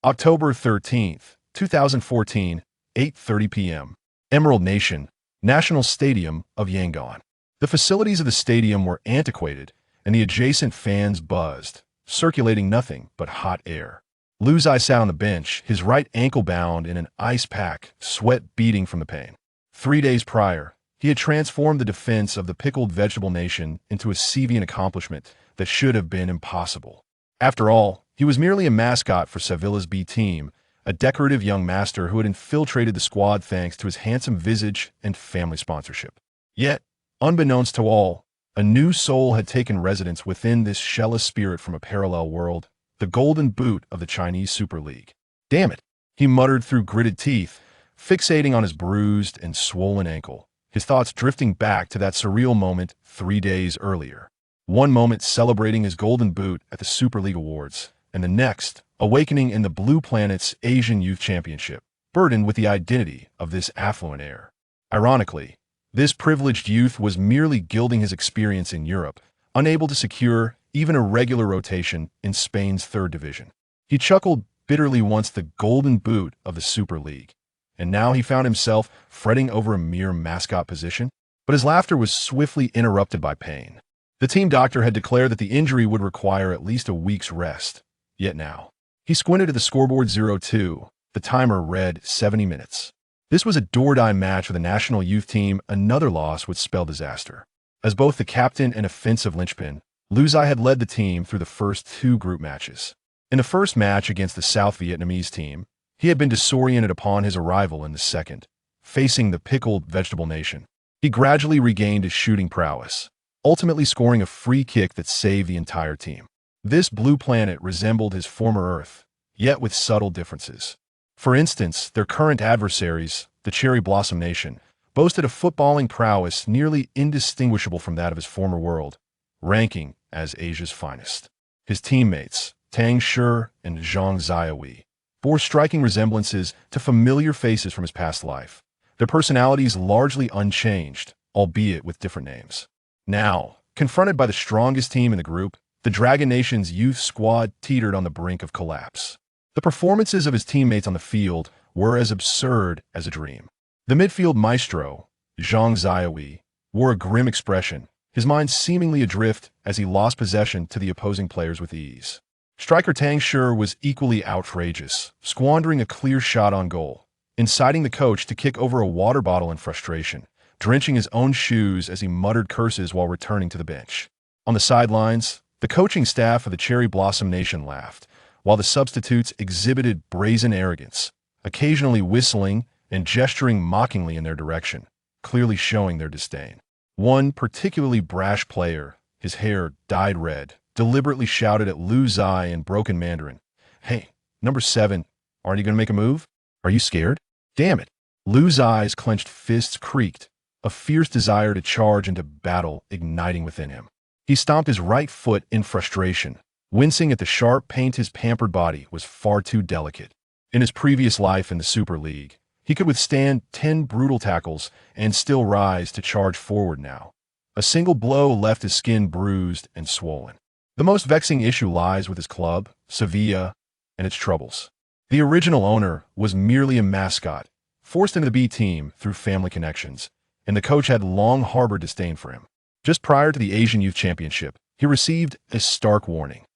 October 13th, 2014, 8:30 p.m. Emerald Nation, National Stadium of Yangon. The facilities of the stadium were antiquated, and the adjacent fans buzzed, circulating nothing but hot air. Lu Zai sat on the bench, his right ankle bound in an ice pack, sweat beading from the pain. 3 days prior, he had transformed the defense of the Pickled Vegetable Nation into a Sevian accomplishment that should have been impossible. After all, he was merely a mascot for Sevilla's B team, a decorative young master who had infiltrated the squad thanks to his handsome visage and family sponsorship. Yet, unbeknownst to all, a new soul had taken residence within this shellless spirit from a parallel world, the golden boot of the Chinese Super League. Damn it, he muttered through gritted teeth, fixating on his bruised and swollen ankle, his thoughts drifting back to that surreal moment 3 days earlier. One moment celebrating his golden boot at the Super League Awards, and the next, awakening in the Blue Planet's Asian Youth Championship, burdened with the identity of this affluent heir. Ironically, this privileged youth was merely gilding his experience in Europe, unable to secure even a regular rotation in Spain's third division. He chuckled bitterly once the golden boot of the Super League, and now he found himself fretting over a mere mascot position. But his laughter was swiftly interrupted by pain. The team doctor had declared that the injury would require at least a week's rest. Yet now, he squinted at the scoreboard 0-2. The timer read 70 minutes. This was a do-or-die match for the national youth team. Another loss would spell disaster. As both the captain and offensive linchpin, Lu Zai had led the team through the first 2 group matches. In the first match against the South Vietnamese team, he had been disoriented upon his arrival in the second. Facing the Pickled Vegetable Nation, he gradually regained his shooting prowess, ultimately scoring a free kick that saved the entire team. This blue planet resembled his former Earth, yet with subtle differences. For instance, their current adversaries, the Cherry Blossom Nation, boasted a footballing prowess nearly indistinguishable from that of his former world, ranking as Asia's finest. His teammates, Tang Shi and Zhang Xiaoyi, bore striking resemblances to familiar faces from his past life, their personalities largely unchanged, albeit with different names. Now, confronted by the strongest team in the group, the Dragon Nation's youth squad teetered on the brink of collapse. The performances of his teammates on the field were as absurd as a dream. The midfield maestro, Zhang Xiaoyi, wore a grim expression, his mind seemingly adrift as he lost possession to the opposing players with ease. Striker Tang Shi was equally outrageous, squandering a clear shot on goal, inciting the coach to kick over a water bottle in frustration, drenching his own shoes as he muttered curses while returning to the bench. On the sidelines, the coaching staff of the Cherry Blossom Nation laughed, while the substitutes exhibited brazen arrogance, occasionally whistling and gesturing mockingly in their direction, clearly showing their disdain. One particularly brash player, his hair dyed red, deliberately shouted at Lu Zai in broken Mandarin, "Hey, number 7, aren't you going to make a move? Are you scared? Damn it." Lu Zai's clenched fists creaked, a fierce desire to charge into battle igniting within him. He stomped his right foot in frustration, wincing at the sharp pain his pampered body was far too delicate. In his previous life in the Super League, he could withstand 10 brutal tackles and still rise to charge forward now. A single blow left his skin bruised and swollen. The most vexing issue lies with his club, Sevilla, and its troubles. The original owner was merely a mascot, forced into the B team through family connections, and the coach had long harbored disdain for him. Just prior to the Asian Youth Championship, he received a stark warning.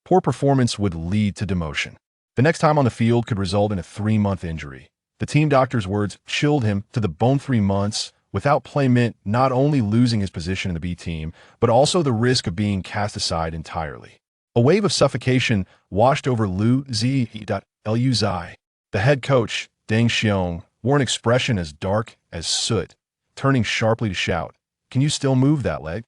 Poor performance would lead to demotion. The next time on the field could result in a 3-month injury. The team doctor's words chilled him to the bone. 3 months without play meant not only losing his position in the B team, but also the risk of being cast aside entirely. A wave of suffocation washed over Lu Zai. The head coach, Deng Xiong, wore an expression as dark as soot, turning sharply to shout, "Can you still move that leg?"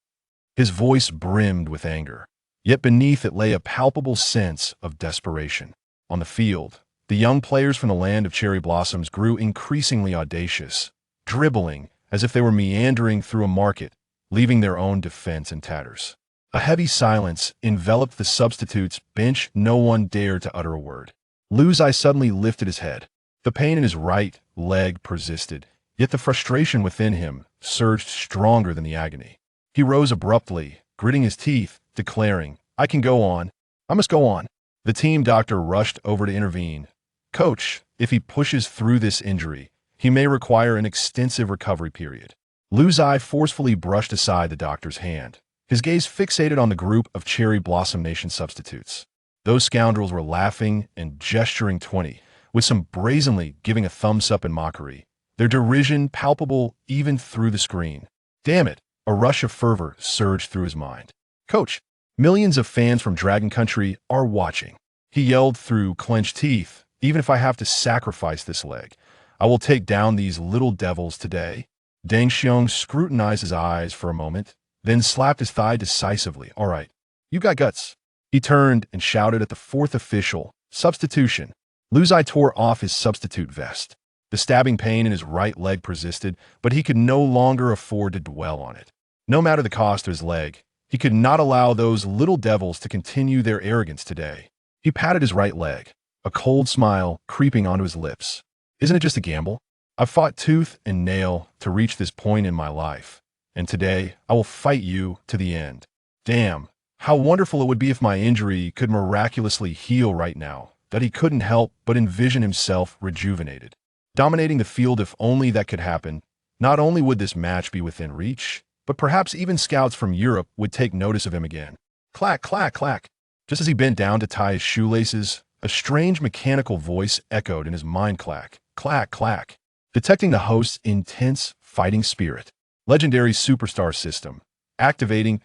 His voice brimmed with anger, yet beneath it lay a palpable sense of desperation. On the field, the young players from the land of cherry blossoms grew increasingly audacious, dribbling as if they were meandering through a market, leaving their own defense in tatters. A heavy silence enveloped the substitutes' bench. No one dared to utter a word. Lu Zai suddenly lifted his head. The pain in his right leg persisted, yet the frustration within him surged stronger than the agony. He rose abruptly, gritting his teeth, declaring, "I can go on. I must go on." The team doctor rushed over to intervene. Coach, if he pushes through this injury, he may require an extensive recovery period. Lu Zai forcefully brushed aside the doctor's hand, his gaze fixated on the group of Cherry Blossom Nation substitutes. Those scoundrels were laughing and gesturing 20, with some brazenly giving a thumbs up in mockery, their derision palpable even through the screen. Damn it, a rush of fervor surged through his mind. Coach, millions of fans from Dragon Country are watching. He yelled through clenched teeth, even if I have to sacrifice this leg, I will take down these little devils today. Deng Xiong scrutinized his eyes for a moment, then slapped his thigh decisively. All right, you got guts. He turned and shouted at the fourth official. Substitution. Lu Zai tore off his substitute vest. The stabbing pain in his right leg persisted, but he could no longer afford to dwell on it. No matter the cost of his leg, he could not allow those little devils to continue their arrogance today. He patted his right leg, a cold smile creeping onto his lips. Isn't it just a gamble? I've fought tooth and nail to reach this point in my life, and today I will fight you to the end. Damn, how wonderful it would be if my injury could miraculously heal right now, that he couldn't help but envision himself rejuvenated, dominating the field. If only that could happen. Not only would this match be within reach, but perhaps even scouts from Europe would take notice of him again. Clack, clack, clack. Just as he bent down to tie his shoelaces, a strange mechanical voice echoed in his mind. Clack, clack, clack. Detecting the host's intense fighting spirit. Legendary superstar system. Activating.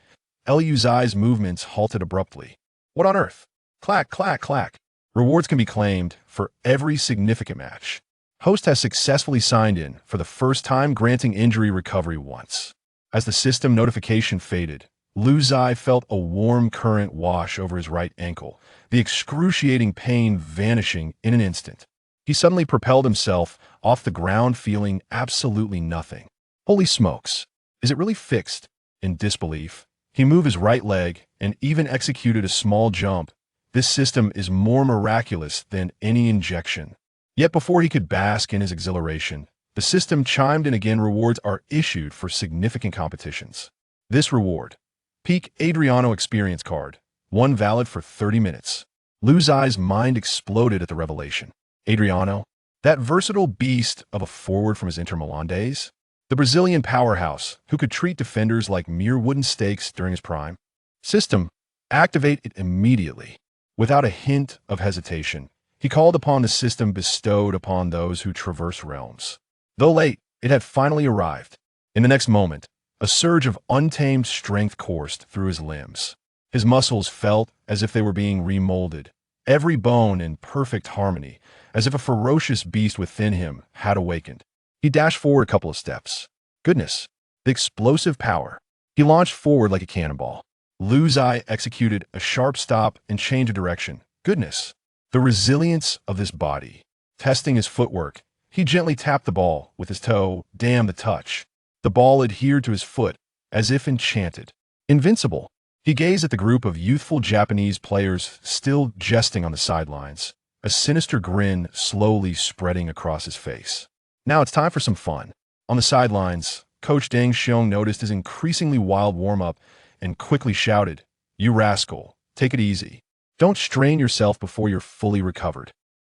Lu Zai's movements halted abruptly. What on earth? Clack, clack, clack. Rewards can be claimed for every significant match. Host has successfully signed in for the first time, granting injury recovery once. As the system notification faded, Lu Zai felt a warm current wash over his right ankle, the excruciating pain vanishing in an instant. He suddenly propelled himself off the ground, feeling absolutely nothing. Holy smokes, is it really fixed? In disbelief, he moved his right leg and even executed a small jump. This system is more miraculous than any injection. Yet before he could bask in his exhilaration, the system chimed in again. Rewards are issued for significant competitions. This reward, Peak Adriano Experience Card, one valid for 30 minutes. Lu Zai's mind exploded at the revelation. Adriano, that versatile beast of a forward from his Inter Milan days? The Brazilian powerhouse who could treat defenders like mere wooden stakes during his prime? System, activate it immediately. Without a hint of hesitation, he called upon the system bestowed upon those who traverse realms. Though late, it had finally arrived. In the next moment, a surge of untamed strength coursed through his limbs. His muscles felt as if they were being remolded, every bone in perfect harmony, as if a ferocious beast within him had awakened. He dashed forward a couple of steps. Goodness, the explosive power. He launched forward like a cannonball. Lu Zai executed a sharp stop and changed of direction. Goodness, the resilience of this body. Testing his footwork, he gently tapped the ball with his toe. Damn the touch. The ball adhered to his foot, as if enchanted. Invincible. He gazed at the group of youthful Japanese players still jesting on the sidelines, a sinister grin slowly spreading across his face. Now it's time for some fun. On the sidelines, Coach Deng Xiong noticed his increasingly wild warm-up and quickly shouted, "You rascal, take it easy. Don't strain yourself before you're fully recovered."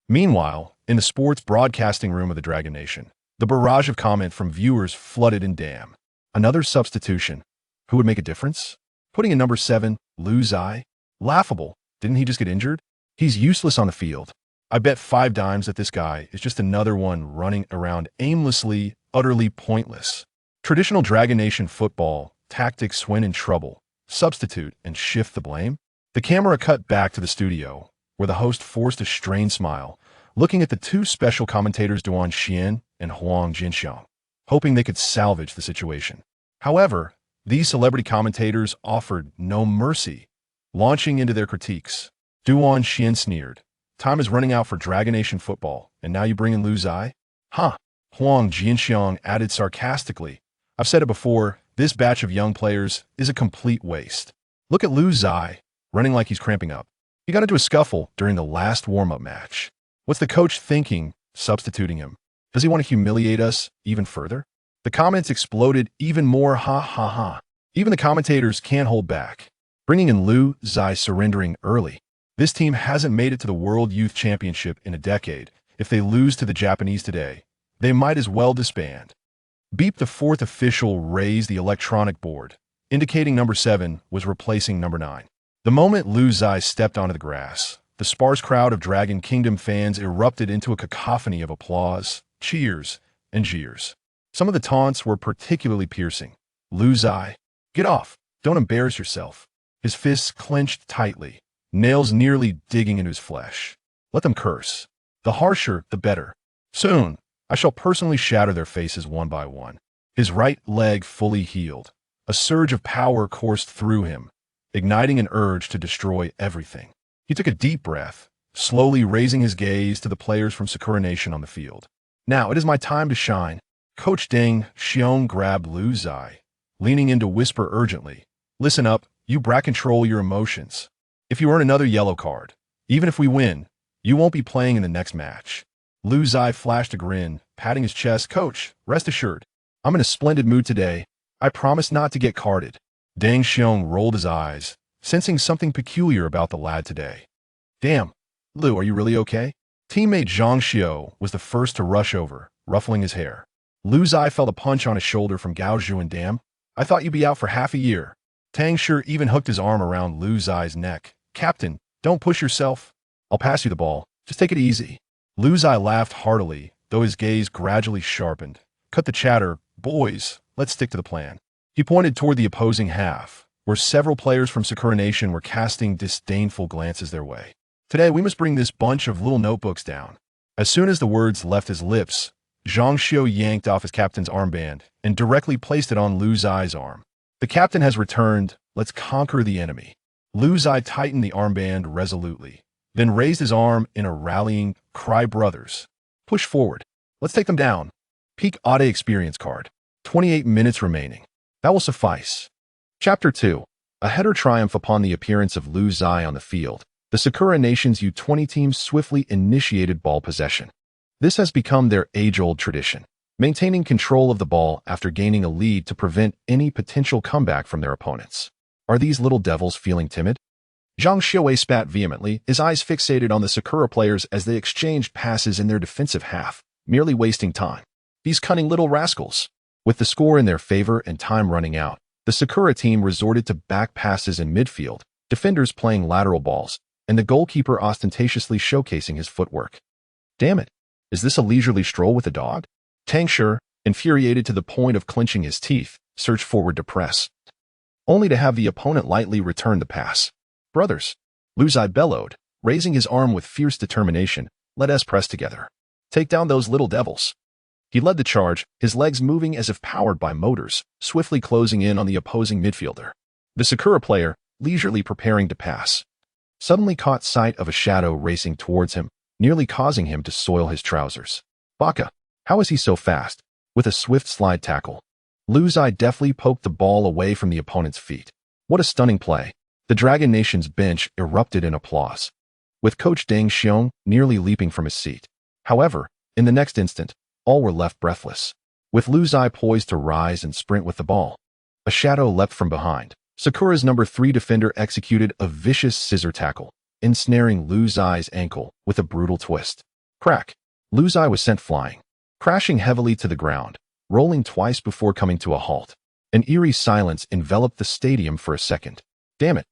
Meanwhile, in the sports broadcasting room of the Dragon Nation, the barrage of comment from viewers flooded in. Damn. Another substitution. Who would make a difference? Putting in number 7, Lu Zai? Laughable. Didn't he just get injured? He's useless on the field. I bet 5 dimes that this guy is just another one running around aimlessly, utterly pointless. Traditional Dragon Nation football tactics when in trouble. Substitute and shift the blame. The camera cut back to the studio, where the host forced a strained smile, looking at the 2 special commentators Duan Xian and Huang Jinxiang, hoping they could salvage the situation. However, these celebrity commentators offered no mercy, launching into their critiques. Duan Xian sneered. Time is running out for Dragon Nation football, and now you bring in Lu Zai? Huh. Huang Jinxiang added sarcastically. I've said it before, this batch of young players is a complete waste. Look at Lu Zai, running like he's cramping up. He got into a scuffle during the last warm-up match. What's the coach thinking, substituting him? Does he want to humiliate us even further? The comments exploded even more. Ha ha ha. Even the commentators can't hold back, bringing in Lu Zai surrendering early. This team hasn't made it to the World Youth Championship in a decade. If they lose to the Japanese today, they might as well disband. Beep, the fourth official raised the electronic board, indicating number 7 was replacing number 9. The moment Lu Zai stepped onto the grass, the sparse crowd of Dragon Kingdom fans erupted into a cacophony of applause, cheers, and jeers. Some of the taunts were particularly piercing. Lu Zai, get off, don't embarrass yourself. His fists clenched tightly, nails nearly digging into his flesh. Let them curse. The harsher, the better. Soon, I shall personally shatter their faces one by one. His right leg fully healed. A surge of power coursed through him, igniting an urge to destroy everything. He took a deep breath, slowly raising his gaze to the players from Sakura Nation on the field. Now it is my time to shine. Coach Deng Xiong grabbed Lu Zai, leaning in to whisper urgently, listen up, you brat, control your emotions. If you earn another yellow card, even if we win, you won't be playing in the next match. Lu Zai flashed a grin, patting his chest. Coach, rest assured, I'm in a splendid mood today. I promise not to get carded. Deng Xiong rolled his eyes, sensing something peculiar about the lad today. Damn, Lu, are you really okay? Teammate Zhang Xiao was the first to rush over, ruffling his hair. Lu Zai felt a punch on his shoulder from Gao Zhu. Damn, I thought you'd be out for half a year. Tang Shi even hooked his arm around Lu Zai's neck. Captain, don't push yourself. I'll pass you the ball. Just take it easy. Lu Zai laughed heartily, though his gaze gradually sharpened. Cut the chatter. Boys, let's stick to the plan. He pointed toward the opposing half, where several players from Sakura Nation were casting disdainful glances their way. Today, we must bring this bunch of little notebooks down. As soon as the words left his lips, Zhang Xiao yanked off his captain's armband and directly placed it on Lu Zai's arm. The captain has returned. Let's conquer the enemy. Lu Zai tightened the armband resolutely, then raised his arm in a rallying cry. Brothers, push forward. Let's take them down. Peak Ade experience card. 28 minutes remaining. That will suffice. Chapter 2. A header triumph upon the appearance of Lu Zai on the field. The Sakura Nation's U20 team swiftly initiated ball possession. This has become their age-old tradition, maintaining control of the ball after gaining a lead to prevent any potential comeback from their opponents. Are these little devils feeling timid? Zhang Xiaowei spat vehemently, his eyes fixated on the Sakura players as they exchanged passes in their defensive half, merely wasting time. These cunning little rascals. With the score in their favor and time running out, the Sakura team resorted to back passes in midfield, defenders playing lateral balls, and the goalkeeper ostentatiously showcasing his footwork. Damn it, is this a leisurely stroll with a dog? Tang Shi, infuriated to the point of clenching his teeth, surged forward to press, only to have the opponent lightly return the pass. Brothers, Lu Zai bellowed, raising his arm with fierce determination, let us press together. Take down those little devils. He led the charge, his legs moving as if powered by motors, swiftly closing in on the opposing midfielder. The Sakura player, leisurely preparing to pass, suddenly caught sight of a shadow racing towards him, nearly causing him to soil his trousers. Baka, how is he so fast? With a swift slide tackle, Lu Zai deftly poked the ball away from the opponent's feet. What a stunning play. The Dragon Nation's bench erupted in applause, with Coach Deng Xiong nearly leaping from his seat. However, in the next instant, all were left breathless. With Lu Zai poised to rise and sprint with the ball, a shadow leapt from behind. Sakura's number 3 defender executed a vicious scissor tackle, ensnaring Lu Zai's ankle with a brutal twist. Crack! Lu Zai was sent flying, crashing heavily to the ground, rolling twice before coming to a halt. An eerie silence enveloped the stadium for a second. Damn it!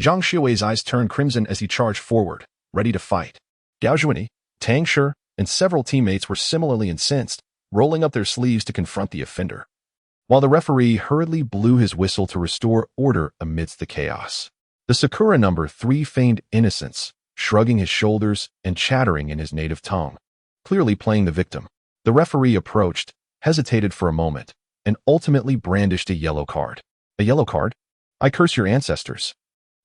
Zhang Xiaowei's eyes turned crimson as he charged forward, ready to fight. Gao Zhuani, Tang Shi, and several teammates were similarly incensed, rolling up their sleeves to confront the offender, while the referee hurriedly blew his whistle to restore order amidst the chaos. The Sakura number 3 feigned innocence, shrugging his shoulders and chattering in his native tongue, clearly playing the victim. The referee approached, hesitated for a moment, and ultimately brandished a yellow card. A yellow card? I curse your ancestors.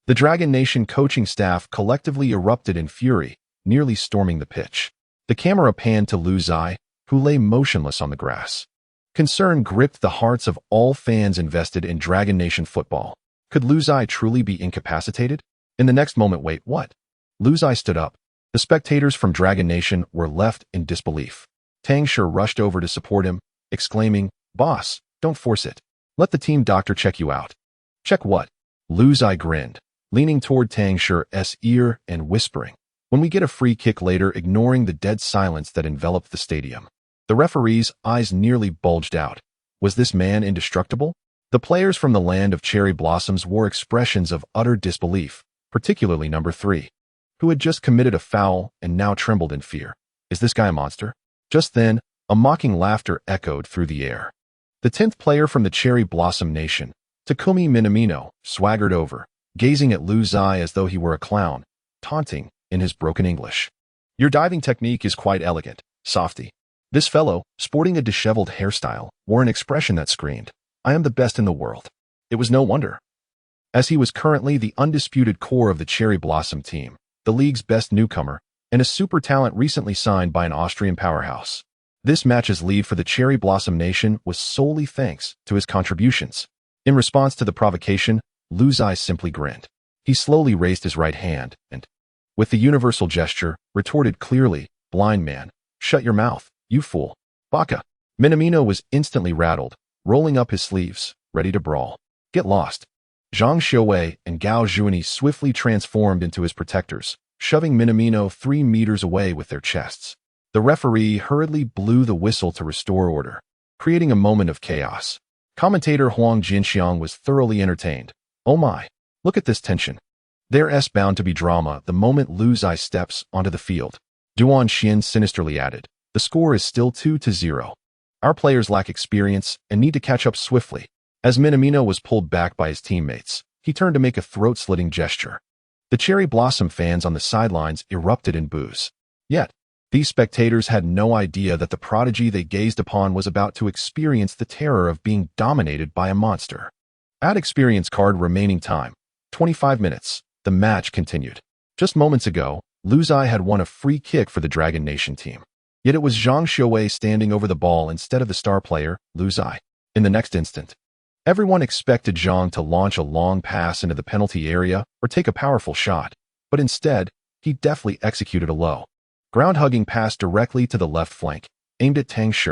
The Dragon Nation coaching staff collectively erupted in fury, nearly storming the pitch. The camera panned to Lu Zai, who lay motionless on the grass. Concern gripped the hearts of all fans invested in Dragon Nation football. Could Lu Zai truly be incapacitated? In the next moment, wait, what? Lu Zai stood up. The spectators from Dragon Nation were left in disbelief. Tang Shi rushed over to support him, exclaiming, Boss, don't force it. Let the team doctor check you out. Check what? Lu Zai grinned, leaning toward Tang Shi's ear and whispering, "When we get a free kick later," ignoring the dead silence that enveloped the stadium. The referee's eyes nearly bulged out. Was this man indestructible? The players from the land of cherry blossoms wore expressions of utter disbelief, particularly number 3, who had just committed a foul and now trembled in fear. Is this guy a monster? Just then, a mocking laughter echoed through the air. The 10th player from the cherry blossom nation, Takumi Minamino, swaggered over, gazing at Lu Zai as though he were a clown, taunting in his broken English. "Your diving technique is quite elegant, softy." This fellow, sporting a disheveled hairstyle, wore an expression that screamed, "I am the best in the world." It was no wonder, as he was currently the undisputed core of the Cherry Blossom team, the league's best newcomer, and a super talent recently signed by an Austrian powerhouse. This match's lead for the Cherry Blossom Nation was solely thanks to his contributions. In response to the provocation, Lu Zai simply grinned. He slowly raised his right hand and, with the universal gesture, retorted clearly, "Blind man, shut your mouth, you fool. Baka." Minamino was instantly rattled, rolling up his sleeves, ready to brawl. "Get lost." Zhang Xiaowei and Gao Zhuani swiftly transformed into his protectors, shoving Minamino 3 meters away with their chests. The referee hurriedly blew the whistle to restore order, creating a moment of chaos. Commentator Huang Jinxiang was thoroughly entertained. "Oh my, look at this tension. There's bound to be drama the moment Lu Zai steps onto the field." Duan Xin sinisterly added, "The score is still 2-0. Our players lack experience and need to catch up swiftly." As Minamino was pulled back by his teammates, he turned to make a throat-slitting gesture. The Cherry Blossom fans on the sidelines erupted in boos. Yet, these spectators had no idea that the prodigy they gazed upon was about to experience the terror of being dominated by a monster. Add experience card remaining time. 25 minutes. The match continued. Just moments ago, Lu Zai had won a free kick for the Dragon Nation team. Yet it was Zhang Xiaowei standing over the ball instead of the star player, Lu Zai. In the next instant, everyone expected Zhang to launch a long pass into the penalty area or take a powerful shot, but instead, he deftly executed a low, ground-hugging pass directly to the left flank, aimed at Tang Shi.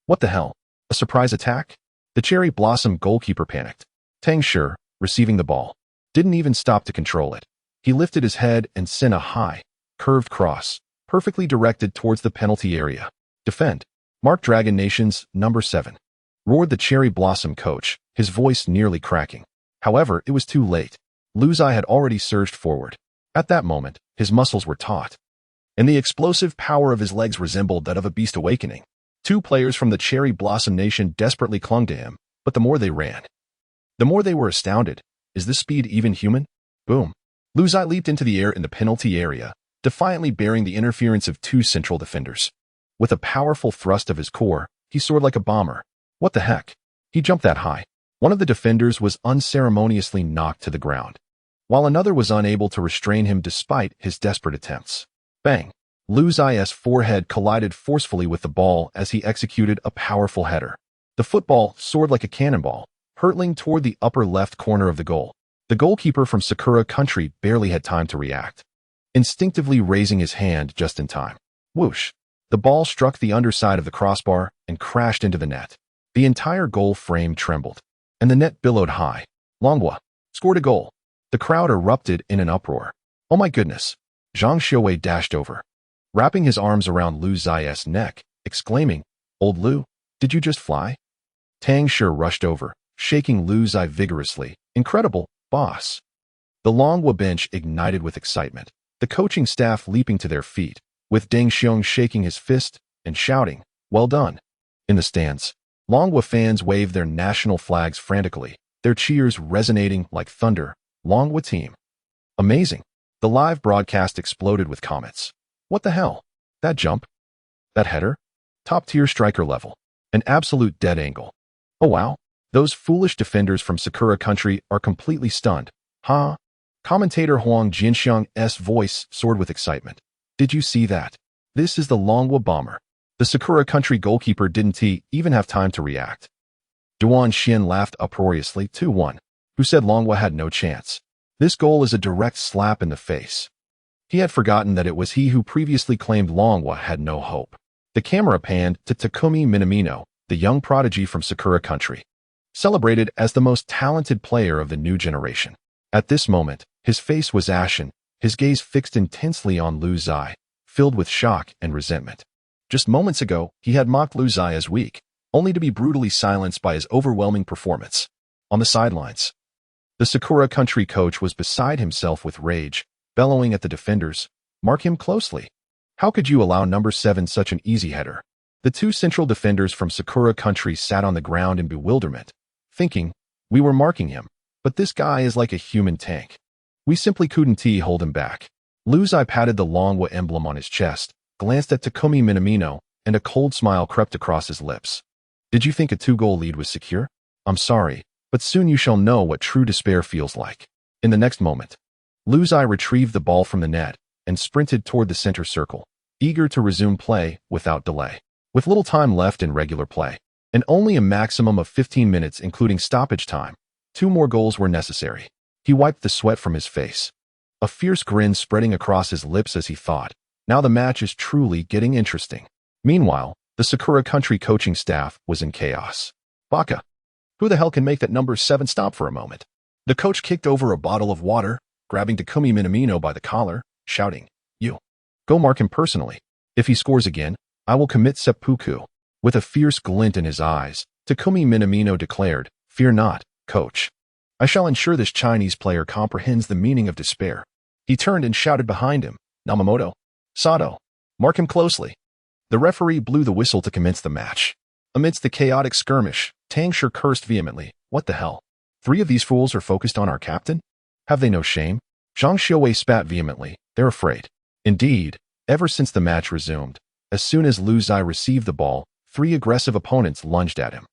What the hell? A surprise attack? The Cherry Blossom goalkeeper panicked. Tang Shi, receiving the ball, didn't even stop to control it. He lifted his head and sent a high, curved cross, perfectly directed towards the penalty area. "Defend. Mark Dragon Nation's number 7. Roared the Cherry Blossom coach, his voice nearly cracking. However, it was too late. Lu Zai had already surged forward. At that moment, his muscles were taut, and the explosive power of his legs resembled that of a beast awakening. 2 players from the Cherry Blossom Nation desperately clung to him, but the more they ran, the more they were astounded. Is this speed even human? Boom. Lu Zai leaped into the air in the penalty area, defiantly bearing the interference of 2 central defenders. With a powerful thrust of his core, he soared like a bomber. What the heck? He jumped that high. One of the defenders was unceremoniously knocked to the ground, while another was unable to restrain him despite his desperate attempts. Bang! Lu Zai's forehead collided forcefully with the ball as he executed a powerful header. The football soared like a cannonball, hurtling toward the upper left corner of the goal. The goalkeeper from Sakura Country barely had time to react, instinctively raising his hand just in time. Whoosh! The ball struck the underside of the crossbar and crashed into the net. The entire goal frame trembled, and the net billowed high. Longhua scored a goal. The crowd erupted in an uproar. "Oh my goodness!" Zhang Xiaowei dashed over, wrapping his arms around Lu Zai's neck, exclaiming, "Old Lu, did you just fly?" Tang Shi rushed over, shaking Lu Zai vigorously. "Incredible, boss." The Longhua bench ignited with excitement, the coaching staff leaping to their feet, with Deng Xiong shaking his fist and shouting, "Well done." In the stands, Longhua fans waved their national flags frantically, their cheers resonating like thunder. Longhua team. Amazing. The live broadcast exploded with comments. What the hell? That jump? That header? Top-tier striker level. An absolute dead angle. Oh wow. Those foolish defenders from Sakura Country are completely stunned. Huh? Commentator Huang Jinxiang's voice soared with excitement. Did you see that? This is the Longhua bomber. The Sakura Country goalkeeper didn't even have time to react. Duan Xin laughed uproariously, 2-1, who said Longhua had no chance. This goal is a direct slap in the face. He had forgotten that it was he who previously claimed Longhua had no hope. The camera panned to Takumi Minamino, the young prodigy from Sakura Country, celebrated as the most talented player of the new generation. At this moment, His face was ashen, his gaze fixed intensely on Lu Zai, filled with shock and resentment. Just moments ago, he had mocked Lu Zai as weak, only to be brutally silenced by his overwhelming performance. On the sidelines, the Sakura Country coach was beside himself with rage, bellowing at the defenders, "Mark him closely. How could you allow number 7 such an easy header?" The two central defenders from Sakura Country sat on the ground in bewilderment, thinking, "We were marking him, but this guy is like a human tank. We simply couldn't hold him back." Lu Zai patted the Longwa emblem on his chest, glanced at Takumi Minamino, and a cold smile crept across his lips. "Did you think a 2-goal lead was secure? I'm sorry, but soon you shall know what true despair feels like." In the next moment, Lu Zai retrieved the ball from the net and sprinted toward the center circle, eager to resume play without delay. With little time left in regular play, and only a maximum of 15 minutes including stoppage time, 2 more goals were necessary. He wiped the sweat from his face, a fierce grin spreading across his lips as he thought, now the match is truly getting interesting. Meanwhile, the Sakura Country coaching staff was in chaos. "Baka, who the hell can make that number 7 stop for a moment?" The coach kicked over a bottle of water, grabbing Takumi Minamino by the collar, shouting, "You, go mark him personally. If he scores again, I will commit seppuku." With a fierce glint in his eyes, Takumi Minamino declared, "Fear not, coach. I shall ensure this Chinese player comprehends the meaning of despair." He turned and shouted behind him, "Namamoto, Sato, mark him closely." The referee blew the whistle to commence the match. Amidst the chaotic skirmish, Tang Shi cursed vehemently, "What the hell? 3 of these fools are focused on our captain? Have they no shame?" Zhang Xiuwei spat vehemently, "They're afraid." Indeed, ever since the match resumed, as soon as Lu Zai received the ball, 3 aggressive opponents lunged at him.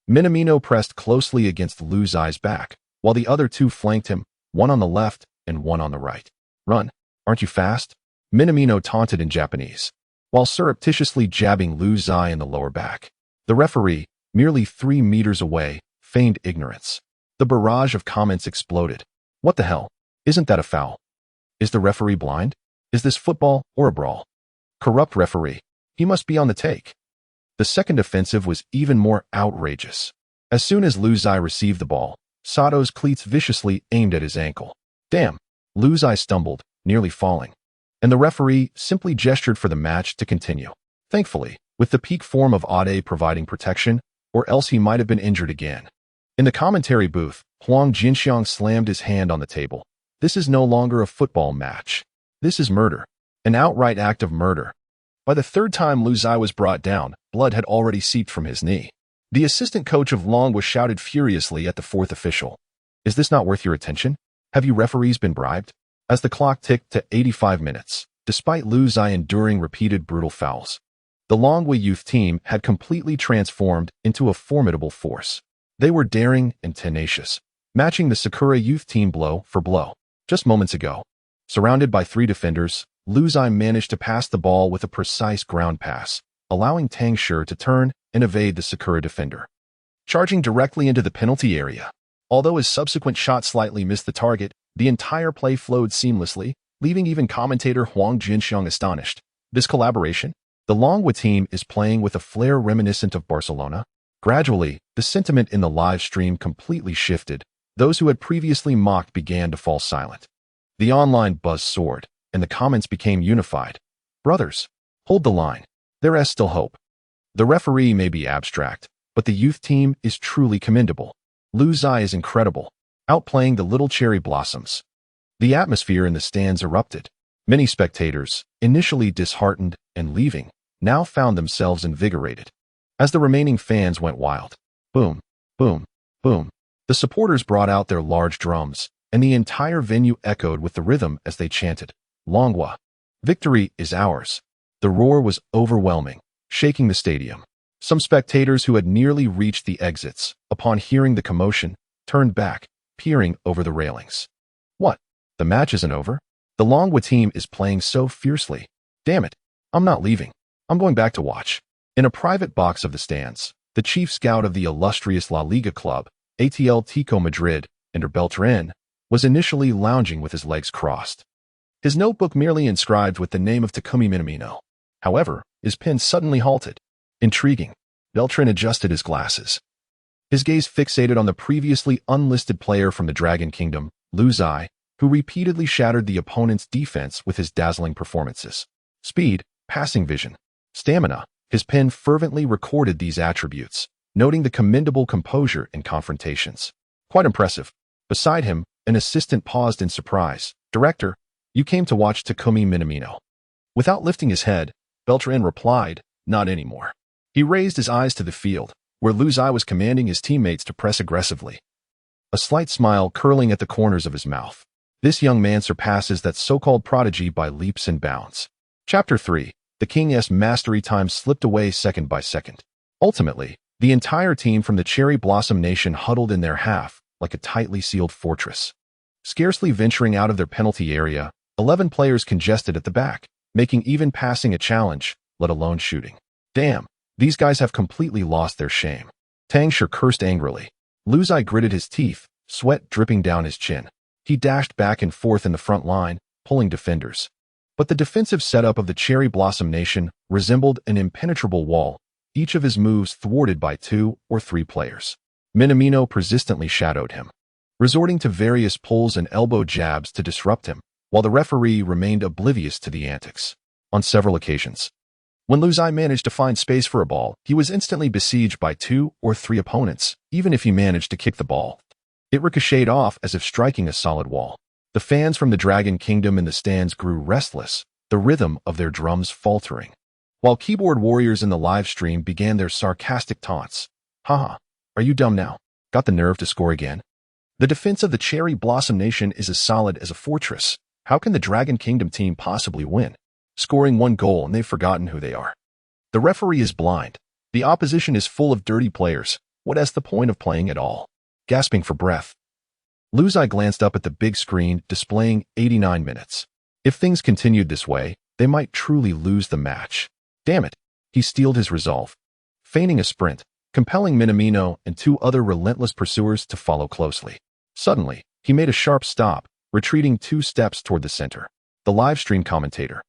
Minamino pressed closely against Lu Zai's back, while the other 2 flanked him, one on the left and one on the right. "Run, aren't you fast?" Minamino taunted in Japanese, while surreptitiously jabbing Lu Zai in the lower back. The referee, merely 3 meters away, feigned ignorance. The barrage of comments exploded. "What the hell? Isn't that a foul? Is the referee blind? Is this football or a brawl? Corrupt referee. He must be on the take." The second offensive was even more outrageous. As soon as Lu Zai received the ball, Sato's cleats viciously aimed at his ankle. "Damn!" Lu Zai stumbled, nearly falling, and the referee simply gestured for the match to continue. Thankfully, with the peak form of Ade providing protection, or else he might have been injured again. In the commentary booth, Huang Jinxiang slammed his hand on the table. "This is no longer a football match. This is murder. An outright act of murder." By the 3rd time Lu Zai was brought down, blood had already seeped from his knee. The assistant coach of Long was shouted furiously at the 4th official. "Is this not worth your attention? Have you referees been bribed?" As the clock ticked to 85 minutes, despite Lu Zai enduring repeated brutal fouls, the Longwa youth team had completely transformed into a formidable force. They were daring and tenacious, matching the Sakura youth team blow for blow. Just moments ago, surrounded by 3 defenders, Lu Zai managed to pass the ball with a precise ground pass, allowing Tang Shi to turn and evade the Sakura defender, charging directly into the penalty area. Although his subsequent shot slightly missed the target, the entire play flowed seamlessly, leaving even commentator Huang Jinxiang astonished. This collaboration? The Longwa team is playing with a flair reminiscent of Barcelona. Gradually, the sentiment in the live stream completely shifted. Those who had previously mocked began to fall silent. The online buzz soared, and the comments became unified. "Brothers, hold the line. There is still hope. The referee may be abstract, but the youth team is truly commendable. Lu Zai is incredible, outplaying the little cherry blossoms." The atmosphere in the stands erupted. Many spectators, initially disheartened and leaving, now found themselves invigorated. As the remaining fans went wild, boom, boom, boom, the supporters brought out their large drums, and the entire venue echoed with the rhythm as they chanted, "Longwa, victory is ours." The roar was overwhelming, shaking the stadium. Some spectators who had nearly reached the exits, upon hearing the commotion, turned back, peering over the railings. "What? The match isn't over? The Longwa team is playing so fiercely. Damn it, I'm not leaving. I'm going back to watch." In a private box of the stands, the chief scout of the illustrious La Liga club, Atletico Madrid, Ender Beltran, was initially lounging with his legs crossed, his notebook merely inscribed with the name of Takumi Minamino. However, his pen suddenly halted. Intriguing. Beltran adjusted his glasses, his gaze fixated on the previously unlisted player from the Dragon Kingdom, Lu Zai, who repeatedly shattered the opponent's defense with his dazzling performances. Speed, passing vision, stamina. His pen fervently recorded these attributes, noting the commendable composure in confrontations. Quite impressive. Beside him, an assistant paused in surprise. "Director, you came to watch Takumi Minamino." Without lifting his head, Beltran replied, "Not anymore." He raised his eyes to the field, where Lu Zai was commanding his teammates to press aggressively, a slight smile curling at the corners of his mouth. This young man surpasses that so-called prodigy by leaps and bounds. Chapter 3. The King's mastery time slipped away second by second. Ultimately, the entire team from the Cherry Blossom Nation huddled in their half, like a tightly sealed fortress. Scarcely venturing out of their penalty area, 11 players congested at the back, making even passing a challenge, let alone shooting. "Damn, these guys have completely lost their shame." Tang Shi cursed angrily. Lu Zai gritted his teeth, sweat dripping down his chin. He dashed back and forth in the front line, pulling defenders. But the defensive setup of the Cherry Blossom Nation resembled an impenetrable wall, each of his moves thwarted by 2 or 3 players. Minamino persistently shadowed him, resorting to various pulls and elbow jabs to disrupt him, while the referee remained oblivious to the antics. On several occasions, when Lu Zai managed to find space for a ball, he was instantly besieged by 2 or 3 opponents, even if he managed to kick the ball. It ricocheted off as if striking a solid wall. The fans from the Dragon Kingdom in the stands grew restless, the rhythm of their drums faltering, while keyboard warriors in the live stream began their sarcastic taunts. "Haha, are you dumb now? Got the nerve to score again?" The defense of the Cherry Blossom Nation is as solid as a fortress. How can the Dragon Kingdom team possibly win? Scoring 1 goal and they've forgotten who they are. The referee is blind. The opposition is full of dirty players. What is the point of playing at all? Gasping for breath, Lu Zai glanced up at the big screen displaying 89 minutes. If things continued this way, they might truly lose the match. Damn it, he steeled his resolve, feigning a sprint, compelling Minamino and 2 other relentless pursuers to follow closely. Suddenly, he made a sharp stop, retreating 2 steps toward the center. The livestream commentator,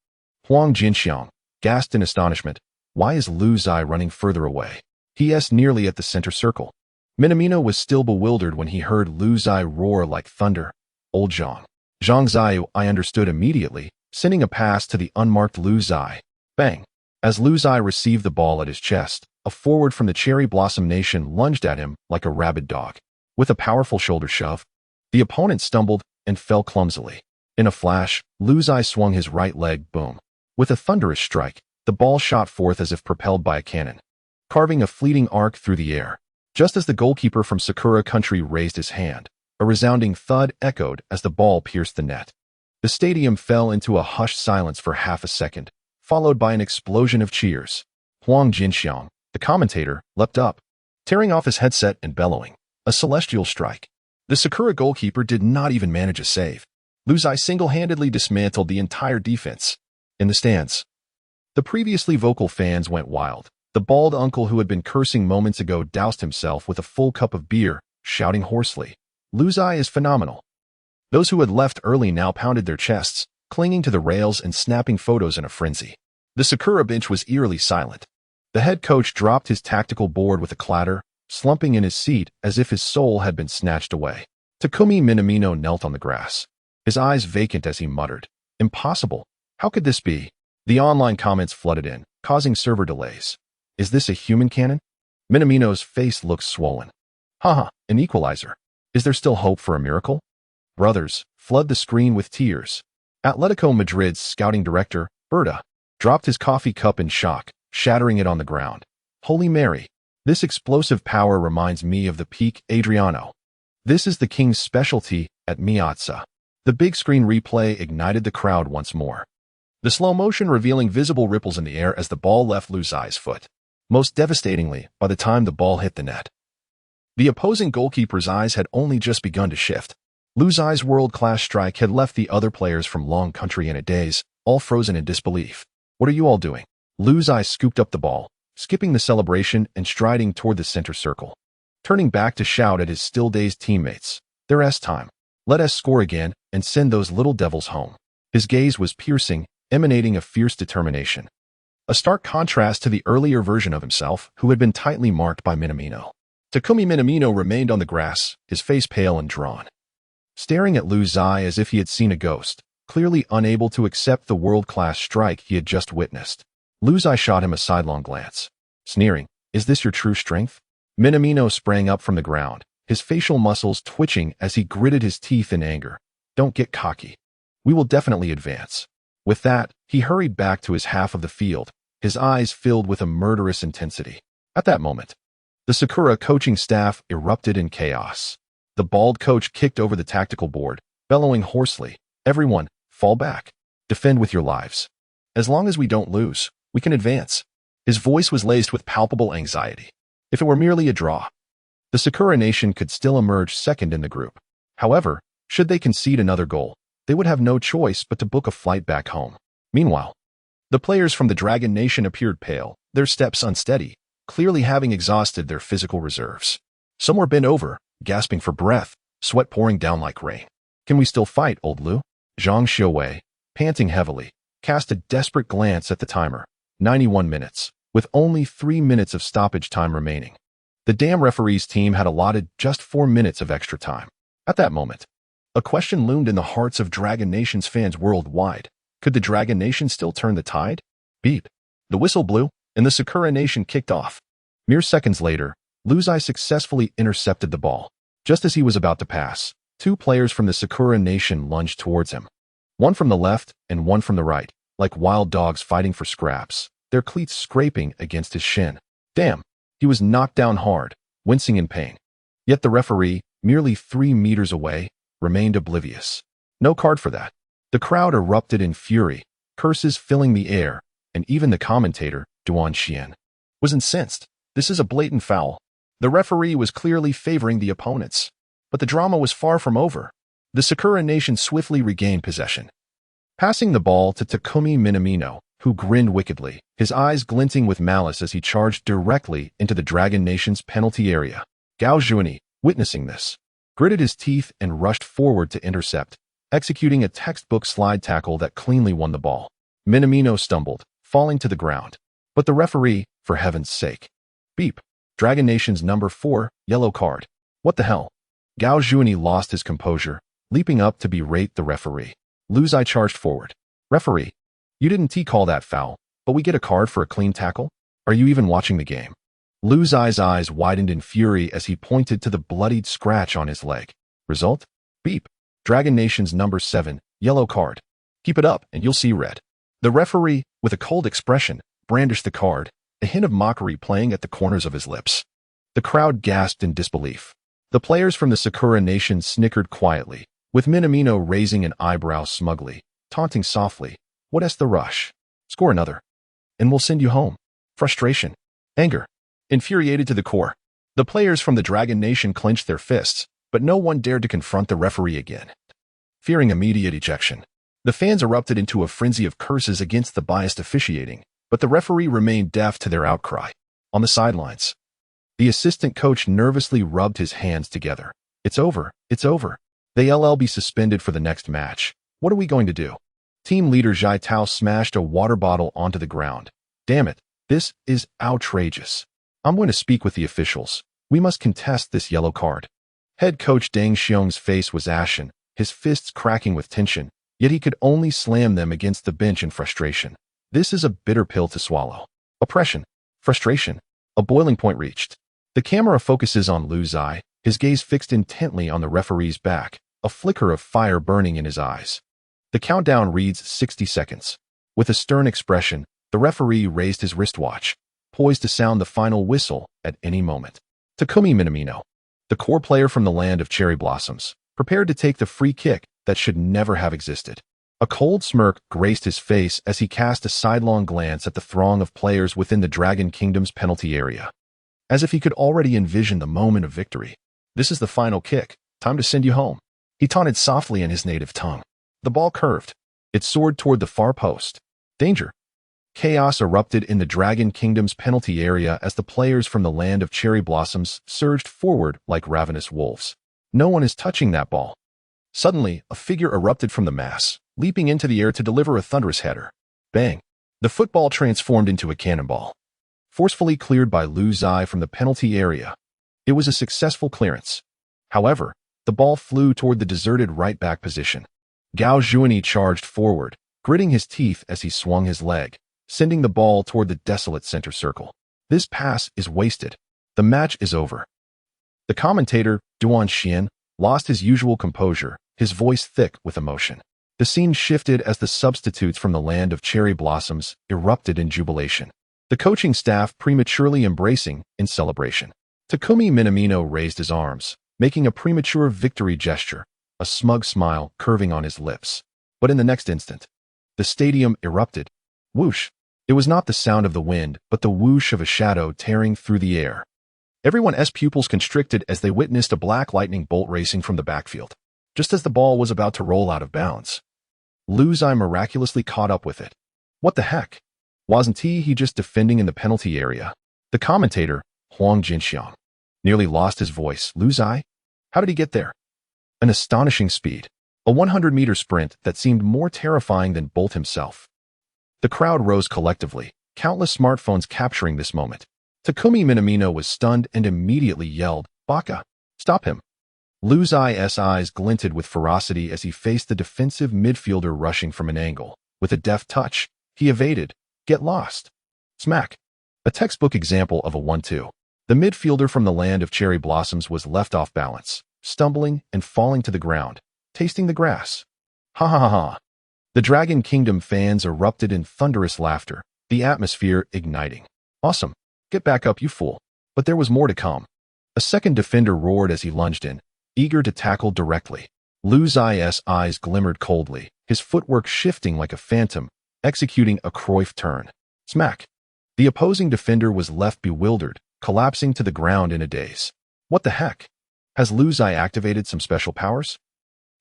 Huang Jinxiang, gasped in astonishment. Why is Lu Zai running further away? He is nearly at the center circle. Minamino was still bewildered when he heard Lu Zai roar like thunder. "Old Zhang. Zhang Zai," I understood immediately, sending a pass to the unmarked Lu Zai. Bang! As Lu Zai received the ball at his chest, a forward from the Cherry Blossom Nation lunged at him like a rabid dog. With a powerful shoulder shove, the opponent stumbled and fell clumsily. In a flash, Lu Zai swung his right leg, boom. With a thunderous strike, the ball shot forth as if propelled by a cannon, carving a fleeting arc through the air. Just as the goalkeeper from Sakura Country raised his hand, a resounding thud echoed as the ball pierced the net. The stadium fell into a hushed silence for half a second, followed by an explosion of cheers. Huang Jinxiang, the commentator, leapt up, tearing off his headset and bellowing, "A celestial strike." The Sakura goalkeeper did not even manage a save. Lu Zai single-handedly dismantled the entire defense. In the stands, the previously vocal fans went wild. The bald uncle who had been cursing moments ago doused himself with a full cup of beer, shouting hoarsely, "Lu Zai is phenomenal." Those who had left early now pounded their chests, clinging to the rails and snapping photos in a frenzy. The Sakura bench was eerily silent. The head coach dropped his tactical board with a clatter, slumping in his seat as if his soul had been snatched away. Takumi Minamino knelt on the grass, his eyes vacant as he muttered, "Impossible. How could this be?" The online comments flooded in, causing server delays. Is this a human cannon? Minamino's face looked swollen. Haha, an equalizer. Is there still hope for a miracle? Brothers, flood the screen with tears. Atletico Madrid's scouting director, Berta, dropped his coffee cup in shock, shattering it on the ground. Holy Mary, this explosive power reminds me of the peak Adriano. This is the king's specialty at Miazza. The big screen replay ignited the crowd once more, the slow motion revealing visible ripples in the air as the ball left Lu Zai's foot. Most devastatingly, by the time the ball hit the net, the opposing goalkeeper's eyes had only just begun to shift. Lu Zai's world-class strike had left the other players from Long Country in a daze, all frozen in disbelief. "What are you all doing?" Lu Zai scooped up the ball, skipping the celebration and striding toward the center circle, turning back to shout at his still-dazed teammates, "There's time. Let us score again and send those little devils home." His gaze was piercing, emanating a fierce determination. A stark contrast to the earlier version of himself, who had been tightly marked by Minamino. Takumi Minamino remained on the grass, his face pale and drawn. staring at Lu Zai as if he had seen a ghost, clearly unable to accept the world-class strike he had just witnessed. Lu Zai shot him a sidelong glance, sneering, "Is this your true strength?" Minamino sprang up from the ground, his facial muscles twitching as he gritted his teeth in anger. "Don't get cocky. We will definitely advance." With that, he hurried back to his half of the field, his eyes filled with a murderous intensity. At that moment, the Sakura coaching staff erupted in chaos. The bald coach kicked over the tactical board, bellowing hoarsely, "Everyone, fall back. Defend with your lives. As long as we don't lose, we can advance." His voice was laced with palpable anxiety. If it were merely a draw, the Sakura Nation could still emerge second in the group. However, should they concede another goal, they would have no choice but to book a flight back home. Meanwhile, the players from the Dragon Nation appeared pale, their steps unsteady, clearly having exhausted their physical reserves. Some were bent over, gasping for breath, sweat pouring down like rain. "Can we still fight, old Lu?" Zhang Xiuwei, panting heavily, cast a desperate glance at the timer. 91 minutes, with only 3 minutes of stoppage time remaining. The damn referee's team had allotted just 4 minutes of extra time. At that moment, a question loomed in the hearts of Dragon Nation's fans worldwide. Could the Dragon Nation still turn the tide? Beep. The whistle blew, and the Sakura Nation kicked off. Mere seconds later, Lu Zai successfully intercepted the ball. Just as he was about to pass, 2 players from the Sakura Nation lunged towards him. One from the left and one from the right, like wild dogs fighting for scraps, their cleats scraping against his shin. Damn, he was knocked down hard, wincing in pain. Yet the referee, merely 3 meters away, remained oblivious. No card for that. The crowd erupted in fury, curses filling the air, and even the commentator, Duan Xian, was incensed. This is a blatant foul. The referee was clearly favoring the opponents. But the drama was far from over. The Sakura Nation swiftly regained possession, passing the ball to Takumi Minamino, who grinned wickedly, his eyes glinting with malice as he charged directly into the Dragon Nation's penalty area. Gao Zhuani, witnessing this, gritted his teeth and rushed forward to intercept, executing a textbook slide tackle that cleanly won the ball. Minamino stumbled, falling to the ground. But the referee, for heaven's sake. Beep. Dragon Nation's number 4, yellow card. What the hell? Gao Zhuani lost his composure, leaping up to berate the referee. Lu Zai charged forward. "Referee, you didn't call that foul, but we get a card for a clean tackle? Are you even watching the game?" Lu Zai's eyes widened in fury as he pointed to the bloodied scratch on his leg. Result? Beep. Dragon Nation's number 7, yellow card. "Keep it up and you'll see red." The referee, with a cold expression, brandished the card, a hint of mockery playing at the corners of his lips. The crowd gasped in disbelief. The players from the Sakura Nation snickered quietly, with Minamino raising an eyebrow smugly, taunting softly, "What's the rush? Score another, and we'll send you home." Frustration, anger, infuriated to the core. The players from the Dragon Nation clenched their fists, but no one dared to confront the referee again. Fearing immediate ejection, the fans erupted into a frenzy of curses against the biased officiating, but the referee remained deaf to their outcry. On the sidelines, the assistant coach nervously rubbed his hands together. "It's over, it's over. They'll be suspended for the next match. What are we going to do?" Team leader Zhai Tao smashed a water bottle onto the ground. "Damn it, this is outrageous. I'm going to speak with the officials. We must contest this yellow card." Head coach Deng Xiong's face was ashen, his fists cracking with tension, yet he could only slam them against the bench in frustration. This is a bitter pill to swallow. Oppression, frustration, a boiling point reached. The camera focuses on Lu Zai, his gaze fixed intently on the referee's back, a flicker of fire burning in his eyes. The countdown reads 60 seconds. With a stern expression, the referee raised his wristwatch, poised to sound the final whistle at any moment. Takumi Minamino, the core player from the land of cherry blossoms, prepared to take the free kick that should never have existed. A cold smirk graced his face as he cast a sidelong glance at the throng of players within the Dragon Kingdom's penalty area, as if he could already envision the moment of victory. "This is the final kick. Time to send you home." He taunted softly in his native tongue. The ball curved. It soared toward the far post. Danger. Chaos erupted in the Dragon Kingdom's penalty area as the players from the land of cherry blossoms surged forward like ravenous wolves. "No one is touching that ball." Suddenly, a figure erupted from the mass, leaping into the air to deliver a thunderous header. Bang! The football transformed into a cannonball, forcefully cleared by Lu Zai from the penalty area. It was a successful clearance. However, The ball flew toward the deserted right back position. Gao Zhuani charged forward, gritting his teeth as he swung his leg, sending the ball toward the desolate center circle. This pass is wasted. The match is over. The commentator, Duan Xian, lost his usual composure, his voice thick with emotion. The scene shifted as the substitutes from the land of cherry blossoms erupted in jubilation. The coaching staff prematurely embracing in celebration. Takumi Minamino raised his arms, making a premature victory gesture, a smug smile curving on his lips. But in the next instant, the stadium erupted. Whoosh! It was not the sound of the wind, but the whoosh of a shadow tearing through the air. Everyone's pupils constricted as they witnessed a black lightning bolt racing from the backfield. Just as the ball was about to roll out of bounds, Lu Zai miraculously caught up with it. What the heck? Wasn't he just defending in the penalty area? The commentator, Huang Jinxiang, nearly lost his voice. Lu Zai? How did he get there? An astonishing speed. A 100-meter sprint that seemed more terrifying than Bolt himself. The crowd rose collectively, countless smartphones capturing this moment. Takumi Minamino was stunned and immediately yelled, "Baka! Stop him!" Lu Zai's eyes glinted with ferocity as he faced the defensive midfielder rushing from an angle. With a deft touch, he evaded. Get lost. Smack. A textbook example of a 1-2. The midfielder from the land of cherry blossoms was left off balance, stumbling and falling to the ground, tasting the grass. Ha ha ha ha. The Dragon Kingdom fans erupted in thunderous laughter, the atmosphere igniting. Awesome. Get back up, you fool. But there was more to come. A second defender roared as he lunged in, eager to tackle directly. Lu Zai's eyes glimmered coldly, his footwork shifting like a phantom, executing a Cruyff turn. Smack. The opposing defender was left bewildered, collapsing to the ground in a daze. What the heck? Has Lu Zai activated some special powers?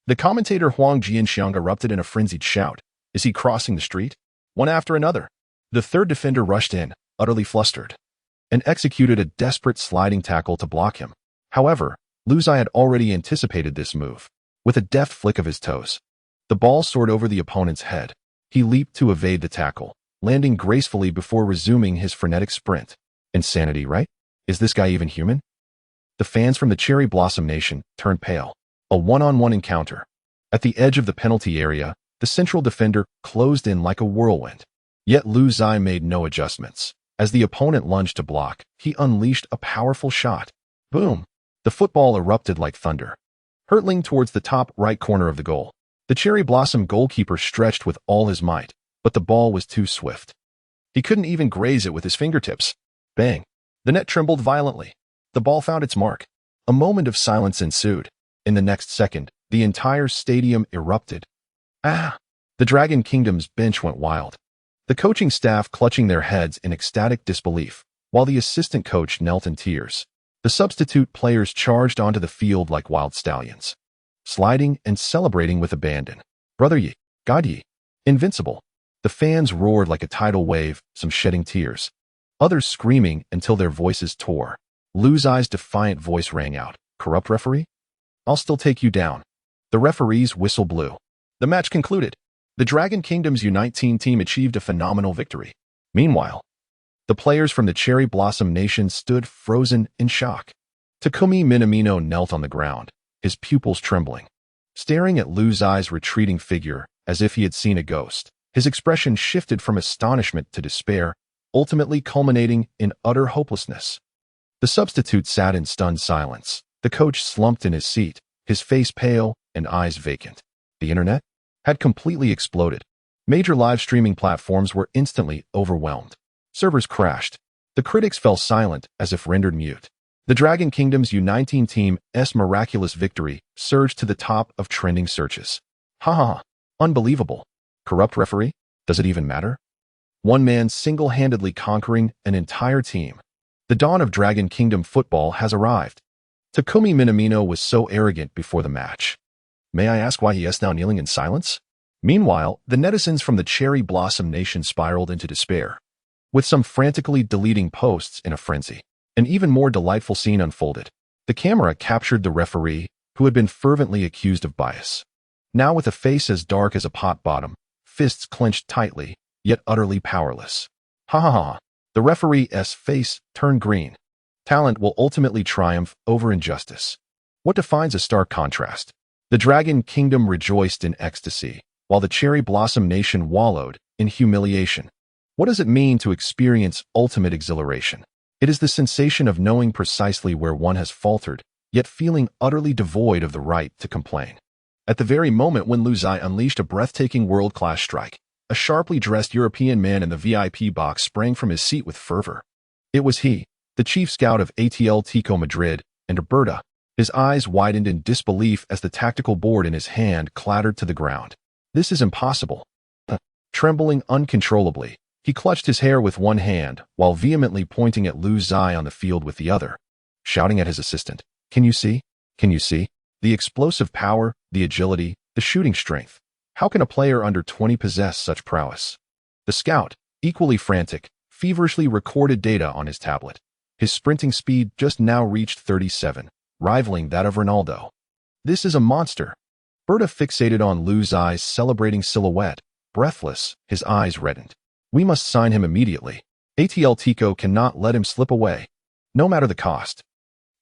The commentator Huang Jinxiang erupted in a frenzied shout. Is he crossing the street? One after another. The third defender rushed in, utterly flustered, and executed a desperate sliding tackle to block him. However, Lu Zai had already anticipated this move. With a deft flick of his toes, the ball soared over the opponent's head. He leaped to evade the tackle, landing gracefully before resuming his frenetic sprint. Insanity, right? Is this guy even human? The fans from the Cherry Blossom Nation turned pale. A one-on-one encounter. At the edge of the penalty area, the central defender closed in like a whirlwind. Yet Lu Zai made no adjustments. As the opponent lunged to block, he unleashed a powerful shot. Boom! The football erupted like thunder, hurtling towards the top right corner of the goal. The Cherry Blossom goalkeeper stretched with all his might, but the ball was too swift. He couldn't even graze it with his fingertips. Bang! The net trembled violently. The ball found its mark. A moment of silence ensued. In the next second, the entire stadium erupted. Ah! The Dragon Kingdom's bench went wild. The coaching staff clutching their heads in ecstatic disbelief, while the assistant coach knelt in tears. The substitute players charged onto the field like wild stallions, sliding and celebrating with abandon. Brother Yi, God Yi, invincible. The fans roared like a tidal wave, some shedding tears, others screaming until their voices tore. Lu Zai's defiant voice rang out. Corrupt referee? I'll still take you down. The referee's whistle blew. The match concluded. The Dragon Kingdom's U19 team achieved a phenomenal victory. Meanwhile, the players from the Cherry Blossom Nation stood frozen in shock. Takumi Minamino knelt on the ground, his pupils trembling, staring at Lu Zai's retreating figure as if he had seen a ghost. His expression shifted from astonishment to despair, ultimately culminating in utter hopelessness. The substitute sat in stunned silence. The coach slumped in his seat, his face pale and eyes vacant. The internet had completely exploded. Major live streaming platforms were instantly overwhelmed. Servers crashed. The critics fell silent as if rendered mute. The Dragon Kingdom's U19 team's miraculous victory surged to the top of trending searches. Ha ha, unbelievable. Corrupt referee? Does it even matter? One man single-handedly conquering an entire team. The dawn of Dragon Kingdom football has arrived. Takumi Minamino was so arrogant before the match. May I ask why he is now kneeling in silence? Meanwhile, the netizens from the Cherry Blossom Nation spiraled into despair, with some frantically deleting posts in a frenzy. An even more delightful scene unfolded. The camera captured the referee, who had been fervently accused of bias. Now with a face as dark as a pot bottom, fists clenched tightly, yet utterly powerless. Ha ha ha. The referee's face turned green. Talent will ultimately triumph over injustice. What defines a stark contrast? The Dragon Kingdom rejoiced in ecstasy, while the Cherry Blossom Nation wallowed in humiliation. What does it mean to experience ultimate exhilaration? It is the sensation of knowing precisely where one has faltered, yet feeling utterly devoid of the right to complain. At the very moment when Lu Zai unleashed a breathtaking world-class strike, a sharply dressed European man in the VIP box sprang from his seat with fervor. It was he, the chief scout of Atletico Madrid, and Berta. His eyes widened in disbelief as the tactical board in his hand clattered to the ground. This is impossible. Trembling uncontrollably, he clutched his hair with one hand while vehemently pointing at Lu Zai on the field with the other, shouting at his assistant, "Can you see? Can you see? The explosive power, the agility, the shooting strength. How can a player under 20 possess such prowess?" The scout, equally frantic, feverishly recorded data on his tablet. His sprinting speed just now reached 37, rivaling that of Ronaldo. This is a monster. Berta fixated on Lu Zai's celebrating silhouette, breathless, his eyes reddened. "We must sign him immediately. Atletico cannot let him slip away, no matter the cost."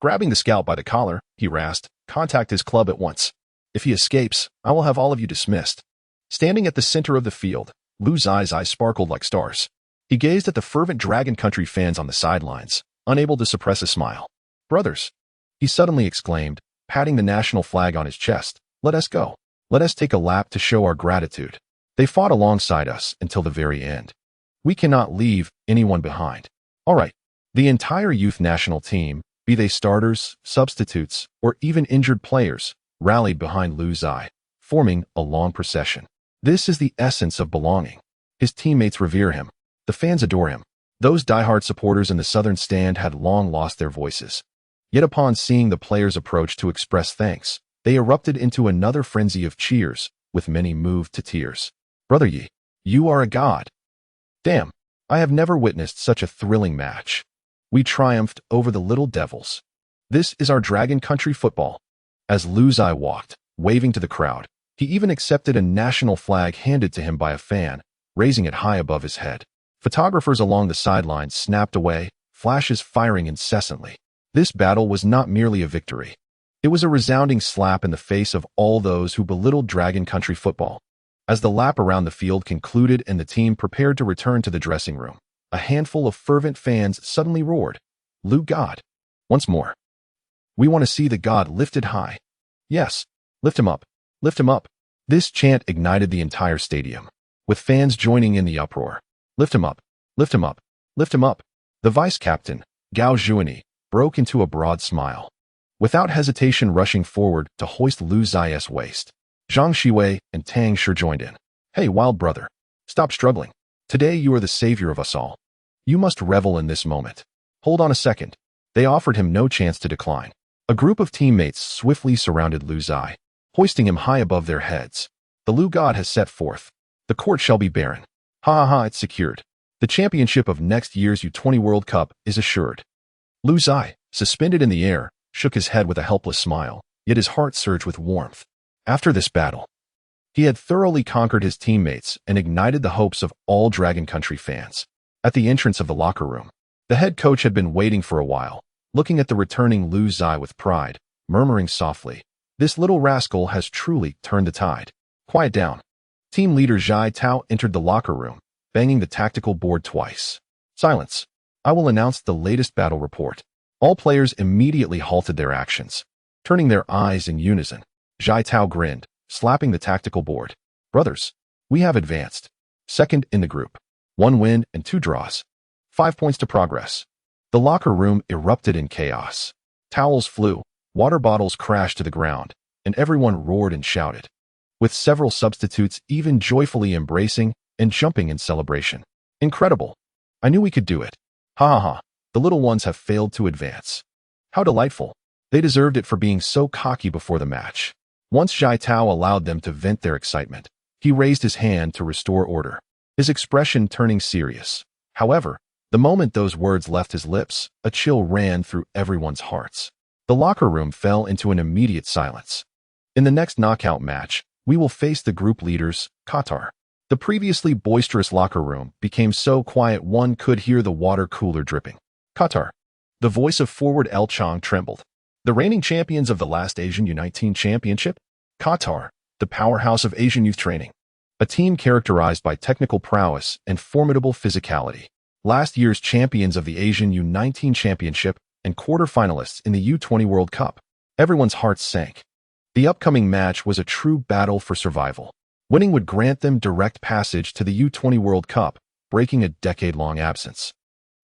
Grabbing the scout by the collar, he rasped, "Contact his club at once. If he escapes, I will have all of you dismissed." Standing at the center of the field, Lu Zai's eyes sparkled like stars. He gazed at the fervent Dragon Country fans on the sidelines, unable to suppress a smile. "Brothers," he suddenly exclaimed, patting the national flag on his chest, "let us go. Let us take a lap to show our gratitude. They fought alongside us until the very end. We cannot leave anyone behind." All right. The entire youth national team, be they starters, substitutes, or even injured players, rallied behind Lu Zai, forming a long procession. This is the essence of belonging. His teammates revere him. The fans adore him. Those diehard supporters in the southern stand had long lost their voices. Yet upon seeing the players approach to express thanks, they erupted into another frenzy of cheers, with many moved to tears. "Brother Yi, you are a god. Damn, I have never witnessed such a thrilling match. We triumphed over the Little Devils. This is our Dragon Country football." As Lu Zai walked, waving to the crowd, he even accepted a national flag handed to him by a fan, raising it high above his head. Photographers along the sidelines snapped away, flashes firing incessantly. This battle was not merely a victory. It was a resounding slap in the face of all those who belittled Dragon Country football. As the lap around the field concluded and the team prepared to return to the dressing room, a handful of fervent fans suddenly roared, "Lu God! Once more! We want to see the god lifted high. Yes, lift him up, lift him up." This chant ignited the entire stadium, with fans joining in the uproar. "Lift him up, lift him up, lift him up." The vice-captain, Gao Zhuani, broke into a broad smile, without hesitation rushing forward to hoist Lu Zai's waist. Zhang Shiwei and Tang Shi joined in. "Hey, wild brother, stop struggling. Today you are the savior of us all. You must revel in this moment. Hold on a second." They offered him no chance to decline. A group of teammates swiftly surrounded Lu Zai, hoisting him high above their heads. "The Lu God has set forth. The court shall be barren. Ha ha ha, it's secured. The championship of next year's U20 World Cup is assured." Lu Zai, suspended in the air, shook his head with a helpless smile, yet his heart surged with warmth. After this battle, he had thoroughly conquered his teammates and ignited the hopes of all Dragon Country fans. At the entrance of the locker room, the head coach had been waiting for a while, looking at the returning Lu Zai with pride, murmuring softly, "This little rascal has truly turned the tide." "Quiet down." Team leader Zhai Tao entered the locker room, banging the tactical board twice. "Silence. I will announce the latest battle report." All players immediately halted their actions, turning their eyes in unison. Zhai Tao grinned, slapping the tactical board. "Brothers, we have advanced. Second in the group. 1 win and 2 draws. 5 points to progress." The locker room erupted in chaos. Towels flew, water bottles crashed to the ground, and everyone roared and shouted, with several substitutes even joyfully embracing and jumping in celebration. "Incredible. I knew we could do it. Ha ha ha. The little ones have failed to advance. How delightful. They deserved it for being so cocky before the match." Once Zhai Tao allowed them to vent their excitement, he raised his hand to restore order, his expression turning serious. However, the moment those words left his lips, a chill ran through everyone's hearts. The locker room fell into an immediate silence. "In the next knockout match, we will face the group leaders, Qatar." The previously boisterous locker room became so quiet one could hear the water cooler dripping. "Qatar." The voice of forward El Chong trembled. The reigning champions of the last Asian U19 Championship, Qatar, the powerhouse of Asian youth training, a team characterized by technical prowess and formidable physicality. Last year's champions of the Asian U19 Championship and quarterfinalists in the U20 World Cup. Everyone's hearts sank. The upcoming match was a true battle for survival. Winning would grant them direct passage to the U20 World Cup, breaking a decade-long absence,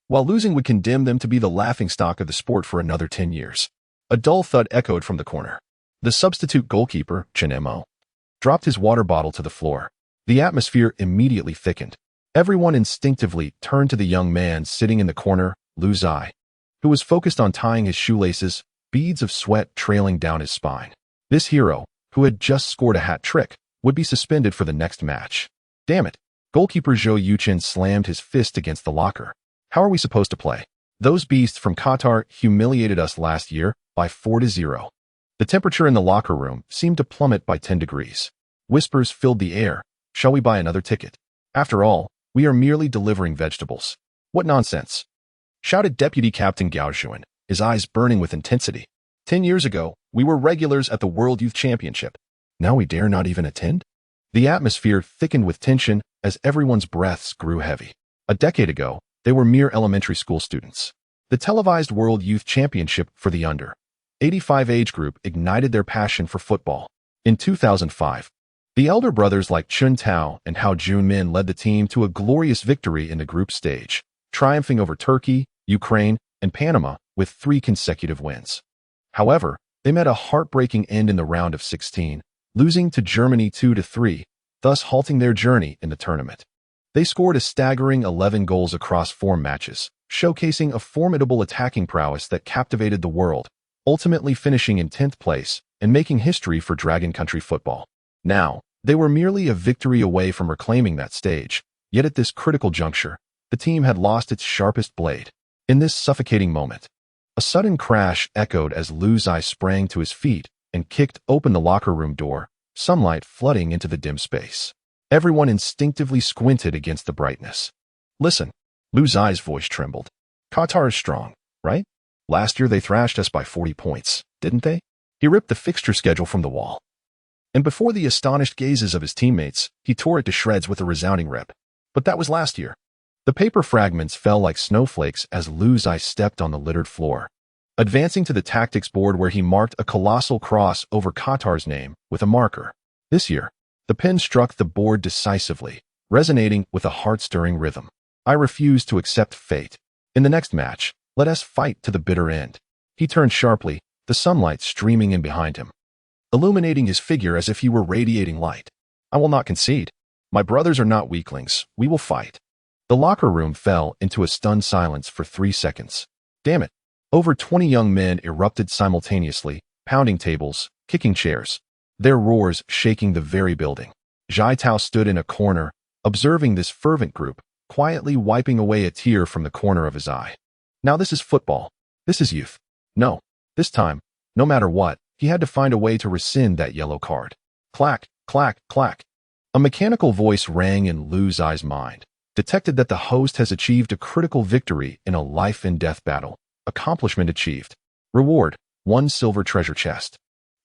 while losing would condemn them to be the laughingstock of the sport for another 10 years. A dull thud echoed from the corner. The substitute goalkeeper, Chen Mo, dropped his water bottle to the floor. The atmosphere immediately thickened. Everyone instinctively turned to the young man sitting in the corner, Lu Zai, who was focused on tying his shoelaces, beads of sweat trailing down his spine. This hero, who had just scored a hat trick, would be suspended for the next match. Damn it! Goalkeeper Zhou Yuchen slammed his fist against the locker. How are we supposed to play? Those beasts from Qatar humiliated us last year by 4-0. The temperature in the locker room seemed to plummet by 10 degrees. Whispers filled the air. Shall we buy another ticket? After all, we are merely delivering vegetables. What nonsense! Shouted Deputy Captain Gao Zhuan, his eyes burning with intensity. 10 years ago, we were regulars at the World Youth Championship. Now we dare not even attend? The atmosphere thickened with tension as everyone's breaths grew heavy. A decade ago, they were mere elementary school students. The televised World Youth Championship for the under 85 age group ignited their passion for football. In 2005, the elder brothers like Chun Tao and Hao Junmin led the team to a glorious victory in the group stage, triumphing over Turkey, Ukraine, and Panama with 3 consecutive wins. However, they met a heartbreaking end in the round of 16, losing to Germany 2-3, thus halting their journey in the tournament. They scored a staggering 11 goals across 4 matches, showcasing a formidable attacking prowess that captivated the world, ultimately finishing in 10th place and making history for Dragon Country football. Now, they were merely a victory away from reclaiming that stage, yet at this critical juncture, the team had lost its sharpest blade. In this suffocating moment, a sudden crash echoed as Lu Zai sprang to his feet and kicked open the locker room door, sunlight flooding into the dim space. Everyone instinctively squinted against the brightness. Listen, Lu Zai's voice trembled. Qatar is strong, right? Last year they thrashed us by 40 points, didn't they? He ripped the fixture schedule from the wall. And before the astonished gazes of his teammates, he tore it to shreds with a resounding rip. But that was last year. The paper fragments fell like snowflakes as Lu Zai stepped on the littered floor, advancing to the tactics board where he marked a colossal cross over Qatar's name with a marker. This year, the pen struck the board decisively, resonating with a heart-stirring rhythm. I refuse to accept fate. In the next match, let us fight to the bitter end. He turned sharply, the sunlight streaming in behind him, illuminating his figure as if he were radiating light. I will not concede. My brothers are not weaklings. We will fight. The locker room fell into a stunned silence for 3 seconds. Damn it. Over 20 young men erupted simultaneously, pounding tables, kicking chairs, their roars shaking the very building. Zhai Tao stood in a corner, observing this fervent group, quietly wiping away a tear from the corner of his eye. Now this is football. This is youth. No. This time, no matter what, he had to find a way to rescind that yellow card. Clack, clack, clack. A mechanical voice rang in Lu Zai's mind, detected that the host has achieved a critical victory in a life-and-death battle. Accomplishment achieved. Reward, 1 silver treasure chest.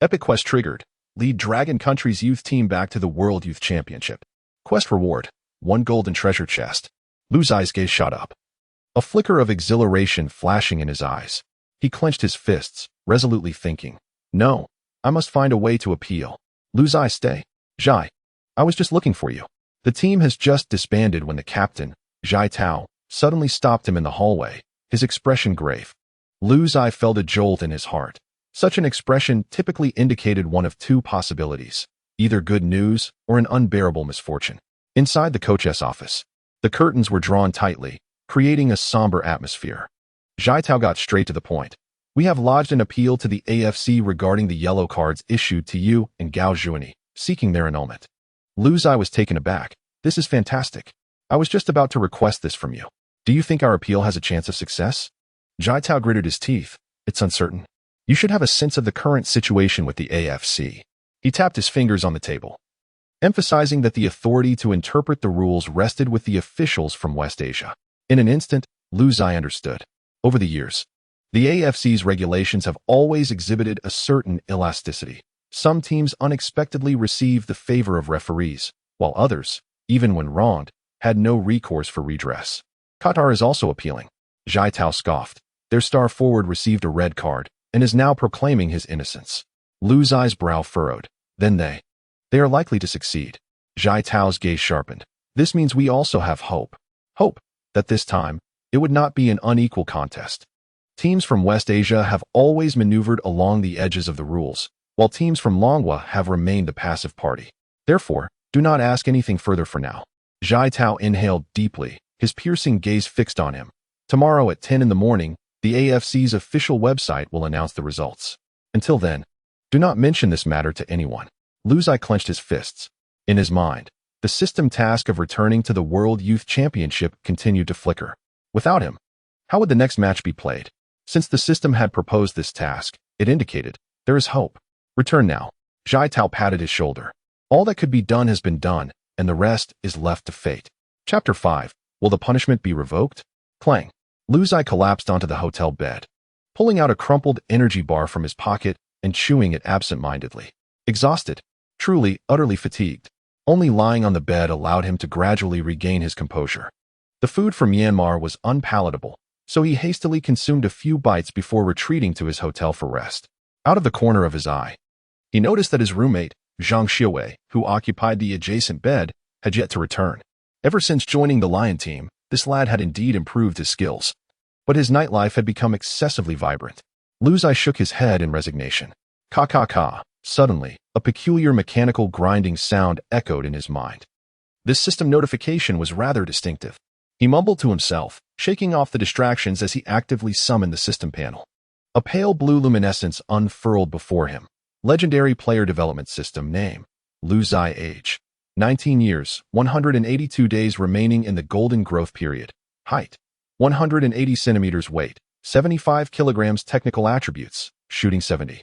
Epic quest triggered. Lead Dragon Country's youth team back to the World Youth Championship. Quest reward, 1 golden treasure chest. Lu Zai's gaze shot up, a flicker of exhilaration flashing in his eyes. He clenched his fists, resolutely thinking, no, I must find a way to appeal. Lu Zai, stay. Zhai, I was just looking for you. The team has just disbanded when the captain, Zhai Tao, suddenly stopped him in the hallway, his expression grave. Lu Zai felt a jolt in his heart. Such an expression typically indicated one of 2 possibilities, either good news or an unbearable misfortune. Inside the coach's office, the curtains were drawn tightly, creating a somber atmosphere. Zhai Tao got straight to the point. We have lodged an appeal to the AFC regarding the yellow cards issued to you and Gao Zhuani, seeking their annulment. Lu Zai was taken aback. This is fantastic. I was just about to request this from you. Do you think our appeal has a chance of success? Zhai Tao gritted his teeth. It's uncertain. You should have a sense of the current situation with the AFC. He tapped his fingers on the table, emphasizing that the authority to interpret the rules rested with the officials from West Asia. In an instant, Lu Zai understood. Over the years, The AFC's regulations have always exhibited a certain elasticity. Some teams unexpectedly receive the favor of referees, while others, even when wronged, had no recourse for redress. Qatar is also appealing. Zhai Tao scoffed. Their star forward received a red card and is now proclaiming his innocence. Lu Zai's brow furrowed. Then they are likely to succeed. Zhai Tao's gaze sharpened. This means we also have hope. Hope that this time, it would not be an unequal contest. Teams from West Asia have always maneuvered along the edges of the rules, while teams from Longwa have remained the passive party. Therefore, do not ask anything further for now. Zhai Tao inhaled deeply, his piercing gaze fixed on him. Tomorrow at 10 in the morning, the AFC's official website will announce the results. Until then, do not mention this matter to anyone. Lu Zai clenched his fists. In his mind, the system task of returning to the World Youth Championship continued to flicker. Without him, how would the next match be played? Since the system had proposed this task, it indicated, there is hope. Return now. Zhai Tao patted his shoulder. All that could be done has been done, and the rest is left to fate. Chapter 5. Will the punishment be revoked? Clang. Lu Zai collapsed onto the hotel bed, pulling out a crumpled energy bar from his pocket and chewing it absent-mindedly. Exhausted, truly, utterly fatigued. Only lying on the bed allowed him to gradually regain his composure. The food from Myanmar was unpalatable, so he hastily consumed a few bites before retreating to his hotel for rest. Out of the corner of his eye, he noticed that his roommate, Zhang Xiawei, who occupied the adjacent bed, had yet to return. Ever since joining the Lion team, this lad had indeed improved his skills, but his nightlife had become excessively vibrant. Lu Zai shook his head in resignation. Ka ka ka. Suddenly, a peculiar mechanical grinding sound echoed in his mind. This system notification was rather distinctive. He mumbled to himself, shaking off the distractions as he actively summoned the system panel. A pale blue luminescence unfurled before him. Legendary player development system name. Lu Zai age. 19 years, 182 days remaining in the golden growth period. Height. 180 centimeters weight. 75 kilograms technical attributes. Shooting 70.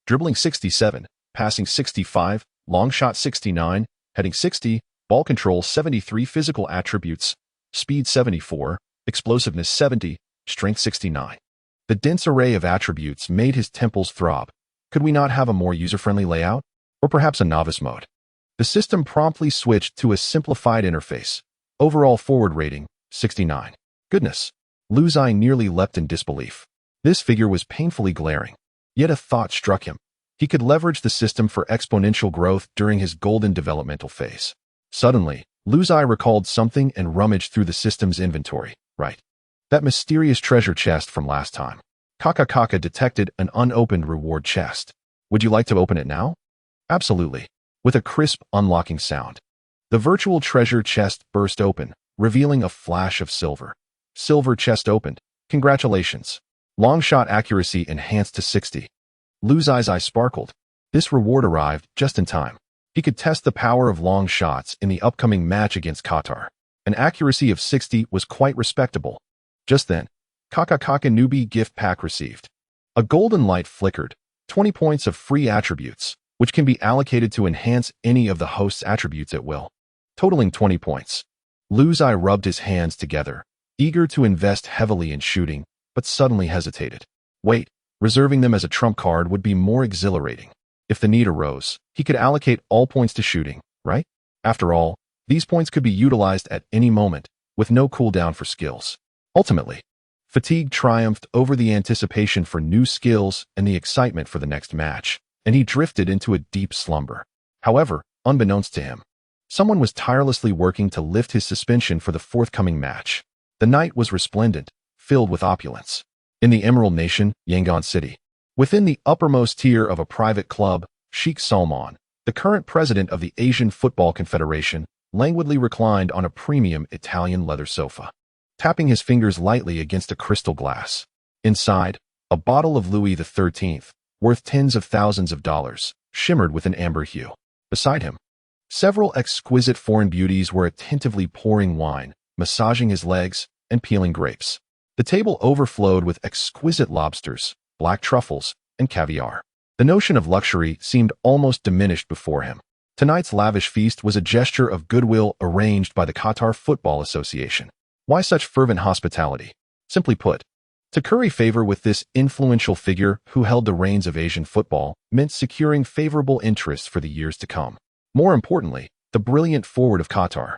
Dribbling 67. Passing 65. Long shot 69. Heading 60. Ball control 73. Physical attributes. Speed 74. Explosiveness 70. Strength 69. The dense array of attributes made his temples throb. Could we not have a more user-friendly layout? Or perhaps a novice mode? The system promptly switched to a simplified interface. Overall forward rating, 69. Goodness. Lu Zai nearly leapt in disbelief. This figure was painfully glaring. Yet a thought struck him. He could leverage the system for exponential growth during his golden developmental phase. Suddenly, Lu Zai recalled something and rummaged through the system's inventory. Right. That mysterious treasure chest from last time. Kaka Kaka detected an unopened reward chest. Would you like to open it now? Absolutely. With a crisp, unlocking sound. The virtual treasure chest burst open, revealing a flash of silver. Silver chest opened. Congratulations. Long shot accuracy enhanced to 60. Lu Zai's eyes sparkled. This reward arrived just in time. He could test the power of long shots in the upcoming match against Qatar. An accuracy of 60 was quite respectable. Just then, Kaka Kaka newbie gift pack received. A golden light flickered, 20 points of free attributes, which can be allocated to enhance any of the host's attributes at will, totaling 20 points. Lu Zai rubbed his hands together, eager to invest heavily in shooting, but suddenly hesitated. Wait, reserving them as a trump card would be more exhilarating. If the need arose, he could allocate all points to shooting, right? After all, these points could be utilized at any moment, with no cooldown for skills. Ultimately, fatigue triumphed over the anticipation for new skills and the excitement for the next match, and he drifted into a deep slumber. However, unbeknownst to him, someone was tirelessly working to lift his suspension for the forthcoming match. The night was resplendent, filled with opulence. In the Emerald Nation, Yangon City, within the uppermost tier of a private club, Sheikh Salman, the current president of the Asian Football Confederation, languidly reclined on a premium Italian leather sofa, tapping his fingers lightly against a crystal glass. Inside, a bottle of Louis XIII, worth tens of thousands of dollars, shimmered with an amber hue. Beside him, several exquisite foreign beauties were attentively pouring wine, massaging his legs, and peeling grapes. The table overflowed with exquisite lobsters, black truffles, and caviar. The notion of luxury seemed almost diminished before him. Tonight's lavish feast was a gesture of goodwill arranged by the Qatar Football Association. Why such fervent hospitality? Simply put, To curry favor with this influential figure who held the reins of Asian football meant securing favorable interests for the years to come. More importantly, the brilliant forward of Qatar,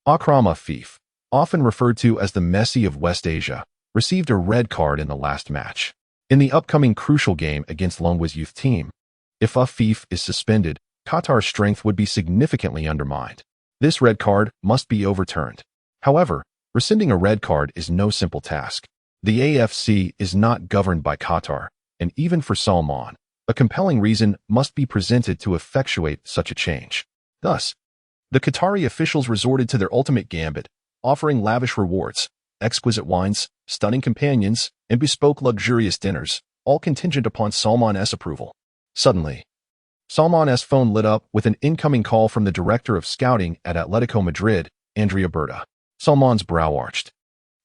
Akram Afif, often referred to as the Messi of West Asia, received a red card in the last match. In the upcoming crucial game against Longwa's youth team, if Afif is suspended, Qatar's strength would be significantly undermined. This red card must be overturned. However, rescinding a red card is no simple task. The AFC is not governed by Qatar, and even for Salman, a compelling reason must be presented to effectuate such a change. Thus, the Qatari officials resorted to their ultimate gambit, offering lavish rewards, exquisite wines, stunning companions, and bespoke luxurious dinners, all contingent upon Salman's approval. Suddenly, Salman's phone lit up with an incoming call from the director of scouting at Atletico Madrid, Andrea Berta. Salman's brow arched,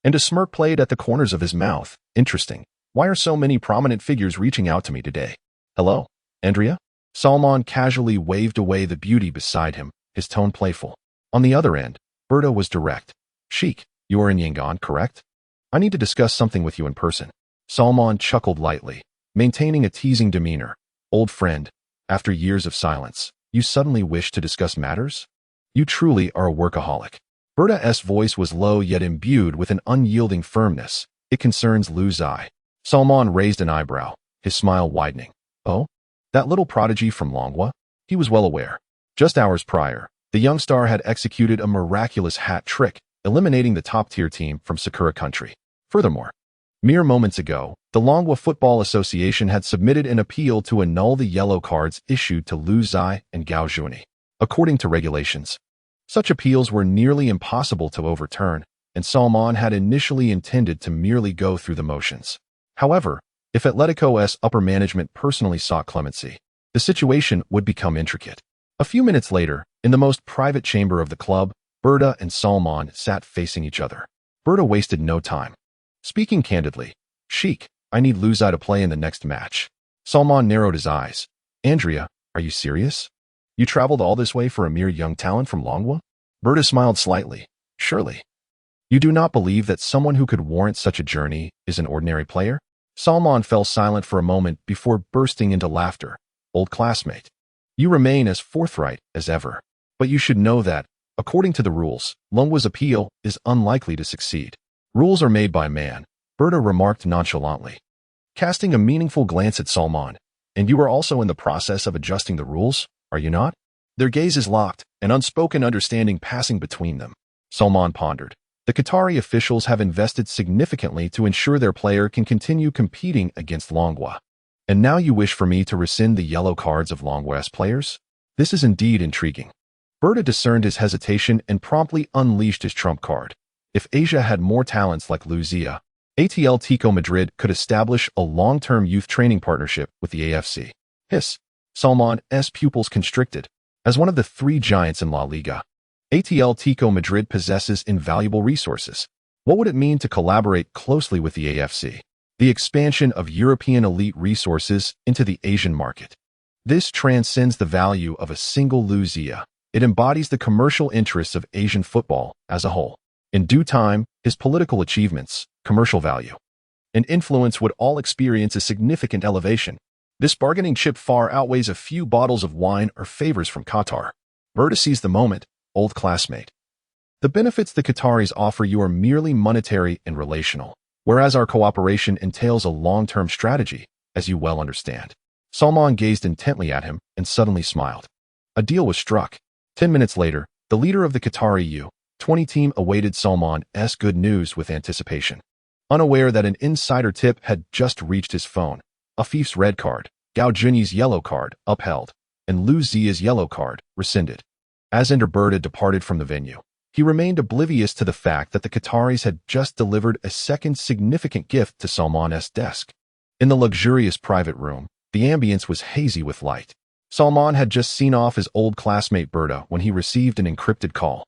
and a smirk played at the corners of his mouth. Interesting. Why are so many prominent figures reaching out to me today? Hello, Andrea? Salman casually waved away the beauty beside him, his tone playful. On the other end, Berta was direct. Sheikh, you are in Yangon, correct? I need to discuss something with you in person. Salman chuckled lightly, maintaining a teasing demeanor. Old friend, after years of silence, you suddenly wish to discuss matters? You truly are a workaholic. Berta's voice was low yet imbued with an unyielding firmness. It concerns Lu Zai. Salman raised an eyebrow, his smile widening. Oh? That little prodigy from Longwa? He was well aware. Just hours prior, the young star had executed a miraculous hat trick, eliminating the top-tier team from Sakura country. Furthermore, mere moments ago, the Longwa Football Association had submitted an appeal to annul the yellow cards issued to Lu Zai and Gao Juni. According to regulations, such appeals were nearly impossible to overturn, and Salman had initially intended to merely go through the motions. However, if Atletico's upper management personally sought clemency, the situation would become intricate. A few minutes later, in the most private chamber of the club, Berta and Salman sat facing each other. Berta wasted no time. Speaking candidly, Sheikh, I need Lu Zai to play in the next match. Salman narrowed his eyes. Andrea, are you serious? You traveled all this way for a mere young talent from Longwa? Berta smiled slightly. Surely. You do not believe that someone who could warrant such a journey is an ordinary player? Salman fell silent for a moment before bursting into laughter. Old classmate. You remain as forthright as ever. But you should know that, according to the rules, Longwa's appeal is unlikely to succeed. Rules are made by man, Berta remarked nonchalantly, casting a meaningful glance at Salman. And you are also in the process of adjusting the rules, are you not? Their gazes locked, an unspoken understanding passing between them. Salman pondered. The Qatari officials have invested significantly to ensure their player can continue competing against Longwa. And now you wish for me to rescind the yellow cards of Longwa's players? This is indeed intriguing. Berta discerned his hesitation and promptly unleashed his trump card. If Asia had more talents like Lu Zia, Atletico Madrid could establish a long-term youth training partnership with the AFC. Hiss. Salman's pupils constricted. As one of the three giants in La Liga, Atletico Madrid possesses invaluable resources. What would it mean to collaborate closely with the AFC? The expansion of European elite resources into the Asian market. This transcends the value of a single Lu Zia. It embodies the commercial interests of Asian football as a whole. In due time, his political achievements, commercial value, and influence would all experience a significant elevation. This bargaining chip far outweighs a few bottles of wine or favors from Qatar. Berta seized the moment, old classmate. The benefits the Qataris offer you are merely monetary and relational, whereas our cooperation entails a long-term strategy, as you well understand. Salman gazed intently at him and suddenly smiled. A deal was struck. 10 minutes later, the leader of the Qatari U-20 team awaited Salman's good news with anticipation. Unaware that an insider tip had just reached his phone, Afif's red card, Gao Juni's yellow card, upheld, and Lu Zia's yellow card, rescinded. As Berta departed from the venue, he remained oblivious to the fact that the Qataris had just delivered a second significant gift to Salman's desk. In the luxurious private room, the ambience was hazy with light. Salman had just seen off his old classmate Berta when he received an encrypted call.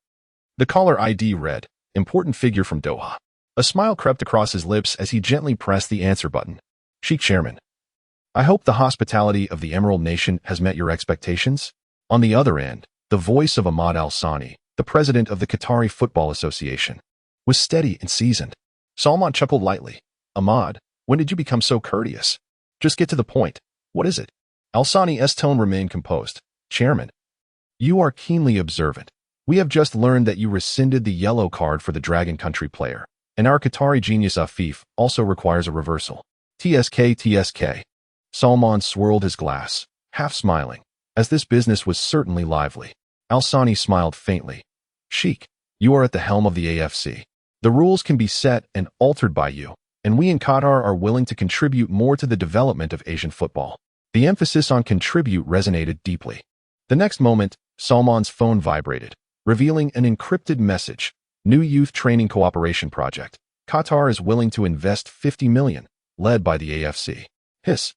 The caller ID read, "Important figure from Doha." A smile crept across his lips as he gently pressed the answer button. Sheikh Chairman, I hope the hospitality of the Emerald Nation has met your expectations. On the other end, the voice of Ahmad Al-Sani, the president of the Qatari Football Association, was steady and seasoned. Salman chuckled lightly. Ahmad, When did you become so courteous? Just get to the point. What is it? Al-Sani's tone remained composed. Chairman, you are keenly observant. We have just learned that you rescinded the yellow card for the Dragon Country player, and our Qatari genius Afif also requires a reversal. TSK. Salman swirled his glass, half smiling, as this business was certainly lively. Al-Sani smiled faintly. Sheikh, you are at the helm of the AFC. The rules can be set and altered by you, and we in Qatar are willing to contribute more to the development of Asian football. The emphasis on contribute resonated deeply. The next moment, Salman's phone vibrated, revealing an encrypted message. New Youth Training Cooperation Project. Qatar is willing to invest 50 million, led by the AFC. Hiss.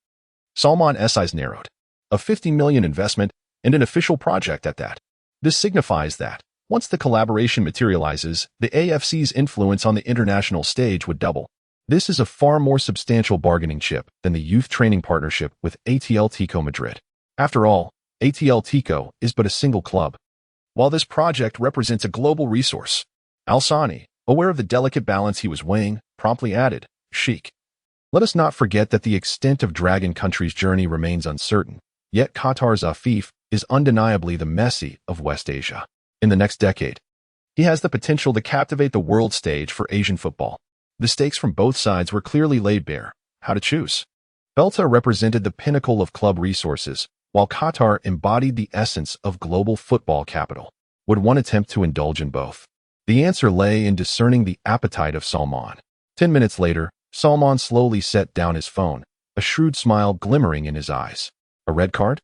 Salman's eyes narrowed. A 50 million investment, and an official project at that. This signifies that, once the collaboration materializes, the AFC's influence on the international stage would double. This is a far more substantial bargaining chip than the youth training partnership with ATL Tico Madrid. After all, ATL Tico is but a single club. While this project represents a global resource, Al-Sani, aware of the delicate balance he was weighing, promptly added, Sheikh, let us not forget that the extent of Dragon Country's journey remains uncertain, yet Qatar's Afif is undeniably the Messi of West Asia. In the next decade, he has the potential to captivate the world stage for Asian football. The stakes from both sides were clearly laid bare. How to choose? Belta represented the pinnacle of club resources, while Qatar embodied the essence of global football capital. Would one attempt to indulge in both? The answer lay in discerning the appetite of Salman. 10 minutes later, Salman slowly set down his phone, a shrewd smile glimmering in his eyes. A red card?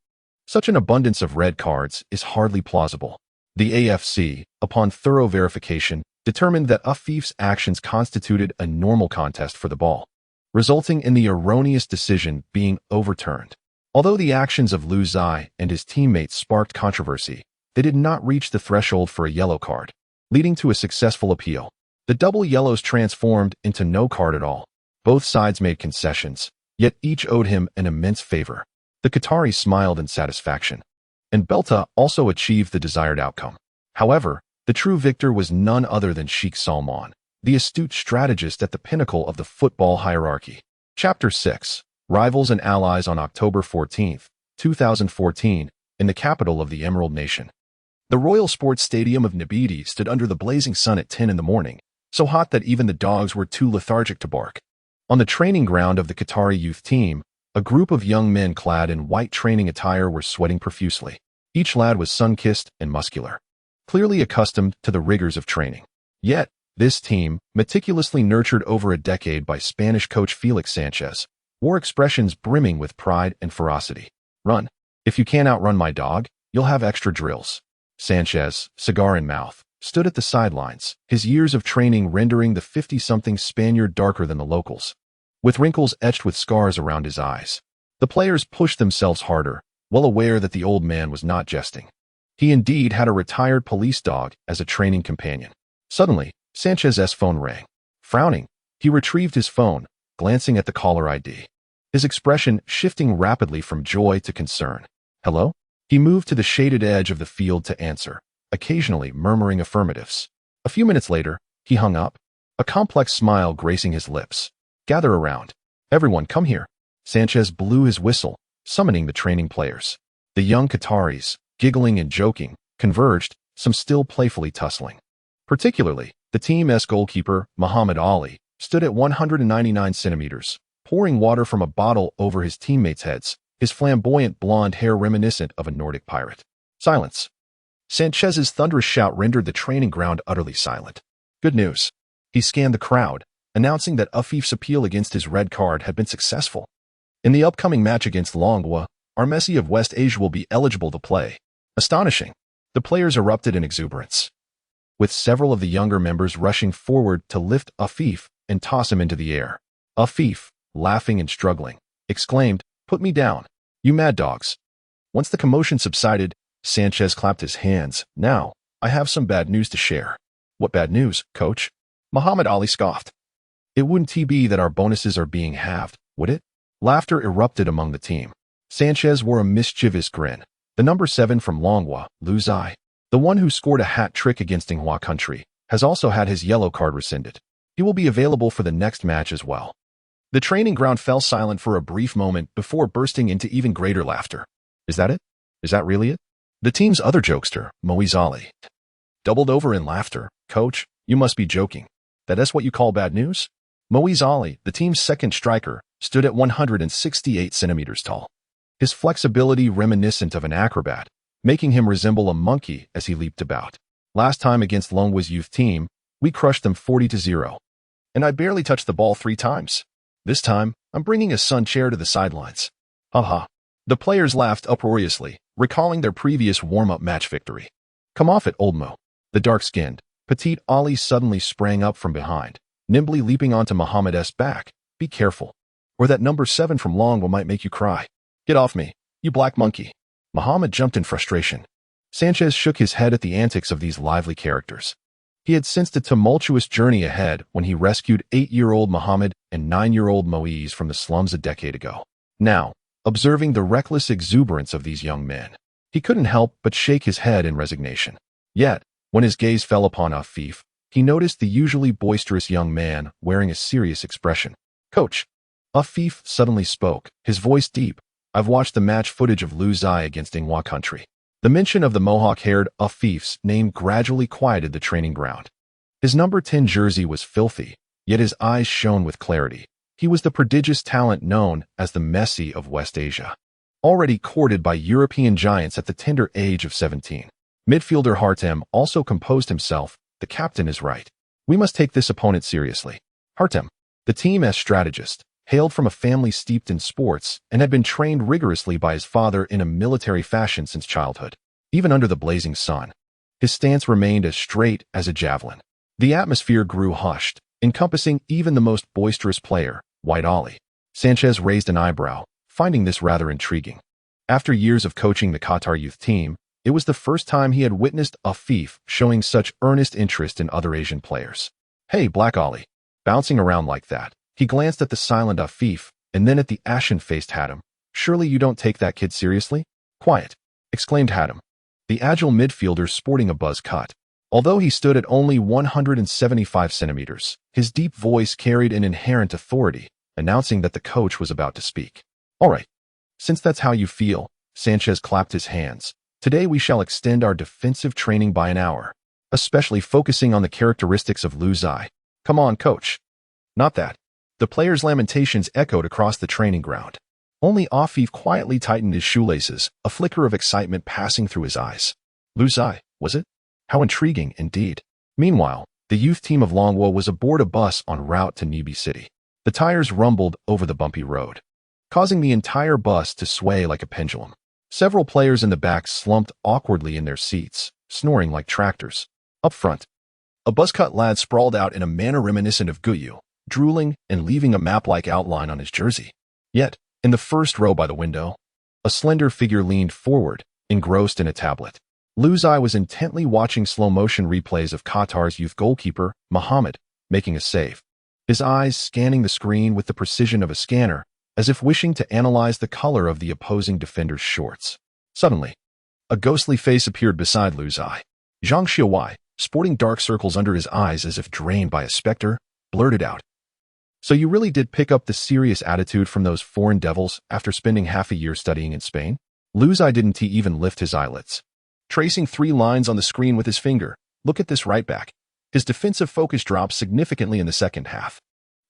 Such an abundance of red cards is hardly plausible. The AFC, upon thorough verification, determined that Afif's actions constituted a normal contest for the ball, resulting in the erroneous decision being overturned. Although the actions of Lu Zai and his teammates sparked controversy, they did not reach the threshold for a yellow card, leading to a successful appeal. The double yellows transformed into no card at all. Both sides made concessions, yet each owed him an immense favor. The Qataris smiled in satisfaction, and Belta also achieved the desired outcome. However, the true victor was none other than Sheikh Salman, the astute strategist at the pinnacle of the football hierarchy. Chapter 6. Rivals and Allies on October 14, 2014, in the capital of the Emerald Nation. The Royal Sports Stadium of Nabiti stood under the blazing sun at 10 in the morning, so hot that even the dogs were too lethargic to bark. On the training ground of the Qatari youth team, a group of young men clad in white training attire were sweating profusely. Each lad was sun-kissed and muscular, clearly accustomed to the rigors of training. Yet, this team, meticulously nurtured over a decade by Spanish coach Felix Sanchez, wore expressions brimming with pride and ferocity. Run. If you can't outrun my dog, you'll have extra drills. Sanchez, cigar in mouth, stood at the sidelines, his years of training rendering the 50-something Spaniard darker than the locals, with wrinkles etched with scars around his eyes. The players pushed themselves harder, well aware that the old man was not jesting. He indeed had a retired police dog as a training companion. Suddenly, Sanchez's phone rang. Frowning, he retrieved his phone, glancing at the caller ID. His expression shifting rapidly from joy to concern. Hello? He moved to the shaded edge of the field to answer, occasionally murmuring affirmatives. A few minutes later, he hung up, a complex smile gracing his lips. Gather around. Everyone, come here. Sanchez blew his whistle, summoning the training players. The young Qataris, giggling and joking, converged, some still playfully tussling. Particularly, the team's goalkeeper, Muhammad Ali, stood at 199 centimeters, pouring water from a bottle over his teammates' heads, his flamboyant blonde hair reminiscent of a Nordic pirate. Silence. Sanchez's thunderous shout rendered the training ground utterly silent. Good news. He scanned the crowd, announcing that Afif's appeal against his red card had been successful. In the upcoming match against Longwa, our Messi of West Asia will be eligible to play. Astonishing. The players erupted in exuberance, with several of the younger members rushing forward to lift Afif and toss him into the air. Afif, laughing and struggling, exclaimed, "Put me down, you mad dogs." Once the commotion subsided, Sanchez clapped his hands. Now, I have some bad news to share. What bad news, coach? Muhammad Ali scoffed. It wouldn't be that our bonuses are being halved, would it? Laughter erupted among the team. Sanchez wore a mischievous grin. The number 7 from Longwa, Lu Zai, the one who scored a hat trick against Inghua Country, has also had his yellow card rescinded. He will be available for the next match as well. The training ground fell silent for a brief moment before bursting into even greater laughter. Is that it? Is that really it? The team's other jokester, Moise Ali, doubled over in laughter. Coach, you must be joking. That's what you call bad news? Moise Ali, the team's second striker, stood at 168 centimeters tall. His flexibility reminiscent of an acrobat, making him resemble a monkey as he leaped about. Last time against Longwa's youth team, we crushed them 40-0. And I barely touched the ball 3 times. This time, I'm bringing a sun chair to the sidelines. Haha. The players laughed uproariously, recalling their previous warm-up match victory. Come off it, old Mo. The dark-skinned, petite Ali suddenly sprang up from behind, nimbly leaping onto Muhammad's back. Be careful, or that number 7 from Longwa might make you cry. Get off me, you black monkey. Muhammad jumped in frustration. Sanchez shook his head at the antics of these lively characters. He had sensed a tumultuous journey ahead when he rescued 8-year-old Muhammad and 9-year-old Moise from the slums a decade ago. Now, observing the reckless exuberance of these young men, he couldn't help but shake his head in resignation. Yet, when his gaze fell upon Afif, he noticed the usually boisterous young man wearing a serious expression. Coach. Afif suddenly spoke, his voice deep. I've watched the match footage of Lu Zai against Inghua country. The mention of the Mohawk-haired Afif's name gradually quieted the training ground. His number 10 jersey was filthy, yet his eyes shone with clarity. He was the prodigious talent known as the Messi of West Asia, already courted by European giants at the tender age of 17. Midfielder Hartem also composed himself. The captain is right. We must take this opponent seriously. Hartem, the team's strategist, hailed from a family steeped in sports and had been trained rigorously by his father in a military fashion since childhood. Even under the blazing sun, his stance remained as straight as a javelin. The atmosphere grew hushed, encompassing even the most boisterous player, White Ali. Sanchez raised an eyebrow, finding this rather intriguing. After years of coaching the Qatar youth team, it was the first time he had witnessed Afif showing such earnest interest in other Asian players. Hey, Black Ali. Bouncing around like that. He glanced at the silent Afif, and then at the ashen-faced Hatem. Surely you don't take that kid seriously? Quiet, exclaimed Hatem, the agile midfielder sporting a buzz cut. Although he stood at only 175 centimeters, his deep voice carried an inherent authority, announcing that the coach was about to speak. All right. Since that's how you feel, Sanchez clapped his hands. Today we shall extend our defensive training by an hour, especially focusing on the characteristics of Lu Zai. Come on, coach. Not that. The players' lamentations echoed across the training ground. Only Afif quietly tightened his shoelaces, a flicker of excitement passing through his eyes. Lu Zai, was it? How intriguing, indeed. Meanwhile, the youth team of Longwa was aboard a bus en route to Nibi City. The tires rumbled over the bumpy road, causing the entire bus to sway like a pendulum. Several players in the back slumped awkwardly in their seats, snoring like tractors. Up front, a buzz-cut lad sprawled out in a manner reminiscent of Guyu, drooling and leaving a map-like outline on his jersey. Yet, in the first row by the window, a slender figure leaned forward, engrossed in a tablet. Lu Zai was intently watching slow-motion replays of Qatar's youth goalkeeper, Muhammad, making a save. His eyes scanning the screen with the precision of a scanner, as if wishing to analyze the color of the opposing defender's shorts. Suddenly, a ghostly face appeared beside Lu Zai. Zhang Xiaowai, sporting dark circles under his eyes as if drained by a specter, blurted out. So you really did pick up the serious attitude from those foreign devils after spending half a year studying in Spain? Lu Zai didn't even lift his eyelids. Tracing 3 lines on the screen with his finger, look at this right back. His defensive focus dropped significantly in the second half.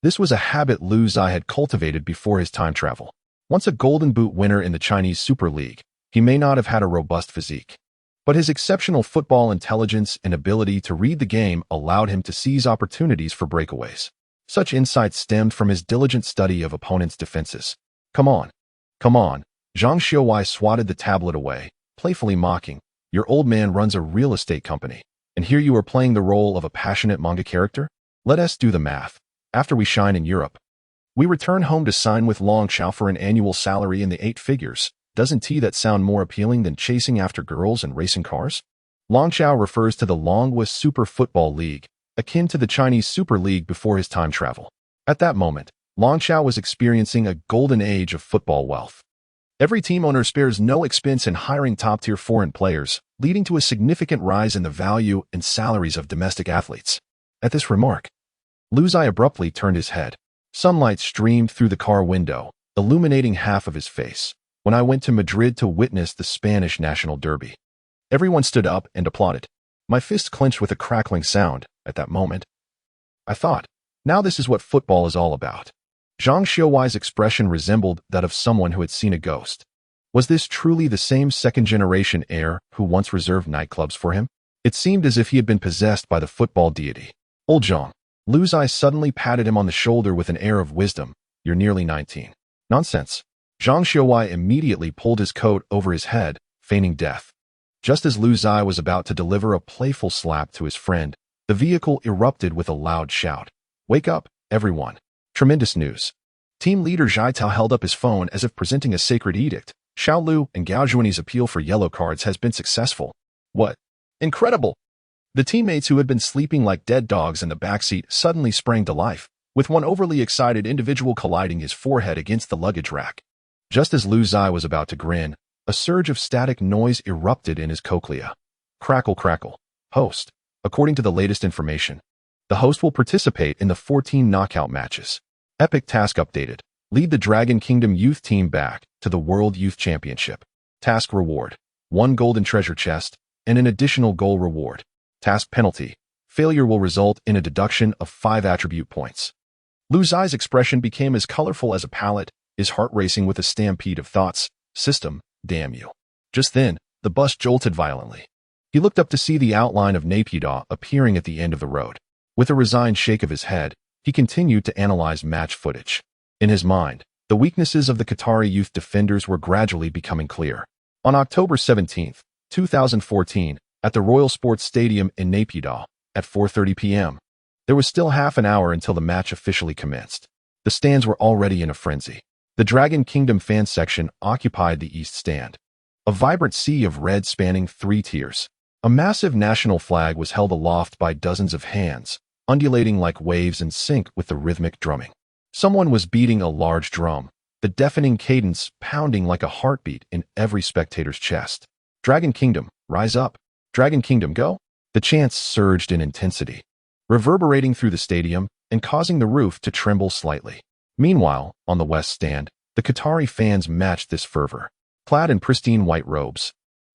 This was a habit Lu Zai had cultivated before his time travel. Once a Golden Boot winner in the Chinese Super League, he may not have had a robust physique. But his exceptional football intelligence and ability to read the game allowed him to seize opportunities for breakaways. Such insights stemmed from his diligent study of opponents' defenses. Come on. Come on. Zhang Xiaowai swatted the tablet away, playfully mocking. Your old man runs a real estate company, and here you are playing the role of a passionate manga character? Let us do the math. After we shine in Europe, we return home to sign with Longchao for an annual salary in the 8 figures. Doesn't that sound more appealing than chasing after girls and racing cars? Longchao refers to the Longwa Super Football League, akin to the Chinese Super League before his time travel. At that moment, Longchao was experiencing a golden age of football wealth. Every team owner spares no expense in hiring top-tier foreign players, leading to a significant rise in the value and salaries of domestic athletes. At this remark, Lu Zai abruptly turned his head. Sunlight streamed through the car window, illuminating half of his face. When I went to Madrid to witness the Spanish National Derby, everyone stood up and applauded. My fist clenched with a crackling sound at that moment. I thought, now this is what football is all about. Zhang Xiaowai's expression resembled that of someone who had seen a ghost. Was this truly the same second-generation heir who once reserved nightclubs for him? It seemed as if he had been possessed by the football deity. Old Zhang. Lu Zai suddenly patted him on the shoulder with an air of wisdom. You're nearly 19. Nonsense. Zhang Xiaowai immediately pulled his coat over his head, feigning death. Just as Lu Zai was about to deliver a playful slap to his friend, the vehicle erupted with a loud shout. Wake up, everyone. Tremendous news. Team leader Zhai Tao held up his phone as if presenting a sacred edict. Xiao Lu and Gao Zhuani's appeal for yellow cards has been successful. What? Incredible! The teammates who had been sleeping like dead dogs in the backseat suddenly sprang to life, with one overly excited individual colliding his forehead against the luggage rack. Just as Lu Zai was about to grin, a surge of static noise erupted in his cochlea. Crackle, crackle. Host. According to the latest information, the host will participate in the 14 knockout matches. Epic task updated. Lead the Dragon Kingdom youth team back to the World Youth Championship. Task reward. 1 golden treasure chest and an additional goal reward. Task penalty. Failure will result in a deduction of 5 attribute points. Lu Zai's expression became as colorful as a palette, his heart racing with a stampede of thoughts. System, damn you. Just then, the bus jolted violently. He looked up to see the outline of Naypyidaw appearing at the end of the road. With a resigned shake of his head, he continued to analyze match footage. In his mind, the weaknesses of the Qatari youth defenders were gradually becoming clear. On October 17, 2014, at the Royal Sports Stadium in Naypyidaw, at 4:30 p.m., there was still half an hour until the match officially commenced. The stands were already in a frenzy. The Dragon Kingdom fan section occupied the east stand. A vibrant sea of red spanning 3 tiers. A massive national flag was held aloft by dozens of hands, undulating like waves in sync with the rhythmic drumming. Someone was beating a large drum, the deafening cadence pounding like a heartbeat in every spectator's chest. Dragon Kingdom, rise up. Dragon Kingdom, go. The chants surged in intensity, reverberating through the stadium and causing the roof to tremble slightly. Meanwhile, on the west stand, the Qatari fans matched this fervor. Clad in pristine white robes,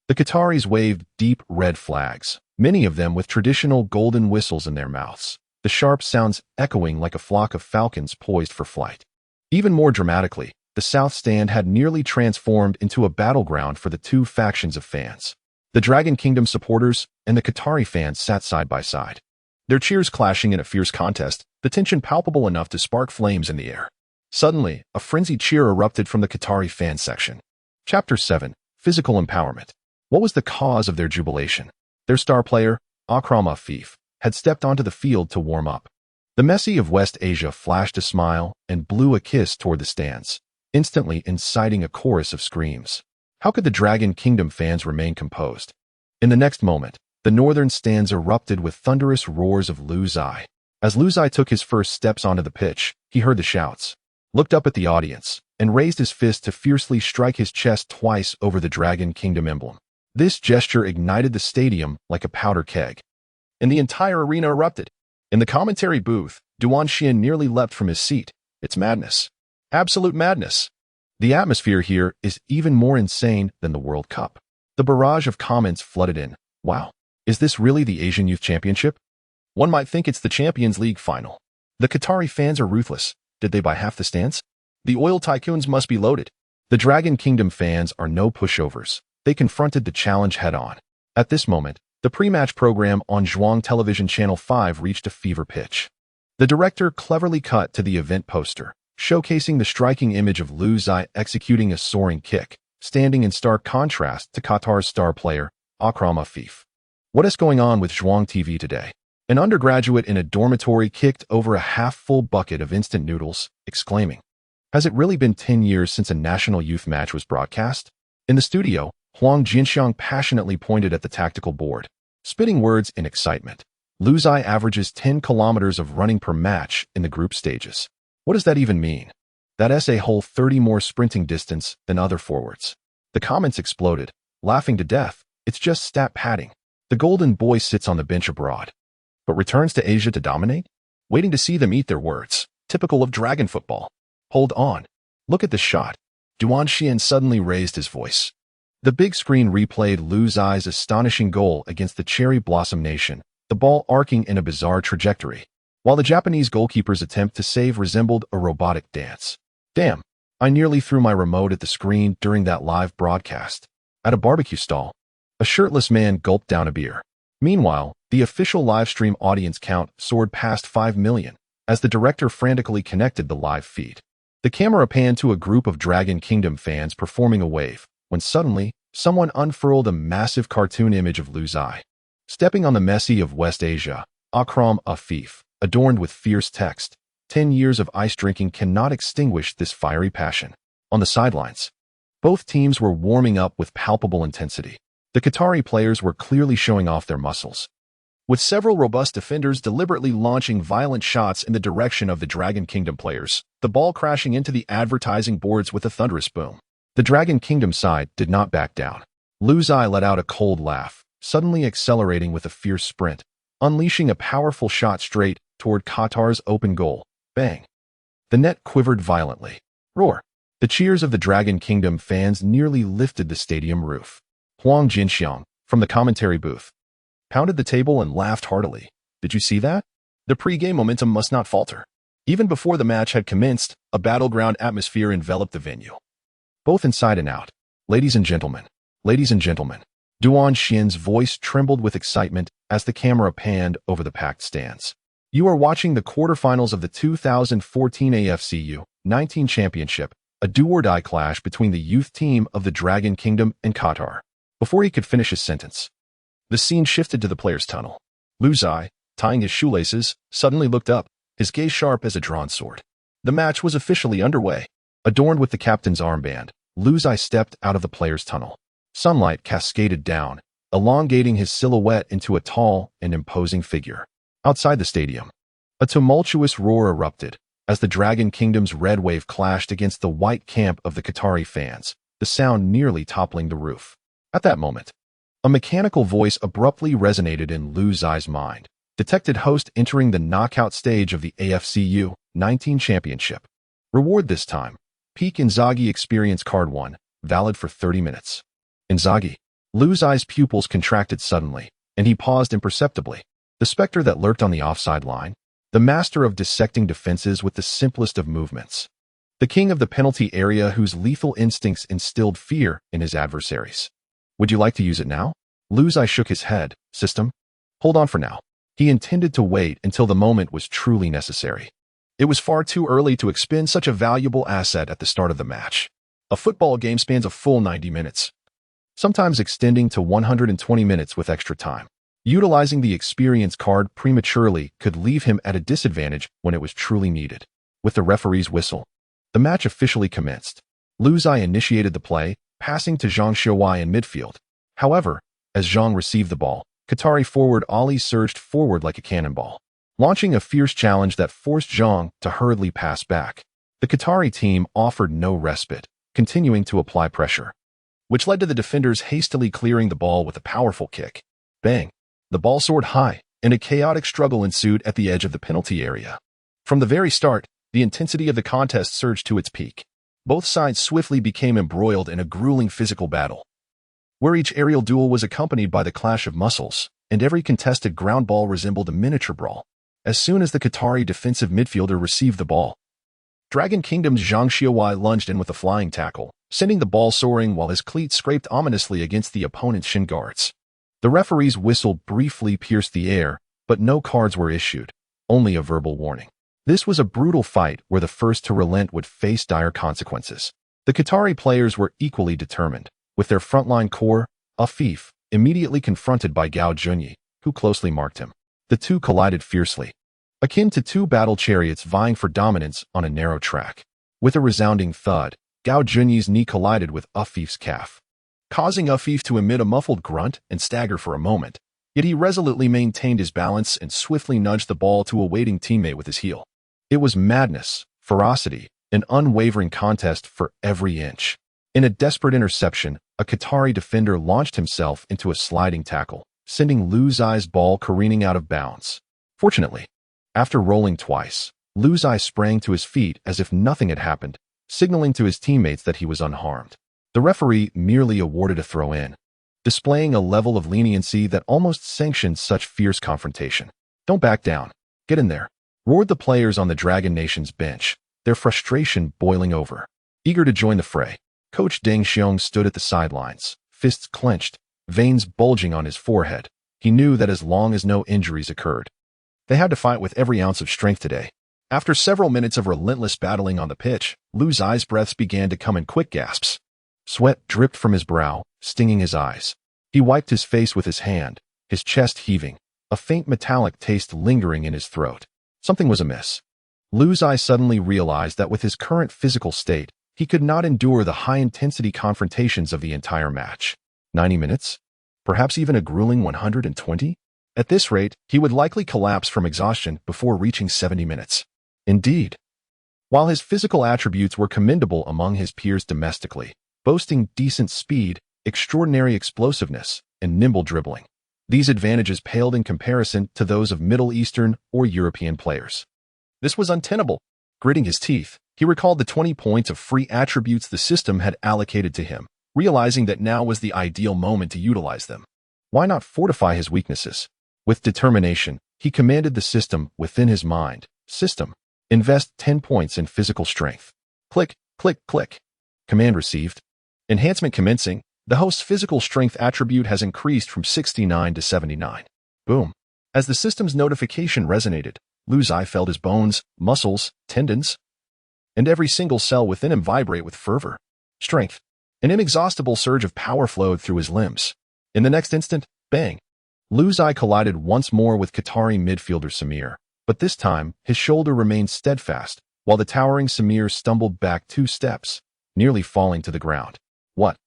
the Qataris waved deep red flags, many of them with traditional golden whistles in their mouths, the sharp sounds echoing like a flock of falcons poised for flight. Even more dramatically, the south stand had nearly transformed into a battleground for the 2 factions of fans. The Dragon Kingdom supporters and the Qatari fans sat side by side, their cheers clashing in a fierce contest, the tension palpable enough to spark flames in the air. Suddenly, a frenzied cheer erupted from the Qatari fan section. Chapter 7. Physical Empowerment. What was the cause of their jubilation? Their star player, Akram Afif, had stepped onto the field to warm up. The Messi of West Asia flashed a smile and blew a kiss toward the stands, instantly inciting a chorus of screams. How could the Dragon Kingdom fans remain composed? In the next moment, the northern stands erupted with thunderous roars of Lu Zai. As Lu Zai took his first steps onto the pitch, he heard the shouts, looked up at the audience, and raised his fist to fiercely strike his chest twice over the Dragon Kingdom emblem. This gesture ignited the stadium like a powder keg, and the entire arena erupted. In the commentary booth, Duan Xian nearly leapt from his seat. It's madness. Absolute madness. The atmosphere here is even more insane than the World Cup. The barrage of comments flooded in. Wow. Is this really the Asian Youth Championship? One might think it's the Champions League final. The Qatari fans are ruthless. Did they buy half the stands? The oil tycoons must be loaded. The Dragon Kingdom fans are no pushovers. They confronted the challenge head-on. At this moment, the pre-match program on Zhuang Television Channel 5 reached a fever pitch. The director cleverly cut to the event poster, showcasing the striking image of Lu Zai executing a soaring kick, standing in stark contrast to Qatar's star player, Akram Afif. What is going on with Zhuang TV today? An undergraduate in a dormitory kicked over a half-full bucket of instant noodles, exclaiming, "Has it really been 10 years since a national youth match was broadcast?" In the studio, Huang Jinxiang passionately pointed at the tactical board, spitting words in excitement. Lu Zai averages 10 kilometers of running per match in the group stages. What does that even mean? That's a whole 30 more sprinting distance than other forwards. The comments exploded, laughing to death. It's just stat padding. The golden boy sits on the bench abroad, but returns to Asia to dominate? Waiting to see them eat their words. typical of Dragon football. Hold on. Look at this shot. Duan Xian suddenly raised his voice. The big screen replayed Lu Zai's astonishing goal against the Cherry Blossom Nation, the ball arcing in a bizarre trajectory, while the Japanese goalkeeper's attempt to save resembled a robotic dance. Damn, I nearly threw my remote at the screen during that live broadcast. At a barbecue stall, a shirtless man gulped down a beer. Meanwhile, the official livestream audience count soared past 5 million as the director frantically connected the live feed. The camera panned to a group of Dragon Kingdom fans performing a wave, when suddenly, someone unfurled a massive cartoon image of Lu Zai. Stepping on the Messi of West Asia, Akram Afif, adorned with fierce text, 10 years of ice drinking cannot extinguish this fiery passion. On the sidelines, both teams were warming up with palpable intensity. The Qatari players were clearly showing off their muscles, with several robust defenders deliberately launching violent shots in the direction of the Dragon Kingdom players, the ball crashing into the advertising boards with a thunderous boom. The Dragon Kingdom side did not back down. Lu Zai let out a cold laugh, suddenly accelerating with a fierce sprint, unleashing a powerful shot straight toward Qatar's open goal. Bang! The net quivered violently. Roar! The cheers of the Dragon Kingdom fans nearly lifted the stadium roof. Huang Jinxiang, from the commentary booth, pounded the table and laughed heartily. Did you see that? The pre-game momentum must not falter. Even before the match had commenced, a battleground atmosphere enveloped the venue, both inside and out. Ladies and gentlemen, Duan Xian's voice trembled with excitement as the camera panned over the packed stands. You are watching the quarterfinals of the 2014 AFCU 19 Championship, a do-or-die clash between the youth team of the Dragon Kingdom and Qatar. Before he could finish his sentence, the scene shifted to the players' tunnel. Lu Zai, tying his shoelaces, suddenly looked up, his gaze sharp as a drawn sword. The match was officially underway. Adorned with the captain's armband, Lu Zai stepped out of the players' tunnel. Sunlight cascaded down, elongating his silhouette into a tall and imposing figure. Outside the stadium, a tumultuous roar erupted as the Dragon Kingdom's red wave clashed against the white camp of the Qatari fans, the sound nearly toppling the roof. At that moment, a mechanical voice abruptly resonated in Lu Zai's mind, detected host entering the knockout stage of the AFCU 19 Championship. Reward this time. Peak Inzaghi Experience Card 1, valid for 30 minutes. Inzaghi. Lu Zai's pupils contracted suddenly, and he paused imperceptibly. The specter that lurked on the offside line, the master of dissecting defenses with the simplest of movements. The king of the penalty area whose lethal instincts instilled fear in his adversaries. Would you like to use it now? Lu Zai shook his head. System? Hold on for now. He intended to wait until the moment was truly necessary. It was far too early to expend such a valuable asset at the start of the match. A football game spans a full 90 minutes, sometimes extending to 120 minutes with extra time. Utilizing the experience card prematurely could leave him at a disadvantage when it was truly needed. With the referee's whistle, the match officially commenced. Lu Zai initiated the play, passing to Zhang Xiaowai in midfield. However, as Zhang received the ball, Qatari forward Ali surged forward like a cannonball, launching a fierce challenge that forced Zhang to hurriedly pass back. The Qatari team offered no respite, continuing to apply pressure, which led to the defenders hastily clearing the ball with a powerful kick. Bang! The ball soared high, and a chaotic struggle ensued at the edge of the penalty area. From the very start, the intensity of the contest surged to its peak. Both sides swiftly became embroiled in a grueling physical battle, where each aerial duel was accompanied by the clash of muscles, and every contested ground ball resembled a miniature brawl. As soon as the Qatari defensive midfielder received the ball, Dragon Kingdom's Zhang Xiaowai lunged in with a flying tackle, sending the ball soaring while his cleats scraped ominously against the opponent's shin guards. The referee's whistle briefly pierced the air, but no cards were issued, only a verbal warning. This was a brutal fight where the first to relent would face dire consequences. The Qatari players were equally determined, with their frontline core, Afif, immediately confronted by Gao Junyi, who closely marked him. The two collided fiercely, akin to two battle chariots vying for dominance on a narrow track. With a resounding thud, Gao Junyi's knee collided with Afif's calf, causing Afif to emit a muffled grunt and stagger for a moment, yet he resolutely maintained his balance and swiftly nudged the ball to a waiting teammate with his heel. It was madness, ferocity, an unwavering contest for every inch. In a desperate interception, a Qatari defender launched himself into a sliding tackle, sending Lu Zai's ball careening out of bounds. Fortunately, after rolling twice, Lu Zai sprang to his feet as if nothing had happened, signaling to his teammates that he was unharmed. The referee merely awarded a throw-in, displaying a level of leniency that almost sanctioned such fierce confrontation. "Don't back down. Get in there," roared the players on the Dragon Nation's bench, their frustration boiling over. Eager to join the fray, Coach Deng Xiong stood at the sidelines, fists clenched, veins bulging on his forehead. He knew that as long as no injuries occurred, they had to fight with every ounce of strength today. After several minutes of relentless battling on the pitch, Lu Zai's breaths began to come in quick gasps. Sweat dripped from his brow, stinging his eyes. He wiped his face with his hand, his chest heaving, a faint metallic taste lingering in his throat. Something was amiss. Lu Zai suddenly realized that with his current physical state, he could not endure the high-intensity confrontations of the entire match. 90 minutes? Perhaps even a grueling 120? At this rate, he would likely collapse from exhaustion before reaching 70 minutes. Indeed. While his physical attributes were commendable among his peers domestically, boasting decent speed, extraordinary explosiveness, and nimble dribbling, these advantages paled in comparison to those of Middle Eastern or European players. This was untenable. Gritting his teeth, he recalled the 20 points of free attributes the system had allocated to him, realizing that now was the ideal moment to utilize them. Why not fortify his weaknesses? With determination, he commanded the system within his mind. System, invest 10 points in physical strength. Click, click, click. Command received. Enhancement commencing. The host's physical strength attribute has increased from 69 to 79. Boom. As the system's notification resonated, Lu Zai felt his bones, muscles, tendons, and every single cell within him vibrate with fervor. Strength. An inexhaustible surge of power flowed through his limbs. In the next instant, bang. Lu Zai collided once more with Qatari midfielder Samir, but this time his shoulder remained steadfast, while the towering Samir stumbled back 2 steps, nearly falling to the ground. What?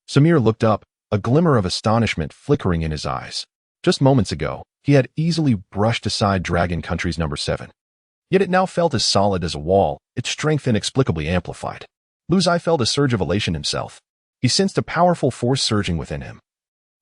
Samir looked up, a glimmer of astonishment flickering in his eyes. Just moments ago, he had easily brushed aside Dragon Country's number 7. Yet it now felt as solid as a wall, its strength inexplicably amplified. Lu Zai felt a surge of elation himself. He sensed a powerful force surging within him,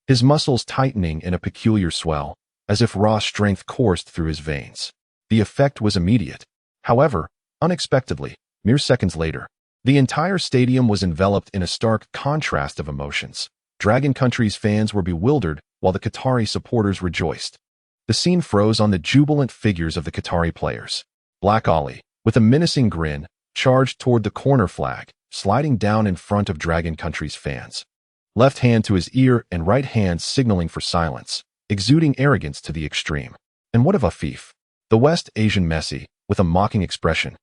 his muscles tightening in a peculiar swell, as if raw strength coursed through his veins. The effect was immediate. However, unexpectedly, mere seconds later, the entire stadium was enveloped in a stark contrast of emotions. Dragon Country's fans were bewildered, while the Qatari supporters rejoiced. The scene froze on the jubilant figures of the Qatari players. Black Ali, with a menacing grin, charged toward the corner flag, sliding down in front of Dragon Country's fans. Left hand to his ear and right hand signaling for silence, exuding arrogance to the extreme. And what of Afif? The West Asian Messi, with a mocking expression,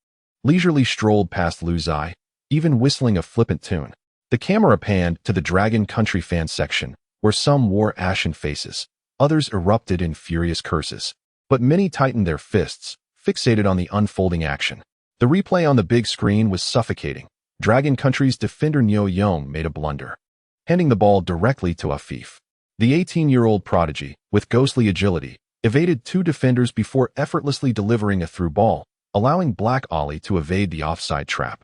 leisurely strolled past Lu Zai, even whistling a flippant tune. The camera panned to the Dragon Country fan section, where some wore ashen faces, others erupted in furious curses, but many tightened their fists, fixated on the unfolding action. The replay on the big screen was suffocating. Dragon Country's defender Neo Yong made a blunder, handing the ball directly to Afif. The 18-year-old prodigy, with ghostly agility, evaded 2 defenders before effortlessly delivering a through ball, allowing Black Ali to evade the offside trap.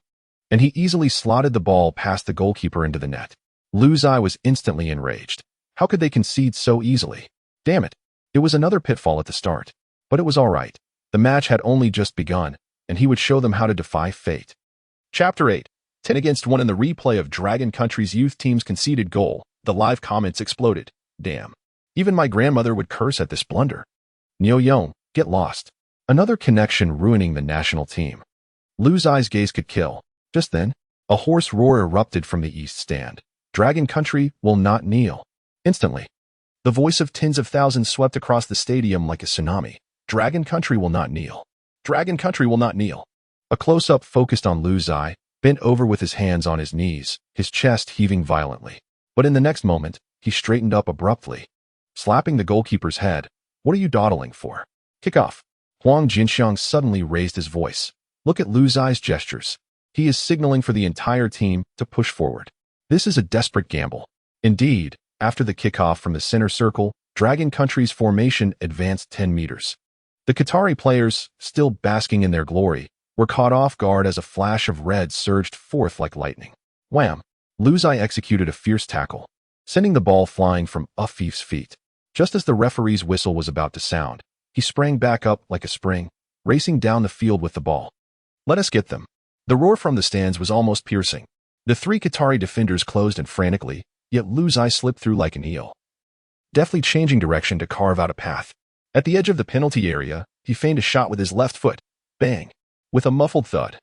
And he easily slotted the ball past the goalkeeper into the net. Lu Zai was instantly enraged. How could they concede so easily? Damn it. It was another pitfall at the start. But it was all right. The match had only just begun, and he would show them how to defy fate. Chapter 8. 10 against 1 in the replay of Dragon Country's youth team's conceded goal. The live comments exploded. Damn. Even my grandmother would curse at this blunder. Neo Yong, get lost. Another connection ruining the national team. Lu Zai's gaze could kill. Just then, a hoarse roar erupted from the east stand. Dragon Country will not kneel. Instantly, the voice of tens of thousands swept across the stadium like a tsunami. Dragon Country will not kneel. Dragon Country will not kneel. A close-up focused on Lu Zai, bent over with his hands on his knees, his chest heaving violently. But in the next moment, he straightened up abruptly, slapping the goalkeeper's head. What are you dawdling for? Kick off. Huang Jinxiang suddenly raised his voice. Look at Lu Zai's gestures. He is signaling for the entire team to push forward. This is a desperate gamble. Indeed, after the kickoff from the center circle, Dragon Country's formation advanced 10 meters. The Qatari players, still basking in their glory, were caught off guard as a flash of red surged forth like lightning. Wham! Lu Zai executed a fierce tackle, sending the ball flying from Afif's feet. Just as the referee's whistle was about to sound, he sprang back up like a spring, racing down the field with the ball. Let us get them. The roar from the stands was almost piercing. The three Qatari defenders closed in frantically, yet Lu Xi slipped through like an eel, deftly changing direction to carve out a path. At the edge of the penalty area, he feigned a shot with his left foot. Bang! With a muffled thud.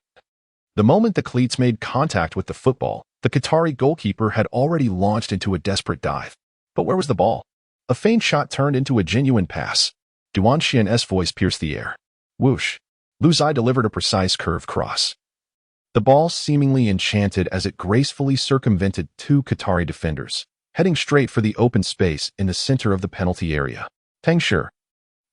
The moment the cleats made contact with the football, the Qatari goalkeeper had already launched into a desperate dive. But where was the ball? A feigned shot turned into a genuine pass. Duan Xian's voice pierced the air. Whoosh! Lu Xi delivered a precise curved cross. The ball seemingly enchanted as it gracefully circumvented two Qatari defenders, heading straight for the open space in the center of the penalty area. Tang Shi.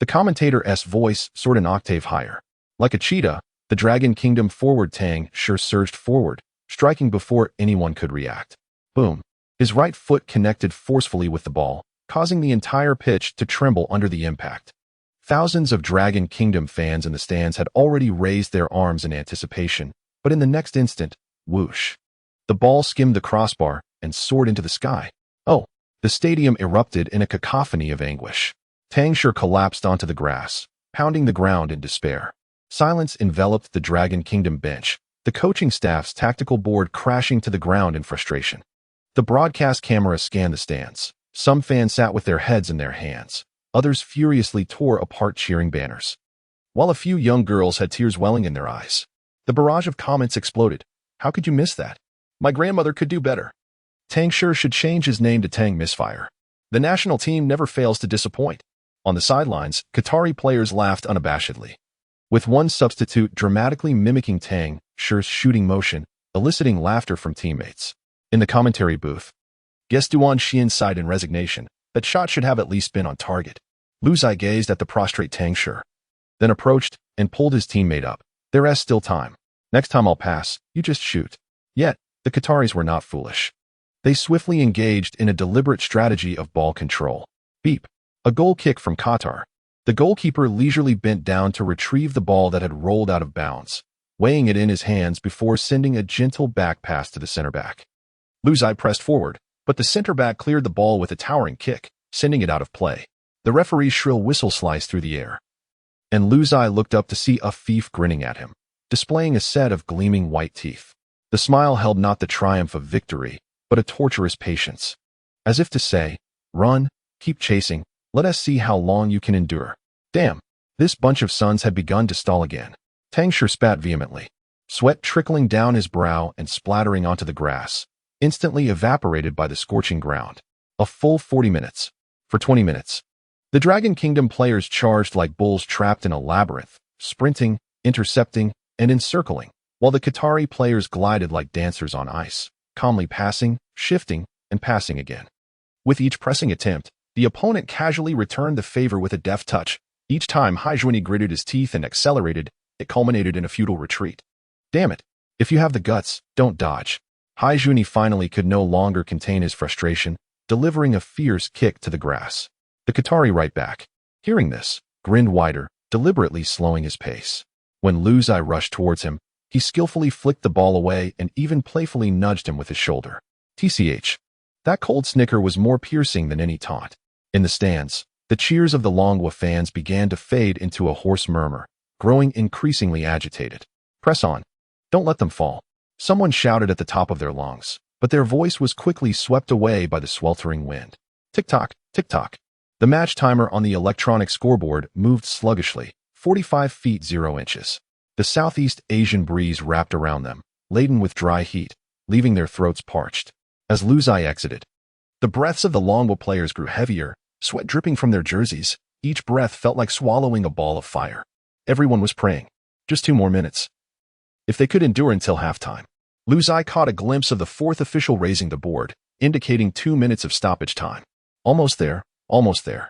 The commentator's voice soared an octave higher. Like a cheetah, the Dragon Kingdom forward Tang Shi surged forward, striking before anyone could react. Boom! His right foot connected forcefully with the ball, causing the entire pitch to tremble under the impact. Thousands of Dragon Kingdom fans in the stands had already raised their arms in anticipation, but in the next instant, whoosh! The ball skimmed the crossbar and soared into the sky. Oh! The stadium erupted in a cacophony of anguish. Tang Shi collapsed onto the grass, pounding the ground in despair. Silence enveloped the Dragon Kingdom bench, the coaching staff's tactical board crashing to the ground in frustration. The broadcast camera scanned the stands. Some fans sat with their heads in their hands. Others furiously tore apart cheering banners, while a few young girls had tears welling in their eyes. The barrage of comments exploded. How could you miss that? My grandmother could do better. Tang Shi should change his name to Tang Misfire. The national team never fails to disappoint. On the sidelines, Qatari players laughed unabashedly, with one substitute dramatically mimicking Tang Shi's shooting motion, eliciting laughter from teammates. In the commentary booth, guest Duan Xian sighed in resignation. That shot should have at least been on target. Lu Xi gazed at the prostrate Tang Shi, then approached and pulled his teammate up. There's still time. Next time I'll pass, you just shoot. Yet, the Qataris were not foolish. They swiftly engaged in a deliberate strategy of ball control. Beep. A goal kick from Qatar. The goalkeeper leisurely bent down to retrieve the ball that had rolled out of bounds, weighing it in his hands before sending a gentle back pass to the center back. Lu Xi pressed forward, but the center back cleared the ball with a towering kick, sending it out of play. The referee's shrill whistle sliced through the air, and Lu Xi looked up to see Afif grinning at him, displaying a set of gleaming white teeth. The smile held not the triumph of victory, but a torturous patience. As if to say, run, keep chasing, let us see how long you can endure. Damn, this bunch of sons had begun to stall again. Tang Shi spat vehemently, sweat trickling down his brow and splattering onto the grass, instantly evaporated by the scorching ground. A full 40 minutes. For 20 minutes. The Dragon Kingdom players charged like bulls trapped in a labyrinth, sprinting, intercepting, and encircling, while the Qatari players glided like dancers on ice, calmly passing, shifting, and passing again. With each pressing attempt, the opponent casually returned the favor with a deft touch. Each time Haijuni gritted his teeth and accelerated, it culminated in a futile retreat. Damn it. If you have the guts, don't dodge. Haijuni finally could no longer contain his frustration, delivering a fierce kick to the grass. The Qatari right back, hearing this, grinned wider, deliberately slowing his pace. When Lu Xi rushed towards him, he skillfully flicked the ball away and even playfully nudged him with his shoulder. TCH. That cold snicker was more piercing than any taunt. In the stands, the cheers of the Longhua fans began to fade into a hoarse murmur, growing increasingly agitated. Press on. Don't let them fall. Someone shouted at the top of their lungs, but their voice was quickly swept away by the sweltering wind. Tick-tock, tick-tock. The match timer on the electronic scoreboard moved sluggishly, 45 feet 0 inches. The Southeast Asian breeze wrapped around them, laden with dry heat, leaving their throats parched. As Lu Xi exited, the breaths of the Longhua players grew heavier, sweat dripping from their jerseys. Each breath felt like swallowing a ball of fire. Everyone was praying. Just 2 more minutes. If they could endure until halftime. Lu Xi caught a glimpse of the fourth official raising the board, indicating 2 minutes of stoppage time. Almost there, almost there.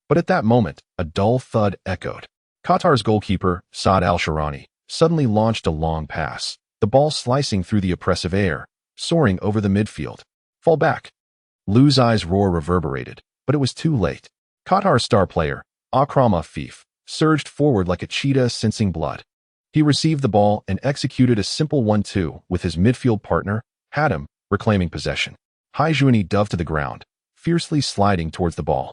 But at that moment, a dull thud echoed. Qatar's goalkeeper, Saad Al-Sharani, suddenly launched a long pass, the ball slicing through the oppressive air, soaring over the midfield. Fall back. Lu Xi's roar reverberated, but it was too late. Qatar's star player, Akram Afif, surged forward like a cheetah sensing blood. He received the ball and executed a simple 1-2 with his midfield partner, Hatem, reclaiming possession. Haijuni dove to the ground, fiercely sliding towards the ball.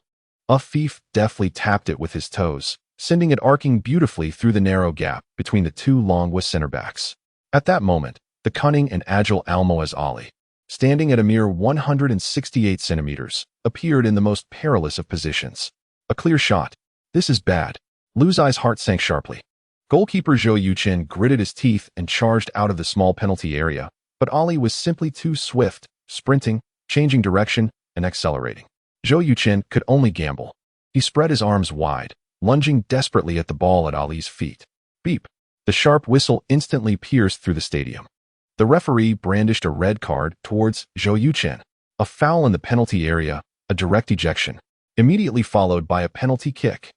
Afif deftly tapped it with his toes, sending it arcing beautifully through the narrow gap between the two long-waist center backs. At that moment, the cunning and agile Almoez Ali, standing at a mere 168 centimeters, appeared in the most perilous of positions. A clear shot. This is bad. Luzai's heart sank sharply. Goalkeeper Zhou Yuchen gritted his teeth and charged out of the small penalty area, but Ali was simply too swift, sprinting, changing direction, and accelerating. Zhou Yuchen could only gamble. He spread his arms wide, lunging desperately at the ball at Ali's feet. Beep. The sharp whistle instantly pierced through the stadium. The referee brandished a red card towards Zhou Yuchen. A foul in the penalty area, a direct ejection, immediately followed by a penalty kick.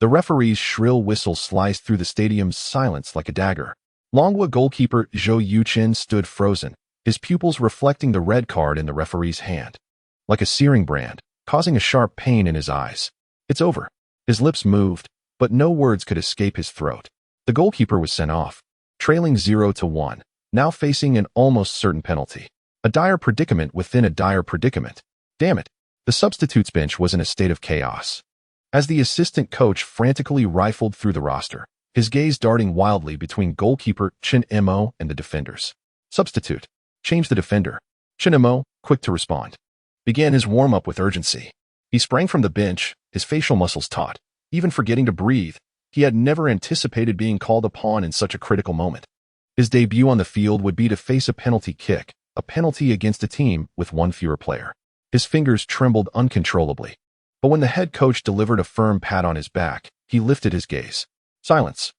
The referee's shrill whistle sliced through the stadium's silence like a dagger. Longhua goalkeeper Zhou Yuchen stood frozen, his pupils reflecting the red card in the referee's hand. Like a searing brand, causing a sharp pain in his eyes. It's over. His lips moved, but no words could escape his throat. The goalkeeper was sent off, trailing 0-1, now facing an almost certain penalty. A dire predicament within a dire predicament. Damn it. The substitutes bench was in a state of chaos. As the assistant coach frantically rifled through the roster, his gaze darting wildly between goalkeeper Chen Imo and the defenders. Substitute. Change the defender. Chen Imo, quick to respond, began his warm-up with urgency. He sprang from the bench, his facial muscles taut, even forgetting to breathe. He had never anticipated being called upon in such a critical moment. His debut on the field would be to face a penalty kick, a penalty against a team with one fewer player. His fingers trembled uncontrollably. But when the head coach delivered a firm pat on his back, he lifted his gaze. Silence.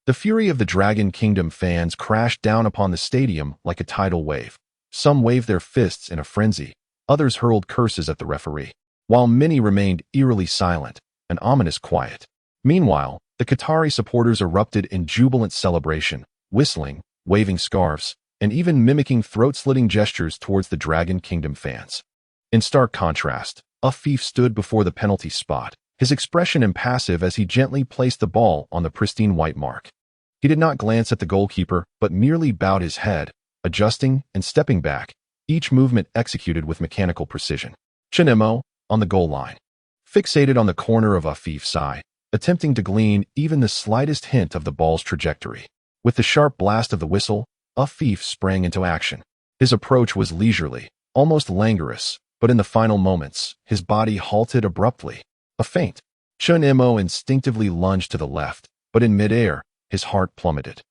The fury of the Dragon Kingdom fans crashed down upon the stadium like a tidal wave. Some waved their fists in a frenzy, others hurled curses at the referee, while many remained eerily silent, an ominous quiet. Meanwhile, the Qatari supporters erupted in jubilant celebration, whistling, waving scarves, and even mimicking throat-slitting gestures towards the Dragon Kingdom fans. In stark contrast, Afif stood before the penalty spot, his expression impassive as he gently placed the ball on the pristine white mark. He did not glance at the goalkeeper, but merely bowed his head, adjusting and stepping back, each movement executed with mechanical precision. Chen Imo, on the goal line, fixated on the corner of Afif's eye, attempting to glean even the slightest hint of the ball's trajectory. With the sharp blast of the whistle, Afif sprang into action. His approach was leisurely, almost languorous, but in the final moments, his body halted abruptly. A feint. Chen Imo instinctively lunged to the left, but in midair, his heart plummeted.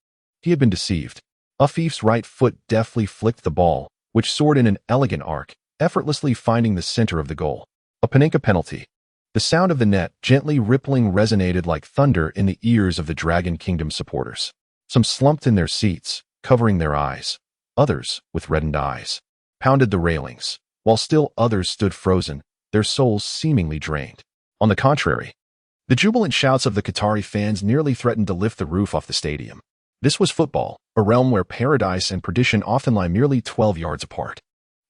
He had been deceived. Afif's right foot deftly flicked the ball, which soared in an elegant arc, effortlessly finding the center of the goal. A Panenka penalty. The sound of the net gently rippling resonated like thunder in the ears of the Dragon Kingdom supporters. Some slumped in their seats, covering their eyes. Others, with reddened eyes, pounded the railings, while still others stood frozen, their souls seemingly drained. On the contrary, the jubilant shouts of the Qatari fans nearly threatened to lift the roof off the stadium. This was football, a realm where paradise and perdition often lie merely 12 yards apart.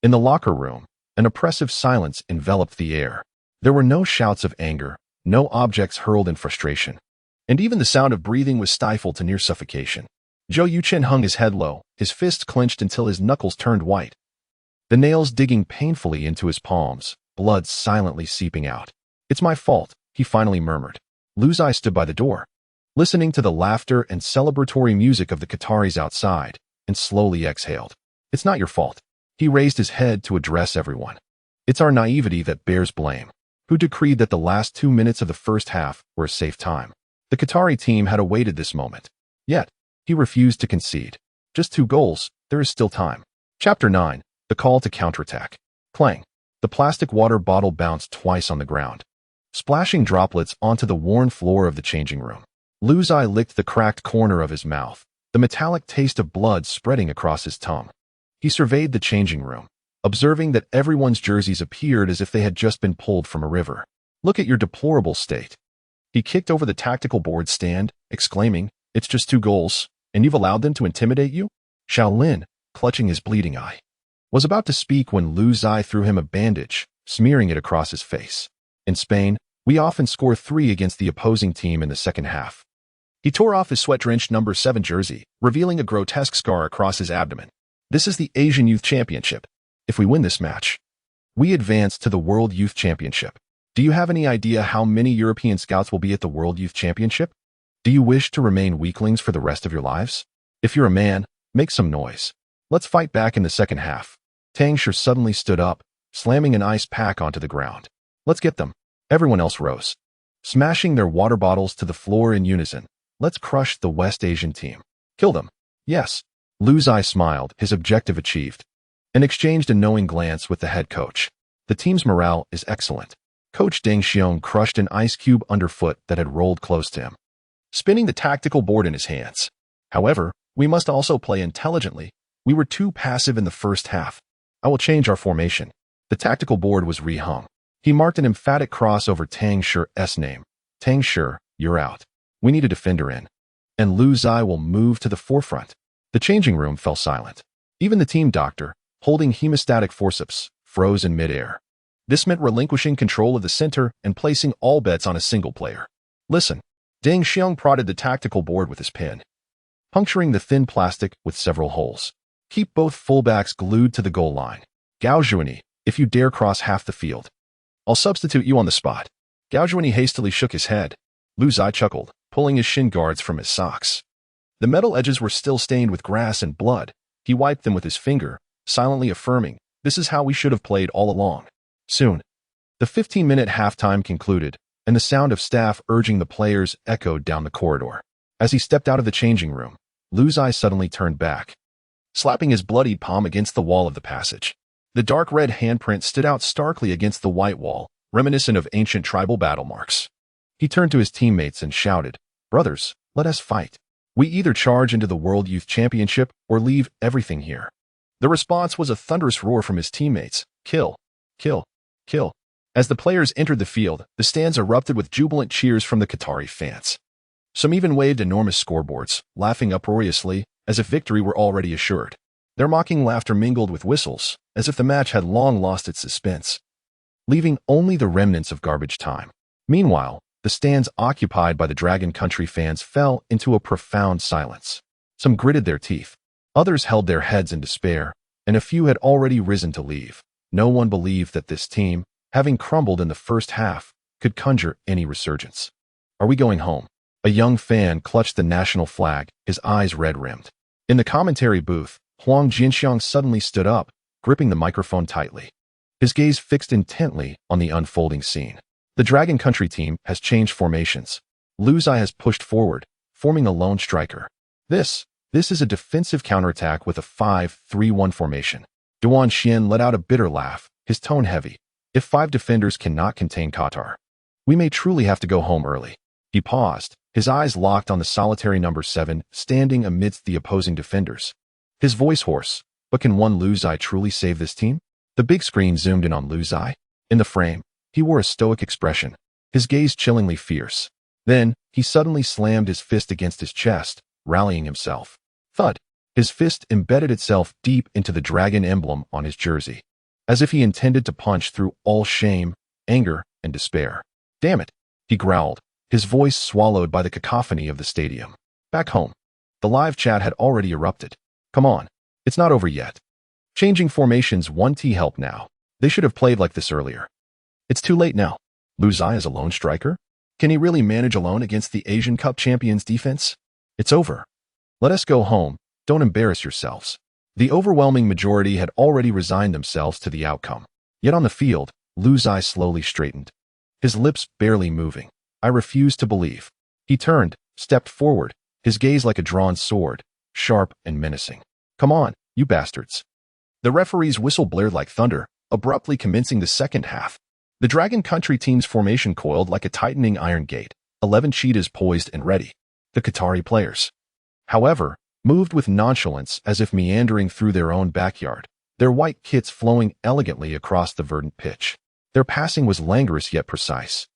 In the locker room, an oppressive silence enveloped the air. There were no shouts of anger, no objects hurled in frustration, and even the sound of breathing was stifled to near suffocation. Zhou Yuchen hung his head low, his fists clenched until his knuckles turned white, the nails digging painfully into his palms, blood silently seeping out. It's my fault, he finally murmured. Luzai stood by the door, listening to the laughter and celebratory music of the Qataris outside, and slowly exhaled. It's not your fault. He raised his head to address everyone. It's our naivety that bears blame. Who decreed that the last 2 minutes of the first half were a safe time? The Qatari team had awaited this moment. Yet, he refused to concede. Just 2 goals, there is still time. Chapter 9. The Call to Counterattack. Clang. The plastic water bottle bounced twice on the ground, splashing droplets onto the worn floor of the changing room. Luzai licked the cracked corner of his mouth, the metallic taste of blood spreading across his tongue. He surveyed the changing room, observing that everyone's jerseys appeared as if they had just been pulled from a river. Look at your deplorable state. He kicked over the tactical board stand, exclaiming, It's just 2 goals, and you've allowed them to intimidate you? Shaolin, clutching his bleeding eye, was about to speak when Luzai threw him a bandage, smearing it across his face. In Spain, we often score 3 against the opposing team in the second half. He tore off his sweat-drenched number 7 jersey, revealing a grotesque scar across his abdomen. This is the Asian Youth Championship. If we win this match, we advance to the World Youth Championship. Do you have any idea how many European scouts will be at the World Youth Championship? Do you wish to remain weaklings for the rest of your lives? If you're a man, make some noise. Let's fight back in the second half. Tang Shi suddenly stood up, slamming an ice pack onto the ground. Let's get them. Everyone else rose, smashing their water bottles to the floor in unison. Let's crush the West Asian team. Kill them. Yes. Lu Zai smiled, his objective achieved, and exchanged a knowing glance with the head coach. The team's morale is excellent. Coach Deng Xiong crushed an ice cube underfoot that had rolled close to him, spinning the tactical board in his hands. However, we must also play intelligently. We were too passive in the first half. I will change our formation. The tactical board was rehung. He marked an emphatic cross over Tang Shi's name. Tang Shi, you're out. We need a defender in. And Lu Zai will move to the forefront. The changing room fell silent. Even the team doctor, holding hemostatic forceps, froze in midair. This meant relinquishing control of the center and placing all bets on a single player. Listen. Deng Xiong prodded the tactical board with his pen, puncturing the thin plastic with several holes. Keep both fullbacks glued to the goal line. Gao Zhuani, if you dare cross half the field, I'll substitute you on the spot. Gao Zhuani hastily shook his head. Lu Zai chuckled, pulling his shin guards from his socks. The metal edges were still stained with grass and blood. He wiped them with his finger, silently affirming, this is how we should have played all along. Soon, the 15-minute halftime concluded, and the sound of staff urging the players echoed down the corridor. As he stepped out of the changing room, Lu Zai suddenly turned back, slapping his bloodied palm against the wall of the passage. The dark red handprint stood out starkly against the white wall, reminiscent of ancient tribal battle marks. He turned to his teammates and shouted, brothers, let us fight. We either charge into the World Youth Championship or leave everything here. The response was a thunderous roar from his teammates. Kill, kill, kill. As the players entered the field, the stands erupted with jubilant cheers from the Qatari fans. Some even waved enormous scoreboards, laughing uproariously, as if victory were already assured. Their mocking laughter mingled with whistles, as if the match had long lost its suspense, leaving only the remnants of garbage time. Meanwhile, the stands occupied by the Dragon Country fans fell into a profound silence. Some gritted their teeth, others held their heads in despair, and a few had already risen to leave. No one believed that this team, having crumbled in the first half, could conjure any resurgence. Are we going home? A young fan clutched the national flag, his eyes red-rimmed. In the commentary booth, Huang Jinxiang suddenly stood up, gripping the microphone tightly, his gaze fixed intently on the unfolding scene. The Dragon Country team has changed formations. Lu Zai has pushed forward, forming a lone striker. This is a defensive counterattack with a 5-3-1 formation. Duan Xian let out a bitter laugh, his tone heavy. If 5 defenders cannot contain Qatar, we may truly have to go home early. He paused, his eyes locked on the solitary number 7 standing amidst the opposing defenders. His voice hoarse, but can one Lu Zai truly save this team? The big screen zoomed in on Lu Zai. In the frame, he wore a stoic expression, his gaze chillingly fierce. Then, he suddenly slammed his fist against his chest, rallying himself. Thud! His fist embedded itself deep into the dragon emblem on his jersey, as if he intended to punch through all shame, anger, and despair. Damn it! He growled, his voice swallowed by the cacophony of the stadium. Back home, the live chat had already erupted. Come on, it's not over yet. Changing formations 1T help now. They should have played like this earlier. It's too late now. Lu Zai is a lone striker? Can he really manage alone against the Asian Cup champions' defense? It's over. Let us go home. Don't embarrass yourselves. The overwhelming majority had already resigned themselves to the outcome. Yet on the field, Lu Zai slowly straightened, his lips barely moving. I refuse to believe. He turned, stepped forward, his gaze like a drawn sword, sharp and menacing. Come on, you bastards. The referee's whistle blared like thunder, abruptly commencing the second half. The Dragon Country team's formation coiled like a tightening iron gate, 11 cheetahs poised and ready. The Qatari players, however, moved with nonchalance as if meandering through their own backyard, their white kits flowing elegantly across the verdant pitch. Their passing was languorous yet precise,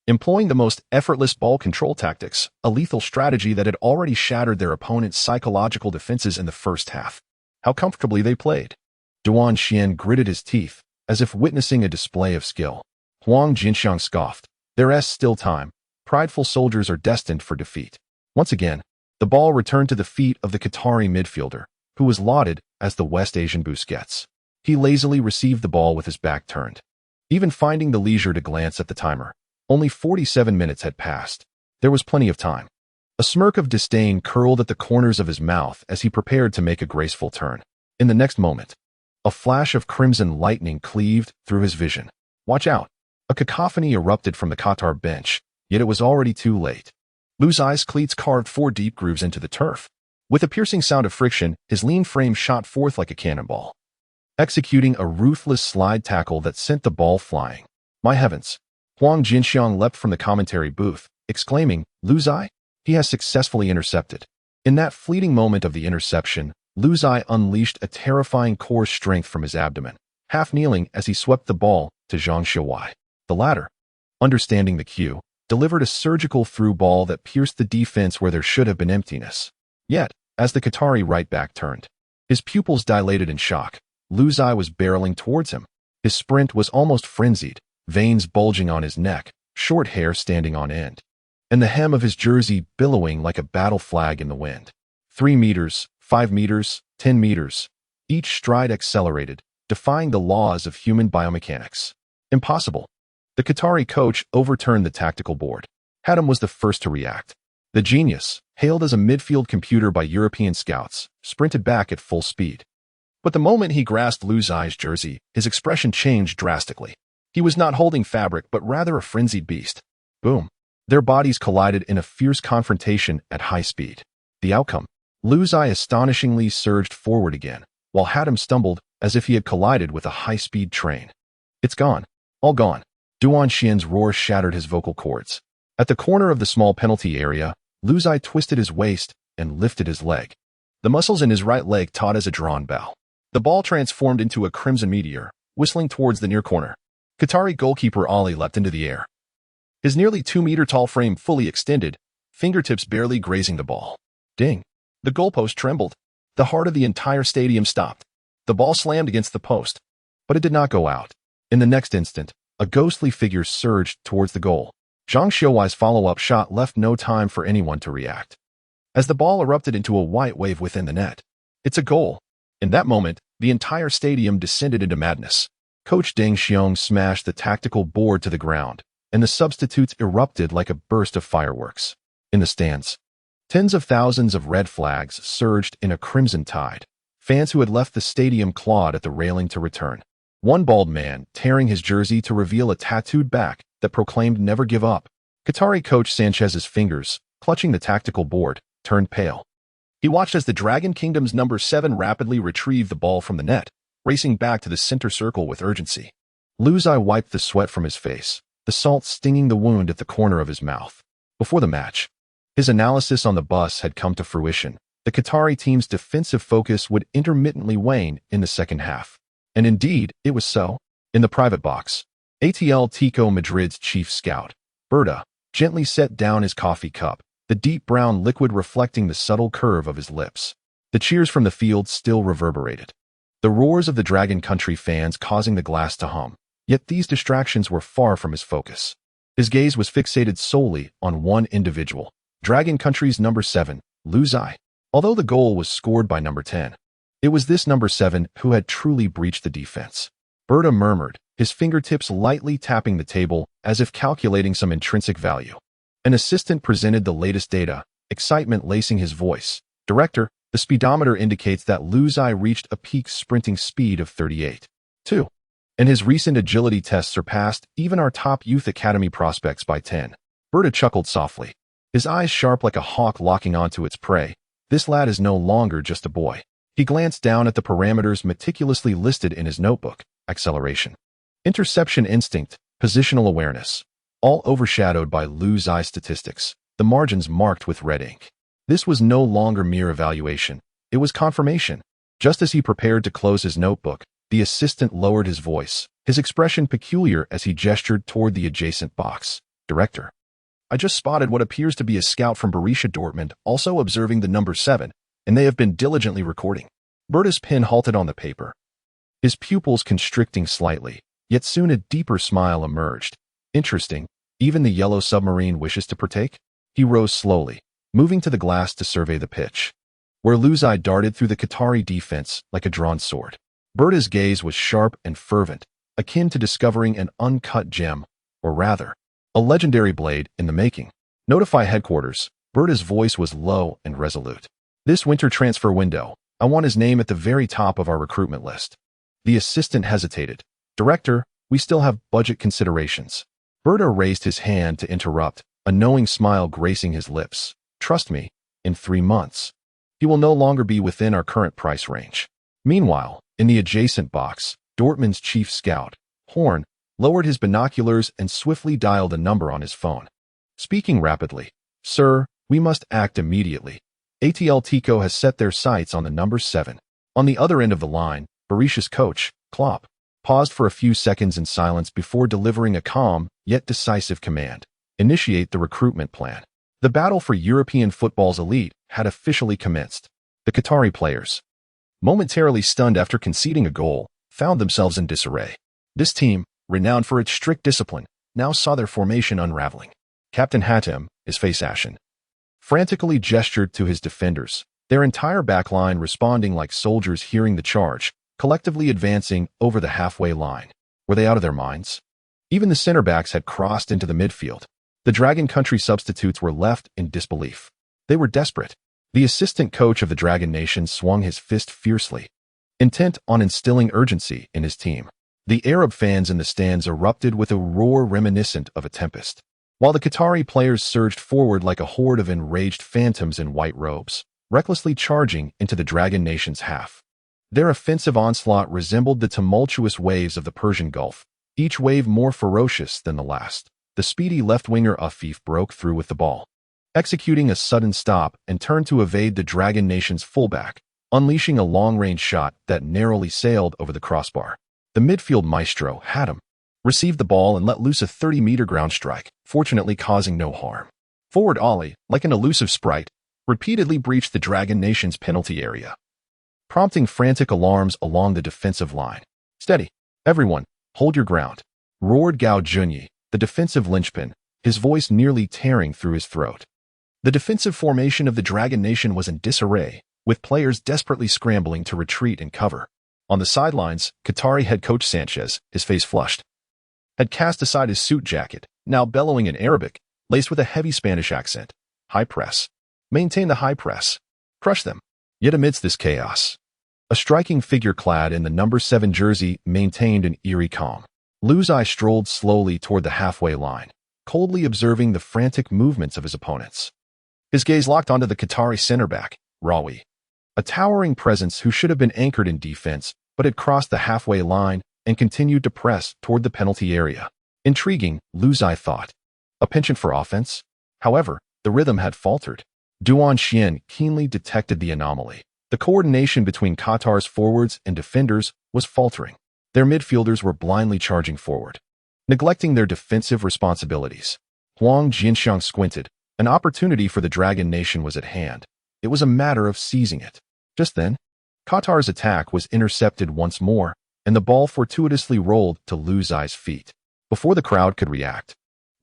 employing the most effortless ball control tactics, a lethal strategy that had already shattered their opponent's psychological defenses in the first half. How comfortably they played. Duan Xian gritted his teeth, as if witnessing a display of skill. Huang Jinxiang scoffed. There's still time. Prideful soldiers are destined for defeat. Once again, the ball returned to the feet of the Qatari midfielder, who was lauded as the West Asian Busquets. He lazily received the ball with his back turned, even finding the leisure to glance at the timer. Only 47 minutes had passed. There was plenty of time. A smirk of disdain curled at the corners of his mouth as he prepared to make a graceful turn. In the next moment, a flash of crimson lightning cleaved through his vision. Watch out! A cacophony erupted from the Qatar bench, yet it was already too late. Lu Zai's cleats carved 4 deep grooves into the turf. With a piercing sound of friction, his lean frame shot forth like a cannonball, executing a ruthless slide tackle that sent the ball flying. My heavens! Huang Jinxiang leapt from the commentary booth, exclaiming, Lu Zai? He has successfully intercepted. In that fleeting moment of the interception, Lu Zai unleashed a terrifying core strength from his abdomen, half kneeling as he swept the ball to Zhang Xiaowai. The latter, understanding the cue, delivered a surgical through ball that pierced the defense where there should have been emptiness. Yet, as the Qatari right back turned, his pupils dilated in shock. Lu Zai was barreling towards him. His sprint was almost frenzied, veins bulging on his neck, short hair standing on end, and the hem of his jersey billowing like a battle flag in the wind. 3 meters, 5 meters, 10 meters. Each stride accelerated, defying the laws of human biomechanics. Impossible. The Qatari coach overturned the tactical board. Hatem was the first to react. The genius, hailed as a midfield computer by European scouts, sprinted back at full speed. But the moment he grasped Lu Zai's jersey, his expression changed drastically. He was not holding fabric, but rather a frenzied beast. Boom. Their bodies collided in a fierce confrontation at high speed. The outcome? Lu Zai astonishingly surged forward again, while Hatem stumbled as if he had collided with a high-speed train. It's gone. All gone. Duan Xian's roar shattered his vocal cords. At the corner of the small penalty area, Lu Zai twisted his waist and lifted his leg. The muscles in his right leg taut as a drawn bow. The ball transformed into a crimson meteor, whistling towards the near corner. Qatari goalkeeper Ali leapt into the air. His nearly 2-meter-tall frame fully extended, fingertips barely grazing the ball. Ding! The goalpost trembled. The heart of the entire stadium stopped. The ball slammed against the post, but it did not go out. In the next instant, a ghostly figure surged towards the goal. Zhang Xiaowai's follow-up shot left no time for anyone to react, as the ball erupted into a white wave within the net. It's a goal. In that moment, the entire stadium descended into madness. Coach Deng Xiong smashed the tactical board to the ground, and the substitutes erupted like a burst of fireworks. In the stands, tens of thousands of red flags surged in a crimson tide. Fans who had left the stadium clawed at the railing to return. One bald man tearing his jersey to reveal a tattooed back that proclaimed never give up. Qatari coach Sanchez's fingers, clutching the tactical board, turned pale. He watched as the Dragon Kingdom's number 7 rapidly retrieved the ball from the net, racing back to the center circle with urgency. Lu Zai wiped the sweat from his face, the salt stinging the wound at the corner of his mouth. Before the match, his analysis on the bus had come to fruition. The Qatari team's defensive focus would intermittently wane in the second half. And indeed, it was so. In the private box, Atletico Madrid's chief scout, Berta, gently set down his coffee cup, the deep brown liquid reflecting the subtle curve of his lips. The cheers from the field still reverberated, the roars of the Dragon Country fans causing the glass to hum. Yet these distractions were far from his focus. His gaze was fixated solely on one individual, Dragon Country's number 7, Lu Zai. Although the goal was scored by number 10, it was this number 7 who had truly breached the defense. Berta murmured, his fingertips lightly tapping the table as if calculating some intrinsic value. An assistant presented the latest data, excitement lacing his voice. Director, the speedometer indicates that Lu Zai reached a peak sprinting speed of 38.2. And his recent agility test surpassed even our top youth academy prospects by 10. Berta chuckled softly, his eyes sharp like a hawk locking onto its prey. This lad is no longer just a boy. He glanced down at the parameters meticulously listed in his notebook: acceleration, interception instinct, positional awareness, all overshadowed by Lu Zai's statistics, the margins marked with red ink. This was no longer mere evaluation. It was confirmation. Just as he prepared to close his notebook, the assistant lowered his voice, his expression peculiar as he gestured toward the adjacent box. Director, I just spotted what appears to be a scout from Borussia Dortmund also observing the number 7, and they have been diligently recording. Berta's pen halted on the paper, his pupils constricting slightly, yet soon a deeper smile emerged. Interesting, even the yellow submarine wishes to partake? He rose slowly, moving to the glass to survey the pitch, where Lu Zai darted through the Qatari defense like a drawn sword. Berta's gaze was sharp and fervent, akin to discovering an uncut gem, or rather, a legendary blade in the making. Notify headquarters. Berta's voice was low and resolute. This winter transfer window, I want his name at the very top of our recruitment list. The assistant hesitated. Director, we still have budget considerations. Berta raised his hand to interrupt, a knowing smile gracing his lips. Trust me, in 3 months, he will no longer be within our current price range. Meanwhile, in the adjacent box, Dortmund's chief scout, Horn, lowered his binoculars and swiftly dialed a number on his phone. Speaking rapidly, Sir, we must act immediately. ATL Tico has set their sights on the number 7. On the other end of the line, Berisha's coach, Klopp, paused for a few seconds in silence before delivering a calm, yet decisive command. Initiate the recruitment plan. The battle for European football's elite had officially commenced. The Qatari players, momentarily stunned after conceding a goal, found themselves in disarray. This team, renowned for its strict discipline, now saw their formation unraveling. Captain Hatem, his face ashen, frantically gestured to his defenders, their entire backline responding like soldiers hearing the charge, collectively advancing over the halfway line. Were they out of their minds? Even the center backs had crossed into the midfield. The Dragon Country substitutes were left in disbelief. They were desperate. The assistant coach of the Dragon Nation swung his fist fiercely, intent on instilling urgency in his team. The Arab fans in the stands erupted with a roar reminiscent of a tempest, while the Qatari players surged forward like a horde of enraged phantoms in white robes, recklessly charging into the Dragon Nation's half. Their offensive onslaught resembled the tumultuous waves of the Persian Gulf, each wave more ferocious than the last. The speedy left-winger Afif broke through with the ball, executing a sudden stop and turned to evade the Dragon Nation's fullback, unleashing a long-range shot that narrowly sailed over the crossbar. The midfield maestro, Hatem, received the ball and let loose a 30-meter ground strike, fortunately causing no harm. Forward Ali, like an elusive sprite, repeatedly breached the Dragon Nation's penalty area, prompting frantic alarms along the defensive line. Steady, everyone, hold your ground, roared Gao Junyi, the defensive linchpin, his voice nearly tearing through his throat. The defensive formation of the Dragon Nation was in disarray, with players desperately scrambling to retreat and cover. On the sidelines, Qatari head coach Sanchez, his face flushed, had cast aside his suit jacket, now bellowing in Arabic, laced with a heavy Spanish accent. High press. Maintain the high press. Crush them. Yet amidst this chaos, a striking figure clad in the number 7 jersey maintained an eerie calm. Luzai strolled slowly toward the halfway line, coldly observing the frantic movements of his opponents. His gaze locked onto the Qatari center back, Rawi, a towering presence who should have been anchored in defense, but had crossed the halfway line and continued to press toward the penalty area. Intriguing, Luzai thought. A penchant for offense? However, the rhythm had faltered. Duan Xian keenly detected the anomaly. The coordination between Qatar's forwards and defenders was faltering. Their midfielders were blindly charging forward, neglecting their defensive responsibilities. Huang Jinxiang squinted. An opportunity for the Dragon Nation was at hand. It was a matter of seizing it. Just then, Qatar's attack was intercepted once more, and the ball fortuitously rolled to Luzai's feet. Before the crowd could react,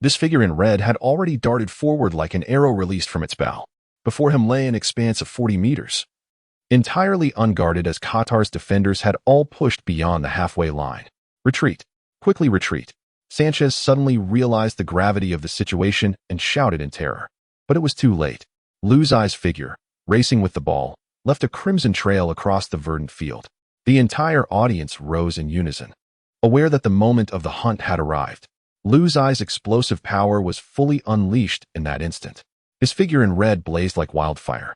this figure in red had already darted forward like an arrow released from its bow. Before him lay an expanse of 40 meters, entirely unguarded as Qatar's defenders had all pushed beyond the halfway line. Retreat. Quickly retreat. Sanchez suddenly realized the gravity of the situation and shouted in terror. But it was too late. Luzai's figure, racing with the ball, left a crimson trail across the verdant field. The entire audience rose in unison, aware that the moment of the hunt had arrived. Luzai's explosive power was fully unleashed in that instant. His figure in red blazed like wildfire,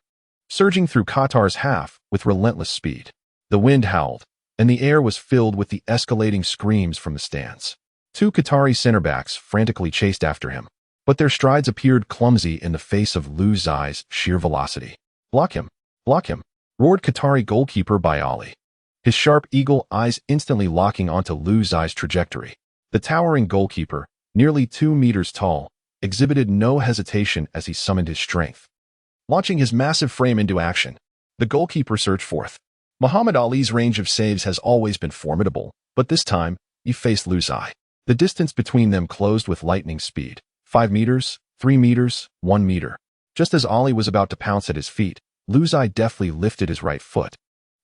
surging through Qatar's half with relentless speed. The wind howled, and the air was filled with the escalating screams from the stands. 2 Qatari center backs frantically chased after him, but their strides appeared clumsy in the face of Luzai's sheer velocity. Block him! Block him! Roared Qatari goalkeeper Bayali, his sharp eagle eyes instantly locking onto Luzai's trajectory. The towering goalkeeper, nearly 2 meters tall, exhibited no hesitation as he summoned his strength. Launching his massive frame into action, the goalkeeper surged forth. Muhammad Ali's range of saves has always been formidable, but this time, he faced Luzai. The distance between them closed with lightning speed. 5 meters, 3 meters, 1 meter. Just as Ali was about to pounce at his feet, Luzai deftly lifted his right foot,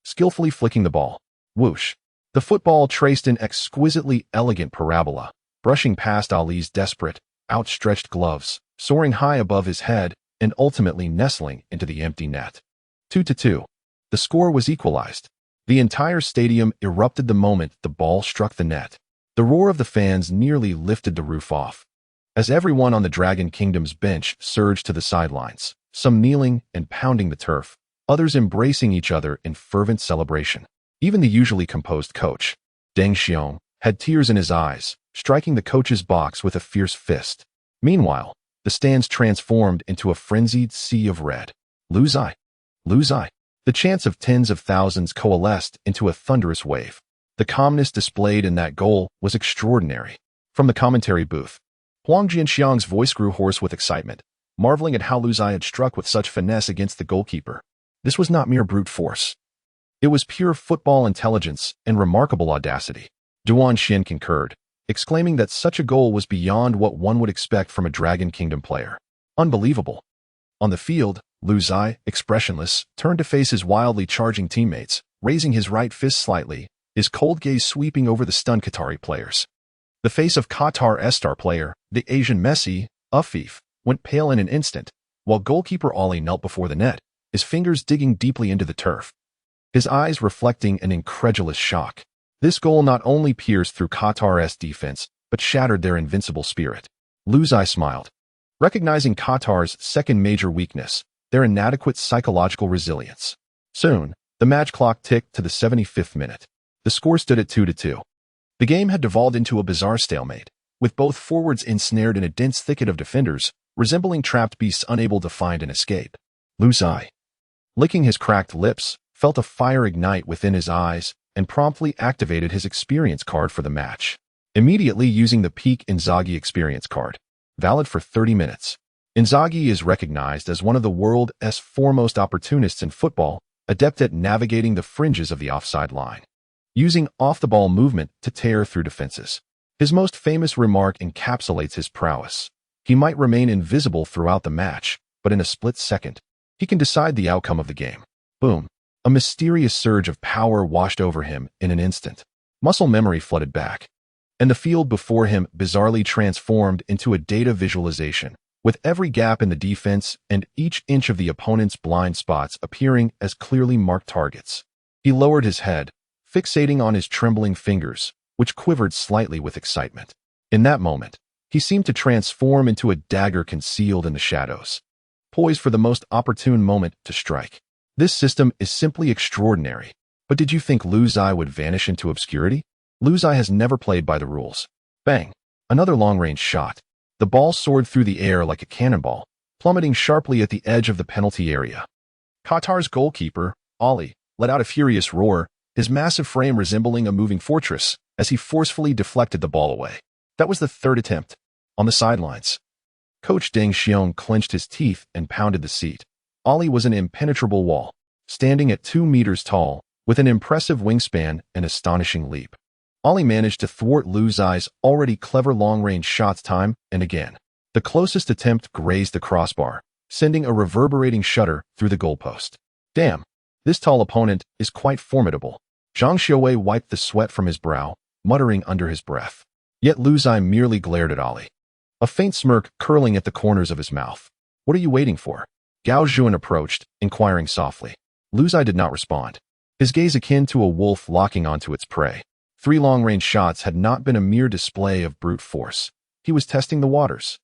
skillfully flicking the ball. Whoosh! The football traced an exquisitely elegant parabola, brushing past Ali's desperate, outstretched gloves, soaring high above his head, and ultimately nestling into the empty net. 2-2. The score was equalized. The entire stadium erupted the moment the ball struck the net. The roar of the fans nearly lifted the roof off. As everyone on the Dragon Kingdom's bench surged to the sidelines, some kneeling and pounding the turf, others embracing each other in fervent celebration. Even the usually composed coach, Deng Xiong, had tears in his eyes, striking the coach's box with a fierce fist. Meanwhile, the stands transformed into a frenzied sea of red. Lose I. Lose I. The chants of tens of thousands coalesced into a thunderous wave. The calmness displayed in that goal was extraordinary. From the commentary booth, Huang Jianxiang's voice grew hoarse with excitement, marveling at how Lu Zai had struck with such finesse against the goalkeeper. This was not mere brute force. It was pure football intelligence and remarkable audacity. Duan Xin concurred, exclaiming that such a goal was beyond what one would expect from a Dragon Kingdom player. Unbelievable. On the field, Lu Zai, expressionless, turned to face his wildly charging teammates, raising his right fist slightly, his cold gaze sweeping over the stunned Qatari players. The face of Qatar's star player, the Asian Messi, Afif, went pale in an instant, while goalkeeper Ali knelt before the net, his fingers digging deeply into the turf. His eyes reflecting an incredulous shock. This goal not only pierced through Qatar's defense, but shattered their invincible spirit. Lu Zai smiled, recognizing Qatar's second major weakness, their inadequate psychological resilience. Soon, the match clock ticked to the 75th minute. The score stood at 2-2. The game had devolved into a bizarre stalemate, with both forwards ensnared in a dense thicket of defenders, resembling trapped beasts unable to find an escape. Lu Zai, licking his cracked lips, felt a fire ignite within his eyes and promptly activated his experience card for the match. Immediately using the Peak Inzaghi experience card, valid for 30 minutes. Inzaghi is recognized as one of the world's foremost opportunists in football, adept at navigating the fringes of the offside line, using off-the-ball movement to tear through defenses. His most famous remark encapsulates his prowess. He might remain invisible throughout the match, but in a split second, he can decide the outcome of the game. Boom. A mysterious surge of power washed over him in an instant. Muscle memory flooded back, and the field before him bizarrely transformed into a data visualization, with every gap in the defense and each inch of the opponent's blind spots appearing as clearly marked targets. He lowered his head, fixating on his trembling fingers, which quivered slightly with excitement. In that moment, he seemed to transform into a dagger concealed in the shadows, poised for the most opportune moment to strike. This system is simply extraordinary. But did you think Lu Zai would vanish into obscurity? Lu Zai has never played by the rules. Bang! Another long-range shot. The ball soared through the air like a cannonball, plummeting sharply at the edge of the penalty area. Qatar's goalkeeper, Ali, let out a furious roar, his massive frame resembling a moving fortress, as he forcefully deflected the ball away. That was the third attempt. On the sidelines, Coach Deng Xiong clenched his teeth and pounded the seat. Ali was an impenetrable wall, standing at 2 meters tall, with an impressive wingspan and astonishing leap. Ali managed to thwart Lu Zai's already clever long-range shots time and again. The closest attempt grazed the crossbar, sending a reverberating shudder through the goalpost. Damn, this tall opponent is quite formidable. Zhang Xiaowei wiped the sweat from his brow, muttering under his breath. Yet Lu Zai merely glared at Ali, a faint smirk curling at the corners of his mouth. What are you waiting for? Gao Zhuan approached, inquiring softly. Lu Zai did not respond, his gaze akin to a wolf locking onto its prey. 3 long-range shots had not been a mere display of brute force. He was testing the waters.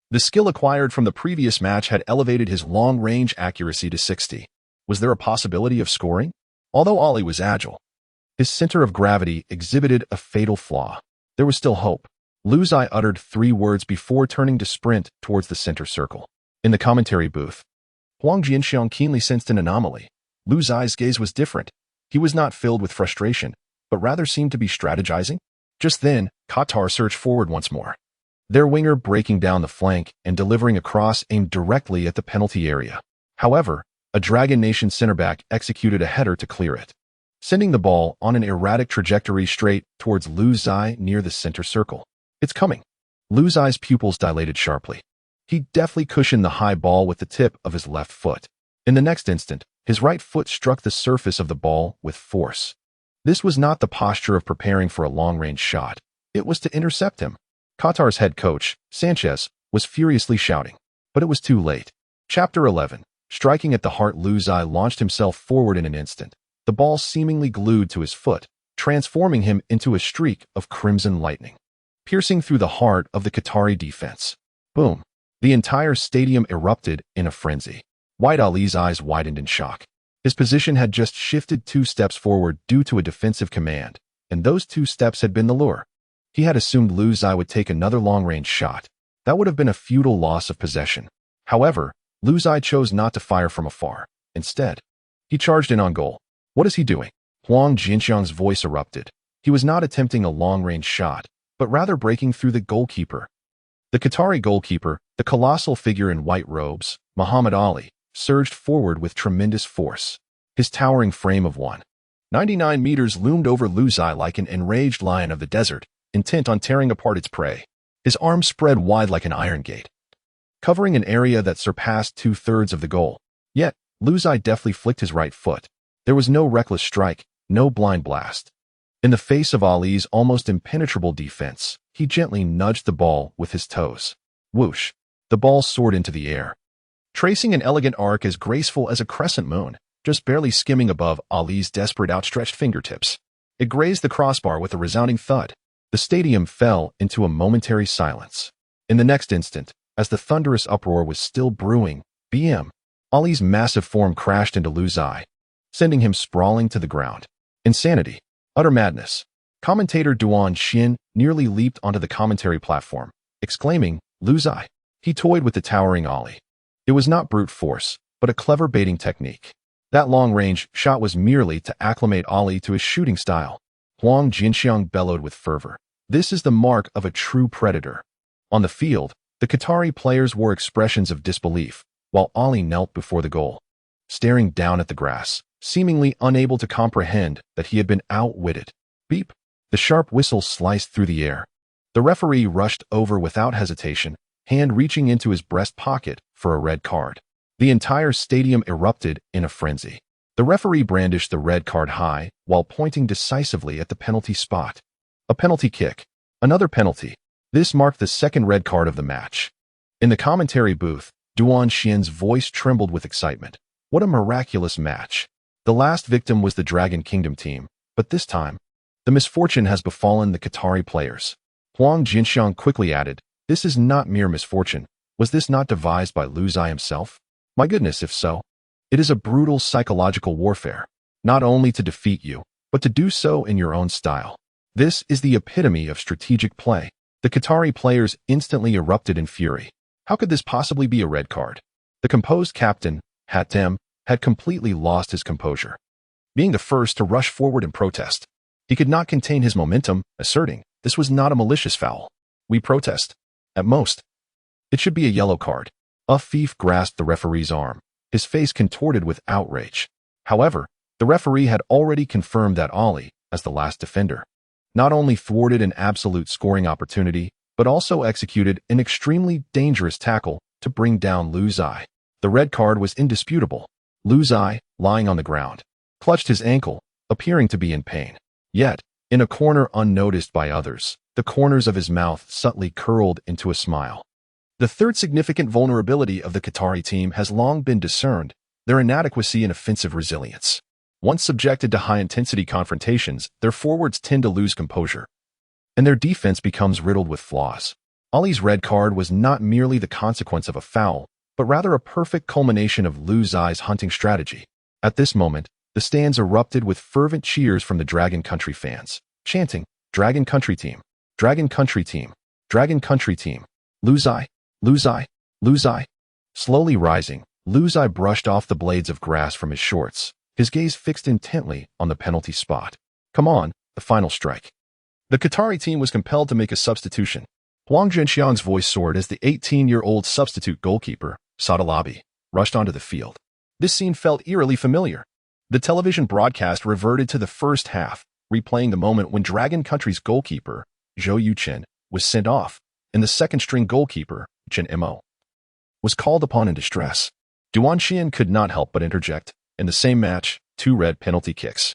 The skill acquired from the previous match had elevated his long-range accuracy to 60. Was there a possibility of scoring? Although Ali was agile, his center of gravity exhibited a fatal flaw. There was still hope. Lu Zai uttered 3 words before turning to sprint towards the center circle. In the commentary booth, Huang Jianxiang keenly sensed an anomaly. Lu Zai's gaze was different. He was not filled with frustration, but rather seemed to be strategizing. Just then, Qatar surged forward once more, their winger breaking down the flank and delivering a cross aimed directly at the penalty area. However, a Dragon Nation center-back executed a header to clear it, sending the ball on an erratic trajectory straight towards Lu Zai near the center circle. It's coming. Lu Zai's pupils dilated sharply. He deftly cushioned the high ball with the tip of his left foot. In the next instant, his right foot struck the surface of the ball with force. This was not the posture of preparing for a long-range shot. It was to intercept him. Qatar's head coach, Sanchez, was furiously shouting. But it was too late. Chapter 11. Striking at the heart, Lu Zai launched himself forward in an instant, the ball seemingly glued to his foot, transforming him into a streak of crimson lightning, piercing through the heart of the Qatari defense. Boom! The entire stadium erupted in a frenzy. White Ali's eyes widened in shock. His position had just shifted 2 steps forward due to a defensive command, and those 2 steps had been the lure. He had assumed Lu Zai would take another long-range shot. That would have been a futile loss of possession. However, Lu Zai chose not to fire from afar. Instead, he charged in on goal. What is he doing? Huang Jinxiang's voice erupted. He was not attempting a long-range shot, but rather breaking through the goalkeeper. The Qatari goalkeeper, the colossal figure in white robes, Muhammad Ali, surged forward with tremendous force. His towering frame of 199 meters loomed over Lu Zai like an enraged lion of the desert, intent on tearing apart its prey. His arms spread wide like an iron gate, covering an area that surpassed 2/3 of the goal. Yet, Lu Zai deftly flicked his right foot. There was no reckless strike, no blind blast. In the face of Ali's almost impenetrable defense, he gently nudged the ball with his toes. Whoosh! The ball soared into the air, tracing an elegant arc as graceful as a crescent moon, just barely skimming above Ali's desperate outstretched fingertips. It grazed the crossbar with a resounding thud. The stadium fell into a momentary silence. In the next instant, as the thunderous uproar was still brewing, Ali's massive form crashed into Lu Zai, sending him sprawling to the ground. Insanity. Utter madness. Commentator Duan Xin nearly leaped onto the commentary platform, exclaiming, Lu Zai. He toyed with the towering Ali. It was not brute force, but a clever baiting technique. That long-range shot was merely to acclimate Ali to his shooting style. Huang Jinxiang bellowed with fervor. This is the mark of a true predator. On the field, the Qatari players wore expressions of disbelief, while Ali knelt before the goal, staring down at the grass, seemingly unable to comprehend that he had been outwitted. Beep! The sharp whistle sliced through the air. The referee rushed over without hesitation, hand reaching into his breast pocket for a red card. The entire stadium erupted in a frenzy. The referee brandished the red card high while pointing decisively at the penalty spot. A penalty kick. Another penalty. This marked the second red card of the match. In the commentary booth, Duan Xin's voice trembled with excitement. What a miraculous match. The last victim was the Dragon Kingdom team, but this time, the misfortune has befallen the Qatari players. Huang Jinxiang quickly added, this is not mere misfortune. Was this not devised by Lu Zai himself? My goodness, if so. It is a brutal psychological warfare, not only to defeat you, but to do so in your own style. This is the epitome of strategic play. The Qatari players instantly erupted in fury. How could this possibly be a red card? The composed captain, Hatem, had completely lost his composure. Being the first to rush forward and protest, he could not contain his momentum, asserting, this was not a malicious foul. We protest. At most, it should be a yellow card. Afif grasped the referee's arm, his face contorted with outrage. However, the referee had already confirmed that Ali, as the last defender, not only thwarted an absolute scoring opportunity, but also executed an extremely dangerous tackle to bring down Lu Zai. The red card was indisputable. Lu Zai, lying on the ground, clutched his ankle, appearing to be in pain. Yet, in a corner unnoticed by others, the corners of his mouth subtly curled into a smile. The third significant vulnerability of the Qatari team has long been discerned, their inadequacy in offensive resilience. Once subjected to high-intensity confrontations, their forwards tend to lose composure, and their defense becomes riddled with flaws. Ali's red card was not merely the consequence of a foul, but rather a perfect culmination of Lu Zai's hunting strategy. At this moment, the stands erupted with fervent cheers from the Dragon Country fans, chanting, Dragon Country Team, Dragon Country Team, Dragon Country Team, Lu Zai, Lu Zai, Lu Zai. Slowly rising, Lu Zai brushed off the blades of grass from his shorts, his gaze fixed intently on the penalty spot. Come on, the final strike. The Qatari team was compelled to make a substitution. Huang Jinxiang's voice soared as the 18-year-old substitute goalkeeper, Sadalabi, rushed onto the field. This scene felt eerily familiar. The television broadcast reverted to the first half, replaying the moment when Dragon Country's goalkeeper, Zhou Yuchen, was sent off, and the second-string goalkeeper, Chen Mo, was called upon in distress. Duan Xin could not help but interject. In the same match, 2 red penalty kicks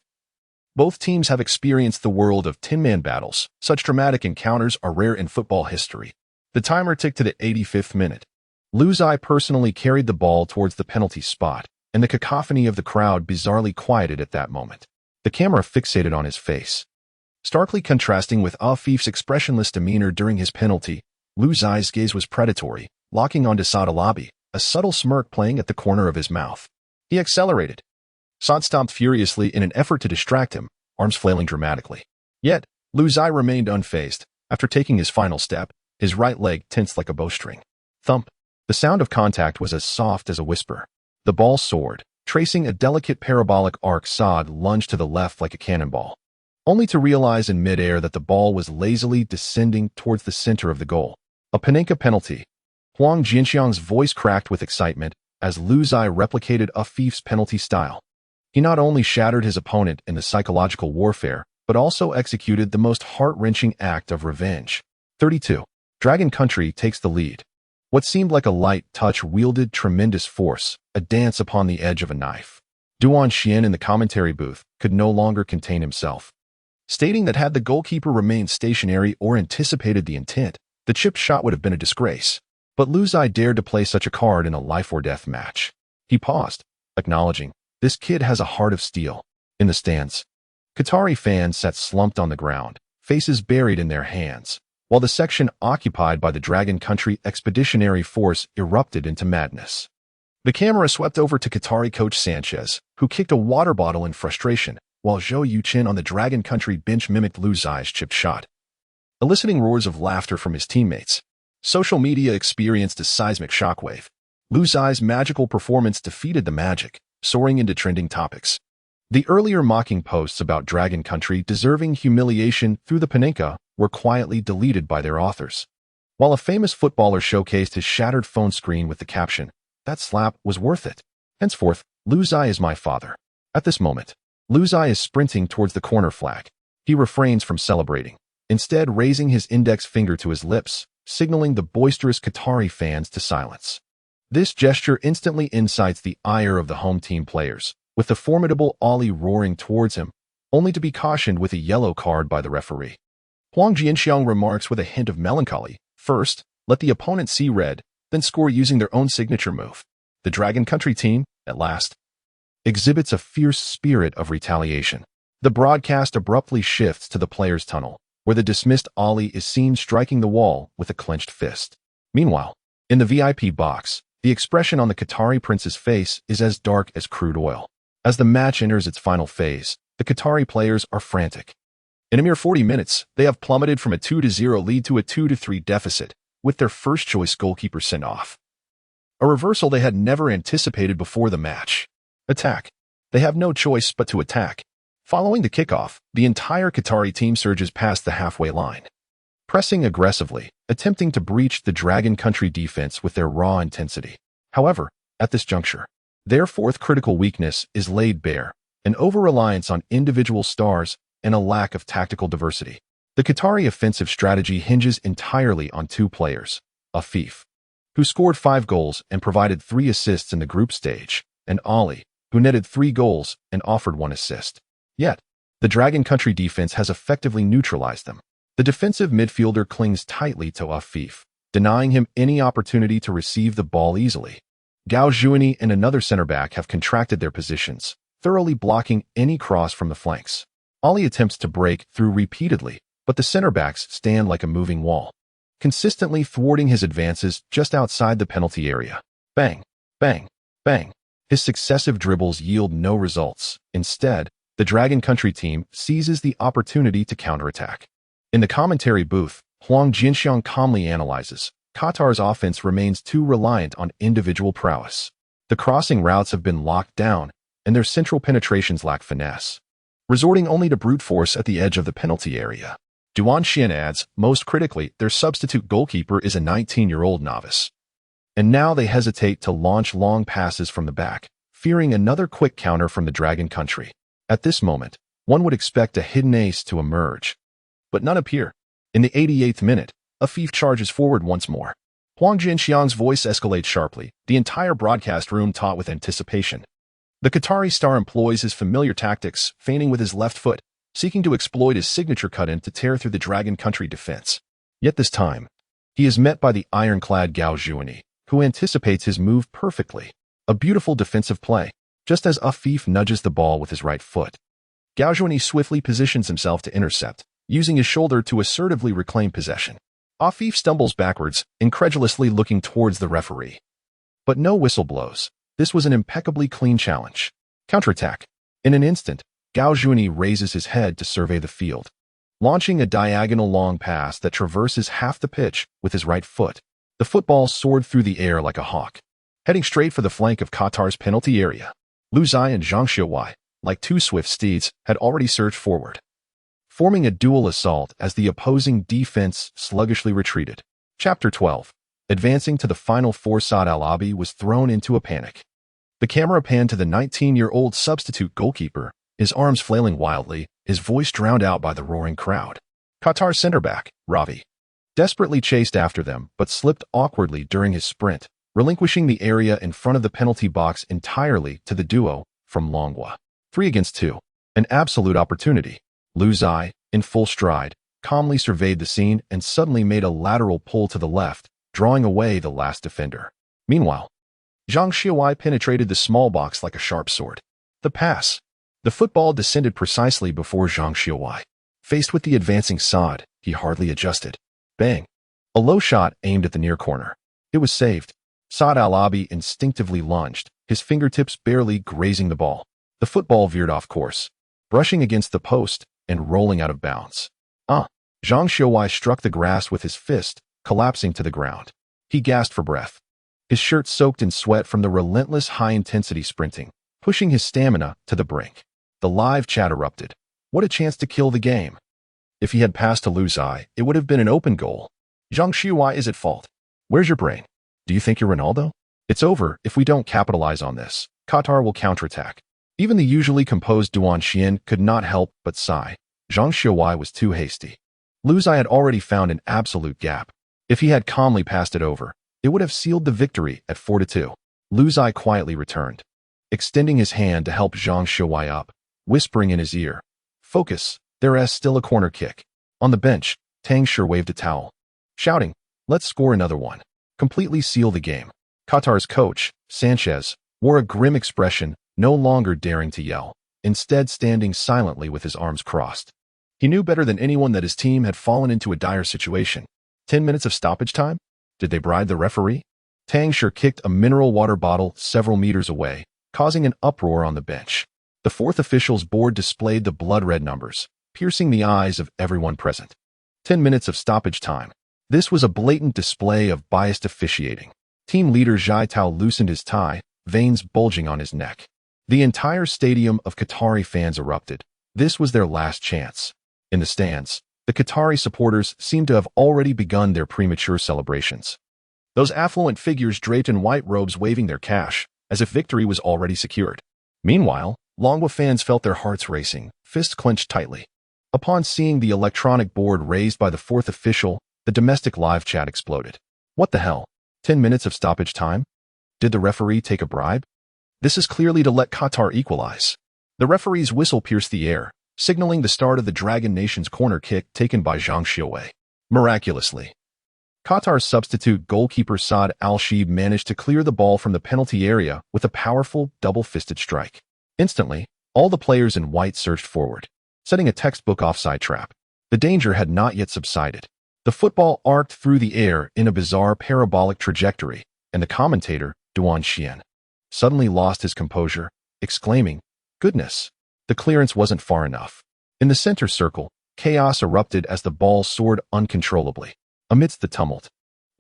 Both teams have experienced the world of tin-man battles. Such dramatic encounters are rare in football history. The timer ticked to the 85th minute. Lu Zai personally carried the ball towards the penalty spot, and the cacophony of the crowd bizarrely quieted at that moment. The camera fixated on his face. Starkly contrasting with Afif's expressionless demeanor during his penalty, Lu Zai's gaze was predatory, locking onto Saad Alabi, a subtle smirk playing at the corner of his mouth. He accelerated. Saad stomped furiously in an effort to distract him, arms flailing dramatically. Yet, Lu Zai remained unfazed. After taking his final step, his right leg tensed like a bowstring. Thump. The sound of contact was as soft as a whisper. The ball soared, tracing a delicate parabolic arc. Saad lunged to the left like a cannonball, only to realize in midair that the ball was lazily descending towards the center of the goal. A Panenka penalty. Huang Jinxiang's voice cracked with excitement as Lu Zai replicated Afif's penalty style. He not only shattered his opponent in the psychological warfare, but also executed the most heart-wrenching act of revenge. 32. Dragon Country takes the lead. What seemed like a light touch wielded tremendous force, a dance upon the edge of a knife. Duan Xian in the commentary booth could no longer contain himself, stating that had the goalkeeper remained stationary or anticipated the intent, the chipped shot would have been a disgrace. But Lu Zai dared to play such a card in a life-or-death match. He paused, acknowledging, this kid has a heart of steel. In the stands, Qatari fans sat slumped on the ground, faces buried in their hands, while the section occupied by the Dragon Country Expeditionary Force erupted into madness. The camera swept over to Qatari coach Sanchez, who kicked a water bottle in frustration, while Zhou Yuqin on the Dragon Country bench mimicked Lu Zai's chipped shot, eliciting roars of laughter from his teammates. Social media experienced a seismic shockwave. Lu Zai's magical performance defeated the magic, soaring into trending topics. The earlier mocking posts about Dragon Country deserving humiliation through the Panenka were quietly deleted by their authors. While a famous footballer showcased his shattered phone screen with the caption, "That slap was worth it. Henceforth, Lu Zai is my father." At this moment, Lu Zai is sprinting towards the corner flag. He refrains from celebrating, instead raising his index finger to his lips, signaling the boisterous Qatari fans to silence. This gesture instantly incites the ire of the home team players, with the formidable Ali roaring towards him, only to be cautioned with a yellow card by the referee. Huang Jinxiang remarks with a hint of melancholy, first, let the opponent see red, then score using their own signature move. The Dragon Country team, at last, exhibits a fierce spirit of retaliation. The broadcast abruptly shifts to the players' tunnel, where the dismissed Ali is seen striking the wall with a clenched fist. Meanwhile, in the VIP box, the expression on the Qatari prince's face is as dark as crude oil. As the match enters its final phase, the Qatari players are frantic. In a mere 40 minutes, they have plummeted from a 2-0 lead to a 2-3 deficit, with their first-choice goalkeeper sent off. A reversal they had never anticipated before the match. Attack. They have no choice but to attack. Following the kickoff, the entire Qatari team surges past the halfway line, pressing aggressively, attempting to breach the Dragon Country defense with their raw intensity. However, at this juncture, their fourth critical weakness is laid bare, an over-reliance on individual stars and a lack of tactical diversity. The Qatari offensive strategy hinges entirely on two players, Afif, who scored 5 goals and provided 3 assists in the group stage, and Ali, who netted 3 goals and offered 1 assist. Yet, the Dragon Country defense has effectively neutralized them. The defensive midfielder clings tightly to Afif, denying him any opportunity to receive the ball easily. Gao Zhuani and another center-back have contracted their positions, thoroughly blocking any cross from the flanks. Ali attempts to break through repeatedly, but the center-backs stand like a moving wall, consistently thwarting his advances just outside the penalty area. Bang, bang, bang. His successive dribbles yield no results. Instead, the Dragon Country team seizes the opportunity to counterattack. In the commentary booth, Huang Jinxiang calmly analyzes, Qatar's offense remains too reliant on individual prowess. The crossing routes have been locked down, and their central penetrations lack finesse, resorting only to brute force at the edge of the penalty area. Duan Xian adds, most critically, their substitute goalkeeper is a 19-year-old novice. And now they hesitate to launch long passes from the back, fearing another quick counter from the Dragon Country. At this moment, one would expect a hidden ace to emerge, but none appear. In the 88th minute, Afif charges forward once more. Huang Jinxiang's voice escalates sharply, the entire broadcast room taut with anticipation. The Qatari star employs his familiar tactics, feigning with his left foot, seeking to exploit his signature cut-in to tear through the Dragon Country defense. Yet this time, he is met by the ironclad Gao Zhuani, who anticipates his move perfectly. A beautiful defensive play, just as Afif nudges the ball with his right foot. Gao Zhuani swiftly positions himself to intercept, using his shoulder to assertively reclaim possession. Afif stumbles backwards, incredulously looking towards the referee. But no whistle blows. This was an impeccably clean challenge. Counterattack. In an instant, Gao Zhuani raises his head to survey the field, launching a diagonal long pass that traverses half the pitch with his right foot. The football soared through the air like a hawk, heading straight for the flank of Qatar's penalty area. Lu Zai and Zhang Xiuwei, like two swift steeds, had already surged forward, forming a dual assault as the opposing defense sluggishly retreated. Chapter 12. Advancing to the final four, Saad Al-Abi was thrown into a panic. The camera panned to the 19-year-old substitute goalkeeper, his arms flailing wildly, his voice drowned out by the roaring crowd. Qatar center back, Ravi, desperately chased after them but slipped awkwardly during his sprint, relinquishing the area in front of the penalty box entirely to the duo from Longwa. 3 against 2. An absolute opportunity. Lu Zai, in full stride, calmly surveyed the scene and suddenly made a lateral pull to the left, drawing away the last defender. Meanwhile, Zhang Xiuwei penetrated the small box like a sharp sword. The pass. The football descended precisely before Zhang Xiuwei. Faced with the advancing Saad, he hardly adjusted. Bang! A low shot aimed at the near corner. It was saved. Saad Al-Abi instinctively lunged, his fingertips barely grazing the ball. The football veered off course, brushing against the post and rolling out of bounds. Zhang Xiuwei struck the grass with his fist, collapsing to the ground. He gasped for breath, his shirt soaked in sweat from the relentless high-intensity sprinting, pushing his stamina to the brink. The live chat erupted. What a chance to kill the game. If he had passed to Lu Zai, it would have been an open goal. Zhang Xiuwei is at fault. Where's your brain? Do you think you're Ronaldo? It's over if we don't capitalize on this. Qatar will counterattack. Even the usually composed Duan Xian could not help but sigh. Zhang Xiuwei was too hasty. Lu Zai had already found an absolute gap. If he had calmly passed it over, it would have sealed the victory at 4-2. Lu Zai quietly returned, extending his hand to help Zhang Xiuwei up, whispering in his ear, "Focus, there's still a corner kick." On the bench, Tang Shi waved a towel, shouting, "Let's score another one. Completely seal the game." Qatar's coach, Sanchez, wore a grim expression, no longer daring to yell, instead standing silently with his arms crossed. He knew better than anyone that his team had fallen into a dire situation. 10 minutes of stoppage time? Did they bribe the referee? Tang Shi kicked a mineral water bottle several meters away, causing an uproar on the bench. The fourth official's board displayed the blood-red numbers, piercing the eyes of everyone present. 10 minutes of stoppage time. This was a blatant display of biased officiating. Team leader Zhai Tao loosened his tie, veins bulging on his neck. The entire stadium of Qatari fans erupted. This was their last chance. In the stands, the Qatari supporters seemed to have already begun their premature celebrations. Those affluent figures draped in white robes waving their cash, as if victory was already secured. Meanwhile, Longwa fans felt their hearts racing, fists clenched tightly. Upon seeing the electronic board raised by the fourth official, the domestic live chat exploded. What the hell? 10 minutes of stoppage time? Did the referee take a bribe? This is clearly to let Qatar equalize. The referee's whistle pierced the air, signaling the start of the Dragon Nation's corner kick taken by Zhang Xiuwei. Miraculously, Qatar's substitute goalkeeper Saad Al-Shib managed to clear the ball from the penalty area with a powerful, double-fisted strike. Instantly, all the players in white surged forward, setting a textbook offside trap. The danger had not yet subsided. The football arced through the air in a bizarre parabolic trajectory, and the commentator, Duan Xian, suddenly lost his composure, exclaiming, "Goodness!" The clearance wasn't far enough. In the center circle, chaos erupted as the ball soared uncontrollably. Amidst the tumult,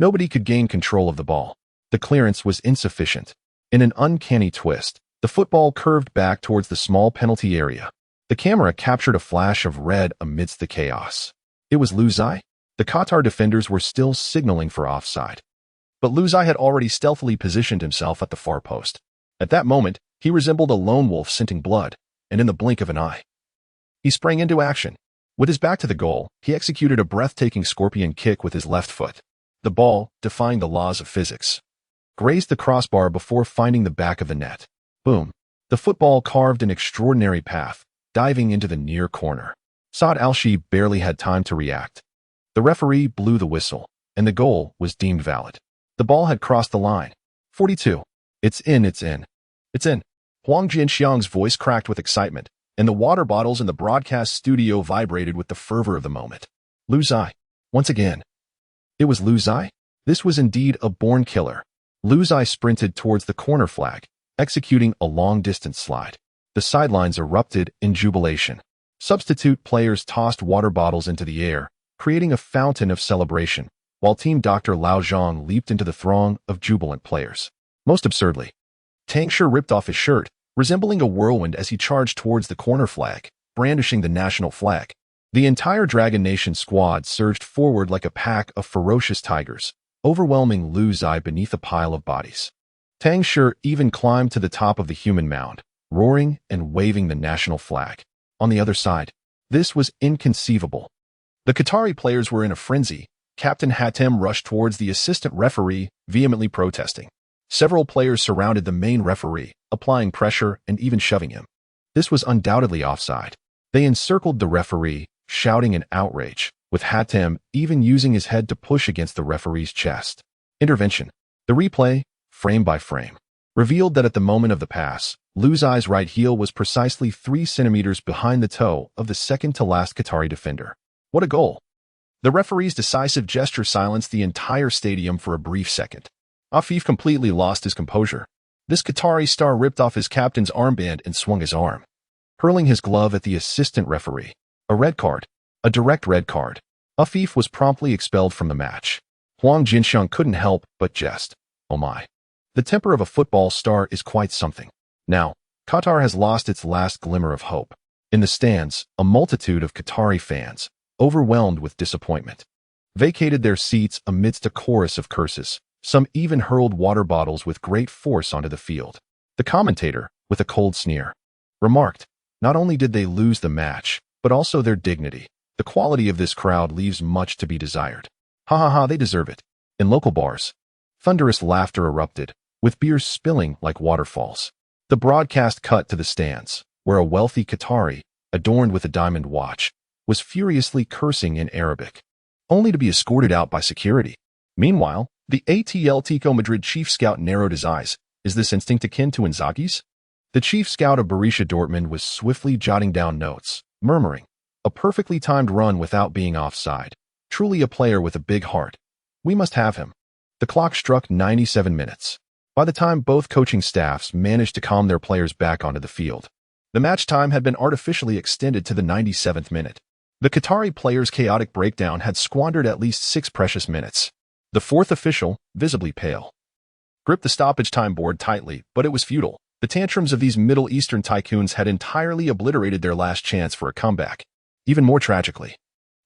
nobody could gain control of the ball. The clearance was insufficient. In an uncanny twist, the football curved back towards the small penalty area. The camera captured a flash of red amidst the chaos. It was Lu Zai. The Qatar defenders were still signaling for offside. But Lu Zai had already stealthily positioned himself at the far post. At that moment, he resembled a lone wolf scenting blood, and in the blink of an eye, he sprang into action. With his back to the goal, he executed a breathtaking scorpion kick with his left foot. The ball, defying the laws of physics, grazed the crossbar before finding the back of the net. Boom! The football carved an extraordinary path, diving into the near corner. Saad Al-Shi barely had time to react. The referee blew the whistle, and the goal was deemed valid. The ball had crossed the line. 42. It's in, it's in. It's in. Huang Jinxiang's voice cracked with excitement, and the water bottles in the broadcast studio vibrated with the fervor of the moment. Lu Zai. Once again. It was Lu Zai? This was indeed a born killer. Lu Zai sprinted towards the corner flag, executing a long-distance slide. The sidelines erupted in jubilation. Substitute players tossed water bottles into the air, creating a fountain of celebration, while Team Dr. Lao Zhang leaped into the throng of jubilant players. Most absurdly, Tang Shi ripped off his shirt, resembling a whirlwind as he charged towards the corner flag, brandishing the national flag. The entire Dragon Nation squad surged forward like a pack of ferocious tigers, overwhelming Lu Zai beneath a pile of bodies. Tang Shi even climbed to the top of the human mound, roaring and waving the national flag. On the other side, this was inconceivable. The Qatari players were in a frenzy. Captain Hatem rushed towards the assistant referee, vehemently protesting. Several players surrounded the main referee, applying pressure and even shoving him. This was undoubtedly offside. They encircled the referee, shouting in outrage, with Hatem even using his head to push against the referee's chest. Intervention. The replay, frame by frame, revealed that at the moment of the pass, Lu Zai's right heel was precisely 3 centimeters behind the toe of the second-to-last Qatari defender. What a goal! The referee's decisive gesture silenced the entire stadium for a brief second. Afif completely lost his composure. This Qatari star ripped off his captain's armband and swung his arm, hurling his glove at the assistant referee. A red card. A direct red card. Afif was promptly expelled from the match. Huang Jinxiang couldn't help but jest. Oh my. The temper of a football star is quite something. Now, Qatar has lost its last glimmer of hope. In the stands, a multitude of Qatari fans, overwhelmed with disappointment, vacated their seats amidst a chorus of curses. Some even hurled water bottles with great force onto the field. The commentator, with a cold sneer, remarked, not only did they lose the match, but also their dignity. The quality of this crowd leaves much to be desired. Ha ha ha, they deserve it. In local bars, thunderous laughter erupted, with beers spilling like waterfalls. The broadcast cut to the stands, where a wealthy Qatari, adorned with a diamond watch, was furiously cursing in Arabic, only to be escorted out by security. Meanwhile, the Atletico Madrid chief scout narrowed his eyes. Is this instinct akin to Inzaghi's? The chief scout of Borussia Dortmund was swiftly jotting down notes, murmuring, a perfectly timed run without being offside. Truly a player with a big heart. We must have him. The clock struck 97 minutes. By the time both coaching staffs managed to calm their players back onto the field, the match time had been artificially extended to the 97th minute. The Qatari players' chaotic breakdown had squandered at least 6 precious minutes. The fourth official, visibly pale, gripped the stoppage time board tightly, but it was futile. The tantrums of these Middle Eastern tycoons had entirely obliterated their last chance for a comeback. Even more tragically,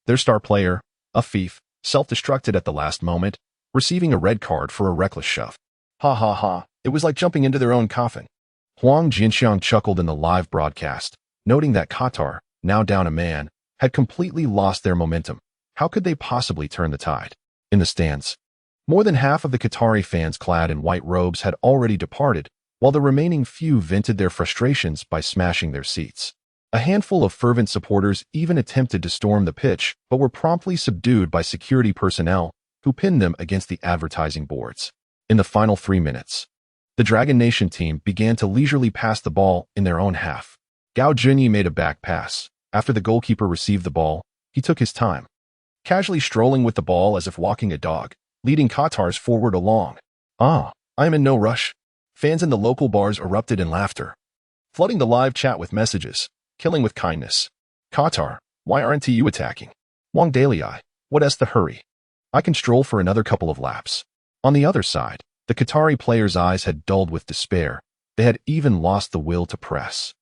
their star player, Afif, self-destructed at the last moment, receiving a red card for a reckless shove. Ha ha ha, it was like jumping into their own coffin. Huang Jinxiang chuckled in the live broadcast, noting that Qatar, now down a man, had completely lost their momentum. How could they possibly turn the tide? In the stands, more than half of the Qatari fans clad in white robes had already departed, while the remaining few vented their frustrations by smashing their seats. A handful of fervent supporters even attempted to storm the pitch, but were promptly subdued by security personnel who pinned them against the advertising boards. In the final 3 minutes, the Dragon Nation team began to leisurely pass the ball in their own half. Gao Junyi made a back pass. After the goalkeeper received the ball, he took his time, casually strolling with the ball as if walking a dog, leading Qatars forward along. I am in no rush. Fans in the local bars erupted in laughter, flooding the live chat with messages, killing with kindness. Qatar, why aren't you attacking? Wang Dalai, what's the hurry? I can stroll for another couple of laps. On the other side, the Qatari players' eyes had dulled with despair. They had even lost the will to press,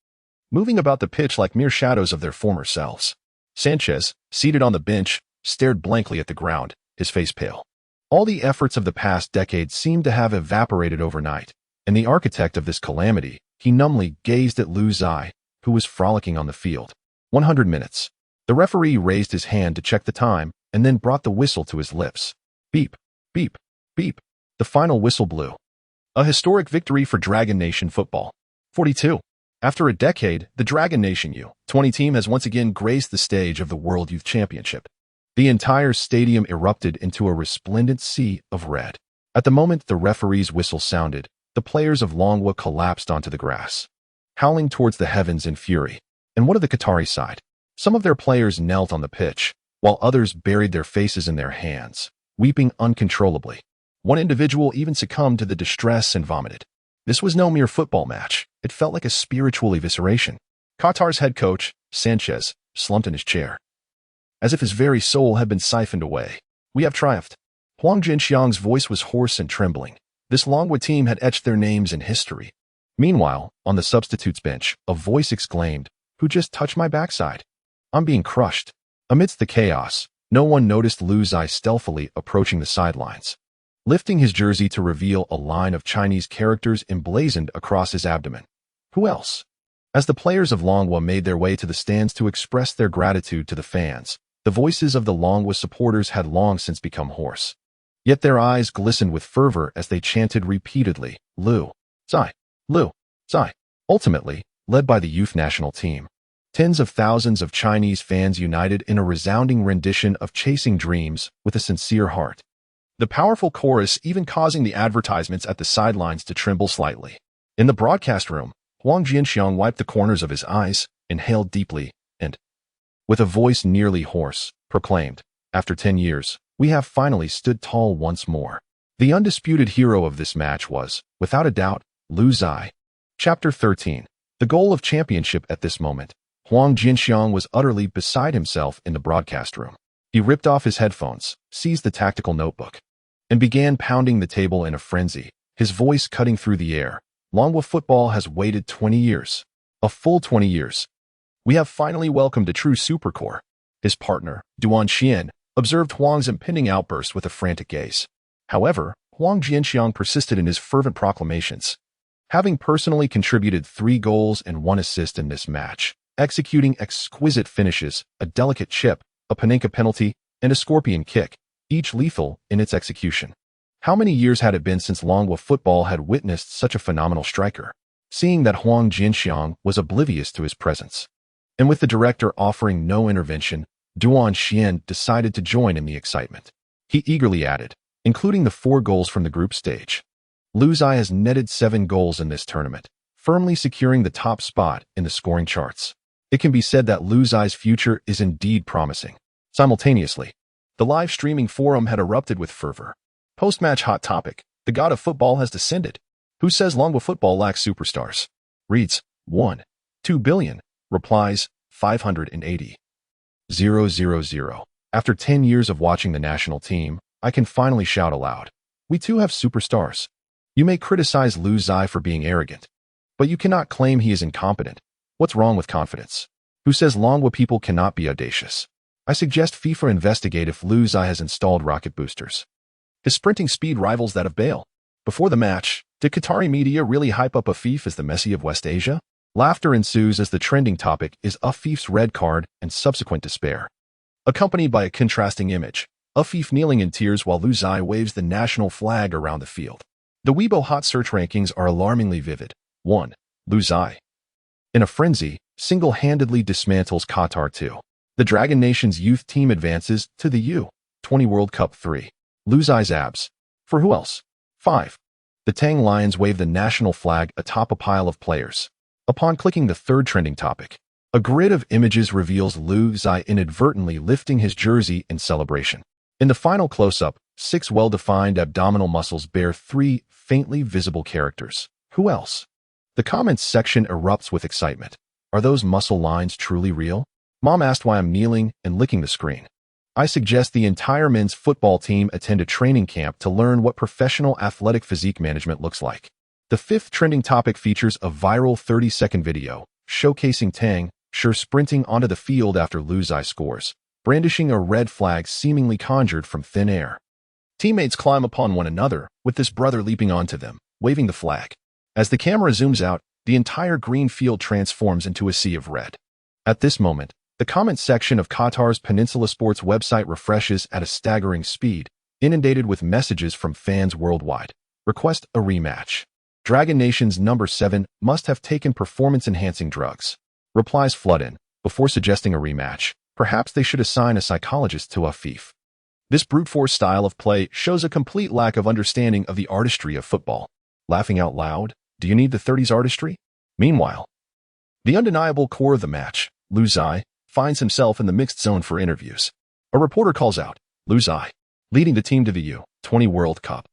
moving about the pitch like mere shadows of their former selves. Sanchez, seated on the bench, stared blankly at the ground, his face pale. All the efforts of the past decade seemed to have evaporated overnight, and the architect of this calamity, he numbly gazed at Lu Zai, who was frolicking on the field. 100 minutes. The referee raised his hand to check the time, and then brought the whistle to his lips. Beep, beep, beep. The final whistle blew. A historic victory for Dragon Nation football. 42. After a decade, the Dragon Nation U-20 team has once again graced the stage of the World Youth Championship. The entire stadium erupted into a resplendent sea of red. At the moment the referee's whistle sounded, the players of Longwa collapsed onto the grass, howling towards the heavens in fury. And what of the Qatari side? Some of their players knelt on the pitch, while others buried their faces in their hands, weeping uncontrollably. One individual even succumbed to the distress and vomited. This was no mere football match. It felt like a spiritual evisceration. Qatar's head coach, Sanchez, slumped in his chair, as if his very soul had been siphoned away. We have triumphed. Huang Jinxiang's voice was hoarse and trembling. This Longwa team had etched their names in history. Meanwhile, on the substitutes bench, a voice exclaimed, "Who just touched my backside? I'm being crushed." Amidst the chaos, no one noticed Lu Zai stealthily approaching the sidelines, lifting his jersey to reveal a line of Chinese characters emblazoned across his abdomen. Who else? As the players of Longwa made their way to the stands to express their gratitude to the fans, the voices of the Longwa supporters had long since become hoarse. Yet their eyes glistened with fervor as they chanted repeatedly, "Lu Zai, Lu Zai." Ultimately, led by the youth national team, tens of thousands of Chinese fans united in a resounding rendition of Chasing Dreams with a sincere heart. The powerful chorus even causing the advertisements at the sidelines to tremble slightly. In the broadcast room, Huang Jinxiang wiped the corners of his eyes, inhaled deeply, and, with a voice nearly hoarse, proclaimed, "After 10 years, we have finally stood tall once more." The undisputed hero of this match was, without a doubt, Lu Zai. Chapter 13. The goal of championship. At this moment, Huang Jinxiang was utterly beside himself in the broadcast room. He ripped off his headphones, seized the tactical notebook, and began pounding the table in a frenzy, his voice cutting through the air. Longwa football has waited 20 years. A full 20 years. We have finally welcomed a true supercore. His partner, Duan Xian, observed Huang's impending outburst with a frantic gaze. However, Huang Jinxiang persisted in his fervent proclamations. Having personally contributed 3 goals and 1 assist in this match, executing exquisite finishes, a delicate chip, a Panenka penalty, and a scorpion kick, each lethal in its execution. How many years had it been since Longwa football had witnessed such a phenomenal striker? Seeing that Huang Jinxiang was oblivious to his presence, and with the director offering no intervention, Duan Xian decided to join in the excitement. He eagerly added, including the 4 goals from the group stage. Lu Zai has netted 7 goals in this tournament, firmly securing the top spot in the scoring charts. It can be said that Lu Zai's future is indeed promising. Simultaneously, the live streaming forum had erupted with fervor. Post-match hot topic: the god of football has descended. Who says Longwa football lacks superstars? Reads, 1.2 billion. Replies, 580,000. After 10 years of watching the national team, I can finally shout aloud. We too have superstars. You may criticize Lu Zai for being arrogant, but you cannot claim he is incompetent. What's wrong with confidence? Who says Longwa people cannot be audacious? I suggest FIFA investigate if Lu Zai has installed rocket boosters. His sprinting speed rivals that of Bale. Before the match, did Qatari media really hype up Afif as the Messi of West Asia? Laughter ensues as the trending topic is Afif's red card and subsequent despair, accompanied by a contrasting image, Afif kneeling in tears while Lu Zai waves the national flag around the field. The Weibo hot search rankings are alarmingly vivid. 1. Lu Zai, in a frenzy, single-handedly dismantles Qatar 2. The Dragon Nation's youth team advances to the U-20 World Cup 3. Lu Zai's abs. For who else? 5. The Tang Lions wave the national flag atop a pile of players. Upon clicking the third trending topic, a grid of images reveals Lu Zai inadvertently lifting his jersey in celebration. In the final close-up, 6 well-defined abdominal muscles bear 3 faintly visible characters. Who else? The comments section erupts with excitement. Are those muscle lines truly real? Mom asked why I'm kneeling and licking the screen. I suggest the entire men's football team attend a training camp to learn what professional athletic physique management looks like. The 5th trending topic features a viral 30-second video showcasing Tang Sure sprinting onto the field after Lu Zai scores, brandishing a red flag seemingly conjured from thin air. Teammates climb upon one another, with this brother leaping onto them, waving the flag. As the camera zooms out, the entire green field transforms into a sea of red. At this moment, the comment section of Qatar's Peninsula Sports website refreshes at a staggering speed, inundated with messages from fans worldwide. Request a rematch. Dragon Nation's number 7 must have taken performance-enhancing drugs. Replies flood in, before suggesting a rematch. Perhaps they should assign a psychologist to Afif. This brute force style of play shows a complete lack of understanding of the artistry of football. Laughing out loud, do you need the 30s artistry? Meanwhile, the undeniable core of the match, Lu Zai, finds himself in the mixed zone for interviews. A reporter calls out, Lu Zai, leading the team to the U20 World Cup.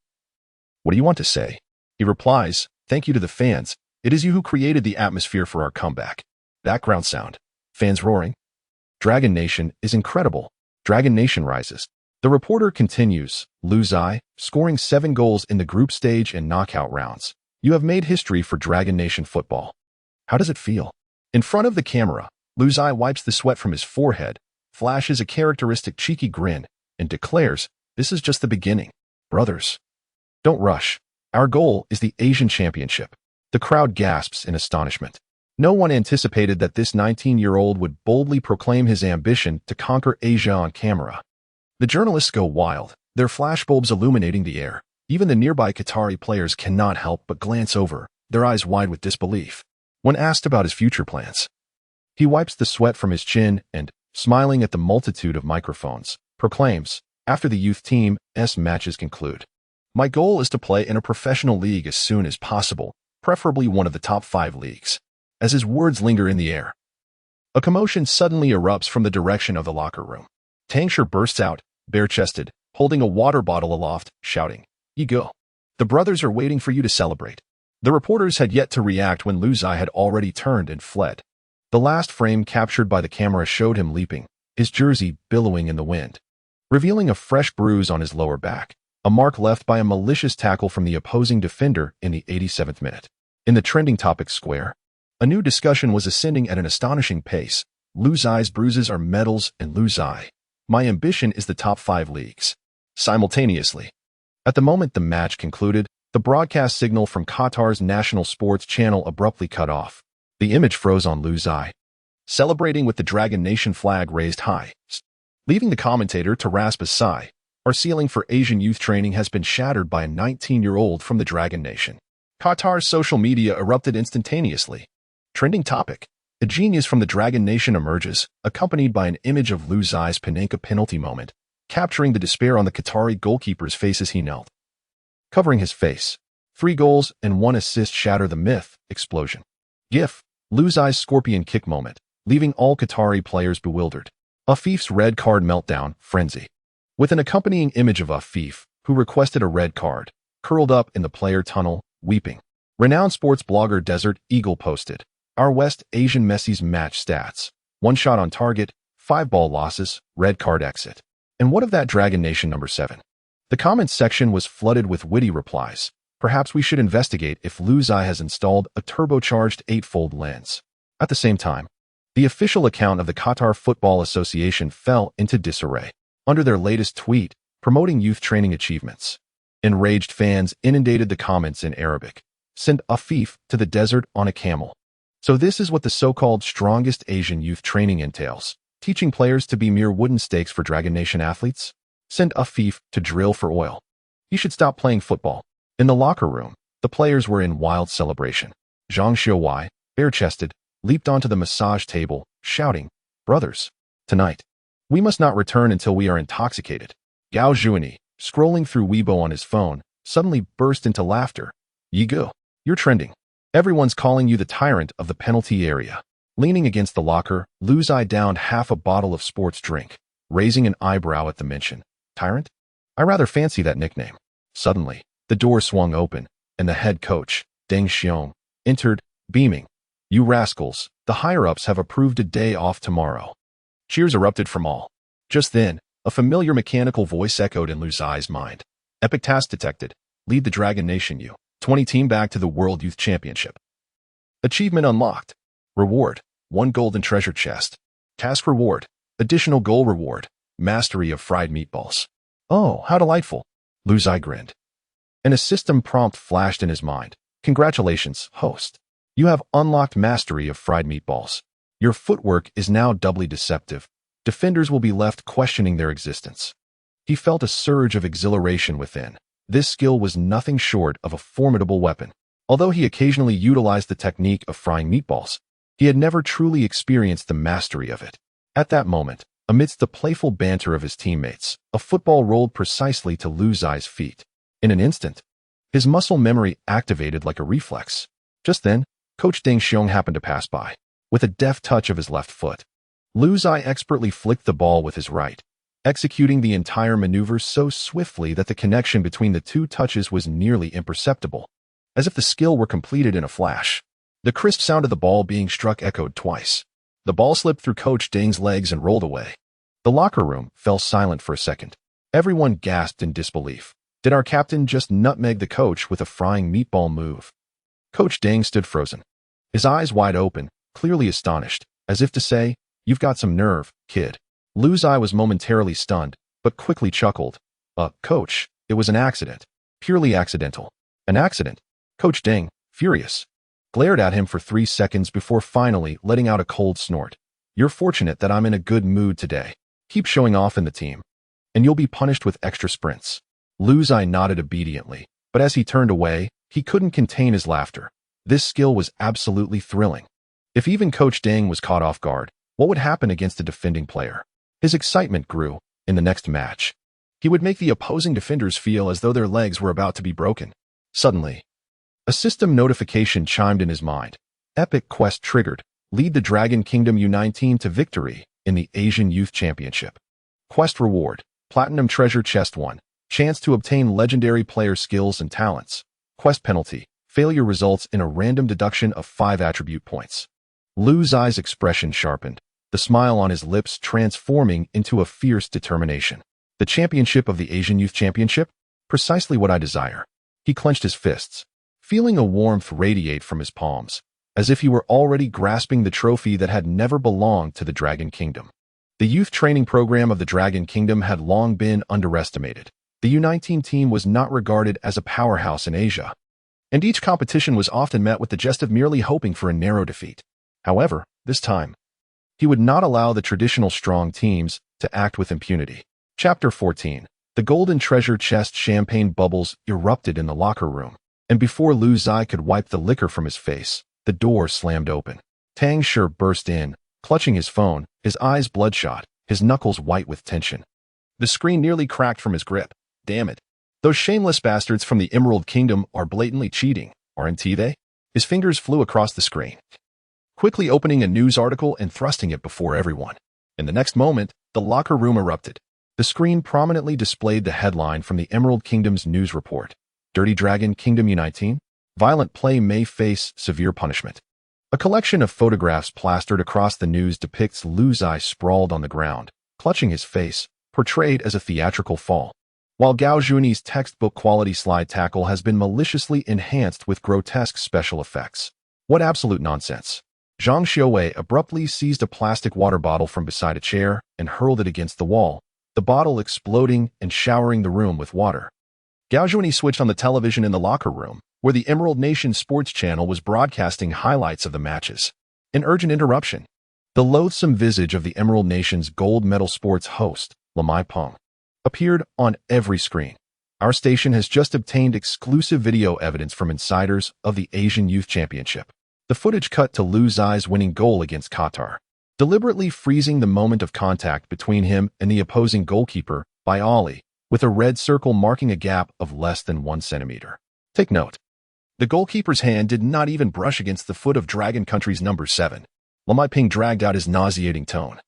What do you want to say? He replies, thank you to the fans. It is you who created the atmosphere for our comeback. Background sound. Fans roaring. Dragon Nation is incredible. Dragon Nation rises. The reporter continues, Lu Zai, scoring 7 goals in the group stage and knockout rounds. You have made history for Dragon Nation football. How does it feel? In front of the camera, Lu Zai wipes the sweat from his forehead, flashes a characteristic cheeky grin, and declares, this is just the beginning. Brothers, don't rush. Our goal is the Asian Championship. The crowd gasps in astonishment. No one anticipated that this 19-year-old would boldly proclaim his ambition to conquer Asia on camera. The journalists go wild, their flashbulbs illuminating the air. Even the nearby Qatari players cannot help but glance over, their eyes wide with disbelief. When asked about his future plans, he wipes the sweat from his chin and, smiling at the multitude of microphones, proclaims, after the youth team's matches conclude, my goal is to play in a professional league as soon as possible, preferably one of the top 5 leagues. As his words linger in the air, a commotion suddenly erupts from the direction of the locker room. Tang Shi bursts out, bare-chested, holding a water bottle aloft, shouting, "You go. The brothers are waiting for you to celebrate." The reporters had yet to react when Lu Zai had already turned and fled. The last frame captured by the camera showed him leaping, his jersey billowing in the wind, revealing a fresh bruise on his lower back, a mark left by a malicious tackle from the opposing defender in the 87th minute. In the trending topic square, a new discussion was ascending at an astonishing pace. Lu Zai's bruises are medals and Lu Zai, my ambition is the top 5 leagues. Simultaneously, at the moment the match concluded, the broadcast signal from Qatar's national sports channel abruptly cut off. The image froze on Lu Zai, celebrating with the Dragon Nation flag raised high, leaving the commentator to rasp a sigh. Our ceiling for Asian youth training has been shattered by a 19-year-old from the Dragon Nation. Qatar's social media erupted instantaneously. Trending topic. A genius from the Dragon Nation emerges, accompanied by an image of Lu Zai's Panenka penalty moment, capturing the despair on the Qatari goalkeeper's face as he knelt, covering his face. 3 goals and 1 assist shatter the myth. Explosion. GIF. Lu Zai's scorpion kick moment, leaving all Qatari players bewildered. Afif's red card meltdown, frenzy. With an accompanying image of Afif, who requested a red card, curled up in the player tunnel, weeping. Renowned sports blogger Desert Eagle posted, our West Asian Messi's match stats. 1 shot on target, 5 ball losses, red card exit. And what of that Dragon Nation number 7? The comments section was flooded with witty replies. Perhaps we should investigate if Lu Zai has installed a turbocharged 8-fold lens. At the same time, the official account of the Qatar Football Association fell into disarray. Under their latest tweet, promoting youth training achievements, enraged fans inundated the comments in Arabic. Send Afif to the desert on a camel. So this is what the so-called strongest Asian youth training entails, teaching players to be mere wooden stakes for Dragon Nation athletes? Send Afif to drill for oil. He should stop playing football. In the locker room, the players were in wild celebration. Zhang Xiuwei, bare-chested, leaped onto the massage table, shouting, brothers, tonight, we must not return until we are intoxicated. Gao Zhuani, scrolling through Weibo on his phone, suddenly burst into laughter. Yigo, you're trending. Everyone's calling you the tyrant of the penalty area. Leaning against the locker, Lu Zai downed half a bottle of sports drink, raising an eyebrow at the mention. Tyrant? I rather fancy that nickname. Suddenly, the door swung open, and the head coach, Deng Xiong, entered, beaming. You rascals, the higher-ups have approved a day off tomorrow. Cheers erupted from all. Just then, a familiar mechanical voice echoed in Lu Zai's mind. Epic task detected. Lead the Dragon Nation U20 team back to the World Youth Championship. Achievement unlocked. Reward, 1 golden treasure chest. Task reward, additional goal reward, mastery of fried meatballs. Oh, how delightful. Lu Zai grinned. And a system prompt flashed in his mind. Congratulations, host. You have unlocked mastery of fried meatballs. Your footwork is now doubly deceptive. Defenders will be left questioning their existence. He felt a surge of exhilaration within. This skill was nothing short of a formidable weapon. Although he occasionally utilized the technique of frying meatballs, he had never truly experienced the mastery of it. At that moment, amidst the playful banter of his teammates, a football rolled precisely to Lu Zai's feet. In an instant, his muscle memory activated like a reflex. Just then, Coach Ding Xiong happened to pass by. With a deft touch of his left foot, Lu Zai expertly flicked the ball with his right, executing the entire maneuver so swiftly that the connection between the two touches was nearly imperceptible, as if the skill were completed in a flash. The crisp sound of the ball being struck echoed twice. The ball slipped through Coach Ding's legs and rolled away. The locker room fell silent for a second. Everyone gasped in disbelief. Did our captain just nutmeg the coach with a frying meatball move? Coach Ding stood frozen, his eyes wide open, clearly astonished, as if to say, "You've got some nerve, kid." Lu Zai was momentarily stunned, but quickly chuckled. Coach, it was an accident. Purely accidental. An accident? Coach Ding, furious, glared at him for 3 seconds before finally letting out a cold snort. "You're fortunate that I'm in a good mood today. Keep showing off in the team, and you'll be punished with extra sprints." Lu Zai nodded obediently, but as he turned away, he couldn't contain his laughter. This skill was absolutely thrilling. If even Coach Ding was caught off guard, what would happen against a defending player? His excitement grew. In the next match, he would make the opposing defenders feel as though their legs were about to be broken. Suddenly, a system notification chimed in his mind. Epic quest triggered. Lead the Dragon Kingdom U19 to victory in the Asian Youth Championship. Quest reward. Platinum treasure chest 1. Chance to obtain legendary player skills and talents. Quest penalty. Failure results in a random deduction of 5 attribute points. Lu Zai's expression sharpened, the smile on his lips transforming into a fierce determination. The championship of the Asian Youth Championship? Precisely what I desire. He clenched his fists, feeling a warmth radiate from his palms, as if he were already grasping the trophy that had never belonged to the Dragon Kingdom. The youth training program of the Dragon Kingdom had long been underestimated. The U19 team was not regarded as a powerhouse in Asia, and each competition was often met with the jest of merely hoping for a narrow defeat. However, this time, he would not allow the traditional strong teams to act with impunity. Chapter 14. The golden treasure chest. Champagne bubbles erupted in the locker room, and before Lu Zai could wipe the liquor from his face, the door slammed open. Tang Shi burst in, clutching his phone, his eyes bloodshot, his knuckles white with tension. The screen nearly cracked from his grip. Damn it. Those shameless bastards from the Emerald Kingdom are blatantly cheating, aren't they? His fingers flew across the screen, quickly opening a news article and thrusting it before everyone. In the next moment, the locker room erupted. The screen prominently displayed the headline from the Emerald Kingdom's news report. Dirty Dragon Kingdom U19? Violent play may face severe punishment. A collection of photographs plastered across the news depicts Lu Zai sprawled on the ground, clutching his face, portrayed as a theatrical fall, while Gao Juni's textbook-quality slide tackle has been maliciously enhanced with grotesque special effects. What absolute nonsense. Zhang Xiaowei abruptly seized a plastic water bottle from beside a chair and hurled it against the wall, the bottle exploding and showering the room with water. Gao Juni switched on the television in the locker room, where the Emerald Nation Sports Channel was broadcasting highlights of the matches. An urgent interruption. The loathsome visage of the Emerald Nation's gold medal sports host, Lamai Peng, appeared on every screen. Our station has just obtained exclusive video evidence from insiders of the Asian Youth Championship. The footage cut to Lu Zai's winning goal against Qatar, deliberately freezing the moment of contact between him and the opposing goalkeeper by Ali, with a red circle marking a gap of less than 1 centimeter. Take note. The goalkeeper's hand did not even brush against the foot of Dragon Country's number 7. Lamai Ping dragged out his nauseating tone.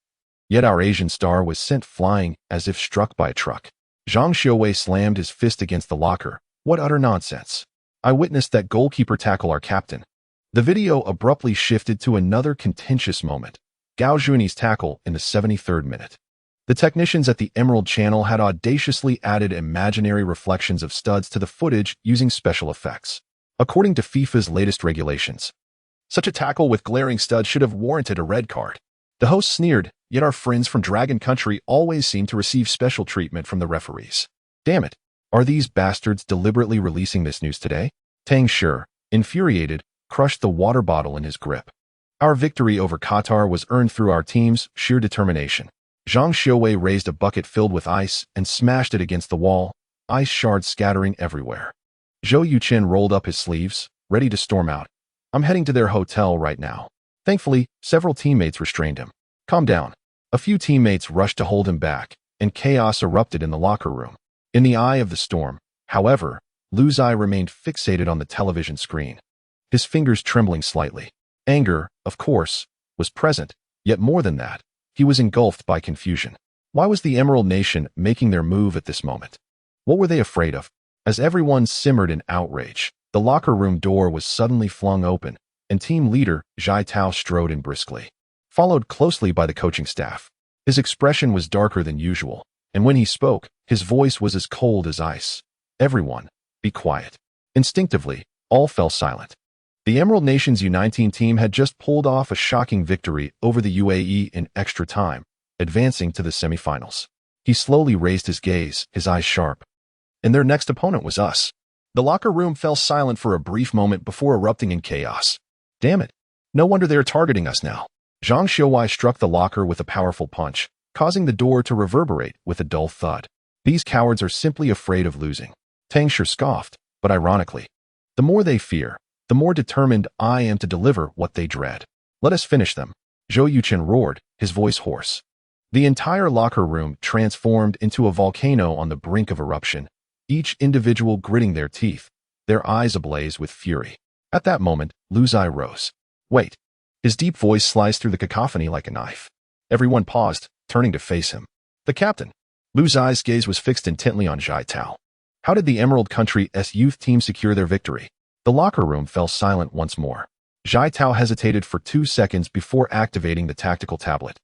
Yet our Asian star was sent flying as if struck by a truck. Zhang Xiaowei slammed his fist against the locker. What utter nonsense. I witnessed that goalkeeper tackle our captain. The video abruptly shifted to another contentious moment. Gao Juni's tackle in the 73rd minute. The technicians at the Emerald Channel had audaciously added imaginary reflections of studs to the footage using special effects. According to FIFA's latest regulations, such a tackle with glaring studs should have warranted a red card. The host sneered, yet our friends from Dragon Country always seem to receive special treatment from the referees. Damn it, are these bastards deliberately releasing this news today? Tang Shi, infuriated, crushed the water bottle in his grip. Our victory over Qatar was earned through our team's sheer determination. Zhang Xiaowei raised a bucket filled with ice and smashed it against the wall, ice shards scattering everywhere. Zhou Yuchen rolled up his sleeves, ready to storm out. I'm heading to their hotel right now. Thankfully, several teammates restrained him. Calm down. A few teammates rushed to hold him back, and chaos erupted in the locker room. In the eye of the storm, however, Lu Zai remained fixated on the television screen, his fingers trembling slightly. Anger, of course, was present, yet more than that, he was engulfed by confusion. Why was the Emerald Nation making their move at this moment? What were they afraid of? As everyone simmered in outrage, the locker room door was suddenly flung open, and team leader Zhai Tao strode in briskly, followed closely by the coaching staff. His expression was darker than usual, and when he spoke, his voice was as cold as ice. Everyone, be quiet. Instinctively, all fell silent. The Emerald Nation's U19 team had just pulled off a shocking victory over the UAE in extra time, advancing to the semifinals. He slowly raised his gaze, his eyes sharp. And their next opponent was us. The locker room fell silent for a brief moment before erupting in chaos. Damn it. No wonder they are targeting us now. Zhang Xiuwei struck the locker with a powerful punch, causing the door to reverberate with a dull thud. These cowards are simply afraid of losing. Tang Shi scoffed, but ironically, the more they fear, the more determined I am to deliver what they dread. Let us finish them. Zhou Yuchen roared, his voice hoarse. The entire locker room transformed into a volcano on the brink of eruption, each individual gritting their teeth, their eyes ablaze with fury. At that moment, Lu Zai rose. Wait. His deep voice sliced through the cacophony like a knife. Everyone paused, turning to face him. The captain. Lu Zai's gaze was fixed intently on Zhai Tao. How did the Emerald Country's youth team secure their victory? The locker room fell silent once more. Zhai Tao hesitated for 2 seconds before activating the tactical tablet.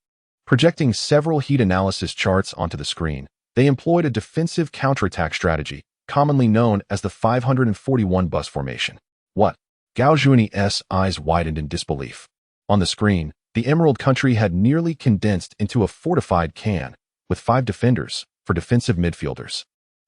Projecting several heat analysis charts onto the screen, they employed a defensive counterattack strategy, commonly known as the 541 bus formation. What? Gao Juni's eyes widened in disbelief. On the screen, the Emerald Country had nearly condensed into a fortified can, with 5 defenders for defensive midfielders,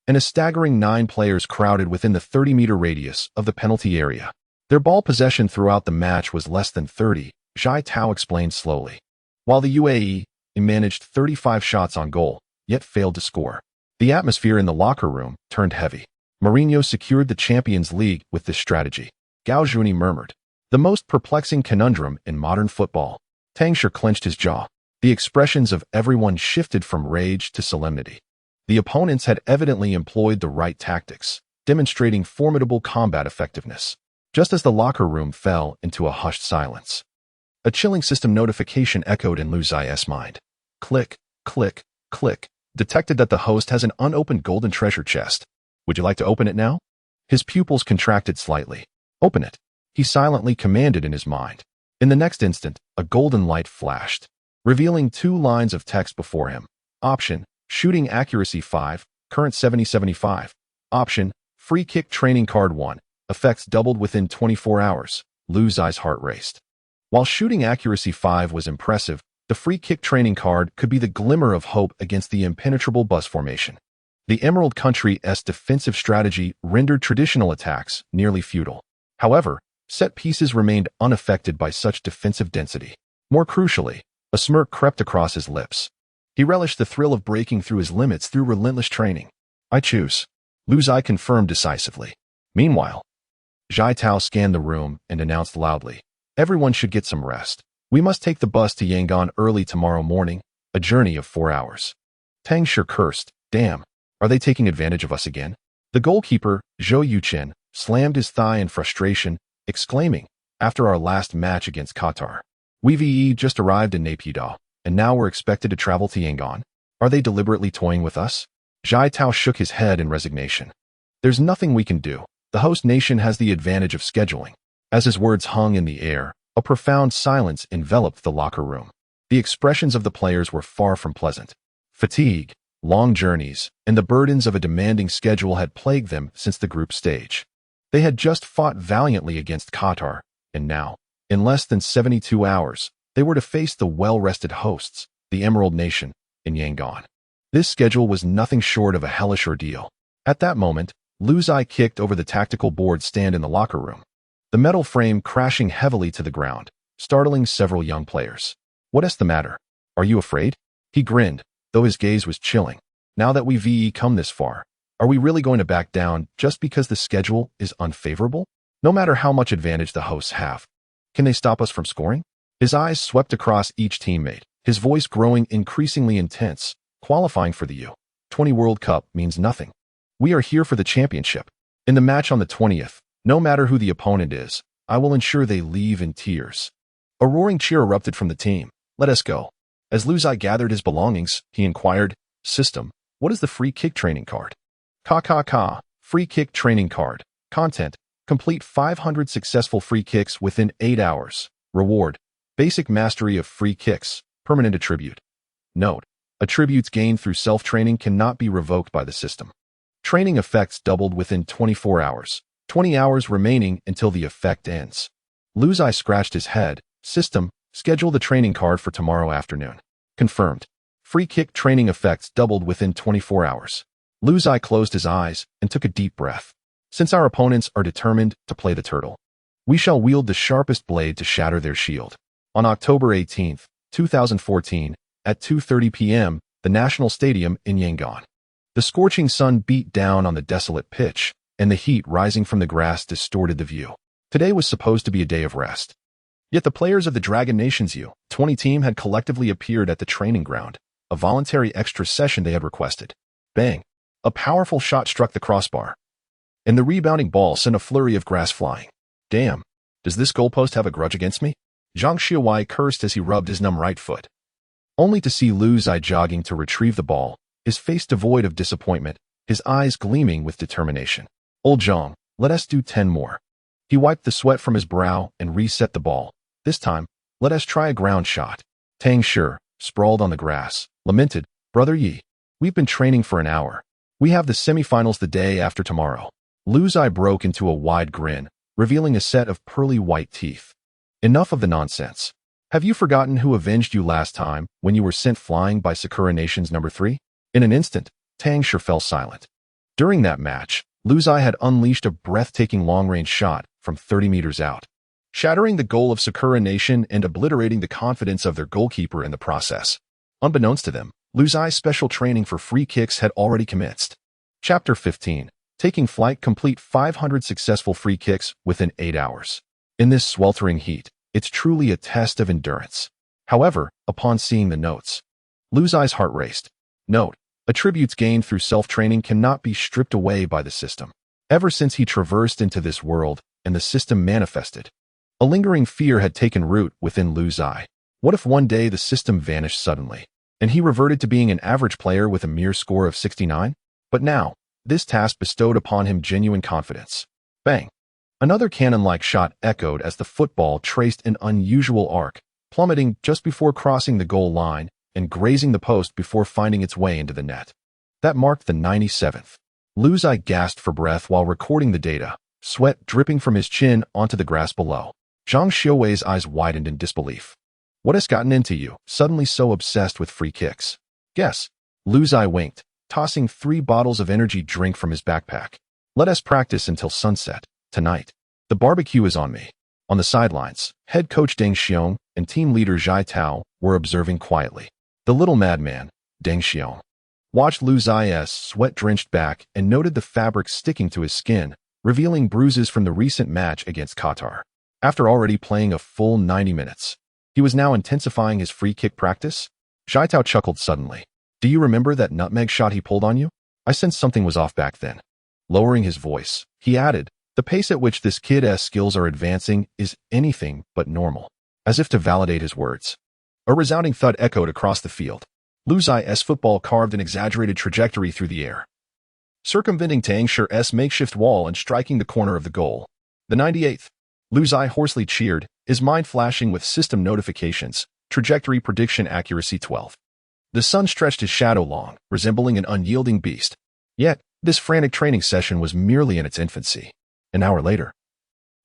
and a staggering 9 players crowded within the 30-meter radius of the penalty area. Their ball possession throughout the match was less than 30, Zhai Tao explained slowly. While the UAE managed 35 shots on goal, yet failed to score. The atmosphere in the locker room turned heavy. Mourinho secured the Champions League with this strategy. Gao Juni murmured. The most perplexing conundrum in modern football. Tang Shi clenched his jaw. The expressions of everyone shifted from rage to solemnity. The opponents had evidently employed the right tactics, demonstrating formidable combat effectiveness. Just as the locker room fell into a hushed silence, a chilling system notification echoed in Lu Zai's mind. Click, click, click. Detected that the host has an unopened golden treasure chest. Would you like to open it now? His pupils contracted slightly. Open it. He silently commanded in his mind. In the next instant, a golden light flashed, revealing 2 lines of text before him. Option, shooting accuracy 5, current 70-75. Option, free kick training card 1, effects doubled within 24 hours. Lu Zai's heart raced. While shooting accuracy 5 was impressive, the free kick training card could be the glimmer of hope against the impenetrable bus formation. The Emerald Country's defensive strategy rendered traditional attacks nearly futile. However, set pieces remained unaffected by such defensive density. More crucially, a smirk crept across his lips. He relished the thrill of breaking through his limits through relentless training. I choose. Lu Zai confirmed decisively. Meanwhile, Zhai Tao scanned the room and announced loudly, everyone should get some rest. We must take the bus to Yangon early tomorrow morning, a journey of 4 hours. Tang Shi cursed. Damn, are they taking advantage of us again? The goalkeeper, Zhou Yuchen, slammed his thigh in frustration, exclaiming, after our last match against Qatar, we just arrived in Naypyidaw, and now we're expected to travel to Yangon. Are they deliberately toying with us? Zhai Tao shook his head in resignation. There's nothing we can do. The host nation has the advantage of scheduling. As his words hung in the air, a profound silence enveloped the locker room. The expressions of the players were far from pleasant. Fatigue, long journeys, and the burdens of a demanding schedule had plagued them since the group stage. They had just fought valiantly against Qatar, and now, in less than 72 hours, they were to face the well-rested hosts, the Emerald Nation, in Yangon. This schedule was nothing short of a hellish ordeal. At that moment, Lu Zai kicked over the tactical board stand in the locker room, the metal frame crashing heavily to the ground, startling several young players. What's the matter? Are you afraid? He grinned, though his gaze was chilling. Now that we've come this far, are we really going to back down just because the schedule is unfavorable? No matter how much advantage the hosts have, can they stop us from scoring? His eyes swept across each teammate, his voice growing increasingly intense. Qualifying for the U20 World Cup means nothing. We are here for the championship. In the match on the 20th, no matter who the opponent is, I will ensure they leave in tears. A roaring cheer erupted from the team. Let us go. As Luzai gathered his belongings, he inquired, System, what is the free kick training card? Free kick training card. Content, complete 500 successful free kicks within 8 hours. Reward, basic mastery of free kicks, permanent attribute. Note, attributes gained through self-training cannot be revoked by the system. Training effects doubled within 24 hours, 20 hours remaining until the effect ends. Luzai scratched his head. System, schedule the training card for tomorrow afternoon. Confirmed. Free kick training effects doubled within 24 hours. Luzai closed his eyes and took a deep breath. Since our opponents are determined to play the turtle, we shall wield the sharpest blade to shatter their shield. On October 18, 2014, at 2:30 p.m., the National Stadium in Yangon. The scorching sun beat down on the desolate pitch, and the heat rising from the grass distorted the view. Today was supposed to be a day of rest. Yet the players of the Dragon Nations U20 team had collectively appeared at the training ground, a voluntary extra session they had requested. Bang! A powerful shot struck the crossbar, and the rebounding ball sent a flurry of grass flying. Damn! Does this goalpost have a grudge against me? Zhang Xiaowei cursed as he rubbed his numb right foot, only to see Luzai jogging to retrieve the ball, his face devoid of disappointment, his eyes gleaming with determination. Old Zhang, let us do 10 more. He wiped the sweat from his brow and reset the ball. This time, let us try a ground shot. Tang Shi, sprawled on the grass, lamented, Brother Yi, we've been training for an hour. We have the semifinals the day after tomorrow. Luzai broke into a wide grin, revealing a set of pearly white teeth. Enough of the nonsense. Have you forgotten who avenged you last time when you were sent flying by Sakura Nations No. 3? In an instant, Tang Shi fell silent. During that match, Luzai had unleashed a breathtaking long-range shot from 30 meters out, shattering the goal of Sakura Nation and obliterating the confidence of their goalkeeper in the process. Unbeknownst to them, Luzai's special training for free kicks had already commenced. Chapter 15. Taking flight, complete 500 successful free kicks within 8 hours. In this sweltering heat, it's truly a test of endurance. However, upon seeing the notes, Luzai's heart raced. Note, attributes gained through self-training cannot be stripped away by the system. Ever since he traversed into this world and the system manifested, a lingering fear had taken root within Luzai. What if one day the system vanished suddenly, and he reverted to being an average player with a mere score of 69? But now, this task bestowed upon him genuine confidence. Bang! Another cannon-like shot echoed as the football traced an unusual arc, plummeting just before crossing the goal line and grazing the post before finding its way into the net. That marked the 97th. Luzai gasped for breath while recording the data, sweat dripping from his chin onto the grass below. Zhang Xiaowei's eyes widened in disbelief. What has gotten into you, suddenly so obsessed with free kicks? Guess. Luzai winked, tossing 3 bottles of energy drink from his backpack. Let us practice until sunset. Tonight, the barbecue is on me. On the sidelines, head coach Deng Xiong and team leader Zhai Tao were observing quietly. The little madman, Deng Xiong, watched Luzai's sweat-drenched back and noted the fabric sticking to his skin, revealing bruises from the recent match against Qatar. After already playing a full 90 minutes, he was now intensifying his free kick practice. Zhai Tao chuckled suddenly. Do you remember that nutmeg shot he pulled on you? I sensed something was off back then. Lowering his voice, he added, the pace at which this kid's skills are advancing is anything but normal. As if to validate his words, a resounding thud echoed across the field. Luzai's football carved an exaggerated trajectory through the air, circumventing Tang Shi's makeshift wall and striking the corner of the goal. The 98th. Luzai hoarsely cheered, his mind flashing with system notifications. Trajectory prediction accuracy 12. The sun stretched his shadow long, resembling an unyielding beast. Yet, this frantic training session was merely in its infancy. An hour later,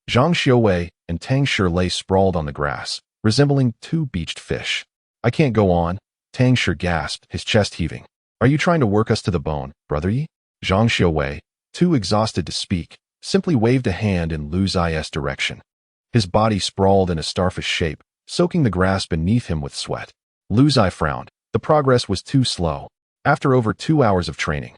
Zhang Xiaowei and Tang Shi lay sprawled on the grass, resembling 2 beached fish. I can't go on, Tang Shi gasped, his chest heaving. Are you trying to work us to the bone, Brother Yi? Zhang Xiaowei, too exhausted to speak, simply waved a hand in Luzai's direction. His body sprawled in a starfish shape, soaking the grass beneath him with sweat. Luzai frowned. The progress was too slow. After over 2 hours of training,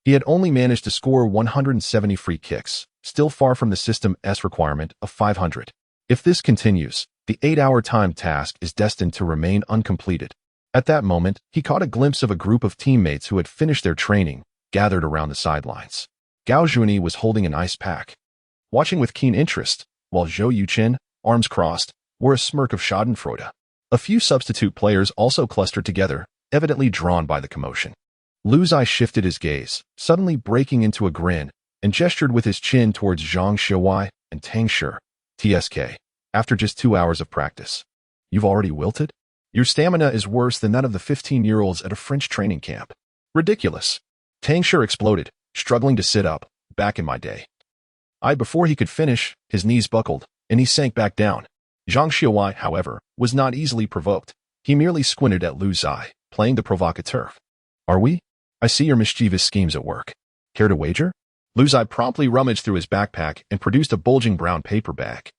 He had only managed to score 170 free kicks, still far from the system's requirement of 500. If this continues, the 8-hour time task is destined to remain uncompleted. At that moment, he caught a glimpse of a group of teammates who had finished their training, gathered around the sidelines. Gao Juni was holding an ice pack, watching with keen interest, while Zhou Yuqin, arms crossed, wore a smirk of schadenfreude. A few substitute players also clustered together, evidently drawn by the commotion. Lu Zai shifted his gaze, suddenly breaking into a grin, and gestured with his chin towards Zhang Xiuwei and Tang Shi, TSK. After just 2 hours of practice, you've already wilted? Your stamina is worse than that of the 15-year-olds at a French training camp. Ridiculous. Tang Shi exploded, struggling to sit up. Back in my day. Before he could finish, his knees buckled, and he sank back down. Zhang Xiuwei, however, was not easily provoked. He merely squinted at Lu Zai, playing the provocateur. Are we? I see your mischievous schemes at work. Care to wager? Lu Zai promptly rummaged through his backpack and produced a bulging brown paper bag,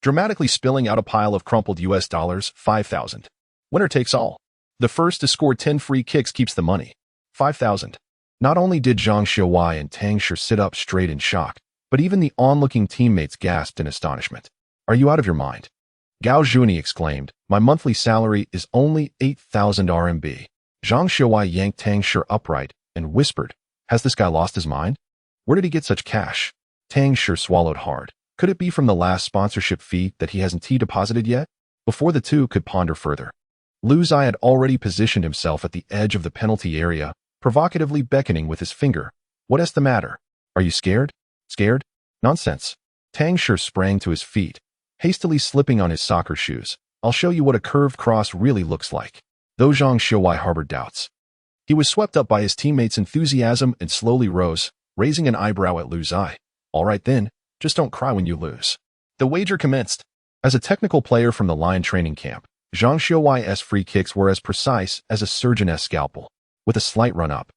dramatically spilling out a pile of crumpled US dollars, 5,000. Winner takes all. The first to score 10 free kicks keeps the money. 5,000. Not only did Zhang Xiuwei and Tang Shi sit up straight in shock, but even the onlooking teammates gasped in astonishment. Are you out of your mind? Gao Juni exclaimed, my monthly salary is only 8,000 RMB. Zhang Xiuwei yanked Tang Shi upright and whispered, has this guy lost his mind? Where did he get such cash? Tang Shi swallowed hard. Could it be from the last sponsorship fee that he hasn't deposited yet? Before the two could ponder further, Lu Zai had already positioned himself at the edge of the penalty area, provocatively beckoning with his finger. What is the matter? Are you scared? Scared? Nonsense. Tang Shi sprang to his feet, hastily slipping on his soccer shoes. I'll show you what a curved cross really looks like. Though Zhang Xiuwei harbored doubts, he was swept up by his teammates' enthusiasm and slowly rose, raising an eyebrow at Lu Zai. All right then, just don't cry when you lose. The wager commenced. As a technical player from the Lion training camp, Zhang Xiuwei's free kicks were as precise as a surgeon's scalpel. With a slight run-up,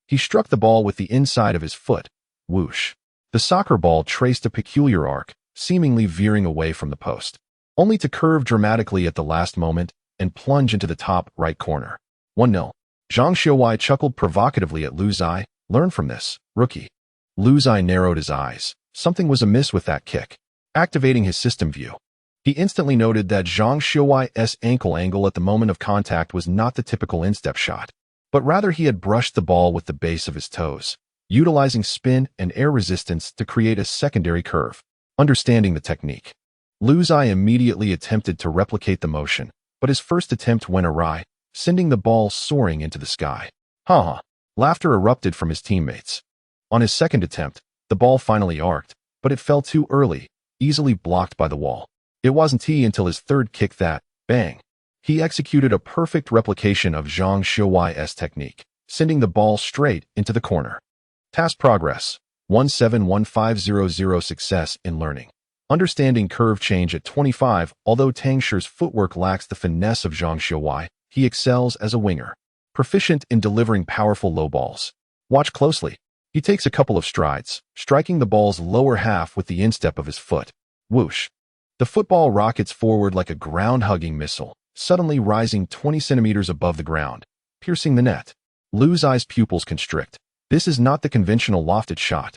he struck the ball with the inside of his foot. Whoosh. The soccer ball traced a peculiar arc, seemingly veering away from the post, only to curve dramatically at the last moment and plunge into the top right corner. 1-0. Zhang Xiuwei chuckled provocatively at Lu Zai. Learn from this, rookie. Lu Zai narrowed his eyes. Something was amiss with that kick. Activating his system view, he instantly noted that Zhang Xiuwei's ankle angle at the moment of contact was not the typical instep shot, but rather he had brushed the ball with the base of his toes, utilizing spin and air resistance to create a secondary curve. Understanding the technique, Lu Zai immediately attempted to replicate the motion, but his first attempt went awry, sending the ball soaring into the sky. Ha! Laughter erupted from his teammates. On his second attempt, the ball finally arced, but it fell too early, easily blocked by the wall. It wasn't until his third kick that, bang, he executed a perfect replication of Zhang Xiuwei's technique, sending the ball straight into the corner. Task progress. 171500 success in learning. Understanding curve change at 25. Although Tang Shi's footwork lacks the finesse of Zhang Xiuwei, he excels as a winger, proficient in delivering powerful low balls. Watch closely. He takes a couple of strides, striking the ball's lower half with the instep of his foot. Whoosh. The football rockets forward like a ground-hugging missile, suddenly rising 20 centimeters above the ground, piercing the net. Lu Zai's pupils constrict. This is not the conventional lofted shot.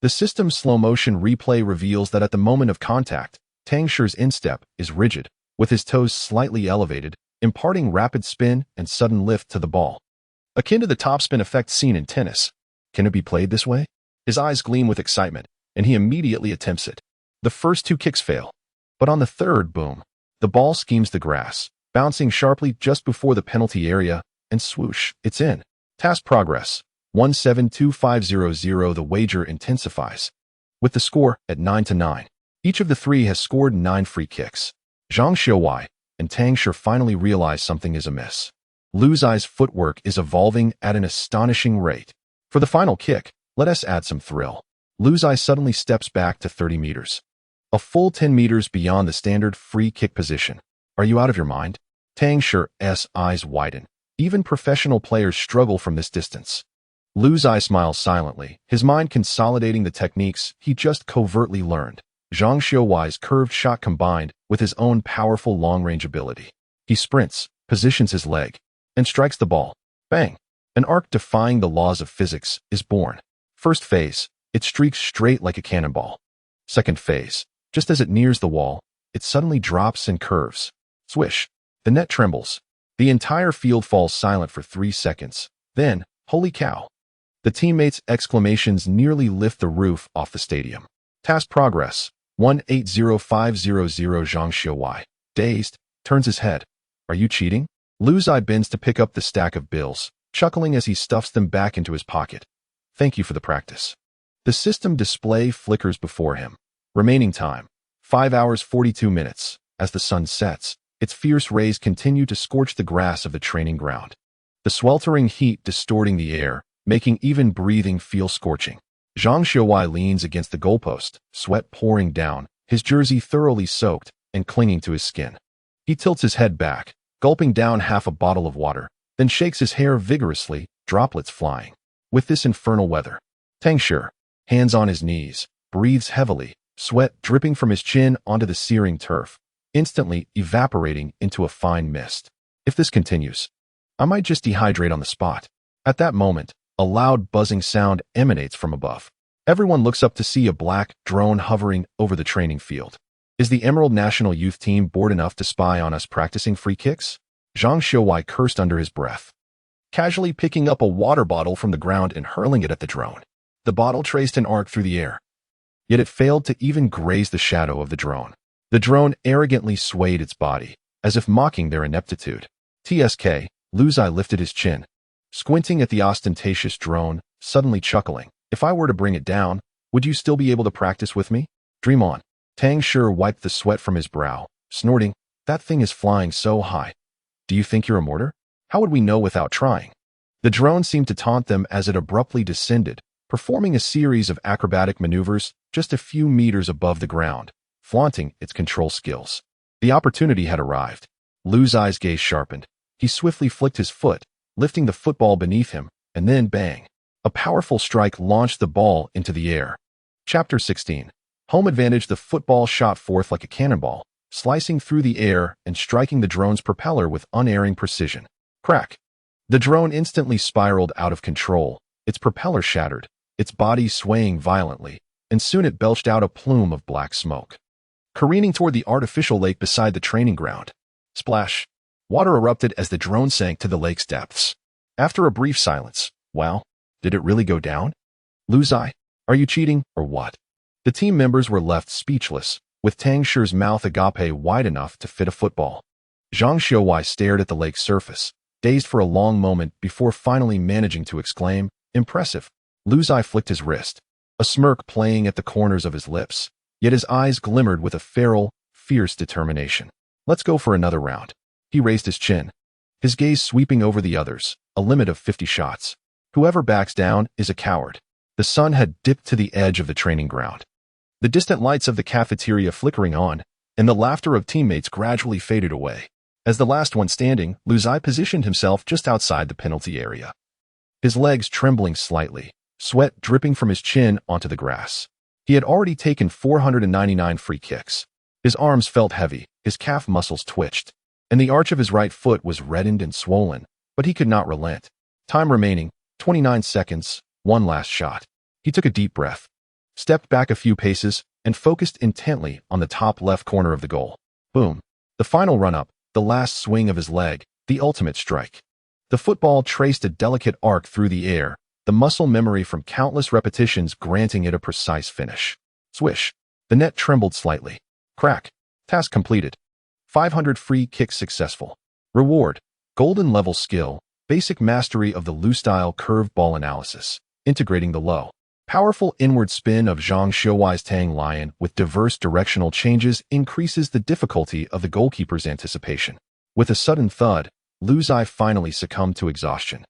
The system's slow-motion replay reveals that at the moment of contact, Tang Shi's instep is rigid, with his toes slightly elevated, imparting rapid spin and sudden lift to the ball, akin to the topspin effect seen in tennis. Can it be played this way? His eyes gleam with excitement, and he immediately attempts it. The first two kicks fail, but on the third, boom, the ball schemes the grass, bouncing sharply just before the penalty area, and swoosh, it's in. Task progress. 172500. The wager intensifies, with the score at 9-9. Each of the three has scored 9 free kicks. Zhang Xiuwei and Tang Shi finally realize something is amiss. Lu Zai's footwork is evolving at an astonishing rate. For the final kick, let us add some thrill. Lu Zai suddenly steps back to 30 meters. A full 10 meters beyond the standard free kick position. Are you out of your mind? Tang Shi's eyes widen. Even professional players struggle from this distance. Lu Zai smiles silently, his mind consolidating the techniques he just covertly learned. Zhang Xiuwei's curved shot combined with his own powerful long-range ability. He sprints, positions his leg, and strikes the ball. Bang! An arc defying the laws of physics is born. First phase, it streaks straight like a cannonball. Second phase, just as it nears the wall, it suddenly drops and curves. Swish. The net trembles. The entire field falls silent for 3 seconds. Then, holy cow! The teammates' exclamations nearly lift the roof off the stadium. Task progress. 180500 Zhang Xiuwei, dazed, turns his head. Are you cheating? Lu Zai bends to pick up the stack of bills, chuckling as he stuffs them back into his pocket. Thank you for the practice. The system display flickers before him. Remaining time, 5 hours 42 minutes. As the sun sets, its fierce rays continue to scorch the grass of the training ground. The sweltering heat distorting the air, making even breathing feel scorching. Zhang Xiuwei leans against the goalpost, sweat pouring down, his jersey thoroughly soaked and clinging to his skin. He tilts his head back, gulping down half a bottle of water, then shakes his hair vigorously, droplets flying. With this infernal weather, Tang Shi, hands on his knees, breathes heavily, sweat dripping from his chin onto the searing turf, instantly evaporating into a fine mist. If this continues, I might just dehydrate on the spot. At that moment, a loud buzzing sound emanates from above. Everyone looks up to see a black drone hovering over the training field. Is the Emerald National Youth Team bored enough to spy on us practicing free kicks? Zhang Xiuwei cursed under his breath, casually picking up a water bottle from the ground and hurling it at the drone. The bottle traced an arc through the air, yet it failed to even graze the shadow of the drone. The drone arrogantly swayed its body, as if mocking their ineptitude. TSK, Lu Zai lifted his chin, squinting at the ostentatious drone, suddenly chuckling. If I were to bring it down, would you still be able to practice with me? Dream on. Tang Shi wiped the sweat from his brow, snorting, that thing is flying so high. Do you think you're a mortar? How would we know without trying? The drone seemed to taunt them as it abruptly descended, performing a series of acrobatic maneuvers just a few meters above the ground, flaunting its control skills. The opportunity had arrived. Lu Zai's gaze sharpened. He swiftly flicked his foot, lifting the football beneath him, and then bang. A powerful strike launched the ball into the air. Chapter 16. Home advantage. The football shot forth like a cannonball, slicing through the air and striking the drone's propeller with unerring precision. Crack. The drone instantly spiraled out of control, its propeller shattered, its body swaying violently, and soon it belched out a plume of black smoke, careening toward the artificial lake beside the training ground. Splash. Water erupted as the drone sank to the lake's depths. After a brief silence, wow, did it really go down? Lu Zai, are you cheating, or what? The team members were left speechless, with Tang Shi's mouth agape wide enough to fit a football. Zhang Xiuwei stared at the lake's surface, dazed for a long moment before finally managing to exclaim, impressive. Lu Zai flicked his wrist, a smirk playing at the corners of his lips, yet his eyes glimmered with a feral, fierce determination. Let's go for another round. He raised his chin, his gaze sweeping over the others, a limit of 50 shots. Whoever backs down is a coward. The sun had dipped to the edge of the training ground, the distant lights of the cafeteria flickering on, and the laughter of teammates gradually faded away. As the last one standing, Lu Zai positioned himself just outside the penalty area, his legs trembling slightly, sweat dripping from his chin onto the grass. He had already taken 499 free kicks. His arms felt heavy, his calf muscles twitched, and the arch of his right foot was reddened and swollen, but he could not relent. Time remaining, 29 seconds, one last shot. He took a deep breath, stepped back a few paces, and focused intently on the top left corner of the goal. Boom. The final run-up, the last swing of his leg, the ultimate strike. The football traced a delicate arc through the air, the muscle memory from countless repetitions granting it a precise finish. Swish. The net trembled slightly. Crack. Task completed. 500 free kicks successful. Reward. Golden level skill, basic mastery of the Lu style curved ball analysis, integrating the low, powerful inward spin of Zhang Xiuwei's Tang Lion with diverse directional changes increases the difficulty of the goalkeeper's anticipation. With a sudden thud, Lu Zai finally succumbed to exhaustion,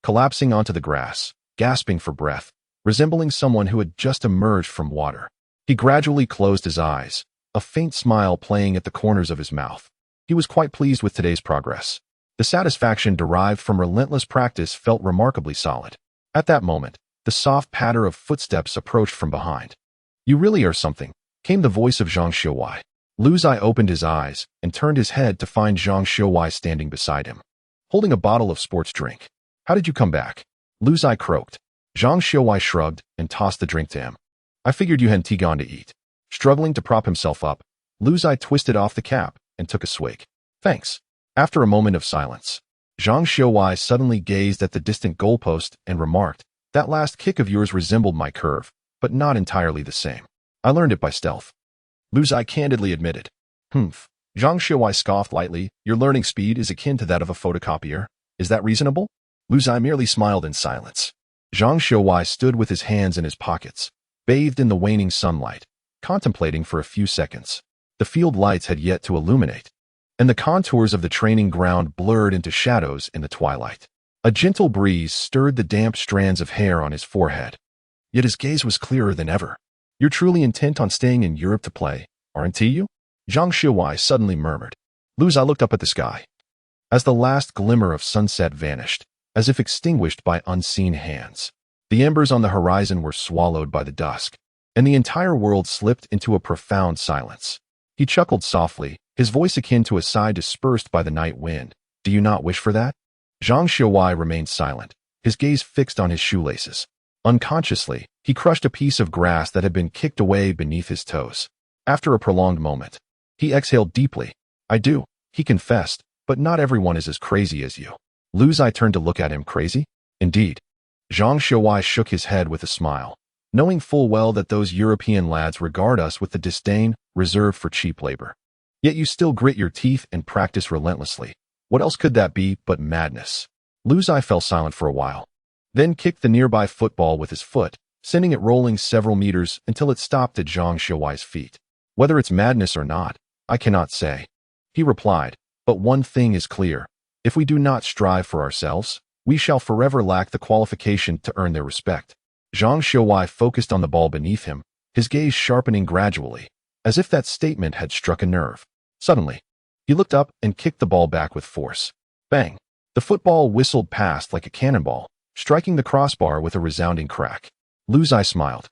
collapsing onto the grass, gasping for breath, resembling someone who had just emerged from water. He gradually closed his eyes, a faint smile playing at the corners of his mouth. He was quite pleased with today's progress. The satisfaction derived from relentless practice felt remarkably solid. At that moment, the soft patter of footsteps approached from behind. You really are something, came the voice of Zhang Xiuwei. Lu Zai opened his eyes and turned his head to find Zhang Xiuwei standing beside him, holding a bottle of sports drink. How did you come back? Lu Zai croaked. Zhang Xiuwei shrugged and tossed the drink to him. I figured you hadn't gone to eat. Struggling to prop himself up, Lu Zai twisted off the cap and took a swig. Thanks. After a moment of silence, Zhang Xiuwei suddenly gazed at the distant goalpost and remarked, that last kick of yours resembled my curve, but not entirely the same. I learned it by stealth. Lu Zai candidly admitted. Zhang Xiuwei scoffed lightly. Your learning speed is akin to that of a photocopier. Is that reasonable? Lu Zai merely smiled in silence. Zhang Xiuwei stood with his hands in his pockets, bathed in the waning sunlight, contemplating for a few seconds. The field lights had yet to illuminate, and the contours of the training ground blurred into shadows in the twilight. A gentle breeze stirred the damp strands of hair on his forehead. Yet his gaze was clearer than ever. You're truly intent on staying in Europe to play, aren't you? Zhang Xiuwei suddenly murmured. Lu Zai looked up at the sky. As the last glimmer of sunset vanished, as if extinguished by unseen hands, the embers on the horizon were swallowed by the dusk, and the entire world slipped into a profound silence. He chuckled softly, his voice akin to a sigh dispersed by the night wind. Do you not wish for that? Zhang Xiuwei remained silent, his gaze fixed on his shoelaces. Unconsciously, he crushed a piece of grass that had been kicked away beneath his toes. After a prolonged moment, he exhaled deeply. I do, he confessed, but not everyone is as crazy as you. Lu Zai turned to look at him. Crazy? Indeed. Zhang Xiuwei shook his head with a smile, knowing full well that those European lads regard us with the disdain reserved for cheap labor. Yet you still grit your teeth and practice relentlessly. What else could that be but madness? Lu Zai fell silent for a while, then kicked the nearby football with his foot, sending it rolling several meters until it stopped at Zhang Xiuwei's feet. Whether it's madness or not, I cannot say. He replied, but one thing is clear. If we do not strive for ourselves, we shall forever lack the qualification to earn their respect. Zhang Xiuwei focused on the ball beneath him, his gaze sharpening gradually, as if that statement had struck a nerve. Suddenly, he looked up and kicked the ball back with force. Bang! The football whistled past like a cannonball, striking the crossbar with a resounding crack. Lu Zai smiled.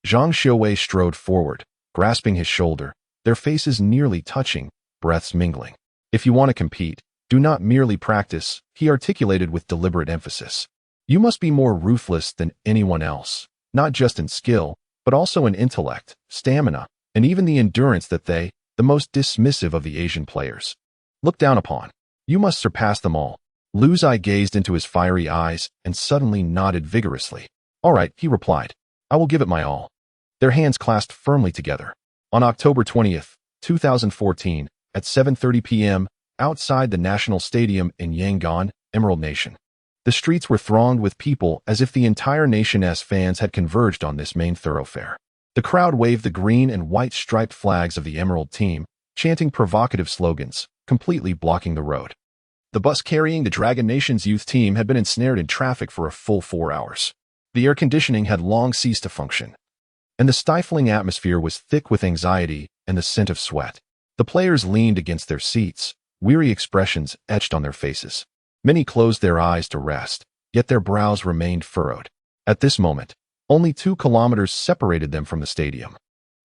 Zhang Xiuwei strode forward, grasping his shoulder, their faces nearly touching, breaths mingling. If you want to compete, do not merely practice, he articulated with deliberate emphasis. You must be more ruthless than anyone else, not just in skill, but also in intellect, stamina, and even the endurance that they, the most dismissive of the Asian players, look down upon. You must surpass them all. Lu Zai gazed into his fiery eyes and suddenly nodded vigorously. All right, he replied. I will give it my all. Their hands clasped firmly together. On October 20th, 2014, at 7:30 p.m., outside the National Stadium in Yangon, Emerald Nation, the streets were thronged with people as if the entire nation's fans had converged on this main thoroughfare. The crowd waved the green and white striped flags of the Emerald team, chanting provocative slogans, completely blocking the road. The bus carrying the Dragon Nation's youth team had been ensnared in traffic for a full 4 hours. The air conditioning had long ceased to function, and the stifling atmosphere was thick with anxiety and the scent of sweat. The players leaned against their seats, weary expressions etched on their faces. Many closed their eyes to rest, yet their brows remained furrowed. At this moment, only 2 kilometers separated them from the stadium,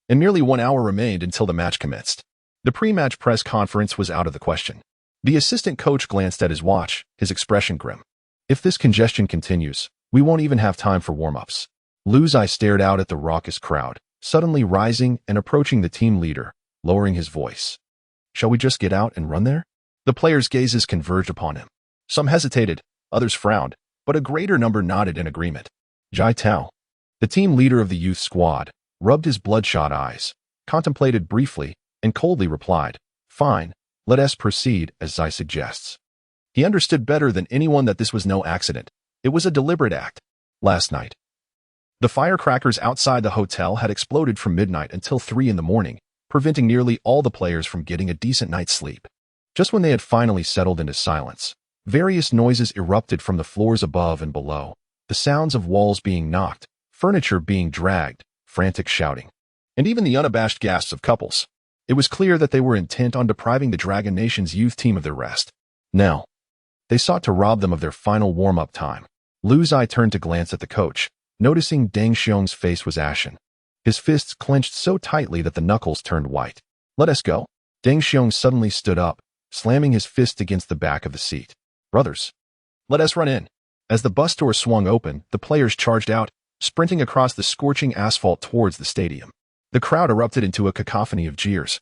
and nearly 1 hour remained until the match commenced. The pre-match press conference was out of the question. The assistant coach glanced at his watch, his expression grim. If this congestion continues, we won't even have time for warm-ups. Lu Zai stared out at the raucous crowd, suddenly rising and approaching the team leader, lowering his voice. Shall we just get out and run there? The players' gazes converged upon him. Some hesitated, others frowned, but a greater number nodded in agreement. Jai Tao, the team leader of the youth squad, rubbed his bloodshot eyes, contemplated briefly, and coldly replied, Fine, let us proceed as Zai suggests. He understood better than anyone that this was no accident. It was a deliberate act. Last night, the firecrackers outside the hotel had exploded from midnight until 3 in the morning, preventing nearly all the players from getting a decent night's sleep. Just when they had finally settled into silence, various noises erupted from the floors above and below, the sounds of walls being knocked, furniture being dragged, frantic shouting, and even the unabashed gasps of couples. It was clear that they were intent on depriving the Dragon Nation's youth team of their rest. Now, they sought to rob them of their final warm-up time. Lu Zai turned to glance at the coach, noticing Deng Xiong's face was ashen. His fists clenched so tightly that the knuckles turned white. Let us go. Deng Xiong suddenly stood up, slamming his fist against the back of the seat. Brothers, let us run in. As the bus door swung open, the players charged out, sprinting across the scorching asphalt towards the stadium. The crowd erupted into a cacophony of jeers,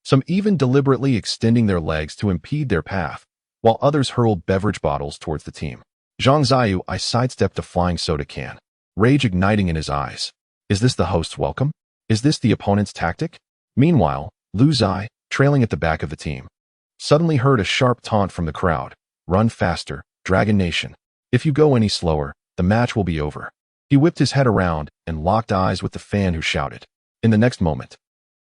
some even deliberately extending their legs to impede their path, while others hurled beverage bottles towards the team. Zhang Ziyu sidestepped a flying soda can, rage igniting in his eyes. Is this the host's welcome? Is this the opponent's tactic? Meanwhile, Lu Zai, trailing at the back of the team, suddenly heard a sharp taunt from the crowd. Run faster, Dragon Nation. If you go any slower, the match will be over. He whipped his head around and locked eyes with the fan who shouted. In the next moment,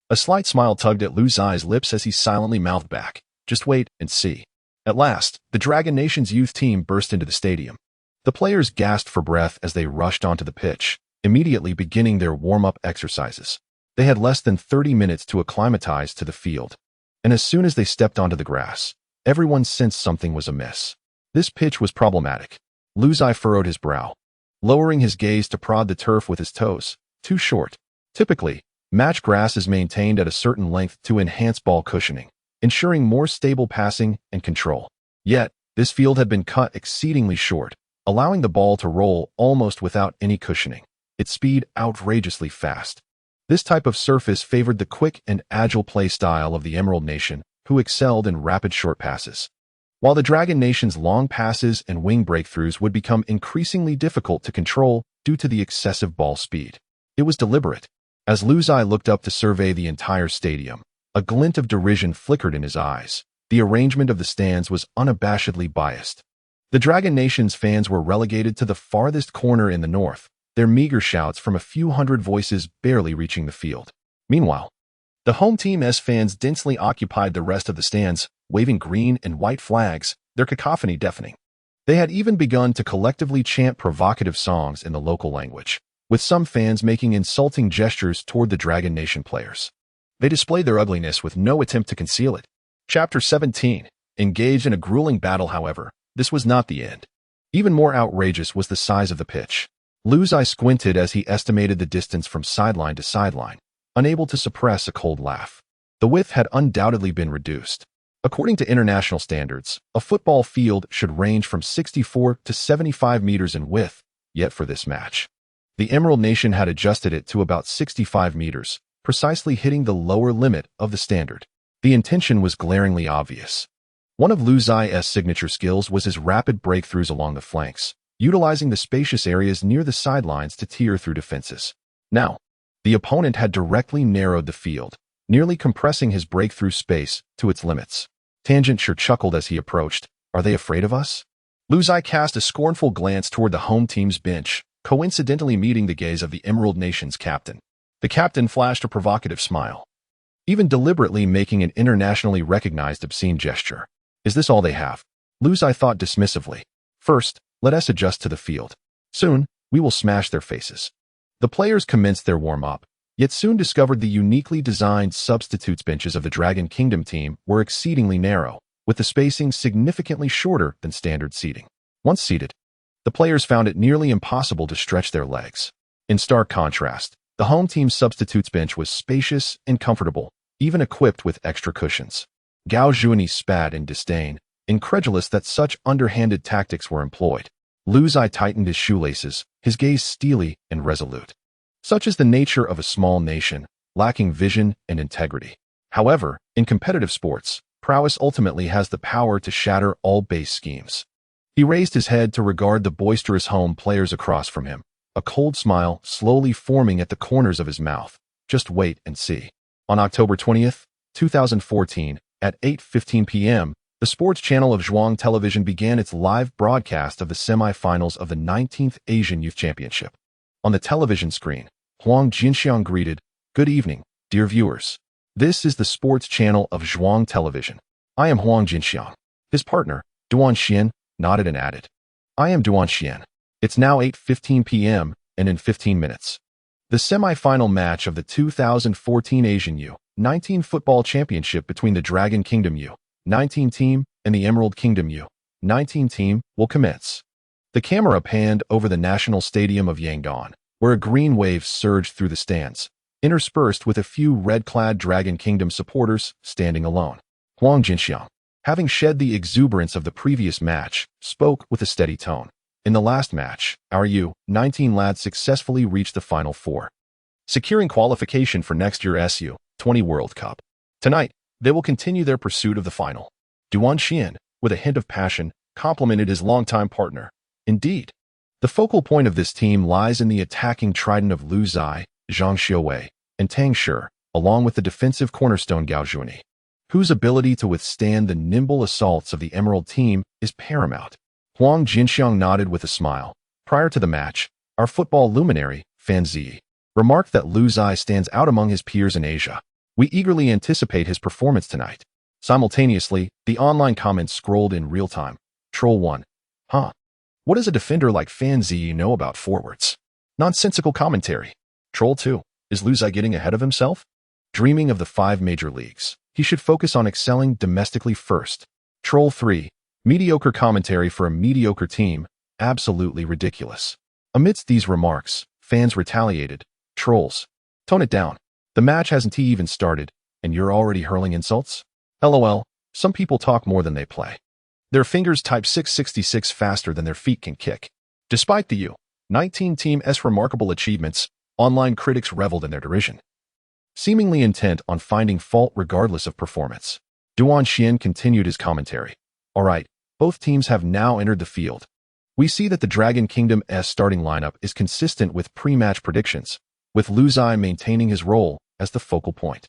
a slight smile tugged at Lu Zai's lips as he silently mouthed back, just wait and see. At last, the Dragon Nation's youth team burst into the stadium. The players gasped for breath as they rushed onto the pitch, immediately beginning their warm-up exercises. They had less than 30 minutes to acclimatize to the field, and as soon as they stepped onto the grass, everyone sensed something was amiss. This pitch was problematic. Lu Zai furrowed his brow, lowering his gaze to prod the turf with his toes. Too short. Typically, match grass is maintained at a certain length to enhance ball cushioning, ensuring more stable passing and control. Yet, this field had been cut exceedingly short, allowing the ball to roll almost without any cushioning, its speed outrageously fast. This type of surface favored the quick and agile play style of the Emerald Nation, who excelled in rapid short passes, while the Dragon Nation's long passes and wing breakthroughs would become increasingly difficult to control due to the excessive ball speed. It was deliberate. As Lu Zai looked up to survey the entire stadium, a glint of derision flickered in his eyes. The arrangement of the stands was unabashedly biased. The Dragon Nation's fans were relegated to the farthest corner in the north, their meager shouts from a few hundred voices barely reaching the field. Meanwhile, the home team's fans densely occupied the rest of the stands, waving green and white flags, their cacophony deafening. They had even begun to collectively chant provocative songs in the local language, with some fans making insulting gestures toward the Dragon Nation players. They displayed their ugliness with no attempt to conceal it. Chapter 17. Engaged in a grueling battle, however, this was not the end. Even more outrageous was the size of the pitch. Lu Zai squinted as he estimated the distance from sideline to sideline, unable to suppress a cold laugh. The width had undoubtedly been reduced. According to international standards, a football field should range from 64 to 75 meters in width, yet for this match, the Emerald Nation had adjusted it to about 65 meters, precisely hitting the lower limit of the standard. The intention was glaringly obvious. One of Lu Zai's signature skills was his rapid breakthroughs along the flanks, utilizing the spacious areas near the sidelines to tear through defenses. Now, the opponent had directly narrowed the field, nearly compressing his breakthrough space to its limits. Tangent sure chuckled as he approached. Are they afraid of us? Lu Zai cast a scornful glance toward the home team's bench, coincidentally meeting the gaze of the Emerald Nation's captain. The captain flashed a provocative smile, even deliberately making an internationally recognized obscene gesture. Is this all they have? Lu Zai thought dismissively. First, let us adjust to the field. Soon, we will smash their faces. The players commenced their warm-up, yet soon discovered the uniquely designed substitutes benches of the Dragon Kingdom team were exceedingly narrow, with the spacing significantly shorter than standard seating. Once seated, the players found it nearly impossible to stretch their legs. In stark contrast, the home team's substitutes bench was spacious and comfortable, even equipped with extra cushions. Gao Zhuani spat in disdain, incredulous that such underhanded tactics were employed. Lu Zai tightened his shoelaces, his gaze steely and resolute. Such is the nature of a small nation, lacking vision and integrity. However, in competitive sports, prowess ultimately has the power to shatter all base schemes. He raised his head to regard the boisterous home players across from him, a cold smile slowly forming at the corners of his mouth. Just wait and see. On October 20th, 2014, at 8:15 p.m., the sports channel of Zhuang Television began its live broadcast of the semi-finals of the 19th Asian Youth Championship. On the television screen, Huang Jinxiang greeted, "Good evening, dear viewers. This is the sports channel of Zhuang Television. I am Huang Jinxiang." His partner, Duan Xian, nodded and added, "I am Duan Xian. It's now 8:15 p.m., and in 15 minutes. The semi-final match of the 2014 Asian U-19 Football Championship between the Dragon Kingdom U-19 team and the Emerald Kingdom U-19 team will commence." The camera panned over the national stadium of Yangon, where a green wave surged through the stands, interspersed with a few red-clad Dragon Kingdom supporters standing alone. Huang Jinxiang, having shed the exuberance of the previous match, spoke with a steady tone. In the last match, our U-19 lads successfully reached the Final Four, securing qualification for next year's U-20 World Cup. Tonight, they will continue their pursuit of the final. Duan Xian, with a hint of passion, complimented his longtime partner. Indeed, the focal point of this team lies in the attacking trident of Lu Zai, Zhang Xiuwei, and Tang Shi, along with the defensive cornerstone Gao Zhuani, whose ability to withstand the nimble assaults of the Emerald team is paramount. Huang Jinxiang nodded with a smile. Prior to the match, our football luminary, Fan Zi, remarked that Lu Zai stands out among his peers in Asia. We eagerly anticipate his performance tonight. Simultaneously, the online comments scrolled in real time. Troll 1. Huh. What does a defender like Fan Zi know about forwards? Nonsensical commentary. Troll 2. Is Lu Zai getting ahead of himself? Dreaming of the 5 major leagues, he should focus on excelling domestically first. Troll 3. Mediocre commentary for a mediocre team. Absolutely ridiculous. Amidst these remarks, fans retaliated. Trolls. Tone it down. The match hasn't even started, and you're already hurling insults? LOL. Some people talk more than they play. Their fingers type 666 faster than their feet can kick. Despite the U-19 team's remarkable achievements, online critics reveled in their derision, seemingly intent on finding fault regardless of performance. Duan Xian continued his commentary. Alright, both teams have now entered the field. We see that the Dragon Kingdom's starting lineup is consistent with pre-match predictions, with Lu Zai maintaining his role as the focal point.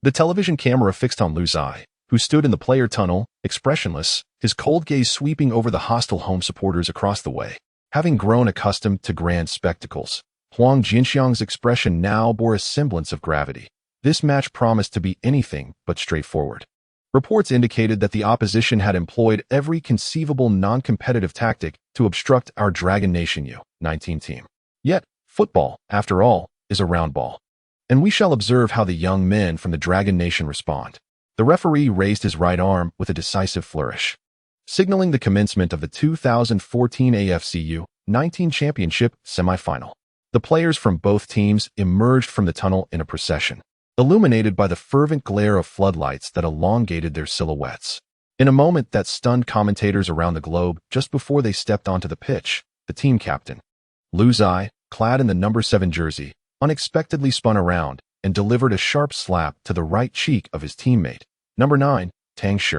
The television camera fixed on Lu Zai, who stood in the player tunnel, expressionless, his cold gaze sweeping over the hostile home supporters across the way. Having grown accustomed to grand spectacles, Huang Jinxiang's expression now bore a semblance of gravity. This match promised to be anything but straightforward. Reports indicated that the opposition had employed every conceivable non-competitive tactic to obstruct our Dragon Nation U-19 team. Yet, football, after all, is a round ball. And we shall observe how the young men from the Dragon Nation respond. The referee raised his right arm with a decisive flourish, signaling the commencement of the 2014 AFC U-19 Championship semifinal. The players from both teams emerged from the tunnel in a procession, illuminated by the fervent glare of floodlights that elongated their silhouettes. In a moment that stunned commentators around the globe just before they stepped onto the pitch, the team captain, Lu Zai, clad in the number 7 jersey, unexpectedly spun around and delivered a sharp slap to the right cheek of his teammate, number 9, Tang Shi.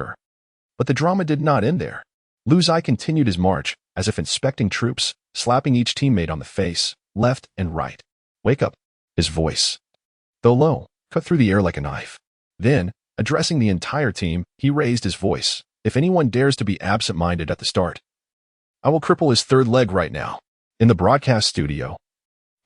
But the drama did not end there. Lu Zai continued his march, as if inspecting troops, slapping each teammate on the face, left and right. Wake up. His voice, though low, cut through the air like a knife. Then, addressing the entire team, he raised his voice. If anyone dares to be absent-minded at the start, I will cripple his third leg right now. In the broadcast studio,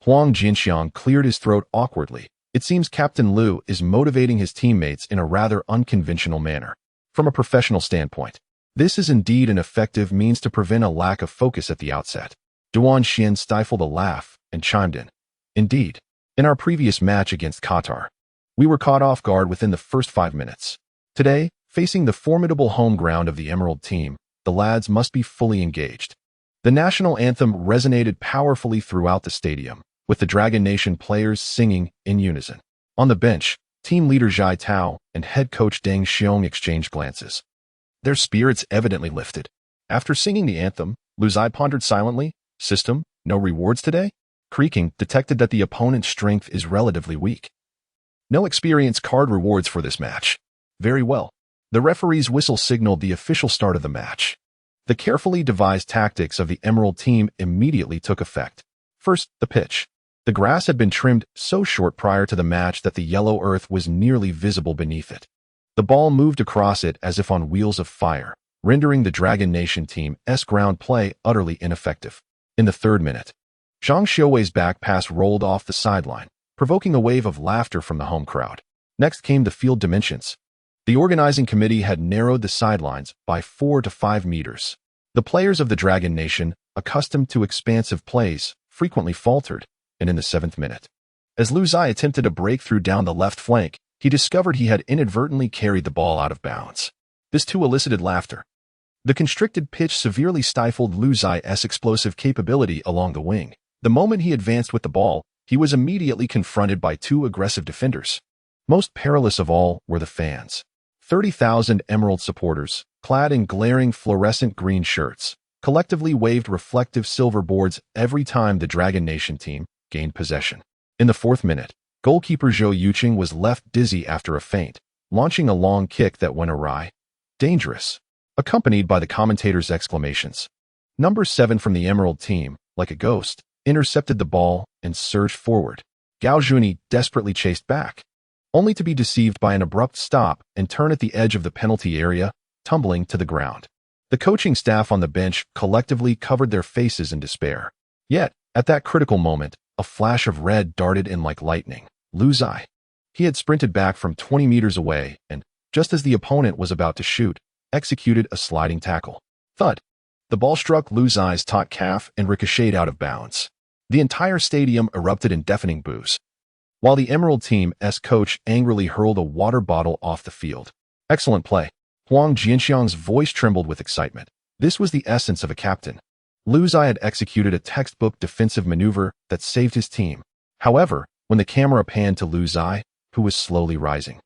Huang Jinxiang cleared his throat awkwardly. It seems Captain Lu is motivating his teammates in a rather unconventional manner. From a professional standpoint, this is indeed an effective means to prevent a lack of focus at the outset. Duan Xian stifled a laugh and chimed in. Indeed, in our previous match against Qatar, we were caught off guard within the first 5 minutes. Today, facing the formidable home ground of the Emerald team, the lads must be fully engaged. The national anthem resonated powerfully throughout the stadium, with the Dragon Nation players singing in unison. On the bench, team leader Zhai Tao and head coach Deng Xiong exchanged glances, their spirits evidently lifted. After singing the anthem, Lu Zai pondered silently. System, no rewards today? Creaking detected that the opponent's strength is relatively weak. No experience card rewards for this match. Very well. The referee's whistle signaled the official start of the match. The carefully devised tactics of the Emerald team immediately took effect. First, the pitch. The grass had been trimmed so short prior to the match that the yellow earth was nearly visible beneath it. The ball moved across it as if on wheels of fire, rendering the Dragon Nation team's ground play utterly ineffective. In the 3rd minute, Zhang Xiuwei's back pass rolled off the sideline, provoking a wave of laughter from the home crowd. Next came the field dimensions. The organizing committee had narrowed the sidelines by 4 to 5 meters. The players of the Dragon Nation, accustomed to expansive plays, frequently faltered, and in the 7th minute, as Lu Zai attempted a breakthrough down the left flank, he discovered he had inadvertently carried the ball out of bounds. This too elicited laughter. The constricted pitch severely stifled Lu Zai's explosive capability along the wing. The moment he advanced with the ball, he was immediately confronted by 2 aggressive defenders. Most perilous of all were the fans. 30,000 Emerald supporters, clad in glaring fluorescent green shirts, collectively waved reflective silver boards every time the Dragon Nation team gained possession. In the 4th minute, goalkeeper Zhou Yuqing was left dizzy after a feint, launching a long kick that went awry. Dangerous, accompanied by the commentator's exclamations. Number 7 from the Emerald team, like a ghost, intercepted the ball and surged forward. Gao Juni desperately chased back, only to be deceived by an abrupt stop and turn at the edge of the penalty area, tumbling to the ground. The coaching staff on the bench collectively covered their faces in despair. Yet, at that critical moment, a flash of red darted in like lightning. Lu Zai. He had sprinted back from 20 meters away and, just as the opponent was about to shoot, executed a sliding tackle. Thud. The ball struck Lu Zai's taut calf and ricocheted out of bounds. The entire stadium erupted in deafening boos, while the Emerald team's coach angrily hurled a water bottle off the field. Excellent play. Huang Jianxiang's voice trembled with excitement. This was the essence of a captain. Lu Zai had executed a textbook defensive maneuver that saved his team. However, when the camera panned to Lu Zai, who was slowly rising,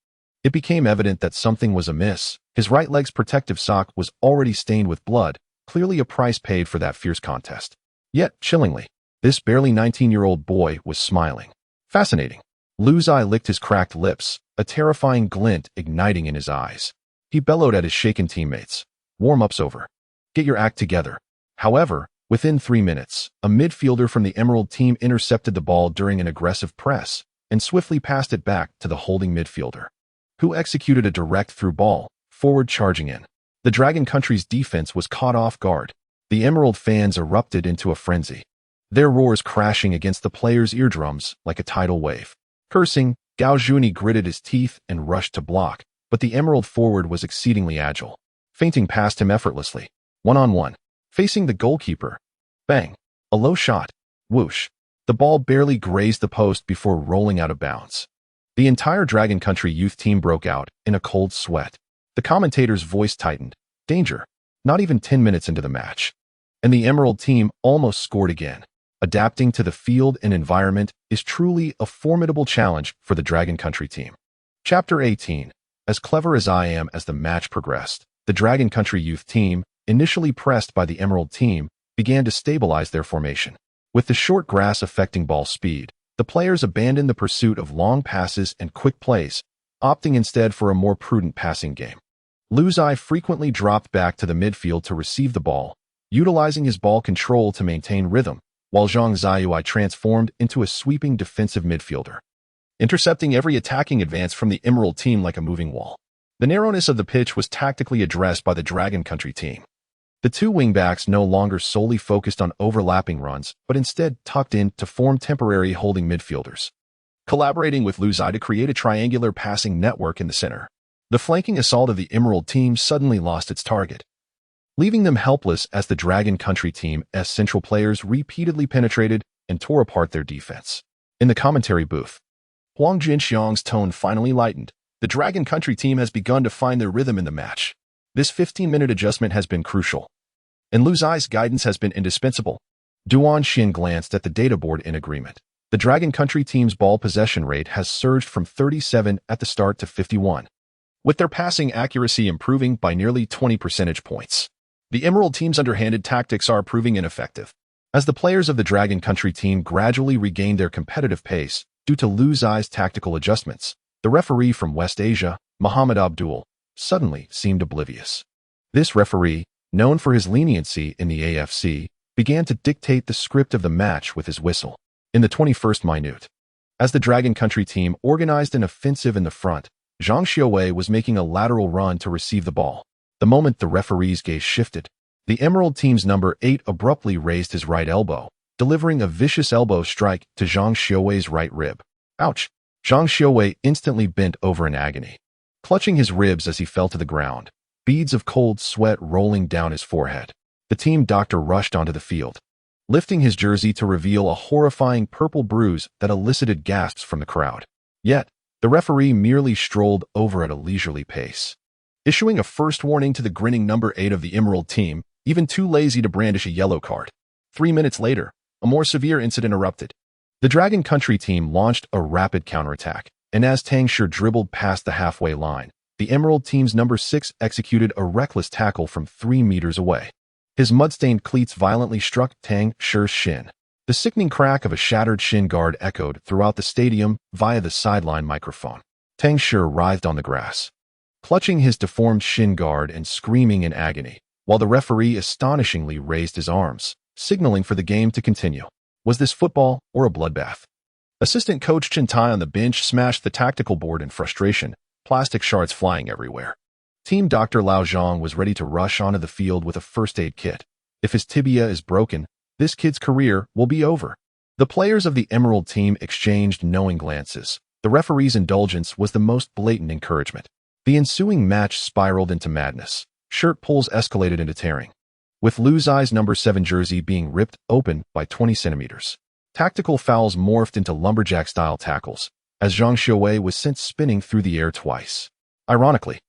it became evident that something was amiss. His right leg's protective sock was already stained with blood, clearly a price paid for that fierce contest. Yet, chillingly, this barely 19-year-old boy was smiling. Fascinating. Lu Zai licked his cracked lips, a terrifying glint igniting in his eyes. He bellowed at his shaken teammates. Warm-up's over. Get your act together. However, within 3 minutes, a midfielder from the Emerald team intercepted the ball during an aggressive press and swiftly passed it back to the holding midfielder, who executed a direct through ball, forward charging in. The Dragon Country's defense was caught off guard. The Emerald fans erupted into a frenzy, their roars crashing against the players' eardrums like a tidal wave. Cursing, Gao Juni gritted his teeth and rushed to block, but the Emerald forward was exceedingly agile, feinting past him effortlessly. One-on-one. Facing the goalkeeper. Bang. A low shot. Whoosh. The ball barely grazed the post before rolling out of bounds. The entire Dragon Country youth team broke out in a cold sweat. The commentator's voice tightened. Danger. Not even 10 minutes into the match, and the Emerald team almost scored again. Adapting to the field and environment is truly a formidable challenge for the Dragon Country team. Chapter 18. As clever as I am. As the match progressed, the Dragon Country youth team, initially pressed by the Emerald team, began to stabilize their formation. With the short grass affecting ball speed, the players abandoned the pursuit of long passes and quick plays, opting instead for a more prudent passing game. Lu Zai frequently dropped back to the midfield to receive the ball, utilizing his ball control to maintain rhythm, while Zhang Ziyuai transformed into a sweeping defensive midfielder, intercepting every attacking advance from the Emerald team like a moving wall. The narrowness of the pitch was tactically addressed by the Dragon Country team. The two wingbacks no longer solely focused on overlapping runs, but instead tucked in to form temporary holding midfielders, collaborating with Lu Zai to create a triangular passing network in the center. The flanking assault of the Emerald team suddenly lost its target, leaving them helpless as the Dragon Country team's central players repeatedly penetrated and tore apart their defense. In the commentary booth, Huang Jinxiang's tone finally lightened. The Dragon Country team has begun to find their rhythm in the match. This 15-minute adjustment has been crucial, and Lu Zai's guidance has been indispensable. Duan Xin glanced at the data board in agreement. The Dragon Country team's ball possession rate has surged from 37 at the start to 51, with their passing accuracy improving by nearly 20 percentage points. The Emerald team's underhanded tactics are proving ineffective. As the players of the Dragon Country team gradually regained their competitive pace due to Lu Zai's tactical adjustments, the referee from West Asia, Muhammad Abdul, suddenly seemed oblivious. This referee, known for his leniency in the AFC, began to dictate the script of the match with his whistle. In the 21st minute, as the Dragon Country team organized an offensive in the front, Zhang Xiaowei was making a lateral run to receive the ball. The moment the referee's gaze shifted, the Emerald team's number 8 abruptly raised his right elbow, delivering a vicious elbow strike to Zhang Xiaowei's right rib. Ouch! Zhang Xiaowei instantly bent over in agony, clutching his ribs as he fell to the ground, beads of cold sweat rolling down his forehead. The team doctor rushed onto the field, lifting his jersey to reveal a horrifying purple bruise that elicited gasps from the crowd. Yet, the referee merely strolled over at a leisurely pace, issuing a first warning to the grinning number 8 of the Emerald team, even too lazy to brandish a yellow card. 3 minutes later, a more severe incident erupted. The Dragon Country team launched a rapid counterattack, and as Tang Shi dribbled past the halfway line, the Emerald team's number 6 executed a reckless tackle from 3 meters away. His mud-stained cleats violently struck Tang Shi's shin. The sickening crack of a shattered shin guard echoed throughout the stadium via the sideline microphone. Tang Shi writhed on the grass, clutching his deformed shin guard and screaming in agony, while the referee astonishingly raised his arms, signaling for the game to continue. Was this football or a bloodbath? Assistant coach Chen Tai on the bench smashed the tactical board in frustration, plastic shards flying everywhere. Team Dr. Lao Zhang was ready to rush onto the field with a first aid kit. If his tibia is broken, this kid's career will be over. The players of the Emerald team exchanged knowing glances. The referee's indulgence was the most blatant encouragement. The ensuing match spiraled into madness. Shirt pulls escalated into tearing, with Lu Zai's number 7 jersey being ripped open by 20 centimeters. Tactical fouls morphed into lumberjack-style tackles, as Zhang Xiaowei was sent spinning through the air twice. Ironically,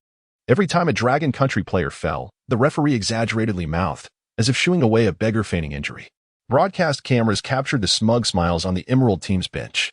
every time a Dragon Country player fell, the referee exaggeratedly mouthed, as if shooing away a beggar feigning injury. Broadcast cameras captured the smug smiles on the Emerald team's bench,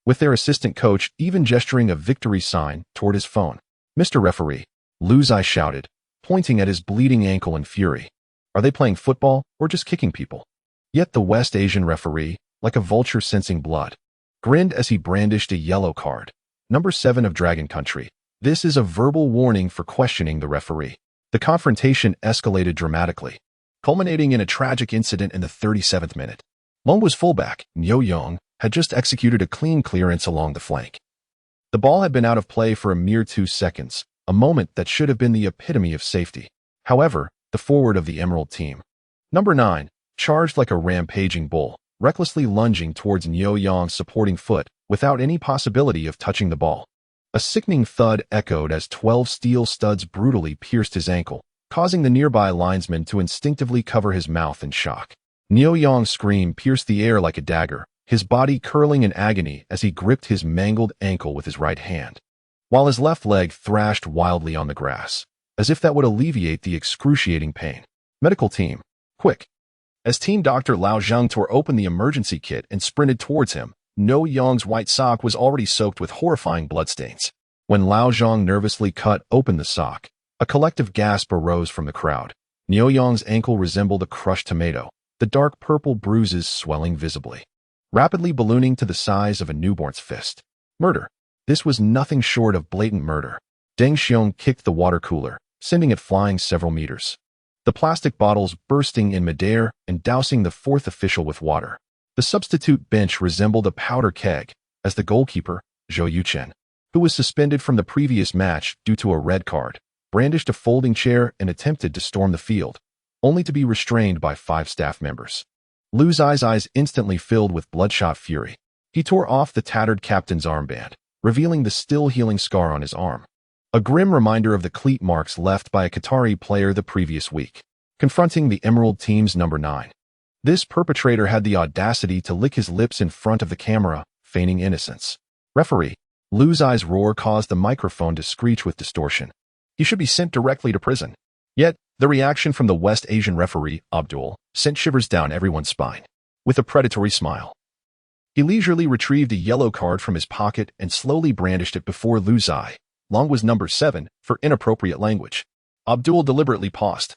with their assistant coach even gesturing a victory sign toward his phone. "Mr. Referee," Lu Zai shouted, pointing at his bleeding ankle in fury. "Are they playing football or just kicking people?" Yet the West Asian referee, like a vulture sensing blood, grinned as he brandished a yellow card. "Number 7 of Dragon Country. This is a verbal warning for questioning the referee." The confrontation escalated dramatically, culminating in a tragic incident in the 37th minute. Longwa's fullback, Niu Yong, had just executed a clean clearance along the flank. The ball had been out of play for a mere 2 seconds, a moment that should have been the epitome of safety. However, the forward of the Emerald team, number 9, charged like a rampaging bull, recklessly lunging towards Niu Yong's supporting foot without any possibility of touching the ball. A sickening thud echoed as 12 steel studs brutally pierced his ankle, causing the nearby linesman to instinctively cover his mouth in shock. Niu Yong's scream pierced the air like a dagger, his body curling in agony as he gripped his mangled ankle with his right hand, while his left leg thrashed wildly on the grass, as if that would alleviate the excruciating pain. "Medical team, quick!" As Team Dr. Lao Zhang tore open the emergency kit and sprinted towards him, Niu Yong's white sock was already soaked with horrifying bloodstains. When Lao Zhang nervously cut open the sock, a collective gasp arose from the crowd. Niu Yong's ankle resembled a crushed tomato, the dark purple bruises swelling visibly, rapidly ballooning to the size of a newborn's fist. Murder. This was nothing short of blatant murder. Deng Xiong kicked the water cooler, sending it flying several meters, the plastic bottles bursting in midair and dousing the 4th official with water. The substitute bench resembled a powder keg, as the goalkeeper, Zhou Yuchen, who was suspended from the previous match due to a red card, brandished a folding chair and attempted to storm the field, only to be restrained by 5 staff members. Lu Zai's eyes instantly filled with bloodshot fury. He tore off the tattered captain's armband, revealing the still healing scar on his arm, a grim reminder of the cleat marks left by a Qatari player the previous week. Confronting the Emerald team's number 9, this perpetrator had the audacity to lick his lips in front of the camera, feigning innocence. "Referee," Lu Zai's roar caused the microphone to screech with distortion. "He should be sent directly to prison." Yet, the reaction from the West Asian referee, Abdul, sent shivers down everyone's spine. With a predatory smile, he leisurely retrieved a yellow card from his pocket and slowly brandished it before Lu Zai. Long was number 7 for inappropriate language. Abdul deliberately paused,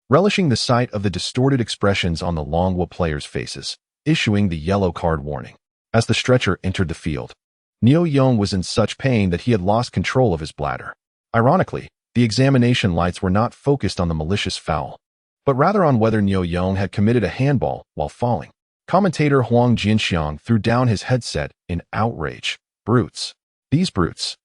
relishing the sight of the distorted expressions on the Longhua players' faces, issuing the yellow card warning. As the stretcher entered the field, Niu Yong was in such pain that he had lost control of his bladder. Ironically, the examination lights were not focused on the malicious foul, but rather on whether Niu Yong had committed a handball while falling. Commentator Huang Jinxiang threw down his headset in outrage. "Brutes. These brutes."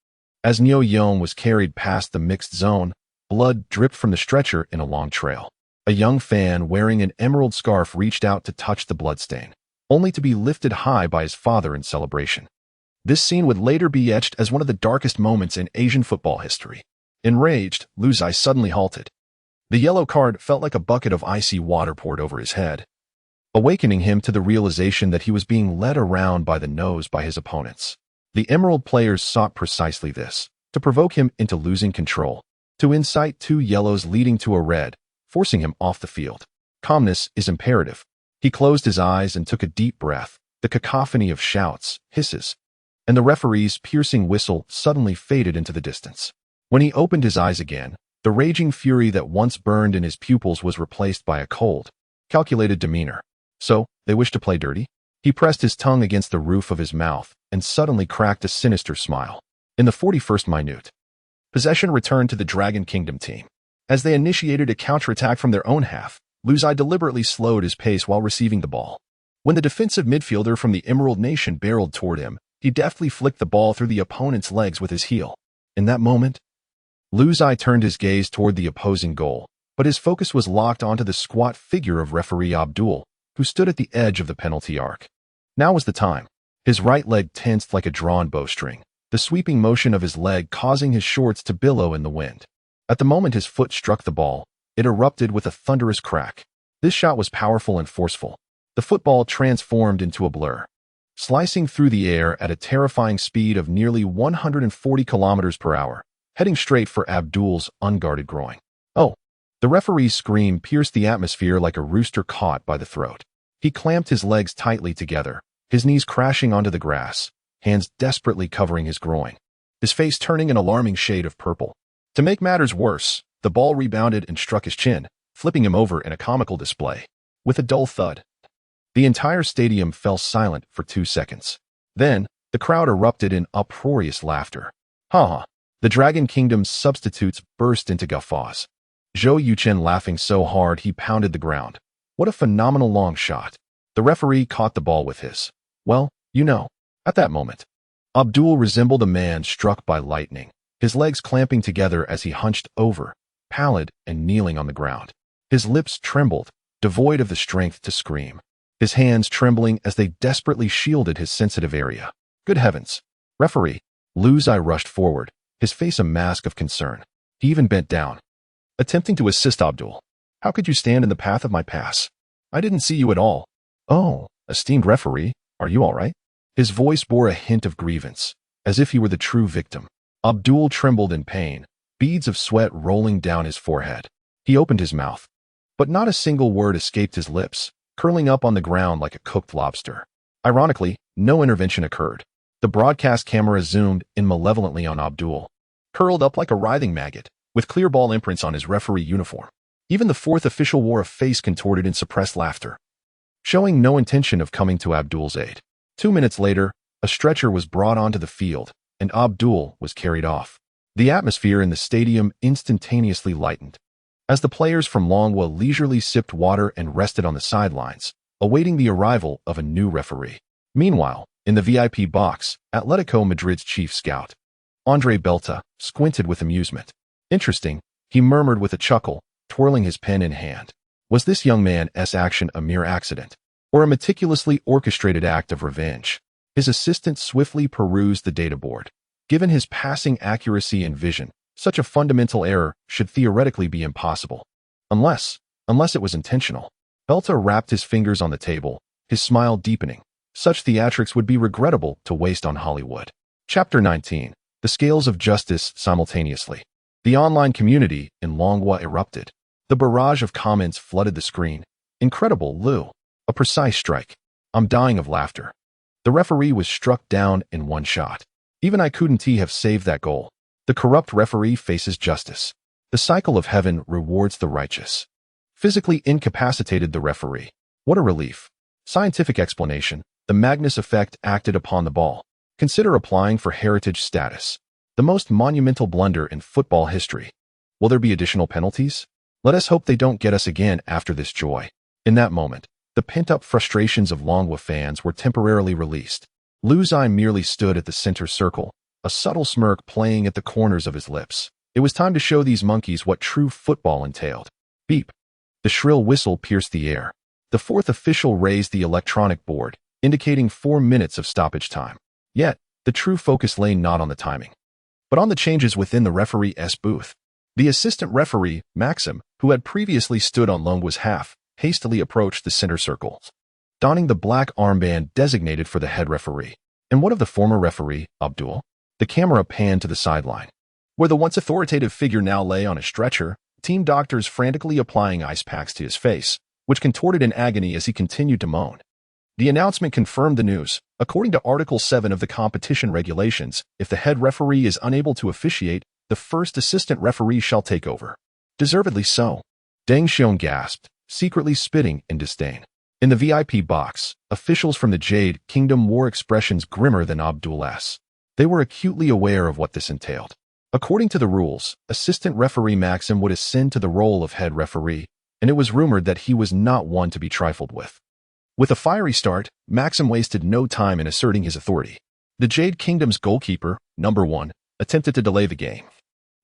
As Niu Yong was carried past the mixed zone, blood dripped from the stretcher in a long trail. A young fan wearing an emerald scarf reached out to touch the bloodstain, only to be lifted high by his father in celebration. This scene would later be etched as one of the darkest moments in Asian football history. Enraged, Lu Zai suddenly halted. The yellow card felt like a bucket of icy water poured over his head, awakening him to the realization that he was being led around by the nose by his opponents. The Emerald players sought precisely this, to provoke him into losing control, to incite 2 yellows leading to a red, forcing him off the field. Calmness is imperative. He closed his eyes and took a deep breath. The cacophony of shouts, hisses, and the referee's piercing whistle suddenly faded into the distance. When he opened his eyes again, The raging fury that once burned in his pupils was replaced by a cold, calculated demeanor. So, they wish to play dirty? He pressed his tongue against the roof of his mouth and suddenly cracked a sinister smile. In the 41st minute, possession returned to the Dragon Kingdom team. As they initiated a counterattack from their own half, Luzai deliberately slowed his pace while receiving the ball. When the defensive midfielder from the Emerald Nation barreled toward him, he deftly flicked the ball through the opponent's legs with his heel. In that moment, Luzai turned his gaze toward the opposing goal, but his focus was locked onto the squat figure of referee Abdul, who stood at the edge of the penalty arc. Now was the time. His right leg tensed like a drawn bowstring, the sweeping motion of his leg causing his shorts to billow in the wind. At the moment his foot struck the ball, it erupted with a thunderous crack. This shot was powerful and forceful. The football transformed into a blur, slicing through the air at a terrifying speed of nearly 140 kilometers per hour, heading straight for Abdul's unguarded groin. Oh! The referee's scream pierced the atmosphere like a rooster caught by the throat. He clamped his legs tightly together, his knees crashing onto the grass, hands desperately covering his groin, his face turning an alarming shade of purple. To make matters worse, the ball rebounded and struck his chin, flipping him over in a comical display. With a dull thud, the entire stadium fell silent for 2 seconds. Then, the crowd erupted in uproarious laughter. Ha! The Dragon Kingdom's substitutes burst into guffaws. Zhou Yuchen laughing so hard he pounded the ground. What a phenomenal long shot. The referee caught the ball with his. Well, you know. At that moment, Abdul resembled a man struck by lightning, his legs clamping together as he hunched over, pallid and kneeling on the ground. His lips trembled, devoid of the strength to scream, his hands trembling as they desperately shielded his sensitive area. Good heavens! Referee! Luzai rushed forward, his face a mask of concern. He even bent down, attempting to assist Abdul. How could you stand in the path of my pass? I didn't see you at all. Oh, esteemed referee, are you all right? His voice bore a hint of grievance, as if he were the true victim. Abdul trembled in pain, beads of sweat rolling down his forehead. He opened his mouth, but not a single word escaped his lips, curling up on the ground like a cooked lobster. Ironically, no intervention occurred. The broadcast camera zoomed in malevolently on Abdul, curled up like a writhing maggot, with clear ball imprints on his referee uniform. Even the fourth official wore a face contorted in suppressed laughter, showing no intention of coming to Abdul's aid. 2 minutes later, a stretcher was brought onto the field, and Abdul was carried off. The atmosphere in the stadium instantaneously lightened, as the players from Longhua leisurely sipped water and rested on the sidelines, awaiting the arrival of a new referee. Meanwhile, in the VIP box, Atletico Madrid's chief scout, Andre Belta, squinted with amusement. Interesting, he murmured with a chuckle, twirling his pen in hand. Was this young man's action a mere accident, or a meticulously orchestrated act of revenge? His assistant swiftly perused the data board. Given his passing accuracy and vision, such a fundamental error should theoretically be impossible. Unless it was intentional. Belta rapped his fingers on the table, his smile deepening. Such theatrics would be regrettable to waste on Hollywood. Chapter 19. The Scales of Justice Simultaneously. The online community in Longhua erupted. The barrage of comments flooded the screen. Incredible, Lou. A precise strike. I'm dying of laughter. The referee was struck down in one shot. Even I couldn't have saved that goal. The corrupt referee faces justice. The cycle of heaven rewards the righteous. Physically incapacitated the referee. What a relief. Scientific explanation. The Magnus effect acted upon the ball. Consider applying for heritage status. The most monumental blunder in football history. Will there be additional penalties? Let us hope they don't get us again after this joy. In that moment, the pent-up frustrations of Longhua fans were temporarily released. Luzai merely stood at the center circle, a subtle smirk playing at the corners of his lips. It was time to show these monkeys what true football entailed. Beep. The shrill whistle pierced the air. The fourth official raised the electronic board, indicating 4 minutes of stoppage time. Yet, the true focus lay not on the timing, but on the changes within the referee's booth. The assistant referee, Maxim, who had previously stood on Longhua's half, hastily approached the center circle, donning the black armband designated for the head referee. And what of the former referee, Abdul? The camera panned to the sideline, where the once authoritative figure now lay on a stretcher, team doctors frantically applying ice packs to his face, which contorted in agony as he continued to moan. The announcement confirmed the news. According to Article 7 of the competition regulations, if the head referee is unable to officiate, The first assistant referee shall take over. Deservedly so. Deng Xiong gasped, secretly spitting in disdain. In the VIP box, officials from the Jade Kingdom wore expressions grimmer than Abdul S. They were acutely aware of what this entailed. According to the rules, assistant referee Maxim would ascend to the role of head referee, and it was rumored that he was not one to be trifled with. With a fiery start, Maxim wasted no time in asserting his authority. The Jade Kingdom's goalkeeper, number 1, attempted to delay the game,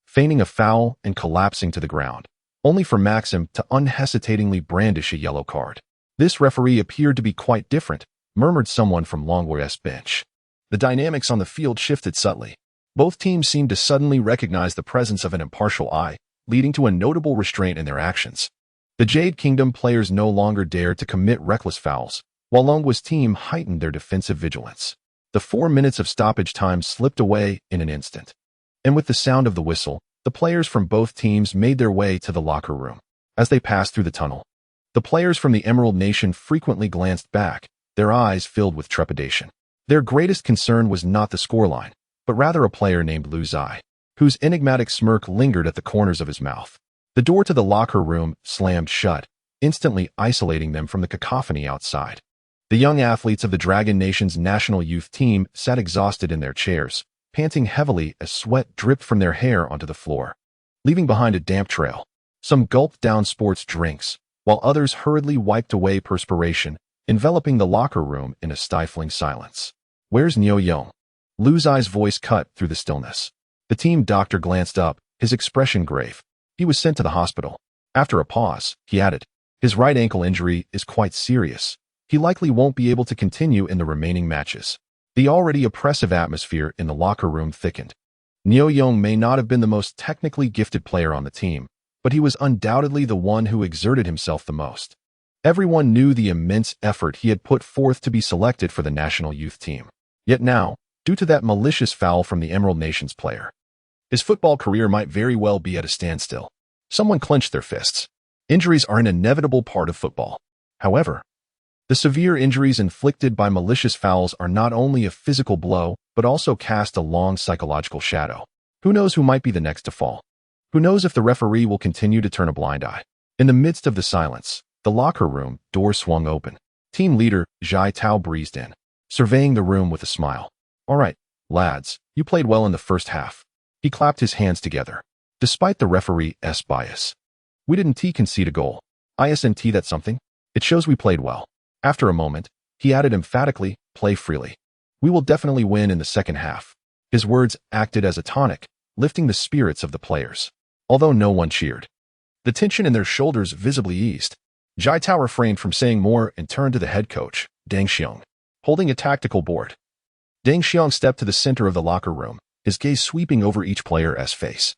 feigning a foul and collapsing to the ground, only for Maxim to unhesitatingly brandish a yellow card. This referee appeared to be quite different, murmured someone from Longwoy's bench. The dynamics on the field shifted subtly. Both teams seemed to suddenly recognize the presence of an impartial eye, leading to a notable restraint in their actions. The Jade Kingdom players no longer dared to commit reckless fouls, while Longwo's team heightened their defensive vigilance. The 4 minutes of stoppage time slipped away in an instant. And with the sound of the whistle, the players from both teams made their way to the locker room. As they passed through the tunnel, the players from the Emerald Nation frequently glanced back, their eyes filled with trepidation. Their greatest concern was not the scoreline, but rather a player named Lu Zai, whose enigmatic smirk lingered at the corners of his mouth. The door to the locker room slammed shut, instantly isolating them from the cacophony outside. The young athletes of the Dragon Nation's national youth team sat exhausted in their chairs, panting heavily as sweat dripped from their hair onto the floor, leaving behind a damp trail. Some gulped down sports drinks, while others hurriedly wiped away perspiration, enveloping the locker room in a stifling silence. "Where's Niu Yong?" Lu Zai's voice cut through the stillness. The team doctor glanced up, his expression grave. "He was sent to the hospital." After a pause, he added, "His right ankle injury is quite serious. He likely won't be able to continue in the remaining matches." The already oppressive atmosphere in the locker room thickened. Niu Yong may not have been the most technically gifted player on the team, but he was undoubtedly the one who exerted himself the most. Everyone knew the immense effort he had put forth to be selected for the national youth team. Yet now, due to that malicious foul from the Emerald Nation's player, his football career might very well be at a standstill. Someone clenched their fists. Injuries are an inevitable part of football. However, the severe injuries inflicted by malicious fouls are not only a physical blow, but also cast a long psychological shadow. Who knows who might be the next to fall? Who knows if the referee will continue to turn a blind eye? In the midst of the silence, the locker room door swung open. Team leader Zhai Tao breezed in, surveying the room with a smile. "All right, lads, you played well in the first half." He clapped his hands together. "Despite the referee's bias, we didn't concede a goal. Isn't that something? It shows we played well." After a moment, he added emphatically, "Play freely. We will definitely win in the second half." His words acted as a tonic, lifting the spirits of the players. Although no one cheered, the tension in their shoulders visibly eased. Zhai Tao refrained from saying more and turned to the head coach, Deng Xiong, holding a tactical board. Deng Xiong stepped to the center of the locker room, his gaze sweeping over each player's face.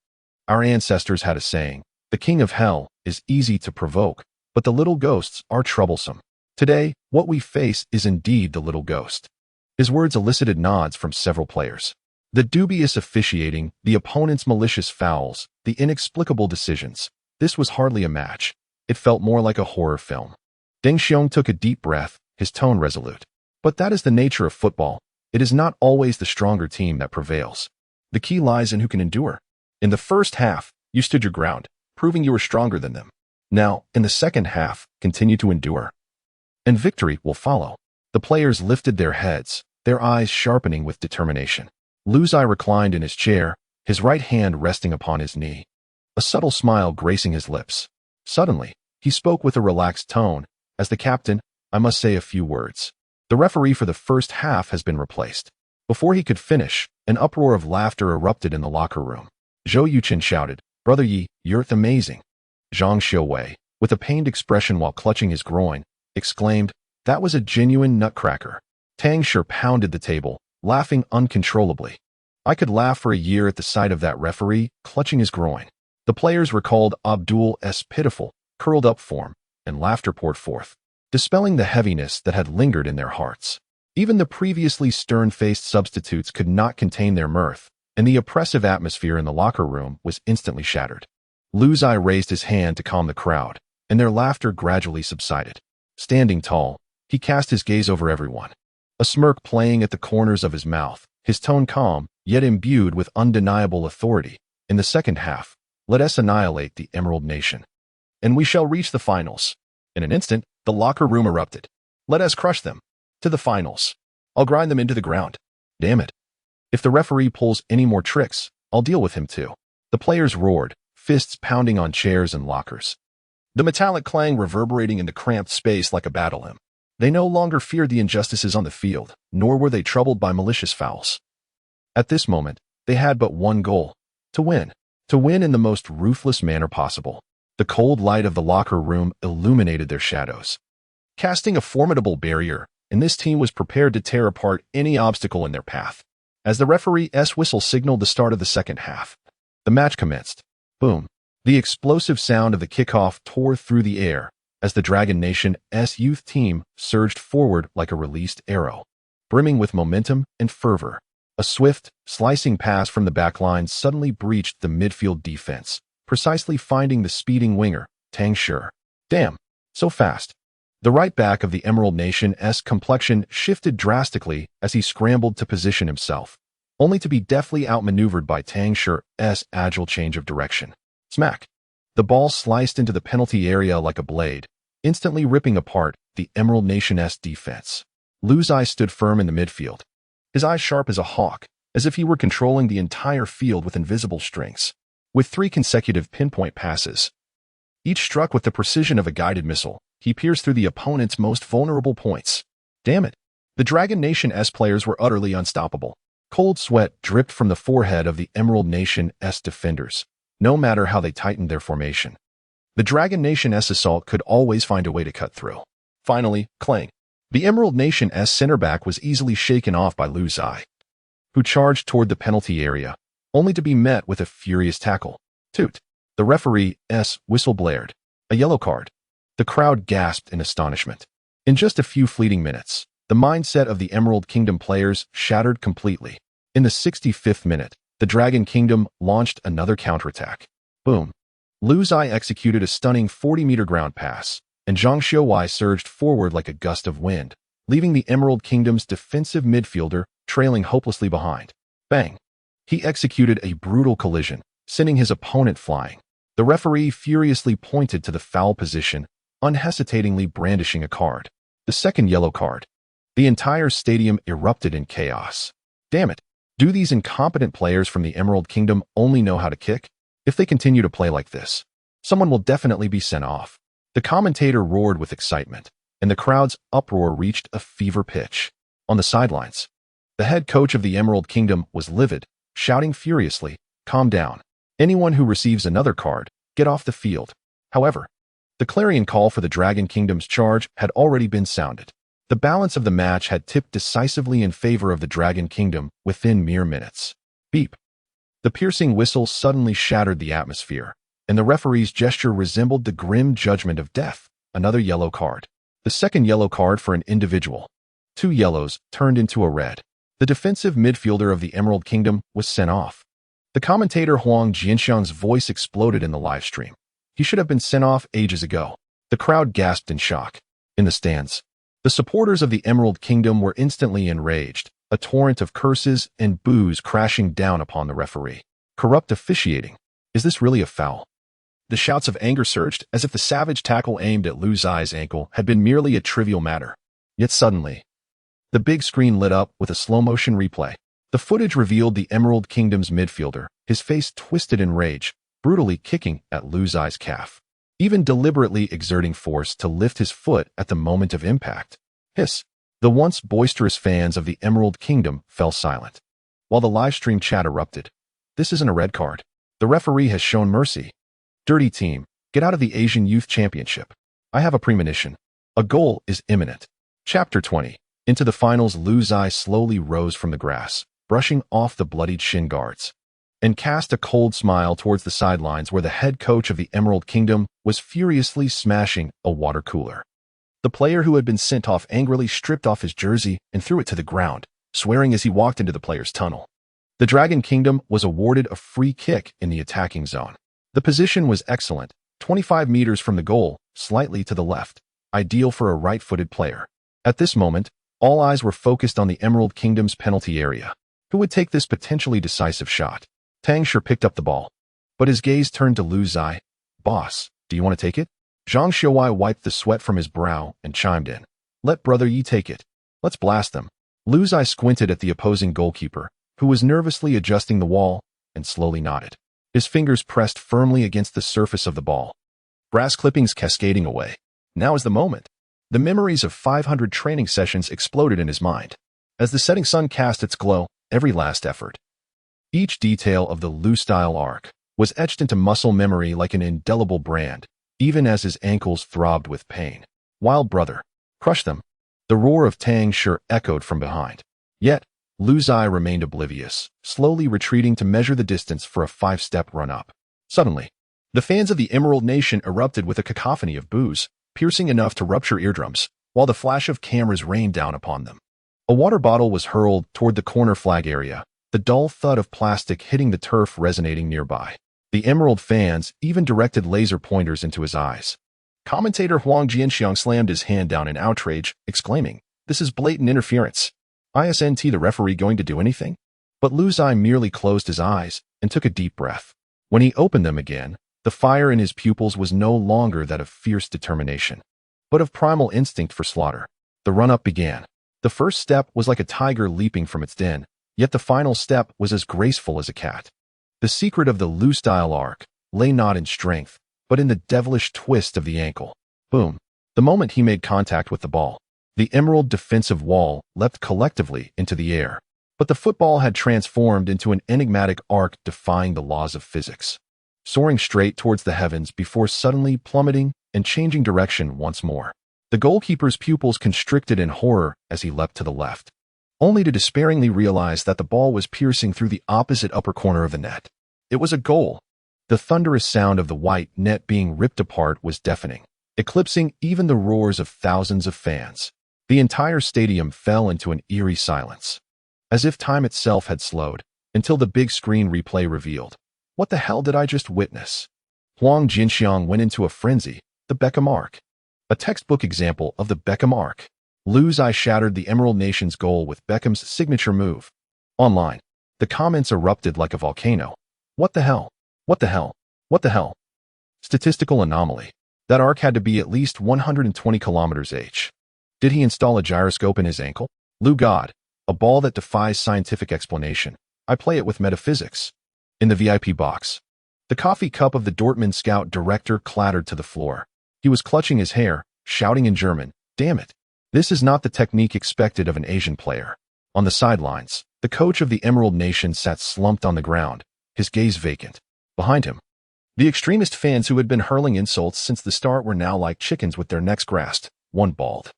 "Our ancestors had a saying, 'The king of hell is easy to provoke, but the little ghosts are troublesome.' Today, what we face is indeed the little ghost." His words elicited nods from several players. The dubious officiating, the opponent's malicious fouls, the inexplicable decisions. This was hardly a match. It felt more like a horror film. Deng Xiong took a deep breath, his tone resolute. "But that is the nature of football. It is not always the stronger team that prevails. The key lies in who can endure. In the first half, you stood your ground, proving you were stronger than them. Now, in the second half, continue to endure, and victory will follow." The players lifted their heads, their eyes sharpening with determination. Lu Zai reclined in his chair, his right hand resting upon his knee, a subtle smile gracing his lips. Suddenly, he spoke with a relaxed tone. "As the captain, I must say a few words. The referee for the first half has been replaced." Before he could finish, an uproar of laughter erupted in the locker room. Zhou Yuchen shouted, "Brother Yi, you're amazing." Zhang Xiuwei, with a pained expression while clutching his groin, exclaimed, "That was a genuine nutcracker." Tang Shi pounded the table, laughing uncontrollably. I could laugh for a year at the sight of that referee clutching his groin. The players recalled Abdul's pitiful, curled-up form, and laughter poured forth, dispelling the heaviness that had lingered in their hearts. Even the previously stern-faced substitutes could not contain their mirth, and the oppressive atmosphere in the locker room was instantly shattered. Lu Zai raised his hand to calm the crowd, and their laughter gradually subsided. Standing tall, he cast his gaze over everyone, a smirk playing at the corners of his mouth, his tone calm, yet imbued with undeniable authority. In the second half, let us annihilate the Emerald Nation. And we shall reach the finals. In an instant, the locker room erupted. Let us crush them. To the finals. I'll grind them into the ground. Damn it. If the referee pulls any more tricks, I'll deal with him too. The players roared, fists pounding on chairs and lockers. The metallic clang reverberating in the cramped space like a battle hymn. They no longer feared the injustices on the field, nor were they troubled by malicious fouls. At this moment, they had but one goal: to win. To win in the most ruthless manner possible. The cold light of the locker room illuminated their shadows, casting a formidable barrier, and this team was prepared to tear apart any obstacle in their path. As the referee's whistle signaled the start of the second half, the match commenced. Boom. The explosive sound of the kickoff tore through the air as the Dragon Nation's youth team surged forward like a released arrow, brimming with momentum and fervor. A swift, slicing pass from the backline suddenly breached the midfield defense, precisely finding the speeding winger, Tang Shi. Damn, so fast. The right back of the Emerald Nation's complexion shifted drastically as he scrambled to position himself, only to be deftly outmaneuvered by Tang Shi's agile change of direction. Smack! The ball sliced into the penalty area like a blade, instantly ripping apart the Emerald Nation's defense. Lu Zai stood firm in the midfield, his eyes sharp as a hawk, as if he were controlling the entire field with invisible strings. With 3 consecutive pinpoint passes, each struck with the precision of a guided missile, he pierced through the opponent's most vulnerable points. Damn it! The Dragon Nation's players were utterly unstoppable. Cold sweat dripped from the forehead of the Emerald Nation's defenders, no matter how they tightened their formation. The Dragon Nation's assault could always find a way to cut through. Finally, clang. The Emerald Nation's center back was easily shaken off by Lu Zai, who charged toward the penalty area, only to be met with a furious tackle. Toot! The referee's whistle blared. A yellow card. The crowd gasped in astonishment. In just a few fleeting minutes, the mindset of the Emerald Kingdom players shattered completely. In the 65th minute, the Dragon Kingdom launched another counterattack. Boom! Lu Zai executed a stunning 40-meter ground pass, and Zhang Xiuwei surged forward like a gust of wind, leaving the Emerald Kingdom's defensive midfielder trailing hopelessly behind. Bang! He executed a brutal collision, sending his opponent flying. The referee furiously pointed to the foul position, unhesitatingly brandishing a card. The second yellow card. The entire stadium erupted in chaos. Damn it! Do these incompetent players from the Emerald Kingdom only know how to kick? If they continue to play like this, someone will definitely be sent off. The commentator roared with excitement, and the crowd's uproar reached a fever pitch. On the sidelines, the head coach of the Emerald Kingdom was livid, shouting furiously, "Calm down. Anyone who receives another card, get off the field." However, the clarion call for the Dragon Kingdom's charge had already been sounded. The balance of the match had tipped decisively in favor of the Dragon Kingdom within mere minutes. Beep. The piercing whistle suddenly shattered the atmosphere, and the referee's gesture resembled the grim judgment of death. Another yellow card. The second yellow card for an individual. 2 yellows turned into a red. The defensive midfielder of the Emerald Kingdom was sent off. The commentator Huang Jianxiang's voice exploded in the live stream. He should have been sent off ages ago. The crowd gasped in shock. In the stands, the supporters of the Emerald Kingdom were instantly enraged, a torrent of curses and boos crashing down upon the referee. Corrupt officiating. Is this really a foul? The shouts of anger surged as if the savage tackle aimed at Lu Zai's ankle had been merely a trivial matter. Yet suddenly, the big screen lit up with a slow-motion replay. The footage revealed the Emerald Kingdom's midfielder, his face twisted in rage, brutally kicking at Lu Zai's calf, even deliberately exerting force to lift his foot at the moment of impact. Hiss! The once boisterous fans of the Emerald Kingdom fell silent, while the live-stream chat erupted. This isn't a red card. The referee has shown mercy. Dirty team, get out of the Asian Youth Championship. I have a premonition. A goal is imminent. Chapter 20. Into the finals, Lu Zai slowly rose from the grass, brushing off the bloodied shin guards, and cast a cold smile towards the sidelines where the head coach of the Emerald Kingdom was furiously smashing a water cooler. The player who had been sent off angrily stripped off his jersey and threw it to the ground, swearing as he walked into the player's tunnel. The Dragon Kingdom was awarded a free kick in the attacking zone. The position was excellent, 25 meters from the goal, slightly to the left, ideal for a right-footed player. At this moment, all eyes were focused on the Emerald Kingdom's penalty area. Who would take this potentially decisive shot? Tang Shi picked up the ball, But his gaze turned to Lu Zai. "Boss, do you want to take it?" Zhang Xiaowai wiped the sweat from his brow and chimed in. "Let brother Yi take it. Let's blast them." Lu Zai squinted at the opposing goalkeeper, who was nervously adjusting the wall, and slowly nodded. His fingers pressed firmly against the surface of the ball. Brass clippings cascading away. Now is the moment. The memories of 500 training sessions exploded in his mind. As the setting sun cast its glow, every last effort. Each detail of the Lu-style arc was etched into muscle memory like an indelible brand, even as his ankles throbbed with pain. "Wild brother, crush them." The roar of Tang Shi echoed from behind. Yet, Lu Zai remained oblivious, slowly retreating to measure the distance for a 5-step run-up. Suddenly, the fans of the Emerald Nation erupted with a cacophony of boos, piercing enough to rupture eardrums, while the flash of cameras rained down upon them. A water bottle was hurled toward the corner flag area, the dull thud of plastic hitting the turf resonating nearby. The Emerald fans even directed laser pointers into his eyes. Commentator Huang Jianxiang slammed his hand down in outrage, exclaiming, "This is blatant interference. Isn't the referee going to do anything?" But Lu Zai merely closed his eyes and took a deep breath. When he opened them again, the fire in his pupils was no longer that of fierce determination, but of primal instinct for slaughter. The run-up began. The first step was like a tiger leaping from its den, yet the final step was as graceful as a cat. The secret of the Lu-style arc lay not in strength, but in the devilish twist of the ankle. Boom. The moment he made contact with the ball, the Emerald defensive wall leapt collectively into the air. But the football had transformed into an enigmatic arc defying the laws of physics, soaring straight towards the heavens before suddenly plummeting and changing direction once more. The goalkeeper's pupils constricted in horror as he leapt to the left, only to despairingly realize that the ball was piercing through the opposite upper corner of the net. It was a goal. The thunderous sound of the white net being ripped apart was deafening, eclipsing even the roars of thousands of fans. The entire stadium fell into an eerie silence, as if time itself had slowed, until the big screen replay revealed, "What the hell did I just witness?" Huang Jinxiang went into a frenzy. The Beckham arc. A textbook example of the Beckham arc. Lu Zai shattered the Emerald Nation's goal with Beckham's signature move. Online, the comments erupted like a volcano. "What the hell? What the hell? What the hell?" Statistical anomaly. That arc had to be at least 120 kilometers h. Did he install a gyroscope in his ankle? Lu God, a ball that defies scientific explanation. I play it with metaphysics. In the VIP box, the coffee cup of the Dortmund scout director clattered to the floor. He was clutching his hair, shouting in German, "Damn it. This is not the technique expected of an Asian player." On the sidelines, the coach of the Emerald Nation sat slumped on the ground, his gaze vacant. Behind him, the extremist fans who had been hurling insults since the start were now like chickens with their necks grasped. One bald,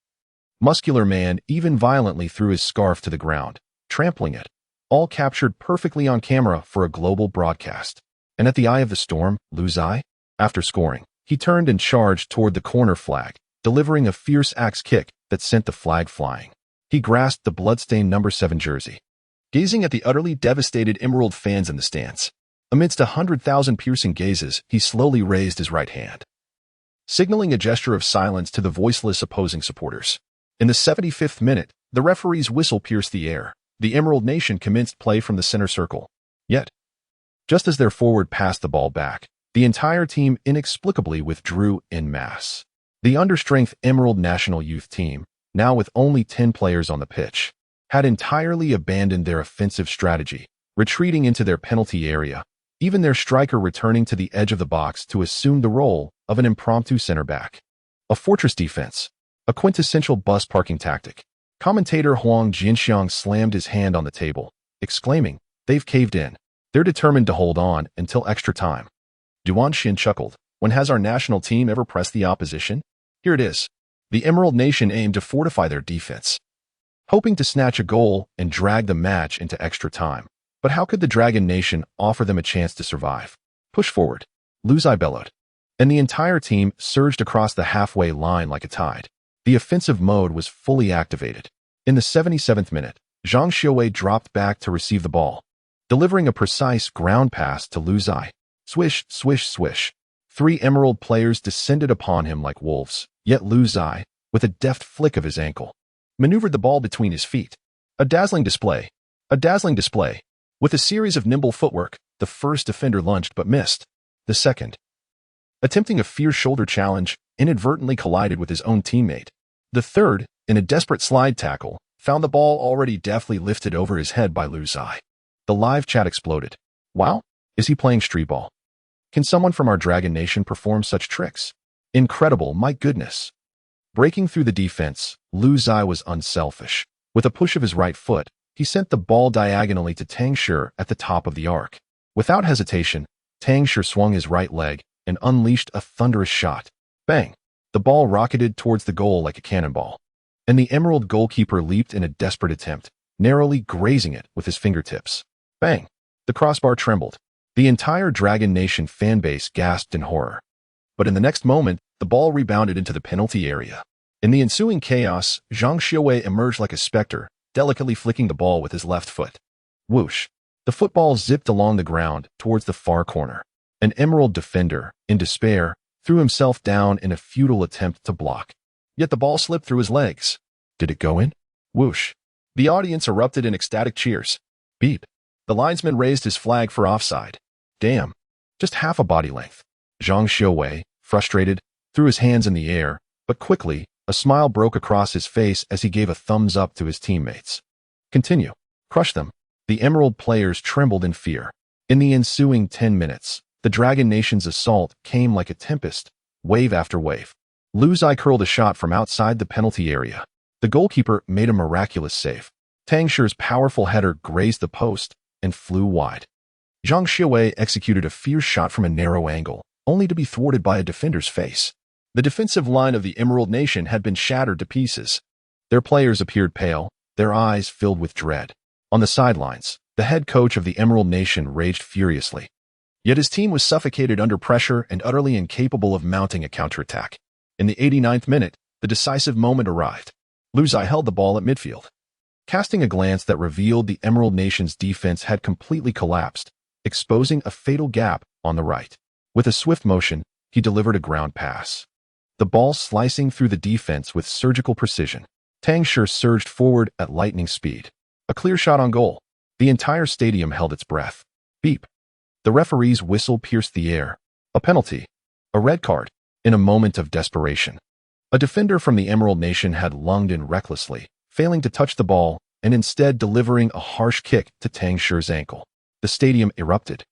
muscular man even violently threw his scarf to the ground, trampling it, all captured perfectly on camera for a global broadcast. And at the eye of the storm, Lu Zai, after scoring, he turned and charged toward the corner flag, delivering a fierce axe kick that sent the flag flying. He grasped the bloodstained number 7 jersey, gazing at the utterly devastated Emerald fans in the stands. Amidst 100,000 piercing gazes, he slowly raised his right hand, signaling a gesture of silence to the voiceless opposing supporters. In the 75th minute, the referee's whistle pierced the air. The Emerald Nation commenced play from the center circle. Yet, just as their forward passed the ball back, the entire team inexplicably withdrew en masse. The understrength Emerald National Youth Team, now with only 10 players on the pitch, had entirely abandoned their offensive strategy, retreating into their penalty area, even their striker returning to the edge of the box to assume the role of an impromptu center back. A fortress defense, a quintessential bus parking tactic. Commentator Huang Jinxiang slammed his hand on the table, exclaiming, "They've caved in. They're determined to hold on until extra time." Duan Xin chuckled. "When has our national team ever pressed the opposition? Here it is." The Emerald Nation aimed to fortify their defense, hoping to snatch a goal and drag the match into extra time. But how could the Dragon Nation offer them a chance to survive? "Push forward," Lu Zai bellowed, and the entire team surged across the halfway line like a tide. The offensive mode was fully activated. In the 77th minute, Zhang Xiaowei dropped back to receive the ball, delivering a precise ground pass to Lu Zai. Swish, swish, swish. 3 Emerald players descended upon him like wolves, yet Lu Zai, with a deft flick of his ankle, maneuvered the ball between his feet. A dazzling display. A dazzling display. With a series of nimble footwork, the first defender lunged but missed. The second, attempting a fierce shoulder challenge, inadvertently collided with his own teammate. The third, in a desperate slide tackle, found the ball already deftly lifted over his head by Lu Zai. The live chat exploded. Wow, is he playing street ball? Can someone from our Dragon Nation perform such tricks? Incredible, my goodness. Breaking through the defense, Lu Zai was unselfish. With a push of his right foot, he sent the ball diagonally to Tang Shi at the top of the arc. Without hesitation, Tang Shi swung his right leg and unleashed a thunderous shot. Bang! The ball rocketed towards the goal like a cannonball. And the Emerald goalkeeper leaped in a desperate attempt, narrowly grazing it with his fingertips. Bang! The crossbar trembled. The entire Dragon Nation fanbase gasped in horror. But in the next moment, the ball rebounded into the penalty area. In the ensuing chaos, Zhang Xiaowei emerged like a specter, delicately flicking the ball with his left foot. Whoosh! The football zipped along the ground towards the far corner. An Emerald defender, in despair, threw himself down in a futile attempt to block. Yet the ball slipped through his legs. Did it go in? Whoosh! The audience erupted in ecstatic cheers. Beep! The linesman raised his flag for offside. Damn! Just half a body length. Zhang Xiaowei, frustrated, threw his hands in the air, but quickly, a smile broke across his face as he gave a thumbs up to his teammates. Continue. Crush them. The Emerald players trembled in fear. In the ensuing 10 minutes, the Dragon Nation's assault came like a tempest, wave after wave. Lu Zai curled a shot from outside the penalty area. The goalkeeper made a miraculous save. Tang Shi's powerful header grazed the post and flew wide. Zhang Xiaowei executed a fierce shot from a narrow angle, only to be thwarted by a defender's face. The defensive line of the Emerald Nation had been shattered to pieces. Their players appeared pale, their eyes filled with dread. On the sidelines, the head coach of the Emerald Nation raged furiously. Yet his team was suffocated under pressure and utterly incapable of mounting a counterattack. In the 89th minute, the decisive moment arrived. Lu Zai held the ball at midfield. Casting a glance that revealed the Emerald Nation's defense had completely collapsed, exposing a fatal gap on the right. With a swift motion, he delivered a ground pass. The ball slicing through the defense with surgical precision. Tang Shi surged forward at lightning speed. A clear shot on goal. The entire stadium held its breath. Beep. The referee's whistle pierced the air. A penalty. A red card. In a moment of desperation, a defender from the Emerald Nation had lunged in recklessly, failing to touch the ball and instead delivering a harsh kick to Tang Shi's ankle. The stadium erupted.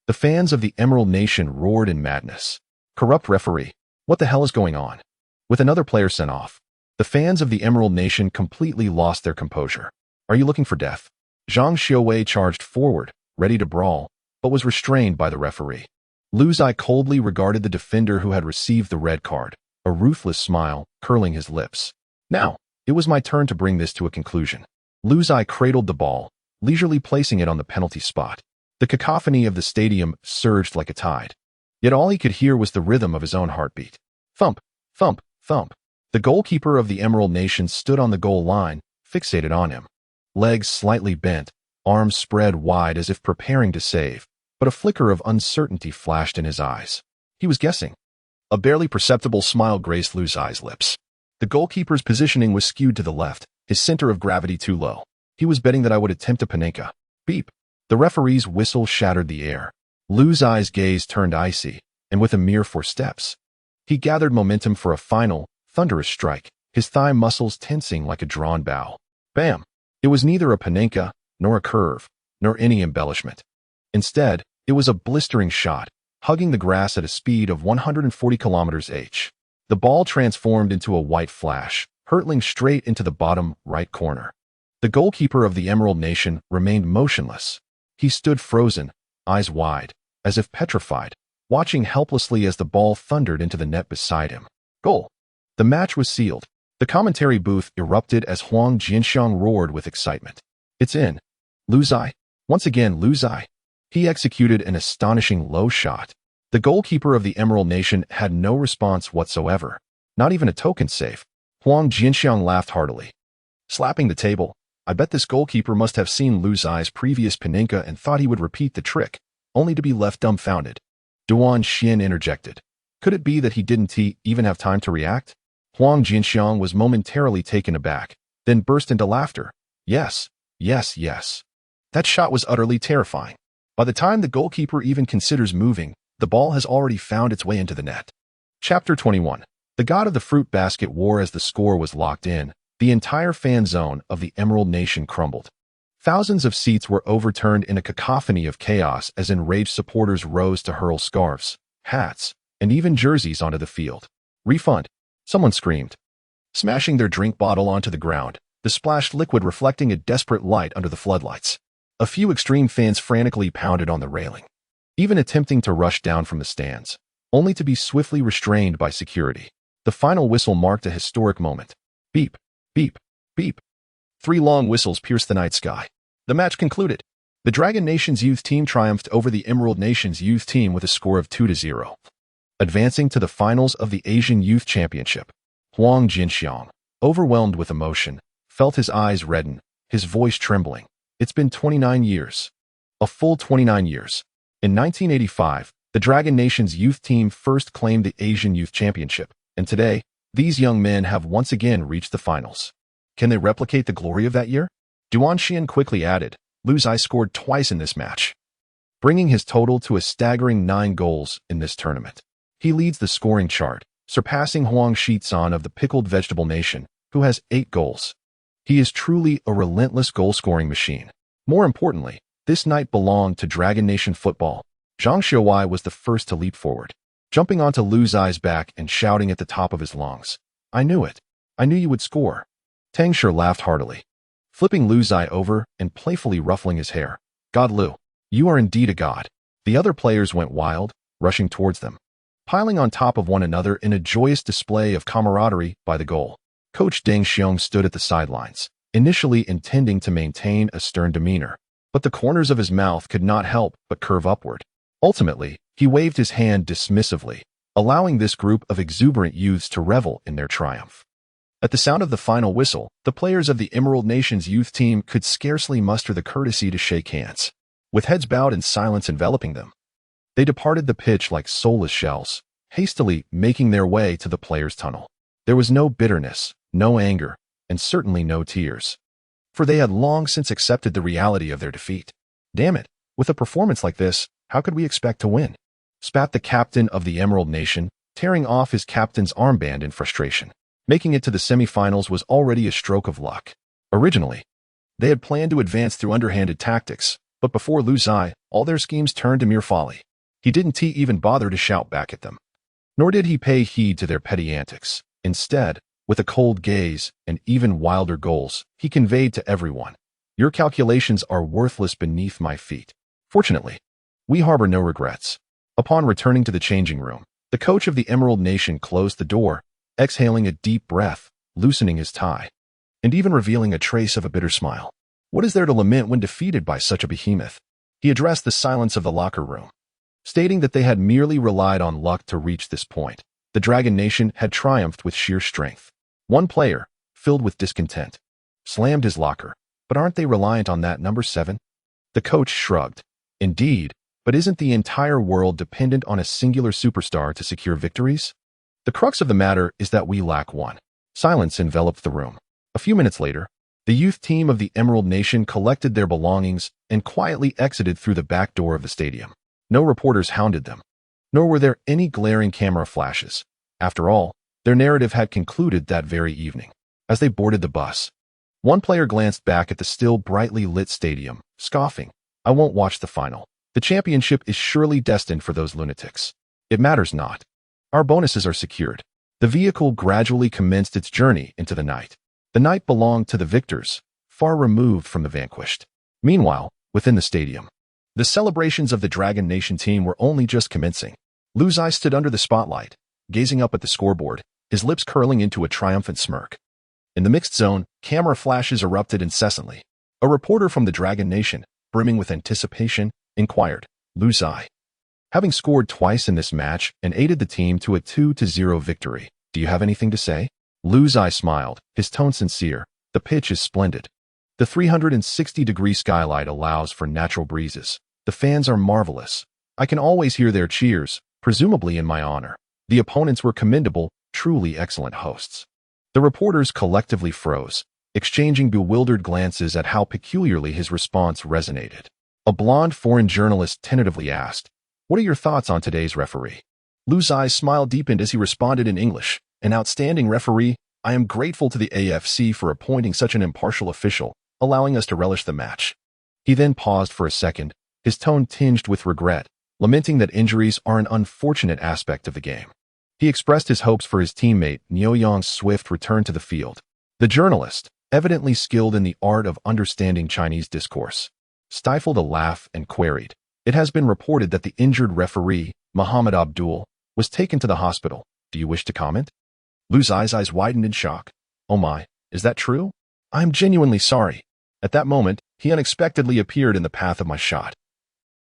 The fans of the Emerald Nation roared in madness. Corrupt referee. What the hell is going on? With another player sent off, the fans of the Emerald Nation completely lost their composure. Are you looking for death? Zhang Xiaowei charged forward, ready to brawl, but was restrained by the referee. Lu Zai coldly regarded the defender who had received the red card, a ruthless smile curling his lips. Now, it was my turn to bring this to a conclusion. Lu Zai cradled the ball, leisurely placing it on the penalty spot. The cacophony of the stadium surged like a tide. Yet all he could hear was the rhythm of his own heartbeat. Thump, thump, thump. The goalkeeper of the Emerald Nation stood on the goal line, fixated on him. Legs slightly bent, arms spread wide as if preparing to save. But a flicker of uncertainty flashed in his eyes. He was guessing. A barely perceptible smile graced Lu Zai's lips. The goalkeeper's positioning was skewed to the left, his center of gravity too low. He was betting that I would attempt a Panenka. Beep. The referee's whistle shattered the air. Lu Zai's gaze turned icy, and with a mere 4 steps, he gathered momentum for a final, thunderous strike, his thigh muscles tensing like a drawn bow. Bam! It was neither a Panenka, nor a curve, nor any embellishment. Instead, it was a blistering shot, hugging the grass at a speed of 140 km/h. The ball transformed into a white flash, hurtling straight into the bottom right corner. The goalkeeper of the Emerald Nation remained motionless. He stood frozen, eyes wide, as if petrified, watching helplessly as the ball thundered into the net beside him. Goal! The match was sealed. The commentary booth erupted as Huang Jianxiang roared with excitement. It's in. Lu Zai. Once again, Lu Zai. He executed an astonishing low shot. The goalkeeper of the Emerald Nation had no response whatsoever, not even a token save. Huang Jianxiang laughed heartily. Slapping the table, I bet this goalkeeper must have seen Lu Zai's previous Panenka and thought he would repeat the trick, only to be left dumbfounded. Duan Xian interjected. Could it be that he didn't even have time to react? Huang Jianxiang was momentarily taken aback, then burst into laughter. Yes, yes, yes. That shot was utterly terrifying. By the time the goalkeeper even considers moving, The ball has already found its way into the net. Chapter 21. The god of the fruit basket wore as the score was locked in. The entire fan zone of the Emerald Nation crumbled. Thousands of seats were overturned in a cacophony of chaos as enraged supporters rose to hurl scarves, hats, and even jerseys onto the field. Refund! Someone screamed, smashing their drink bottle onto the ground, the splashed liquid reflecting a desperate light under the floodlights. A few extreme fans frantically pounded on the railing, even attempting to rush down from the stands, only to be swiftly restrained by security. The final whistle marked a historic moment. Beep, beep, beep. 3 long whistles pierced the night sky. The match concluded. The Dragon Nation's youth team triumphed over the Emerald Nation's youth team with a score of 2-0. Advancing to the finals of the Asian Youth Championship, Huang Jinxiang, overwhelmed with emotion, felt his eyes redden, his voice trembling. It's been 29 years. A full 29 years. In 1985, the Dragon Nation's youth team first claimed the Asian Youth Championship, and today, these young men have once again reached the finals. Can they replicate the glory of that year? Duan Xian quickly added, Lu Zai scored twice in this match, bringing his total to a staggering 9 goals in this tournament. He leads the scoring chart, surpassing Huang Shizan of the Pickled Vegetable Nation, who has 8 goals. He is truly a relentless goal-scoring machine. More importantly, this night belonged to Dragon Nation football. Zhang Xiaowai was the first to leap forward, jumping onto Lu Zai's back and shouting at the top of his lungs, I knew it. I knew you would score. Tang Shi laughed heartily, flipping Lu Zai over and playfully ruffling his hair. God Lu, you are indeed a god. The other players went wild, rushing towards them, piling on top of one another in a joyous display of camaraderie by the goal. Coach Deng Xiong stood at the sidelines, initially intending to maintain a stern demeanor, but the corners of his mouth could not help but curve upward. Ultimately, he waved his hand dismissively, allowing this group of exuberant youths to revel in their triumph. At the sound of the final whistle, the players of the Emerald Nation's youth team could scarcely muster the courtesy to shake hands. With heads bowed and silence enveloping them, they departed the pitch like soulless shells, hastily making their way to the players' tunnel. There was no bitterness, no anger, and certainly no tears, for they had long since accepted the reality of their defeat. Damn it, with a performance like this, how could we expect to win? Spat the captain of the Emerald Nation, tearing off his captain's armband in frustration. Making it to the semifinals was already a stroke of luck. Originally, they had planned to advance through underhanded tactics, but before Lu Zai, all their schemes turned to mere folly. He didn't even bother to shout back at them, nor did he pay heed to their petty antics. Instead, with a cold gaze and even wilder goals, he conveyed to everyone, your calculations are worthless beneath my feet. Fortunately, we harbor no regrets. Upon returning to the changing room, the coach of the Emerald Nation closed the door, exhaling a deep breath, loosening his tie, and even revealing a trace of a bitter smile. What is there to lament when defeated by such a behemoth? He addressed the silence of the locker room, stating that they had merely relied on luck to reach this point. The Dragon Nation had triumphed with sheer strength. One player, filled with discontent, slammed his locker. But aren't they reliant on that number 7? The coach shrugged. Indeed, but isn't the entire world dependent on a singular superstar to secure victories? The crux of the matter is that we lack one. Silence enveloped the room. A few minutes later, the youth team of the Emerald Nation collected their belongings and quietly exited through the back door of the stadium. No reporters hounded them, nor were there any glaring camera flashes. After all, their narrative had concluded that very evening. As they boarded the bus, one player glanced back at the still brightly lit stadium, scoffing, I won't watch the final. The championship is surely destined for those lunatics. It matters not. Our bonuses are secured. The vehicle gradually commenced its journey into the night. The night belonged to the victors, far removed from the vanquished. Meanwhile, within the stadium, the celebrations of the Dragon Nation team were only just commencing. Lu Zai stood under the spotlight, gazing up at the scoreboard, his lips curling into a triumphant smirk. In the mixed zone, camera flashes erupted incessantly. A reporter from the Dragon Nation, brimming with anticipation, inquired, Lu Zai, having scored twice in this match and aided the team to a 2-0 victory, do you have anything to say? Lu Zai smiled, his tone sincere. The pitch is splendid. The 360-degree skylight allows for natural breezes. The fans are marvelous. I can always hear their cheers, presumably in my honor. The opponents were commendable, truly excellent hosts. The reporters collectively froze, exchanging bewildered glances at how peculiarly his response resonated. A blonde foreign journalist tentatively asked, What are your thoughts on today's referee? Lu's eyes smile deepened as he responded in English. An outstanding referee. I am grateful to the AFC for appointing such an impartial official, allowing us to relish the match. He then paused for a second, his tone tinged with regret, lamenting that injuries are an unfortunate aspect of the game. He expressed his hopes for his teammate Neo Yong's swift return to the field. The journalist, evidently skilled in the art of understanding Chinese discourse, stifled a laugh and queried, "It has been reported that the injured referee, Muhammad Abdul, was taken to the hospital. Do you wish to comment?" Lu's eyes widened in shock. "Oh my, is that true? I am genuinely sorry." At that moment, he unexpectedly appeared in the path of my shot.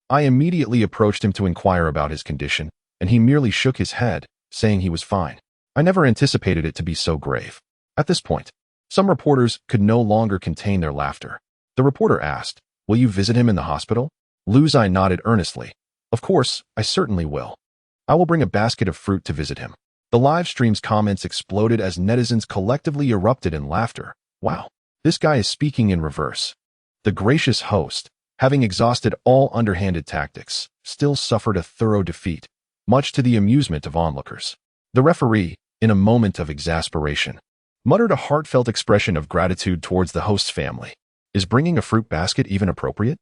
I immediately approached him to inquire about his condition, and he merely shook his head, saying he was fine. I never anticipated it to be so grave. At this point, some reporters could no longer contain their laughter. The reporter asked, "Will you visit him in the hospital?" Lu's eye nodded earnestly. "Of course, I certainly will. I will bring a basket of fruit to visit him." The live stream's comments exploded as netizens collectively erupted in laughter. "Wow, this guy is speaking in reverse." The gracious host, having exhausted all underhanded tactics, still suffered a thorough defeat, much to the amusement of onlookers. The referee, in a moment of exasperation, muttered a heartfelt expression of gratitude towards the host's family. Is bringing a fruit basket even appropriate?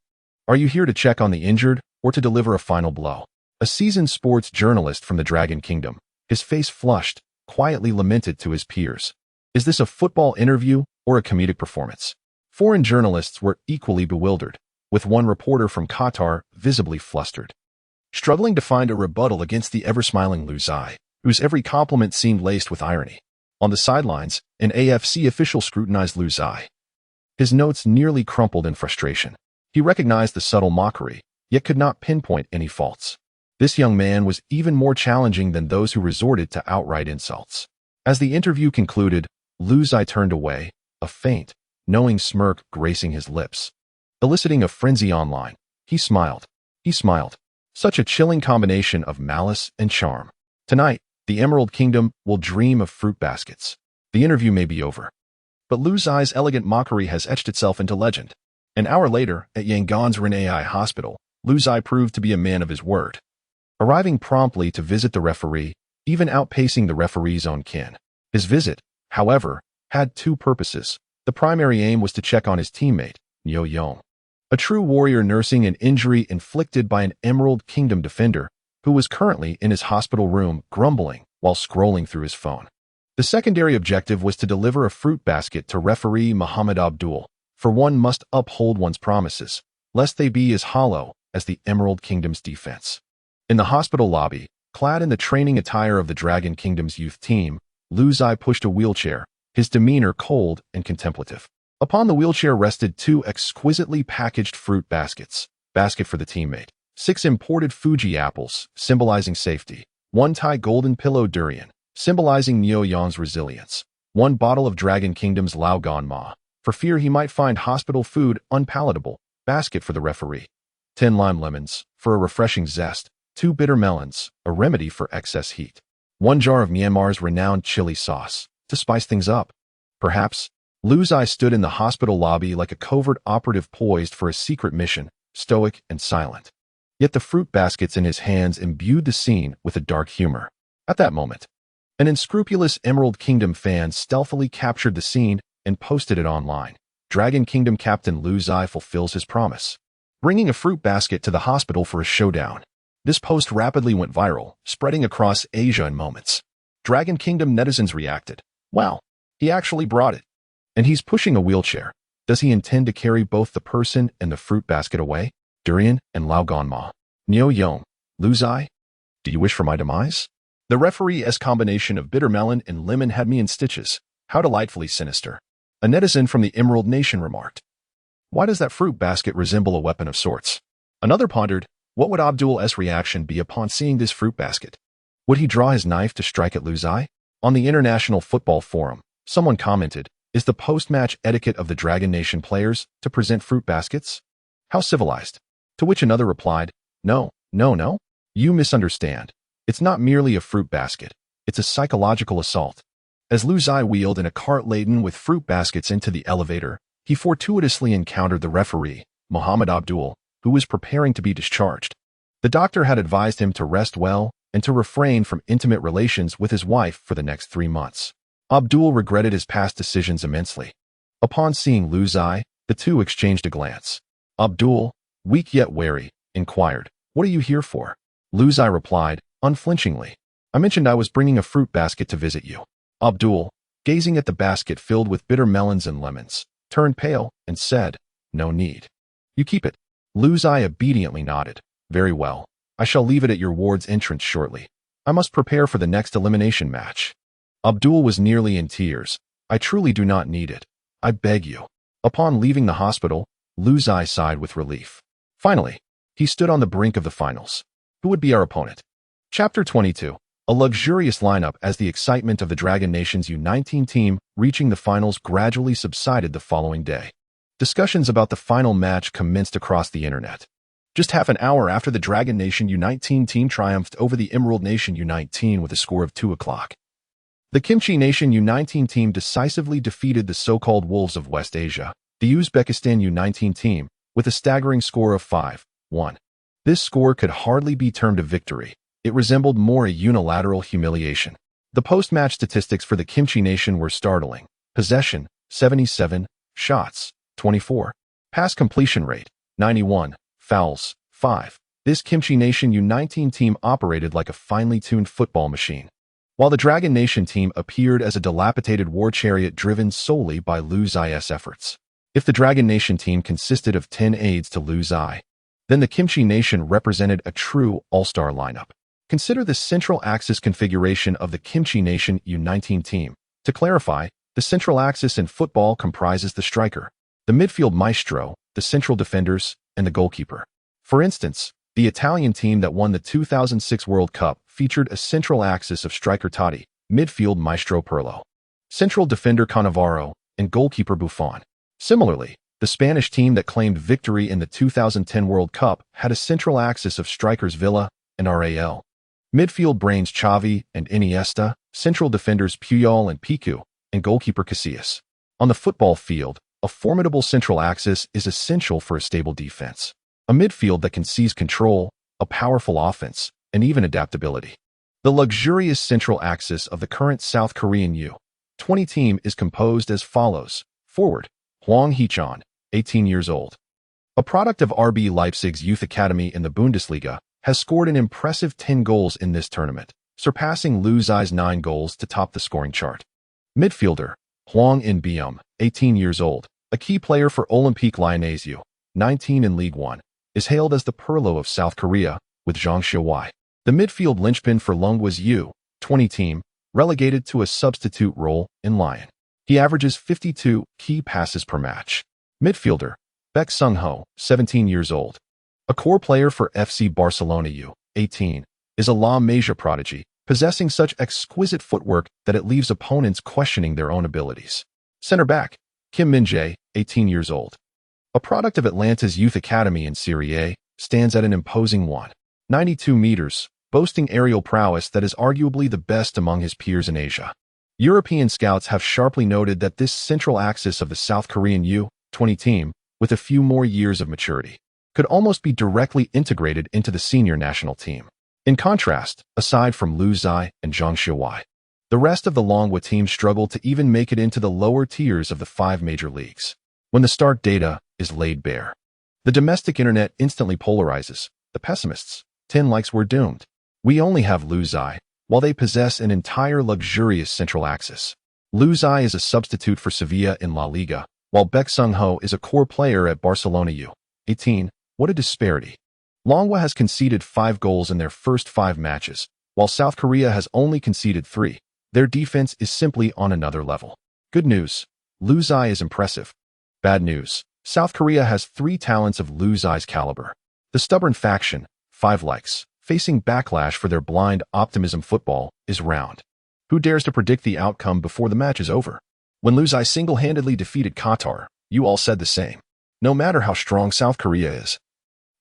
Are you here to check on the injured or to deliver a final blow? A seasoned sports journalist from the Dragon Kingdom, his face flushed, quietly lamented to his peers. Is this a football interview or a comedic performance? Foreign journalists were equally bewildered, with one reporter from Qatar visibly flustered, struggling to find a rebuttal against the ever-smiling Lu Zai, whose every compliment seemed laced with irony. On the sidelines, an AFC official scrutinized Lu Zai. His notes nearly crumpled in frustration. He recognized the subtle mockery, yet could not pinpoint any faults. This young man was even more challenging than those who resorted to outright insults. As the interview concluded, Lu Zai turned away, a faint, knowing smirk gracing his lips, eliciting a frenzy online. He smiled. Such a chilling combination of malice and charm. Tonight, the Emerald Kingdom will dream of fruit baskets. The interview may be over, but Lu Zai's elegant mockery has etched itself into legend. An hour later, at Yangon's Ren'ai Hospital, Lu Zai proved to be a man of his word, arriving promptly to visit the referee, even outpacing the referee's own kin. His visit, however, had two purposes. The primary aim was to check on his teammate, Neo Yong, a true warrior nursing an injury inflicted by an Emerald Kingdom defender who was currently in his hospital room grumbling while scrolling through his phone. The secondary objective was to deliver a fruit basket to referee Muhammad Abdul, for one must uphold one's promises, lest they be as hollow as the Emerald Kingdom's defense. In the hospital lobby, clad in the training attire of the Dragon Kingdom's youth team, Lu Zai pushed a wheelchair, his demeanor cold and contemplative. Upon the wheelchair rested two exquisitely packaged fruit baskets. Basket for the teammate. 6 imported Fuji apples, symbolizing safety. 1 Thai golden pillow durian, symbolizing Neo Yong's resilience. 1 bottle of Dragon Kingdom's Lao Gan Ma, for fear he might find hospital food unpalatable. Basket for the referee. 10 lime lemons, for a refreshing zest. 2 bitter melons, a remedy for excess heat. 1 jar of Myanmar's renowned chili sauce, to spice things up. Perhaps, Lu Zai stood in the hospital lobby like a covert operative poised for a secret mission, stoic and silent. Yet the fruit baskets in his hands imbued the scene with a dark humor. At that moment, an unscrupulous Emerald Kingdom fan stealthily captured the scene and posted it online. Dragon Kingdom Captain Lu Zai fulfills his promise, bringing a fruit basket to the hospital for a showdown. This post rapidly went viral, spreading across Asia in moments. Dragon Kingdom netizens reacted. Wow, he actually brought it. And he's pushing a wheelchair. Does he intend to carry both the person and the fruit basket away? Durian and Lao Gan Ma. Neo Yong. Lu Zai? Do you wish for my demise? The referee's combination of bitter melon and lemon had me in stitches. How delightfully sinister. A netizen from the Emerald Nation remarked. Why does that fruit basket resemble a weapon of sorts? Another pondered, what would Abdul's reaction be upon seeing this fruit basket? Would he draw his knife to strike at Lu Zai? On the International Football Forum, someone commented, is the post-match etiquette of the Dragon Nation players to present fruit baskets? How civilized. To which another replied, no, you misunderstand. It's not merely a fruit basket. It's a psychological assault. As Lu Zai wheeled in a cart laden with fruit baskets into the elevator, he fortuitously encountered the referee, Muhammad Abdul, who was preparing to be discharged. The doctor had advised him to rest well and to refrain from intimate relations with his wife for the next 3 months. Abdul regretted his past decisions immensely. Upon seeing Lu Zai, the two exchanged a glance. Abdul, weak yet wary, inquired, "What are you here for?" Lu Zai replied, unflinchingly, "I mentioned I was bringing a fruit basket to visit you." Abdul, gazing at the basket filled with bitter melons and lemons, turned pale and said, "No need. You keep it." Lu Zai obediently nodded. "Very well. I shall leave it at your ward's entrance shortly. I must prepare for the next elimination match." Abdul was nearly in tears. "I truly do not need it. I beg you." Upon leaving the hospital, Lu Zai sighed with relief. Finally, he stood on the brink of the finals. Who would be our opponent? Chapter 22. A luxurious lineup as the excitement of the Dragon Nation's U19 team reaching the finals gradually subsided the following day. Discussions about the final match commenced across the internet. Just half an hour after the Dragon Nation U19 team triumphed over the Emerald Nation U19 with a score of 2-0, the Kimchi Nation U19 team decisively defeated the so-called Wolves of West Asia, the Uzbekistan U19 team, with a staggering score of 5-1. This score could hardly be termed a victory. It resembled more a unilateral humiliation. The post-match statistics for the Kimchi Nation were startling. Possession, 77, shots, 24, pass completion rate, 91, fouls, 5. This Kimchi Nation U19 team operated like a finely tuned football machine, while the Dragon Nation team appeared as a dilapidated war chariot driven solely by Lu Zai's efforts. If the Dragon Nation team consisted of 10 aides to Lu Zai, then the Kimchi Nation represented a true all-star lineup. Consider the central axis configuration of the Kimchi Nation U19 team. To clarify, the central axis in football comprises the striker, the midfield maestro, the central defenders, and the goalkeeper. For instance, the Italian team that won the 2006 World Cup featured a central axis of striker Totti, midfield maestro Pirlo, central defender Cannavaro, and goalkeeper Buffon. Similarly, the Spanish team that claimed victory in the 2010 World Cup had a central axis of strikers Villa and Ral, midfield brains Xavi and Iniesta, central defenders Puyol and Piqué, and goalkeeper Casillas. On the football field, a formidable central axis is essential for a stable defense, a midfield that can seize control, a powerful offense, and even adaptability. The luxurious central axis of the current South Korean U20 team is composed as follows. Forward, Hwang Hee-chan, 18 years old. A product of RB Leipzig's youth academy in the Bundesliga, has scored an impressive 10 goals in this tournament, surpassing Lu Zai's 9 goals to top the scoring chart. Midfielder, Hwang In-beom, 18 years old, a key player for Olympique Lyonnais U19 in League One, is hailed as the Pirlo of South Korea, with Zhang Xiaowai, the midfield linchpin for Longwa's U20 team, relegated to a substitute role in Lyon. He averages 52 key passes per match. Midfielder, Baek Sung-ho, 17 years old. A core player for FC Barcelona U18, is a La Masia prodigy, possessing such exquisite footwork that it leaves opponents questioning their own abilities. Center back, Kim Min-jae, 18 years old. A product of Atlanta's youth academy in Serie A, stands at an imposing 192 meters, boasting aerial prowess that is arguably the best among his peers in Asia. European scouts have sharply noted that this central axis of the South Korean U20 team, with a few more years of maturity, could almost be directly integrated into the senior national team. In contrast, aside from Lu Zai and Zhang Xiaowai, the rest of the Longwa team struggled to even make it into the lower tiers of the 5 major leagues. When the stark data is laid bare, the domestic internet instantly polarizes. The pessimists, 10 likes we're doomed. We only have Lu Zai, while they possess an entire luxurious central axis. Lu Zai is a substitute for Sevilla in La Liga, while Baek Sung-ho is a core player at Barcelona U18. What a disparity. Longwa has conceded 5 goals in their first 5 matches, while South Korea has only conceded 3. Their defense is simply on another level. Good news, Lu Zai is impressive. Bad news, South Korea has 3 talents of Lu Zai's caliber. The stubborn faction, 5 likes, facing backlash for their blind optimism football, is round. Who dares to predict the outcome before the match is over? When Lu Zai single-handedly defeated Qatar, you all said the same. No matter how strong South Korea is,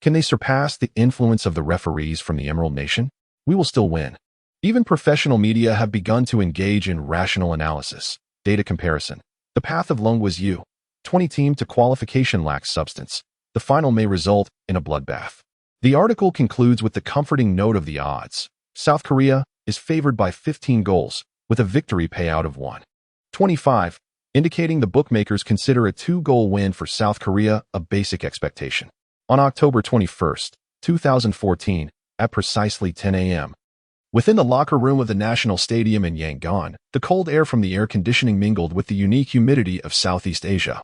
can they surpass the influence of the referees from the Emerald Nation? We will still win. Even professional media have begun to engage in rational analysis, data comparison. The path of Longwa's U20 team to qualification lacks substance. The final may result in a bloodbath. The article concludes with the comforting note of the odds. South Korea is favored by 15 goals, with a victory payout of 1.25, indicating the bookmakers consider a 2-goal win for South Korea a basic expectation. On October 21, 2014, at precisely 10 a.m., within the locker room of the National Stadium in Yangon, the cold air from the air conditioning mingled with the unique humidity of Southeast Asia,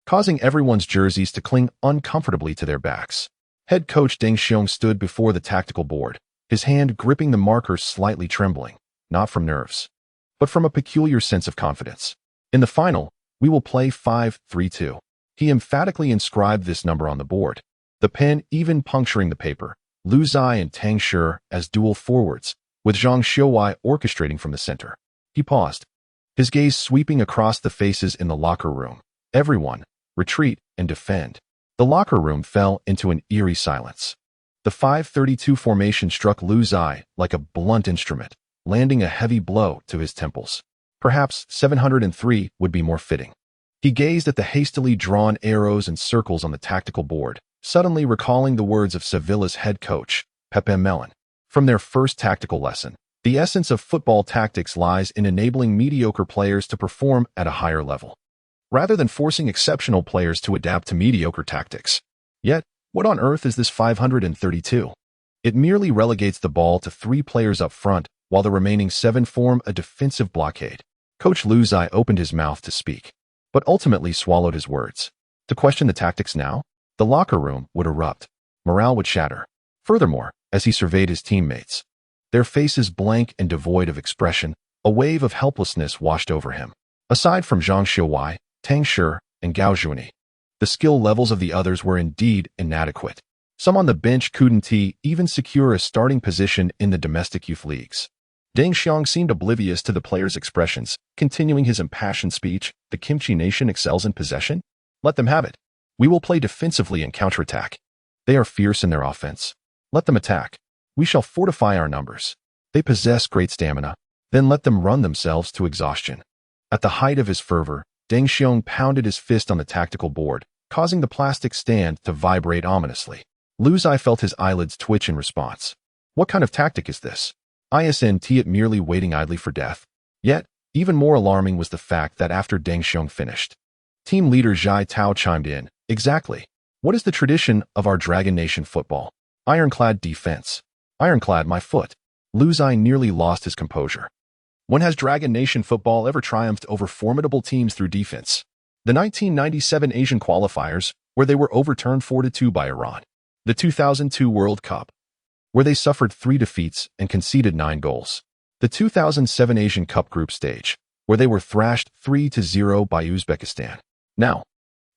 causing everyone's jerseys to cling uncomfortably to their backs. Head coach Deng Xiong stood before the tactical board, his hand gripping the marker slightly trembling, not from nerves, but from a peculiar sense of confidence. In the final, we will play 5-3-2. He emphatically inscribed this number on the board, the pen even puncturing the paper, Lu Zai and Tang Shi as dual forwards, with Zhang Xiuwei orchestrating from the center. He paused, his gaze sweeping across the faces in the locker room. Everyone, retreat and defend. The locker room fell into an eerie silence. The 5-32 formation struck Lu Zai like a blunt instrument, landing a heavy blow to his temples. Perhaps 703 would be more fitting. He gazed at the hastily drawn arrows and circles on the tactical board, suddenly recalling the words of Sevilla's head coach, Pepe Mellon. From their first tactical lesson, the essence of football tactics lies in enabling mediocre players to perform at a higher level, rather than forcing exceptional players to adapt to mediocre tactics. Yet, what on earth is this 532? It merely relegates the ball to 3 players up front, while the remaining 7 form a defensive blockade. Coach Lu Zai opened his mouth to speak, but ultimately swallowed his words. To question the tactics now? The locker room would erupt. Morale would shatter. Furthermore, as he surveyed his teammates, their faces blank and devoid of expression, a wave of helplessness washed over him. Aside from Zhang Xiuwei, Tang Shi, and Gao Zhuani, the skill levels of the others were indeed inadequate. Some on the bench couldn't even secure a starting position in the domestic youth leagues. Deng Xiong seemed oblivious to the players' expressions, continuing his impassioned speech. The Kimchi nation excels in possession? Let them have it. We will play defensively and counterattack. They are fierce in their offense. Let them attack. We shall fortify our numbers. They possess great stamina. Then let them run themselves to exhaustion. At the height of his fervor, Deng Xiong pounded his fist on the tactical board, causing the plastic stand to vibrate ominously. Lu Zai felt his eyelids twitch in response. What kind of tactic is this? Isn't it merely waiting idly for death? Yet, even more alarming was the fact that after Deng Xiong finished, team leader Zhai Tao chimed in. Exactly. What is the tradition of our Dragon Nation football? Ironclad defense. Ironclad my foot. Lu Zai nearly lost his composure. When has Dragon Nation football ever triumphed over formidable teams through defense? The 1997 Asian qualifiers, where they were overturned 4-2 by Iran. The 2002 World Cup, where they suffered 3 defeats and conceded 9 goals. The 2007 Asian Cup group stage, where they were thrashed 3-0 by Uzbekistan. Now,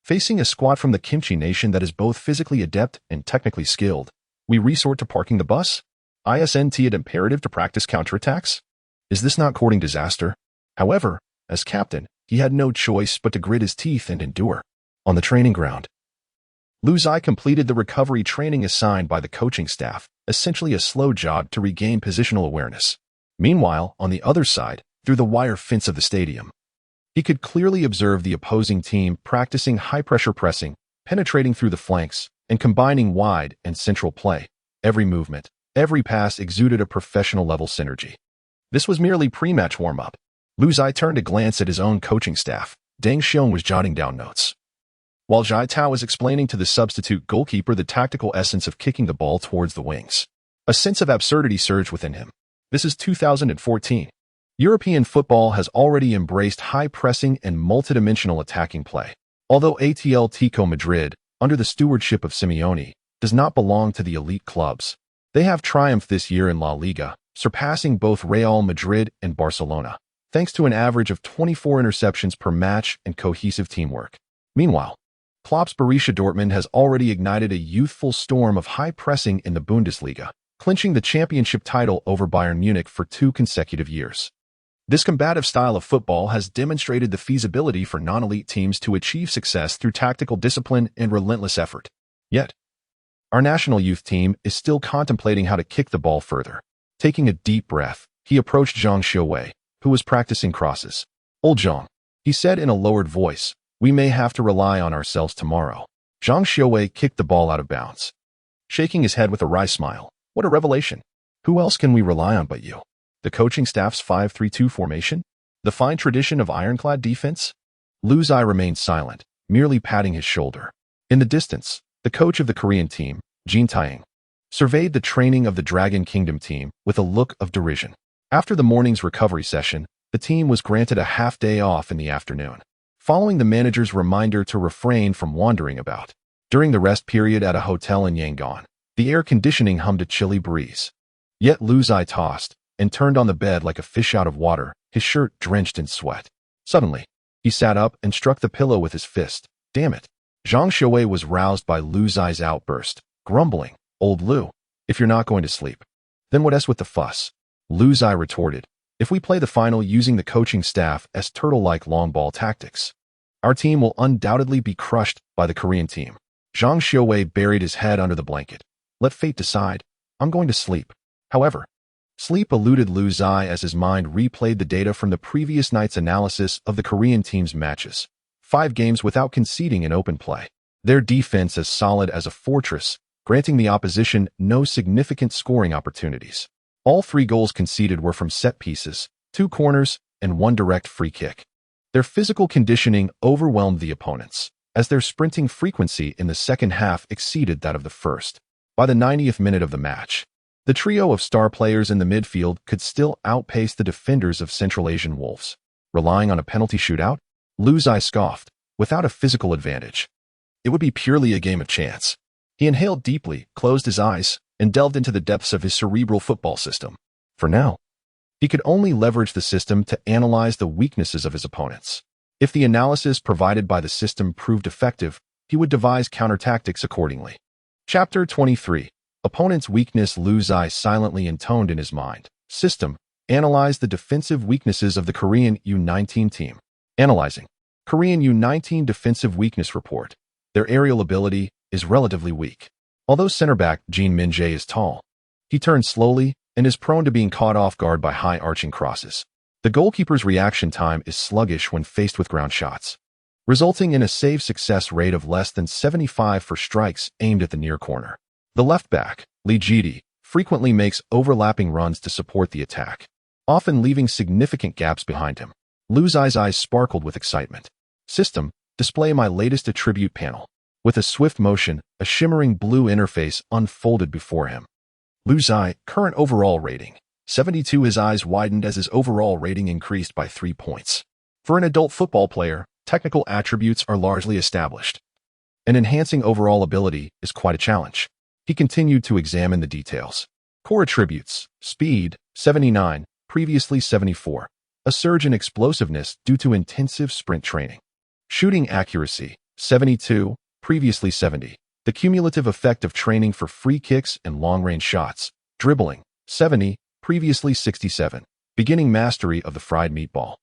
facing a squad from the Kimchi nation that is both physically adept and technically skilled, we resort to parking the bus? Isn't it imperative to practice counterattacks? Is this not courting disaster? However, as captain, he had no choice but to grit his teeth and endure. On the training ground, Lu Zai completed the recovery training assigned by the coaching staff, essentially a slow jog to regain positional awareness. Meanwhile, on the other side, through the wire fence of the stadium, he could clearly observe the opposing team practicing high-pressure pressing, penetrating through the flanks, and combining wide and central play. Every movement, every pass exuded a professional-level synergy. This was merely pre-match warm-up. Lu Zai turned to glance at his own coaching staff. Deng Xiong was jotting down notes, while Zhai Tao was explaining to the substitute goalkeeper the tactical essence of kicking the ball towards the wings. A sense of absurdity surged within him. This is 2014. European football has already embraced high-pressing and multidimensional attacking play. Although Atletico Madrid, under the stewardship of Simeone, does not belong to the elite clubs, they have triumphed this year in La Liga, surpassing both Real Madrid and Barcelona, thanks to an average of 24 interceptions per match and cohesive teamwork. Meanwhile, Klopp's Borussia Dortmund has already ignited a youthful storm of high pressing in the Bundesliga, clinching the championship title over Bayern Munich for 2 consecutive years. This combative style of football has demonstrated the feasibility for non-elite teams to achieve success through tactical discipline and relentless effort. Yet, our national youth team is still contemplating how to kick the ball further. Taking a deep breath, he approached Zhang Xiuwei, who was practicing crosses. Old Zhang, he said in a lowered voice, we may have to rely on ourselves tomorrow. Zhang Xiuwei kicked the ball out of bounds. shaking his head with a wry smile. What a revelation. Who else can we rely on but you? The coaching staff's 5-3-2 formation? The fine tradition of ironclad defense? Lu Zai remained silent, merely patting his shoulder. In the distance, the coach of the Korean team, Jin Taeyang, surveyed the training of the Dragon Kingdom team with a look of derision. After the morning's recovery session, the team was granted a half-day off in the afternoon, following the manager's reminder to refrain from wandering about. During the rest period at a hotel in Yangon, the air conditioning hummed a chilly breeze. Yet Lu Zai tossed and turned on the bed like a fish out of water, his shirt drenched in sweat. Suddenly, he sat up and struck the pillow with his fist. Damn it. Zhang Xiaowei was roused by Lu Zai's outburst, grumbling, "Old Lu, if you're not going to sleep, then what else with the fuss?" Lu Zai retorted, "If we play the final using the coaching staff as turtle-like long ball tactics, our team will undoubtedly be crushed by the Korean team." Zhang Xiaowei buried his head under the blanket. "Let fate decide. I'm going to sleep." However, sleep eluded Lu Zai as his mind replayed the data from the previous night's analysis of the Korean team's matches. 5 games without conceding in open play. Their defense as solid as a fortress, granting the opposition no significant scoring opportunities. All 3 goals conceded were from set pieces, 2 corners, and 1 direct free kick. Their physical conditioning overwhelmed the opponents, as their sprinting frequency in the second half exceeded that of the first. By the 90th minute of the match, the trio of star players in the midfield could still outpace the defenders of Central Asian Wolves. Relying on a penalty shootout? Lu Zai scoffed. Without a physical advantage, it would be purely a game of chance. He inhaled deeply, closed his eyes, and delved into the depths of his cerebral football system. For now, he could only leverage the system to analyze the weaknesses of his opponents. If the analysis provided by the system proved effective, he would devise counter-tactics accordingly. Chapter 23. Opponent's weakness. Lu Zai silently intoned in his mind. System. Analyze the defensive weaknesses of the Korean U19 team. Analyzing. Korean U19 defensive weakness report. Their aerial ability is relatively weak. Although center back Jin Min-jae is tall, he turns slowly and is prone to being caught off guard by high arching crosses. The goalkeeper's reaction time is sluggish when faced with ground shots, resulting in a save success rate of less than 75 for strikes aimed at the near corner. The left back, Lee Ji-tae, frequently makes overlapping runs to support the attack, often leaving significant gaps behind him. Lu Zai's eyes sparkled with excitement. System. Display my latest attribute panel. With a swift motion, a shimmering blue interface unfolded before him. Lu Zai, current overall rating, 72. His eyes widened as his overall rating increased by 3 points. For an adult football player, technical attributes are largely established, and enhancing overall ability is quite a challenge. He continued to examine the details. Core attributes. Speed, 79, previously 74. A surge in explosiveness due to intensive sprint training. Shooting accuracy, 72, previously 70. The cumulative effect of training for free kicks and long-range shots. Dribbling, 70, previously 67. Beginning mastery of the fried meatball,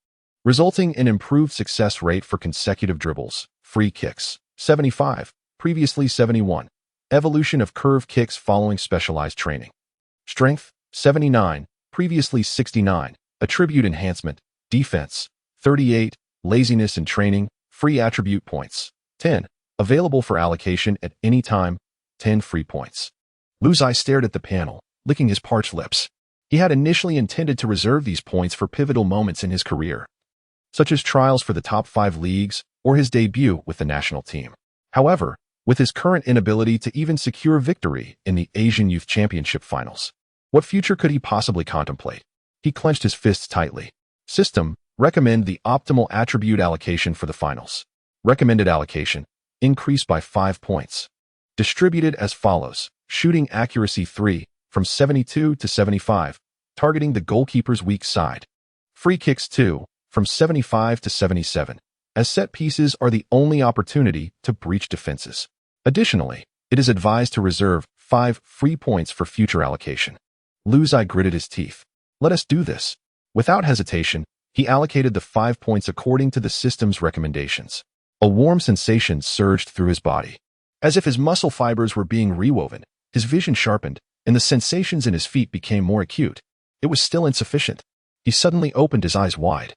resulting in improved success rate for consecutive dribbles. Free kicks, 75, previously 71. Evolution of curve kicks following specialized training. Strength, 79, previously 69. Attribute enhancement. Defense, 38. Laziness and training. Free attribute points, 10. Available for allocation at any time, 10 free points. Lu Zai stared at the panel, licking his parched lips. He had initially intended to reserve these points for pivotal moments in his career, such as trials for the top 5 leagues or his debut with the national team. However, with his current inability to even secure victory in the Asian Youth Championship finals, what future could he possibly contemplate? He clenched his fists tightly. System. Recommend the optimal attribute allocation for the finals. Recommended allocation. Increased by 5 points. Distributed as follows. Shooting accuracy 3, from 72 to 75, targeting the goalkeeper's weak side. Free kicks 2, from 75 to 77, as set pieces are the only opportunity to breach defenses. Additionally, it is advised to reserve 5 free points for future allocation. Lu Zai gritted his teeth. Let us do this. Without hesitation, he allocated the 5 points according to the system's recommendations. A warm sensation surged through his body. As if his muscle fibers were being rewoven, his vision sharpened, and the sensations in his feet became more acute. It was still insufficient. He suddenly opened his eyes wide,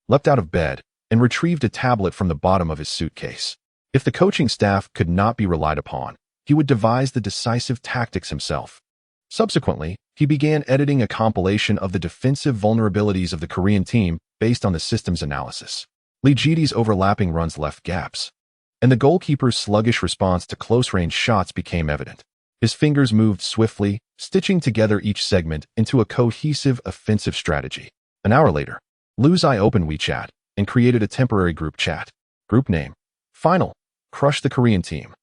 leapt out of bed, and retrieved a tablet from the bottom of his suitcase. If the coaching staff could not be relied upon, he would devise the decisive tactics himself. Subsequently, he began editing a compilation of the defensive vulnerabilities of the Korean team based on the system's analysis. Lee Ji-tae's overlapping runs left gaps, and the goalkeeper's sluggish response to close-range shots became evident. His fingers moved swiftly, stitching together each segment into a cohesive offensive strategy. An hour later, Liu Zai opened WeChat and created a temporary group chat. Group name: Final. Crush the Korean team.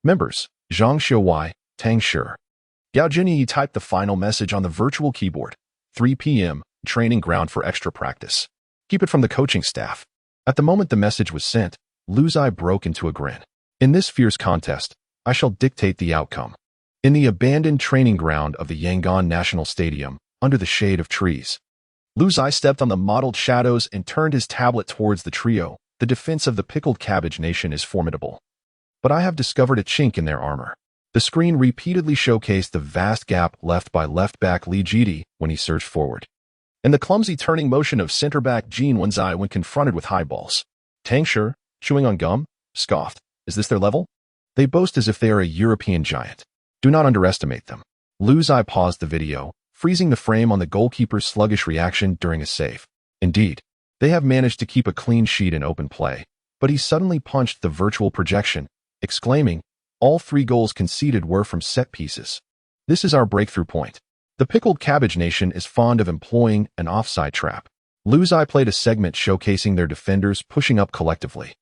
Members: Zhang Xiaowai, Tang Shi. Gao Junyi typed the final message on the virtual keyboard. 3 p.m., training ground for extra practice. Keep it from the coaching staff. At the moment the message was sent, Liu Zai broke into a grin. In this fierce contest, I shall dictate the outcome. In the abandoned training ground of the Yangon National Stadium, under the shade of trees, Liu Zai stepped on the mottled shadows and turned his tablet towards the trio. The defense of the Pickled Cabbage Nation is formidable, but I have discovered a chink in their armor. The screen repeatedly showcased the vast gap left by left-back Lee Ji-tae when he surged forward, and the clumsy turning motion of center-back Jin Wenzai when confronted with high balls. Tang Shi, chewing on gum, scoffed. Is this their level? They boast as if they are a European giant. Do not underestimate them. Liu Zai paused the video, freezing the frame on the goalkeeper's sluggish reaction during a save. Indeed, they have managed to keep a clean sheet in open play, but he suddenly punched the virtual projection, exclaiming, all 3 goals conceded were from set pieces. This is our breakthrough point. The Pickled Cabbage Nation is fond of employing an offside trap. Liu Zai played a segment showcasing their defenders pushing up collectively.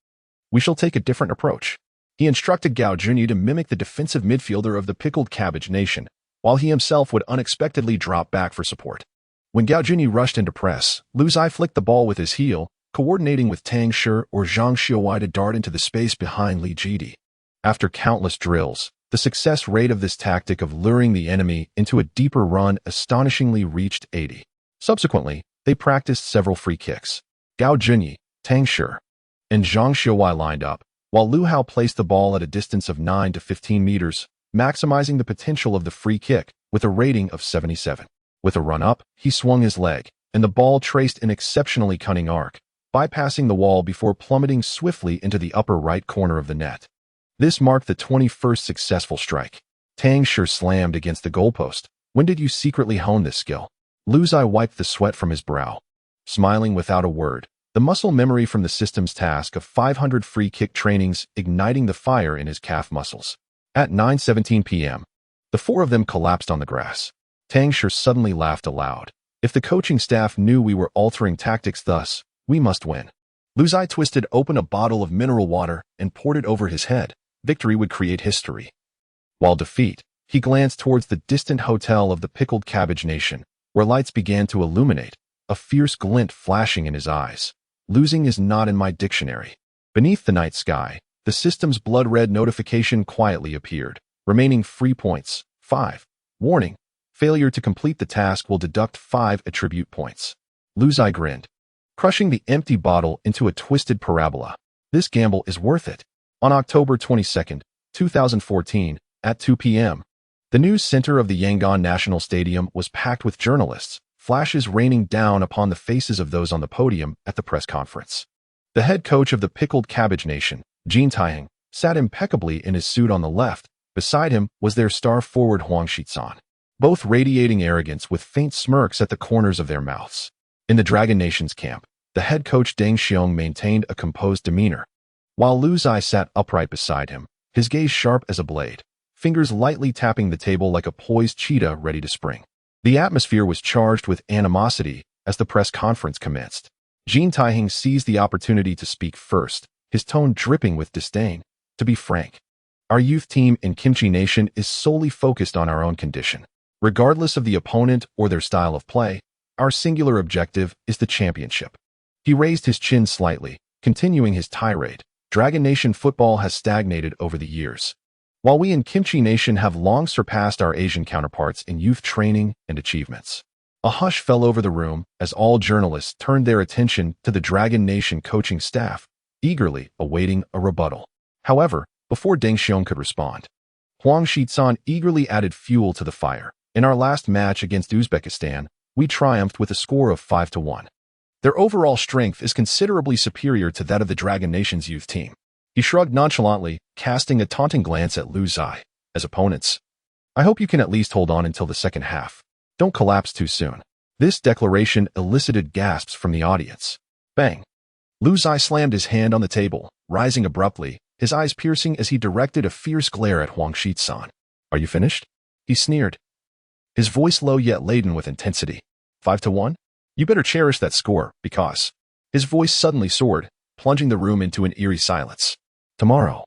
We shall take a different approach. He instructed Gao Junyi to mimic the defensive midfielder of the Pickled Cabbage Nation, while he himself would unexpectedly drop back for support. When Gao Junyi rushed into press, Liu Zai flicked the ball with his heel, coordinating with Tang Shi or Zhang Xiaowai to dart into the space behind Lee Ji-tae. After countless drills, the success rate of this tactic of luring the enemy into a deeper run astonishingly reached 80. Subsequently, they practiced several free kicks. Gao Junyi, Tang Shi, and Zhang Xiaowai lined up, while Liu Hao placed the ball at a distance of 9 to 15 meters, maximizing the potential of the free kick with a rating of 77. With a run-up, he swung his leg, and the ball traced an exceptionally cunning arc, bypassing the wall before plummeting swiftly into the upper right corner of the net. This marked the 21st successful strike. Tang Shi slammed against the goalpost. When did you secretly hone this skill? Liu Zai wiped the sweat from his brow, smiling without a word, the muscle memory from the system's task of 500 free kick trainings igniting the fire in his calf muscles. At 9:17 p.m., the 4 of them collapsed on the grass. Tang Shi suddenly laughed aloud. If the coaching staff knew we were altering tactics thus, we must win. Liu Zai twisted open a bottle of mineral water and poured it over his head. Victory would create history. While defeat, he glanced towards the distant hotel of the Pickled Cabbage Nation, where lights began to illuminate, a fierce glint flashing in his eyes. Losing is not in my dictionary. Beneath the night sky, the system's blood-red notification quietly appeared. Remaining free points, 5. Warning: failure to complete the task will deduct 5 attribute points. Liu Zai grinned, crushing the empty bottle into a twisted parabola. This gamble is worth it. On October 22, 2014, at 2 p.m., the news center of the Yangon National Stadium was packed with journalists, flashes raining down upon the faces of those on the podium at the press conference. The head coach of the Pickled Cabbage Nation, Jin Taehang, sat impeccably in his suit on the left. Beside him was their star forward Huang Shitzan, both radiating arrogance with faint smirks at the corners of their mouths. In the Dragon Nation's camp, the head coach Deng Xiong maintained a composed demeanor, while Liu Zai sat upright beside him, his gaze sharp as a blade, fingers lightly tapping the table like a poised cheetah ready to spring. The atmosphere was charged with animosity as the press conference commenced. Jin Taehang seized the opportunity to speak first, his tone dripping with disdain. To be frank, our youth team in Kimchi Nation is solely focused on our own condition. Regardless of the opponent or their style of play, our singular objective is the championship. He raised his chin slightly, continuing his tirade. Dragon Nation football has stagnated over the years, while we in Kimchi Nation have long surpassed our Asian counterparts in youth training and achievements. A hush fell over the room as all journalists turned their attention to the Dragon Nation coaching staff, eagerly awaiting a rebuttal. However, before Deng Xiong could respond, Huang Shitzan eagerly added fuel to the fire. In our last match against Uzbekistan, we triumphed with a score of 5-1. Their overall strength is considerably superior to that of the Dragon Nation's youth team. He shrugged nonchalantly, casting a taunting glance at Liu Zai. as opponents. I hope you can at least hold on until the second half. Don't collapse too soon. This declaration elicited gasps from the audience. Bang! Lu Zai slammed his hand on the table, rising abruptly, his eyes piercing as he directed a fierce glare at Huang Shisan. Are you finished? He sneered, his voice low yet laden with intensity. 5-1? You better cherish that score, because... His voice suddenly soared, plunging the room into an eerie silence. Tomorrow,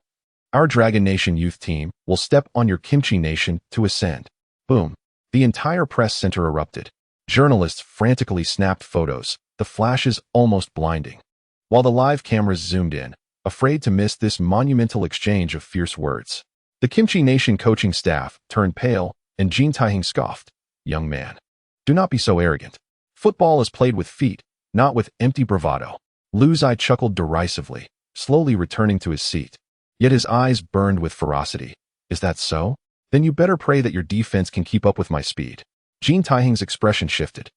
our Dragon Nation youth team will step on your Kimchi Nation to ascend. Boom. The entire press center erupted. Journalists frantically snapped photos, the flashes almost blinding. While the live cameras zoomed in, afraid to miss this monumental exchange of fierce words. The Kimchi Nation coaching staff turned pale, and Jin Taihing scoffed. Young man, do not be so arrogant. Football is played with feet, not with empty bravado. Lu Zai chuckled derisively, slowly returning to his seat. Yet his eyes burned with ferocity. Is that so? Then you better pray that your defense can keep up with my speed. Jin Taihing's expression shifted,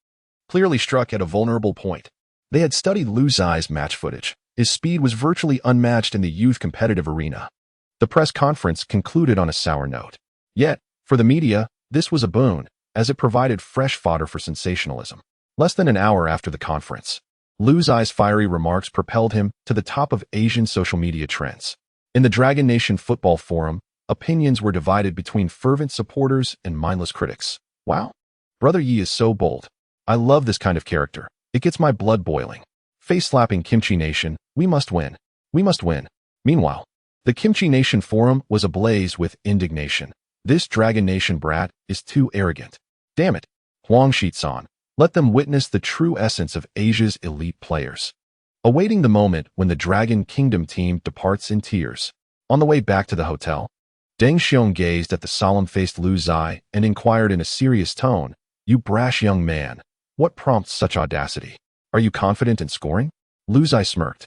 clearly struck at a vulnerable point. They had studied Lu Zai's match footage. His speed was virtually unmatched in the youth competitive arena. The press conference concluded on a sour note. Yet, for the media, this was a boon, as it provided fresh fodder for sensationalism. Less than an hour after the conference, Lu Zai's fiery remarks propelled him to the top of Asian social media trends. In the Dragon Nation Football Forum, opinions were divided between fervent supporters and mindless critics. Wow, Brother Yi is so bold. I love this kind of character. It gets my blood boiling. Face-slapping Kimchi Nation, we must win. We must win. Meanwhile, the Kimchi Nation Forum was ablaze with indignation. This Dragon Nation brat is too arrogant. Damn it, Huang Shisan. Let them witness the true essence of Asia's elite players. Awaiting the moment when the Dragon Kingdom team departs in tears. On the way back to the hotel, Deng Xiong gazed at the solemn-faced Lu Zai and inquired in a serious tone, You brash young man, what prompts such audacity? Are you confident in scoring? Lu Zai smirked.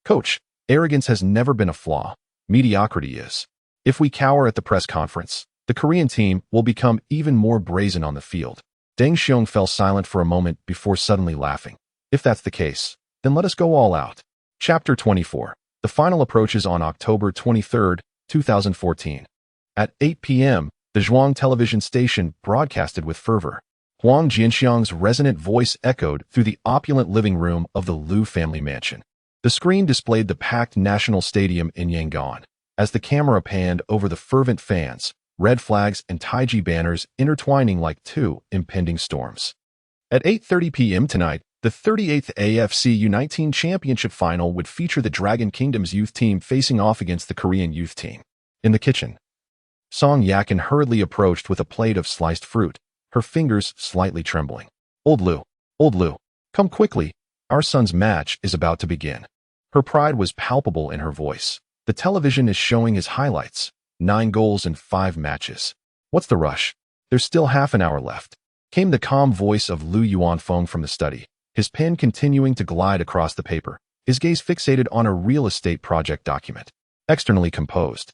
Coach, arrogance has never been a flaw. Mediocrity is. If we cower at the press conference, the Korean team will become even more brazen on the field. Deng Xiong fell silent for a moment before suddenly laughing. If that's the case, then let us go all out. Chapter 24. The final approaches on October 23, 2014. At 8 p.m., the Zhuang television station broadcasted with fervor. Huang Jianxiang's resonant voice echoed through the opulent living room of the Lu family mansion. The screen displayed the packed national stadium in Yangon. As the camera panned over the fervent fans, red flags and Taiji banners intertwining like two impending storms. At 8:30 p.m. tonight, the 38th AFC U19 Championship Final would feature the Dragon Kingdom's youth team facing off against the Korean youth team. In the kitchen, Song Yakin hurriedly approached with a plate of sliced fruit, her fingers slightly trembling. Old Lu, come quickly, our son's match is about to begin. Her pride was palpable in her voice. The television is showing his highlights. 9 goals in 5 matches. What's the rush? There's still half an hour left. Came the calm voice of Lu Yuanfeng from the study, his pen continuing to glide across the paper, his gaze fixated on a real estate project document. Externally composed.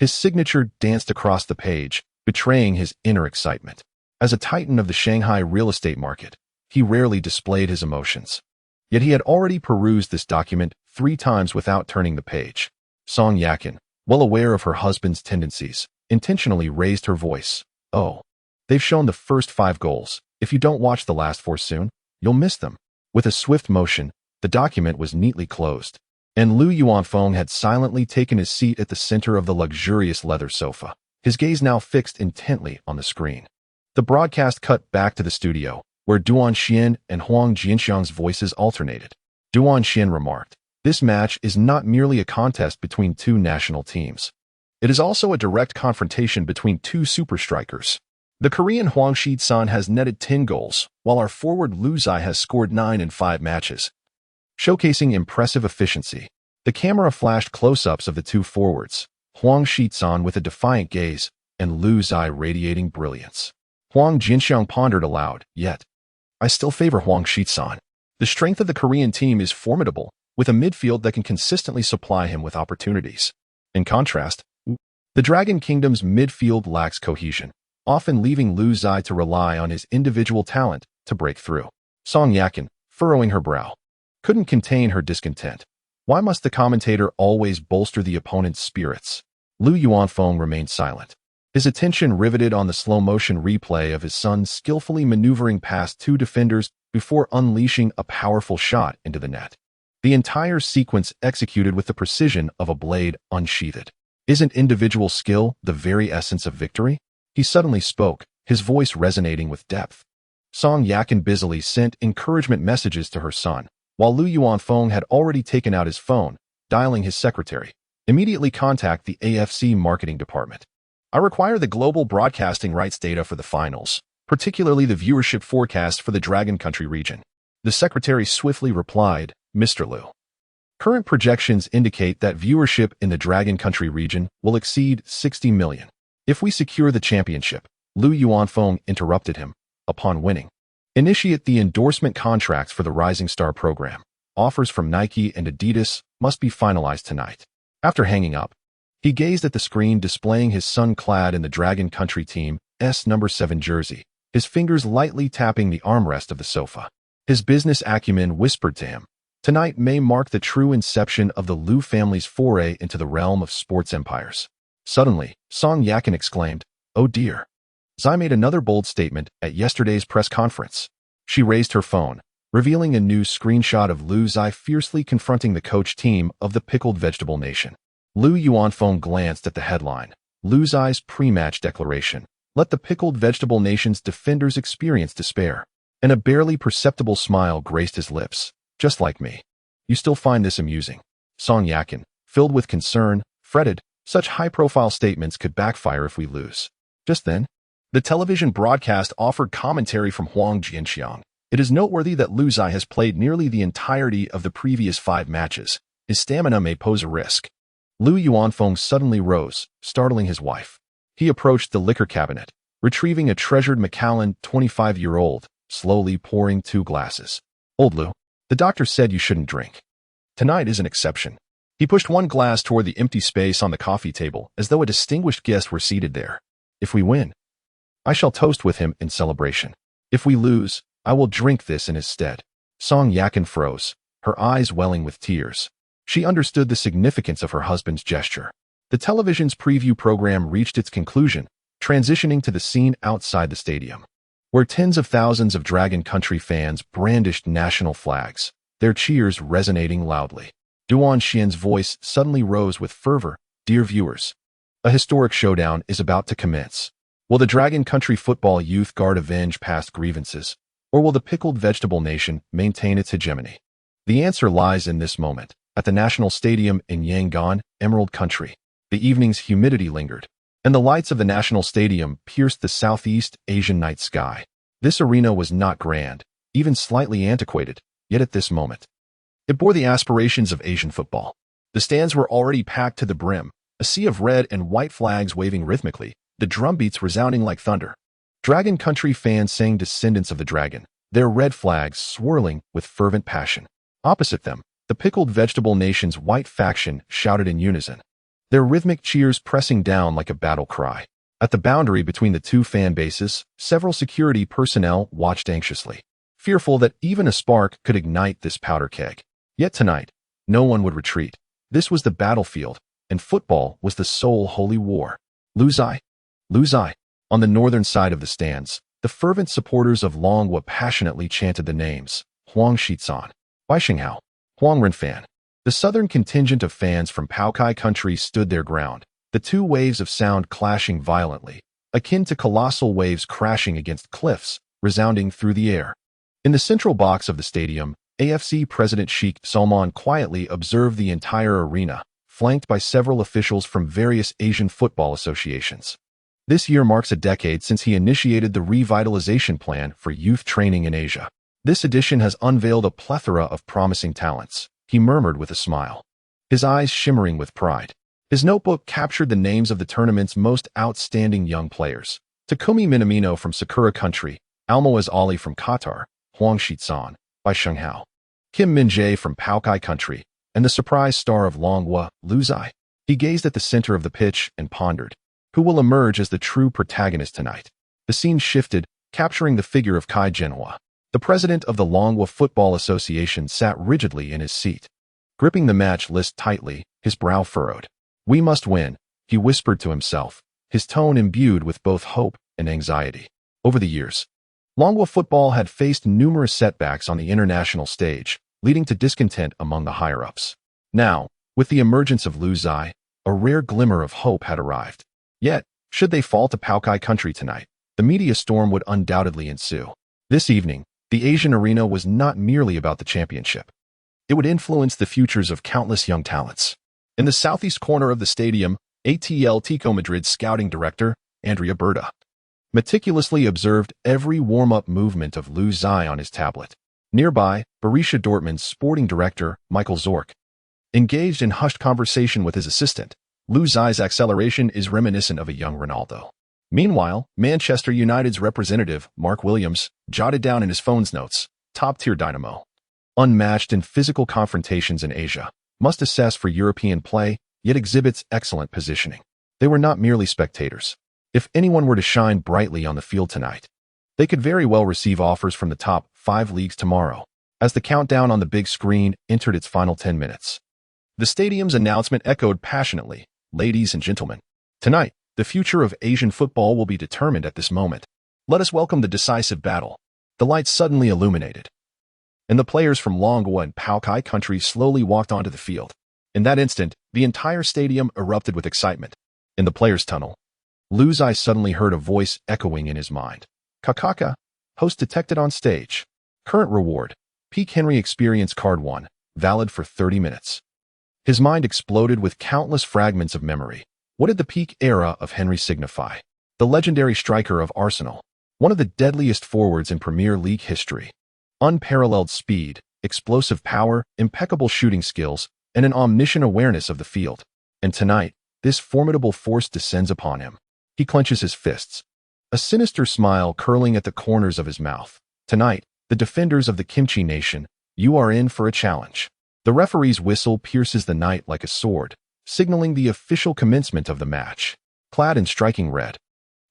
His signature danced across the page, betraying his inner excitement. As a titan of the Shanghai real estate market, he rarely displayed his emotions. Yet he had already perused this document 3 times without turning the page. Song Yakin, well aware of her husband's tendencies, intentionally raised her voice. Oh, they've shown the first 5 goals. If you don't watch the last 4 soon, you'll miss them. With a swift motion, the document was neatly closed, and Lu Yuanfeng had silently taken his seat at the center of the luxurious leather sofa, his gaze now fixed intently on the screen. The broadcast cut back to the studio, where Duan Xian and Huang Jianxiang's voices alternated. Duan Xian remarked, This match is not merely a contest between 2 national teams. It is also a direct confrontation between 2 super strikers. The Korean Huang Shisan has netted 10 goals, while our forward Lu Zai has scored 9 in 5 matches. Showcasing impressive efficiency, the camera flashed close-ups of the 2 forwards, Huang Shisan with a defiant gaze, and Lu Zai radiating brilliance. Huang Jianxiang pondered aloud, yet, I still favor Huang Shisan. The strength of the Korean team is formidable, with a midfield that can consistently supply him with opportunities. In contrast, the Dragon Kingdom's midfield lacks cohesion, often leaving Lu Zai to rely on his individual talent to break through. Song Yakin, furrowing her brow, couldn't contain her discontent. Why must the commentator always bolster the opponent's spirits? Lu Yuanfeng remained silent. his attention riveted on the slow-motion replay of his son skillfully maneuvering past two defenders before unleashing a powerful shot into the net. The entire sequence executed with the precision of a blade unsheathed. Isn't individual skill the very essence of victory? He suddenly spoke, his voice resonating with depth. Song Yakin busily sent encouragement messages to her son, while Lu Yuanfeng had already taken out his phone, dialing his secretary. Immediately contact the AFC marketing department. I require the global broadcasting rights data for the finals, particularly the viewership forecast for the Dragon Country region. The secretary swiftly replied, Mr. Lu. Current projections indicate that viewership in the Dragon Country region will exceed 60 million. If we secure the championship, Lu Yuanfeng interrupted him, upon winning. Initiate the endorsement contracts for the Rising Star program. Offers from Nike and Adidas must be finalized tonight. After hanging up, he gazed at the screen displaying his son clad in the Dragon Country team's number 7 jersey, his fingers lightly tapping the armrest of the sofa. His business acumen whispered to him, tonight may mark the true inception of the Lu family's foray into the realm of sports empires. Suddenly, Song Yakin exclaimed, oh dear. Zai made another bold statement at yesterday's press conference. She raised her phone, revealing a new screenshot of Lu Zai fiercely confronting the coach team of the Pickled Vegetable Nation. Lu Yuanfeng glanced at the headline, Lu Zai's pre-match declaration, let the Pickled Vegetable Nation's defenders experience despair. And a barely perceptible smile graced his lips. Just like me. You still find this amusing. Song Yakin, filled with concern, fretted, such high-profile statements could backfire if we lose. Just then, the television broadcast offered commentary from Huang Jianxiang. It is noteworthy that Lu Zai has played nearly the entirety of the previous 5 matches. His stamina may pose a risk. Lu Yuanfeng suddenly rose, startling his wife. He approached the liquor cabinet, retrieving a treasured Macallan 25-year-old, slowly pouring 2 glasses. Old Lu, the doctor said you shouldn't drink. Tonight is an exception. He pushed 1 glass toward the empty space on the coffee table as though a distinguished guest were seated there. If we win, I shall toast with him in celebration. If we lose, I will drink this in his stead. Song Yakin froze, her eyes welling with tears. She understood the significance of her husband's gesture. The television's preview program reached its conclusion, transitioning to the scene outside the stadium, where tens of thousands of Dragon Country fans brandished national flags, their cheers resonating loudly. Duan Xian's voice suddenly rose with fervor. Dear viewers, a historic showdown is about to commence. Will the Dragon Country Football Youth Guard avenge past grievances, or will the Pickled Vegetable Nation maintain its hegemony? The answer lies in this moment, at the National Stadium in Yangon, Emerald Country. The evening's humidity lingered, and the lights of the National Stadium pierced the Southeast Asian night sky. This arena was not grand, even slightly antiquated, yet at this moment, it bore the aspirations of Asian football. The stands were already packed to the brim, a sea of red and white flags waving rhythmically, the drumbeats resounding like thunder. Dragon Country fans sang Descendants of the Dragon, their red flags swirling with fervent passion. Opposite them, the Pickled Vegetable Nation's white faction shouted in unison, their rhythmic cheers pressing down like a battle cry. At the boundary between the 2 fan bases, several security personnel watched anxiously, fearful that even a spark could ignite this powder keg. Yet tonight, no one would retreat. This was the battlefield, and football was the sole holy war. Lu Zai. Lu Zai. On the northern side of the stands, the fervent supporters of Longhua passionately chanted the names, Huang Shizan, Bai Xinghao, Huang Renfan. The southern contingent of fans from Paokai Country stood their ground, the 2 waves of sound clashing violently, akin to colossal waves crashing against cliffs, resounding through the air. In the central box of the stadium, AFC President Sheikh Salman quietly observed the entire arena, flanked by several officials from various Asian football associations. This year marks a decade since he initiated the revitalization plan for youth training in Asia. This edition has unveiled a plethora of promising talents, he murmured with a smile, his eyes shimmering with pride. His notebook captured the names of the tournament's most outstanding young players. Takumi Minamino from Sakura Country, Almoez Ali from Qatar, Huang Shizan, Bai Xinghao, Kim Min-jae from Paokai Country, and the surprise star of Longhua, Lu Zai. He gazed at the center of the pitch and pondered, who will emerge as the true protagonist tonight? The scene shifted, capturing the figure of Kai Jinhua. The president of the Longhua Football Association sat rigidly in his seat. Gripping the match list tightly, his brow furrowed. We must win, he whispered to himself, his tone imbued with both hope and anxiety. Over the years, Longwa football had faced numerous setbacks on the international stage, leading to discontent among the higher-ups. Now, with the emergence of Lu Xi, a rare glimmer of hope had arrived. Yet, should they fall to Paokai country tonight, the media storm would undoubtedly ensue. This evening, the Asian Arena was not merely about the championship. It would influence the futures of countless young talents. In the southeast corner of the stadium, Atletico Madrid scouting director, Andrea Berta, meticulously observed every warm-up movement of Lu Xi on his tablet. Nearby, Borussia Dortmund's sporting director, Michael Zorc, engaged in hushed conversation with his assistant. Lu Xi's acceleration is reminiscent of a young Ronaldo. Meanwhile, Manchester United's representative, Mark Williams, jotted down in his phone's notes, top-tier dynamo, unmatched in physical confrontations in Asia, must assess for European play, yet exhibits excellent positioning. They were not merely spectators. If anyone were to shine brightly on the field tonight, they could very well receive offers from the top 5 leagues tomorrow, as the countdown on the big screen entered its final 10 minutes. The stadium's announcement echoed passionately, "Ladies and gentlemen, tonight, the future of Asian football will be determined at this moment. Let us welcome the decisive battle." The lights suddenly illuminated, and the players from Longwa and Paokai country slowly walked onto the field. In that instant, the entire stadium erupted with excitement. In the players' tunnel, Lu Xi suddenly heard a voice echoing in his mind. "Kakaka, host detected on stage. Current reward, Peak Henry Experience Card 1, valid for 30 minutes. His mind exploded with countless fragments of memory. What did the peak era of Henry signify? The legendary striker of Arsenal, one of the deadliest forwards in Premier League history. Unparalleled speed, explosive power, impeccable shooting skills, and an omniscient awareness of the field. And tonight, this formidable force descends upon him. He clenches his fists, a sinister smile curling at the corners of his mouth. Tonight, the defenders of the Kimchi Nation, you are in for a challenge." The referee's whistle pierces the night like a sword, signaling the official commencement of the match. Clad in striking red,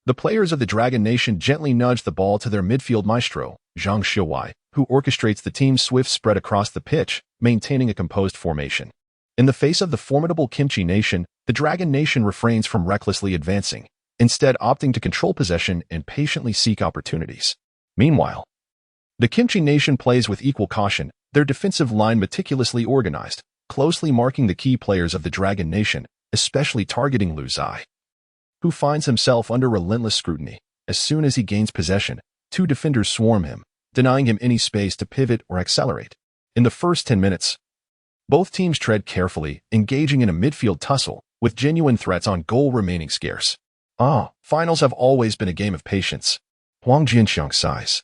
the players of the Dragon Nation gently nudge the ball to their midfield maestro, Zhang Shiwei, who orchestrates the team's swift spread across the pitch, maintaining a composed formation. In the face of the formidable Kimchi Nation, the Dragon Nation refrains from recklessly advancing, instead opting to control possession and patiently seek opportunities. Meanwhile, the Kimchi Nation plays with equal caution, their defensive line meticulously organized, closely marking the key players of the Dragon Nation, especially targeting Lu Xi, who finds himself under relentless scrutiny. As soon as he gains possession, 2 defenders swarm him, denying him any space to pivot or accelerate. In the first 10 minutes, both teams tread carefully, engaging in a midfield tussle, with genuine threats on goal remaining scarce. Finals have always been a game of patience. Huang Jinxiang sighs,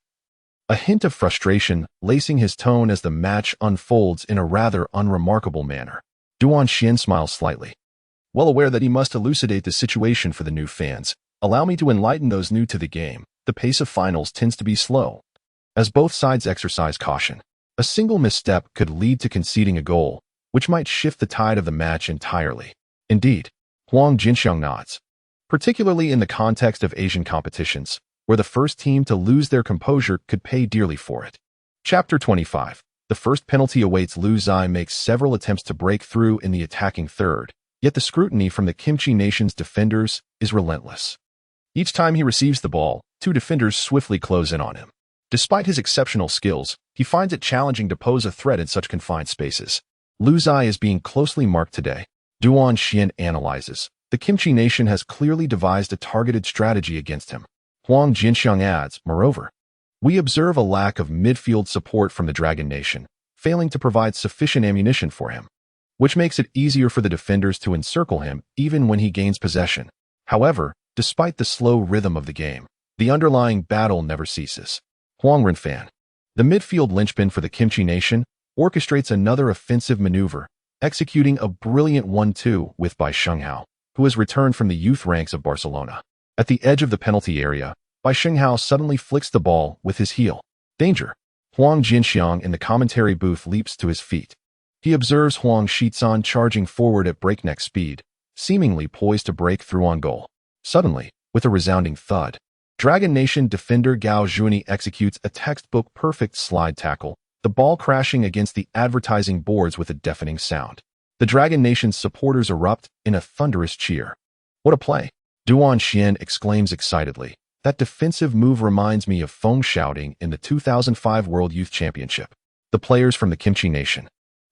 a hint of frustration lacing his tone as the match unfolds in a rather unremarkable manner. Duan Xian smiles slightly. Well aware that he must elucidate the situation for the new fans, allow me to enlighten those new to the game. The pace of finals tends to be slow, as both sides exercise caution. A single misstep could lead to conceding a goal, which might shift the tide of the match entirely. Indeed, Huang Jinxiang nods, particularly in the context of Asian competitions, where the first team to lose their composure could pay dearly for it. Chapter 25. The first penalty awaits. Lu Xi makes several attempts to break through in the attacking third, yet the scrutiny from the Kimchi Nation's defenders is relentless. Each time he receives the ball, 2 defenders swiftly close in on him. Despite his exceptional skills, he finds it challenging to pose a threat in such confined spaces. Lu Xi is being closely marked today. Duan Xian analyzes. The Kimchi Nation has clearly devised a targeted strategy against him. Huang Jinxiang adds, moreover, we observe a lack of midfield support from the Dragon Nation, failing to provide sufficient ammunition for him, which makes it easier for the defenders to encircle him even when he gains possession. However, despite the slow rhythm of the game, the underlying battle never ceases. Huang Renfan, the midfield linchpin for the Kimchi Nation, orchestrates another offensive maneuver, executing a brilliant 1-2 with Bai Shenghao, who has returned from the youth ranks of Barcelona. At the edge of the penalty area, Bai Shenghao suddenly flicks the ball with his heel. Danger! Huang Jinxiang in the commentary booth leaps to his feet. He observes Huang Shizan charging forward at breakneck speed, seemingly poised to break through on goal. Suddenly, with a resounding thud, Dragon Nation defender Gao Zhuani executes a textbook-perfect slide tackle, the ball crashing against the advertising boards with a deafening sound. The Dragon Nation's supporters erupt in a thunderous cheer. What a play! Duan Xian exclaims excitedly. That defensive move reminds me of Feng shouting in the 2005 World Youth Championship. The players from the Kimchi Nation,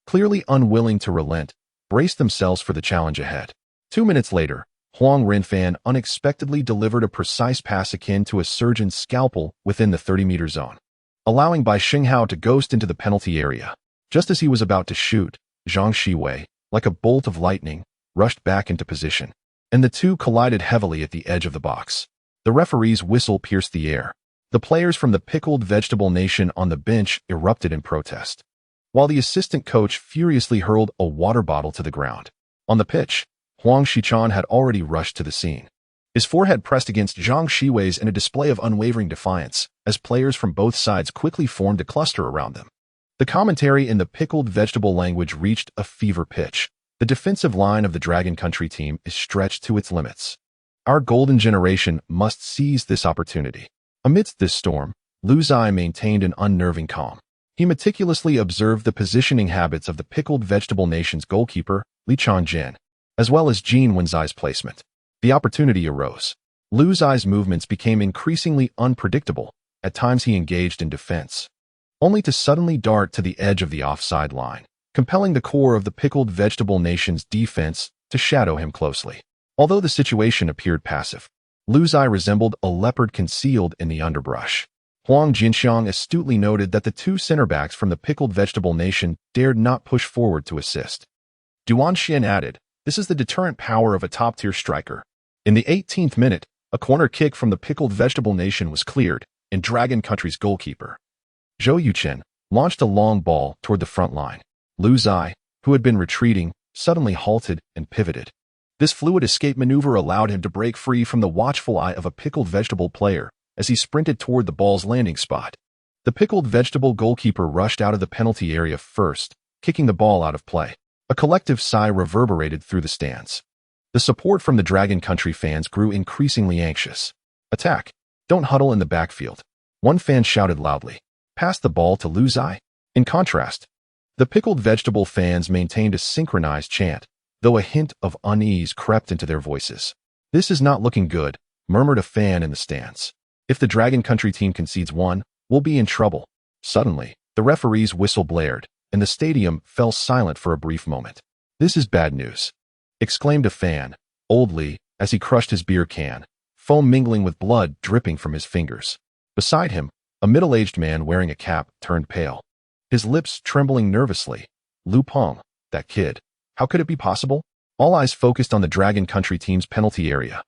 clearly unwilling to relent, braced themselves for the challenge ahead. 2 minutes later, Huang Renfan unexpectedly delivered a precise pass akin to a surgeon's scalpel within the 30-meter zone, allowing Bai Xinghao to ghost into the penalty area. Just as he was about to shoot, Zhang Shiwei, like a bolt of lightning, rushed back into position, and the two collided heavily at the edge of the box. The referee's whistle pierced the air. The players from the Pickled Vegetable Nation on the bench erupted in protest, while the assistant coach furiously hurled a water bottle to the ground. On the pitch, Huang Shichuan had already rushed to the scene, his forehead pressed against Zhang Shiwei's in a display of unwavering defiance, as players from both sides quickly formed a cluster around them. The commentary in the Pickled Vegetable language reached a fever pitch. The defensive line of the Dragon Country team is stretched to its limits. Our golden generation must seize this opportunity. Amidst this storm, Lu Zai maintained an unnerving calm. He meticulously observed the positioning habits of the Pickled Vegetable Nation's goalkeeper, Li Changjin, as well as Jin Wenzai's placement. The opportunity arose. Lu Zai's movements became increasingly unpredictable. At times he engaged in defense, only to suddenly dart to the edge of the offside line, compelling the core of the Pickled Vegetable Nation's defense to shadow him closely. Although the situation appeared passive, Lu Zai resembled a leopard concealed in the underbrush. Huang Jinxiang astutely noted that the two center-backs from the Pickled Vegetable Nation dared not push forward to assist. Duan Xian added, "This is the deterrent power of a top-tier striker." In the 18th minute, a corner kick from the Pickled Vegetable Nation was cleared, and Dragon Country's goalkeeper, Zhou Yuchen, launched a long ball toward the front line. Lu Zai, who had been retreating, suddenly halted and pivoted. This fluid escape maneuver allowed him to break free from the watchful eye of a Pickled Vegetable player as he sprinted toward the ball's landing spot. The Pickled Vegetable goalkeeper rushed out of the penalty area first, kicking the ball out of play. A collective sigh reverberated through the stands. The support from the Dragon Country fans grew increasingly anxious. "Attack! Don't huddle in the backfield," one fan shouted loudly. "Pass the ball to Lu Zai." In contrast, the Pickled Vegetable fans maintained a synchronized chant, though a hint of unease crept into their voices. "This is not looking good," murmured a fan in the stands. "If the Dragon Country team concedes one, we'll be in trouble." Suddenly, the referee's whistle blared, and the stadium fell silent for a brief moment. "This is bad news," exclaimed a fan, old Li, as he crushed his beer can, foam mingling with blood dripping from his fingers. Beside him, a middle-aged man wearing a cap turned pale, his lips trembling nervously. "Lu Peng, that kid. How could it be possible?" All eyes focused on the Dragon Country team's penalty area,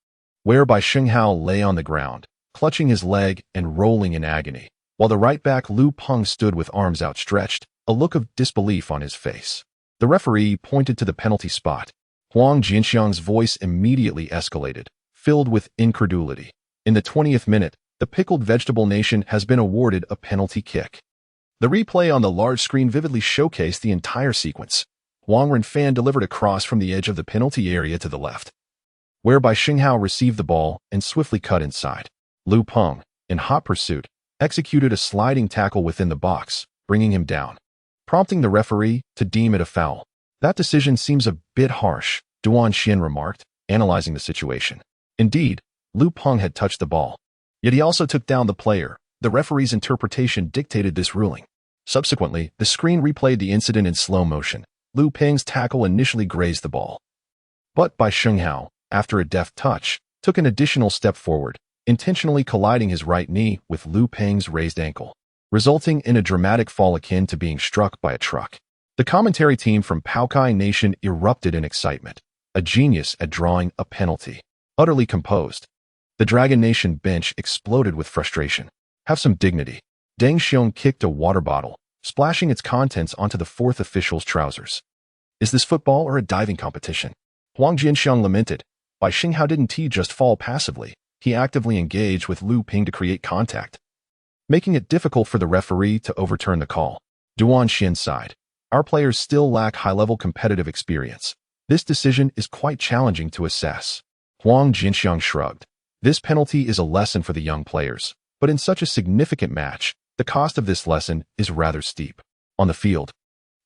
where Bai Xinghao lay on the ground, clutching his leg and rolling in agony, while the right back Lu Peng stood with arms outstretched, a look of disbelief on his face. The referee pointed to the penalty spot. Huang Jinxiang's voice immediately escalated, filled with incredulity. In the 20th minute, the Pickled Vegetable Nation has been awarded a penalty kick. The replay on the large screen vividly showcased the entire sequence. Huang Renfan delivered a cross from the edge of the penalty area to the left, whereby Xinghao received the ball and swiftly cut inside. Lu Peng, in hot pursuit, executed a sliding tackle within the box, bringing him down, prompting the referee to deem it a foul. "That decision seems a bit harsh," Duan Xian remarked, analyzing the situation. Indeed, Lu Peng had touched the ball, yet he also took down the player. The referee's interpretation dictated this ruling. Subsequently, the screen replayed the incident in slow motion. Lu Peng's tackle initially grazed the ball, but Bai Xinghao, after a deft touch, took an additional step forward, intentionally colliding his right knee with Lu Peng's raised ankle, resulting in a dramatic fall akin to being struck by a truck. The commentary team from Paokai Nation erupted in excitement, a genius at drawing a penalty. Utterly composed, the Dragon Nation bench exploded with frustration. "Have some dignity." Deng Xiong kicked a water bottle, splashing its contents onto the fourth official's trousers. "Is this football or a diving competition?" Huang Jinxiang lamented. Bai Xinghao didn't just fall passively. He actively engaged with Lu Peng to create contact, making it difficult for the referee to overturn the call. Duan Xian sighed. "Our players still lack high-level competitive experience. This decision is quite challenging to assess." Huang Jinxiang shrugged. "This penalty is a lesson for the young players, but in such a significant match, the cost of this lesson is rather steep." On the field,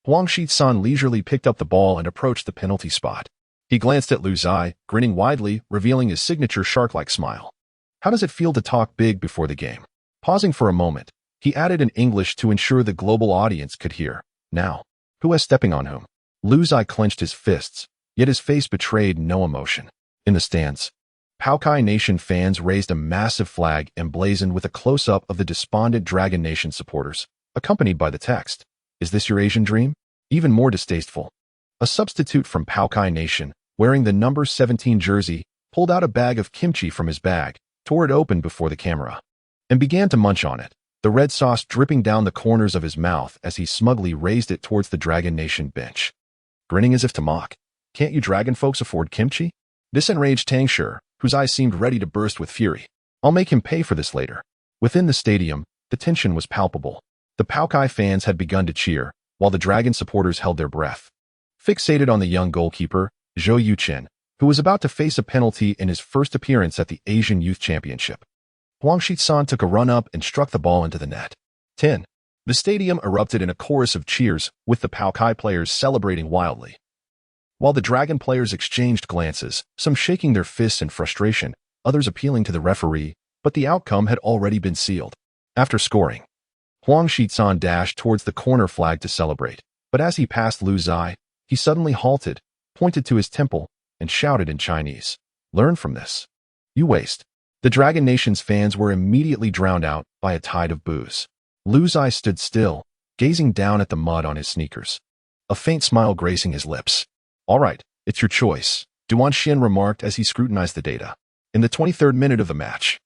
Huang Shisan leisurely picked up the ball and approached the penalty spot. He glanced at Lu Zai, grinning widely, revealing his signature shark-like smile. How does it feel to talk big before the game? Pausing for a moment, he added in English to ensure the global audience could hear. Now, who is stepping on whom? Lu Zai clenched his fists, yet his face betrayed no emotion. In the stands, Paokai Nation fans raised a massive flag emblazoned with a close-up of the despondent Dragon Nation supporters, accompanied by the text, "Is this your Asian dream?" Even more distasteful, a substitute from Paokai Nation, wearing the number 17 jersey, pulled out a bag of kimchi from his bag, tore it open before the camera, and began to munch on it, the red sauce dripping down the corners of his mouth as he smugly raised it towards the Dragon Nation bench. Grinning as if to mock, "Can't you Dragon folks afford kimchi?" This enraged Tang Shi, whose eyes seemed ready to burst with fury. "I'll make him pay for this later." Within the stadium, the tension was palpable. The Paokai fans had begun to cheer, while the Dragon supporters held their breath. Fixated on the young goalkeeper, Zhou Yuchen, who was about to face a penalty in his first appearance at the Asian Youth Championship. Huang Shisan took a run up and struck the ball into the net. 10. The stadium erupted in a chorus of cheers, with the Paokai players celebrating wildly. While the Dragon players exchanged glances, some shaking their fists in frustration, others appealing to the referee, but the outcome had already been sealed. After scoring, Huang Shisan dashed towards the corner flag to celebrate, but as he passed Lu Zai, he suddenly halted, pointed to his temple, and shouted in Chinese, "Learn from this. You waste." The Dragon Nation's fans were immediately drowned out by a tide of boos. Lu Zai stood still, gazing down at the mud on his sneakers, a faint smile gracing his lips. "All right, it's your choice," Duan Xin remarked as he scrutinized the data. In the 23rd minute of the match,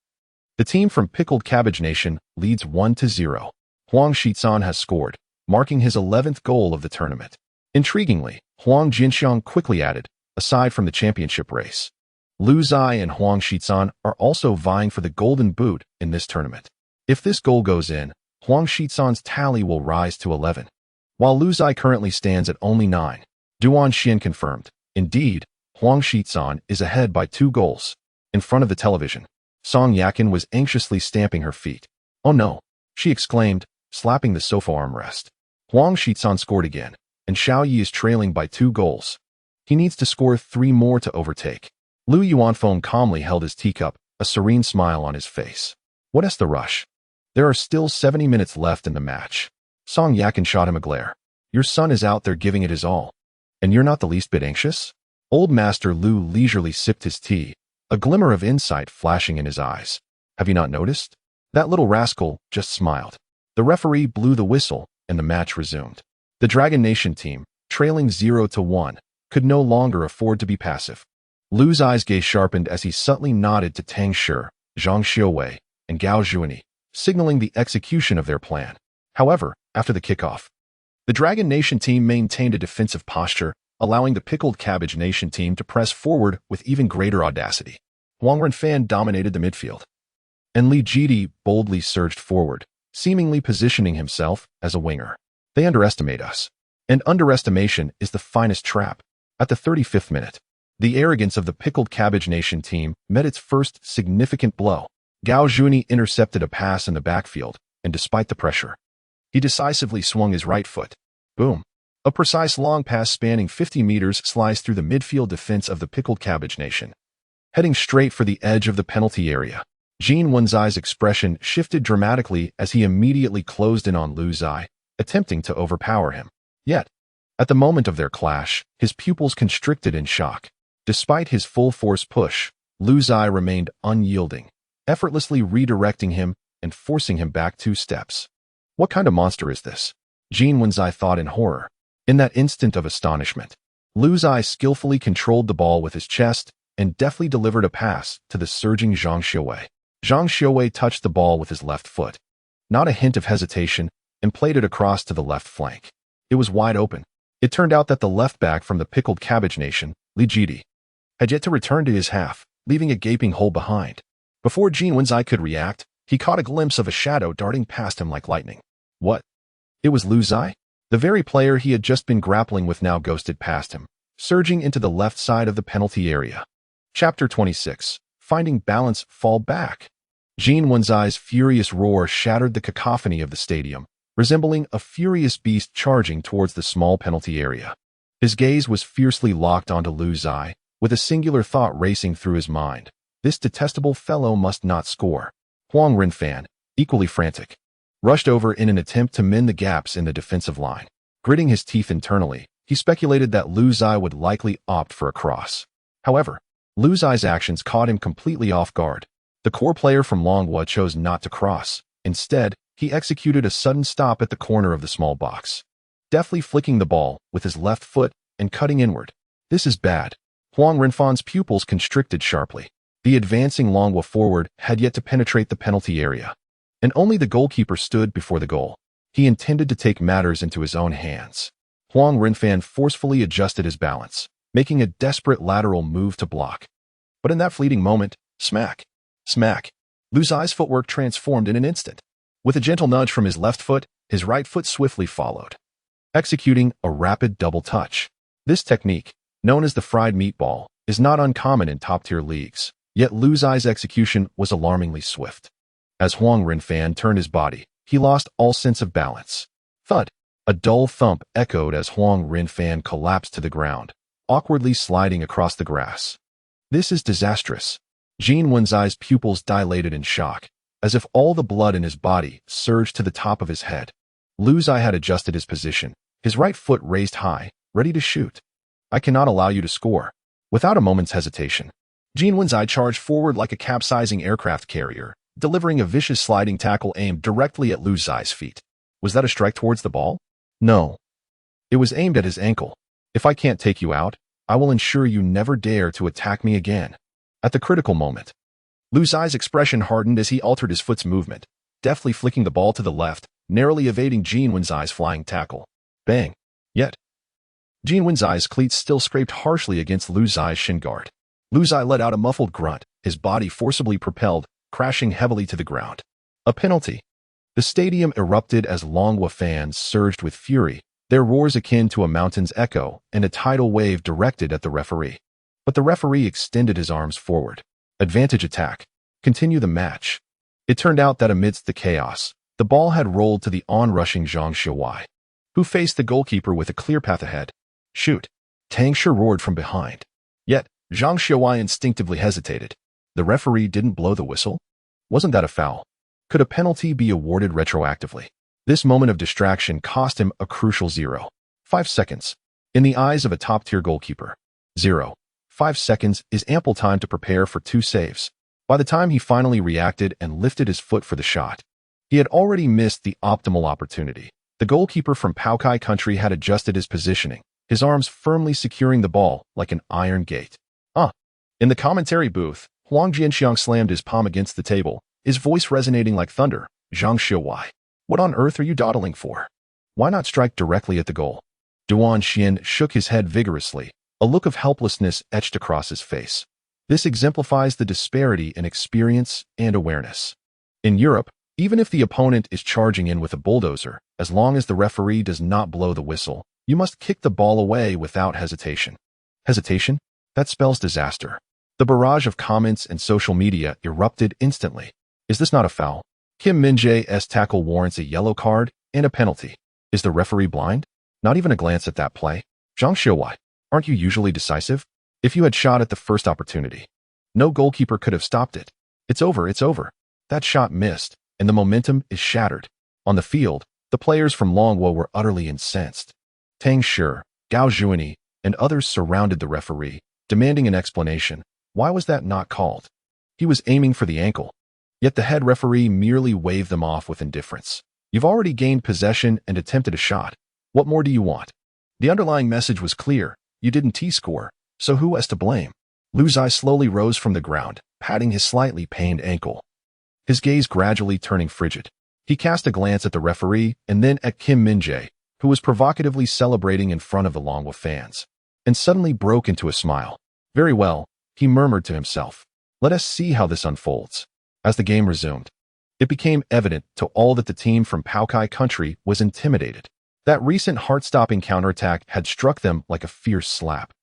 the team from Pickled Cabbage Nation leads 1-0. Huang Shisan has scored, marking his 11th goal of the tournament. Intriguingly, Huang Jinxiang quickly added, aside from the championship race, Lu Zai and Huang Shisan are also vying for the Golden Boot in this tournament. If this goal goes in, Huang Shisan's tally will rise to 11, while Lu Zai currently stands at only 9. Duan Xin confirmed. Indeed, Huang Shisan is ahead by 2 goals. In front of the television, Song Yakin was anxiously stamping her feet. "Oh no," she exclaimed, slapping the sofa armrest. Huang Shisan scored again, and Xiao Yi is trailing by 2 goals. He needs to score 3 more to overtake. Lu Yuanfeng calmly held his teacup, a serene smile on his face. "What is the rush? There are still 70 minutes left in the match." Song Yakin shot him a glare. "Your son is out there giving it his all, and you're not the least bit anxious?" Old Master Lu leisurely sipped his tea, a glimmer of insight flashing in his eyes. "Have you not noticed? That little rascal just smiled." The referee blew the whistle, and the match resumed. The Dragon Nation team, trailing 0-1, could no longer afford to be passive. Lu's eyes gaze sharpened as he subtly nodded to Tang Shi, Zhang Xiuwei, and Gao Zhuani, signaling the execution of their plan. However, after the kickoff, the Dragon Nation team maintained a defensive posture, allowing the Pickled Cabbage Nation team to press forward with even greater audacity. Wang Renfan dominated the midfield, and Li Jidi boldly surged forward, seemingly positioning himself as a winger. They underestimate us, and underestimation is the finest trap. At the 35th minute, the arrogance of the Pickled Cabbage Nation team met its first significant blow. Gao Zhuani intercepted a pass in the backfield, and despite the pressure, he decisively swung his right foot. Boom! A precise long pass spanning 50 meters sliced through the midfield defense of the Pickled Cabbage Nation, heading straight for the edge of the penalty area. Jin Wenzai's expression shifted dramatically as he immediately closed in on Lu Zai, attempting to overpower him. Yet, at the moment of their clash, his pupils constricted in shock. Despite his full-force push, Lu Zai remained unyielding, effortlessly redirecting him and forcing him back 2 steps. What kind of monster is this? Jin Wenzai thought in horror. In that instant of astonishment, Lu Zai skillfully controlled the ball with his chest and deftly delivered a pass to the surging Zhang Xiuwei. Zhang Xiuwei touched the ball with his left foot, not a hint of hesitation, and played it across to the left flank. It was wide open. It turned out that the left back from the Pickled Cabbage Nation, Li Jidi, had yet to return to his half, leaving a gaping hole behind. Before Jin Wenzai could react, he caught a glimpse of a shadow darting past him like lightning. What? It was Lu Zai? The very player he had just been grappling with now ghosted past him, surging into the left side of the penalty area. Chapter 26. Finding Balance, Fall Back. Jin Wenzai's furious roar shattered the cacophony of the stadium, resembling a furious beast charging towards the small penalty area. His gaze was fiercely locked onto Lu Zai, with a singular thought racing through his mind. This detestable fellow must not score. Huang Renfan, equally frantic, rushed over in an attempt to mend the gaps in the defensive line. Gritting his teeth internally, he speculated that Lu Zai would likely opt for a cross. However, Lu Zai's actions caught him completely off guard. The core player from Longhua chose not to cross. Instead, he executed a sudden stop at the corner of the small box, deftly flicking the ball with his left foot and cutting inward. This is bad. Huang Renfan's pupils constricted sharply. The advancing Longhua forward had yet to penetrate the penalty area, and only the goalkeeper stood before the goal. He intended to take matters into his own hands. Huang Renfan forcefully adjusted his balance, making a desperate lateral move to block. But in that fleeting moment, smack, smack, Lu Zai's footwork transformed in an instant. With a gentle nudge from his left foot, his right foot swiftly followed, executing a rapid double touch. This technique, known as the fried meatball, is not uncommon in top-tier leagues, yet Lu Zai's execution was alarmingly swift. As Huang Renfan turned his body, he lost all sense of balance. Thud! A dull thump echoed as Huang Renfan collapsed to the ground, awkwardly sliding across the grass. This is disastrous. Jin Wenzai's pupils dilated in shock, as if all the blood in his body surged to the top of his head. Lu Zai had adjusted his position, his right foot raised high, ready to shoot. I cannot allow you to score. Without a moment's hesitation, Jin Wenzai charged forward like a capsizing aircraft carrier, delivering a vicious sliding tackle aimed directly at Lu Zai's feet. Was that a strike towards the ball? No. It was aimed at his ankle. If I can't take you out, I will ensure you never dare to attack me again. At the critical moment, Lu Zai's expression hardened as he altered his foot's movement, deftly flicking the ball to the left, narrowly evading Jin Wenzai's flying tackle. Bang! Yet, Jin Wenzai's cleats still scraped harshly against Lu Zai's shin guard. Lu Zai let out a muffled grunt, his body forcibly propelled, crashing heavily to the ground. A penalty. The stadium erupted as Longhua fans surged with fury, their roars akin to a mountain's echo and a tidal wave directed at the referee. But the referee extended his arms forward. Advantage attack. Continue the match. It turned out that amidst the chaos, the ball had rolled to the on-rushing Zhang Xiuwei, who faced the goalkeeper with a clear path ahead. Shoot! Tang Shi roared from behind. Yet, Zhang Xiuwei instinctively hesitated. The referee didn't blow the whistle? Wasn't that a foul? Could a penalty be awarded retroactively? This moment of distraction cost him a crucial 0.5 seconds. In the eyes of a top-tier goalkeeper, 0.5 seconds is ample time to prepare for 2 saves. By the time he finally reacted and lifted his foot for the shot, he had already missed the optimal opportunity. The goalkeeper from Paokai Country had adjusted his positioning, his arms firmly securing the ball like an iron gate. In the commentary booth, Huang Jianxiang slammed his palm against the table, his voice resonating like thunder. Zhang Xiuwei, what on earth are you dawdling for? Why not strike directly at the goal? Duan Xian shook his head vigorously, a look of helplessness etched across his face. This exemplifies the disparity in experience and awareness. In Europe, even if the opponent is charging in with a bulldozer, as long as the referee does not blow the whistle, you must kick the ball away without hesitation. Hesitation? That spells disaster. The barrage of comments and social media erupted instantly. Is this not a foul? Kim Min-jae's tackle warrants a yellow card and a penalty. Is the referee blind? Not even a glance at that play. Zhang Xiuwei, aren't you usually decisive? If you had shot at the first opportunity, no goalkeeper could have stopped it. It's over, it's over. That shot missed, and the momentum is shattered. On the field, the players from Longhua were utterly incensed. Tang Shi, Gao Zhuani, and others surrounded the referee, demanding an explanation. Why was that not called? He was aiming for the ankle. Yet the head referee merely waved them off with indifference. You've already gained possession and attempted a shot. What more do you want? The underlying message was clear. You didn't T-score, so who was to blame? Lu Zai slowly rose from the ground, patting his slightly pained ankle, his gaze gradually turning frigid. He cast a glance at the referee and then at Kim Min-jae, who was provocatively celebrating in front of the Longhua fans, and suddenly broke into a smile. Very well, he murmured to himself. Let us see how this unfolds. As the game resumed, it became evident to all that the team from Paokai Country was intimidated. That recent heart-stopping counterattack had struck them like a fierce slap,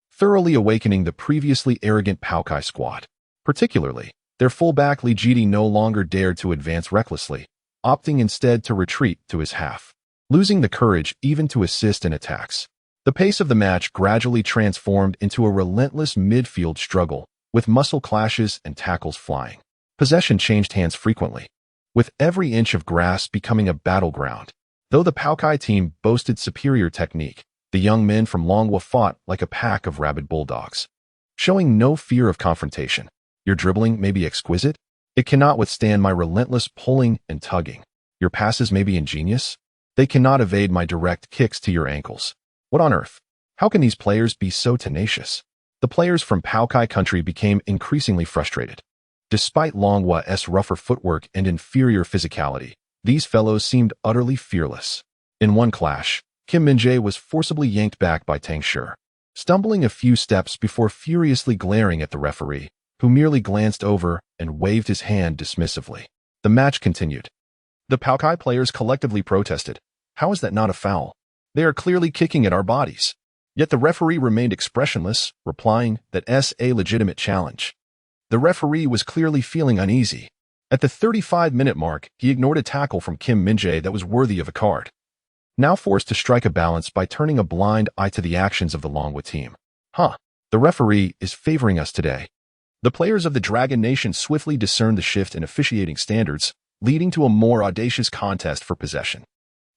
thoroughly awakening the previously arrogant Paokai squad. Particularly, their fullback Li Jidi no longer dared to advance recklessly, opting instead to retreat to his half, losing the courage even to assist in attacks. The pace of the match gradually transformed into a relentless midfield struggle, with muscle clashes and tackles flying. Possession changed hands frequently, with every inch of grass becoming a battleground. Though the Paokai team boasted superior technique, the young men from Longwa fought like a pack of rabid bulldogs, showing no fear of confrontation. Your dribbling may be exquisite, it cannot withstand my relentless pulling and tugging. Your passes may be ingenious, they cannot evade my direct kicks to your ankles. What on earth? How can these players be so tenacious? The players from Paokai country became increasingly frustrated. Despite Longwa's rougher footwork and inferior physicality, these fellows seemed utterly fearless. In one clash, Kim Min-jae was forcibly yanked back by Tang Shi, stumbling a few steps before furiously glaring at the referee, who merely glanced over and waved his hand dismissively. The match continued. The Paokai players collectively protested. How is that not a foul? They are clearly kicking at our bodies. Yet the referee remained expressionless, replying that it's a legitimate challenge. The referee was clearly feeling uneasy. At the 35-minute mark, he ignored a tackle from Kim Min-jae that was worthy of a card. Now forced to strike a balance by turning a blind eye to the actions of the Longwa team. The referee is favoring us today. The players of the Dragon Nation swiftly discerned the shift in officiating standards, leading to a more audacious contest for possession.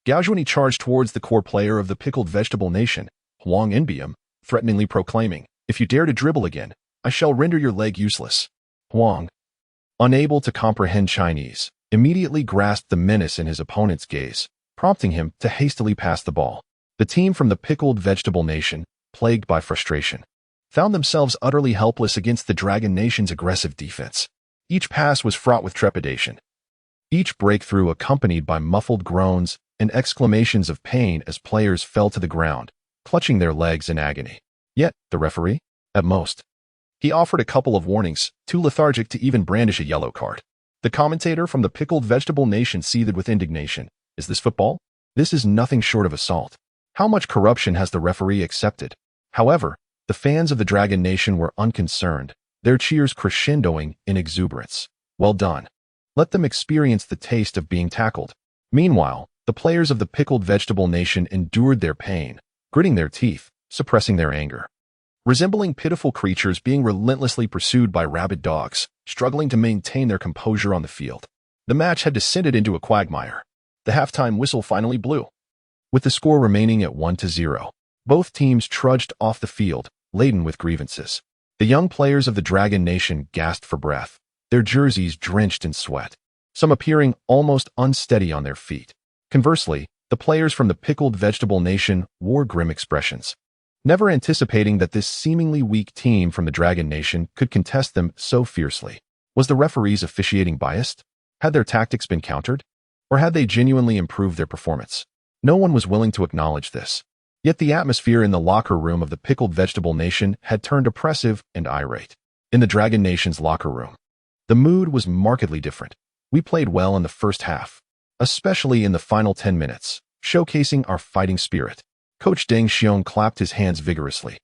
Gao Zhuani charged towards the core player of the Pickled Vegetable Nation, Huang Inbium, threateningly proclaiming, "If you dare to dribble again, I shall render your leg useless." Huang, unable to comprehend Chinese, immediately grasped the menace in his opponent's gaze, prompting him to hastily pass the ball. The team from the Pickled Vegetable Nation, plagued by frustration, found themselves utterly helpless against the Dragon Nation's aggressive defense. Each pass was fraught with trepidation, each breakthrough accompanied by muffled groans and exclamations of pain as players fell to the ground, clutching their legs in agony. Yet, the referee? At most, he offered a couple of warnings, too lethargic to even brandish a yellow card. The commentator from the Pickled Vegetable Nation seethed with indignation. Is this football? This is nothing short of assault. How much corruption has the referee accepted? However, the fans of the Dragon Nation were unconcerned, their cheers crescendoing in exuberance. Well done. Let them experience the taste of being tackled. Meanwhile, the players of the Pickled Vegetable Nation endured their pain, gritting their teeth, suppressing their anger. Resembling pitiful creatures being relentlessly pursued by rabid dogs, struggling to maintain their composure on the field. The match had descended into a quagmire. The halftime whistle finally blew. With the score remaining at 1-0, both teams trudged off the field, laden with grievances. The young players of the Dragon Nation gasped for breath, their jerseys drenched in sweat, some appearing almost unsteady on their feet. Conversely, the players from the Pickled Vegetable Nation wore grim expressions, never anticipating that this seemingly weak team from the Dragon Nation could contest them so fiercely. Was the referees officiating biased? Had their tactics been countered? Or had they genuinely improved their performance? No one was willing to acknowledge this. Yet the atmosphere in the locker room of the Pickled Vegetable Nation had turned oppressive and irate. In the Dragon Nation's locker room, the mood was markedly different. We played well in the first half, especially in the final 10 minutes, showcasing our fighting spirit. Coach Deng Xiong clapped his hands vigorously,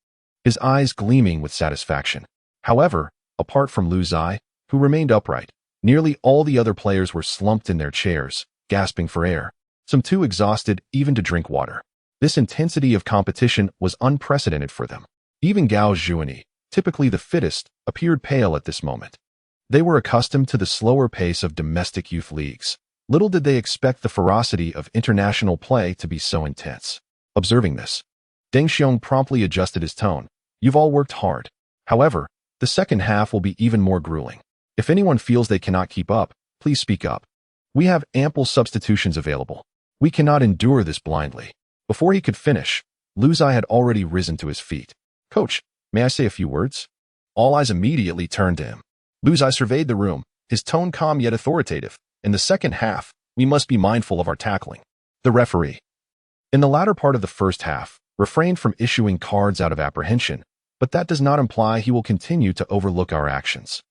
his eyes gleaming with satisfaction. However, apart from Lu Zai, who remained upright, nearly all the other players were slumped in their chairs, gasping for air, some too exhausted even to drink water. This intensity of competition was unprecedented for them. Even Gao Zhuani, typically the fittest, appeared pale at this moment. They were accustomed to the slower pace of domestic youth leagues. Little did they expect the ferocity of international play to be so intense. Observing this, Deng Xiong promptly adjusted his tone. You've all worked hard. However, the second half will be even more grueling. If anyone feels they cannot keep up, please speak up. We have ample substitutions available. We cannot endure this blindly. Before he could finish, Lu Zai had already risen to his feet. Coach, may I say a few words? All eyes immediately turned to him. Lu Zai surveyed the room, his tone calm yet authoritative. In the second half, we must be mindful of our tackling. The referee, in the latter part of the first half, refrained from issuing cards out of apprehension, but that does not imply he will continue to overlook our actions.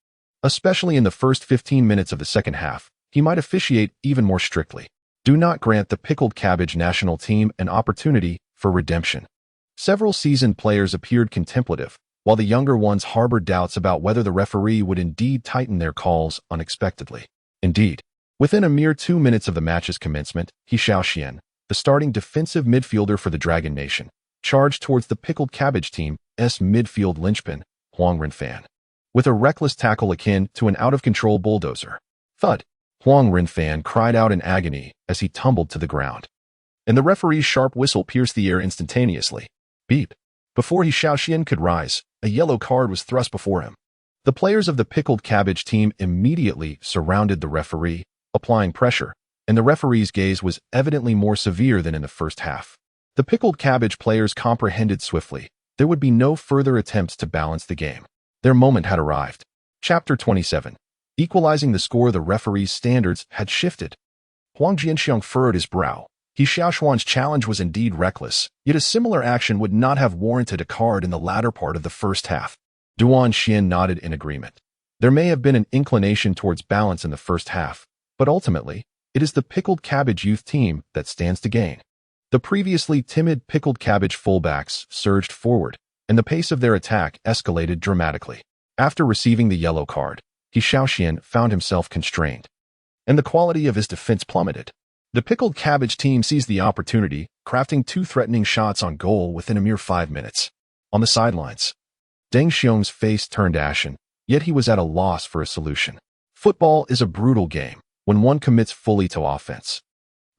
Especially in the first 15 minutes of the second half, he might officiate even more strictly. Do not grant the Pickled Cabbage national team an opportunity for redemption. Several seasoned players appeared contemplative, while the younger ones harbored doubts about whether the referee would indeed tighten their calls unexpectedly. Indeed, within a mere 2 minutes of the match's commencement, He Xiaoxian, the starting defensive midfielder for the Dragon Nation, charged towards the pickled cabbage team's midfield linchpin, Huang Renfan, with a reckless tackle akin to an out-of-control bulldozer. Thud! Huang Renfan cried out in agony as he tumbled to the ground. And the referee's sharp whistle pierced the air instantaneously. Beep! Before He Xiaoxian could rise, a yellow card was thrust before him. The players of the pickled cabbage team immediately surrounded the referee, applying pressure, and the referee's gaze was evidently more severe than in the first half. The pickled cabbage players comprehended swiftly. There would be no further attempts to balance the game. Their moment had arrived. Chapter 27. Equalizing the score. The referee's standards had shifted. Huang Jianxiang furrowed his brow. He Xiaoxuan's challenge was indeed reckless, yet a similar action would not have warranted a card in the latter part of the first half. Duan Xian nodded in agreement. There may have been an inclination towards balance in the first half, but ultimately, it is the pickled cabbage youth team that stands to gain. The previously timid pickled cabbage fullbacks surged forward, and the pace of their attack escalated dramatically. After receiving the yellow card, He Xiaoxian found himself constrained, and the quality of his defense plummeted. The pickled cabbage team seized the opportunity, crafting 2 threatening shots on goal within a mere 5 minutes. On the sidelines, Deng Xiong's face turned ashen, yet he was at a loss for a solution. Football is a brutal game when one commits fully to offense.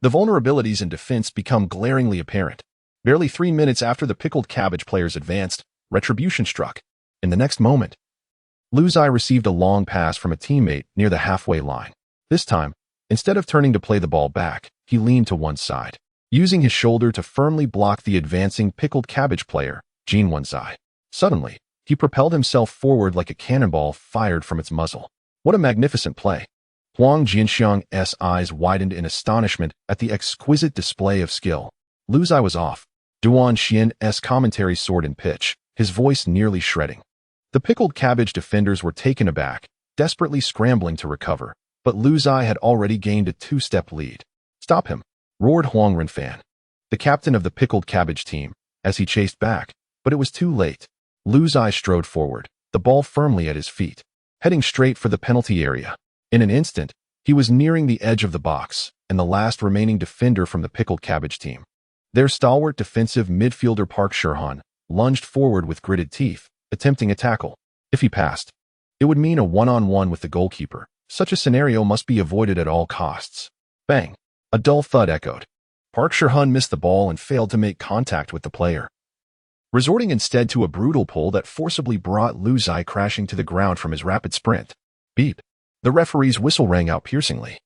The vulnerabilities in defense become glaringly apparent. Barely 3 minutes after the pickled cabbage players advanced, retribution struck. In the next moment, Lu Zai received a long pass from a teammate near the halfway line. This time, instead of turning to play the ball back, he leaned to one side, using his shoulder to firmly block the advancing pickled cabbage player, Jin Wenzai. Suddenly, he propelled himself forward like a cannonball fired from its muzzle. What a magnificent play! Huang Jianxiang's eyes widened in astonishment at the exquisite display of skill. Lu Zai was off. Duan Xian's commentary soared in pitch, his voice nearly shredding. The pickled cabbage defenders were taken aback, desperately scrambling to recover, but Lu Zai had already gained a 2-step lead. Stop him! Roared Huang Renfan, the captain of the pickled cabbage team, as he chased back, but it was too late. Lu Zai strode forward, the ball firmly at his feet, heading straight for the penalty area. In an instant, he was nearing the edge of the box, and the last remaining defender from the pickled cabbage team. Their stalwart defensive midfielder Park Shurhan lunged forward with gritted teeth, attempting a tackle. If he passed, it would mean a one-on-one with the goalkeeper. Such a scenario must be avoided at all costs. Bang! A dull thud echoed. Park Shurhan missed the ball and failed to make contact with the player, resorting instead to a brutal pull that forcibly brought Lu Zai crashing to the ground from his rapid sprint. Beep! The referee's whistle rang out piercingly,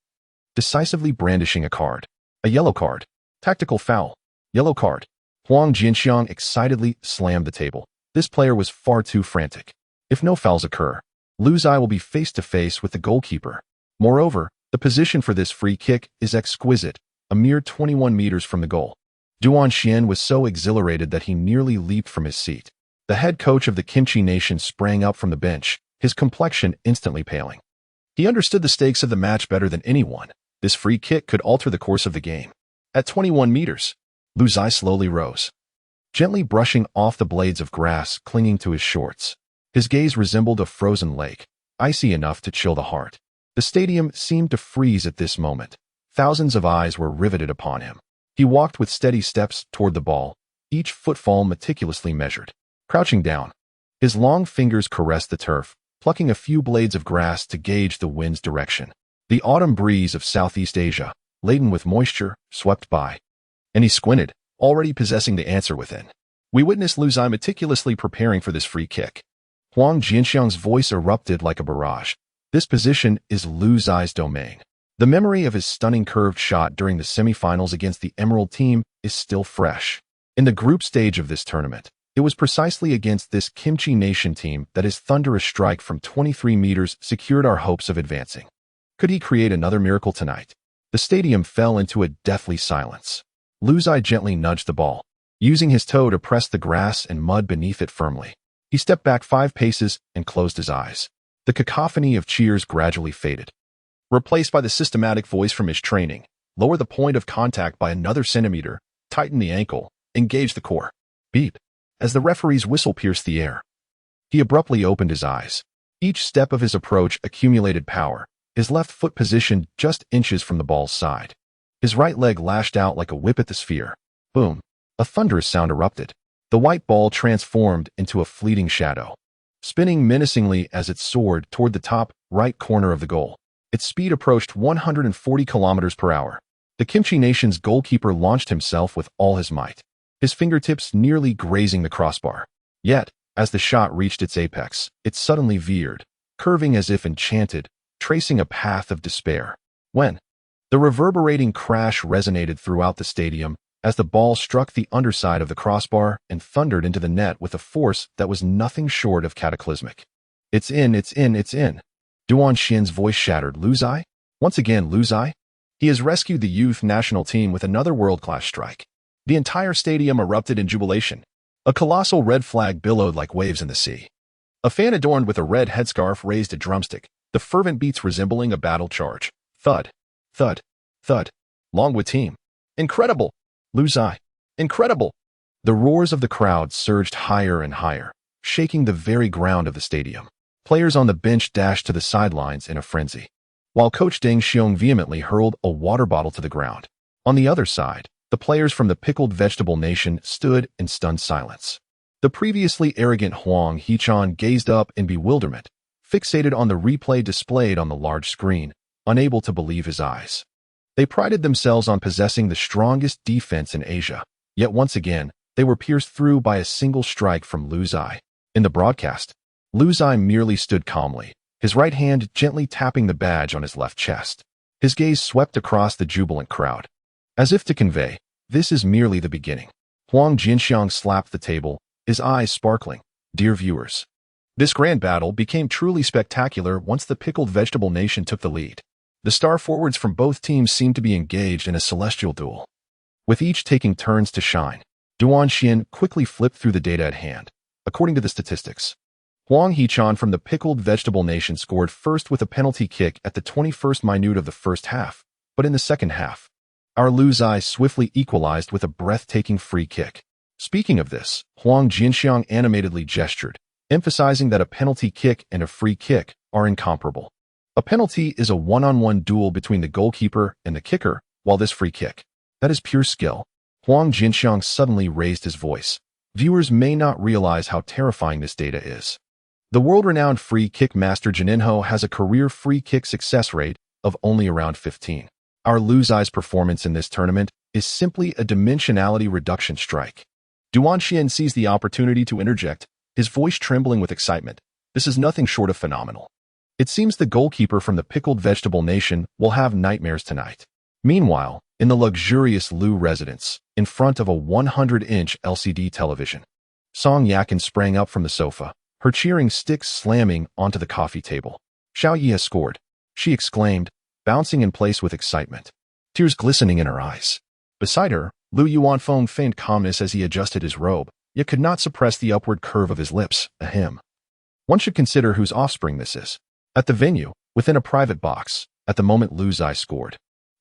decisively brandishing a card. A yellow card. Tactical foul. Yellow card. Huang Jianxiang excitedly slammed the table. This player was far too frantic. If no fouls occur, Lu Zai will be face-to-face with the goalkeeper. Moreover, the position for this free kick is exquisite, a mere 21 meters from the goal. Duan Xian was so exhilarated that he nearly leaped from his seat. The head coach of the Kimchi Nation sprang up from the bench, his complexion instantly paling. He understood the stakes of the match better than anyone. This free kick could alter the course of the game. At 21 meters, Lu Zai slowly rose, gently brushing off the blades of grass clinging to his shorts. His gaze resembled a frozen lake, icy enough to chill the heart. The stadium seemed to freeze at this moment. Thousands of eyes were riveted upon him. He walked with steady steps toward the ball, each footfall meticulously measured. Crouching down, his long fingers caressed the turf, plucking a few blades of grass to gauge the wind's direction. The autumn breeze of Southeast Asia, laden with moisture, swept by, and he squinted, already possessing the answer within. We witnessed Lu Zai meticulously preparing for this free kick. Huang Jianxiang's voice erupted like a barrage. This position is Lu Zai's domain. The memory of his stunning curved shot during the semifinals against the Emerald team is still fresh. In the group stage of this tournament, it was precisely against this Kimchi Nation team that his thunderous strike from 23 meters secured our hopes of advancing. Could he create another miracle tonight? The stadium fell into a deathly silence. Lu Zai gently nudged the ball, using his toe to press the grass and mud beneath it firmly. He stepped back 5 paces and closed his eyes. The cacophony of cheers gradually faded, replaced by the systematic voice from his training. Lower the point of contact by another centimeter, tighten the ankle, engage the core. Beep! As the referee's whistle pierced the air, he abruptly opened his eyes. Each step of his approach accumulated power, his left foot positioned just inches from the ball's side. His right leg lashed out like a whip at the sphere. Boom! A thunderous sound erupted. The white ball transformed into a fleeting shadow, spinning menacingly as it soared toward the top right corner of the goal. Its speed approached 140 kilometers per hour. The Kimchi nation's goalkeeper launched himself with all his might, his fingertips nearly grazing the crossbar. Yet, as the shot reached its apex, it suddenly veered, curving as if enchanted, tracing a path of despair. When the reverberating crash resonated throughout the stadium as the ball struck the underside of the crossbar and thundered into the net with a force that was nothing short of cataclysmic. It's in, it's in, it's in. Duan Xin's voice shattered. Luzai? Once again, Luzai? He has rescued the youth national team with another world-class strike. The entire stadium erupted in jubilation. A colossal red flag billowed like waves in the sea. A fan adorned with a red headscarf raised a drumstick, the fervent beats resembling a battle charge. Thud, thud, thud. Longwood team. Incredible! Luzai. Incredible! The roars of the crowd surged higher and higher, shaking the very ground of the stadium. Players on the bench dashed to the sidelines in a frenzy, while Coach Deng Xiong vehemently hurled a water bottle to the ground. On the other side, the players from the Pickled Vegetable Nation stood in stunned silence. The previously arrogant Huang Hechan gazed up in bewilderment, fixated on the replay displayed on the large screen, unable to believe his eyes. They prided themselves on possessing the strongest defense in Asia, yet once again, they were pierced through by a single strike from Luzai. In the broadcast, Luzai merely stood calmly, his right hand gently tapping the badge on his left chest. His gaze swept across the jubilant crowd, as if to convey, this is merely the beginning. Huang Jinxiang slapped the table, his eyes sparkling. Dear viewers, this grand battle became truly spectacular once the Pickled Vegetable Nation took the lead. The star forwards from both teams seemed to be engaged in a celestial duel, with each taking turns to shine. Duan Xin quickly flipped through the data at hand. According to the statistics, Huang Hechan from the Pickled Vegetable Nation scored first with a penalty kick at the 21st minute of the first half, but in the second half, our Luzai swiftly equalized with a breathtaking free kick. Speaking of this, Huang Jinxiang animatedly gestured, emphasizing that a penalty kick and a free kick are incomparable. A penalty is a one-on-one duel between the goalkeeper and the kicker, while this free kick, that is pure skill. Huang Jinxiang suddenly raised his voice. Viewers may not realize how terrifying this data is. The world-renowned free kick master Janinho has a career free kick success rate of only around 15. Our Luzai's performance in this tournament is simply a dimensionality reduction strike. Duan Xin seized the opportunity to interject, his voice trembling with excitement. This is nothing short of phenomenal. It seems the goalkeeper from the Pickled Vegetable Nation will have nightmares tonight. Meanwhile, in the luxurious Lu residence, in front of a 100-inch LCD television, Song Yakin sprang up from the sofa, her cheering sticks slamming onto the coffee table. Xiao Yi has scored, she exclaimed, bouncing in place with excitement, tears glistening in her eyes. Beside her, Lu Yuanfeng feigned calmness as he adjusted his robe, yet could not suppress the upward curve of his lips. Ahem. One should consider whose offspring this is. At the venue, within a private box, at the moment Luzai scored,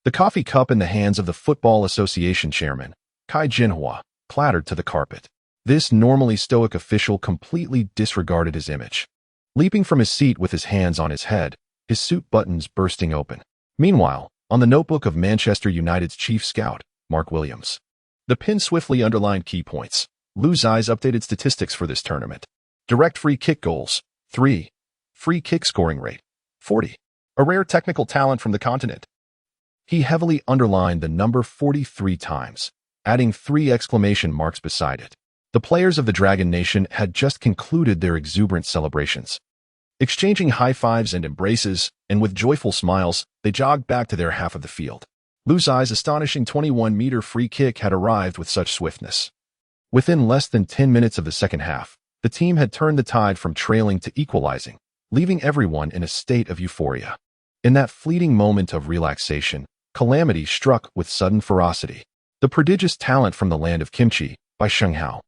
the coffee cup in the hands of the Football Association chairman, Kai Jinhua, clattered to the carpet. This normally stoic official completely disregarded his image. Leaping from his seat with his hands on his head, his suit buttons bursting open. Meanwhile, on the notebook of Manchester United's chief scout, Mark Williams, the pen swiftly underlined key points. Luzai's updated statistics for this tournament. Direct free kick goals, 3. Free kick scoring rate, 40. A rare technical talent from the continent. He heavily underlined the number 43 times, adding 3 exclamation marks beside it. The players of the Dragon Nation had just concluded their exuberant celebrations. Exchanging high fives and embraces, and with joyful smiles, they jogged back to their half of the field. Luzai's astonishing 21-meter free kick had arrived with such swiftness. Within less than 10 minutes of the second half, the team had turned the tide from trailing to equalizing, leaving everyone in a state of euphoria. In that fleeting moment of relaxation, calamity struck with sudden ferocity. The prodigious talent from the land of kimchi, by Sheng Hao,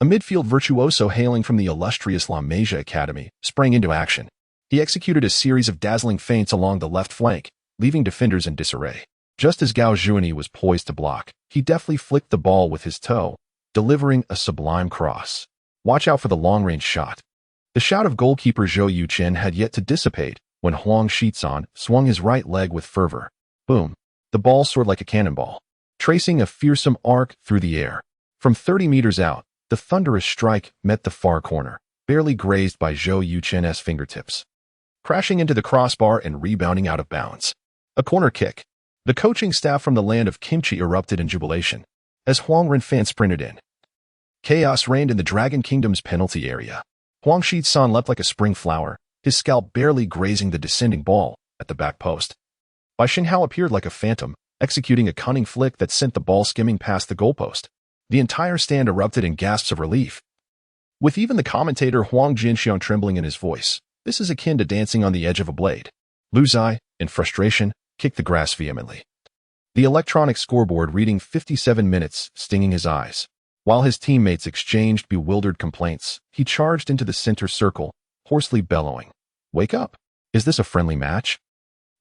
a midfield virtuoso hailing from the illustrious La Masia Academy, sprang into action. He executed a series of dazzling feints along the left flank, leaving defenders in disarray. Just as Gao Zhuani was poised to block, he deftly flicked the ball with his toe, delivering a sublime cross. Watch out for the long-range shot. The shout of goalkeeper Zhou Yuchen had yet to dissipate when Huang Shizan swung his right leg with fervor. Boom! The ball soared like a cannonball, tracing a fearsome arc through the air. From 30 meters out, The thunderous strike met the far corner, barely grazed by Zhou Yuchen's fingertips, crashing into the crossbar and rebounding out of bounds. A corner kick. The coaching staff from the land of kimchi erupted in jubilation as Huang Renfan sprinted in. Chaos reigned in the Dragon Kingdom's penalty area. Huang Shisan leapt like a spring flower, his scalp barely grazing the descending ball at the back post. Bai Xinghao appeared like a phantom, executing a cunning flick that sent the ball skimming past the goalpost. The entire stand erupted in gasps of relief, with even the commentator Huang Jinxiang trembling in his voice. This is akin to dancing on the edge of a blade. Lu Zai, in frustration, kicked the grass vehemently, the electronic scoreboard reading 57 minutes, stinging his eyes. While his teammates exchanged bewildered complaints, he charged into the center circle, hoarsely bellowing, "Wake up! Is this a friendly match?"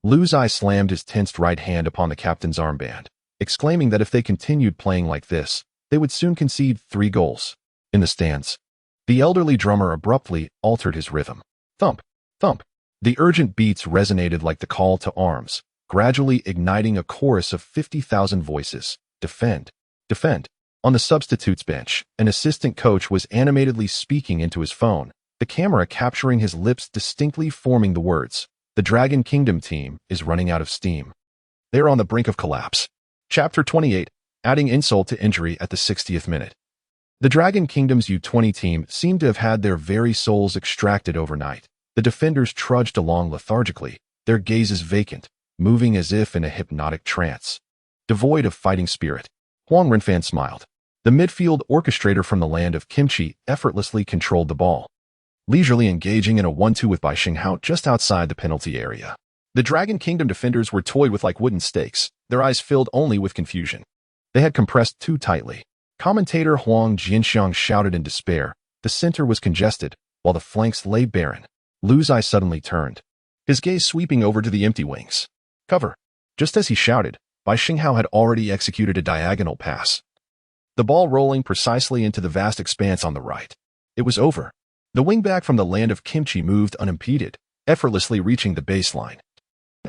Lu Zai slammed his tensed right hand upon the captain's armband, exclaiming that if they continued playing like this, they would soon concede 3 goals. In the stands, the elderly drummer abruptly altered his rhythm. Thump, thump. The urgent beats resonated like the call to arms, gradually igniting a chorus of 50,000 voices. Defend, defend. On the substitutes bench, an assistant coach was animatedly speaking into his phone, the camera capturing his lips distinctly forming the words, "The Dragon Kingdom team is running out of steam. They're on the brink of collapse." Chapter 28, adding insult to injury at the 60th minute. The Dragon Kingdom's U20 team seemed to have had their very souls extracted overnight. The defenders trudged along lethargically, their gazes vacant, moving as if in a hypnotic trance. Devoid of fighting spirit, Huang Renfan smiled. The midfield orchestrator from the land of kimchi effortlessly controlled the ball, leisurely engaging in a 1-2 with Bai Xinghao just outside the penalty area. The Dragon Kingdom defenders were toyed with like wooden stakes, their eyes filled only with confusion. They had compressed too tightly. Commentator Huang Jinxiang shouted in despair. The center was congested, while the flanks lay barren. Lu Zai suddenly turned, his gaze sweeping over to the empty wings. Cover. Just as he shouted, Bai Xinghao had already executed a diagonal pass, the ball rolling precisely into the vast expanse on the right. It was over. The wingback from the land of kimchi moved unimpeded, effortlessly reaching the baseline,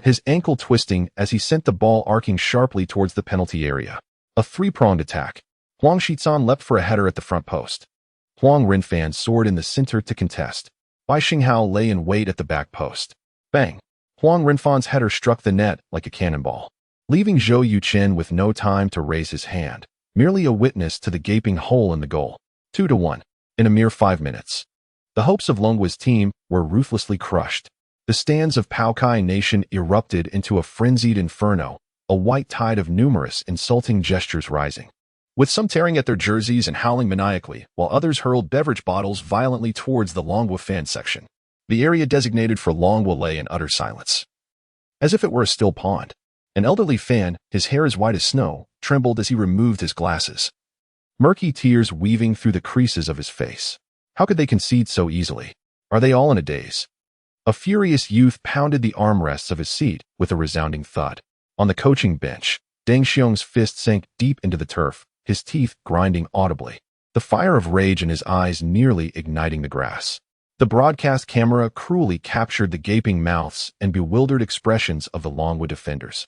his ankle twisting as he sent the ball arcing sharply towards the penalty area. A 3-pronged attack. Huang Shisan leapt for a header at the front post. Huang Renfan soared in the center to contest. Bai Xinghao lay in wait at the back post. Bang! Huang Renfan's header struck the net like a cannonball, leaving Zhou Yuchen with no time to raise his hand, merely a witness to the gaping hole in the goal. 2-1. In a mere 5 minutes, the hopes of Longwa's team were ruthlessly crushed. The stands of Paokai Nation erupted into a frenzied inferno, a white tide of numerous insulting gestures rising, with some tearing at their jerseys and howling maniacally, while others hurled beverage bottles violently towards the Longwa fan section. The area designated for Longwa lay in utter silence, as if it were a still pond. An elderly fan, his hair as white as snow, trembled as he removed his glasses, murky tears weaving through the creases of his face. How could they concede so easily? Are they all in a daze? A furious youth pounded the armrests of his seat with a resounding thud. On the coaching bench, Deng Xiong's fist sank deep into the turf, his teeth grinding audibly, the fire of rage in his eyes nearly igniting the grass. The broadcast camera cruelly captured the gaping mouths and bewildered expressions of the Longwa defenders,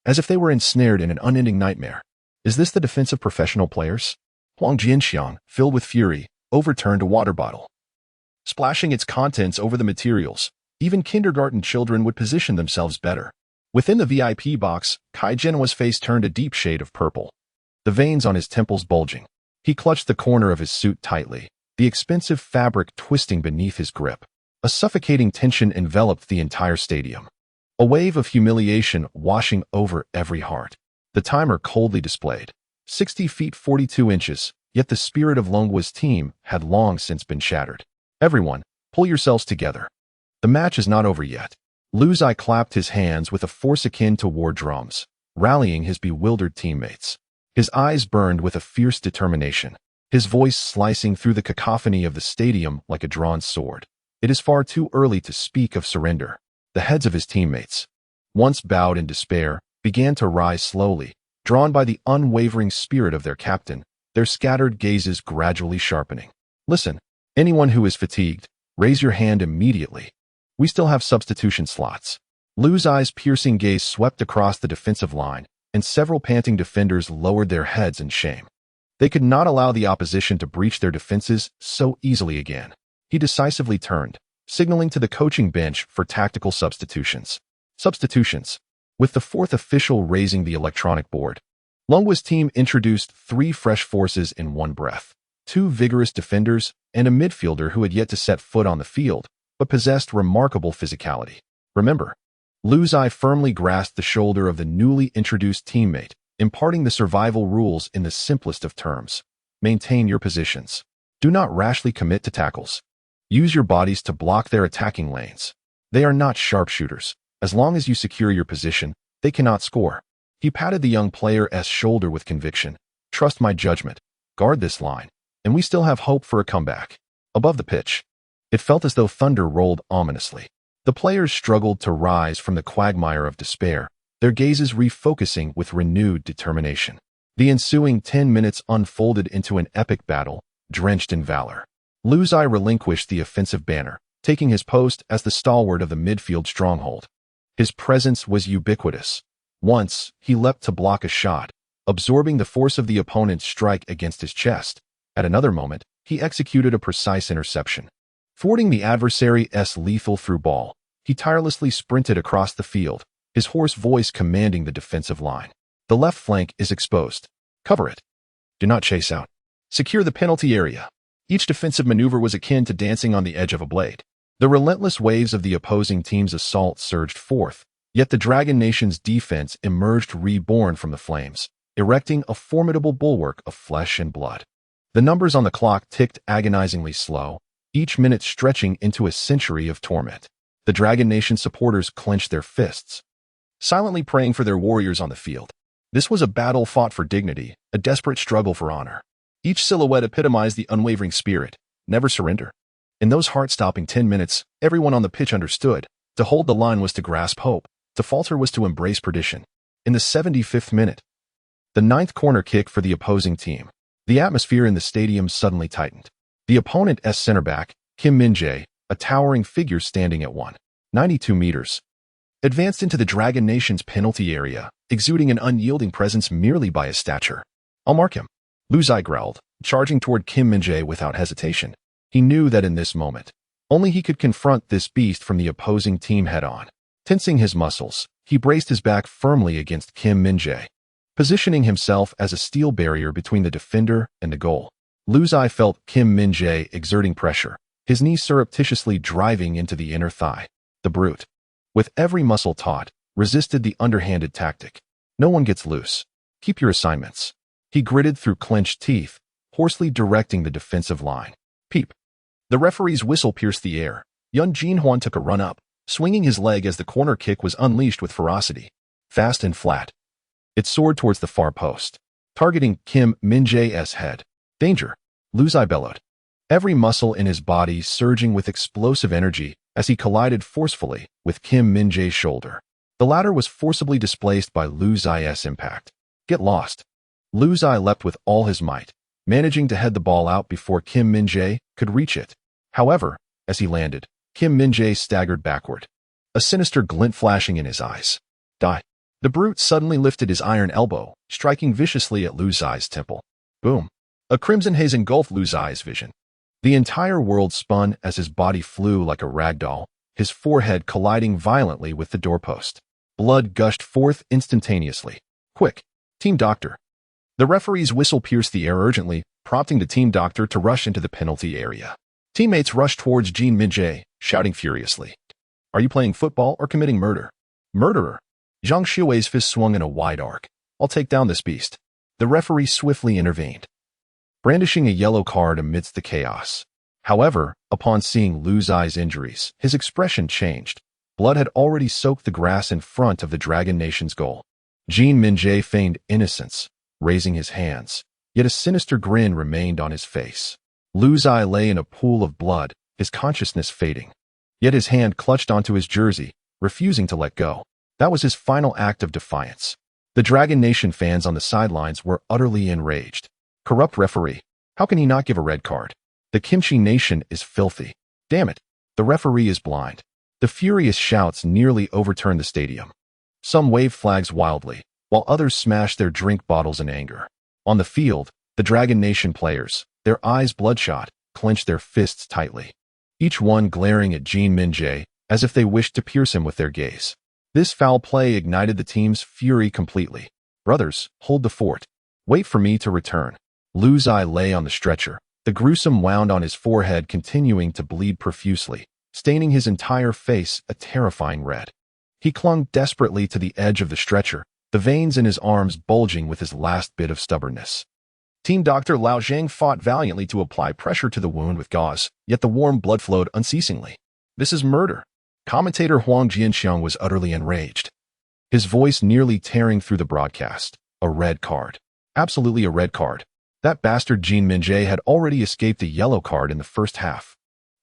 as if they were ensnared in an unending nightmare. Is this the defense of professional players? Huang Jinxiang, filled with fury, overturned a water bottle, splashing its contents over the materials. Even kindergarten children would position themselves better. Within the VIP box, Kai Genwa's face turned a deep shade of purple, the veins on his temples bulging. He clutched the corner of his suit tightly, the expensive fabric twisting beneath his grip. A suffocating tension enveloped the entire stadium, a wave of humiliation washing over every heart. The timer coldly displayed 60 feet 42 inches, yet the spirit of Longwa's team had long since been shattered. Everyone, pull yourselves together. The match is not over yet. Lu Zai clapped his hands with a force akin to war drums, rallying his bewildered teammates. His eyes burned with a fierce determination, his voice slicing through the cacophony of the stadium like a drawn sword. It is far too early to speak of surrender. The heads of his teammates, once bowed in despair, began to rise slowly, drawn by the unwavering spirit of their captain, their scattered gazes gradually sharpening. Listen, anyone who is fatigued, raise your hand immediately. We still have substitution slots. Lu Zai's piercing gaze swept across the defensive line, and several panting defenders lowered their heads in shame. They could not allow the opposition to breach their defenses so easily again. He decisively turned, signaling to the coaching bench for tactical substitutions. With the fourth official raising the electronic board, Lungua's team introduced 3 fresh forces in one breath. 2 vigorous defenders and a midfielder who had yet to set foot on the field, but possessed remarkable physicality. Remember, Lu Zai firmly grasped the shoulder of the newly introduced teammate, imparting the survival rules in the simplest of terms. Maintain your positions. Do not rashly commit to tackles. Use your bodies to block their attacking lanes. They are not sharpshooters. As long as you secure your position, they cannot score. He patted the young player's shoulder with conviction. Trust my judgment. Guard this line, and we still have hope for a comeback. Above the pitch, it felt as though thunder rolled ominously. The players struggled to rise from the quagmire of despair, their gazes refocusing with renewed determination. The ensuing 10 minutes unfolded into an epic battle, drenched in valor. Lu Zai relinquished the offensive banner, taking his post as the stalwart of the midfield stronghold. His presence was ubiquitous. Once, he leapt to block a shot, absorbing the force of the opponent's strike against his chest. At another moment, he executed a precise interception. Thwarting the adversary's lethal through ball, he tirelessly sprinted across the field, his hoarse voice commanding the defensive line. The left flank is exposed. Cover it. Do not chase out. Secure the penalty area. Each defensive maneuver was akin to dancing on the edge of a blade. The relentless waves of the opposing team's assault surged forth, yet the Dragon Nation's defense emerged reborn from the flames, erecting a formidable bulwark of flesh and blood. The numbers on the clock ticked agonizingly slow, each minute stretching into a century of torment. The Dragon Nation supporters clenched their fists, silently praying for their warriors on the field. This was a battle fought for dignity, a desperate struggle for honor. Each silhouette epitomized the unwavering spirit, never surrender. In those heart-stopping 10 minutes, everyone on the pitch understood. To hold the line was to grasp hope. To falter was to embrace perdition. In the 75th minute, the 9th corner kick for the opposing team, the atmosphere in the stadium suddenly tightened. The opponent's center back, Kim Min-jae, a towering figure standing at 192 meters, advanced into the Dragon Nation's penalty area, exuding an unyielding presence merely by his stature. I'll mark him. Lu Zai growled, charging toward Kim Min-jae without hesitation. He knew that in this moment, only he could confront this beast from the opposing team head-on. Tensing his muscles, he braced his back firmly against Kim Min-jae, positioning himself as a steel barrier between the defender and the goal. Lu Zai felt Kim Min-jae exerting pressure, his knee surreptitiously driving into the inner thigh. The brute, with every muscle taut, resisted the underhanded tactic. No one gets loose. Keep your assignments. He gritted through clenched teeth, hoarsely directing the defensive line. Peep. The referee's whistle pierced the air. Yun Jinhuan took a run up, swinging his leg as the corner kick was unleashed with ferocity. Fast and flat, it soared towards the far post, targeting Kim Min-jae's head. Danger! Lu Zai bellowed, every muscle in his body surging with explosive energy as he collided forcefully with Kim Min-jae's shoulder. The latter was forcibly displaced by Lu Zai's impact. Get lost. Lu Zai leapt with all his might, managing to head the ball out before Kim Min-jae could reach it. However, as he landed, Kim Min-jae staggered backward, a sinister glint flashing in his eyes. Die. The brute suddenly lifted his iron elbow, striking viciously at Lu Zai's temple. Boom. A crimson haze engulfed Lu Zai's vision. The entire world spun as his body flew like a rag doll, his forehead colliding violently with the doorpost. Blood gushed forth instantaneously. Quick, team doctor. The referee's whistle pierced the air urgently, prompting the team doctor to rush into the penalty area. Teammates rushed towards Jin Min-jae, shouting furiously. Are you playing football or committing murder? Murderer. Zhang Xiuwei's fist swung in a wide arc. I'll take down this beast. The referee swiftly intervened, brandishing a yellow card amidst the chaos. However, upon seeing Lu Zai's injuries, his expression changed. Blood had already soaked the grass in front of the Dragon Nation's goal. Jin Min-jae feigned innocence, raising his hands, yet a sinister grin remained on his face. Lu Zai lay in a pool of blood, his consciousness fading. Yet his hand clutched onto his jersey, refusing to let go. That was his final act of defiance. The Dragon Nation fans on the sidelines were utterly enraged. Corrupt referee. How can he not give a red card? The Kimchi Nation is filthy. Damn it. The referee is blind. The furious shouts nearly overturned the stadium. Some waved flags wildly, while others smashed their drink bottles in anger. On the field, The Dragon Nation players, their eyes bloodshot, clenched their fists tightly, each one glaring at Jin Min-jae as if they wished to pierce him with their gaze. This foul play ignited the team's fury completely. "Brothers, hold the fort. Wait for me to return." Lu Zai lay on the stretcher, the gruesome wound on his forehead continuing to bleed profusely, staining his entire face a terrifying red. He clung desperately to the edge of the stretcher, the veins in his arms bulging with his last bit of stubbornness. Team Doctor Lao Zhang fought valiantly to apply pressure to the wound with gauze, yet the warm blood flowed unceasingly. "This is murder." Commentator Huang Jianxiang was utterly enraged, his voice nearly tearing through the broadcast. "A red card. Absolutely a red card. That bastard Jin Min-jae had already escaped a yellow card in the first half.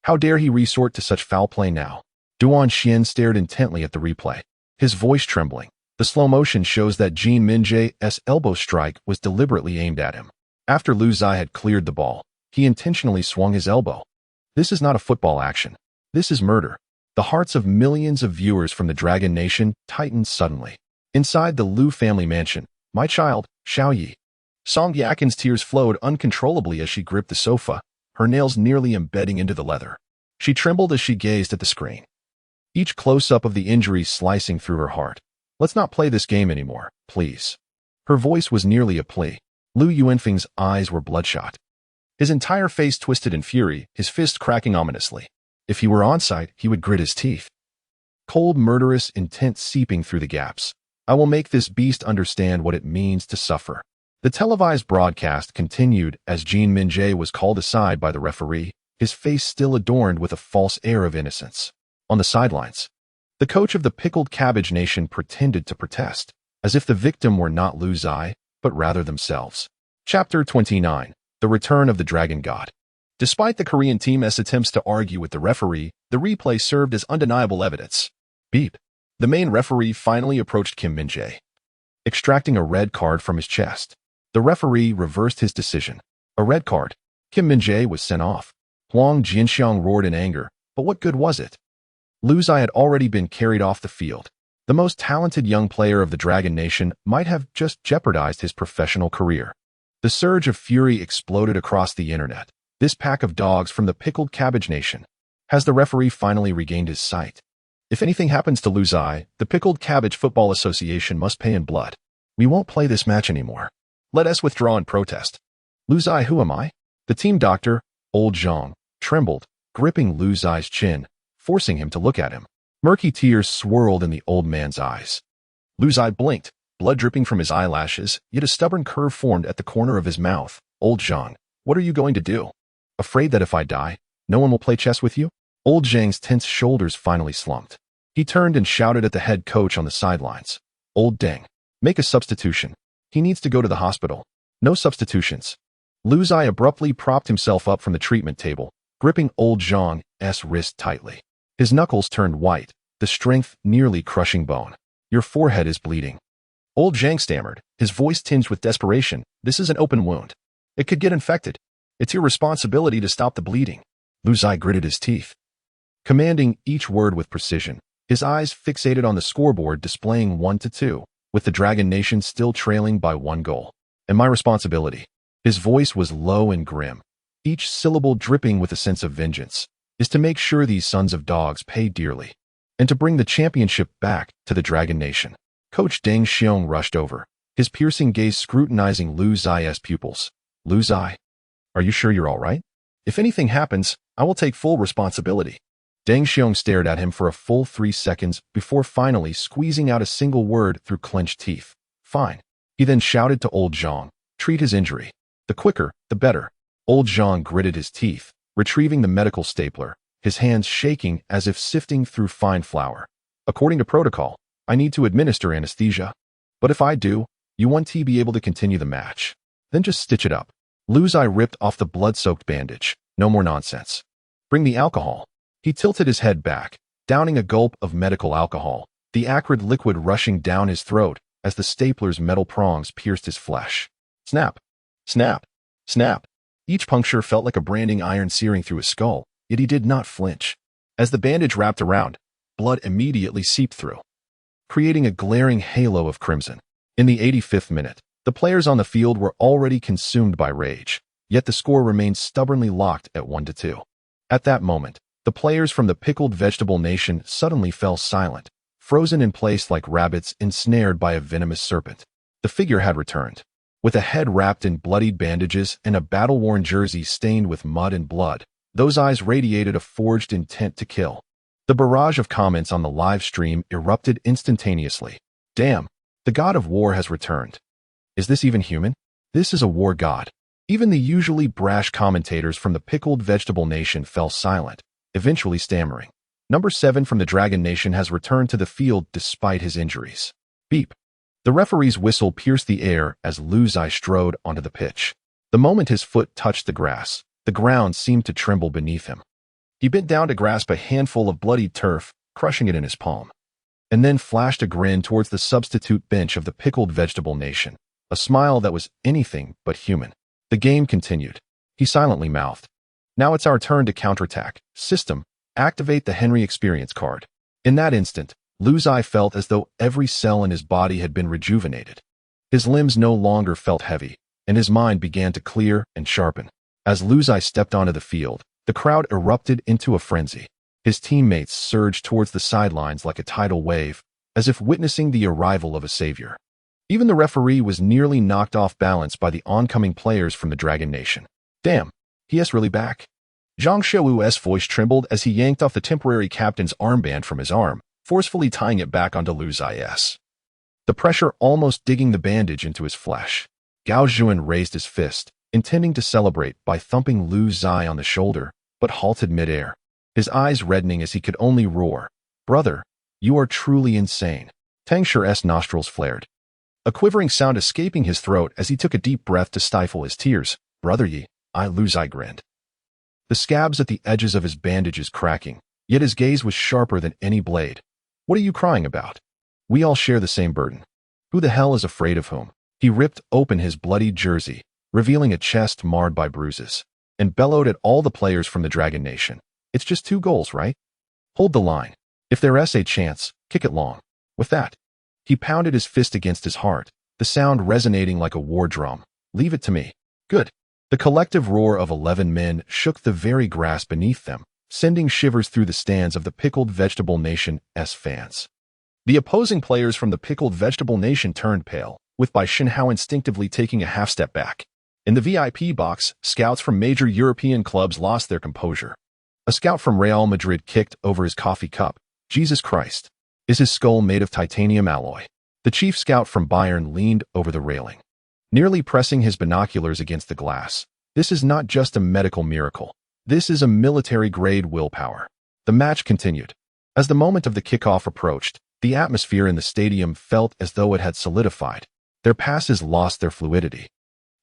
How dare he resort to such foul play now?" Duan Xian stared intently at the replay, his voice trembling. The slow motion shows that Jin Min-jae's elbow strike was deliberately aimed at him. After Lu Zai had cleared the ball, he intentionally swung his elbow. This is not a football action. This is murder. The hearts of millions of viewers from the Dragon Nation tightened suddenly. Inside the Lu family mansion, "My child, Xiao Yi." Song Yakin's tears flowed uncontrollably as she gripped the sofa, her nails nearly embedding into the leather. She trembled as she gazed at the screen, each close-up of the injury slicing through her heart. "Let's not play this game anymore, please." Her voice was nearly a plea. Lu Yuanfeng's eyes were bloodshot, his entire face twisted in fury, his fist cracking ominously. If he were onside, he would grit his teeth. Cold, murderous intent seeping through the gaps. "I will make this beast understand what it means to suffer." The televised broadcast continued as Jin Min-jae was called aside by the referee, his face still adorned with a false air of innocence. On the sidelines, the coach of the Pickled Cabbage Nation pretended to protest, as if the victim were not Lu Zai, but rather themselves. Chapter 29. The Return of the Dragon God. Despite the Korean team's attempts to argue with the referee, the replay served as undeniable evidence. Beep. The main referee finally approached Kim Min-jae, extracting a red card from his chest. The referee reversed his decision. A red card. Kim Min-jae was sent off. Huang Jianxiang roared in anger, but what good was it? Lu Zai had already been carried off the field. The most talented young player of the Dragon Nation might have just jeopardized his professional career. The surge of fury exploded across the internet. This pack of dogs from the Pickled Cabbage Nation. Has the referee finally regained his sight? If anything happens to Lu Zai, the Pickled Cabbage Football Association must pay in blood. We won't play this match anymore. Let us withdraw in protest. Lu Zai, who am I? The team doctor, Old Zhang, trembled, gripping Lu Zai's chin, forcing him to look at him. Murky tears swirled in the old man's eyes. Lu Zai blinked, blood dripping from his eyelashes, yet a stubborn curve formed at the corner of his mouth. "Old Zhang, what are you going to do? Afraid that if I die, no one will play chess with you?" Old Zhang's tense shoulders finally slumped. He turned and shouted at the head coach on the sidelines. "Old Deng, make a substitution. He needs to go to the hospital." "No substitutions." Lu Zai abruptly propped himself up from the treatment table, gripping Old Zhang's wrist tightly. His knuckles turned white, the strength nearly crushing bone. "Your forehead is bleeding." Old Zhang stammered, his voice tinged with desperation. "This is an open wound. It could get infected. It's your responsibility to stop the bleeding." Lu Zai gritted his teeth, commanding each word with precision, his eyes fixated on the scoreboard displaying 1-2, with the Dragon Nation still trailing by 1 goal. "And my responsibility." His voice was low and grim, each syllable dripping with a sense of vengeance, "is to make sure these sons of dogs pay dearly, and to bring the championship back to the Dragon Nation." Coach Deng Xiong rushed over, his piercing gaze scrutinizing Lu Zai's pupils. "Lu Zai, are you sure you're all right? If anything happens, I will take full responsibility." Deng Xiong stared at him for a full 3 seconds before finally squeezing out a single word through clenched teeth. "Fine." He then shouted to Old Zhang, "Treat his injury. The quicker, the better." Old Zhang gritted his teeth, retrieving the medical stapler, his hands shaking as if sifting through fine flour. "According to protocol, I need to administer anesthesia. But if I do, you won't be able to continue the match. Then just stitch it up." Lu Zai ripped off the blood-soaked bandage. "No more nonsense. Bring the alcohol." He tilted his head back, downing a gulp of medical alcohol, the acrid liquid rushing down his throat as the stapler's metal prongs pierced his flesh. Snap! Snap! Snap! Each puncture felt like a branding iron searing through his skull, yet he did not flinch. As the bandage wrapped around, blood immediately seeped through, creating a glaring halo of crimson. In the 85th minute, The players on the field were already consumed by rage, yet the score remained stubbornly locked at 1-2. At that moment, the players from the Pickled Vegetable Nation suddenly fell silent, frozen in place like rabbits ensnared by a venomous serpent. The figure had returned. With a head wrapped in bloodied bandages and a battle-worn jersey stained with mud and blood, those eyes radiated a forged intent to kill. The barrage of comments on the live stream erupted instantaneously. Damn, the god of war has returned. Is this even human? This is a war god. Even the usually brash commentators from the Pickled Vegetable Nation fell silent, eventually stammering. Number 7 from the Dragon Nation has returned to the field despite his injuries. Beep. The referee's whistle pierced the air as Lu Zai strode onto the pitch. The moment his foot touched the grass, the ground seemed to tremble beneath him. He bent down to grasp a handful of bloodied turf, crushing it in his palm, and then flashed a grin towards the substitute bench of the Pickled Vegetable Nation, a smile that was anything but human. The game continued. He silently mouthed, "Now it's our turn to counterattack. System, activate the Henry Experience card." In that instant, Lu Zai felt as though every cell in his body had been rejuvenated. His limbs no longer felt heavy, and his mind began to clear and sharpen. As Lu Zai stepped onto the field, the crowd erupted into a frenzy. His teammates surged towards the sidelines like a tidal wave, as if witnessing the arrival of a savior. Even the referee was nearly knocked off balance by the oncoming players from the Dragon Nation. Damn, he is really back. Zhang Shou's voice trembled as he yanked off the temporary captain's armband from his arm, forcefully tying it back onto Lu Zai's. The pressure almost digging the bandage into his flesh. Gao Zhuan raised his fist, intending to celebrate by thumping Lu Zai on the shoulder, but halted midair, his eyes reddening as he could only roar, "Brother, you are truly insane." Tang Shi's nostrils flared, a quivering sound escaping his throat as he took a deep breath to stifle his tears. "Brother Yi," Lu Zai grinned, the scabs at the edges of his bandages cracking, yet his gaze was sharper than any blade. "What are you crying about? We all share the same burden. Who the hell is afraid of whom?" He ripped open his bloodied jersey, revealing a chest marred by bruises, and bellowed at all the players from the Dragon Nation. "It's just 2 goals, right? Hold the line. If there's a chance, kick it long." With that, he pounded his fist against his heart, the sound resonating like a war drum. "Leave it to me." "Good." The collective roar of 11 men shook the very grass beneath them, sending shivers through the stands of the Pickled Vegetable Nation's fans. The opposing players from the Pickled Vegetable Nation turned pale, with Bai Shenhao instinctively taking a half-step back. In the VIP box, scouts from major European clubs lost their composure. A scout from Real Madrid kicked over his coffee cup. "Jesus Christ. Is his skull made of titanium alloy?" The chief scout from Bayern leaned over the railing, nearly pressing his binoculars against the glass. "This is not just a medical miracle. This is a military-grade willpower." The match continued. As the moment of the kickoff approached, the atmosphere in the stadium felt as though it had solidified. Their passes lost their fluidity,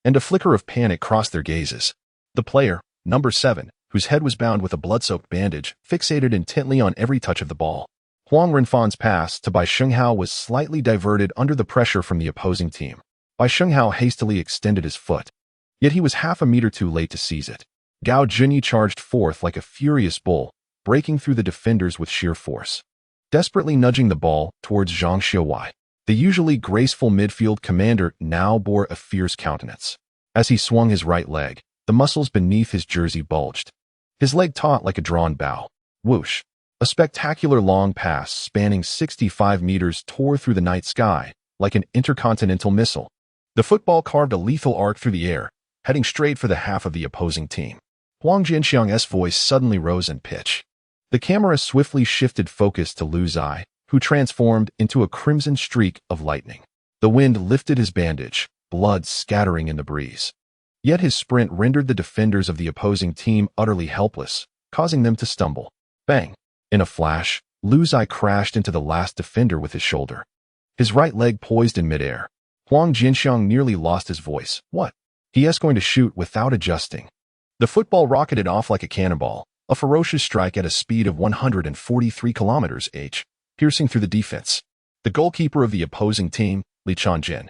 and a flicker of panic crossed their gazes. The player, number 7, whose head was bound with a blood-soaked bandage, fixated intently on every touch of the ball. Huang Renfan's pass to Bai Shenhao was slightly diverted under the pressure from the opposing team. Bai Shenhao hastily extended his foot, yet he was half a meter too late to seize it. Gao Junyi charged forth like a furious bull, breaking through the defenders with sheer force, desperately nudging the ball towards Zhang Xiaowei. The usually graceful midfield commander now bore a fierce countenance. As he swung his right leg, the muscles beneath his jersey bulged. His leg taut like a drawn bow. Whoosh! A spectacular long pass spanning 65 meters tore through the night sky like an intercontinental missile. The football carved a lethal arc through the air, heading straight for the half of the opposing team. Huang Jinxiang's voice suddenly rose in pitch. The camera swiftly shifted focus to Lu Zai, who transformed into a crimson streak of lightning. The wind lifted his bandage, blood scattering in the breeze. Yet his sprint rendered the defenders of the opposing team utterly helpless, causing them to stumble. Bang! In a flash, Lu Zai crashed into the last defender with his shoulder, his right leg poised in midair. Huang Jinxiang nearly lost his voice. What? He is going to shoot without adjusting. The football rocketed off like a cannonball, a ferocious strike at a speed of 143 km/h, piercing through the defense. The goalkeeper of the opposing team, Li Changjin,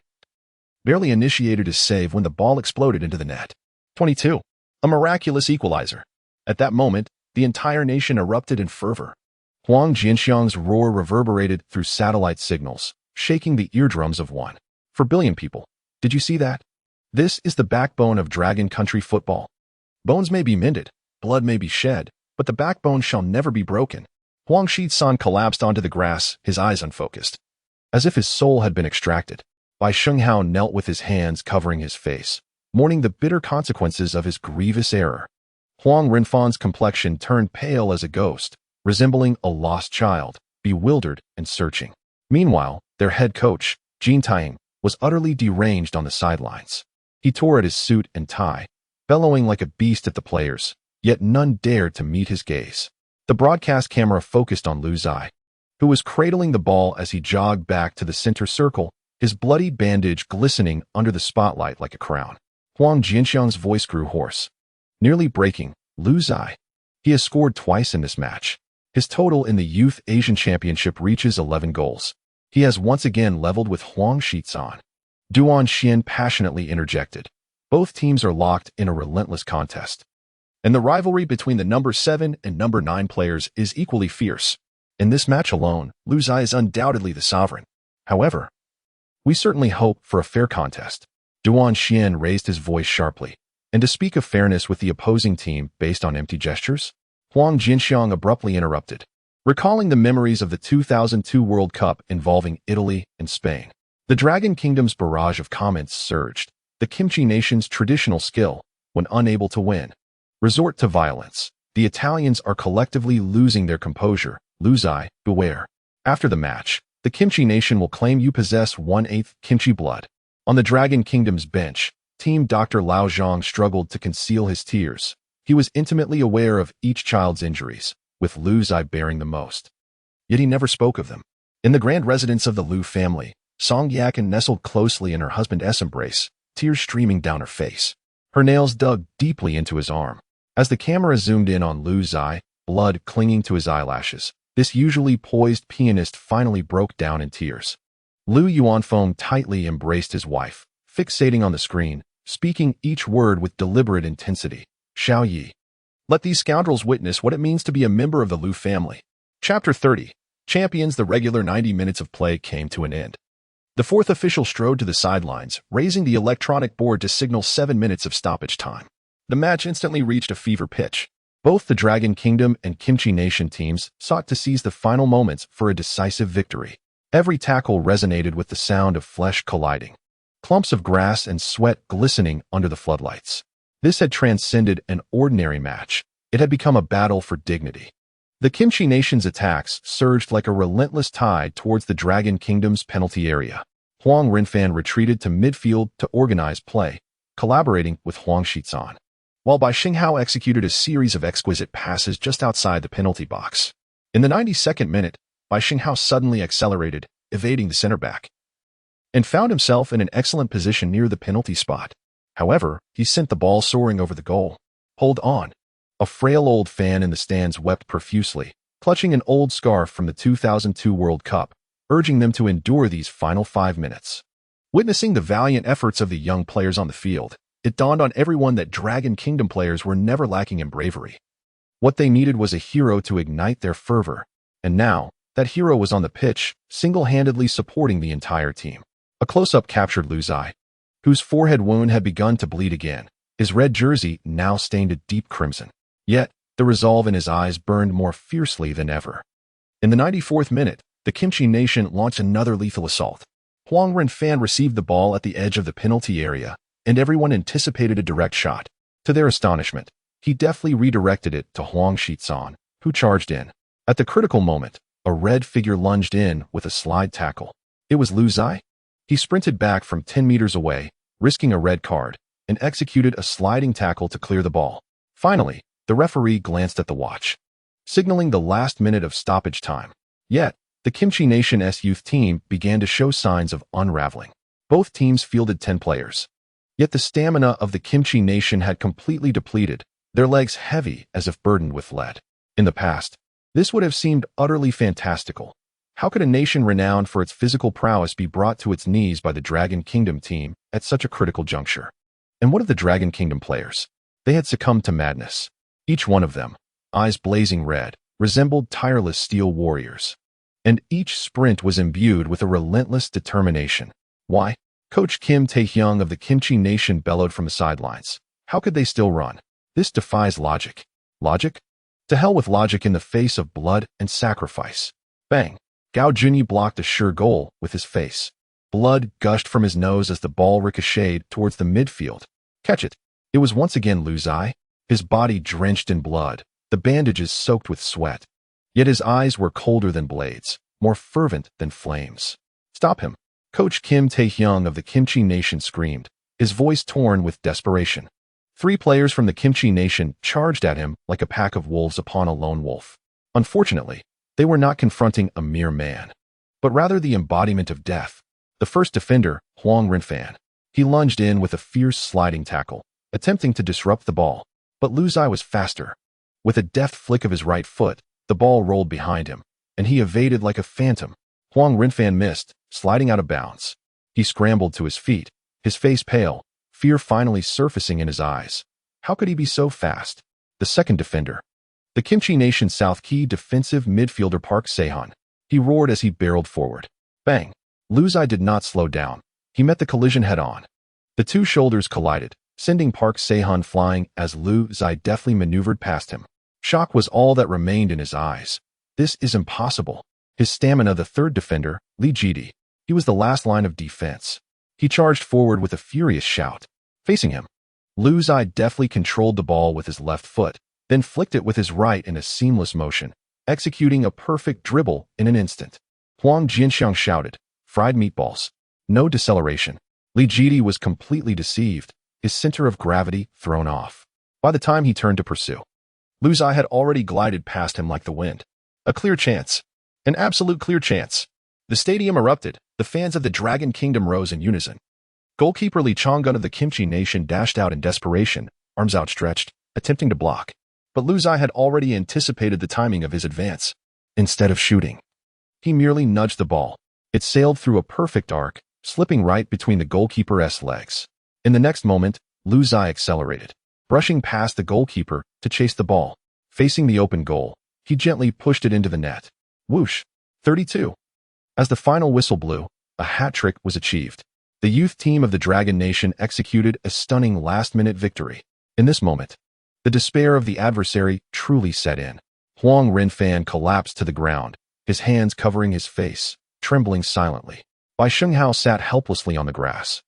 barely initiated his save when the ball exploded into the net. 22. A miraculous equalizer. At that moment, the entire nation erupted in fervor. Huang Jinxiang's roar reverberated through satellite signals, shaking the eardrums of 1.4 billion people. Did you see that? This is the backbone of Dragon Country football. Bones may be mended, blood may be shed, but the backbone shall never be broken. Huang Shisan collapsed onto the grass, his eyes unfocused. As if his soul had been extracted, Bai Shenghao knelt with his hands covering his face, mourning the bitter consequences of his grievous error. Huang Renfan's complexion turned pale as a ghost, resembling a lost child, bewildered and searching. Meanwhile, their head coach, Jin Taiying, was utterly deranged on the sidelines. He tore at his suit and tie, bellowing like a beast at the players, yet none dared to meet his gaze. The broadcast camera focused on Lu Zai, who was cradling the ball as he jogged back to the center circle, his bloody bandage glistening under the spotlight like a crown. Huang Jinxiang's voice grew hoarse, nearly breaking. Lu Zai. He has scored twice in this match. His total in the Youth Asian Championship reaches 11 goals. He has once again leveled with Huang Shisan. Duan Xian passionately interjected. Both teams are locked in a relentless contest. And the rivalry between the number 7 and number 9 players is equally fierce. In this match alone, Lu Zai is undoubtedly the sovereign. However, we certainly hope for a fair contest. Duan Xian raised his voice sharply. And to speak of fairness with the opposing team based on empty gestures, Huang Jinxiang abruptly interrupted, recalling the memories of the 2002 World Cup involving Italy and Spain. The Dragon Kingdom's barrage of comments surged. The Kimchi nation's traditional skill, when unable to win, resort to violence. The Italians are collectively losing their composure. Lu Zai, beware. After the match, the Kimchi nation will claim you possess 1/8 Kimchi blood. On the Dragon Kingdom's bench, Team Dr. Lao Zhang struggled to conceal his tears. He was intimately aware of each child's injuries, with Lu Zai bearing the most. Yet he never spoke of them. In the grand residence of the Lu family, Song Yakin nestled closely in her husband's embrace, tears streaming down her face. Her nails dug deeply into his arm. As the camera zoomed in on Lu Zai, blood clinging to his eyelashes, this usually poised pianist finally broke down in tears. Lu Yuanfeng tightly embraced his wife, fixating on the screen, speaking each word with deliberate intensity. Xiao Yi. Let these scoundrels witness what it means to be a member of the Lu family. Chapter 30. Champions. The regular 90 minutes of play came to an end. The fourth official strode to the sidelines, raising the electronic board to signal 7 minutes of stoppage time. The match instantly reached a fever pitch. Both the Dragon Kingdom and Kimchi Nation teams sought to seize the final moments for a decisive victory. Every tackle resonated with the sound of flesh colliding, clumps of grass and sweat glistening under the floodlights. This had transcended an ordinary match. It had become a battle for dignity. The Kimchi Nation's attacks surged like a relentless tide towards the Dragon Kingdom's penalty area. Huang Renfan retreated to midfield to organize play, collaborating with Huang Shisan, while Bai Shenghao executed a series of exquisite passes just outside the penalty box. In the 92nd minute, Bai Shenghao suddenly accelerated, evading the center back, and found himself in an excellent position near the penalty spot. However, he sent the ball soaring over the goal. Hold on. A frail old fan in the stands wept profusely, clutching an old scarf from the 2002 World Cup, urging them to endure these final 5 minutes. Witnessing the valiant efforts of the young players on the field, it dawned on everyone that Dragon Kingdom players were never lacking in bravery. What they needed was a hero to ignite their fervor, and now, that hero was on the pitch, single-handedly supporting the entire team. A close-up captured Lu Zai, whose forehead wound had begun to bleed again, his red jersey now stained a deep crimson. Yet, the resolve in his eyes burned more fiercely than ever. In the 94th minute, the Kimchi Nation launched another lethal assault. Huang Renfan received the ball at the edge of the penalty area, and everyone anticipated a direct shot. To their astonishment, he deftly redirected it to Huang Shisan, who charged in. At the critical moment, a red figure lunged in with a slide tackle. It was Lu Zai. He sprinted back from 10 meters away, risking a red card, and executed a sliding tackle to clear the ball. Finally, the referee glanced at the watch, signaling the last minute of stoppage time. Yet, the Kimchi Nation's youth team began to show signs of unraveling. Both teams fielded 10 players. Yet the stamina of the Kimchi Nation had completely depleted, their legs heavy as if burdened with lead. In the past, this would have seemed utterly fantastical. How could a nation renowned for its physical prowess be brought to its knees by the Dragon Kingdom team at such a critical juncture? And what of the Dragon Kingdom players? They had succumbed to madness. Each one of them, eyes blazing red, resembled tireless steel warriors. And each sprint was imbued with a relentless determination. Why? Coach Kim Tae-hyung of the Kimchi Nation bellowed from the sidelines. How could they still run? This defies logic. Logic? To hell with logic in the face of blood and sacrifice. Bang! Gao Junyi blocked a sure goal with his face. Blood gushed from his nose as the ball ricocheted towards the midfield. Catch it. It was once again Lu Zai, his body drenched in blood, the bandages soaked with sweat. Yet his eyes were colder than blades, more fervent than flames. Stop him! Coach Kim Tae-hyung of the Kimchi Nation screamed, his voice torn with desperation. 3 players from the Kimchi Nation charged at him like a pack of wolves upon a lone wolf. Unfortunately, they were not confronting a mere man, but rather the embodiment of death. The first defender, Huang Rinfan. He lunged in with a fierce sliding tackle, attempting to disrupt the ball, but Lu Zai was faster. With a deft flick of his right foot, the ball rolled behind him, and he evaded like a phantom. Huang Rinfan missed, sliding out of bounds. He scrambled to his feet, his face pale, fear finally surfacing in his eyes. How could he be so fast? The second defender. The Kimchi Nation South Key defensive midfielder Park Se-han. He roared as he barreled forward. Bang! Lu Zai did not slow down. He met the collision head-on. The 2 shoulders collided, sending Park Se-han flying as Lu Zai deftly maneuvered past him. Shock was all that remained in his eyes. This is impossible. His stamina, the third defender, Lee Ji-di. He was the last line of defense. He charged forward with a furious shout. Facing him, Lu Zai deftly controlled the ball with his left foot, then flicked it with his right in a seamless motion, executing a perfect dribble in an instant. Huang Jianxiang shouted, fried meatballs. No deceleration. Lee Ji-di was completely deceived, his center of gravity thrown off. By the time he turned to pursue, Lu Zai had already glided past him like the wind. A clear chance. An absolute clear chance. The stadium erupted. The fans of the Dragon Kingdom rose in unison. Goalkeeper Lee Chong-gun of the Kimchi Nation dashed out in desperation, arms outstretched, attempting to block. But Lu Zai had already anticipated the timing of his advance. Instead of shooting, he merely nudged the ball. It sailed through a perfect arc, slipping right between the goalkeeper's legs. In the next moment, Lu Zai accelerated, brushing past the goalkeeper to chase the ball. Facing the open goal, he gently pushed it into the net. Whoosh! 32. As the final whistle blew, a hat trick was achieved. The youth team of the Dragon Nation executed a stunning last-minute victory. In this moment, the despair of the adversary truly set in. Huang Rinfan collapsed to the ground, his hands covering his face, trembling silently. Bai Shenghao sat helplessly on the grass,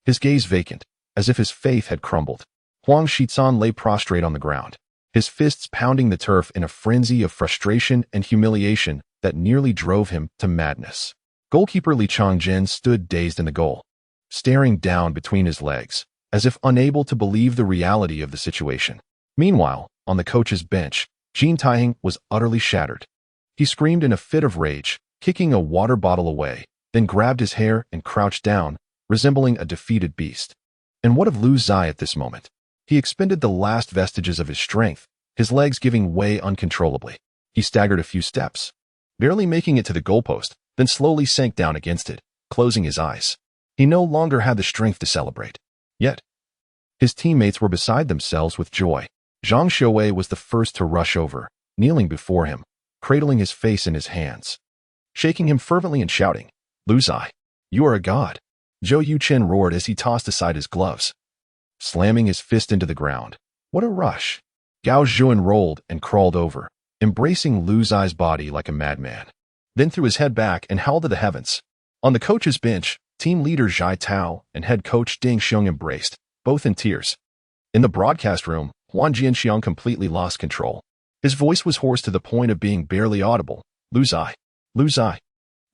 his gaze vacant, as if his faith had crumbled. Huang Shizan lay prostrate on the ground, his fists pounding the turf in a frenzy of frustration and humiliation that nearly drove him to madness. Goalkeeper Lee Chong-jin stood dazed in the goal, staring down between his legs, as if unable to believe the reality of the situation. Meanwhile, on the coach's bench, Jin Taiheng was utterly shattered. He screamed in a fit of rage, kicking a water bottle away, then grabbed his hair and crouched down, resembling a defeated beast. And what of Lu Zai at this moment? He expended the last vestiges of his strength, his legs giving way uncontrollably. He staggered a few steps, barely making it to the goalpost, then slowly sank down against it, closing his eyes. He no longer had the strength to celebrate. Yet, his teammates were beside themselves with joy. Zhang Xiuwei was the first to rush over, kneeling before him, cradling his face in his hands, shaking him fervently and shouting, Lu Zai, you are a god. Zhou Yuchen roared as he tossed aside his gloves, slamming his fist into the ground. What a rush! Gao Zhuan rolled and crawled over, embracing Lu Zai's body like a madman, then threw his head back and howled to the heavens. On the coach's bench, team leader Zhai Tao and head coach Ding Xiong embraced, both in tears. In the broadcast room, Huan Jianxiang completely lost control. His voice was hoarse to the point of being barely audible. Lu Zai. Lu Zai.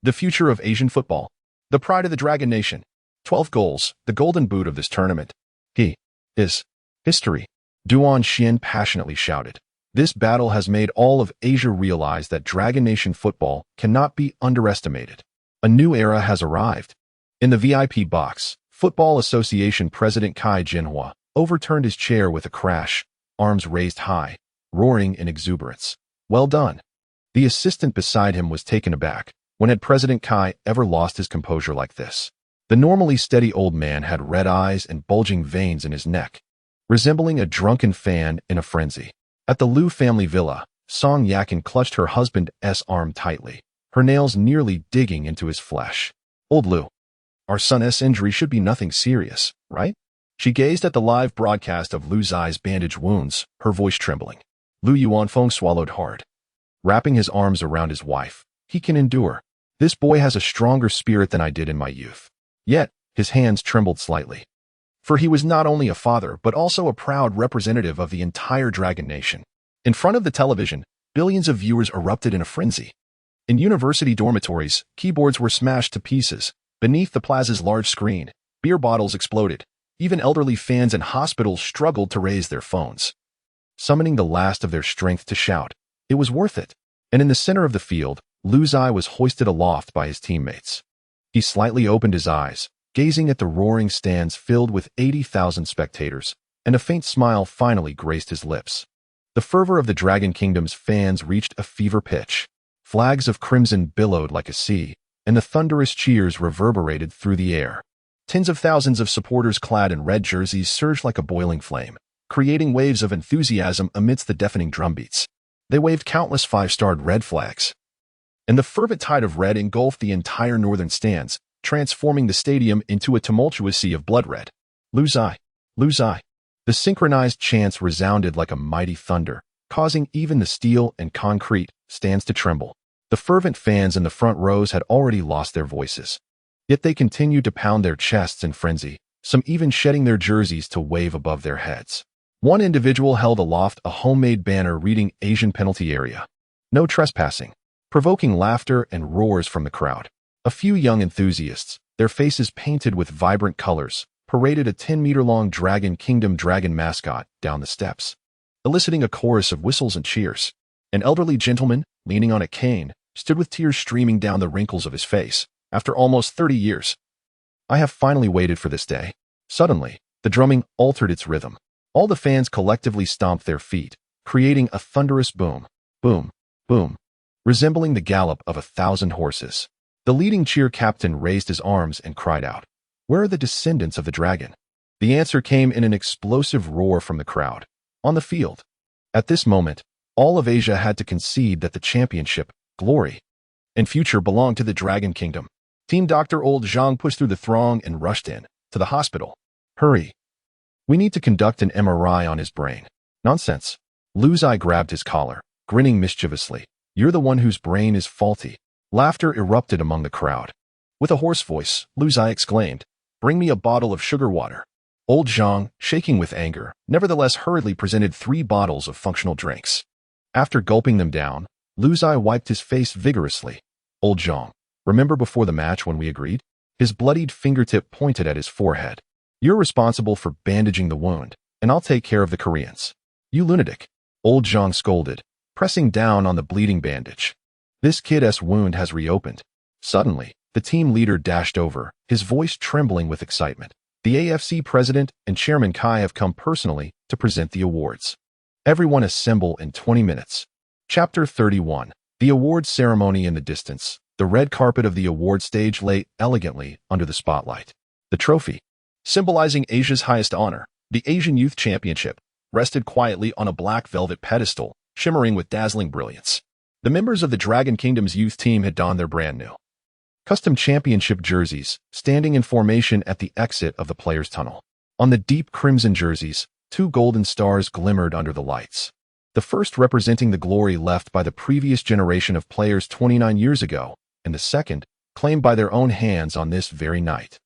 The future of Asian football. The pride of the Dragon Nation. 12 goals, the golden boot of this tournament. He is history. Duan Xian passionately shouted. This battle has made all of Asia realize that Dragon Nation football cannot be underestimated. A new era has arrived. In the VIP box, Football Association President Kai Jinhua overturned his chair with a crash, arms raised high, roaring in exuberance. Well done. The assistant beside him was taken aback. When had President Kai ever lost his composure like this? The normally steady old man had red eyes and bulging veins in his neck, resembling a drunken fan in a frenzy. At the Liu family villa, Song Yakin clutched her husband's arm tightly, her nails nearly digging into his flesh. Old Liu, Our son's injury should be nothing serious, right? She gazed at the live broadcast of Lu Zai's bandaged wounds, her voice trembling. Lu Yuanfeng swallowed hard. Wrapping his arms around his wife, he can endure. This boy has a stronger spirit than I did in my youth. Yet, his hands trembled slightly. For he was not only a father, but also a proud representative of the entire Dragon Nation. In front of the television, billions of viewers erupted in a frenzy. In university dormitories, keyboards were smashed to pieces. Beneath the plaza's large screen, beer bottles exploded. Even elderly fans in hospitals struggled to raise their phones, summoning the last of their strength to shout. It was worth it. And in the center of the field, Lu Zai was hoisted aloft by his teammates. He slightly opened his eyes, gazing at the roaring stands filled with 80,000 spectators, and a faint smile finally graced his lips. The fervor of the Dragon Kingdom's fans reached a fever pitch. Flags of crimson billowed like a sea, and the thunderous cheers reverberated through the air. Tens of thousands of supporters clad in red jerseys surged like a boiling flame, creating waves of enthusiasm amidst the deafening drumbeats. They waved countless five-starred red flags, and the fervent tide of red engulfed the entire northern stands, transforming the stadium into a tumultuous sea of blood red. Lu Zai, Lu Zai. The synchronized chants resounded like a mighty thunder, causing even the steel and concrete stands to tremble. The fervent fans in the front rows had already lost their voices. Yet they continued to pound their chests in frenzy, some even shedding their jerseys to wave above their heads. One individual held aloft a homemade banner reading Asian penalty area. No trespassing, provoking laughter and roars from the crowd. A few young enthusiasts, their faces painted with vibrant colors, paraded a 10-meter-long Dragon Kingdom dragon mascot down the steps, eliciting a chorus of whistles and cheers. An elderly gentleman, leaning on a cane, stood with tears streaming down the wrinkles of his face. After almost 30 years, I have finally waited for this day. Suddenly, the drumming altered its rhythm. All the fans collectively stomped their feet, creating a thunderous boom, boom, boom, resembling the gallop of 1,000 horses. The leading cheer captain raised his arms and cried out, "Where are the descendants of the dragon?" The answer came in an explosive roar from the crowd. On the field. At this moment, all of Asia had to concede that the championship, glory, and future belonged to the Dragon Kingdom. Team Dr. Old Zhang pushed through the throng and rushed in, to the hospital. Hurry. We need to conduct an MRI on his brain. Nonsense. Lu Zai grabbed his collar, grinning mischievously. You're the one whose brain is faulty. Laughter erupted among the crowd. With a hoarse voice, Lu Zai exclaimed, "Bring me a bottle of sugar water." Old Zhang, shaking with anger, nevertheless hurriedly presented 3 bottles of functional drinks. After gulping them down, Lu Zai wiped his face vigorously. Old Zhang, remember before the match when we agreed? His bloodied fingertip pointed at his forehead. You're responsible for bandaging the wound, and I'll take care of the Koreans. You lunatic. Old Zhang scolded, pressing down on the bleeding bandage. This kid's wound has reopened. Suddenly, the team leader dashed over, his voice trembling with excitement. The AFC president and Chairman Kai have come personally to present the awards. Everyone assemble in 20 minutes. Chapter 31. The awards ceremony in the distance. The red carpet of the award stage lay elegantly under the spotlight. The trophy, symbolizing Asia's highest honor, the Asian Youth Championship, rested quietly on a black velvet pedestal, shimmering with dazzling brilliance. The members of the Dragon Kingdom's youth team had donned their brand new custom championship jerseys, standing in formation at the exit of the players' tunnel. On the deep crimson jerseys, 2 golden stars glimmered under the lights. The first representing the glory left by the previous generation of players 29 years ago, and the second, claimed by their own hands on this very night.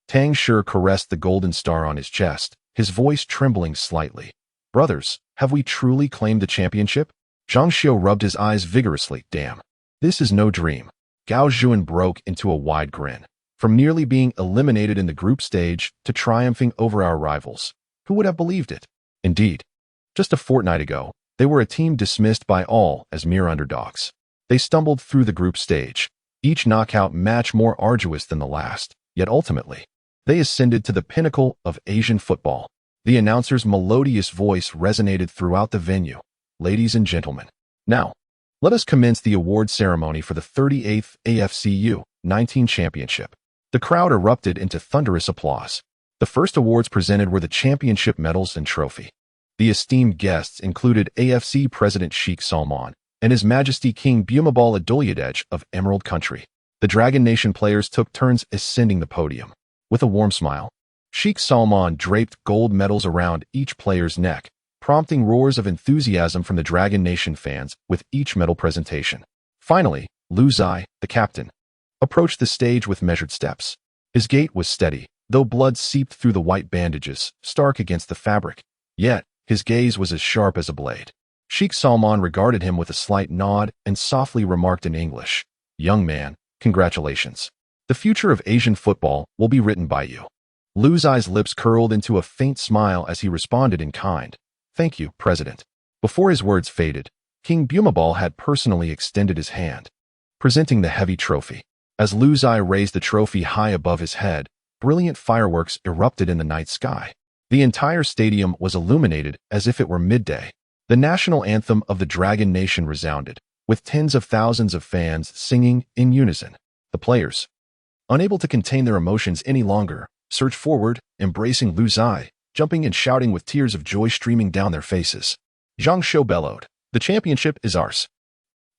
Tang Shi caressed the golden star on his chest, his voice trembling slightly. Brothers, have we truly claimed the championship? Zhang Xiu rubbed his eyes vigorously. Damn. This is no dream. Gao Zhuan broke into a wide grin. From nearly being eliminated in the group stage to triumphing over our rivals. Who would have believed it? Indeed. Just a fortnight ago, they were a team dismissed by all as mere underdogs. They stumbled through the group stage, each knockout match more arduous than the last, yet ultimately, they ascended to the pinnacle of Asian football. The announcer's melodious voice resonated throughout the venue. Ladies and gentlemen, now, let us commence the award ceremony for the 38th AFC U-19 Championship. The crowd erupted into thunderous applause. The first awards presented were the championship medals and trophy. The esteemed guests included AFC President Sheikh Salman and His Majesty King Bhumibol Adulyadej of Emerald Country. The Dragon Nation players took turns ascending the podium. with a warm smile. Sheikh Salman draped gold medals around each player's neck, prompting roars of enthusiasm from the Dragon Nation fans with each medal presentation. Finally, Lu Zai, the captain, approached the stage with measured steps. His gait was steady, though blood seeped through the white bandages, stark against the fabric. Yet, his gaze was as sharp as a blade. Sheikh Salman regarded him with a slight nod and softly remarked in English, "Young man, congratulations. The future of Asian football will be written by you." Lu Zai's lips curled into a faint smile as he responded in kind, "Thank you, President." Before his words faded, King Bhumibol had personally extended his hand, presenting the heavy trophy. As Lu Zai raised the trophy high above his head, brilliant fireworks erupted in the night sky. The entire stadium was illuminated as if it were midday. The national anthem of the Dragon Nation resounded, with tens of thousands of fans singing in unison. The players, unable to contain their emotions any longer, surged forward, embracing Lu Zai, jumping and shouting with tears of joy streaming down their faces. Zhang Shou bellowed, "The championship is ours."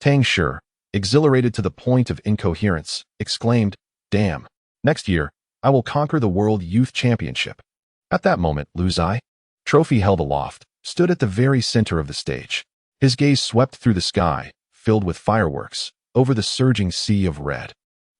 Tang Shi, exhilarated to the point of incoherence, exclaimed, "Damn. Next year, I will conquer the World Youth Championship." At that moment, Lu Zai, trophy held aloft, stood at the very center of the stage. His gaze swept through the sky, filled with fireworks, over the surging sea of red,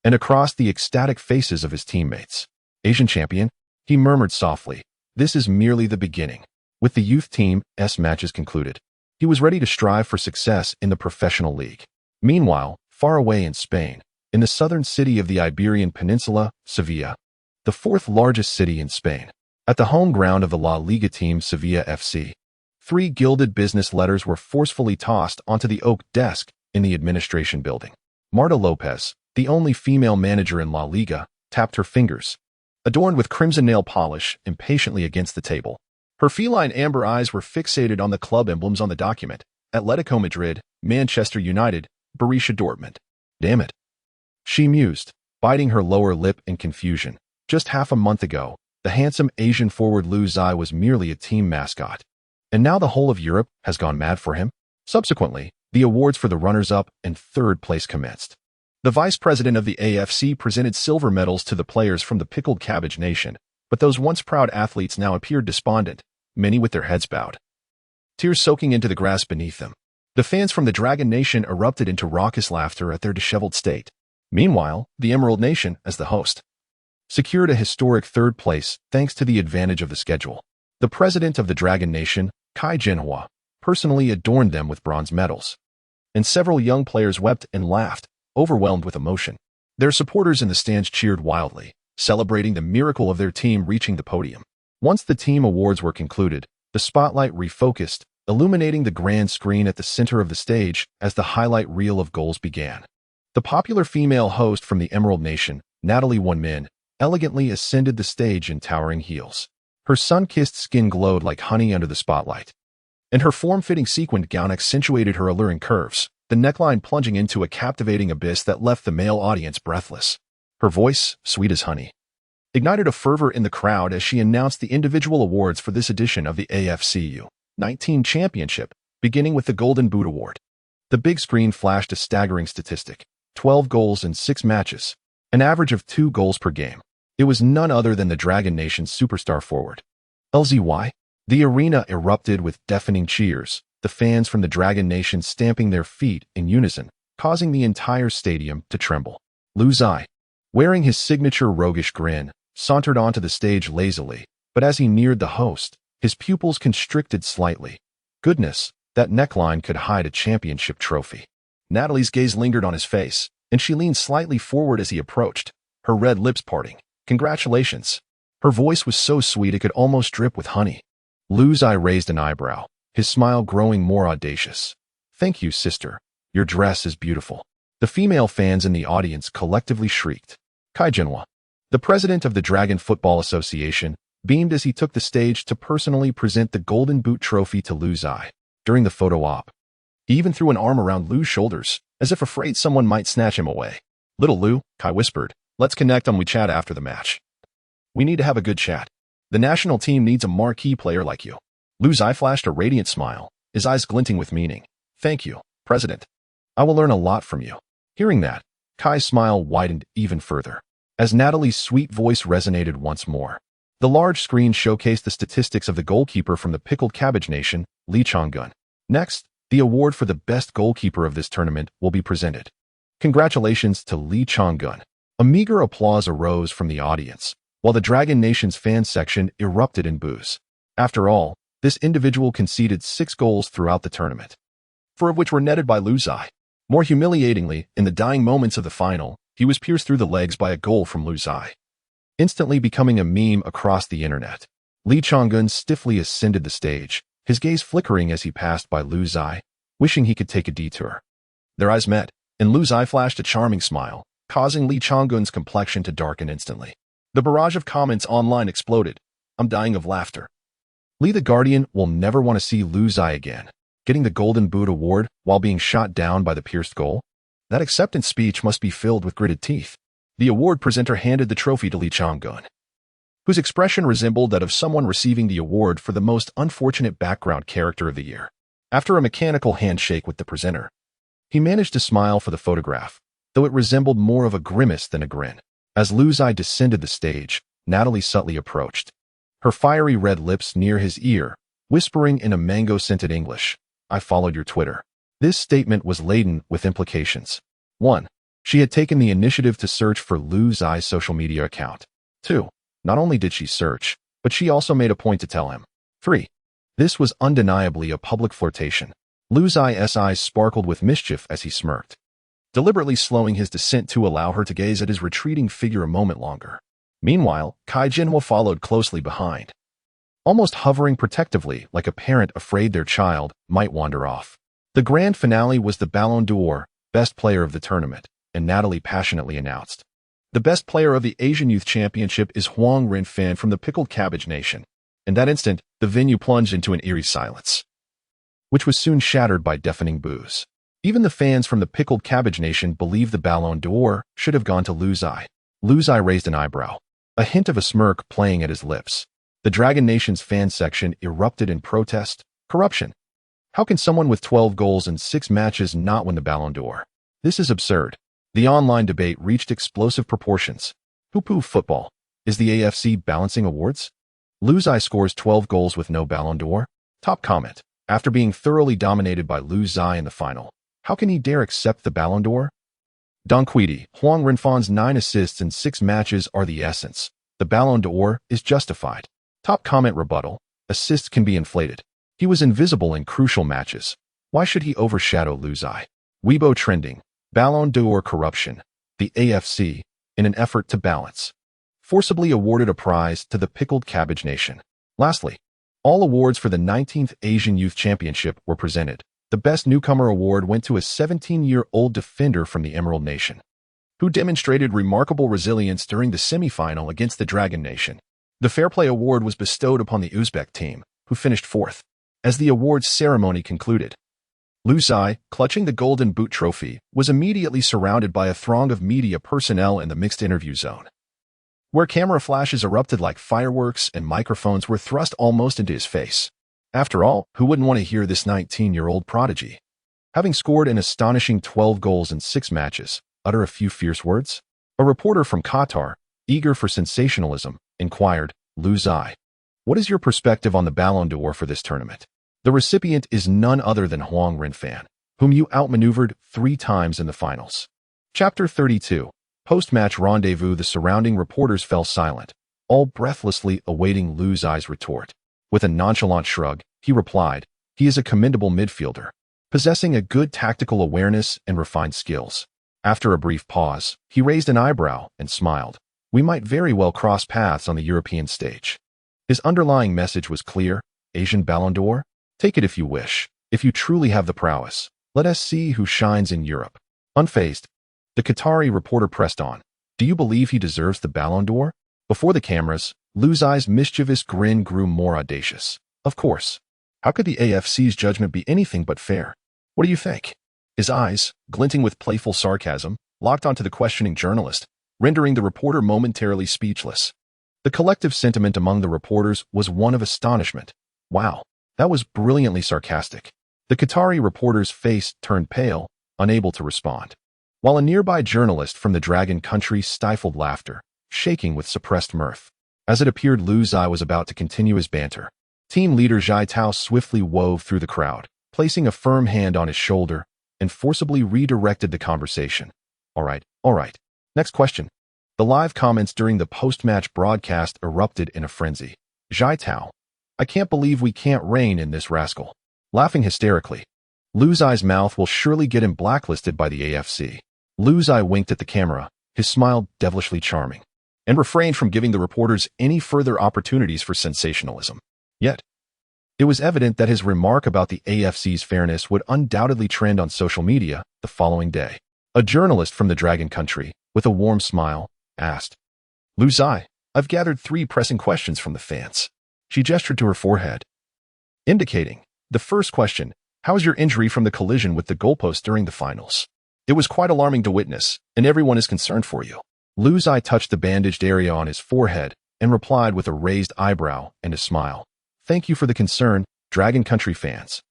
and across the ecstatic faces of his teammates. "Asian champion," he murmured softly, "this is merely the beginning." With the youth team's matches concluded, he was ready to strive for success in the professional league. Meanwhile, far away in Spain, in the southern city of the Iberian Peninsula, Sevilla, the fourth largest city in Spain, at the home ground of the La Liga team Sevilla FC, 3 gilded business letters were forcefully tossed onto the oak desk in the administration building. Marta Lopez, the only female manager in La Liga, tapped her fingers, adorned with crimson nail polish, impatiently against the table. Her feline amber eyes were fixated on the club emblems on the document: Atletico Madrid, Manchester United, Borussia Dortmund. "Damn it," she mused, biting her lower lip in confusion. Just half a month ago, the handsome Asian forward Lu Zai was merely a team mascot. And now the whole of Europe has gone mad for him? Subsequently, the awards for the runners-up and third place commenced. The vice president of the AFC presented silver medals to the players from the Pickled Cabbage Nation, but those once proud athletes now appeared despondent, many with their heads bowed, tears soaking into the grass beneath them. The fans from the Dragon Nation erupted into raucous laughter at their disheveled state. Meanwhile, the Emerald Nation, as the host, secured a historic third place thanks to the advantage of the schedule. The president of the Dragon Nation, Cai Jinhua, personally adorned them with bronze medals. And several young players wept and laughed, overwhelmed with emotion. Their supporters in the stands cheered wildly, celebrating the miracle of their team reaching the podium. Once the team awards were concluded, the spotlight refocused, illuminating the grand screen at the center of the stage as the highlight reel of goals began. The popular female host from the Emerald Nation, Natalie Wonmin, elegantly ascended the stage in towering heels. Her sun-kissed skin glowed like honey under the spotlight, and her form-fitting sequined gown accentuated her alluring curves, the neckline plunging into a captivating abyss that left the male audience breathless. Her voice, sweet as honey, ignited a fervor in the crowd as she announced the individual awards for this edition of the AFC U19 Championship, beginning with the Golden Boot Award. The big screen flashed a staggering statistic: 12 goals in 6 matches, an average of 2 goals per game. It was none other than the Dragon Nation's superstar forward, LZY. The arena erupted with deafening cheers, the fans from the Dragon Nation stamping their feet in unison, causing the entire stadium to tremble. Lu Zai, wearing his signature roguish grin, sauntered onto the stage lazily, but as he neared the host, his pupils constricted slightly. Goodness, that neckline could hide a championship trophy. Natalie's gaze lingered on his face, and she leaned slightly forward as he approached, her red lips parting. "Congratulations." Her voice was so sweet it could almost drip with honey. Lu Zai raised an eyebrow, his smile growing more audacious. "Thank you, sister. Your dress is beautiful." The female fans in the audience collectively shrieked. Cai Jinhua, the president of the Dragon Football Association, beamed as he took the stage to personally present the Golden Boot trophy to Lu Zai. During the photo op, he even threw an arm around Lu's shoulders, as if afraid someone might snatch him away. "Little Lu," Cai whispered, "let's connect on WeChat after the match. We need to have a good chat. The national team needs a marquee player like you." Lu Zai flashed a radiant smile, his eyes glinting with meaning. "Thank you, President. I will learn a lot from you." Hearing that, Kai's smile widened even further. as Natalie's sweet voice resonated once more. The large screen showcased the statistics of the goalkeeper from the Pickled Cabbage Nation, Lee Chong-gun. Next, the award for the best goalkeeper of this tournament will be presented. Congratulations to Lee Chong-gun. A meager applause arose from the audience, while the Dragon Nation's fan section erupted in boos. After all, this individual conceded 6 goals throughout the tournament, 4 of which were netted by Lu Zai. More humiliatingly, in the dying moments of the final, he was pierced through the legs by a goal from Lu Zai, instantly becoming a meme across the internet. Lee Chong-gun stiffly ascended the stage, his gaze flickering as he passed by Lu Zai, wishing he could take a detour. Their eyes met, and Lu Zai flashed a charming smile, causing Lee Chong-gun's complexion to darken instantly. The barrage of comments online exploded. "I'm dying of laughter. Lee the Guardian will never want to see Lu Zai again, getting the Golden Boot award while being shot down by the pierced goal. That acceptance speech must be filled with gritted teeth." The award presenter handed the trophy to Lee Chong-gun, whose expression resembled that of someone receiving the award for the most unfortunate background character of the year. After a mechanical handshake with the presenter, he managed to smile for the photograph, though it resembled more of a grimace than a grin. As Lu Zai descended the stage, Natalie subtly approached, her fiery red lips near his ear, whispering in a mango-scented English, "I followed your Twitter." This statement was laden with implications. 1. She had taken the initiative to search for Lu Zai's social media account. 2. Not only did she search, but she also made a point to tell him. 3. This was undeniably a public flirtation. Lu Zai's eyes sparkled with mischief as he smirked, deliberately slowing his descent to allow her to gaze at his retreating figure a moment longer. Meanwhile, Kai Jinhua followed closely behind, almost hovering protectively like a parent afraid their child might wander off. The grand finale was the Ballon d'Or, best player of the tournament, and Natalie passionately announced, "The best player of the Asian Youth Championship is Huang Renfan from the Pickled Cabbage Nation." In that instant, the venue plunged into an eerie silence, which was soon shattered by deafening boos. Even the fans from the Pickled Cabbage Nation believed the Ballon d'Or should have gone to Lu Zai. Lu Zai raised an eyebrow, a hint of a smirk playing at his lips. The Dragon Nation's fan section erupted in protest. Corruption. How can someone with 12 goals in 6 matches not win the Ballon d'Or? This is absurd. The online debate reached explosive proportions. Poo-poo football. Is the AFC balancing awards? Lu Zai scores 12 goals with no Ballon d'Or? Top comment. After being thoroughly dominated by Lu Zai in the final, how can he dare accept the Ballon d'Or? Don Quidi, Huang Renfan's 9 assists in 6 matches are the essence. The Ballon d'Or is justified. Top comment rebuttal. Assists can be inflated. He was invisible in crucial matches. Why should he overshadow Lu Zai? Weibo trending. Ballon d'Or corruption. The AFC, in an effort to balance, forcibly awarded a prize to the Pickled Cabbage Nation. Lastly, all awards for the 19th Asian Youth Championship were presented. The Best Newcomer award went to a 17-year-old defender from the Emerald Nation, who demonstrated remarkable resilience during the semi-final against the Dragon Nation. The Fair Play award was bestowed upon the Uzbek team, who finished 4th. As the awards ceremony concluded, Lu Zai, clutching the Golden Boot trophy, was immediately surrounded by a throng of media personnel in the mixed interview zone, where camera flashes erupted like fireworks and microphones were thrust almost into his face. After all, who wouldn't want to hear this 19-year-old prodigy, having scored an astonishing 12 goals in 6 matches, utter a few fierce words? A reporter from Qatar, eager for sensationalism, inquired, "Lu Zai, what is your perspective on the Ballon d'Or for this tournament?" The recipient is none other than Huang Renfan, whom you outmaneuvered 3 times in the finals. Chapter 32. Post-match rendezvous. The surrounding reporters fell silent, all breathlessly awaiting Lu Zai's retort. With a nonchalant shrug, he replied, "He is a commendable midfielder, possessing a good tactical awareness and refined skills." After a brief pause, he raised an eyebrow and smiled. "We might very well cross paths on the European stage." His underlying message was clear: Asian Ballon d'Or? Take it if you wish. If you truly have the prowess, let us see who shines in Europe. Unfazed, the Qatari reporter pressed on. "Do you believe he deserves the Ballon d'Or?" Before the cameras, Lu Zai's mischievous grin grew more audacious. "Of course. How could the AFC's judgment be anything but fair? What do you think?" His eyes, glinting with playful sarcasm, locked onto the questioning journalist, rendering the reporter momentarily speechless. The collective sentiment among the reporters was one of astonishment. Wow, that was brilliantly sarcastic. The Qatari reporter's face turned pale, unable to respond, while a nearby journalist from the Dragon country stifled laughter. shaking with suppressed mirth. As it appeared Lu Zai was about to continue his banter, team leader Zhai Tao swiftly wove through the crowd, placing a firm hand on his shoulder and forcibly redirected the conversation. All right. Next question. The live comments during the post-match broadcast erupted in a frenzy. Zhai Tao, I can't believe we can't rein in this rascal. Laughing hysterically. Lu Zai's mouth will surely get him blacklisted by the AFC. Lu Zai winked at the camera, his smile devilishly charming, and refrained from giving the reporters any further opportunities for sensationalism. Yet, it was evident that his remark about the AFC's fairness would undoubtedly trend on social media the following day. A journalist from the Dragon Country, with a warm smile, asked, Lu Zai, I've gathered 3 pressing questions from the fans. She gestured to her forehead, indicating, the first question, how is your injury from the collision with the goalpost during the finals? It was quite alarming to witness, and everyone is concerned for you. Lu Zai touched the bandaged area on his forehead and replied with a raised eyebrow and a smile. Thank you for the concern, Dragon Country fans.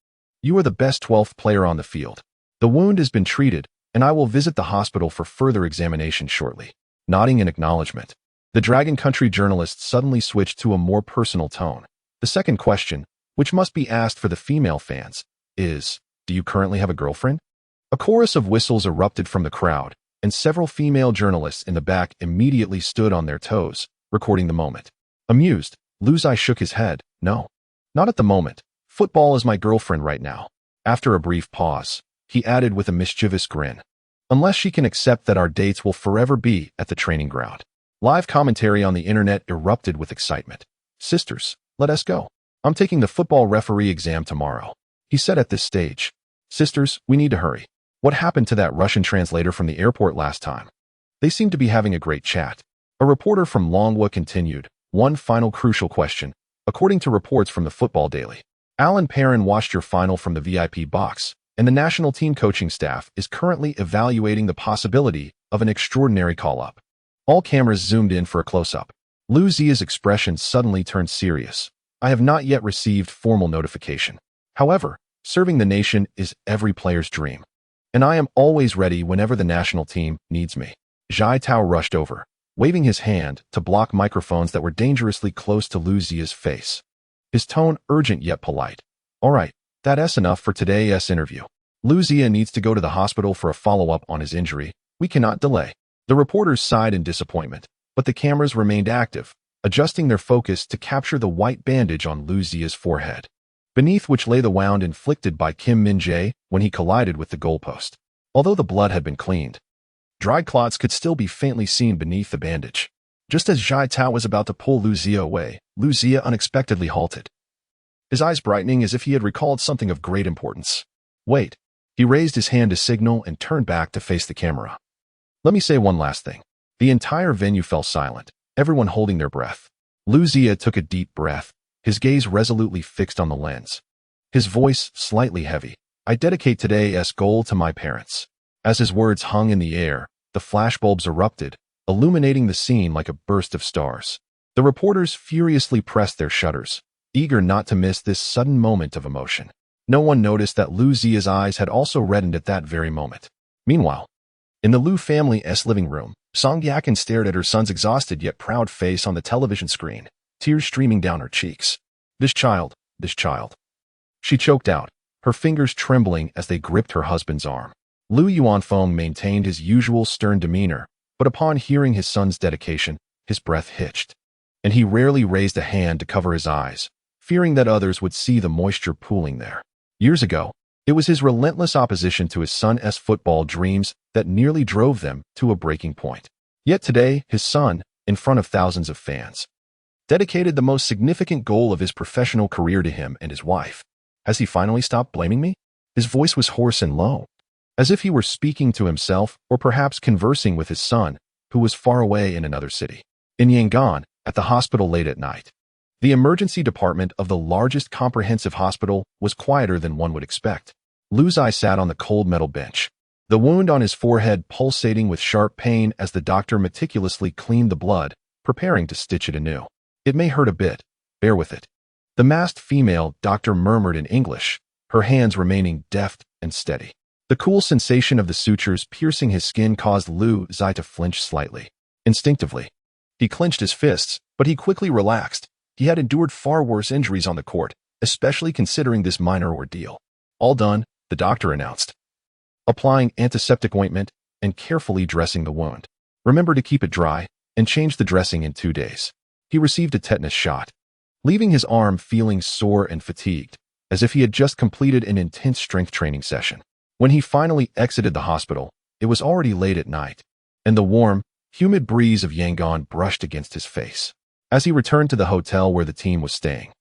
You are the best 12th player on the field. The wound has been treated, and I will visit the hospital for further examination shortly. Nodding in acknowledgement, the Dragon Country journalist suddenly switched to a more personal tone. The second question, which must be asked for the female fans, is, do you currently have a girlfriend? A chorus of whistles erupted from the crowd, and several female journalists in the back immediately stood on their toes, recording the moment. Amused, Lu Zai shook his head. No, not at the moment. Football is my girlfriend right now. After a brief pause, he added with a mischievous grin. Unless she can accept that our dates will forever be at the training ground. Live commentary on the internet erupted with excitement. Sisters, let us go. I'm taking the football referee exam tomorrow. He said at this stage. Sisters, we need to hurry. What happened to that Russian translator from the airport last time? They seem to be having a great chat. A reporter from Longhua continued. One final crucial question. According to reports from the Football Daily, Alan Perrin watched your final from the VIP box, and the national team coaching staff is currently evaluating the possibility of an extraordinary call-up. All cameras zoomed in for a close-up. Lu Zia's expression suddenly turned serious. I have not yet received formal notification. However, serving the nation is every player's dream. And I am always ready whenever the national team needs me. Zhai Tao rushed over, waving his hand to block microphones that were dangerously close to Lu Zia's face. His tone urgent yet polite. All right, that's enough for today's interview. Lu Zia needs to go to the hospital for a follow-up on his injury. We cannot delay. The reporters sighed in disappointment, but the cameras remained active, adjusting their focus to capture the white bandage on Lu Zia's forehead, beneath which lay the wound inflicted by Kim Min-jae when he collided with the goalpost. Although the blood had been cleaned, dried clots could still be faintly seen beneath the bandage. Just as Zhai Tao was about to pull Lu Zia away, Lu Zia unexpectedly halted, his eyes brightening as if he had recalled something of great importance. Wait. He raised his hand to signal and turned back to face the camera. Let me say one last thing. The entire venue fell silent, everyone holding their breath. Lu Zia took a deep breath, his gaze resolutely fixed on the lens. His voice slightly heavy. I dedicate today's goal to my parents. As his words hung in the air, the flashbulbs erupted, illuminating the scene like a burst of stars. The reporters furiously pressed their shutters, eager not to miss this sudden moment of emotion. No one noticed that Lu Zia's eyes had also reddened at that very moment. Meanwhile, in the Lu family's living room, Song Yakin stared at her son's exhausted yet proud face on the television screen, tears streaming down her cheeks. This child. She choked out, her fingers trembling as they gripped her husband's arm. Lu Yuanfeng maintained his usual stern demeanor, but upon hearing his son's dedication, his breath hitched, and he rarely raised a hand to cover his eyes, fearing that others would see the moisture pooling there. Years ago, it was his relentless opposition to his son's football dreams that nearly drove them to a breaking point. Yet today, his son, in front of thousands of fans, dedicated the most significant goal of his professional career to him and his wife. Has he finally stopped blaming me? His voice was hoarse and low, as if he were speaking to himself or perhaps conversing with his son, who was far away in another city. In Yangon, at the hospital late at night, the emergency department of the largest comprehensive hospital was quieter than one would expect. Lu Zai sat on the cold metal bench, the wound on his forehead pulsating with sharp pain as the doctor meticulously cleaned the blood, preparing to stitch it anew. It may hurt a bit. Bear with it. The masked female doctor murmured in English, her hands remaining deft and steady. The cool sensation of the sutures piercing his skin caused Lu Zai to flinch slightly. Instinctively, He clenched his fists, but he quickly relaxed. He had endured far worse injuries on the court, especially considering this minor ordeal. All done, the doctor announced, applying antiseptic ointment and carefully dressing the wound. Remember to keep it dry and change the dressing in 2 days. He received a tetanus shot, leaving his arm feeling sore and fatigued, as if he had just completed an intense strength training session. When he finally exited the hospital, it was already late at night, and the warm, humid breeze of Yangon brushed against his face. As he returned to the hotel where the team was staying,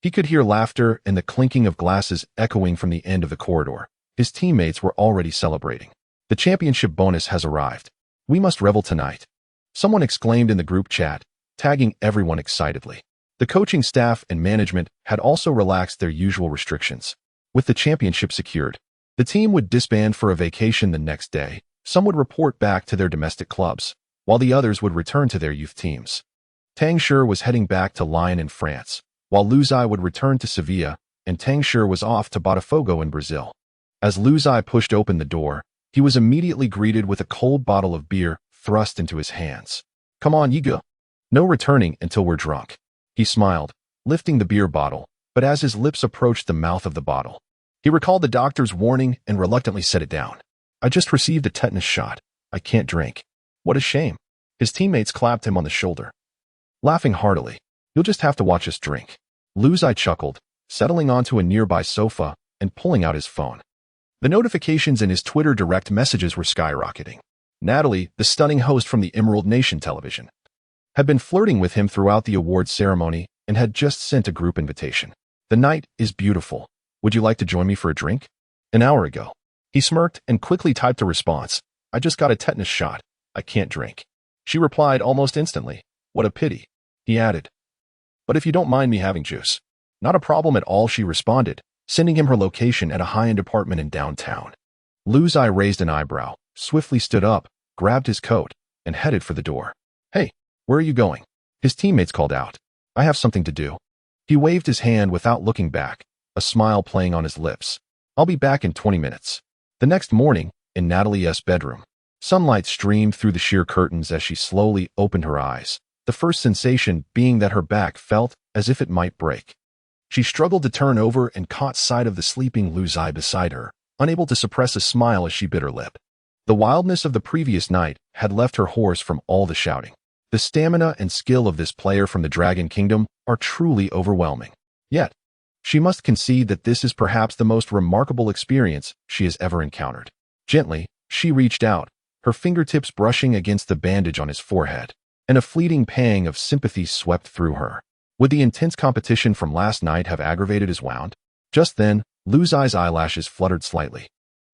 he could hear laughter and the clinking of glasses echoing from the end of the corridor. His teammates were already celebrating. The championship bonus has arrived. We must revel tonight, someone exclaimed in the group chat, tagging everyone excitedly. The coaching staff and management had also relaxed their usual restrictions. With the championship secured, the team would disband for a vacation the next day. Some would report back to their domestic clubs, while the others would return to their youth teams. Tang Shi was heading back to Lyon in France, while Lu Zai would return to Sevilla, and Tang Shi was off to Botafogo in Brazil. As Lu Zai pushed open the door, he was immediately greeted with a cold bottle of beer thrust into his hands. Come on, Yiga. No returning until we're drunk. He smiled, lifting the beer bottle, but as his lips approached the mouth of the bottle, he recalled the doctor's warning and reluctantly set it down. I just received a tetanus shot. I can't drink. What a shame. His teammates clapped him on the shoulder, laughing heartily. You'll just have to watch us drink. Lu Zai chuckled, settling onto a nearby sofa and pulling out his phone. The notifications in his Twitter direct messages were skyrocketing. Natalie, the stunning host from the Emerald Nation television, had been flirting with him throughout the awards ceremony and had just sent a group invitation. The night is beautiful. Would you like to join me for a drink? An hour ago. He smirked and quickly typed a response. I just got a tetanus shot. I can't drink. She replied almost instantly. What a pity. He added, but if you don't mind me having juice. Not a problem at all, she responded, sending him her location at a high-end apartment in downtown. Lu Zai raised an eyebrow, swiftly stood up, grabbed his coat, and headed for the door. Hey, where are you going? His teammates called out. I have something to do. He waved his hand without looking back, a smile playing on his lips. I'll be back in 20 minutes. The next morning, in Natalie's bedroom, sunlight streamed through the sheer curtains as she slowly opened her eyes, the first sensation being that her back felt as if it might break. She struggled to turn over and caught sight of the sleeping Lu Zai beside her, unable to suppress a smile as she bit her lip. The wildness of the previous night had left her hoarse from all the shouting. The stamina and skill of this player from the Dragon Kingdom are truly overwhelming. Yet, she must concede that this is perhaps the most remarkable experience she has ever encountered. Gently, she reached out, her fingertips brushing against the bandage on his forehead, and a fleeting pang of sympathy swept through her. Would the intense competition from last night have aggravated his wound? Just then, Lu Zai's eyelashes fluttered slightly,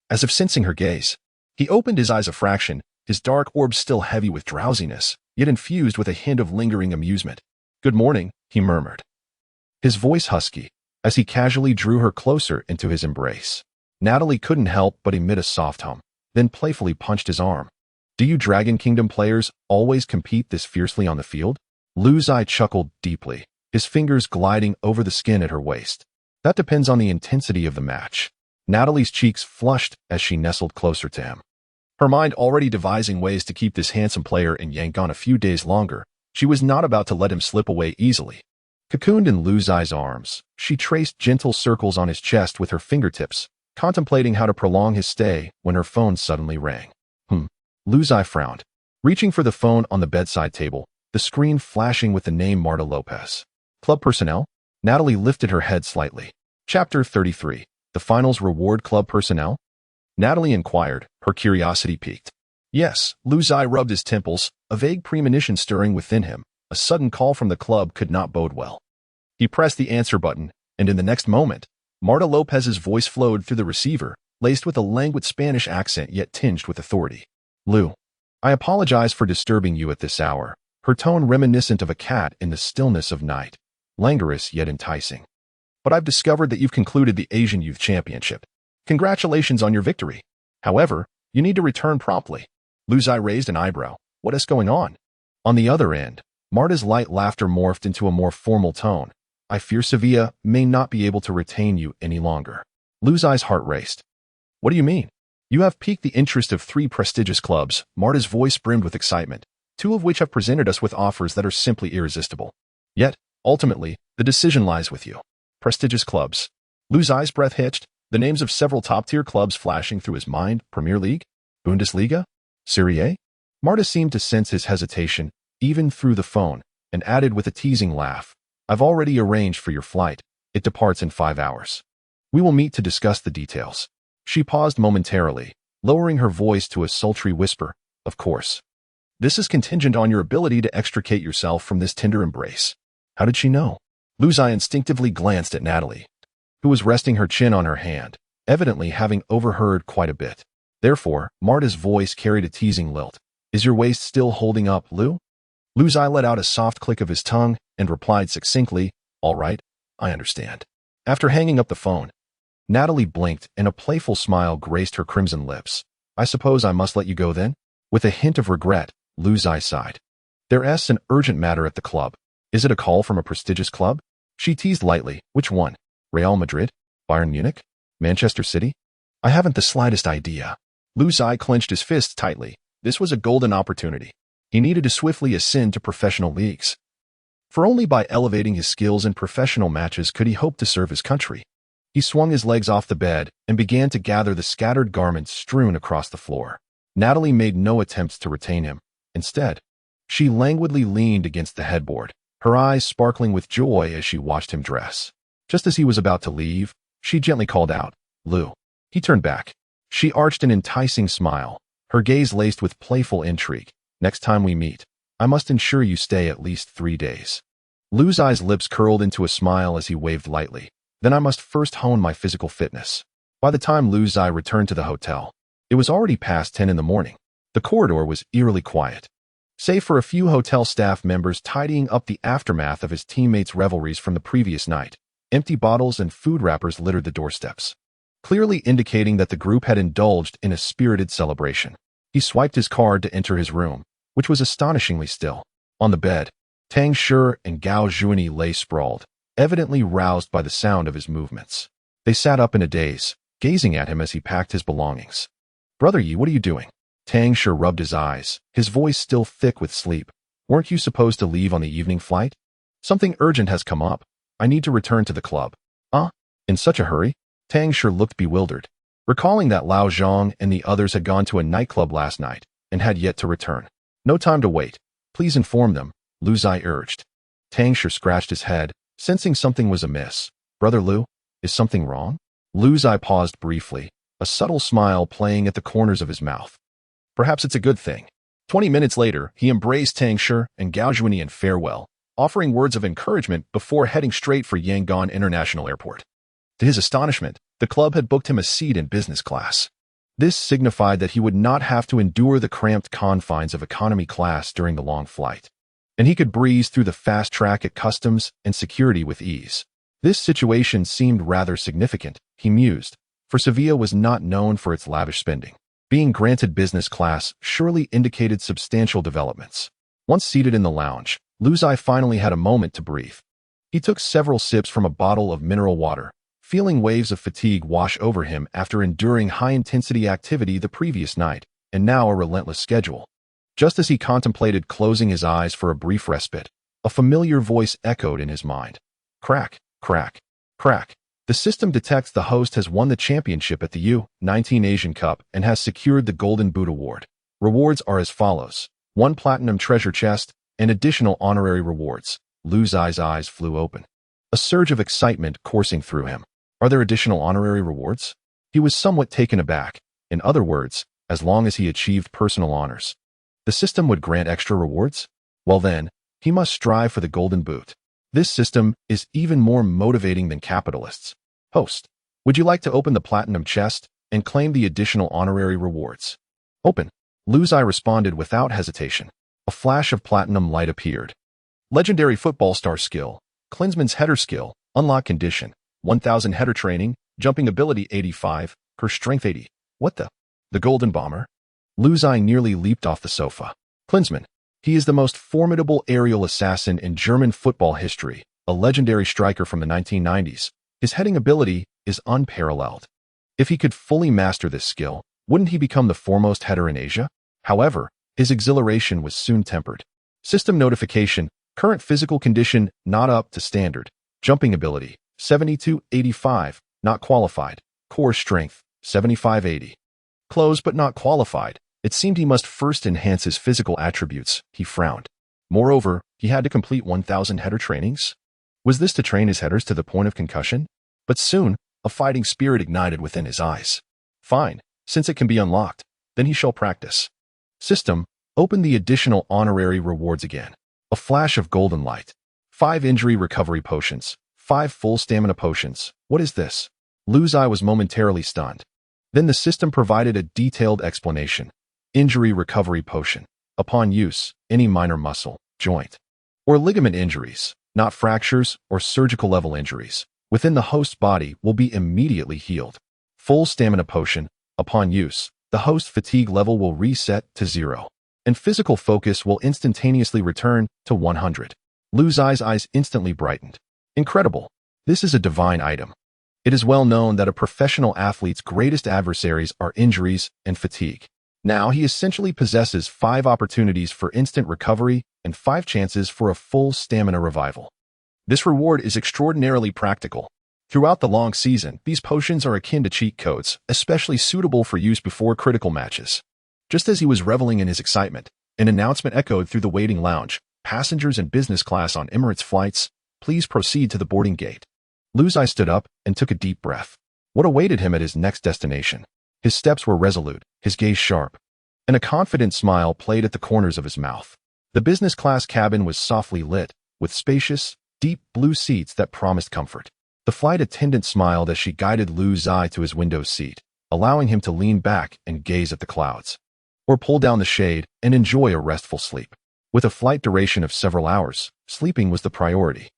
as if sensing her gaze. He opened his eyes a fraction, his dark orbs still heavy with drowsiness, yet infused with a hint of lingering amusement. Good morning, he murmured, his voice husky, as he casually drew her closer into his embrace. Natalie couldn't help but emit a soft hum, then playfully punched his arm. Do you Dragon Kingdom players always compete this fiercely on the field? Lu Zai chuckled deeply, his fingers gliding over the skin at her waist. That depends on the intensity of the match. Natalie's cheeks flushed as she nestled closer to him. Her mind already devising ways to keep this handsome player in Yangon a few days longer, she was not about to let him slip away easily. Cocooned in Lu Zai's arms, she traced gentle circles on his chest with her fingertips, contemplating how to prolong his stay when her phone suddenly rang. Lu Zai frowned, reaching for the phone on the bedside table, the screen flashing with the name Marta Lopez. Club personnel? Natalie lifted her head slightly. Chapter 33. The finals reward club personnel? Natalie inquired, her curiosity piqued. Yes, Lu Zai rubbed his temples, a vague premonition stirring within him. A sudden call from the club could not bode well. He pressed the answer button, and in the next moment, Marta Lopez's voice flowed through the receiver, laced with a languid Spanish accent yet tinged with authority. Lu, I apologize for disturbing you at this hour, her tone reminiscent of a cat in the stillness of night, languorous yet enticing. But I've discovered that you've concluded the Asian Youth Championship. Congratulations on your victory. However, you need to return promptly. Lu Zai raised an eyebrow. What is going on? On the other end, Marta's light laughter morphed into a more formal tone. I fear Sevilla may not be able to retain you any longer. Lu Zai's heart raced. What do you mean? You have piqued the interest of 3 prestigious clubs. Marta's voice brimmed with excitement. two of which have presented us with offers that are simply irresistible. Yet, ultimately, the decision lies with you. Prestigious clubs. Liu Zai's breath hitched, the names of several top-tier clubs flashing through his mind: Premier League, Bundesliga, Serie A. Marta seemed to sense his hesitation, even through the phone, and added with a teasing laugh, "I've already arranged for your flight. It departs in 5 hours. We will meet to discuss the details." She paused momentarily, lowering her voice to a sultry whisper, "Of course. This is contingent on your ability to extricate yourself from this tender embrace." How did she know? Liu Zai instinctively glanced at Natalie, who was resting her chin on her hand, evidently having overheard quite a bit. Therefore, Marta's voice carried a teasing lilt. "Is your waist still holding up, Liu?" Liu Zai let out a soft click of his tongue and replied succinctly, "All right, I understand." After hanging up the phone, Natalie blinked and a playful smile graced her crimson lips. "I suppose I must let you go then?" With a hint of regret, Liu Zai sighed. "There's an urgent matter at the club. Is it a call from a prestigious club?" She teased lightly. "Which one? Real Madrid? Bayern Munich? Manchester City?" "I haven't the slightest idea." Liu Zai clenched his fists tightly. This was a golden opportunity. He needed to swiftly ascend to professional leagues. For only by elevating his skills in professional matches could he hope to serve his country. He swung his legs off the bed and began to gather the scattered garments strewn across the floor. Natalie made no attempts to retain him. Instead, she languidly leaned against the headboard, her eyes sparkling with joy as she watched him dress. Just as he was about to leave, she gently called out, "Liu." He turned back. She arched an enticing smile, her gaze laced with playful intrigue. "Next time we meet, I must ensure you stay at least 3 days." Liu Zai's lips curled into a smile as he waved lightly. "Then I must first hone my physical fitness." By the time Liu Zai returned to the hotel, it was already past 10 in the morning. The corridor was eerily quiet, save for a few hotel staff members tidying up the aftermath of his teammates' revelries from the previous night. Empty bottles and food wrappers littered the doorsteps, clearly indicating that the group had indulged in a spirited celebration. He swiped his card to enter his room, which was astonishingly still. On the bed, Tang Shi and Gao Zhuani lay sprawled, evidently roused by the sound of his movements. They sat up in a daze, gazing at him as he packed his belongings. "Brother Yi, what are you doing?" Tang Shi rubbed his eyes, his voice still thick with sleep. "Weren't you supposed to leave on the evening flight?" "Something urgent has come up. I need to return to the club." In such a hurry?" Tang Shi looked bewildered, recalling that Lao Zhang and the others had gone to a nightclub last night and had yet to return. "No time to wait. Please inform them," Liu Zai urged. Tang Shi scratched his head, sensing something was amiss. "Brother Liu, is something wrong?" Liu Zai paused briefly, a subtle smile playing at the corners of his mouth. "Perhaps it's a good thing." 20 minutes later, he embraced Tang Shi and Gao Zhuani in farewell, offering words of encouragement before heading straight for Yangon International Airport. To his astonishment, the club had booked him a seat in business class. This signified that he would not have to endure the cramped confines of economy class during the long flight, and he could breeze through the fast track at customs and security with ease. This situation seemed rather significant, he mused, for Sevilla was not known for its lavish spending. Being granted business class surely indicated substantial developments. Once seated in the lounge, Liu Zai finally had a moment to breathe. He took several sips from a bottle of mineral water, feeling waves of fatigue wash over him after enduring high-intensity activity the previous night, and now a relentless schedule. Just as he contemplated closing his eyes for a brief respite, a familiar voice echoed in his mind. Crack, crack, crack. The system detects the host has won the championship at the U-19 Asian Cup and has secured the Golden Boot Award. Rewards are as follows: 1 platinum treasure chest and additional honorary rewards. Liu Zai's eyes flew open, a surge of excitement coursing through him. Are there additional honorary rewards? He was somewhat taken aback. In other words, as long as he achieved personal honors, the system would grant extra rewards? Well then, he must strive for the Golden Boot. This system is even more motivating than capitalists. Host, would you like to open the platinum chest and claim the additional honorary rewards? Open. Liu Zai responded without hesitation. A flash of platinum light appeared. Legendary football star skill, Klinsmann's header skill, unlock condition, 1000 header training, jumping ability 85, per strength 80. What the? The Golden Bomber? Liu Zai nearly leaped off the sofa. Klinsmann. He is the most formidable aerial assassin in German football history, a legendary striker from the 1990s. His heading ability is unparalleled. If he could fully master this skill, wouldn't he become the foremost header in Asia? However, His exhilaration was soon tempered. System notification, current physical condition not up to standard. Jumping ability, 72-85, not qualified. Core strength, 75-80. Close but not qualified. It seemed he must first enhance his physical attributes. He frowned. Moreover, he had to complete 1,000 header trainings. Was this to train his headers to the point of concussion? But soon, a fighting spirit ignited within his eyes. Fine, since it can be unlocked, then he shall practice. System, open the additional honorary rewards again. A flash of golden light. 5 injury recovery potions. 5 full stamina potions. What is this? Lu's eye was momentarily stunned. Then the system provided a detailed explanation. Injury recovery potion. Upon use, any minor muscle, joint, or ligament injuries, not fractures or surgical level injuries, within the host's body will be immediately healed. Full stamina potion. Upon use, the host fatigue level will reset to 0, and physical focus will instantaneously return to 100. Lu's eyes instantly brightened. Incredible. This is a divine item. It is well known that a professional athlete's greatest adversaries are injuries and fatigue. Now he essentially possesses 5 opportunities for instant recovery and 5 chances for a full stamina revival. This reward is extraordinarily practical. Throughout the long season, these potions are akin to cheat codes, especially suitable for use before critical matches. Just as he was reveling in his excitement, an announcement echoed through the waiting lounge. Passengers in business class on Emirates flights, please proceed to the boarding gate. Lu's eye stood up and took a deep breath. What awaited him at his next destination? His steps were resolute, his gaze sharp, and a confident smile played at the corners of his mouth. The business class cabin was softly lit, with spacious, deep blue seats that promised comfort. The flight attendant smiled as she guided Lu's eye to his window seat, allowing him to lean back and gaze at the clouds, or pull down the shade and enjoy a restful sleep. With a flight duration of several hours, sleeping was the priority.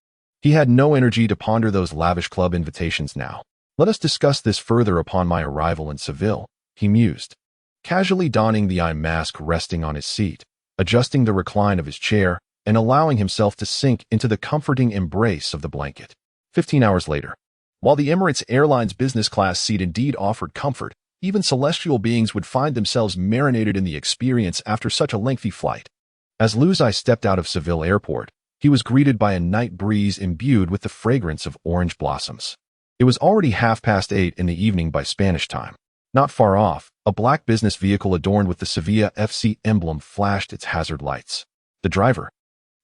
He had no energy to ponder those lavish club invitations now. Let us discuss this further upon my arrival in Seville, he mused, casually donning the eye mask resting on his seat, adjusting the recline of his chair, and allowing himself to sink into the comforting embrace of the blanket. 15 hours later. While the Emirates Airlines business class seat indeed offered comfort, even celestial beings would find themselves marinated in the experience after such a lengthy flight. As Lu's eye stepped out of Seville Airport, he was greeted by a night breeze imbued with the fragrance of orange blossoms. It was already 8:30 in the evening by Spanish time. Not far off, a black business vehicle adorned with the Sevilla FC emblem flashed its hazard lights. The driver,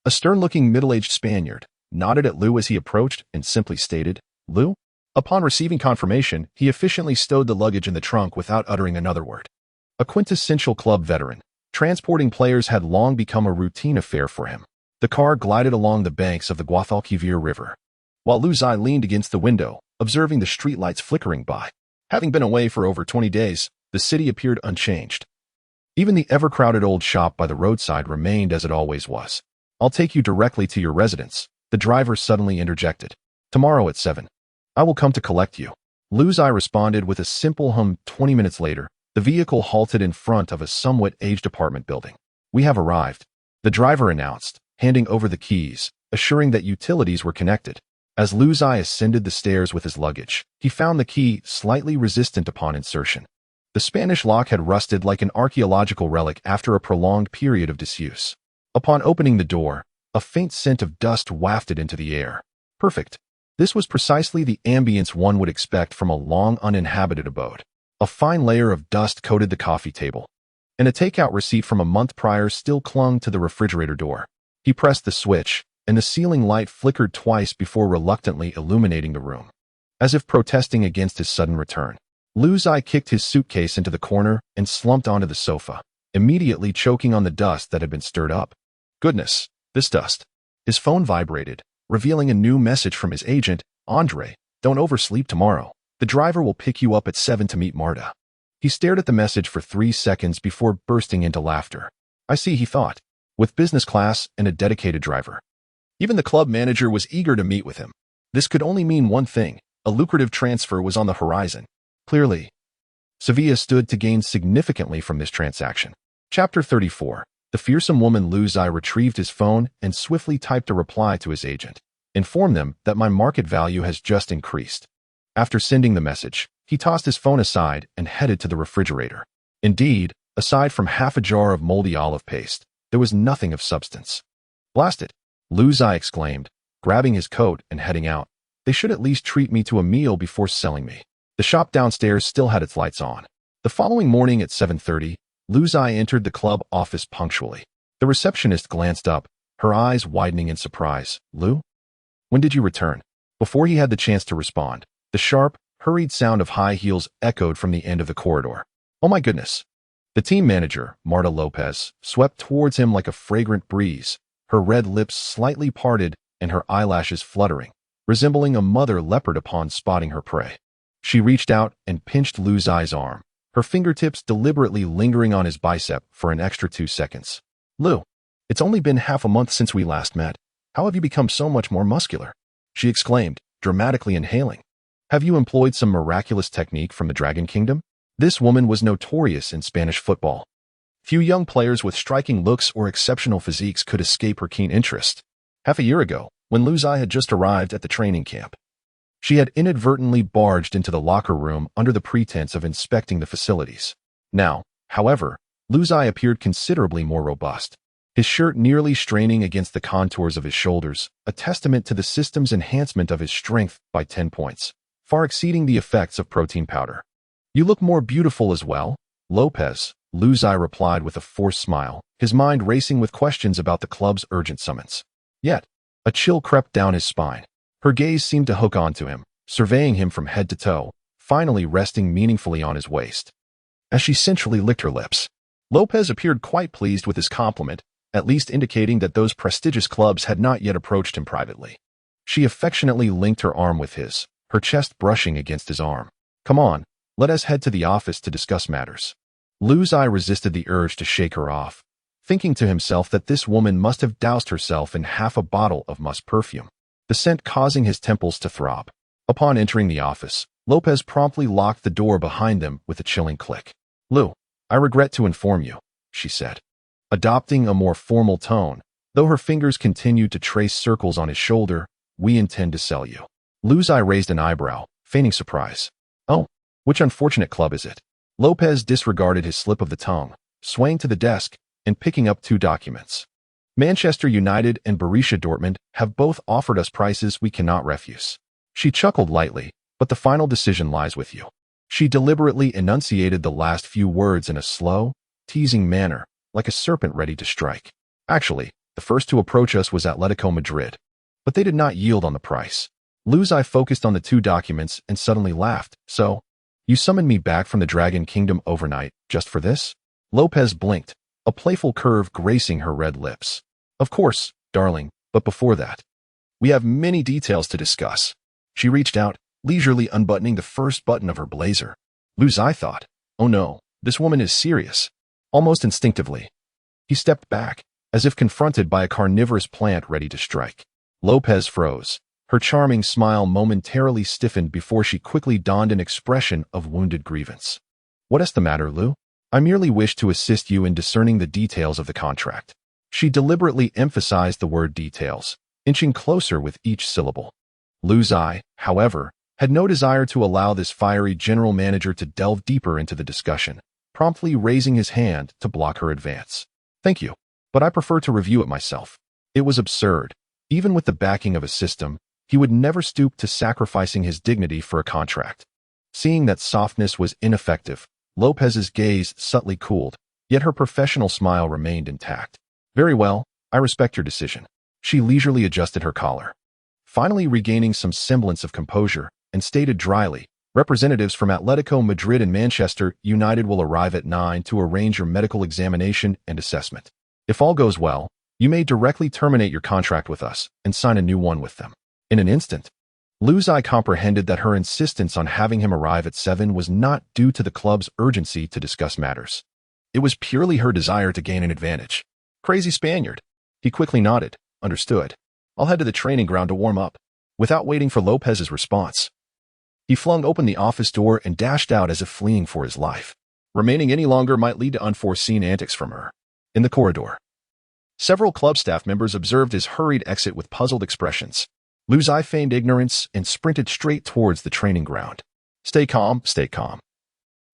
a stern-looking middle-aged Spaniard, nodded at Lu as he approached and simply stated, "Lu?" Upon receiving confirmation, he efficiently stowed the luggage in the trunk without uttering another word. A quintessential club veteran, transporting players had long become a routine affair for him. The car glided along the banks of the Guadalquivir River, while Lu's eye leaned against the window, observing the streetlights flickering by. Having been away for over 20 days, the city appeared unchanged. Even the ever-crowded old shop by the roadside remained as it always was. "I'll take you directly to your residence," the driver suddenly interjected. "Tomorrow at 7. I will come to collect you." Lu's eye responded with a simple hum. 20 minutes later, the vehicle halted in front of a somewhat aged apartment building. "We have arrived," the driver announced, handing over the keys, assuring that utilities were connected. As Lu's eye ascended the stairs with his luggage, he found the key slightly resistant upon insertion. The Spanish lock had rusted like an archaeological relic after a prolonged period of disuse. Upon opening the door, a faint scent of dust wafted into the air. Perfect. This was precisely the ambience one would expect from a long uninhabited abode. A fine layer of dust coated the coffee table, and a takeout receipt from a month prior still clung to the refrigerator door. He pressed the switch, and the ceiling light flickered twice before reluctantly illuminating the room. As if protesting against his sudden return, Lu's eye kicked his suitcase into the corner and slumped onto the sofa, immediately choking on the dust that had been stirred up. Goodness, this dust. His phone vibrated, revealing a new message from his agent. "Andre, don't oversleep tomorrow. The driver will pick you up at 7 to meet Marta." He stared at the message for 3 seconds before bursting into laughter. "I see," he thought, with business class and a dedicated driver. Even the club manager was eager to meet with him. This could only mean one thing: a lucrative transfer was on the horizon. Clearly, Sevilla stood to gain significantly from this transaction. Chapter 34. The fearsome woman. Lu's eye retrieved his phone and swiftly typed a reply to his agent. "Inform them that my market value has just increased." After sending the message, he tossed his phone aside and headed to the refrigerator. Indeed, Aside from half a jar of moldy olive paste, there was nothing of substance. Blast it, Lu Zai exclaimed, grabbing his coat and heading out. They should at least treat me to a meal before selling me. The shop downstairs still had its lights on. The following morning at 7:30, Lu Zai entered the club office punctually. The receptionist glanced up, her eyes widening in surprise. Lu? When did you return? Before he had the chance to respond, the sharp, hurried sound of high heels echoed from the end of the corridor. Oh my goodness. The team manager, Marta Lopez, swept towards him like a fragrant breeze, her red lips slightly parted and her eyelashes fluttering, resembling a mother leopard upon spotting her prey. She reached out and pinched Lu Zai's arm, her fingertips deliberately lingering on his bicep for an extra 2 seconds. Lu, it's only been half a month since we last met. How have you become so much more muscular? She exclaimed, dramatically inhaling. Have you employed some miraculous technique from the Dragon Kingdom? This woman was notorious in Spanish football. Few young players with striking looks or exceptional physiques could escape her keen interest. Half a year ago, when Lu Zai had just arrived at the training camp, she had inadvertently barged into the locker room under the pretense of inspecting the facilities. Now, however, Lu Zai appeared considerably more robust, his shirt nearly straining against the contours of his shoulders, a testament to the system's enhancement of his strength by 10 points, far exceeding the effects of protein powder. You look more beautiful as well, Lopez, Lu Zai replied with a forced smile, his mind racing with questions about the club's urgent summons. Yet, a chill crept down his spine. Her gaze seemed to hook onto him, surveying him from head to toe, finally resting meaningfully on his waist. As she sensually licked her lips, Lopez appeared quite pleased with his compliment, at least indicating that those prestigious clubs had not yet approached him privately. She affectionately linked her arm with his, her chest brushing against his arm. Come on, let us head to the office to discuss matters. Lu Zai resisted the urge to shake her off, thinking to himself that this woman must have doused herself in half a bottle of musk perfume, the scent causing his temples to throb. Upon entering the office, Lopez promptly locked the door behind them with a chilling click. Lu, I regret to inform you, she said, adopting a more formal tone, though her fingers continued to trace circles on his shoulder. We intend to sell you. Lu Zai raised an eyebrow, feigning surprise. Oh, which unfortunate club is it? Lopez disregarded his slip of the tongue, swaying to the desk and picking up 2 documents. Manchester United and Borussia Dortmund have both offered us prices we cannot refuse. She chuckled lightly, but the final decision lies with you. She deliberately enunciated the last few words in a slow, teasing manner, like a serpent ready to strike. Actually, the first to approach us was Atletico Madrid, but they did not yield on the price. Lu Zai focused on the 2 documents and suddenly laughed. So, you summoned me back from the Dragon Kingdom overnight, just for this? Lopez blinked, a playful curve gracing her red lips. Of course, darling, but before that, we have many details to discuss. She reached out, leisurely unbuttoning the first button of her blazer. Lu Zai thought, oh no, this woman is serious. Almost instinctively, he stepped back, as if confronted by a carnivorous plant ready to strike. Lopez froze. Her charming smile momentarily stiffened before she quickly donned an expression of wounded grievance. What is the matter, Lu? I merely wish to assist you in discerning the details of the contract. She deliberately emphasized the word details, inching closer with each syllable. Lu Zai, however, had no desire to allow this fiery general manager to delve deeper into the discussion, promptly raising his hand to block her advance. Thank you, but I prefer to review it myself. It was absurd. Even with the backing of a system, he would never stoop to sacrificing his dignity for a contract. Seeing that softness was ineffective, Lopez's gaze subtly cooled, yet her professional smile remained intact. Very well, I respect your decision. She leisurely adjusted her collar, finally regaining some semblance of composure, and stated dryly, representatives from Atletico Madrid and Manchester United will arrive at 9 to arrange your medical examination and assessment. If all goes well, you may directly terminate your contract with us and sign a new one with them. In an instant, Lu Zai comprehended that her insistence on having him arrive at 7 was not due to the club's urgency to discuss matters. It was purely her desire to gain an advantage. Crazy Spaniard. He quickly nodded. Understood. I'll head to the training ground to warm up. Without waiting for Lopez's response, he flung open the office door and dashed out as if fleeing for his life. Remaining any longer might lead to unforeseen antics from her. In the corridor, several club staff members observed his hurried exit with puzzled expressions. Lu Zai feigned ignorance and sprinted straight towards the training ground. Stay calm, stay calm.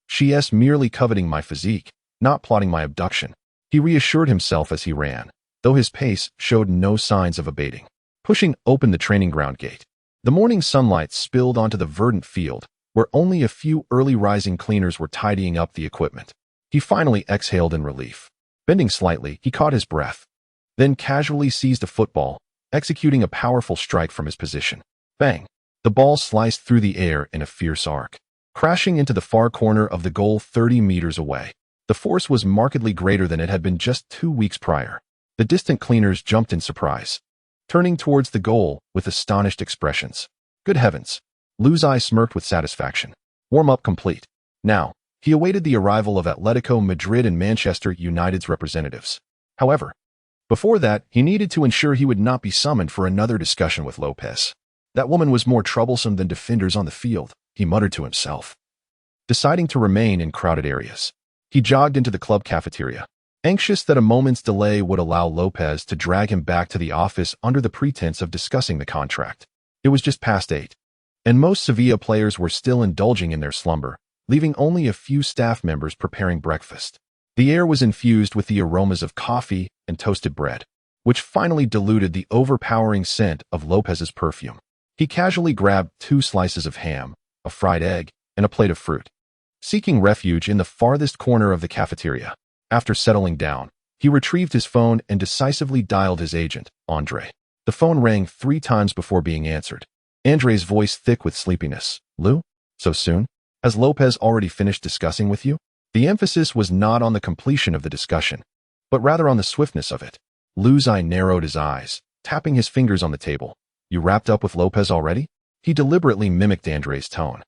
She is merely coveting my physique. not plotting my abduction. He reassured himself as he ran, though his pace showed no signs of abating. Pushing open the training ground gate, the morning sunlight spilled onto the verdant field, where only a few early rising cleaners were tidying up the equipment. He finally exhaled in relief. Bending slightly, he caught his breath, then casually seized a football, executing a powerful strike from his position. Bang! The ball sliced through the air in a fierce arc, crashing into the far corner of the goal 30 meters away. The force was markedly greater than it had been just 2 weeks prior. The distant cleaners jumped in surprise, turning towards the goal with astonished expressions. Good heavens! Luzai smirked with satisfaction. Warm-up complete. Now, he awaited the arrival of Atletico Madrid and Manchester United's representatives. However, before that, he needed to ensure he would not be summoned for another discussion with Lopez. That woman was more troublesome than defenders on the field, he muttered to himself. Deciding to remain in crowded areas, he jogged into the club cafeteria, anxious that a moment's delay would allow Lopez to drag him back to the office under the pretense of discussing the contract. It was just past 8, and most Sevilla players were still indulging in their slumber, leaving only a few staff members preparing breakfast. The air was infused with the aromas of coffee and toasted bread, which finally diluted the overpowering scent of Lopez's perfume. He casually grabbed 2 slices of ham, a fried egg, and a plate of fruit, seeking refuge in the farthest corner of the cafeteria. After settling down, he retrieved his phone and decisively dialed his agent, Andre. The phone rang 3 times before being answered. Andre's voice thick with sleepiness. Lou? So soon? Has Lopez already finished discussing with you? The emphasis was not on the completion of the discussion, but rather on the swiftness of it. Luzai narrowed his eyes, tapping his fingers on the table. You wrapped up with Lopez already? He deliberately mimicked Andre's tone,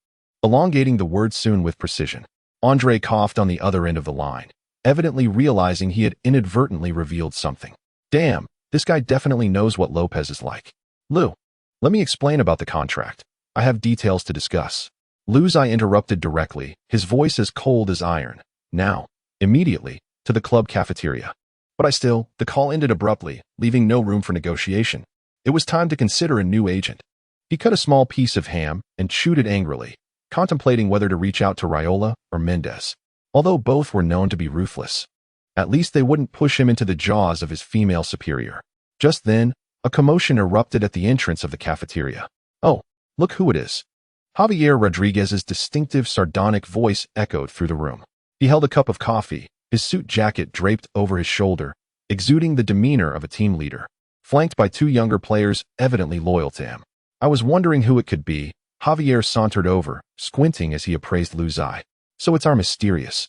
elongating the word soon with precision. Andre coughed on the other end of the line, evidently realizing he had inadvertently revealed something. Damn, this guy definitely knows what Lopez is like. Lou, let me explain about the contract. I have details to discuss. Luzai interrupted directly, his voice as cold as iron. Now, immediately, to the club cafeteria. But the call ended abruptly, leaving no room for negotiation. It was time to consider a new agent. He cut a small piece of ham and chewed it angrily, contemplating whether to reach out to Raiola or Mendez. Although both were known to be ruthless, at least they wouldn't push him into the jaws of his female superior. Just then, a commotion erupted at the entrance of the cafeteria. Oh, look who it is. Javier Rodriguez's distinctive sardonic voice echoed through the room. He held a cup of coffee, his suit jacket draped over his shoulder, exuding the demeanor of a team leader, flanked by 2 younger players evidently loyal to him. I was wondering who it could be. Javier sauntered over, squinting as he appraised Luzai. So it's our mysterious,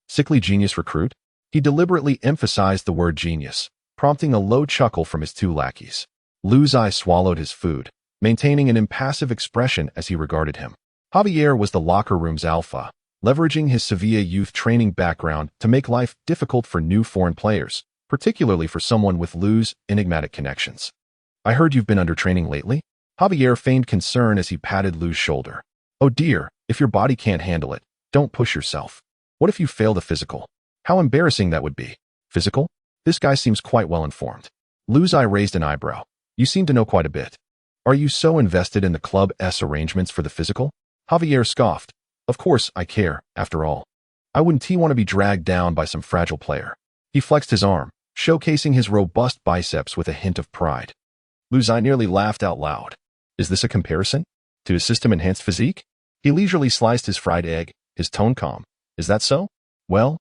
sickly genius recruit? He deliberately emphasized the word genius, prompting a low chuckle from his 2 lackeys. Luzai swallowed his food, maintaining an impassive expression as he regarded him. Javier was the locker room's alpha, leveraging his Sevilla youth training background to make life difficult for new foreign players, particularly for someone with Lou's enigmatic connections. I heard you've been under training lately? Javier feigned concern as he patted Lou's shoulder. Oh dear, if your body can't handle it, don't push yourself. What if you fail the physical? How embarrassing that would be. Physical? This guy seems quite well informed. Luzai raised an eyebrow. You seem to know quite a bit. Are you so invested in the club's arrangements for the physical? Javier scoffed. Of course I care, after all. I wouldn't want to be dragged down by some fragile player. He flexed his arm, showcasing his robust biceps with a hint of pride. Luzai nearly laughed out loud. Is this a comparison to his system-enhanced physique? He leisurely sliced his fried egg, his tone calm. Is that so? Well,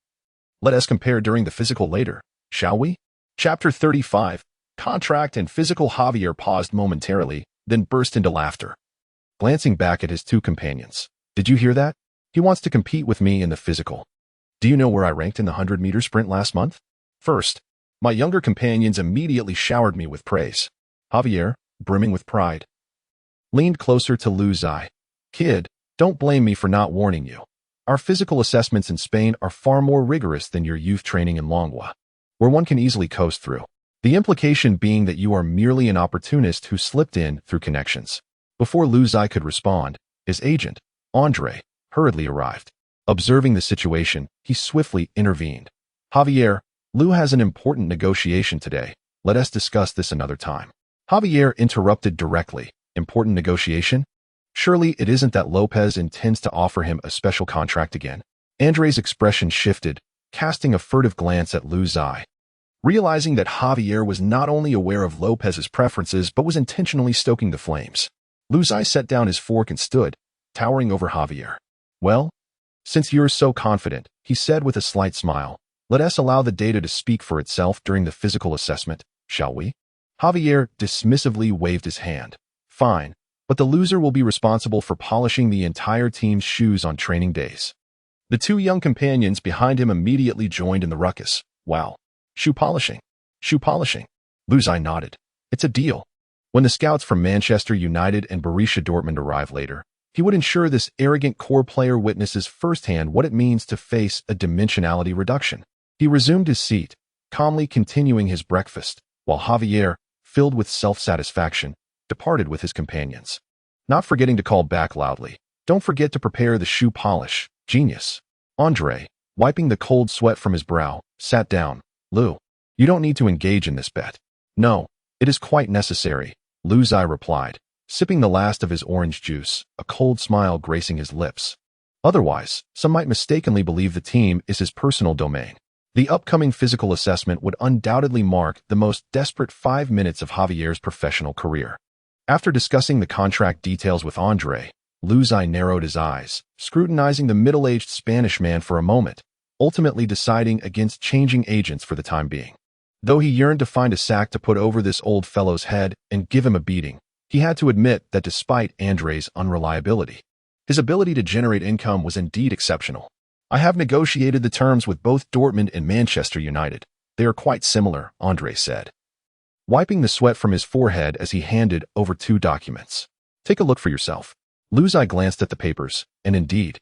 let us compare during the physical later, shall we? Chapter 35. Contract and physical. Javier paused momentarily, then burst into laughter, glancing back at his 2 companions. Did you hear that? He wants to compete with me in the physical. Do you know where I ranked in the 100-meter sprint last month? First. My younger companions immediately showered me with praise. Javier, brimming with pride, leaned closer to Luzai. Kid, don't blame me for not warning you. Our physical assessments in Spain are far more rigorous than your youth training in Longwa, where one can easily coast through. The implication being that you are merely an opportunist who slipped in through connections. Before Luzai could respond, his agent, Andre, hurriedly arrived. Observing the situation, he swiftly intervened. Javier, Lou has an important negotiation today. Let us discuss this another time. Javier interrupted directly. Important negotiation? Surely it isn't that Lopez intends to offer him a special contract again. Andre's expression shifted, casting a furtive glance at Lu Zai. Realizing that Javier was not only aware of Lopez's preferences but was intentionally stoking the flames, Lu Zai set down his fork and stood, towering over Javier. "Well, since you're so confident," he said with a slight smile, "let us allow the data to speak for itself during the physical assessment, shall we?" Javier dismissively waved his hand. "Fine, but the loser will be responsible for polishing the entire team's shoes on training days." The two young companions behind him immediately joined in the ruckus. "Wow. Shoe polishing. Shoe polishing." Lu Zai nodded. "It's a deal." When the scouts from Manchester United and Borussia Dortmund arrive later, he would ensure this arrogant core player witnesses firsthand what it means to face a dimensionality reduction. He resumed his seat, calmly continuing his breakfast, while Javier, filled with self-satisfaction, departed with his companions. Not forgetting to call back loudly, "Don't forget to prepare the shoe polish, genius." Andre, wiping the cold sweat from his brow, sat down. "Lu, you don't need to engage in this bet." "No, it is quite necessary," Lu Zai replied, sipping the last of his orange juice, a cold smile gracing his lips. "Otherwise, some might mistakenly believe the team is his personal domain." The upcoming physical assessment would undoubtedly mark the most desperate 5 minutes of Javier's professional career. After discussing the contract details with Andre, Lu Zai narrowed his eyes, scrutinizing the middle-aged Spanish man for a moment, ultimately deciding against changing agents for the time being. Though he yearned to find a sack to put over this old fellow's head and give him a beating, he had to admit that despite Andre's unreliability, his ability to generate income was indeed exceptional. "I have negotiated the terms with both Dortmund and Manchester United. They are quite similar," Andre said, wiping the sweat from his forehead as he handed over 2 documents. "Take a look for yourself." Lu Zai glanced at the papers, and indeed,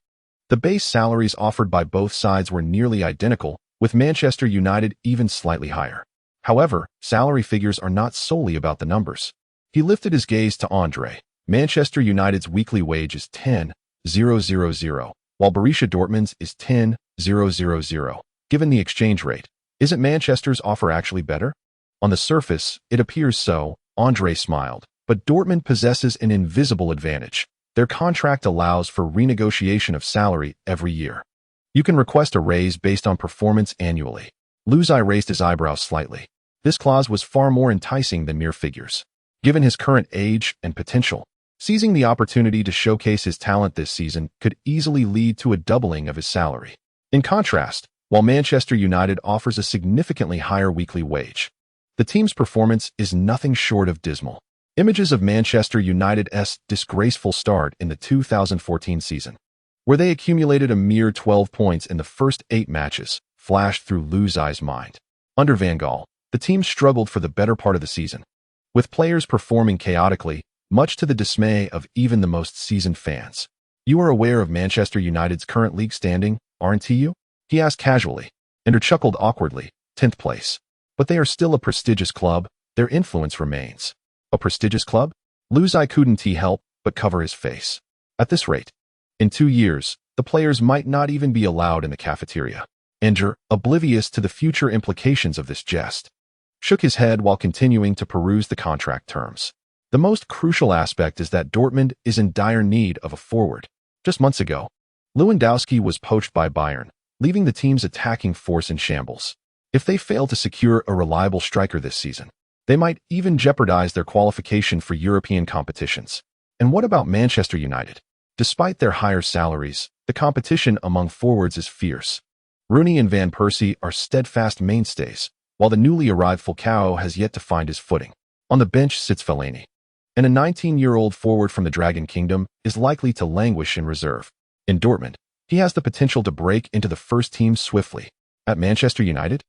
the base salaries offered by both sides were nearly identical, with Manchester United even slightly higher. However, salary figures are not solely about the numbers. He lifted his gaze to Andre. Manchester United's weekly wage is 10,000, while Borussia Dortmund's is 10,000. Given the exchange rate, isn't Manchester's offer actually better? On the surface, it appears so, Andre smiled, but Dortmund possesses an invisible advantage. Their contract allows for renegotiation of salary every year. You can request a raise based on performance annually. Lu Zai raised his eyebrows slightly. This clause was far more enticing than mere figures. Given his current age and potential, seizing the opportunity to showcase his talent this season could easily lead to a doubling of his salary. In contrast, while Manchester United offers a significantly higher weekly wage, the team's performance is nothing short of dismal. Images of Manchester United's disgraceful start in the 2014 season, where they accumulated a mere 12 points in the first 8 matches, flashed through Lu Zai's mind. Under Van Gaal, the team struggled for the better part of the season, with players performing chaotically, much to the dismay of even the most seasoned fans. "You are aware of Manchester United's current league standing, aren't you?" he asked casually, and chuckled awkwardly. 10th place. "But they are still a prestigious club. Their influence remains." "A prestigious club?" Lu Zai couldn't help but cover his face. "At this rate, in 2 years, the players might not even be allowed in the cafeteria." Andrew, oblivious to the future implications of this jest, shook his head while continuing to peruse the contract terms. The most crucial aspect is that Dortmund is in dire need of a forward. Just months ago, Lewandowski was poached by Bayern, leaving the team's attacking force in shambles. If they fail to secure a reliable striker this season, they might even jeopardize their qualification for European competitions. And what about Manchester United? Despite their higher salaries, the competition among forwards is fierce. Rooney and Van Persie are steadfast mainstays, while the newly arrived Falcao has yet to find his footing. On the bench sits Fellaini, and a 19-year-old forward from the Dragon Kingdom is likely to languish in reserve. In Dortmund, he has the potential to break into the first team swiftly. At Manchester United,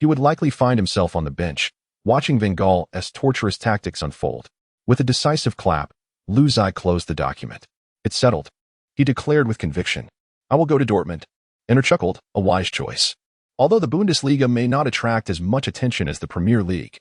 he would likely find himself on the bench, watching Van Gaal's torturous tactics unfold. With a decisive clap, Lu Zai closed the document. "It's settled," he declared with conviction. "I will go to Dortmund." Enter chuckled, "A wise choice. Although the Bundesliga may not attract as much attention as the Premier League,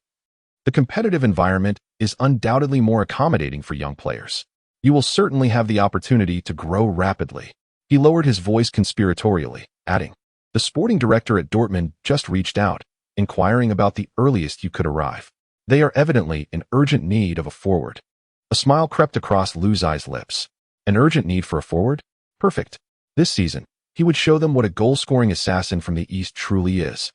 the competitive environment is undoubtedly more accommodating for young players. You will certainly have the opportunity to grow rapidly." He lowered his voice conspiratorially, adding, "The sporting director at Dortmund just reached out, inquiring about the earliest you could arrive. They are evidently in urgent need of a forward." A smile crept across Lu Zai's lips. "An urgent need for a forward? Perfect. This season, He would show them what a goal-scoring assassin from the East truly is.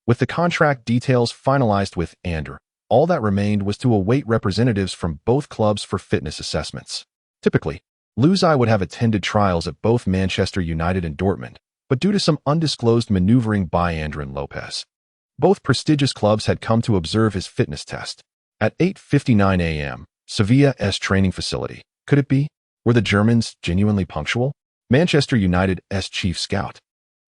With the contract details finalized with Ander, all that remained was to await representatives from both clubs for fitness assessments. Typically, Luzai would have attended trials at both Manchester United and Dortmund, but due to some undisclosed maneuvering by Ander and Lopez, both prestigious clubs had come to observe his fitness test. At 8:59 a.m., Sevilla's training facility. Could it be? Were the Germans genuinely punctual? Manchester United's chief scout,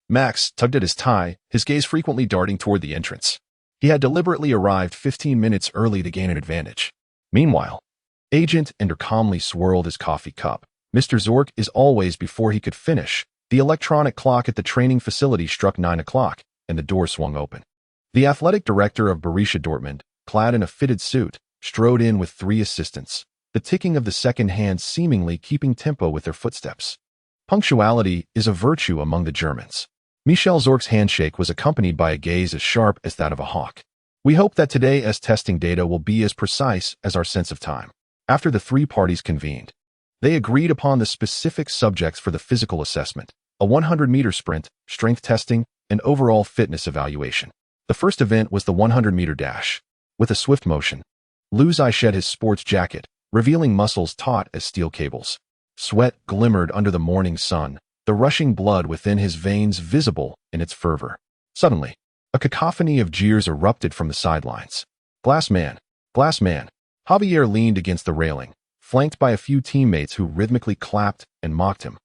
Max, tugged at his tie, his gaze frequently darting toward the entrance. He had deliberately arrived 15 minutes early to gain an advantage. Meanwhile, Agent Ander calmly swirled his coffee cup. Mr. Zorc is always before he could finish. The electronic clock at the training facility struck 9 o'clock, and the door swung open. The athletic director of Borussia Dortmund, clad in a fitted suit, strode in with 3 assistants, the ticking of the second hand seemingly keeping tempo with their footsteps. Punctuality is a virtue among the Germans. Michel Zorc's handshake was accompanied by a gaze as sharp as that of a hawk. We hope that today's testing data will be as precise as our sense of time. After the 3 parties convened, they agreed upon the specific subjects for the physical assessment, a 100-meter sprint, strength testing, and overall fitness evaluation. The first event was the 100-meter dash. With a swift motion, Luzai shed his sports jacket, revealing muscles taut as steel cables. Sweat glimmered under the morning sun, the rushing blood within his veins visible in its fervor. Suddenly, a cacophony of jeers erupted from the sidelines. Glass man! Glass man! Javier leaned against the railing, flanked by a few teammates who rhythmically clapped and mocked him,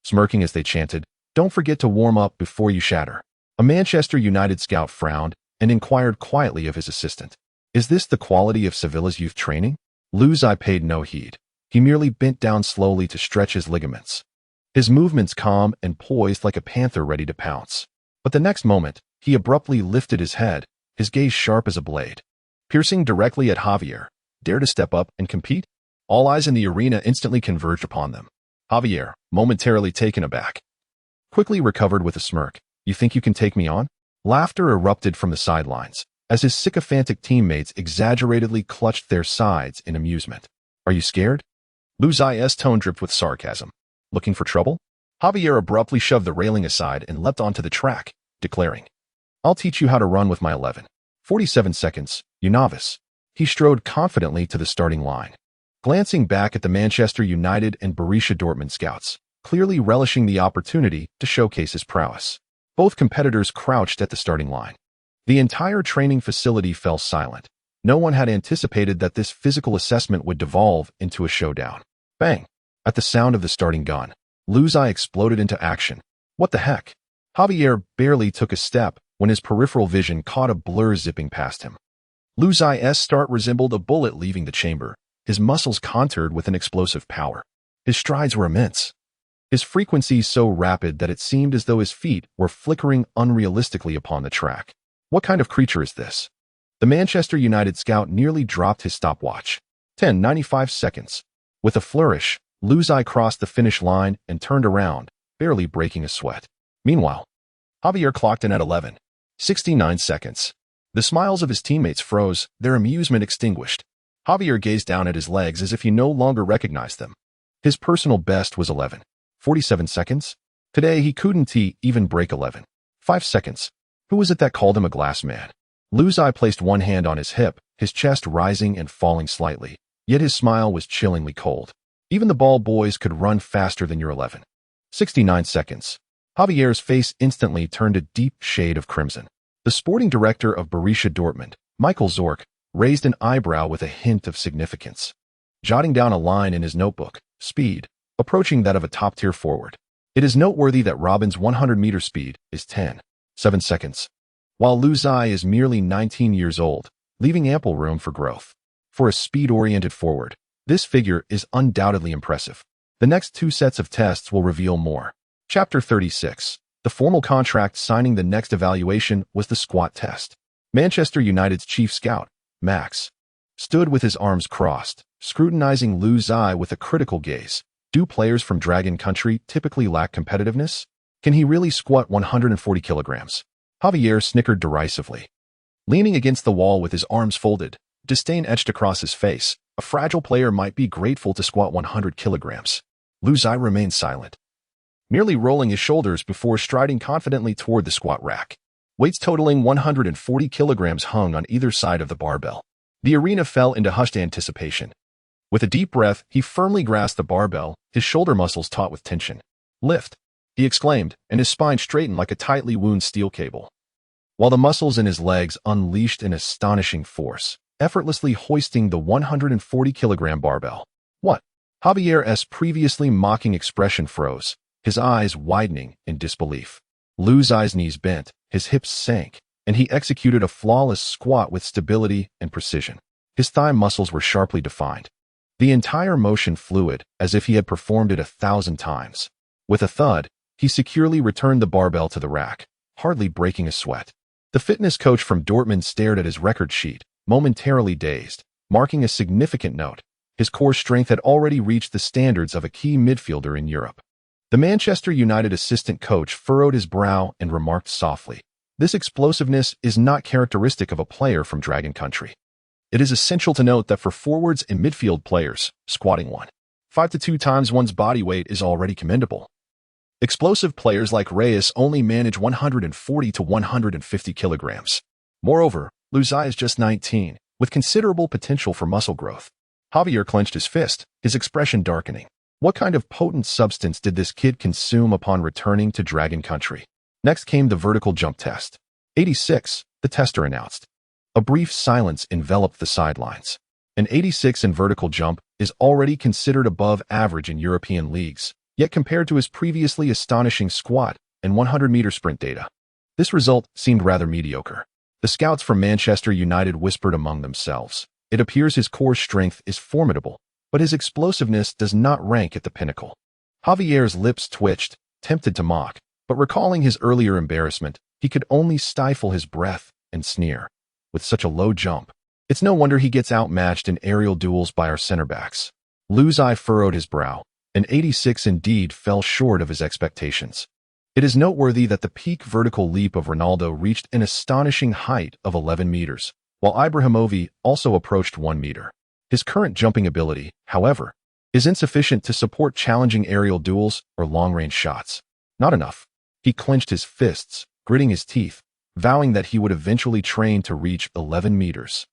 smirking as they chanted, "Don't forget to warm up before you shatter." A Manchester United scout frowned and inquired quietly of his assistant, "Is this the quality of Sevilla's youth training?" Luzai paid no heed. He merely bent down slowly to stretch his ligaments, his movements calm and poised like a panther ready to pounce. But the next moment, he abruptly lifted his head, his gaze sharp as a blade, piercing directly at Javier. Dare to step up and compete? All eyes in the arena instantly converged upon them. Javier, momentarily taken aback, quickly recovered with a smirk. "You think you can take me on?" Laughter erupted from the sidelines, as his sycophantic teammates exaggeratedly clutched their sides in amusement. "Are you scared?" Luzai's tone dripped with sarcasm. "Looking for trouble?" Javier abruptly shoved the railing aside and leapt onto the track, declaring, "I'll teach you how to run with my 11. 47 seconds, you novice." He strode confidently to the starting line, glancing back at the Manchester United and Borussia Dortmund scouts, clearly relishing the opportunity to showcase his prowess. Both competitors crouched at the starting line. The entire training facility fell silent. No one had anticipated that this physical assessment would devolve into a showdown. Bang! At the sound of the starting gun, Luzai exploded into action. What the heck? Javier barely took a step when his peripheral vision caught a blur zipping past him. Luzai's start resembled a bullet leaving the chamber, his muscles contoured with an explosive power. His strides were immense, his frequency so rapid that it seemed as though his feet were flickering unrealistically upon the track. What kind of creature is this? The Manchester United scout nearly dropped his stopwatch. 10:95 seconds. With a flourish, Luzai crossed the finish line and turned around, barely breaking a sweat. Meanwhile, Javier clocked in at 11:69 seconds. The smiles of his teammates froze, their amusement extinguished. Javier gazed down at his legs as if he no longer recognized them. His personal best was 11:47 seconds. Today he couldn't even break 11:5 seconds. Who was it that called him a glass man? Luzai placed one hand on his hip, his chest rising and falling slightly, yet his smile was chillingly cold. Even the ball boys could run faster than your 11:69 seconds. Javier's face instantly turned a deep shade of crimson. The sporting director of Borussia Dortmund, Michael Zorc, raised an eyebrow with a hint of significance, jotting down a line in his notebook, "Speed, approaching that of a top-tier forward. It is noteworthy that Robben's 100-meter speed is 10:7 seconds, while Luzai is merely 19 years old, leaving ample room for growth. For a speed-oriented forward, this figure is undoubtedly impressive. The next 2 sets of tests will reveal more." Chapter 36. The formal contract signing the next evaluation was the squat test. Manchester United's chief scout, Max, stood with his arms crossed, scrutinizing Luzai with a critical gaze. Do players from Dragon Country typically lack competitiveness? Can he really squat 140 kilograms? Javier snickered derisively. Leaning against the wall with his arms folded, disdain etched across his face, a fragile player might be grateful to squat 100 kilograms. Luzai remained silent. merely rolling his shoulders before striding confidently toward the squat rack. Weights totaling 140 kilograms hung on either side of the barbell. The arena fell into hushed anticipation. With a deep breath, he firmly grasped the barbell, his shoulder muscles taut with tension. "Lift," he exclaimed, and his spine straightened like a tightly wound steel cable, while the muscles in his legs unleashed an astonishing force, effortlessly hoisting the 140-kilogram barbell. "What?" Javier's previously mocking expression froze, his eyes widening in disbelief. Luzai's knees bent, his hips sank, and he executed a flawless squat with stability and precision. His thigh muscles were sharply defined, the entire motion fluid, as if he had performed it 1,000 times. With a thud, he securely returned the barbell to the rack, hardly breaking a sweat. The fitness coach from Dortmund stared at his record sheet, momentarily dazed, marking a significant note. His core strength had already reached the standards of a key midfielder in Europe. The Manchester United assistant coach furrowed his brow and remarked softly, "This explosiveness is not characteristic of a player from Dragon Country. It is essential to note that for forwards and midfield players, squatting 1.5 to 2 times one's body weight is already commendable. Explosive players like Reyes only manage 140 to 150 kilograms. Moreover, Luzai is just 19, with considerable potential for muscle growth." Javier clenched his fist, his expression darkening. What kind of potent substance did this kid consume upon returning to Dragon Country? Next came the vertical jump test. 86, the tester announced. A brief silence enveloped the sidelines. An 86 in vertical jump is already considered above average in European leagues, yet compared to his previously astonishing squat and 100-meter sprint data, this result seemed rather mediocre. The scouts from Manchester United whispered among themselves. It appears his core strength is formidable, but his explosiveness does not rank at the pinnacle. Javier's lips twitched, tempted to mock, but recalling his earlier embarrassment, he could only stifle his breath and sneer. With such a low jump, it's no wonder he gets outmatched in aerial duels by our center backs. Luzai furrowed his brow. An 86 indeed fell short of his expectations. It is noteworthy that the peak vertical leap of Ronaldo reached an astonishing height of 11 meters, while Ibrahimovic also approached 1 meter. His current jumping ability, however, is insufficient to support challenging aerial duels or long-range shots. Not enough. He clenched his fists, gritting his teeth, vowing that he would eventually train to reach 11 meters.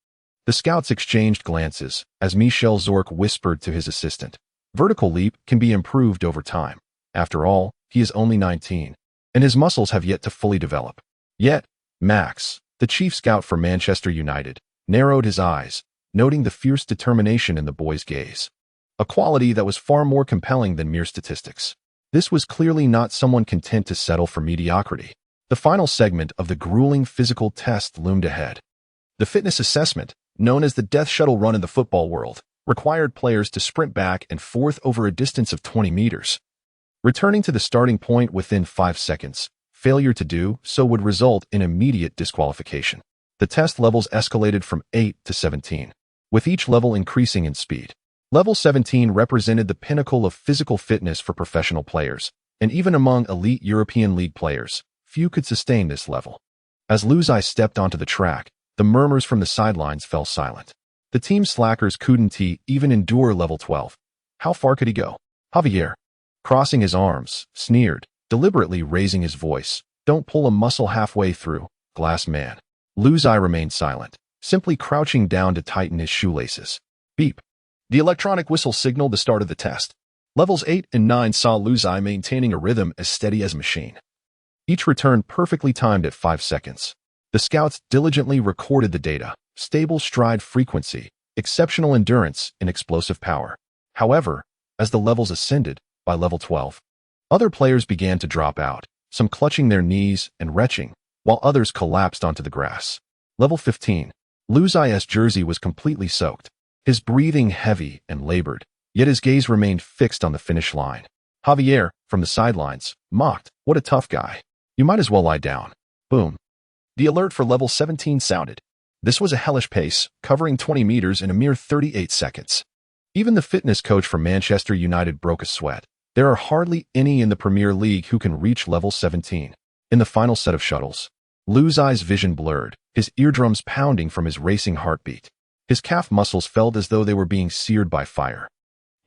The scouts exchanged glances as Michel Zorc whispered to his assistant, "Vertical leap can be improved over time. After all, he is only 19, and his muscles have yet to fully develop." Yet, Max, the chief scout for Manchester United, narrowed his eyes, noting the fierce determination in the boy's gaze, a quality that was far more compelling than mere statistics. This was clearly not someone content to settle for mediocrity. The final segment of the grueling physical test loomed ahead. The fitness assessment, known as the death shuttle run in the football world, required players to sprint back and forth over a distance of 20 meters. Returning to the starting point within 5 seconds, failure to do so would result in immediate disqualification. The test levels escalated from 8 to 17, with each level increasing in speed. Level 17 represented the pinnacle of physical fitness for professional players, and even among elite European League players, few could sustain this level. As Luzai stepped onto the track, the murmurs from the sidelines fell silent. The team slackers couldn't even endure level 12. How far could he go? Javier, crossing his arms, sneered, deliberately raising his voice. "Don't pull a muscle halfway through, glass man." Luzai remained silent, simply crouching down to tighten his shoelaces. Beep. The electronic whistle signaled the start of the test. Levels 8 and 9 saw Luzai maintaining a rhythm as steady as a machine. Each return perfectly timed at 5 seconds. The scouts diligently recorded the data: stable stride frequency, exceptional endurance, and explosive power. However, as the levels ascended, by level 12, other players began to drop out, some clutching their knees and retching, while others collapsed onto the grass. Level 15. Luzai's jersey was completely soaked, his breathing heavy and labored, yet his gaze remained fixed on the finish line. Javier, from the sidelines, mocked, "What a tough guy. You might as well lie down." Boom. The alert for level 17 sounded. This was a hellish pace, covering 20 meters in a mere 38 seconds. Even the fitness coach from Manchester United broke a sweat. There are hardly any in the Premier League who can reach level 17. In the final set of shuttles, Luzai's vision blurred, his eardrums pounding from his racing heartbeat. His calf muscles felt as though they were being seared by fire.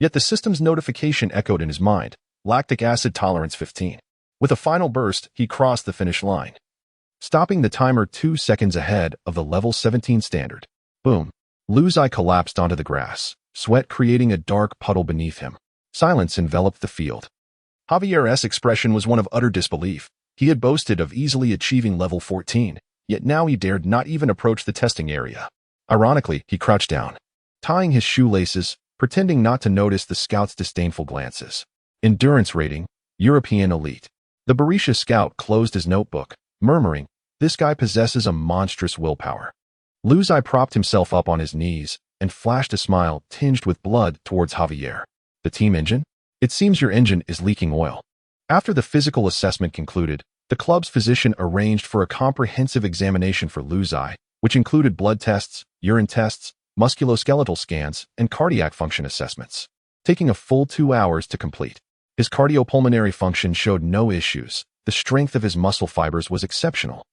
Yet the system's notification echoed in his mind. lactic acid tolerance 15. With a final burst, he crossed the finish line, stopping the timer 2 seconds ahead of the level 17 standard. Boom. Lu Zai collapsed onto the grass, sweat creating a dark puddle beneath him. Silence enveloped the field. Javier's expression was one of utter disbelief. He had boasted of easily achieving level 14, yet now he dared not even approach the testing area. Ironically, he crouched down, tying his shoelaces, pretending not to notice the scout's disdainful glances. Endurance rating, European elite. The Berisha scout closed his notebook, murmuring, "This guy possesses a monstrous willpower." Lu Zai propped himself up on his knees and flashed a smile tinged with blood towards Javier. "The team engine? It seems your engine is leaking oil." After the physical assessment concluded, the club's physician arranged for a comprehensive examination for Lu Zai, which included blood tests, urine tests, musculoskeletal scans, and cardiac function assessments, taking a full 2 hours to complete. His cardiopulmonary function showed no issues. The strength of his muscle fibers was exceptional,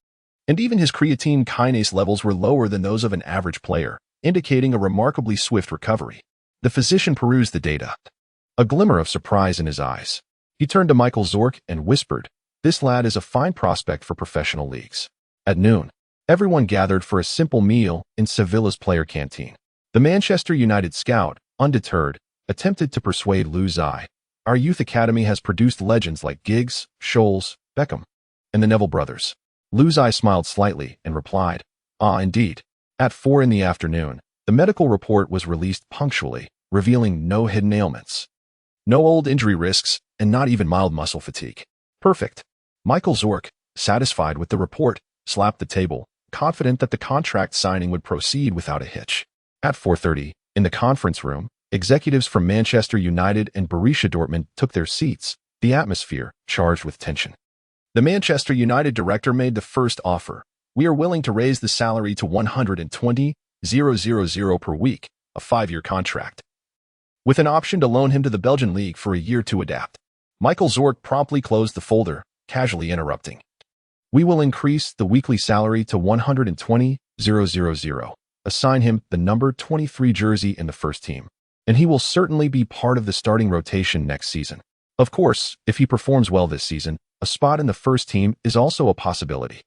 and even his creatine kinase levels were lower than those of an average player, indicating a remarkably swift recovery. The physician perused the data, a glimmer of surprise in his eyes. He turned to Michael Zorc and whispered, "This lad is a fine prospect for professional leagues." At noon, everyone gathered for a simple meal in Sevilla's player canteen. The Manchester United scout, undeterred, attempted to persuade Lu Zai, "Our youth academy has produced legends like Giggs, Scholes, Beckham, and the Neville brothers." Lu Zai smiled slightly and replied, "Ah, indeed." At 4 in the afternoon, the medical report was released punctually, revealing no hidden ailments, no old injury risks, and not even mild muscle fatigue. Perfect. Michael Zorc, satisfied with the report, slapped the table, confident that the contract signing would proceed without a hitch. At 4:30, in the conference room, executives from Manchester United and Borussia Dortmund took their seats, the atmosphere charged with tension. The Manchester United director made the first offer. "We are willing to raise the salary to 120,000 per week, a 5-year contract, with an option to loan him to the Belgian league for a year to adapt." Michael Zorc promptly closed the folder, casually interrupting, "We will increase the weekly salary to 120,000. Assign him the number 23 jersey in the first team, and he will certainly be part of the starting rotation next season. Of course, if he performs well this season, a spot in the first team is also a possibility."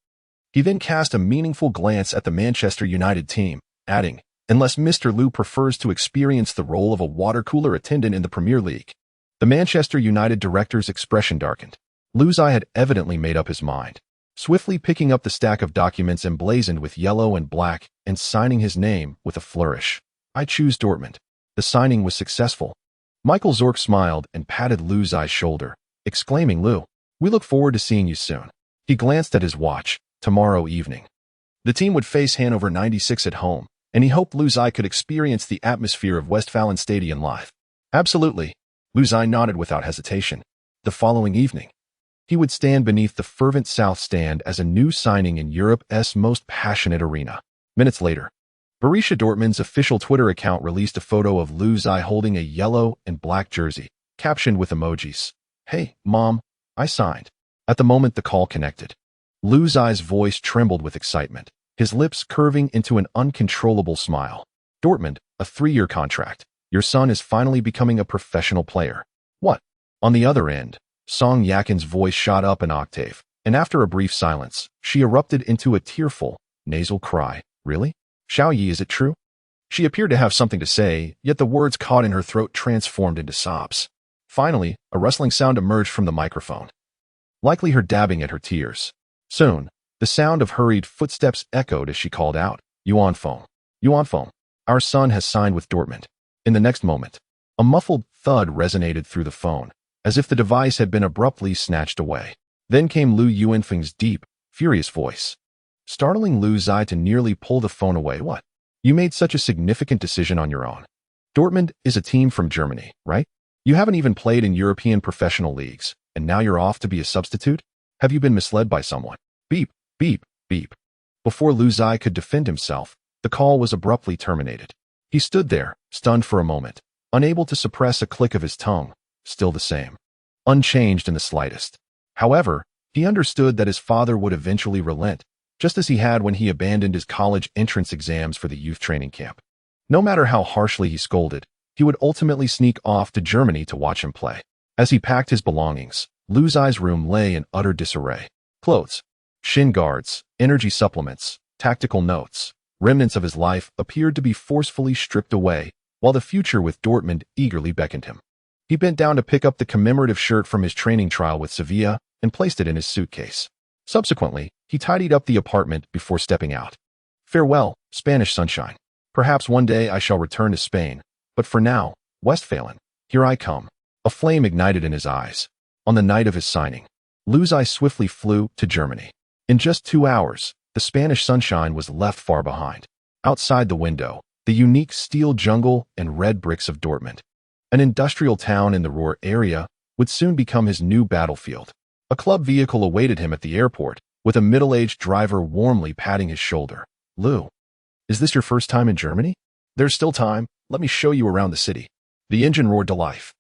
He then cast a meaningful glance at the Manchester United team, adding, "Unless Mr. Lu prefers to experience the role of a water cooler attendant in the Premier League." The Manchester United director's expression darkened. Lu Zai had evidently made up his mind, swiftly picking up the stack of documents emblazoned with yellow and black and signing his name with a flourish. "I choose Dortmund." The signing was successful. Michael Zorc smiled and patted Lu Zai's shoulder, exclaiming, "Lu, we look forward to seeing you soon." He glanced at his watch. Tomorrow evening, the team would face Hannover 96 at home, and he hoped Lu Zai could experience the atmosphere of Westfalen Stadion live. "Absolutely." Lu Zai nodded without hesitation. The following evening, he would stand beneath the fervent South Stand as a new signing in Europe's most passionate arena. Minutes later, Borussia Dortmund's official Twitter account released a photo of Lu Zai holding a yellow and black jersey, captioned with emojis, "Hey, Mom, I signed." At the moment the call connected, Lu Zai's voice trembled with excitement, his lips curving into an uncontrollable smile. "Dortmund, a 3-year contract. Your son is finally becoming a professional player." "What?" On the other end, Song Yakin's voice shot up an octave, and after a brief silence, she erupted into a tearful, nasal cry. "Really? Xiao Yi, is it true?" She appeared to have something to say, yet the words caught in her throat transformed into sobs. Finally, a rustling sound emerged from the microphone, likely her dabbing at her tears. Soon, the sound of hurried footsteps echoed as she called out, "Yuan Feng. Yuan Feng. Our son has signed with Dortmund." In the next moment, a muffled thud resonated through the phone, as if the device had been abruptly snatched away. Then came Lu Yuanfeng's deep, furious voice, startling Lu Zai to nearly pull the phone away. "What? You made such a significant decision on your own. Dortmund is a team from Germany, right? You haven't even played in European professional leagues, and now you're off to be a substitute? Have you been misled by someone?" Beep, beep, beep. Before Lu Zai could defend himself, the call was abruptly terminated. He stood there, stunned for a moment, unable to suppress a click of his tongue, still the same, unchanged in the slightest. However, he understood that his father would eventually relent, just as he had when he abandoned his college entrance exams for the youth training camp. No matter how harshly he scolded, he would ultimately sneak off to Germany to watch him play. As he packed his belongings, Lu Zai's room lay in utter disarray. Clothes, shin guards, energy supplements, tactical notes, remnants of his life appeared to be forcefully stripped away, while the future with Dortmund eagerly beckoned him. He bent down to pick up the commemorative shirt from his training trial with Sevilla and placed it in his suitcase. Subsequently, he tidied up the apartment before stepping out. Farewell, Spanish sunshine. Perhaps one day I shall return to Spain, but for now, Westphalen, here I come. A flame ignited in his eyes. On the night of his signing, Lu Zai swiftly flew to Germany. In just 2 hours, the Spanish sunshine was left far behind. Outside the window, the unique steel jungle and red bricks of Dortmund. An industrial town in the Ruhr area would soon become his new battlefield. A club vehicle awaited him at the airport, with a middle-aged driver warmly patting his shoulder. Lu, is this your first time in Germany? There's still time. Let me show you around the city. The engine roared to life,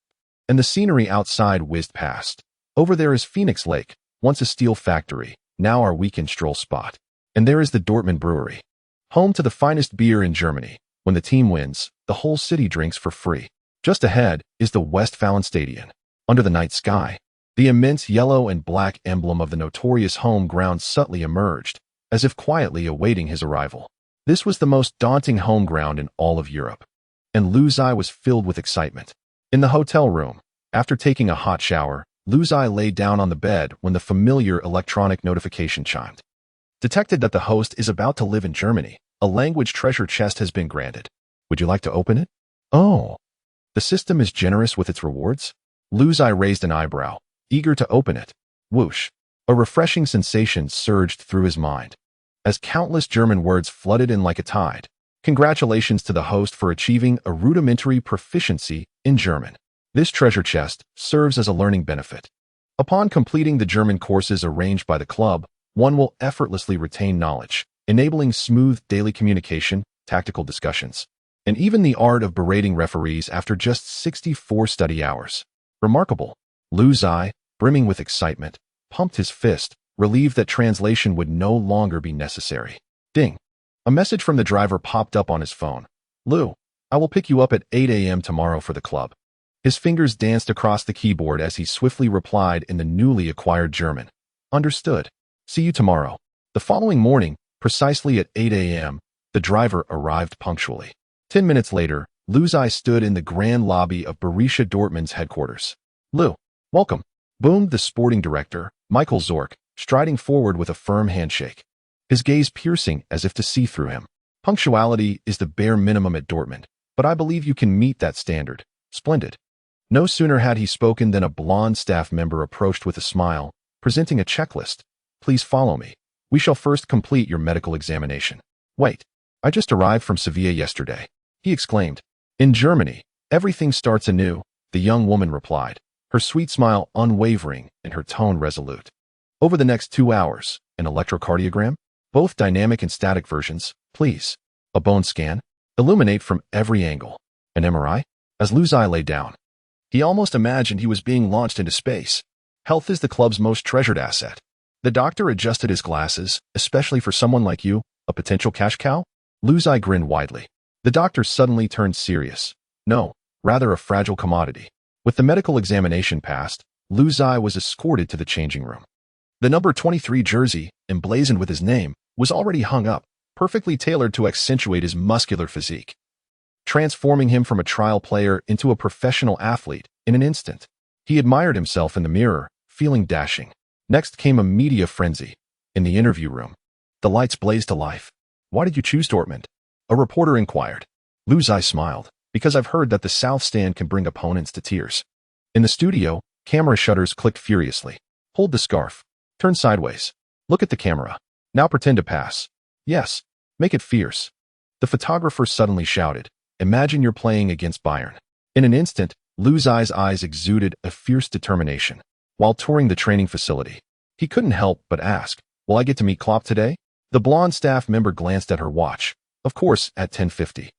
and the scenery outside whizzed past. Over there is Phoenix Lake, once a steel factory, now our weekend stroll spot. And there is the Dortmund Brewery, home to the finest beer in Germany. When the team wins, the whole city drinks for free. Just ahead is the Westphalen Stadion. Under the night sky, the immense yellow and black emblem of the notorious home ground subtly emerged, as if quietly awaiting his arrival. This was the most daunting home ground in all of Europe, and Lu Zai was filled with excitement. In the hotel room, after taking a hot shower, Lu Zai lay down on the bed when the familiar electronic notification chimed. Detected that the host is about to live in Germany. A language treasure chest has been granted. Would you like to open it? Oh, the system is generous with its rewards? Lu Zai raised an eyebrow, eager to open it. Whoosh! A refreshing sensation surged through his mind, as countless German words flooded in like a tide. Congratulations to the host for achieving a rudimentary proficiency in German. This treasure chest serves as a learning benefit. Upon completing the German courses arranged by the club, one will effortlessly retain knowledge, enabling smooth daily communication, tactical discussions, and even the art of berating referees after just 64 study hours. Remarkable. Lu Zai, brimming with excitement, pumped his fist, relieved that translation would no longer be necessary. Ding. A message from the driver popped up on his phone. Lu, I will pick you up at 8 a.m. tomorrow for the club. His fingers danced across the keyboard as he swiftly replied in the newly acquired German. Understood. See you tomorrow. The following morning, precisely at 8 a.m., the driver arrived punctually. 10 minutes later, Lu Zai stood in the grand lobby of Borussia Dortmund's headquarters. Lu, welcome, boomed the sporting director, Michael Zorc, striding forward with a firm handshake, his gaze piercing as if to see through him. Punctuality is the bare minimum at Dortmund, but I believe you can meet that standard. Splendid. No sooner had he spoken than a blonde staff member approached with a smile, presenting a checklist. Please follow me. We shall first complete your medical examination. Wait, I just arrived from Sevilla yesterday, he exclaimed. In Germany, everything starts anew, the young woman replied, her sweet smile unwavering and her tone resolute. Over the next 2 hours, an electrocardiogram, both dynamic and static versions, please. A bone scan, illuminate from every angle. An MRI? As Lu Zai lay down, he almost imagined he was being launched into space. Health is the club's most treasured asset. The doctor adjusted his glasses, especially for someone like you, a potential cash cow? Lu Zai grinned widely. The doctor suddenly turned serious. No, rather a fragile commodity. With the medical examination passed, Lu Zai was escorted to the changing room. The number 23 jersey, emblazoned with his name, was already hung up, perfectly tailored to accentuate his muscular physique, transforming him from a trial player into a professional athlete in an instant. He admired himself in the mirror, feeling dashing. Next came a media frenzy. In the interview room, the lights blazed to life. Why did you choose Dortmund? A reporter inquired. Lu Zai smiled, because I've heard that the South Stand can bring opponents to tears. In the studio, camera shutters clicked furiously. Hold the scarf. Turn sideways. Look at the camera. Now pretend to pass. Yes, make it fierce. The photographer suddenly shouted, imagine you're playing against Bayern. In an instant, Lu Zai's eyes exuded a fierce determination. While touring the training facility, he couldn't help but ask, will I get to meet Klopp today? The blonde staff member glanced at her watch. Of course, at 10:50.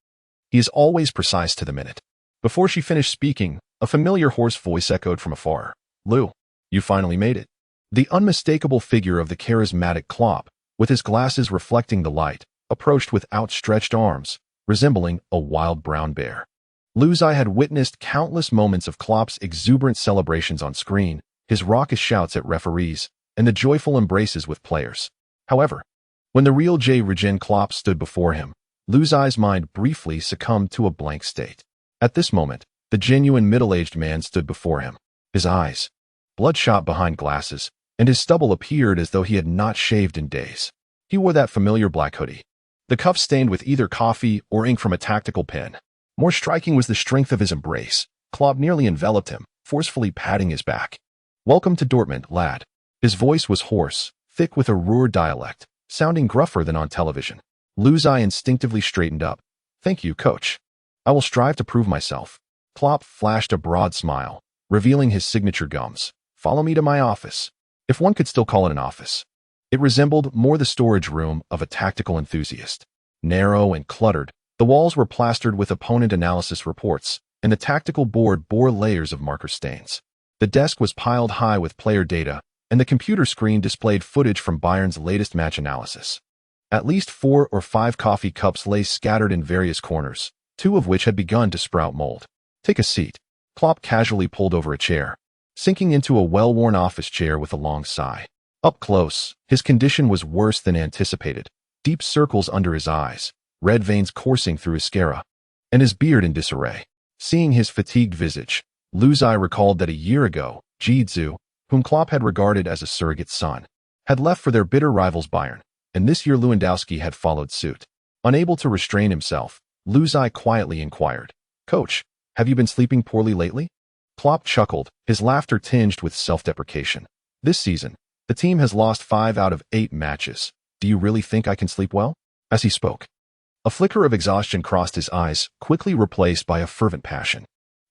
He is always precise to the minute. Before she finished speaking, a familiar hoarse voice echoed from afar. Lu, you finally made it. The unmistakable figure of the charismatic Klopp, with his glasses reflecting the light, approached with outstretched arms, resembling a wild brown bear. Luzai had witnessed countless moments of Klopp's exuberant celebrations on screen, his raucous shouts at referees, and the joyful embraces with players. However, when the real Jurgen Klopp stood before him, Luzai's mind briefly succumbed to a blank state. At this moment, the genuine middle-aged man stood before him. His eyes, bloodshot behind glasses, and his stubble appeared as though he had not shaved in days. He wore that familiar black hoodie, the cuff stained with either coffee or ink from a tactical pen. More striking was the strength of his embrace. Klopp nearly enveloped him, forcefully patting his back. "Welcome to Dortmund, lad." His voice was hoarse, thick with a Ruhr dialect, sounding gruffer than on television. Luzai instinctively straightened up. "Thank you, coach. I will strive to prove myself." Klopp flashed a broad smile, revealing his signature gums. "Follow me to my office." If one could still call it an office. It resembled more the storage room of a tactical enthusiast. Narrow and cluttered, the walls were plastered with opponent analysis reports, and the tactical board bore layers of marker stains. The desk was piled high with player data, and the computer screen displayed footage from Bayern's latest match analysis. At least 4 or 5 coffee cups lay scattered in various corners, 2 of which had begun to sprout mold. "Take a seat." Klopp casually pulled over a chair, sinking into a well-worn office chair with a long sigh. Up close, his condition was worse than anticipated. Deep circles under his eyes, red veins coursing through his sclera, and his beard in disarray. Seeing his fatigued visage, Luzai recalled that a year ago, Jidzu, whom Klopp had regarded as a surrogate son, had left for their bitter rivals Bayern, and this year Lewandowski had followed suit. Unable to restrain himself, Luzai quietly inquired, "Coach, have you been sleeping poorly lately?" Klopp chuckled, his laughter tinged with self-deprecation. "This season, the team has lost 5 out of 8 matches. Do you really think I can sleep well?" As he spoke, a flicker of exhaustion crossed his eyes, quickly replaced by a fervent passion.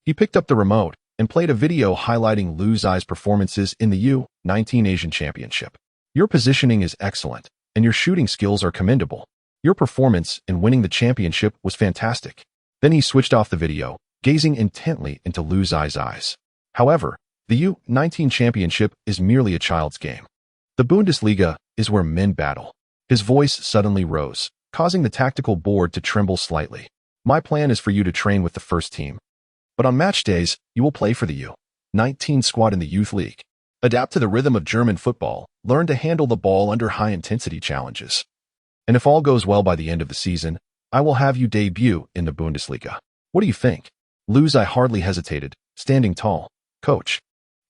He picked up the remote and played a video highlighting Luzai's performances in the U-19 Asian Championship. "Your positioning is excellent, and your shooting skills are commendable. Your performance in winning the championship was fantastic." Then he switched off the video, gazing intently into Luzai's eyes. "However, the U-19 Championship is merely a child's game. The Bundesliga is where men battle." His voice suddenly rose, causing the tactical board to tremble slightly. "My plan is for you to train with the first team. But on match days, you will play for the U-19 squad in the Youth League. Adapt to the rhythm of German football, learn to handle the ball under high-intensity challenges. And if all goes well by the end of the season, I will have you debut in the Bundesliga. What do you think?" Luzai hardly hesitated, standing tall. "Coach,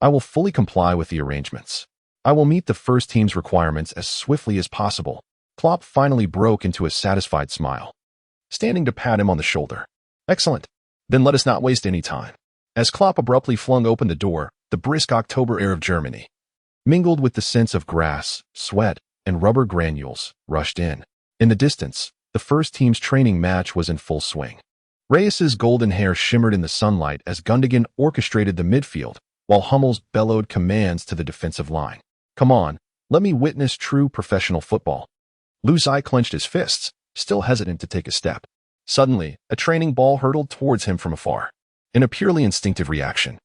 I will fully comply with the arrangements. I will meet the first team's requirements as swiftly as possible." Klopp finally broke into a satisfied smile, standing to pat him on the shoulder. "Excellent. Then let us not waste any time." As Klopp abruptly flung open the door, the brisk October air of Germany, mingled with the scents of grass, sweat, and rubber granules, rushed in. In the distance, the first team's training match was in full swing. Reyes's golden hair shimmered in the sunlight as Gundogan orchestrated the midfield, while Hummels bellowed commands to the defensive line. "Come on, let me witness true professional football." Luzai clenched his fists, still hesitant to take a step. Suddenly, a training ball hurtled towards him from afar. In a purely instinctive reaction,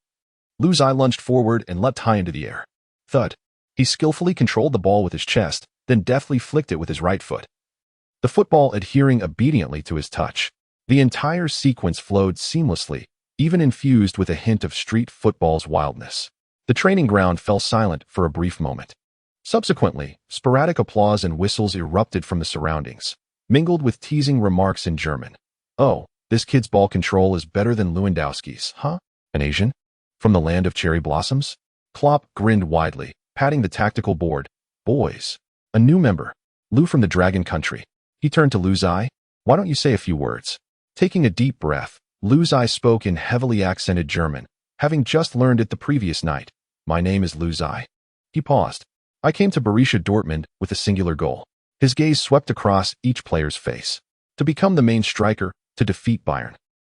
Luzai lunged forward and leapt high into the air. Thud. He skillfully controlled the ball with his chest, then deftly flicked it with his right foot, the football adhering obediently to his touch. The entire sequence flowed seamlessly, even infused with a hint of street football's wildness. The training ground fell silent for a brief moment. Subsequently, sporadic applause and whistles erupted from the surroundings, mingled with teasing remarks in German. "Oh, this kid's ball control is better than Lewandowski's, huh? An Asian? From the land of cherry blossoms?" Klopp grinned widely, patting the tactical board. "Boys, a new member. Lou from the Dragon Country." He turned to Luzai. "Why don't you say a few words?" Taking a deep breath, Luzai spoke in heavily accented German, having just learned it the previous night. "My name is Luzai." He paused. "I came to Borussia Dortmund with a singular goal." His gaze swept across each player's face. To become the main striker, to defeat Bayern,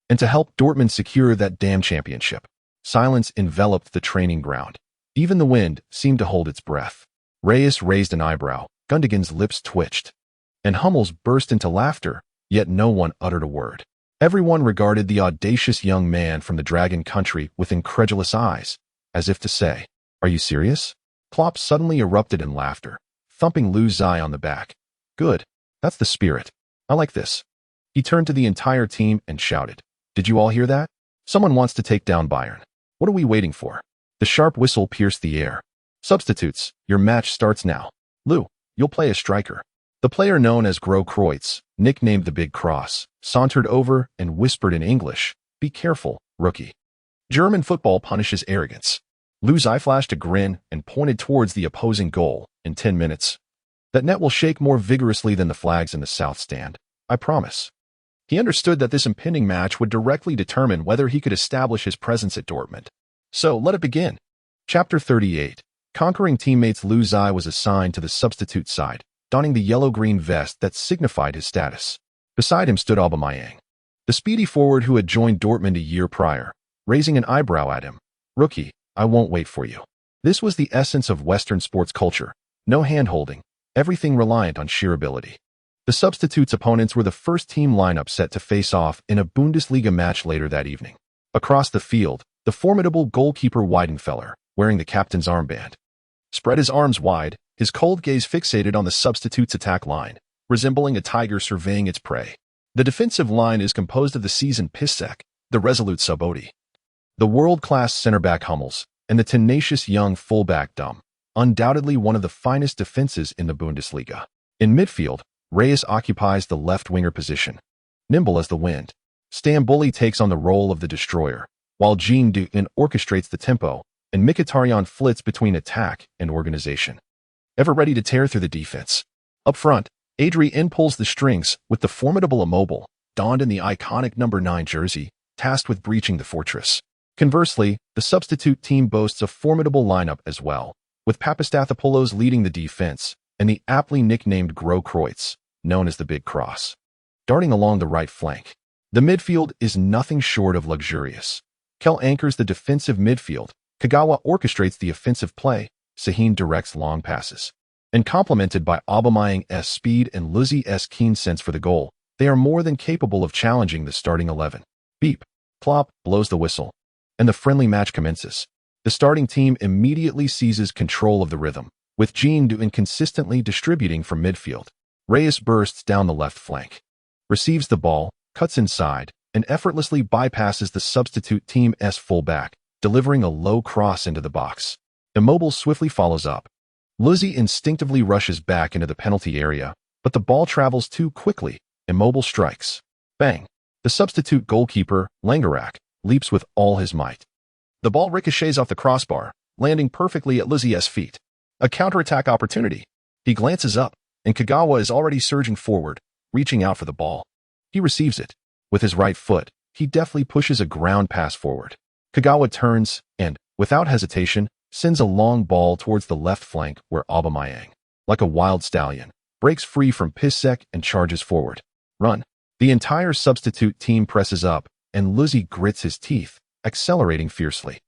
and to help Dortmund secure that damn championship. Silence enveloped the training ground. Even the wind seemed to hold its breath. Reyes raised an eyebrow, Gundogan's lips twitched, and Hummels burst into laughter, yet no one uttered a word. Everyone regarded the audacious young man from the Dragon Country with incredulous eyes, as if to say, "Are you serious?" Klopp suddenly erupted in laughter, thumping Luzai on the back. "Good. That's the spirit. I like this." He turned to the entire team and shouted, Did you all hear that? Someone wants to take down Bayern. What are we waiting for? The sharp whistle pierced the air. Substitutes, your match starts now. Lou, you'll play a striker. The player known as Gro Kreutz, nicknamed the Big Cross, sauntered over and whispered in English, "Be careful, rookie." German football punishes arrogance. Lou's eye flashed a grin and pointed towards the opposing goal. In 10 minutes. That net will shake more vigorously than the flags in the south stand, I promise. He understood that this impending match would directly determine whether he could establish his presence at Dortmund. So let it begin. Chapter 38. Conquering teammates. Lou Zai was assigned to the substitute side, donning the yellow-green vest that signified his status. Beside him stood Aubameyang, the speedy forward who had joined Dortmund a year prior, raising an eyebrow at him. Rookie, I won't wait for you. This was the essence of Western sports culture. No hand-holding, everything reliant on sheer ability. The substitutes' opponents were the first team lineup set to face off in a Bundesliga match later that evening. Across the field, the formidable goalkeeper Weidenfeller, wearing the captain's armband, spread his arms wide, his cold gaze fixated on the substitutes' attack line, resembling a tiger surveying its prey. The defensive line is composed of the seasoned Piszczek, the resolute Soboti, the world-class center-back Hummels, and the tenacious young full-back Dum, undoubtedly one of the finest defenses in the Bundesliga. In midfield, Reyes occupies the left-winger position. Nimble as the wind, Stambouli takes on the role of the destroyer, while Jean Duyton orchestrates the tempo, and Mkhitaryan flits between attack and organization, ever ready to tear through the defense. Up front, Adrien pulls the strings with the formidable Immobile, donned in the iconic number 9 jersey, tasked with breaching the fortress. Conversely, the substitute team boasts a formidable lineup as well, with Papastathopoulos leading the defense, and the aptly nicknamed Gro Kreutz, known as the Big Cross, darting along the right flank. The midfield is nothing short of luxurious. Kell anchors the defensive midfield, Kagawa orchestrates the offensive play, Sahin directs long passes. And complemented by Aubameyang's speed and Luzzi's keen sense for the goal, they are more than capable of challenging the starting 11. Beep. Plop blows the whistle, and the friendly match commences. The starting team immediately seizes control of the rhythm, with Jean Duyton consistently distributing from midfield. Reyes bursts down the left flank, receives the ball, cuts inside, and effortlessly bypasses the substitute team's fullback, delivering a low cross into the box. Immobile swiftly follows up. Luzzi instinctively rushes back into the penalty area, but the ball travels too quickly. Immobile strikes. Bang! The substitute goalkeeper, Langerak, leaps with all his might. The ball ricochets off the crossbar, landing perfectly at Luzzi's feet. A counterattack opportunity. He glances up, and Kagawa is already surging forward, reaching out for the ball. He receives it. With his right foot, he deftly pushes a ground pass forward. Kagawa turns and, without hesitation, sends a long ball towards the left flank where Aubameyang, like a wild stallion, breaks free from Piszczek and charges forward. Run. The entire substitute team presses up, and Luzzi grits his teeth, accelerating fiercely.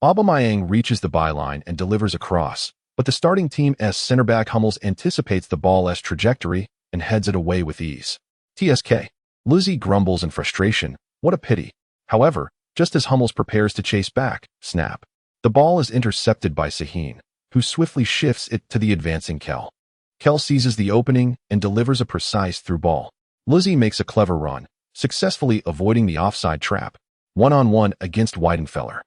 Aubameyang reaches the byline and delivers a cross, but the starting team's center-back Hummels anticipates the ball's trajectory and heads it away with ease. TSK. Luzzi grumbles in frustration. What a pity. However, just as Hummels prepares to chase back, snap. The ball is intercepted by Sahin, who swiftly shifts it to the advancing Kell. Kell seizes the opening and delivers a precise through ball. Luzzi makes a clever run, successfully avoiding the offside trap. One-on-one against Weidenfeller.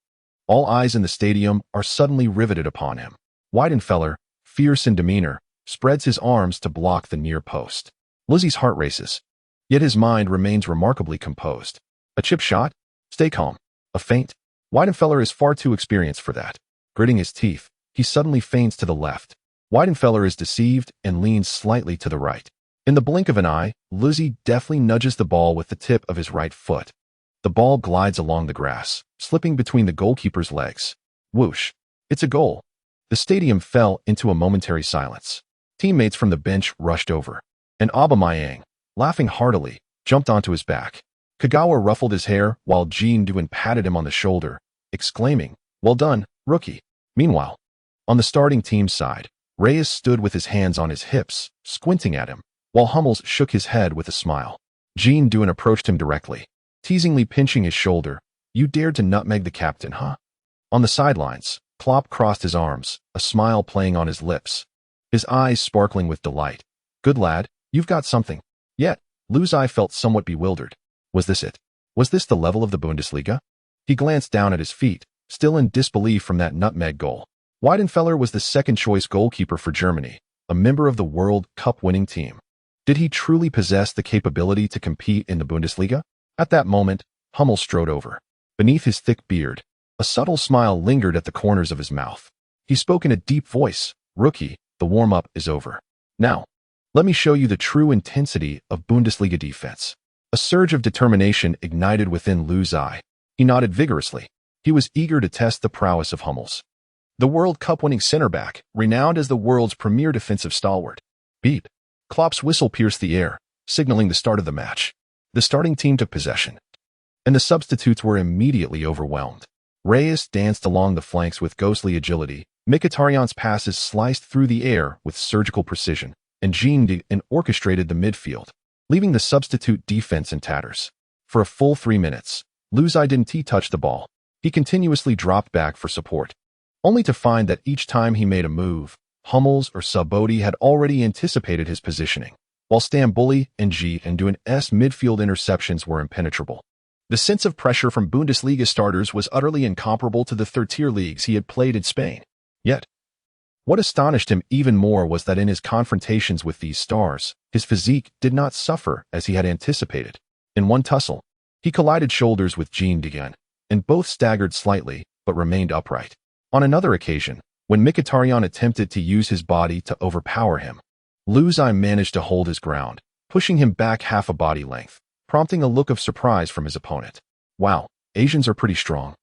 All eyes in the stadium are suddenly riveted upon him. Weidenfeller, fierce in demeanor, spreads his arms to block the near post. Luzzi's heart races, yet his mind remains remarkably composed. A chip shot? Stay calm. A feint? Weidenfeller is far too experienced for that. Gritting his teeth, he suddenly feints to the left. Weidenfeller is deceived and leans slightly to the right. In the blink of an eye, Luzzi deftly nudges the ball with the tip of his right foot. The ball glides along the grass, slipping between the goalkeeper's legs. Whoosh. It's a goal. The stadium fell into a momentary silence. Teammates from the bench rushed over, and Aubameyang, laughing heartily, jumped onto his back. Kagawa ruffled his hair while Jean Duyton patted him on the shoulder, exclaiming, "Well done, rookie." Meanwhile, on the starting team side, Reyes stood with his hands on his hips, squinting at him, while Hummels shook his head with a smile. Jean Duyton approached him directly, teasingly pinching his shoulder. "You dared to nutmeg the captain, huh?" On the sidelines, Klopp crossed his arms, a smile playing on his lips, his eyes sparkling with delight. "Good lad, you've got something." Yet, Luzzi felt somewhat bewildered. Was this it? Was this the level of the Bundesliga? He glanced down at his feet, still in disbelief from that nutmeg goal. Weidenfeller was the second-choice goalkeeper for Germany, a member of the World Cup winning team. Did he truly possess the capability to compete in the Bundesliga? At that moment, Hummels strode over. Beneath his thick beard, a subtle smile lingered at the corners of his mouth. He spoke in a deep voice. "Rookie, the warm-up is over. Now, let me show you the true intensity of Bundesliga defense." A surge of determination ignited within Löw's eye. He nodded vigorously. He was eager to test the prowess of Hummels. The World Cup-winning center-back, renowned as the world's premier defensive stalwart. Beep. Klopp's whistle pierced the air, signaling the start of the match. The starting team took possession, and the substitutes were immediately overwhelmed. Reyes danced along the flanks with ghostly agility. Mkhitaryan's passes sliced through the air with surgical precision, and Jean orchestrated the midfield, leaving the substitute defense in tatters. For a full 3 minutes, Löw didn't touch the ball. He continuously dropped back for support, only to find that each time he made a move, Hummels or Sabodi had already anticipated his positioning, while Stamboli and Nduin's midfield interceptions were impenetrable. The sense of pressure from Bundesliga starters was utterly incomparable to the third-tier leagues he had played in Spain. Yet, what astonished him even more was that in his confrontations with these stars, his physique did not suffer as he had anticipated. In one tussle, he collided shoulders with Jean Degan, and both staggered slightly but remained upright. On another occasion, when Mkhitaryan attempted to use his body to overpower him, Löw managed to hold his ground, pushing him back half a body length, prompting a look of surprise from his opponent. "Wow, Asians are pretty strong,"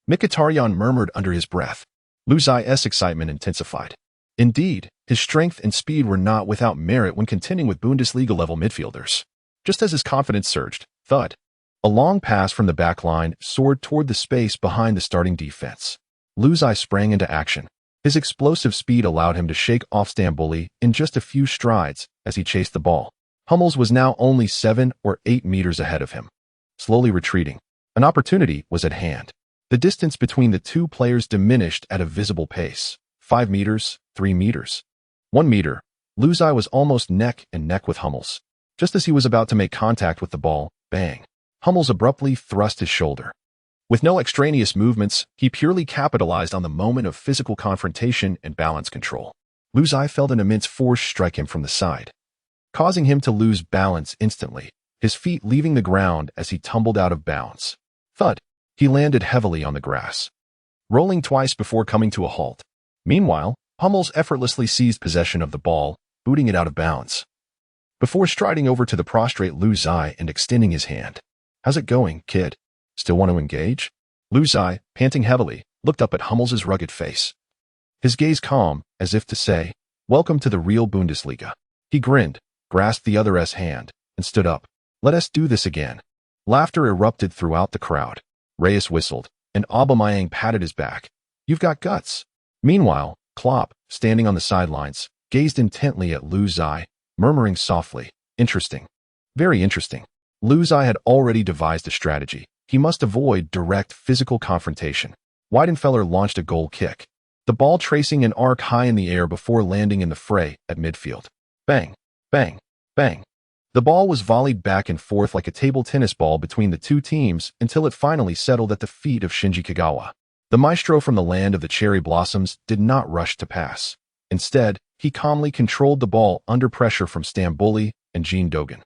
Mkhitaryan murmured under his breath. Löw's excitement intensified. Indeed, his strength and speed were not without merit when contending with Bundesliga-level midfielders. Just as his confidence surged, thud, a long pass from the back line soared toward the space behind the starting defense. Löw sprang into action. His explosive speed allowed him to shake off Stamboli in just a few strides as he chased the ball. Hummels was now only 7 or 8 meters ahead of him. Slowly retreating, an opportunity was at hand. The distance between the two players diminished at a visible pace. 5 meters, 3 meters. 1 meter. Löw was almost neck and neck with Hummels. Just as he was about to make contact with the ball, bang. Hummels abruptly thrust his shoulder. With no extraneous movements, he purely capitalized on the moment of physical confrontation and balance control. Löw felt an immense force strike him from the side, causing him to lose balance instantly, his feet leaving the ground as he tumbled out of bounds. Thud. He landed heavily on the grass, rolling twice before coming to a halt. Meanwhile, Hummels effortlessly seized possession of the ball, booting it out of bounds, before striding over to the prostrate Löw and extending his hand. "How's it going, kid? Still want to engage?" Löw, panting heavily, looked up at Hummels' rugged face. His gaze calm, as if to say, "Welcome to the real Bundesliga." He grinned, grasped the other's hand, and stood up. "Let us do this again." Laughter erupted throughout the crowd. Reyes whistled, and Aubameyang patted his back. "You've got guts." Meanwhile, Klopp, standing on the sidelines, gazed intently at Löw, murmuring softly, "Interesting. Very interesting." Löw had already devised a strategy. He must avoid direct physical confrontation. Weidenfeller launched a goal kick, the ball tracing an arc high in the air before landing in the fray at midfield. Bang, bang, bang. The ball was volleyed back and forth like a table tennis ball between the two teams until it finally settled at the feet of Shinji Kagawa. The maestro from the land of the cherry blossoms did not rush to pass. Instead, he calmly controlled the ball under pressure from Stamboli and Jean Dogan,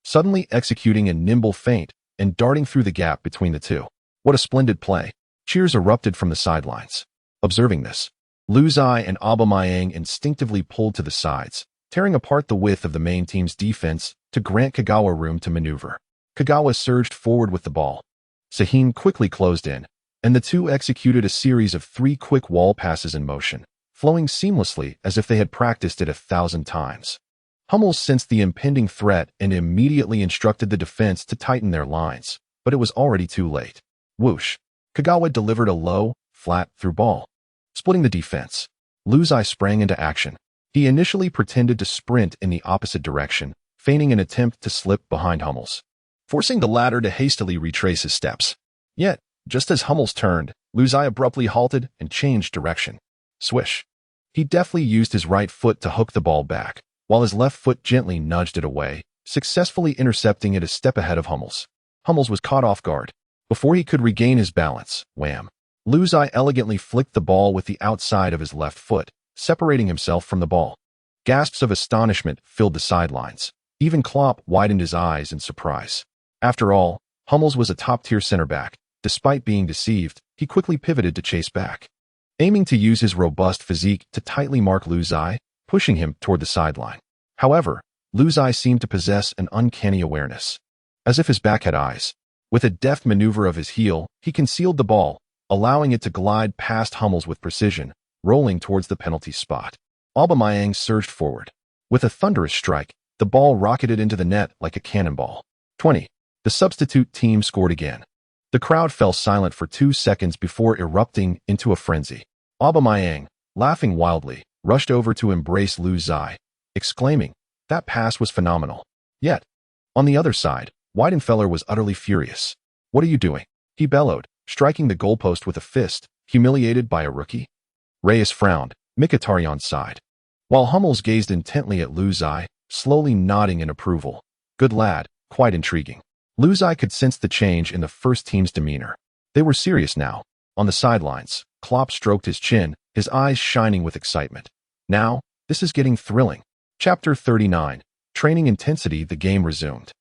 suddenly executing a nimble feint and darting through the gap between the two. What a splendid play. Cheers erupted from the sidelines. Observing this, Löw and Aubameyang instinctively pulled to the sides, tearing apart the width of the main team's defense to grant Kagawa room to maneuver. Kagawa surged forward with the ball. Sahin quickly closed in, and the two executed a series of 3 quick wall passes in motion, flowing seamlessly as if they had practiced it 1,000 times. Hummels sensed the impending threat and immediately instructed the defense to tighten their lines, but it was already too late. Whoosh! Kagawa delivered a low, flat through ball, splitting the defense. Löw sprang into action. He initially pretended to sprint in the opposite direction, feigning an attempt to slip behind Hummels, forcing the latter to hastily retrace his steps. Yet, just as Hummels turned, Löw abruptly halted and changed direction. Swish! He deftly used his right foot to hook the ball back, while his left foot gently nudged it away, successfully intercepting it a step ahead of Hummels. Hummels was caught off guard. Before he could regain his balance, wham! Luzai elegantly flicked the ball with the outside of his left foot, separating himself from the ball. Gasps of astonishment filled the sidelines. Even Klopp widened his eyes in surprise. After all, Hummels was a top-tier center back. Despite being deceived, he quickly pivoted to chase back, aiming to use his robust physique to tightly mark Luzai, pushing him toward the sideline. However, Luzai seemed to possess an uncanny awareness, as if his back had eyes. With a deft maneuver of his heel, he concealed the ball, allowing it to glide past Hummels with precision, rolling towards the penalty spot. Aubameyang surged forward. With a thunderous strike, the ball rocketed into the net like a cannonball. 20. The substitute team scored again. The crowd fell silent for 2 seconds before erupting into a frenzy. Aubameyang, laughing wildly, rushed over to embrace Luzai, exclaiming, "That pass was phenomenal." Yet, on the other side, Weidenfeller was utterly furious. "What are you doing?" he bellowed, striking the goalpost with a fist, humiliated by a rookie. Reyes frowned. Mkhitaryan sighed, while Hummels gazed intently at Luzai, slowly nodding in approval. "Good lad, quite intriguing." Luzai could sense the change in the first team's demeanor. They were serious now. On the sidelines, Klopp stroked his chin, his eyes shining with excitement. "Now, this is getting thrilling." Chapter 39. Training intensity. The game resumed.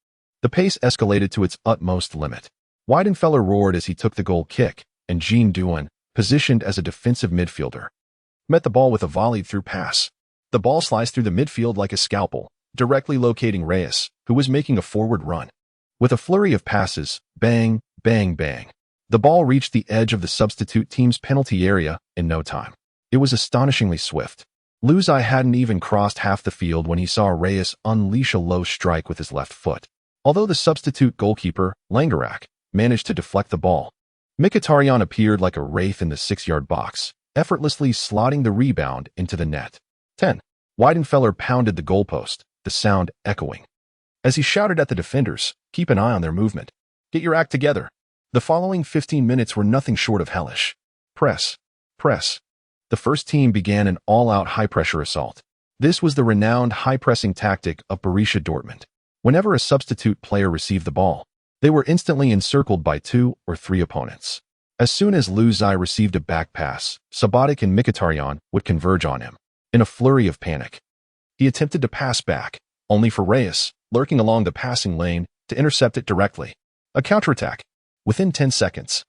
The pace escalated to its utmost limit. Weidenfeller roared as he took the goal kick, and Jean Douin, positioned as a defensive midfielder, met the ball with a volleyed-through pass. The ball sliced through the midfield like a scalpel, directly locating Reyes, who was making a forward run. With a flurry of passes, bang, bang, bang, the ball reached the edge of the substitute team's penalty area in no time. It was astonishingly swift. Luzai hadn't even crossed half the field when he saw Reyes unleash a low strike with his left foot. Although the substitute goalkeeper, Langerak, managed to deflect the ball, Mkhitaryan appeared like a wraith in the 6-yard box, effortlessly slotting the rebound into the net. 10. Weidenfeller pounded the goalpost, the sound echoing. As he shouted at the defenders, "Keep an eye on their movement. Get your act together." The following 15 minutes were nothing short of hellish. Press. Press. The first team began an all-out high-pressure assault. This was the renowned high-pressing tactic of Borussia Dortmund. Whenever a substitute player received the ball, they were instantly encircled by 2 or 3 opponents. As soon as Luzai received a back pass, Sabatic and Mkhitaryan would converge on him. In a flurry of panic, he attempted to pass back, only for Reyes, lurking along the passing lane, to intercept it directly. A counterattack. Within 10 seconds,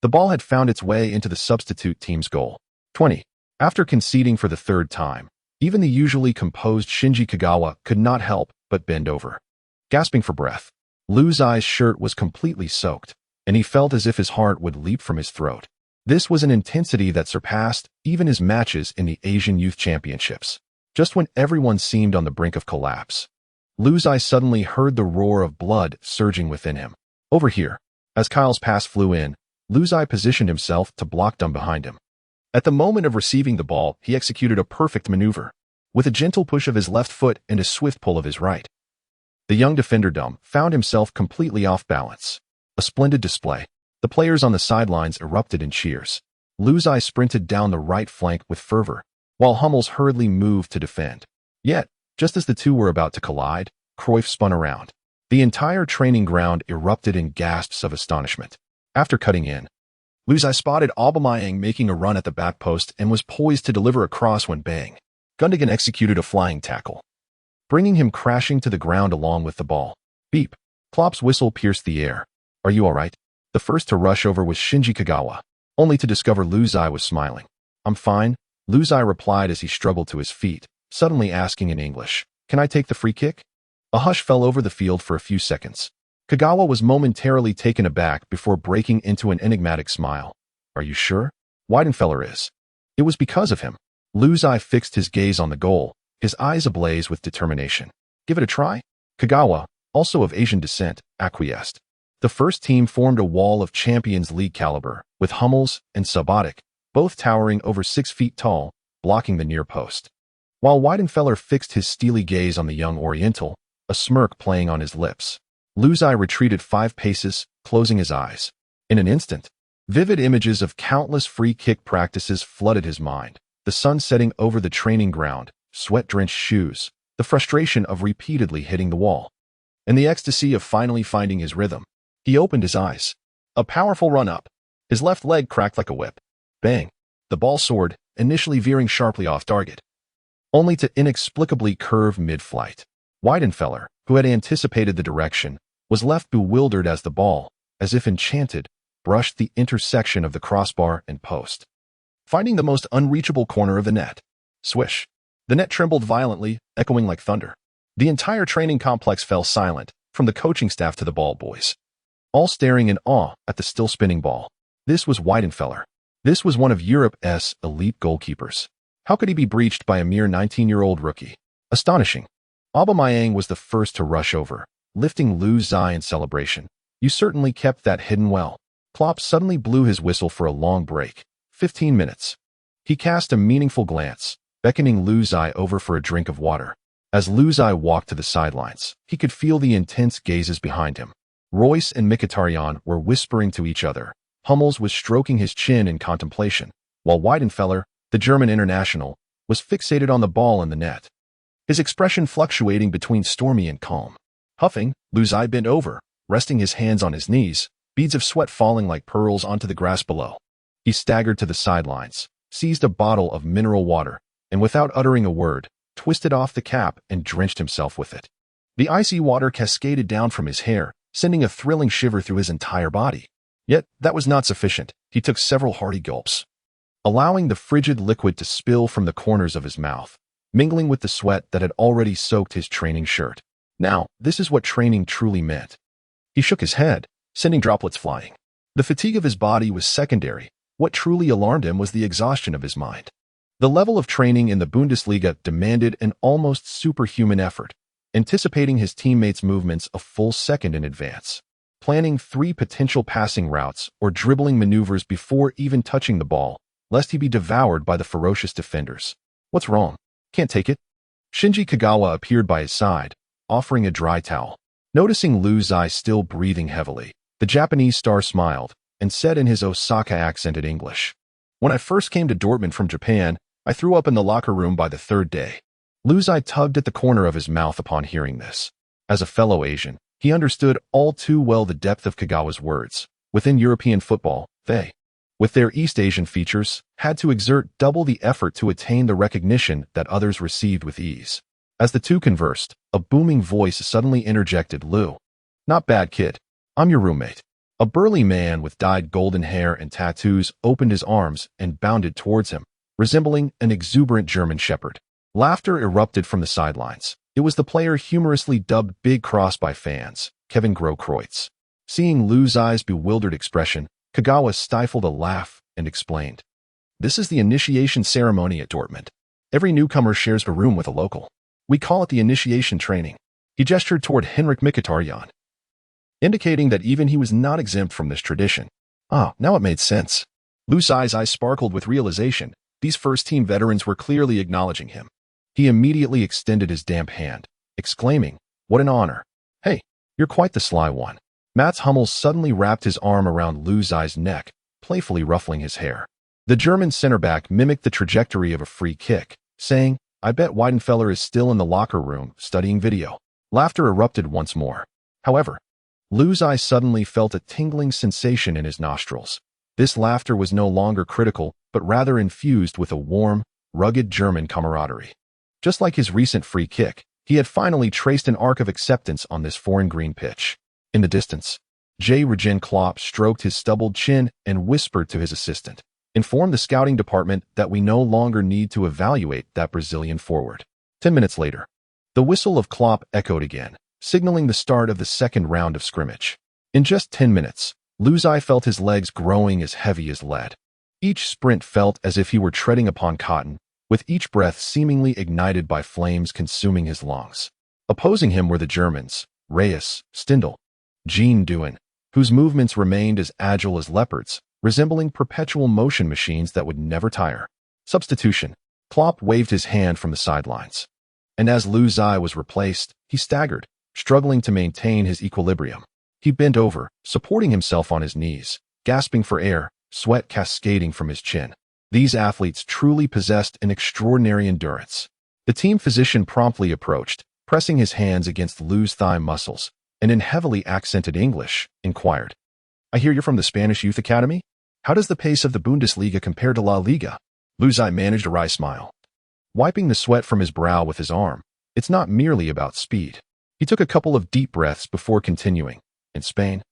the ball had found its way into the substitute team's goal. 20. After conceding for the third time, even the usually composed Shinji Kagawa could not help but bend over. Gasping for breath, Luzai's shirt was completely soaked, and he felt as if his heart would leap from his throat. This was an intensity that surpassed even his matches in the Asian Youth Championships. Just when everyone seemed on the brink of collapse, Luzai suddenly heard the roar of blood surging within him. Over here. As Kyle's pass flew in, Luzai positioned himself to block Dum behind him. At the moment of receiving the ball, he executed a perfect maneuver. With a gentle push of his left foot and a swift pull of his right, the young defender Dum found himself completely off balance. A splendid display. The players on the sidelines erupted in cheers. Luzai sprinted down the right flank with fervor, while Hummels hurriedly moved to defend. Yet, just as the two were about to collide, Cruyff spun around. The entire training ground erupted in gasps of astonishment. After cutting in, Luzai spotted Aubameyang making a run at the back post and was poised to deliver a cross when bang, Gundogan executed a flying tackle, bringing him crashing to the ground along with the ball. Beep. Klopp's whistle pierced the air. "Are you all right?" The first to rush over was Shinji Kagawa, only to discover Luzai was smiling. "I'm fine," Luzai replied as he struggled to his feet, suddenly asking in English, "Can I take the free kick?" A hush fell over the field for a few seconds. Kagawa was momentarily taken aback before breaking into an enigmatic smile. "Are you sure?" Weidenfeller is. It was because of him. Luzai fixed his gaze on the goal, his eyes ablaze with determination. "Give it a try?" Kagawa, also of Asian descent, acquiesced. The first team formed a wall of Champions League caliber, with Hummels and Sabatic, both towering over 6 feet tall, blocking the near post. While Weidenfeller fixed his steely gaze on the young Oriental, a smirk playing on his lips, Luzai retreated 5 paces, closing his eyes. In an instant, vivid images of countless free kick practices flooded his mind. The sun setting over the training ground, sweat-drenched shoes, the frustration of repeatedly hitting the wall, and the ecstasy of finally finding his rhythm. He opened his eyes. A powerful run-up. His left leg cracked like a whip. Bang! The ball soared, initially veering sharply off target, only to inexplicably curve mid-flight. Weidenfeller, who had anticipated the direction, was left bewildered as the ball, as if enchanted, brushed the intersection of the crossbar and post, finding the most unreachable corner of the net. Swish! The net trembled violently, echoing like thunder. The entire training complex fell silent, from the coaching staff to the ball boys, all staring in awe at the still-spinning ball. This was Weidenfeller. This was one of Europe's elite goalkeepers. How could he be breached by a mere 19-year-old rookie? Astonishing. Aubameyang was the first to rush over, lifting Lu Xi in celebration. You certainly kept that hidden well. Klopp suddenly blew his whistle for a long break. 15 minutes. He cast a meaningful glance, beckoning Lu Xi over for a drink of water. As Lu Xi walked to the sidelines, he could feel the intense gazes behind him. Royce and Mkhitaryan were whispering to each other. Hummels was stroking his chin in contemplation, while Weidenfeller, the German international, was fixated on the ball in the net, his expression fluctuating between stormy and calm. Huffing, Lu Xi bent over, resting his hands on his knees, beads of sweat falling like pearls onto the grass below. He staggered to the sidelines, seized a bottle of mineral water, and without uttering a word, twisted off the cap and drenched himself with it. The icy water cascaded down from his hair, sending a thrilling shiver through his entire body. Yet that was not sufficient. He took several hearty gulps, allowing the frigid liquid to spill from the corners of his mouth, mingling with the sweat that had already soaked his training shirt. Now, this is what training truly meant. He shook his head, sending droplets flying. The fatigue of his body was secondary. What truly alarmed him was the exhaustion of his mind. The level of training in the Bundesliga demanded an almost superhuman effort, anticipating his teammates' movements a full second in advance, planning 3 potential passing routes or dribbling maneuvers before even touching the ball, lest he be devoured by the ferocious defenders. What's wrong? Can't take it? Shinji Kagawa appeared by his side, offering a dry towel. Noticing Lu Xi still breathing heavily, the Japanese star smiled and said in his Osaka-accented English, "When I first came to Dortmund from Japan, I threw up in the locker room by the 3rd day." Lu Xi tugged at the corner of his mouth upon hearing this. As a fellow Asian, he understood all too well the depth of Kagawa's words. Within European football, they, with their East Asian features, had to exert double the effort to attain the recognition that others received with ease. As the two conversed, a booming voice suddenly interjected, "Lu, not bad kid. I'm your roommate." A burly man with dyed golden hair and tattoos opened his arms and bounded towards him, resembling an exuberant German shepherd. Laughter erupted from the sidelines. It was the player humorously dubbed Big Cross by fans, Kevin Grosskreutz. Seeing Lu Xi's bewildered expression, Kagawa stifled a laugh and explained, "This is the initiation ceremony at Dortmund. Every newcomer shares a room with a local. We call it the initiation training." He gestured toward Henrik Mkhitaryan, indicating that even he was not exempt from this tradition. Now it made sense. Lu Xi's eyes sparkled with realization. These first-team veterans were clearly acknowledging him. He immediately extended his damp hand, exclaiming, "What an honor. Hey, you're quite the sly one." Mats Hummels suddenly wrapped his arm around Lu Xi's neck, playfully ruffling his hair. The German center-back mimicked the trajectory of a free kick, saying, "I bet Weidenfeller is still in the locker room, studying video." Laughter erupted once more. However, Lu Xi suddenly felt a tingling sensation in his nostrils. This laughter was no longer critical, but rather infused with a warm, rugged German camaraderie. Just like his recent free kick, he had finally traced an arc of acceptance on this foreign green pitch. In the distance, Jurgen Klopp stroked his stubbled chin and whispered to his assistant, "Inform the scouting department that we no longer need to evaluate that Brazilian forward." 10 minutes later, the whistle of Klopp echoed again, signaling the start of the second round of scrimmage. In just 10 minutes, Lu Xi felt his legs growing as heavy as lead. Each sprint felt as if he were treading upon cotton, with each breath seemingly ignited by flames consuming his lungs. Opposing him were the Germans, Reyes, Stindl, Jean Duin, whose movements remained as agile as leopards, resembling perpetual motion machines that would never tire. Substitution. Klopp waved his hand from the sidelines. And as Lu Xi was replaced, he staggered, struggling to maintain his equilibrium. He bent over, supporting himself on his knees, gasping for air, sweat cascading from his chin. These athletes truly possessed an extraordinary endurance. The team physician promptly approached, pressing his hands against Lu's thigh muscles, and in heavily accented English, inquired, "I hear you're from the Spanish Youth Academy? How does the pace of the Bundesliga compare to La Liga?" Luzai managed a wry smile, wiping the sweat from his brow with his arm. "It's not merely about speed." He took a couple of deep breaths before continuing. "In Spain,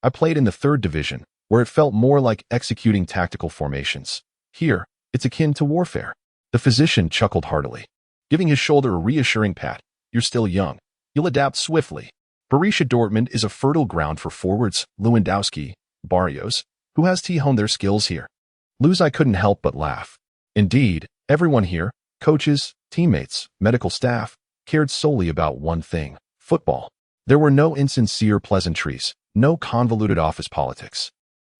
I played in the third division, where it felt more like executing tactical formations. Here, it's akin to warfare." The physician chuckled heartily, giving his shoulder a reassuring pat. "You're still young. You'll adapt swiftly." Borussia Dortmund is a fertile ground for forwards Lewandowski, Barrios, who has honed their skills here. Luzai couldn't help but laugh. Indeed, everyone here, coaches, teammates, medical staff, cared solely about one thing: football. There were no insincere pleasantries, no convoluted office politics.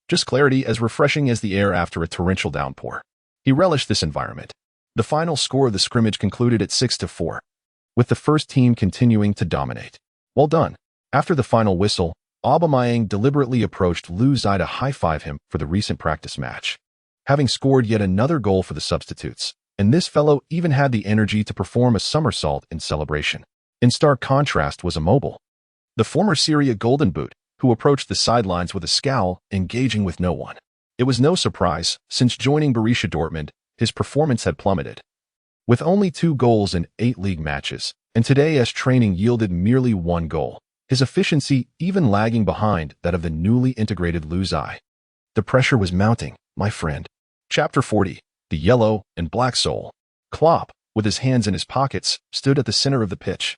Just clarity as refreshing as the air after a torrential downpour. He relished this environment. The final score of the scrimmage concluded at 6-4, with the first team continuing to dominate. "Well done." After the final whistle, Aubameyang deliberately approached Luzai to high-five him for the recent practice match, having scored yet another goal for the substitutes, and this fellow even had the energy to perform a somersault in celebration. In stark contrast was Immobile, the former Serie A Golden Boot, who approached the sidelines with a scowl, engaging with no one. It was no surprise, since joining Borussia Dortmund, his performance had plummeted. With only 2 goals in 8 league matches, and today's training yielded merely 1 goal, his efficiency even lagging behind that of the newly integrated Luzai. The pressure was mounting, my friend. Chapter 40. The Yellow and Black Soul. Klopp, with his hands in his pockets, stood at the center of the pitch,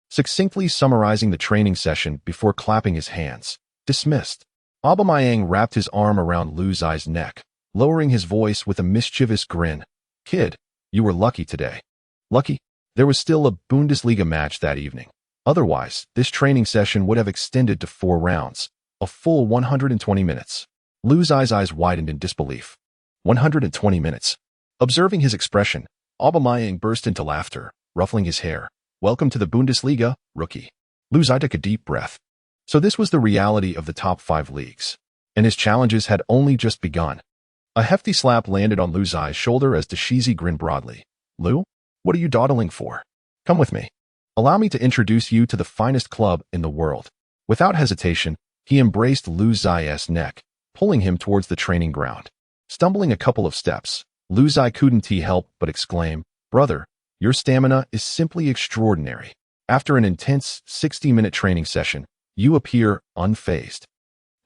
succinctly summarizing the training session before clapping his hands. "Dismissed." Aubameyang wrapped his arm around Luzai's neck, lowering his voice with a mischievous grin. "Kid, you were lucky today." Lucky? There was still a Bundesliga match that evening. Otherwise, this training session would have extended to 4 rounds, a full 120 minutes. Luzai's eyes widened in disbelief. 120 minutes. Observing his expression, Aubameyang burst into laughter, ruffling his hair. "Welcome to the Bundesliga, rookie." Luzai took a deep breath. So this was the reality of the top 5 leagues, and his challenges had only just begun. A hefty slap landed on Luzai's shoulder as Deshizi grinned broadly. "Lou, what are you dawdling for? Come with me. Allow me to introduce you to the finest club in the world." Without hesitation, he embraced Luzai's neck, pulling him towards the training ground. Stumbling a couple of steps, Luzai couldn't help but exclaim, "Brother, your stamina is simply extraordinary. After an intense 60-minute training session, you appear unfazed."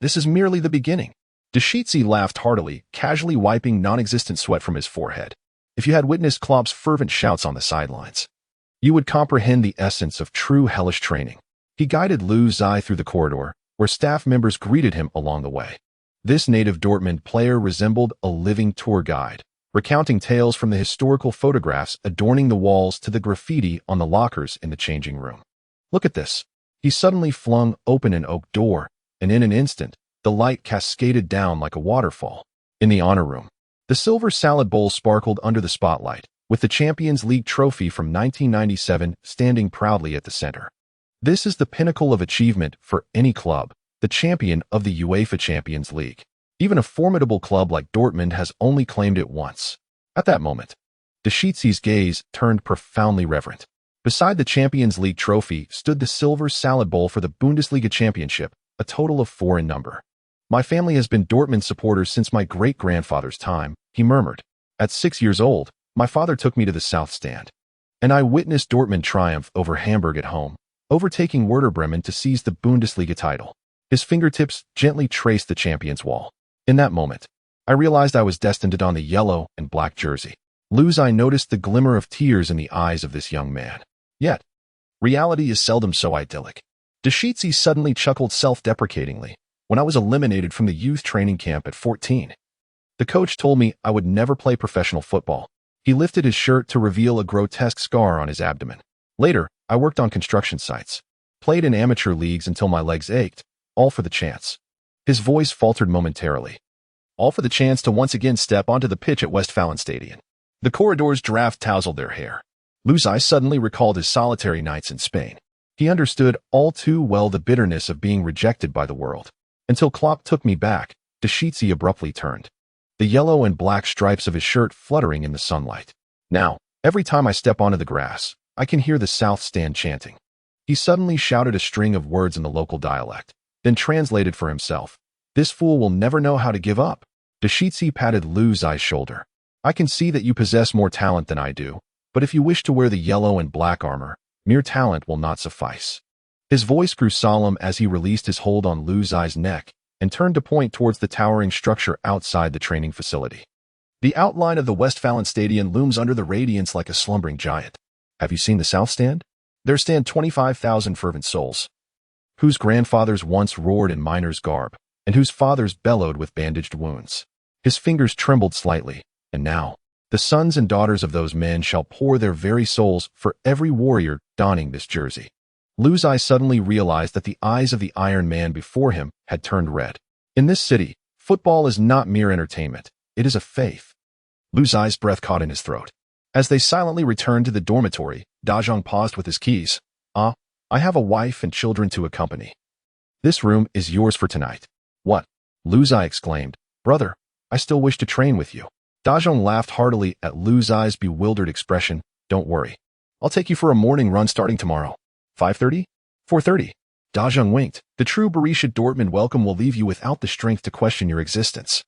"This is merely the beginning." Deshizi laughed heartily, casually wiping non-existent sweat from his forehead. "If you had witnessed Klopp's fervent shouts on the sidelines, you would comprehend the essence of true hellish training." He guided Luzai through the corridor, where staff members greeted him along the way. This native Dortmund player resembled a living tour guide, recounting tales from the historical photographs adorning the walls to the graffiti on the lockers in the changing room. "Look at this." He suddenly flung open an oak door, and in an instant, the light cascaded down like a waterfall. In the honor room, the silver salad bowl sparkled under the spotlight, with the Champions League trophy from 1997 standing proudly at the center. This is the pinnacle of achievement for any club, the champion of the UEFA Champions League. Even a formidable club like Dortmund has only claimed it once. At that moment, Deshizi's gaze turned profoundly reverent. Beside the Champions League trophy stood the silver salad bowl for the Bundesliga championship, a total of 4 in number. "My family has been Dortmund supporters since my great-grandfather's time," he murmured. "At 6 years old, my father took me to the South Stand, and I witnessed Dortmund triumph over Hamburg at home, overtaking Werder Bremen to seize the Bundesliga title." His fingertips gently traced the champion's wall. "In that moment, I realized I was destined to don the yellow and black jersey." Luzai noticed the glimmer of tears in the eyes of this young man. Yet, reality is seldom so idyllic. Deshizi suddenly chuckled self-deprecatingly. "When I was eliminated from the youth training camp at 14, the coach told me I would never play professional football." He lifted his shirt to reveal a grotesque scar on his abdomen. "Later, I worked on construction sites, played in amateur leagues until my legs ached, all for the chance." His voice faltered momentarily. "All for the chance to once again step onto the pitch at Westfalenstadion." The corridor's giraffe tousled their hair. Luzai suddenly recalled his solitary nights in Spain. He understood all too well the bitterness of being rejected by the world. "Until Klopp took me back," Deshizi abruptly turned, the yellow and black stripes of his shirt fluttering in the sunlight. "Now, every time I step onto the grass, I can hear the South Stand chanting." He suddenly shouted a string of words in the local dialect, then translated for himself. This fool will never know how to give up. Dashitsi patted Lu Zai's shoulder. I can see that you possess more talent than I do, but if you wish to wear the yellow and black armor, mere talent will not suffice. His voice grew solemn as he released his hold on Lu Zai's neck and turned to point towards the towering structure outside the training facility. The outline of the Westfalen Stadion looms under the radiance like a slumbering giant. Have you seen the South Stand? There stand 25,000 fervent souls, whose grandfathers once roared in miner's garb, and whose fathers bellowed with bandaged wounds. His fingers trembled slightly, and now, the sons and daughters of those men shall pour their very souls for every warrior donning this jersey. Lu Zai suddenly realized that the eyes of the Iron Man before him had turned red. In this city, football is not mere entertainment, it is a faith. Lu Zai's breath caught in his throat. As they silently returned to the dormitory, Da Zhang paused with his keys. I have a wife and children to accompany. This room is yours for tonight. What? Lu Zai exclaimed. Brother, I still wish to train with you. Da Zhang laughed heartily at Lu Zai's bewildered expression. Don't worry. I'll take you for a morning run starting tomorrow. 5:30? 4:30. Da Zhang winked. The true Borussia Dortmund welcome will leave you without the strength to question your existence.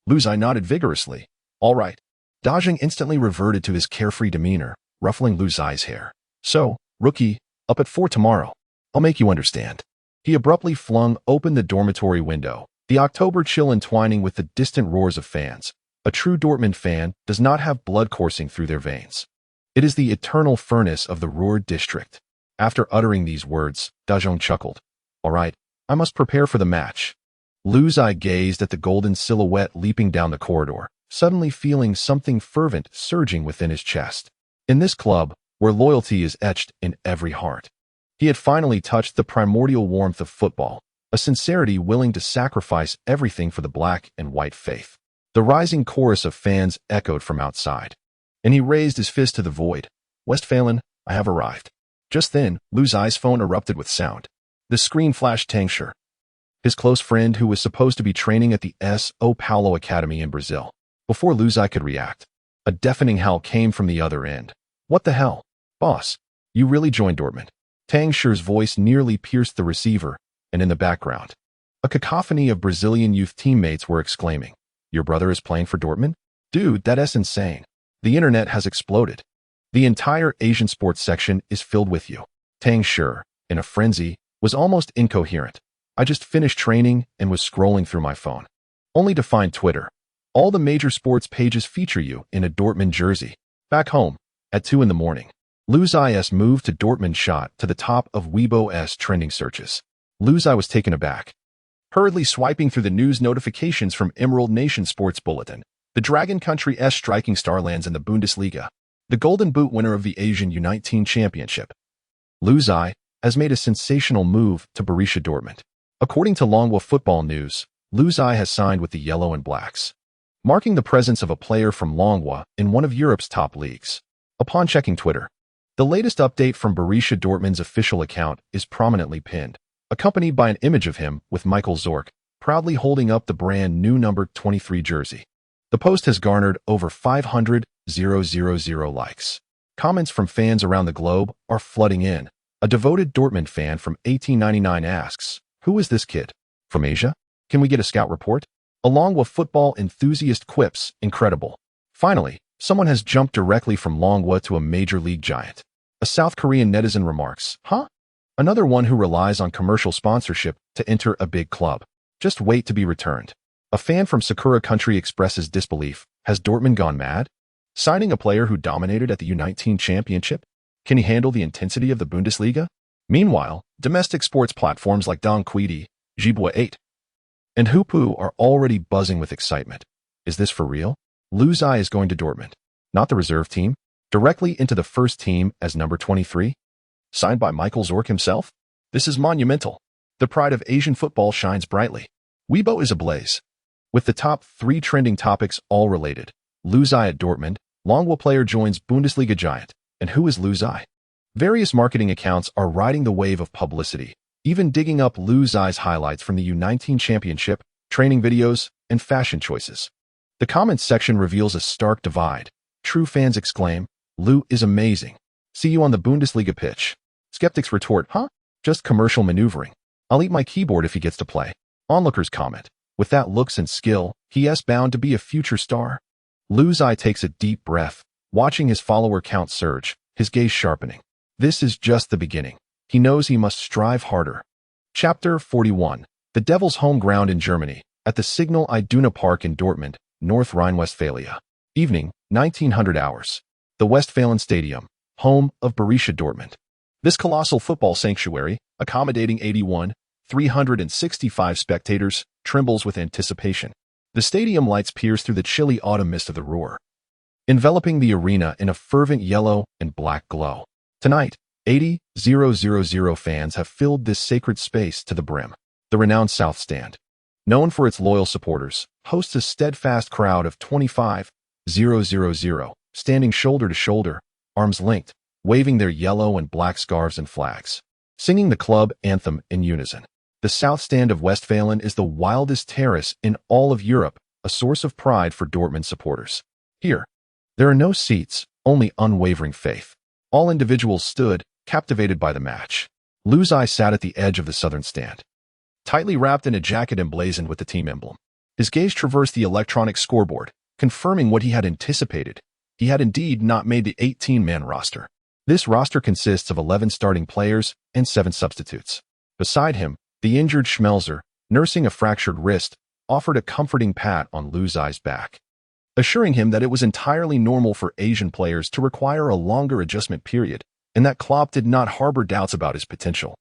Lu Zai nodded vigorously. All right. Da Zhang instantly reverted to his carefree demeanor, ruffling Lu Zai's hair. So, rookie, up at 4 tomorrow. I'll make you understand. He abruptly flung open the dormitory window, the October chill entwining with the distant roars of fans. A true Dortmund fan does not have blood coursing through their veins. It is the eternal furnace of the Ruhr district. After uttering these words, Da Zhang chuckled. All right, I must prepare for the match. Lu Zai gazed at the golden silhouette leaping down the corridor, suddenly feeling something fervent surging within his chest. In this club, where loyalty is etched in every heart, he had finally touched the primordial warmth of football, a sincerity willing to sacrifice everything for the black and white faith. The rising chorus of fans echoed from outside, and he raised his fist to the void. Westfalen, I have arrived. Just then, Lu Zai's phone erupted with sound. The screen flashed Tang Shi, his close friend who was supposed to be training at the São Paulo Academy in Brazil. Before Lu Zai could react, a deafening howl came from the other end. What the hell? Boss, you really joined Dortmund. Tang Shi's voice nearly pierced the receiver, and in the background, a cacophony of Brazilian youth teammates were exclaiming, Your brother is playing for Dortmund? Dude, that's insane. The internet has exploded. The entire Asian sports section is filled with you. Tang Shi, in a frenzy, was almost incoherent. I just finished training and was scrolling through my phone, only to find Twitter. All the major sports pages feature you in a Dortmund jersey. Back home, at 2 in the morning, Lu Zai's move to Dortmund shot to the top of Weibo's trending searches. Lu Zai was taken aback. Hurriedly swiping through the news notifications from Emerald Nation Sports Bulletin, the Dragon Country's striking star lands in the Bundesliga, the Golden Boot winner of the Asian U19 Championship. Lu Zai has made a sensational move to Borussia Dortmund. According to Longhua Football News, Lu Zai has signed with the Yellow and Blacks, marking the presence of a player from Longhua in one of Europe's top leagues. Upon checking Twitter, the latest update from Borussia Dortmund's official account is prominently pinned, accompanied by an image of him with Michael Zorc, proudly holding up the brand new number 23 jersey. The post has garnered over 500,000 likes. Comments from fans around the globe are flooding in. A devoted Dortmund fan from 1899 asks, Who is this kid? From Asia? Can we get a scout report? Along with football enthusiast quips, incredible. Finally, someone has jumped directly from Longhua to a major league giant. A South Korean netizen remarks, Huh? Another one who relies on commercial sponsorship to enter a big club. Just wait to be returned. A fan from Sakura Country expresses disbelief. Has Dortmund gone mad? Signing a player who dominated at the U19 Championship? Can he handle the intensity of the Bundesliga? Meanwhile, domestic sports platforms like Don Quidi, Jibwa 8, and Hupu are already buzzing with excitement. Is this for real? Lu Zai is going to Dortmund, not the reserve team, directly into the first team as number 23? Signed by Michael Zorc himself? This is monumental. The pride of Asian football shines brightly. Weibo is ablaze. With the top 3 trending topics all related, Lu Zai at Dortmund, Longhua player joins Bundesliga giant, and who is Lu Zai? Various marketing accounts are riding the wave of publicity, even digging up Lu Zai's highlights from the U19 Championship, training videos, and fashion choices. The comments section reveals a stark divide. True fans exclaim, Lu is amazing. See you on the Bundesliga pitch. Skeptics retort, huh? Just commercial maneuvering. I'll eat my keyboard if he gets to play. Onlookers comment, with that looks and skill, he is bound to be a future star. Lu Zai takes a deep breath, watching his follower count surge, his gaze sharpening. This is just the beginning. He knows he must strive harder. Chapter 41. The Devil's home ground in Germany, at the Signal Iduna Park in Dortmund, North Rhine-Westphalia. Evening, 1900 hours. The Westfalen Stadium, home of Borussia Dortmund. This colossal football sanctuary, accommodating 365 spectators, trembles with anticipation. The stadium lights pierce through the chilly autumn mist of the Ruhr, enveloping the arena in a fervent yellow and black glow. Tonight, 80,000 fans have filled this sacred space to the brim. The renowned South Stand, known for its loyal supporters, hosts a steadfast crowd of 25,000, standing shoulder to shoulder, arms linked, waving their yellow and black scarves and flags, singing the club anthem in unison. The South Stand of Westfalen is the wildest terrace in all of Europe, a source of pride for Dortmund supporters. Here, there are no seats, only unwavering faith. All individuals stood, captivated by the match. Lu Zai sat at the edge of the southern stand, tightly wrapped in a jacket emblazoned with the team emblem. His gaze traversed the electronic scoreboard, confirming what he had anticipated. He had indeed not made the 18-man roster. This roster consists of 11 starting players and 7 substitutes. Beside him, the injured Schmelzer, nursing a fractured wrist, offered a comforting pat on Lu Zai's back, assuring him that it was entirely normal for Asian players to require a longer adjustment period, and that Klopp did not harbor doubts about his potential.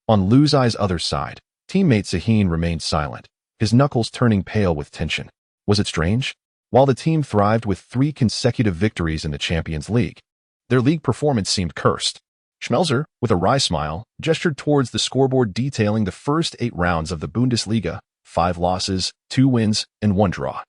On Lu Zai's other side, teammate Sahin remained silent, his knuckles turning pale with tension. Was it strange? While the team thrived with 3 consecutive victories in the Champions League, their league performance seemed cursed. Schmelzer, with a wry smile, gestured towards the scoreboard detailing the first 8 rounds of the Bundesliga, 5 losses, 2 wins, and 1 draw,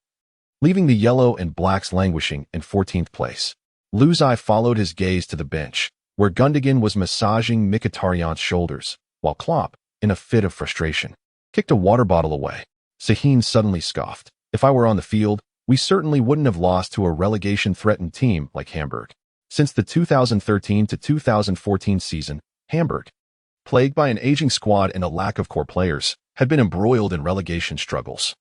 leaving the yellow and blacks languishing in 14th place. Lu Zai followed his gaze to the bench, where Gundogan was massaging Mkhitaryan's shoulders, while Klopp, in a fit of frustration, kicked a water bottle away. Sahin suddenly scoffed. If I were on the field, we certainly wouldn't have lost to a relegation-threatened team like Hamburg. Since the 2013 to 2014 season, Hamburg, plagued by an aging squad and a lack of core players, had been embroiled in relegation struggles.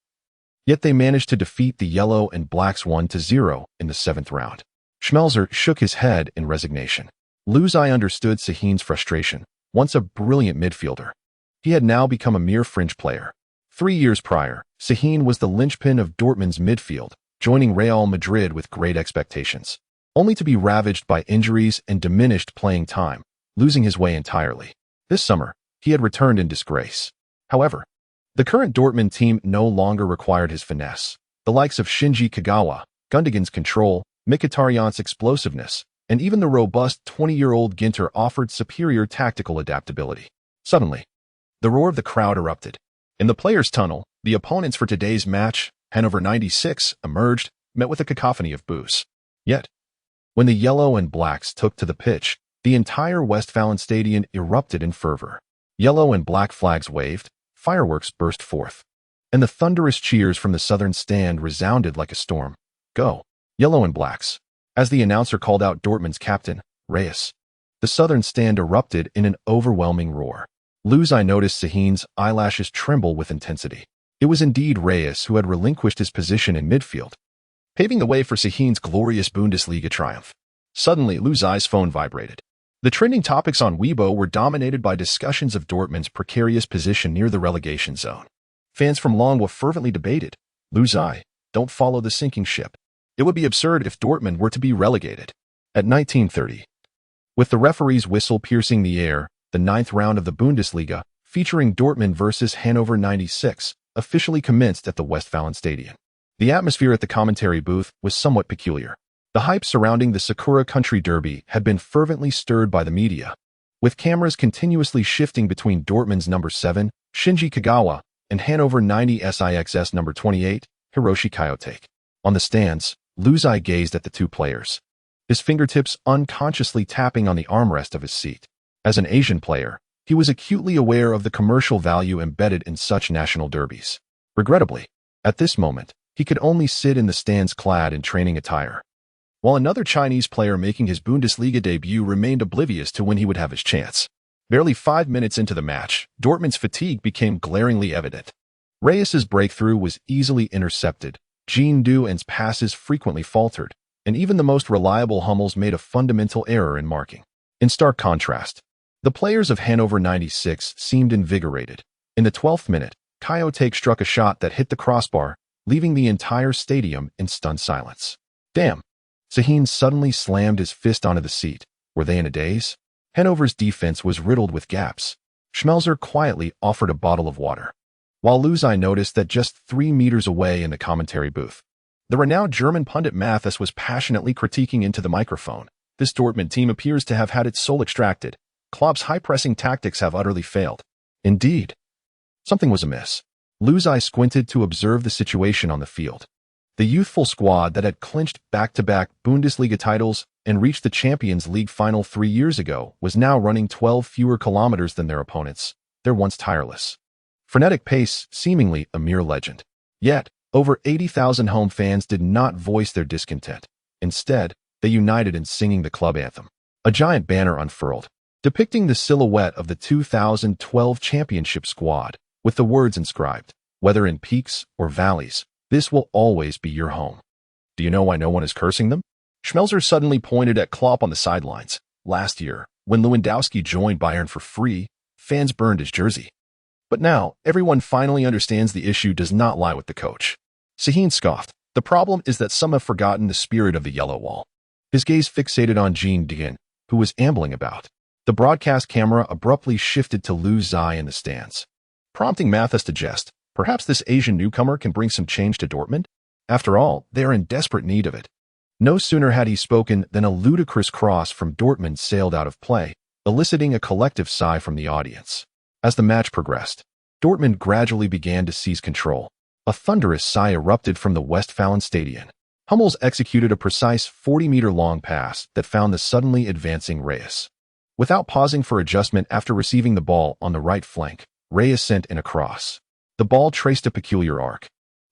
Yet they managed to defeat the Yellow and Blacks 1-0 in the 7th round. Schmelzer shook his head in resignation. Lu Zai understood Sahin's frustration. Once a brilliant midfielder, he had now become a mere fringe player. 3 years prior, Sahin was the linchpin of Dortmund's midfield, joining Real Madrid with great expectations, only to be ravaged by injuries and diminished playing time, losing his way entirely. This summer, he had returned in disgrace. However, the current Dortmund team no longer required his finesse. The likes of Shinji Kagawa, Gundogan's control, Mkhitaryan's explosiveness, and even the robust 20-year-old Ginter offered superior tactical adaptability. Suddenly, the roar of the crowd erupted. In the players' tunnel, the opponents for today's match, Hannover 96, emerged, met with a cacophony of boos. Yet, when the Yellow and Blacks took to the pitch, the entire Westfalen Stadium erupted in fervor. Yellow and black flags waved, fireworks burst forth, and the thunderous cheers from the southern stand resounded like a storm. Go, Yellow and Blacks! As the announcer called out Dortmund's captain, Reyes, the southern stand erupted in an overwhelming roar. Lu Zai noticed Sahin's eyelashes tremble with intensity. It was indeed Reyes who had relinquished his position in midfield, paving the way for Sahin's glorious Bundesliga triumph. Suddenly, Lu Zai's phone vibrated. The trending topics on Weibo were dominated by discussions of Dortmund's precarious position near the relegation zone. Fans from Longwa fervently debated, Lu Zai, don't follow the sinking ship. It would be absurd if Dortmund were to be relegated. At 19:30, with the referee's whistle piercing the air, the 9th round of the Bundesliga, featuring Dortmund versus Hannover 96, officially commenced at the Westfalen Stadium. The atmosphere at the commentary booth was somewhat peculiar. The hype surrounding the Sakura Country Derby had been fervently stirred by the media, with cameras continuously shifting between Dortmund's number 7, Shinji Kagawa, and Hannover 96's number 28, Hiroshi Kyotake. On the stands, Lu Zai gazed at the two players, his fingertips unconsciously tapping on the armrest of his seat. As an Asian player, he was acutely aware of the commercial value embedded in such national derbies. Regrettably, at this moment, he could only sit in the stands clad in training attire, while another Chinese player making his Bundesliga debut remained oblivious to when he would have his chance. Barely 5 minutes into the match, Dortmund's fatigue became glaringly evident. Reyes's breakthrough was easily intercepted, Jean Duan's passes frequently faltered, and even the most reliable Hummels made a fundamental error in marking. In stark contrast, the players of Hannover 96 seemed invigorated. In the 12th minute, Kyotek struck a shot that hit the crossbar, leaving the entire stadium in stunned silence. Damn! Sahin suddenly slammed his fist onto the seat. Were they in a daze? Hannover's defense was riddled with gaps. Schmelzer quietly offered a bottle of water, while Luzai noticed that just 3 meters away in the commentary booth, the renowned German pundit Mathis was passionately critiquing into the microphone. This Dortmund team appears to have had its soul extracted. Klopp's high-pressing tactics have utterly failed. Indeed, something was amiss. Luzai squinted to observe the situation on the field. The youthful squad that had clinched back-to-back Bundesliga titles and reached the Champions League final 3 years ago was now running 12 fewer kilometers than their opponents, their once tireless, frenetic pace seemingly a mere legend. Yet, over 80,000 home fans did not voice their discontent. Instead, they united in singing the club anthem. A giant banner unfurled, depicting the silhouette of the 2012 championship squad, with the words inscribed, "Whether in peaks or valleys, this will always be your home." Do you know why no one is cursing them? Schmelzer suddenly pointed at Klopp on the sidelines. Last year, when Lewandowski joined Bayern for free, fans burned his jersey. But now, everyone finally understands the issue does not lie with the coach. Sahin scoffed. The problem is that some have forgotten the spirit of the yellow wall. His gaze fixated on Jean Duan, who was ambling about. The broadcast camera abruptly shifted to Lu Zai in the stands, prompting Mathis to jest. Perhaps this Asian newcomer can bring some change to Dortmund? After all, they are in desperate need of it. No sooner had he spoken than a ludicrous cross from Dortmund sailed out of play, eliciting a collective sigh from the audience. As the match progressed, Dortmund gradually began to seize control. A thunderous sigh erupted from the Westfalenstadion. Hummels executed a precise 40-meter-long pass that found the suddenly advancing Reyes. Without pausing for adjustment after receiving the ball on the right flank, Reyes sent in a cross. The ball traced a peculiar arc,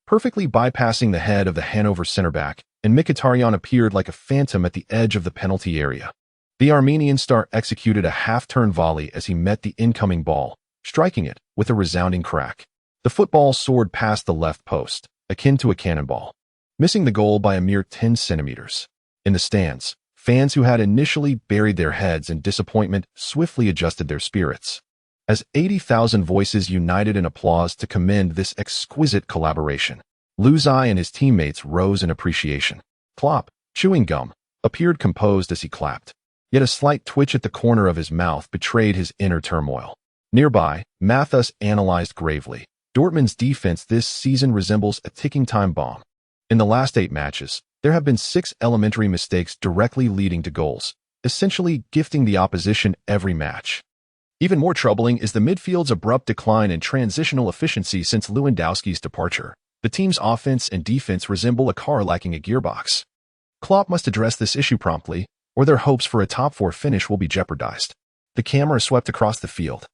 perfectly bypassing the head of the Hannover center-back, and Mkhitaryan appeared like a phantom at the edge of the penalty area. The Armenian star executed a half-turn volley as he met the incoming ball, striking it with a resounding crack. The football soared past the left post, akin to a cannonball, missing the goal by a mere 10 centimeters. In the stands, fans who had initially buried their heads in disappointment swiftly adjusted their spirits, as 80,000 voices united in applause to commend this exquisite collaboration. Luzai and his teammates rose in appreciation. Klopp, chewing gum, appeared composed as he clapped, yet a slight twitch at the corner of his mouth betrayed his inner turmoil. Nearby, Mathis analyzed gravely. Dortmund's defense this season resembles a ticking time bomb. In the last 8 matches, there have been 6 elementary mistakes directly leading to goals, essentially gifting the opposition every match. Even more troubling is the midfield's abrupt decline in transitional efficiency since Lewandowski's departure. The team's offense and defense resemble a car lacking a gearbox. Klopp must address this issue promptly, or their hopes for a top-4 finish will be jeopardized. The camera swept across the field,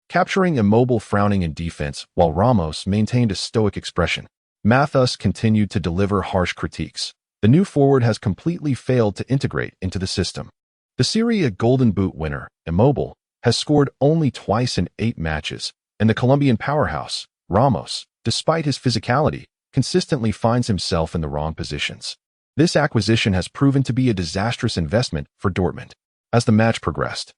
capturing Immobile frowning in defense while Ramos maintained a stoic expression. Mathis continued to deliver harsh critiques. The new forward has completely failed to integrate into the system. The Serie A Golden Boot winner, Immobile, has scored only twice in 8 matches, and the Colombian powerhouse, Ramos, despite his physicality, consistently finds himself in the wrong positions. This acquisition has proven to be a disastrous investment for Dortmund. As the match progressed,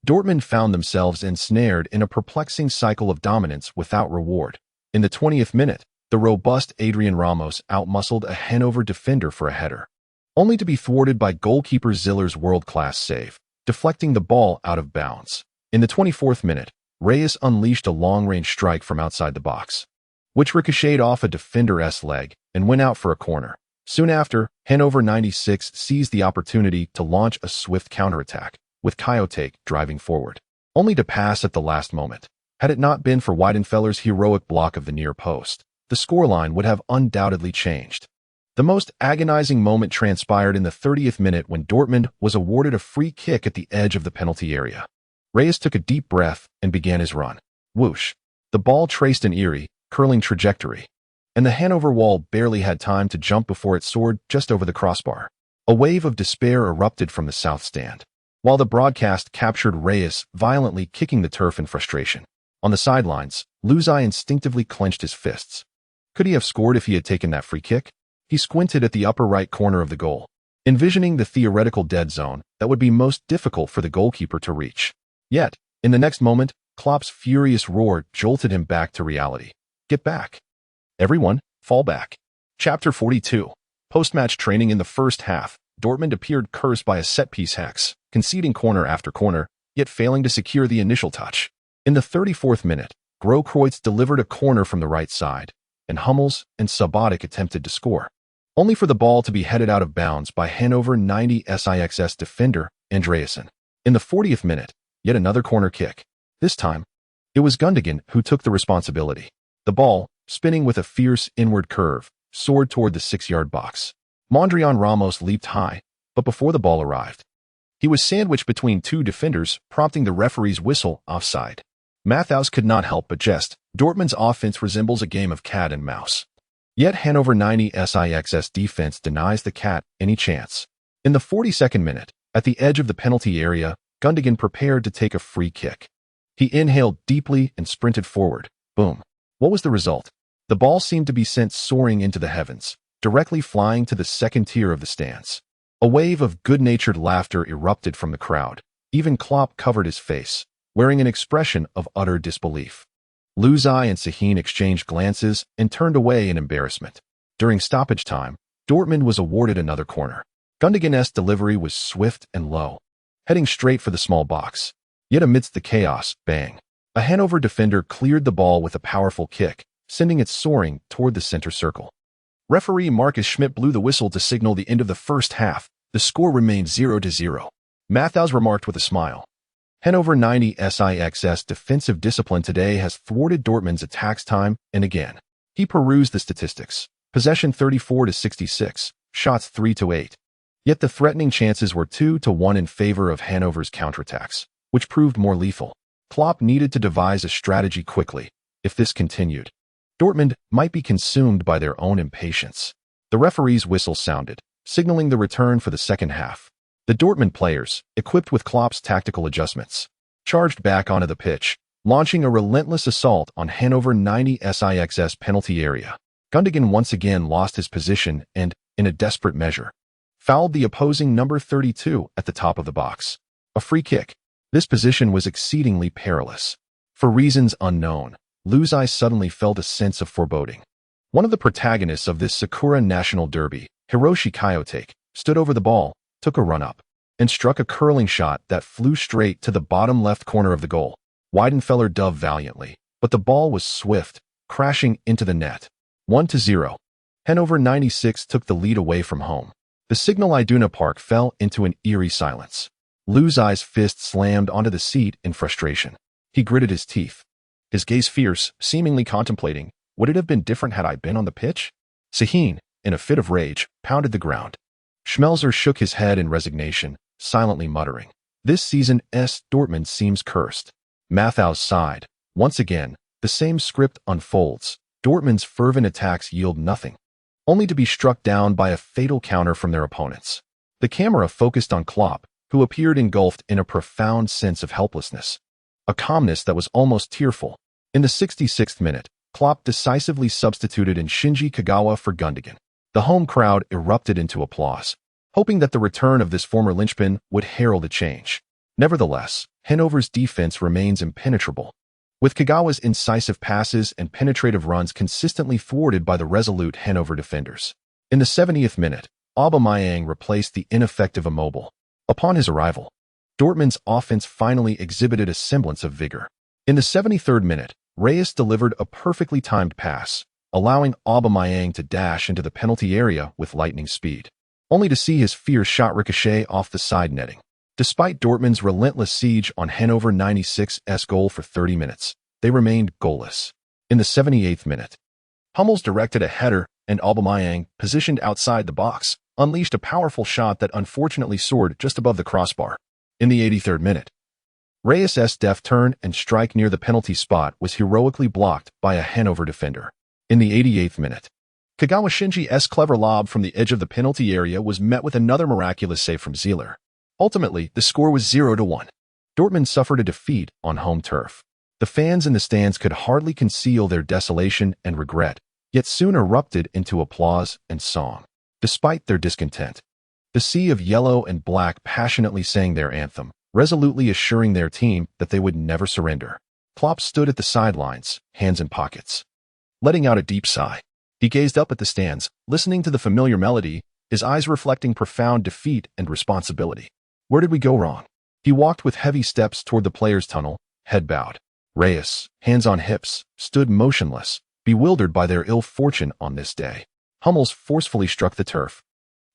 Dortmund found themselves ensnared in a perplexing cycle of dominance without reward. In the 20th minute, the robust Adrian Ramos outmuscled a Hannover defender for a header, only to be thwarted by goalkeeper Ziller's world-class save, deflecting the ball out of bounds. In the 24th minute, Reyes unleashed a long-range strike from outside the box, which ricocheted off a defender's leg and went out for a corner. Soon after, Hannover 96 seized the opportunity to launch a swift counterattack, with Kyotek driving forward, only to pass at the last moment. Had it not been for Weidenfeller's heroic block of the near post, the scoreline would have undoubtedly changed. The most agonizing moment transpired in the 30th minute when Dortmund was awarded a free kick at the edge of the penalty area. Reyes took a deep breath and began his run. Whoosh! The ball traced an eerie, curling trajectory, and the Hannover wall barely had time to jump before it soared just over the crossbar. A wave of despair erupted from the south stand. while the broadcast captured Reyes violently kicking the turf in frustration. On the sidelines, Luzai instinctively clenched his fists. Could he have scored if he had taken that free kick? He squinted at the upper right corner of the goal, envisioning the theoretical dead zone that would be most difficult for the goalkeeper to reach. Yet, in the next moment, Klopp's furious roar jolted him back to reality. Get back. Everyone, fall back. Chapter 42. Post-match training. In the first half, Dortmund appeared cursed by a set-piece hex, conceding corner after corner, yet failing to secure the initial touch. In the 34th minute, Grosskreutz delivered a corner from the right side, and Hummels and Subotic attempted to score, only for the ball to be headed out of bounds by Hannover 96 defender Andreasen. In the 40th minute, yet another corner kick. This time, it was Gundogan who took the responsibility. The ball, spinning with a fierce inward curve, soared toward the 6-yard box. Mondrian Ramos leaped high, but before the ball arrived, he was sandwiched between two defenders, prompting the referee's whistle offside. Matthaus could not help but jest. Dortmund's offense resembles a game of cat and mouse. Yet Hannover 96 defense denies the cat any chance. In the 42nd minute, at the edge of the penalty area, Gundogan prepared to take a free kick. He inhaled deeply and sprinted forward. Boom. What was the result? The ball seemed to be sent soaring into the heavens, directly flying to the second tier of the stands. A wave of good-natured laughter erupted from the crowd. Even Klopp covered his face, wearing an expression of utter disbelief. Luzai and Sahin exchanged glances and turned away in embarrassment. During stoppage time, Dortmund was awarded another corner. Gundogan's delivery was swift and low, heading straight for the small box. Yet amidst the chaos, bang! A Hannover defender cleared the ball with a powerful kick, sending it soaring toward the center circle. Referee Markus Schmidt blew the whistle to signal the end of the first half. The score remained 0-0. Matthaus remarked with a smile. Hannover 96's defensive discipline today has thwarted Dortmund's attacks time and again. He perused the statistics. Possession 34-66, shots 3-8. Yet the threatening chances were 2-1 in favor of Hannover's counterattacks, which proved more lethal. Klopp needed to devise a strategy quickly. If this continued, Dortmund might be consumed by their own impatience. The referee's whistle sounded, signaling the return for the second half. The Dortmund players, equipped with Klopp's tactical adjustments, charged back onto the pitch, launching a relentless assault on Hannover 96's penalty area. Gundogan once again lost his position and, in a desperate measure, fouled the opposing number 32 at the top of the box. A free kick. This position was exceedingly perilous. For reasons unknown, Luzai suddenly felt a sense of foreboding. One of the protagonists of this Sakura National Derby, Hiroshi Kiyotake, stood over the ball, took a run-up, and struck a curling shot that flew straight to the bottom left corner of the goal. Weidenfeller dove valiantly, but the ball was swift, crashing into the net. 1-0. Hannover 96 took the lead away from home. The Signal Iduna Park fell into an eerie silence. Luzai's fist slammed onto the seat in frustration. He gritted his teeth, his gaze fierce, seemingly contemplating, would it have been different had I been on the pitch? Sahin, in a fit of rage, pounded the ground. Schmelzer shook his head in resignation, silently muttering, "This season's Dortmund seems cursed." Matthaus sighed. Once again, the same script unfolds. Dortmund's fervent attacks yield nothing, only to be struck down by a fatal counter from their opponents. The camera focused on Klopp, who appeared engulfed in a profound sense of helplessness, a calmness that was almost tearful. In the 66th minute, Klopp decisively substituted in Shinji Kagawa for Gundogan. The home crowd erupted into applause, hoping that the return of this former linchpin would herald a change. Nevertheless, Hannover's defense remains impenetrable, with Kagawa's incisive passes and penetrative runs consistently thwarted by the resolute Hannover defenders. In the 70th minute, Aubameyang replaced the ineffective Immobile. Upon his arrival, Dortmund's offense finally exhibited a semblance of vigor. In the 73rd minute, Reyes delivered a perfectly timed pass, allowing Aubameyang to dash into the penalty area with lightning speed, only to see his fierce shot ricochet off the side netting. Despite Dortmund's relentless siege on Hannover 96's goal for 30 minutes, they remained goalless. In the 78th minute, Hummels directed a header and Aubameyang, positioned outside the box, unleashed a powerful shot that unfortunately soared just above the crossbar. In the 83rd minute, Reyes' deft turn and strike near the penalty spot was heroically blocked by a Hannover defender. In the 88th minute, Kagawa Shinji's clever lob from the edge of the penalty area was met with another miraculous save from Zieler. Ultimately, the score was 0-1. Dortmund suffered a defeat on home turf. The fans in the stands could hardly conceal their desolation and regret, yet soon erupted into applause and song. Despite their discontent, the sea of yellow and black passionately sang their anthem, resolutely assuring their team that they would never surrender. Klopp stood at the sidelines, hands in pockets. Letting out a deep sigh, he gazed up at the stands, listening to the familiar melody, his eyes reflecting profound defeat and responsibility. Where did we go wrong? He walked with heavy steps toward the players' tunnel, head bowed. Reyes, hands on hips, stood motionless, bewildered by their ill fortune on this day. Hummels forcefully struck the turf,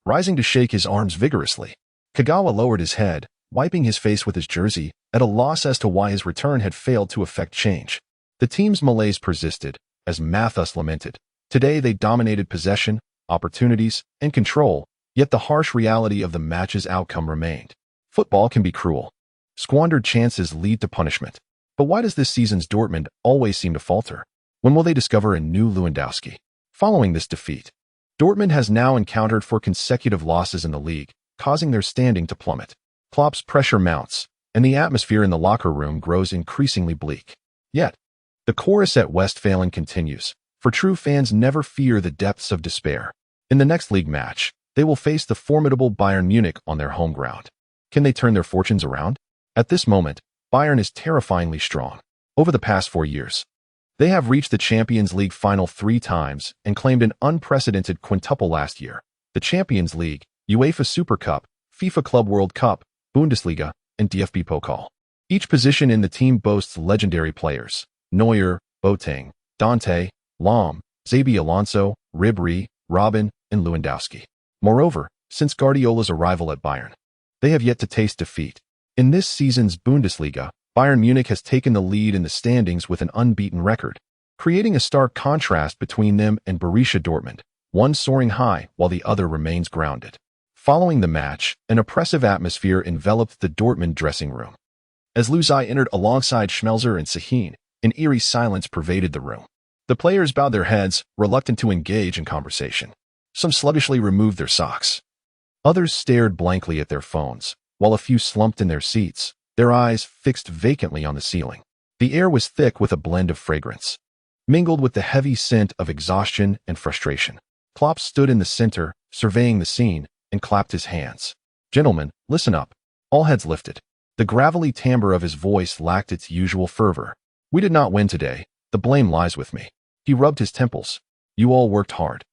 rising to shake his arms vigorously. Kagawa lowered his head, wiping his face with his jersey, at a loss as to why his return had failed to effect change. The team's malaise persisted, as Mathus lamented. Today they dominated possession, opportunities, and control, yet the harsh reality of the match's outcome remained. Football can be cruel. Squandered chances lead to punishment. But why does this season's Dortmund always seem to falter? When will they discover a new Lewandowski? Following this defeat, Dortmund has now encountered 4 consecutive losses in the league, causing their standing to plummet. Klopp's pressure mounts, and the atmosphere in the locker room grows increasingly bleak. Yet, the chorus at Westfalen continues, for true fans never fear the depths of despair. In the next league match, they will face the formidable Bayern Munich on their home ground. Can they turn their fortunes around? At this moment, Bayern is terrifyingly strong. Over the past 4 years, they have reached the Champions League final 3 times and claimed an unprecedented quintuple last year. The Champions League, UEFA Super Cup, FIFA Club World Cup, Bundesliga, and DFB Pokal. Each position in the team boasts legendary players: Neuer, Boateng, Dante, Lahm, Xabi Alonso, Ribéry, Robben, and Lewandowski. Moreover, since Guardiola's arrival at Bayern, they have yet to taste defeat. In this season's Bundesliga, Bayern Munich has taken the lead in the standings with an unbeaten record, creating a stark contrast between them and Borussia Dortmund, one soaring high while the other remains grounded. Following the match, an oppressive atmosphere enveloped the Dortmund dressing room. As Luzai entered alongside Schmelzer and Sahin, an eerie silence pervaded the room. The players bowed their heads, reluctant to engage in conversation. Some sluggishly removed their socks. Others stared blankly at their phones, while a few slumped in their seats, their eyes fixed vacantly on the ceiling. The air was thick with a blend of fragrance, mingled with the heavy scent of exhaustion and frustration. Klopp stood in the center, surveying the scene, and clapped his hands. "Gentlemen, listen up." All heads lifted. The gravelly timbre of his voice lacked its usual fervor. "We did not win today. The blame lies with me." He rubbed his temples. "You all worked hard.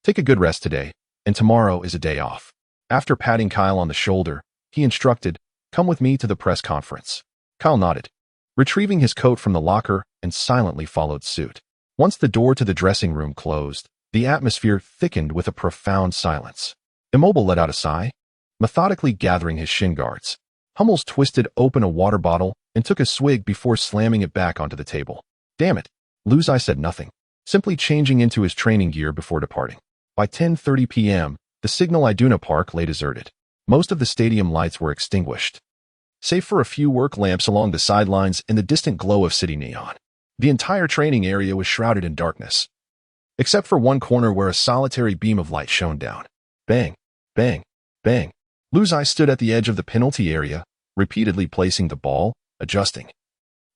Take a good rest today, and tomorrow is a day off." After patting Kyle on the shoulder, he instructed, "Come with me to the press conference." Kyle nodded, retrieving his coat from the locker, and silently followed suit. Once the door to the dressing room closed, the atmosphere thickened with a profound silence. Immobile let out a sigh, methodically gathering his shin guards. Hummels twisted open a water bottle and took a swig before slamming it back onto the table. "Damn it." Luzai said nothing, simply changing into his training gear before departing. By 10:30 p.m., the Signal Iduna Park lay deserted. Most of the stadium lights were extinguished, save for a few work lamps along the sidelines and the distant glow of city neon. The entire training area was shrouded in darkness, except for one corner where a solitary beam of light shone down. Bang, bang, bang. Luzai stood at the edge of the penalty area, repeatedly placing the ball, adjusting,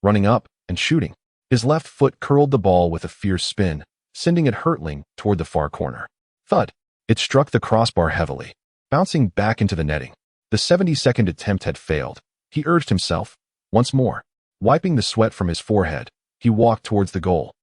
running up, and shooting. His left foot curled the ball with a fierce spin, sending it hurtling toward the far corner. Thud! It struck the crossbar heavily, bouncing back into the netting. The 72nd attempt had failed. He urged himself. Once more, wiping the sweat from his forehead, he walked towards the goal,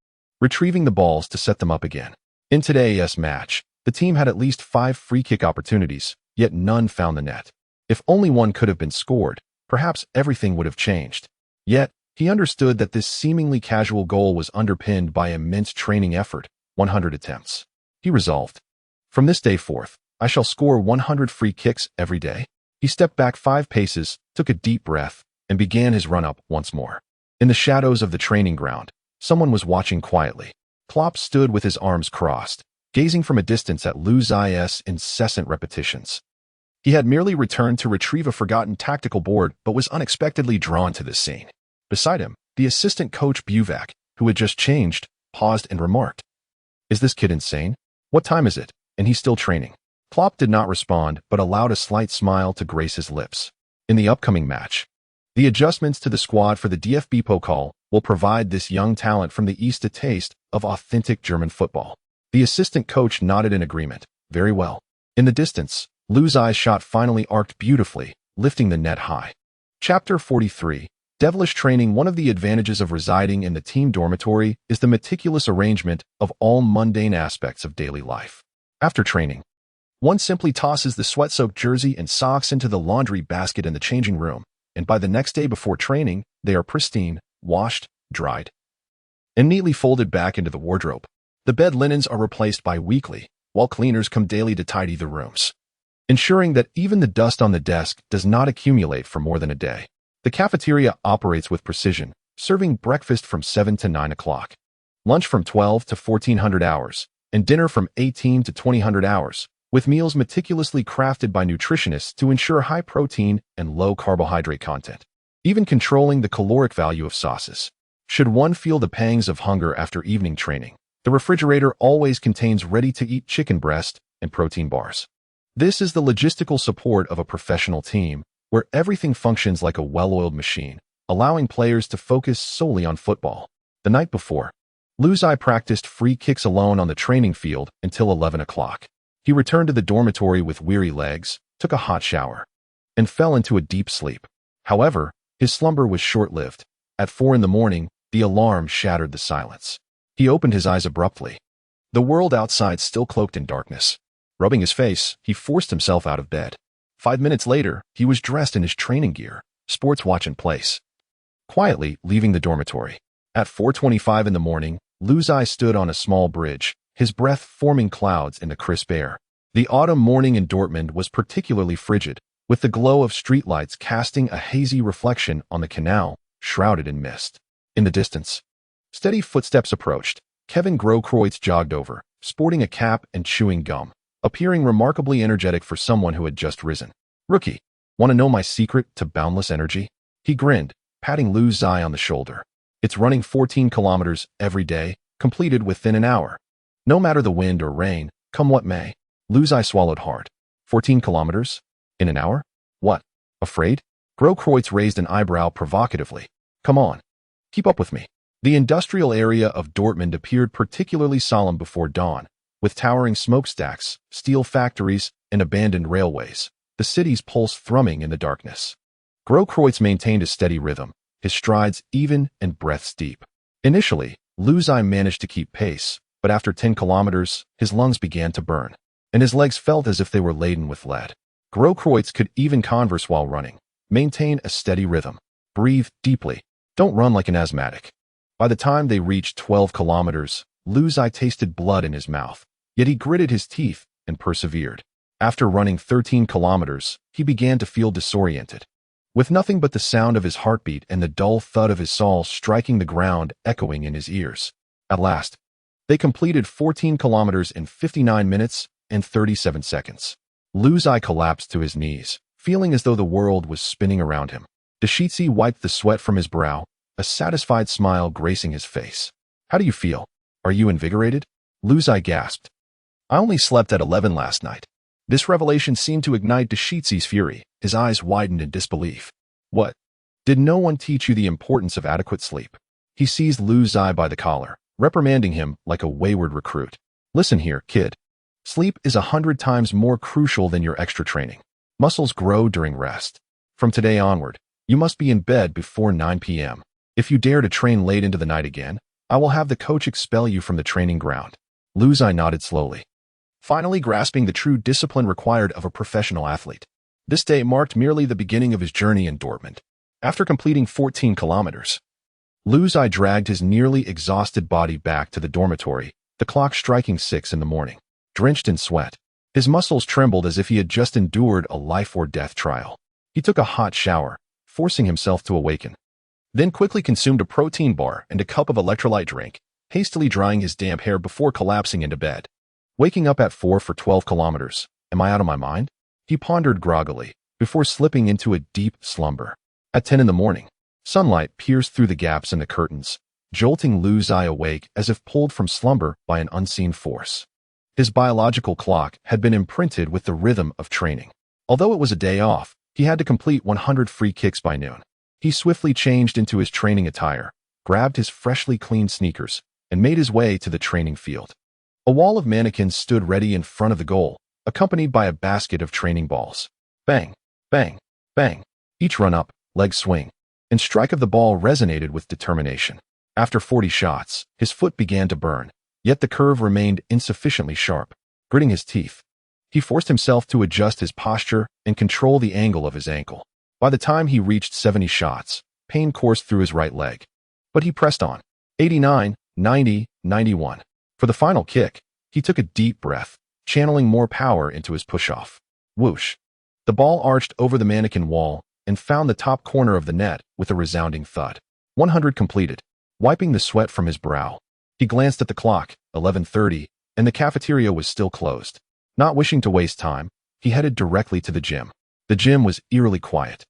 retrieving the balls to set them up again. In today's match, the team had at least 5 free kick opportunities, yet none found the net. If only one could have been scored, perhaps everything would have changed. Yet, he understood that this seemingly casual goal was underpinned by immense training effort, 100 attempts. He resolved, "From this day forth, I shall score 100 free kicks every day." He stepped back 5 paces, took a deep breath, and began his run-up once more. In the shadows of the training ground, someone was watching quietly. Klopp stood with his arms crossed, gazing from a distance at Luzai's incessant repetitions. He had merely returned to retrieve a forgotten tactical board, but was unexpectedly drawn to this scene. Beside him, the assistant coach Buvac, who had just changed, paused and remarked, "Is this kid insane? What time is it? And he's still training?" Klopp did not respond, but allowed a slight smile to grace his lips. in the upcoming match. The adjustments to the squad for the DFB Pokal will provide this young talent from the East a taste of authentic German football. The assistant coach nodded in agreement. Very well. In the distance, Lou Zai's shot finally arced beautifully, lifting the net high. Chapter 43. Devilish training. One of the advantages of residing in the team dormitory is the meticulous arrangement of all mundane aspects of daily life. After training, one simply tosses the sweat-soaked jersey and socks into the laundry basket in the changing room, and by the next day before training, they are pristine, washed, dried, and neatly folded back into the wardrobe. The bed linens are replaced bi-weekly, while cleaners come daily to tidy the rooms, ensuring that even the dust on the desk does not accumulate for more than a day. The cafeteria operates with precision, serving breakfast from 7 to 9 o'clock, lunch from 12 to 1400 hours, and dinner from 18 to 2000 hours, with meals meticulously crafted by nutritionists to ensure high protein and low carbohydrate content, even controlling the caloric value of sauces. Should one feel the pangs of hunger after evening training, the refrigerator always contains ready-to-eat chicken breast and protein bars. This is the logistical support of a professional team, where everything functions like a well-oiled machine, allowing players to focus solely on football. The night before, Lou Zai practiced free kicks alone on the training field until 11 o'clock. He returned to the dormitory with weary legs, took a hot shower, and fell into a deep sleep. However, his slumber was short-lived. At 4 in the morning, the alarm shattered the silence. He opened his eyes abruptly. The world outside still cloaked in darkness. Rubbing his face, he forced himself out of bed. 5 minutes later, he was dressed in his training gear, sports watch in place, quietly leaving the dormitory. At 4:25 in the morning, Lou Zai stood on a small bridge, his breath forming clouds in the crisp air. The autumn morning in Dortmund was particularly frigid, with the glow of streetlights casting a hazy reflection on the canal, shrouded in mist. In the distance, steady footsteps approached. Kevin Grokreutz jogged over, sporting a cap and chewing gum, appearing remarkably energetic for someone who had just risen. "Rookie, want to know my secret to boundless energy?" He grinned, patting Lou Zai on the shoulder. "It's running 14 kilometers every day, completed within an hour. No matter the wind or rain, come what may." Lou Zai swallowed hard. 14 kilometers? In an hour? What? Afraid? Grokreutz raised an eyebrow provocatively. "Come on. Keep up with me." The industrial area of Dortmund appeared particularly solemn before dawn, with towering smokestacks, steel factories, and abandoned railways, the city's pulse thrumming in the darkness. Grokreutz maintained a steady rhythm, his strides even and breaths deep. Initially, Lou Zai managed to keep pace, but after 10 kilometers, his lungs began to burn, and his legs felt as if they were laden with lead. Grokreutz could even converse while running. Maintain a steady rhythm. Breathe deeply. Don't run like an asthmatic. By the time they reached 12 kilometers, Lou Zai tasted blood in his mouth, yet he gritted his teeth and persevered. After running 13 kilometers, he began to feel disoriented, with nothing but the sound of his heartbeat and the dull thud of his soul striking the ground echoing in his ears. At last, they completed 14 kilometers in 59 minutes and 37 seconds. Lou Zai collapsed to his knees, feeling as though the world was spinning around him. Deshitsi wiped the sweat from his brow, a satisfied smile gracing his face. "How do you feel? Are you invigorated?" Lou Zai gasped. "I only slept at 11 last night." This revelation seemed to ignite Deshitsi's fury. His eyes widened in disbelief. "What? Did no one teach you the importance of adequate sleep?" He seized Lou Zai by the collar, reprimanding him like a wayward recruit. "Listen here, kid. Sleep is 100 times more crucial than your extra training. Muscles grow during rest. From today onward, you must be in bed before 9 p.m. If you dare to train late into the night again, I will have the coach expel you from the training ground." Lou Zai nodded slowly, finally grasping the true discipline required of a professional athlete. This day marked merely the beginning of his journey in Dortmund. After completing 14 kilometers, Lou Zai dragged his nearly exhausted body back to the dormitory, the clock striking 6 in the morning. Drenched in sweat, his muscles trembled as if he had just endured a life-or-death trial. He took a hot shower, forcing himself to awaken, then quickly consumed a protein bar and a cup of electrolyte drink, hastily drying his damp hair before collapsing into bed. Waking up at 4 for 12 kilometers, am I out of my mind? He pondered groggily, before slipping into a deep slumber. At 10 in the morning, sunlight pierced through the gaps in the curtains, jolting Lou Zai awake as if pulled from slumber by an unseen force. His biological clock had been imprinted with the rhythm of training. Although it was a day off, He had to complete 100 free kicks by noon. He swiftly changed into his training attire, grabbed his freshly cleaned sneakers, and made his way to the training field. A wall of mannequins stood ready in front of the goal, accompanied by a basket of training balls. Bang, bang, bang. Each run-up, leg swing, and strike of the ball resonated with determination. After 40 shots, his foot began to burn, yet the curve remained insufficiently sharp. Gritting his teeth, he forced himself to adjust his posture and control the angle of his ankle. By the time he reached 70 shots, pain coursed through his right leg. But he pressed on. 89, 90, 91. For the final kick, he took a deep breath, channeling more power into his push-off. Whoosh! The ball arched over the mannequin wall and found the top corner of the net with a resounding thud. 100 completed. Wiping the sweat from his brow, he glanced at the clock, 11:30, and the cafeteria was still closed. Not wishing to waste time, he headed directly to the gym. The gym was eerily quiet,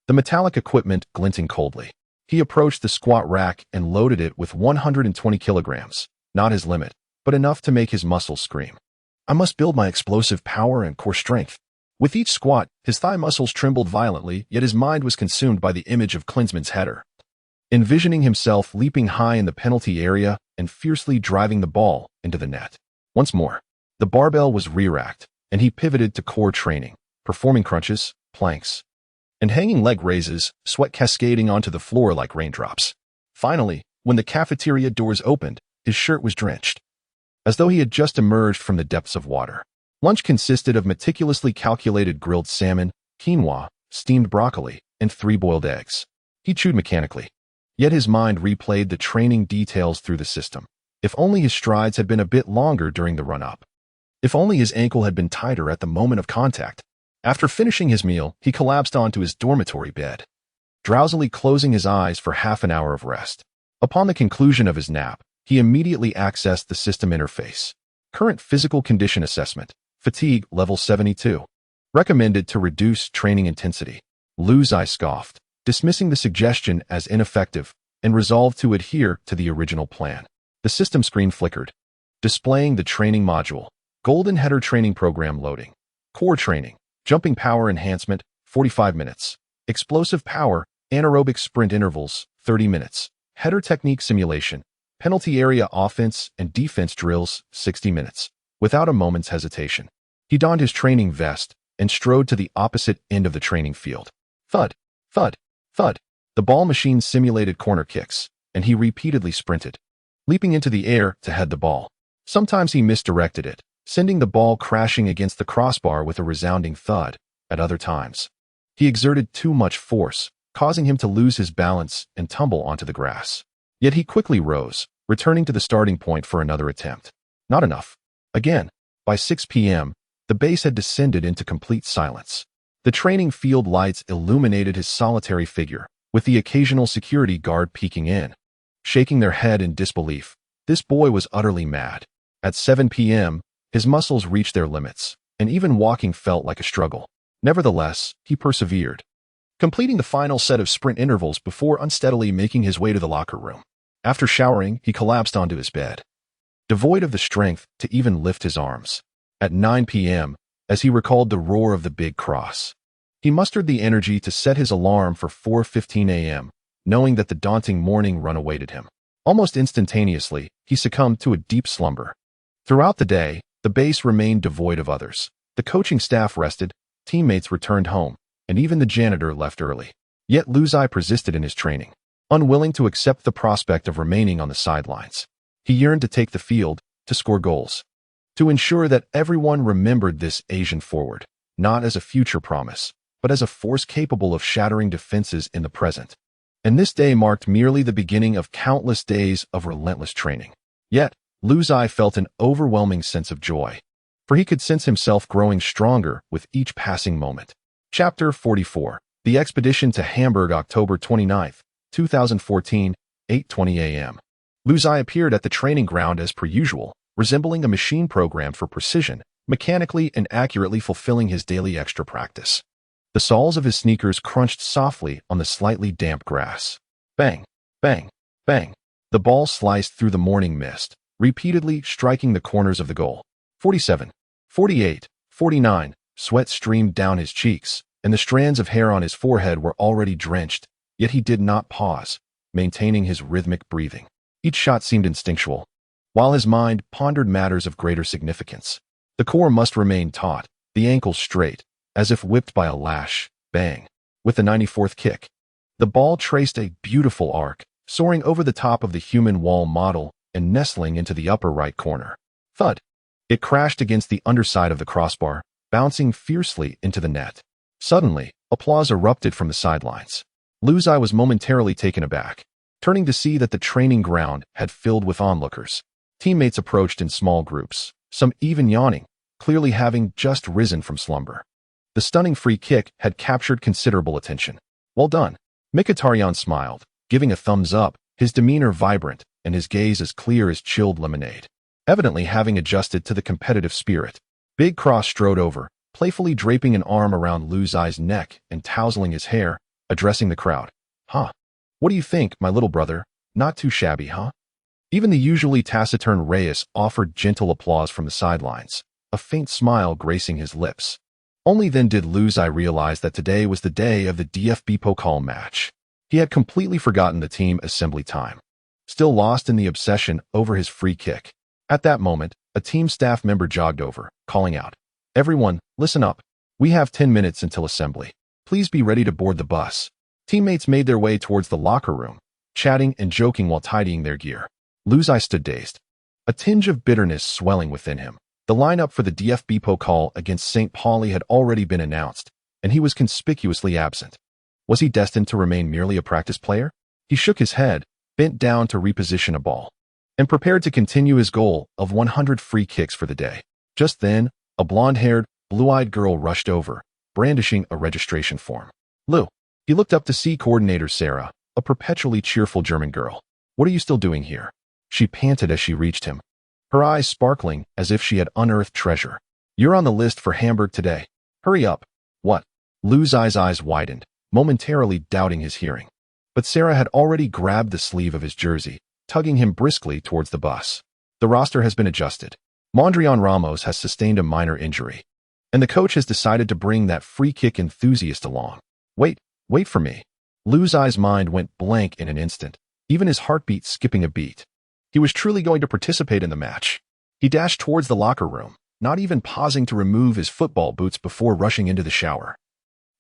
the metallic equipment glinting coldly. He approached the squat rack and loaded it with 120 kilograms, not his limit, but enough to make his muscles scream. I must build my explosive power and core strength. With each squat, his thigh muscles trembled violently, yet his mind was consumed by the image of Klinsmann's header. Envisioning himself leaping high in the penalty area and fiercely driving the ball into the net. Once more, the barbell was re-racked, and he pivoted to core training, performing crunches, planks, and hanging leg raises, sweat cascading onto the floor like raindrops. Finally, when the cafeteria doors opened, his shirt was drenched, as though he had just emerged from the depths of water. Lunch consisted of meticulously calculated grilled salmon, quinoa, steamed broccoli, and 3 boiled eggs. He chewed mechanically. Yet his mind replayed the training details through the system. If only his strides had been a bit longer during the run-up. If only his ankle had been tighter at the moment of contact. After finishing his meal, he collapsed onto his dormitory bed, drowsily closing his eyes for half an hour of rest. Upon the conclusion of his nap, he immediately accessed the system interface. Current physical condition assessment. Fatigue level 72. Recommended to reduce training intensity. Luzai scoffed, dismissing the suggestion as ineffective, and resolved to adhere to the original plan. The system screen flickered, displaying the training module. Golden Header Training Program loading. Core training. Jumping power enhancement, 45 minutes. Explosive power, anaerobic sprint intervals, 30 minutes. Header technique simulation. Penalty area offense and defense drills, 60 minutes. Without a moment's hesitation, he donned his training vest and strode to the opposite end of the training field. Thud, thud, thud. The ball machine simulated corner kicks, and he repeatedly sprinted, leaping into the air to head the ball. Sometimes he misdirected it, sending the ball crashing against the crossbar with a resounding thud. At other times, he exerted too much force, causing him to lose his balance and tumble onto the grass. Yet he quickly rose, returning to the starting point for another attempt. Not enough. Again, by 6 p.m., the base had descended into complete silence. The training field lights illuminated his solitary figure, with the occasional security guard peeking in. Shaking their head in disbelief, this boy was utterly mad. At 7 p.m., his muscles reached their limits, and even walking felt like a struggle. Nevertheless, he persevered, completing the final set of sprint intervals before unsteadily making his way to the locker room. After showering, he collapsed onto his bed, devoid of the strength to even lift his arms. At 9 p.m., as he recalled the roar of the big cross, he mustered the energy to set his alarm for 4:15 a.m., knowing that the daunting morning run awaited him. Almost instantaneously, he succumbed to a deep slumber. Throughout the day, the base remained devoid of others. The coaching staff rested, teammates returned home, and even the janitor left early. Yet Luzai persisted in his training, unwilling to accept the prospect of remaining on the sidelines. He yearned to take the field, to score goals, to ensure that everyone remembered this Asian forward, not as a future promise, but as a force capable of shattering defenses in the present. And this day marked merely the beginning of countless days of relentless training. Yet, Luzai felt an overwhelming sense of joy, for he could sense himself growing stronger with each passing moment. Chapter 44. The Expedition to Hamburg, October 29, 2014, 8:20 a.m. Luzai appeared at the training ground as per usual, resembling a machine programmed for precision, mechanically and accurately fulfilling his daily extra practice. The soles of his sneakers crunched softly on the slightly damp grass. Bang, bang, bang. The ball sliced through the morning mist, repeatedly striking the corners of the goal. 47, 48, 49. Sweat streamed down his cheeks, and the strands of hair on his forehead were already drenched, yet he did not pause, maintaining his rhythmic breathing. Each shot seemed instinctual, while his mind pondered matters of greater significance. The core must remain taut, the ankles straight, as if whipped by a lash. Bang! With the 94th kick, the ball traced a beautiful arc, soaring over the top of the human wall model and nestling into the upper right corner. Thud! It crashed against the underside of the crossbar, bouncing fiercely into the net. Suddenly, applause erupted from the sidelines. Luzai was momentarily taken aback, turning to see that the training ground had filled with onlookers. Teammates approached in small groups, some even yawning, clearly having just risen from slumber. The stunning free kick had captured considerable attention. Well done. Mkhitaryan smiled, giving a thumbs up, his demeanor vibrant and his gaze as clear as chilled lemonade. Evidently having adjusted to the competitive spirit, Big Cross strode over, playfully draping an arm around Luzai's neck and tousling his hair, addressing the crowd. Huh? What do you think, my little brother? Not too shabby, huh? Even the usually taciturn Reyes offered gentle applause from the sidelines, a faint smile gracing his lips. Only then did Luzai realize that today was the day of the DFB Pokal match. He had completely forgotten the team assembly time, still lost in the obsession over his free kick. At that moment, a team staff member jogged over, calling out, "Everyone, listen up. We have 10 minutes until assembly. Please be ready to board the bus." Teammates made their way towards the locker room, chatting and joking while tidying their gear. Luzai stood dazed, a tinge of bitterness swelling within him. The lineup for the DFB Pokal against St. Pauli had already been announced, and he was conspicuously absent. Was he destined to remain merely a practice player? He shook his head, bent down to reposition a ball, and prepared to continue his goal of 100 free kicks for the day. Just then, a blonde-haired, blue-eyed girl rushed over, brandishing a registration form. Lou. He looked up to see coordinator Sarah, a perpetually cheerful German girl. "What are you still doing here?" She panted as she reached him, her eyes sparkling as if she had unearthed treasure. "You're on the list for Hamburg today. Hurry up." "What?" Luzai's eyes widened, momentarily doubting his hearing. But Sarah had already grabbed the sleeve of his jersey, tugging him briskly towards the bus. "The roster has been adjusted. Mondrian Ramos has sustained a minor injury, and the coach has decided to bring that free kick enthusiast along." Wait for me." Luzai's mind went blank in an instant, even his heartbeat skipping a beat. He was truly going to participate in the match. He dashed towards the locker room, not even pausing to remove his football boots before rushing into the shower,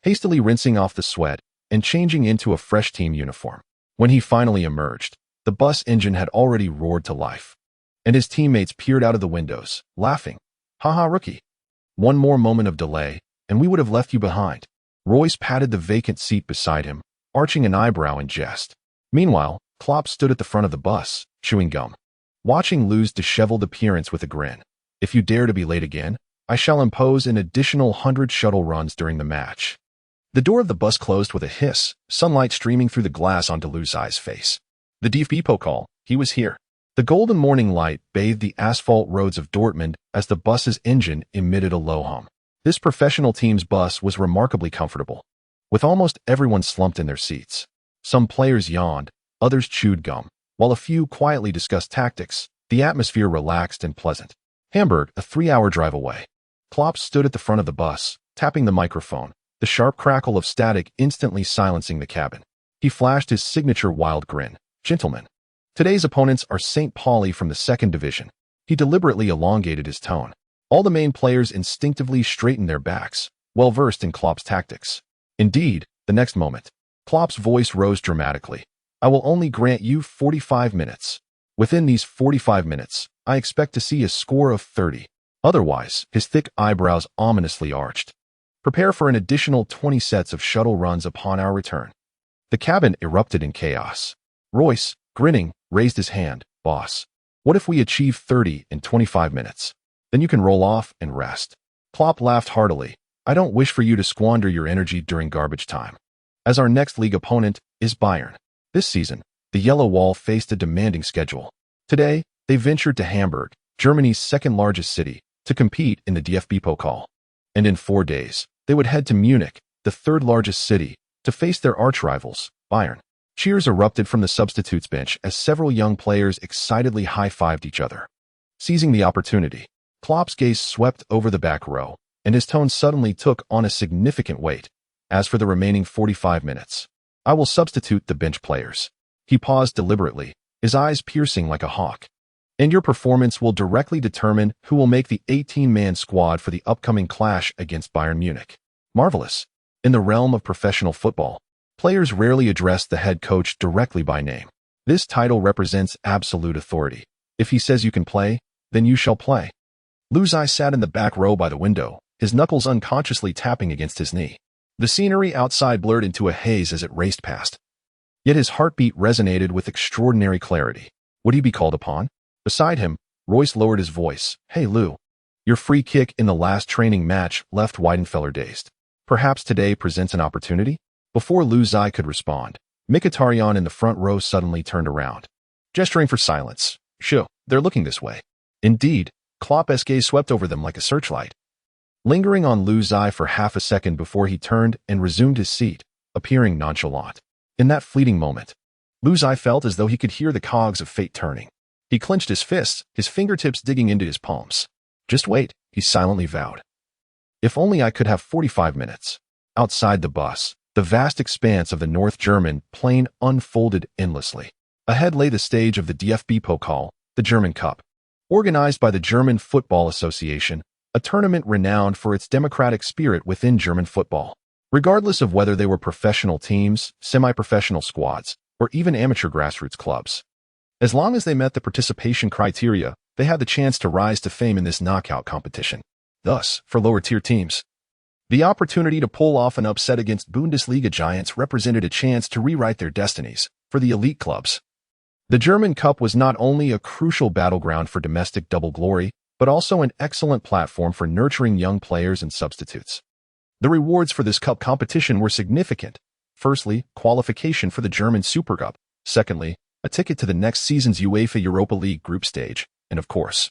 hastily rinsing off the sweat and changing into a fresh team uniform. When he finally emerged, the bus engine had already roared to life, and his teammates peered out of the windows, laughing. "Haha, rookie. One more moment of delay, and we would have left you behind." Royce patted the vacant seat beside him, arching an eyebrow in jest. Meanwhile, Klopp stood at the front of the bus, chewing gum, watching Lou's disheveled appearance with a grin. "If you dare to be late again, I shall impose an additional 100 shuttle runs during the match." The door of the bus closed with a hiss, sunlight streaming through the glass onto Luzai's face. The DFB Pokal, he was here. The golden morning light bathed the asphalt roads of Dortmund as the bus's engine emitted a low hum. This professional team's bus was remarkably comfortable, with almost everyone slumped in their seats. Some players yawned, others chewed gum, while a few quietly discussed tactics. The atmosphere relaxed and pleasant. Hamburg, a 3-hour drive away. Klopp stood at the front of the bus, tapping the microphone, the sharp crackle of static instantly silencing the cabin. He flashed his signature wild grin. "Gentlemen, today's opponents are St. Pauli from the 2nd Division." He deliberately elongated his tone. All the main players instinctively straightened their backs, well versed in Klopp's tactics. Indeed, the next moment, Klopp's voice rose dramatically. "I will only grant you 45 minutes. Within these 45 minutes, I expect to see a score of 30. Otherwise," his thick eyebrows ominously arched, "prepare for an additional 20 sets of shuttle runs upon our return." The cabin erupted in chaos. Royce, grinning, raised his hand. "Boss, what if we achieve 30 in 25 minutes? Then you can roll off and rest." Klopp laughed heartily. "I don't wish for you to squander your energy during garbage time, as our next league opponent is Bayern." This season, the Yellow Wall faced a demanding schedule. Today, they ventured to Hamburg, Germany's 2nd-largest city, to compete in the DFB Pokal. And in 4 days, they would head to Munich, the 3rd-largest city, to face their arch-rivals, Bayern. Cheers erupted from the substitutes bench as several young players excitedly high-fived each other. Seizing the opportunity, Klopp's gaze swept over the back row, and his tone suddenly took on a significant weight. As for the remaining 45 minutes, I will substitute the bench players. He paused deliberately, his eyes piercing like a hawk. And your performance will directly determine who will make the 18-man squad for the upcoming clash against Bayern Munich. Marvelous. In the realm of professional football, players rarely address the head coach directly by name. This title represents absolute authority. If he says you can play, then you shall play. Lu Xi sat in the back row by the window, his knuckles unconsciously tapping against his knee. The scenery outside blurred into a haze as it raced past. Yet his heartbeat resonated with extraordinary clarity. Would he be called upon? Beside him, Royce lowered his voice. Hey Lou, your free kick in the last training match left Weidenfeller dazed. Perhaps today presents an opportunity? Before Lu Xi could respond, Mkhitaryan in the front row suddenly turned around, gesturing for silence. Sure, they're looking this way. Indeed, Klopp's gaze swept over them like a searchlight, lingering on Lu Xi for half a second before he turned and resumed his seat, appearing nonchalant. In that fleeting moment, Lu Xi felt as though he could hear the cogs of fate turning. He clenched his fists, his fingertips digging into his palms. Just wait, he silently vowed. If only I could have 45 minutes. Outside the bus, the vast expanse of the North German plain unfolded endlessly. Ahead lay the stage of the DFB Pokal, the German Cup. Organized by the German Football Association, a tournament renowned for its democratic spirit within German football. Regardless of whether they were professional teams, semi-professional squads, or even amateur grassroots clubs. As long as they met the participation criteria, they had the chance to rise to fame in this knockout competition. Thus, for lower-tier teams, the opportunity to pull off an upset against Bundesliga giants represented a chance to rewrite their destinies. For the elite clubs, the German Cup was not only a crucial battleground for domestic double glory, but also an excellent platform for nurturing young players and substitutes. The rewards for this cup competition were significant. Firstly, qualification for the German Super Cup. Secondly, a ticket to the next season's UEFA Europa League group stage. And of course,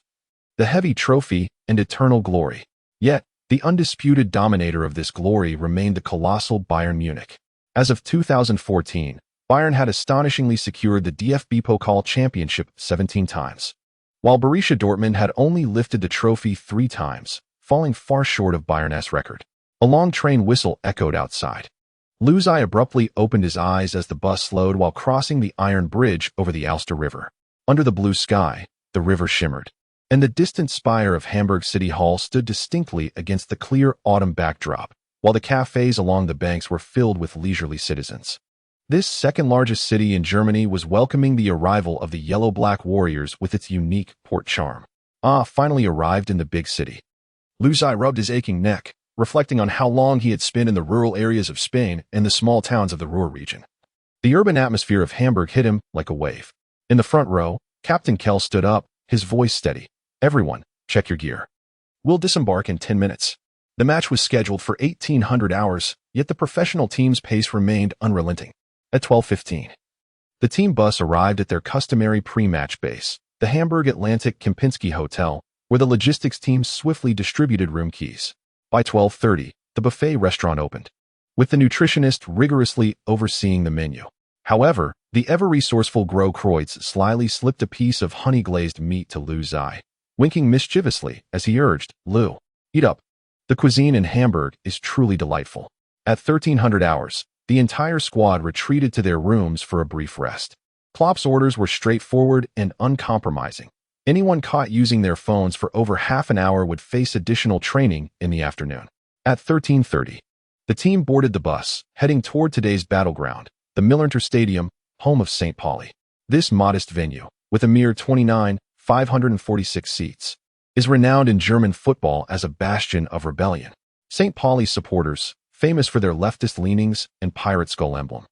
the heavy trophy and eternal glory. Yet, the undisputed dominator of this glory remained the colossal Bayern Munich. As of 2014, Bayern had astonishingly secured the DFB Pokal Championship 17 times, while Borussia Dortmund had only lifted the trophy 3 times, falling far short of Bayern's record. A long train whistle echoed outside. Lu Xi abruptly opened his eyes as the bus slowed while crossing the iron bridge over the Alster River. Under the blue sky, the river shimmered, and the distant spire of Hamburg City Hall stood distinctly against the clear autumn backdrop, while the cafes along the banks were filled with leisurely citizens. This second-largest city in Germany was welcoming the arrival of the yellow-black warriors with its unique port charm. Finally arrived in the big city. Lu Xi rubbed his aching neck, reflecting on how long he had spent in the rural areas of Spain and the small towns of the Ruhr region. The urban atmosphere of Hamburg hit him like a wave. In the front row, Captain Kell stood up, his voice steady. Everyone, check your gear. We'll disembark in 10 minutes. The match was scheduled for 1800 hours, yet the professional team's pace remained unrelenting. At 12:15, the team bus arrived at their customary pre-match base, the Hamburg Atlantic Kempinski Hotel, where the logistics team swiftly distributed room keys. By 12:30, the buffet restaurant opened, with the nutritionist rigorously overseeing the menu. However, the ever-resourceful Gros Kreutz slyly slipped a piece of honey-glazed meat to Lu Xi, winking mischievously as he urged, Lu, eat up. The cuisine in Hamburg is truly delightful. At 1300 hours, the entire squad retreated to their rooms for a brief rest. Klopp's orders were straightforward and uncompromising. Anyone caught using their phones for over half an hour would face additional training in the afternoon. At 13:30, the team boarded the bus, heading toward today's battleground, the Millerntor Stadium, home of St. Pauli. This modest venue, with a mere 29,546 seats, is renowned in German football as a bastion of rebellion. St. Pauli supporters, famous for their leftist leanings and pirate skull emblem,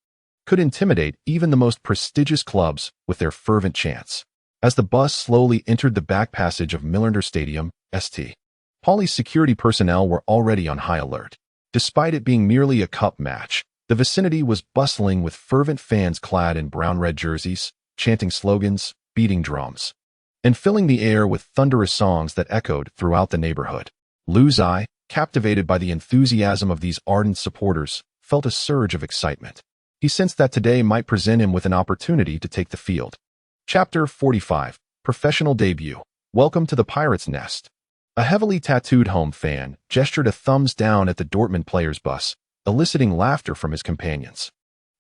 could intimidate even the most prestigious clubs with their fervent chants. As the bus slowly entered the back passage of Millerntor Stadium, St. Pauli's security personnel were already on high alert. Despite it being merely a cup match, the vicinity was bustling with fervent fans clad in brown-red jerseys, chanting slogans, beating drums, and filling the air with thunderous songs that echoed throughout the neighborhood. Lu Xi, captivated by the enthusiasm of these ardent supporters, felt a surge of excitement. He sensed that today might present him with an opportunity to take the field. Chapter 45, Professional Debut. Welcome to the Pirates' Nest. A heavily tattooed home fan gestured a thumbs down at the Dortmund players' bus, eliciting laughter from his companions.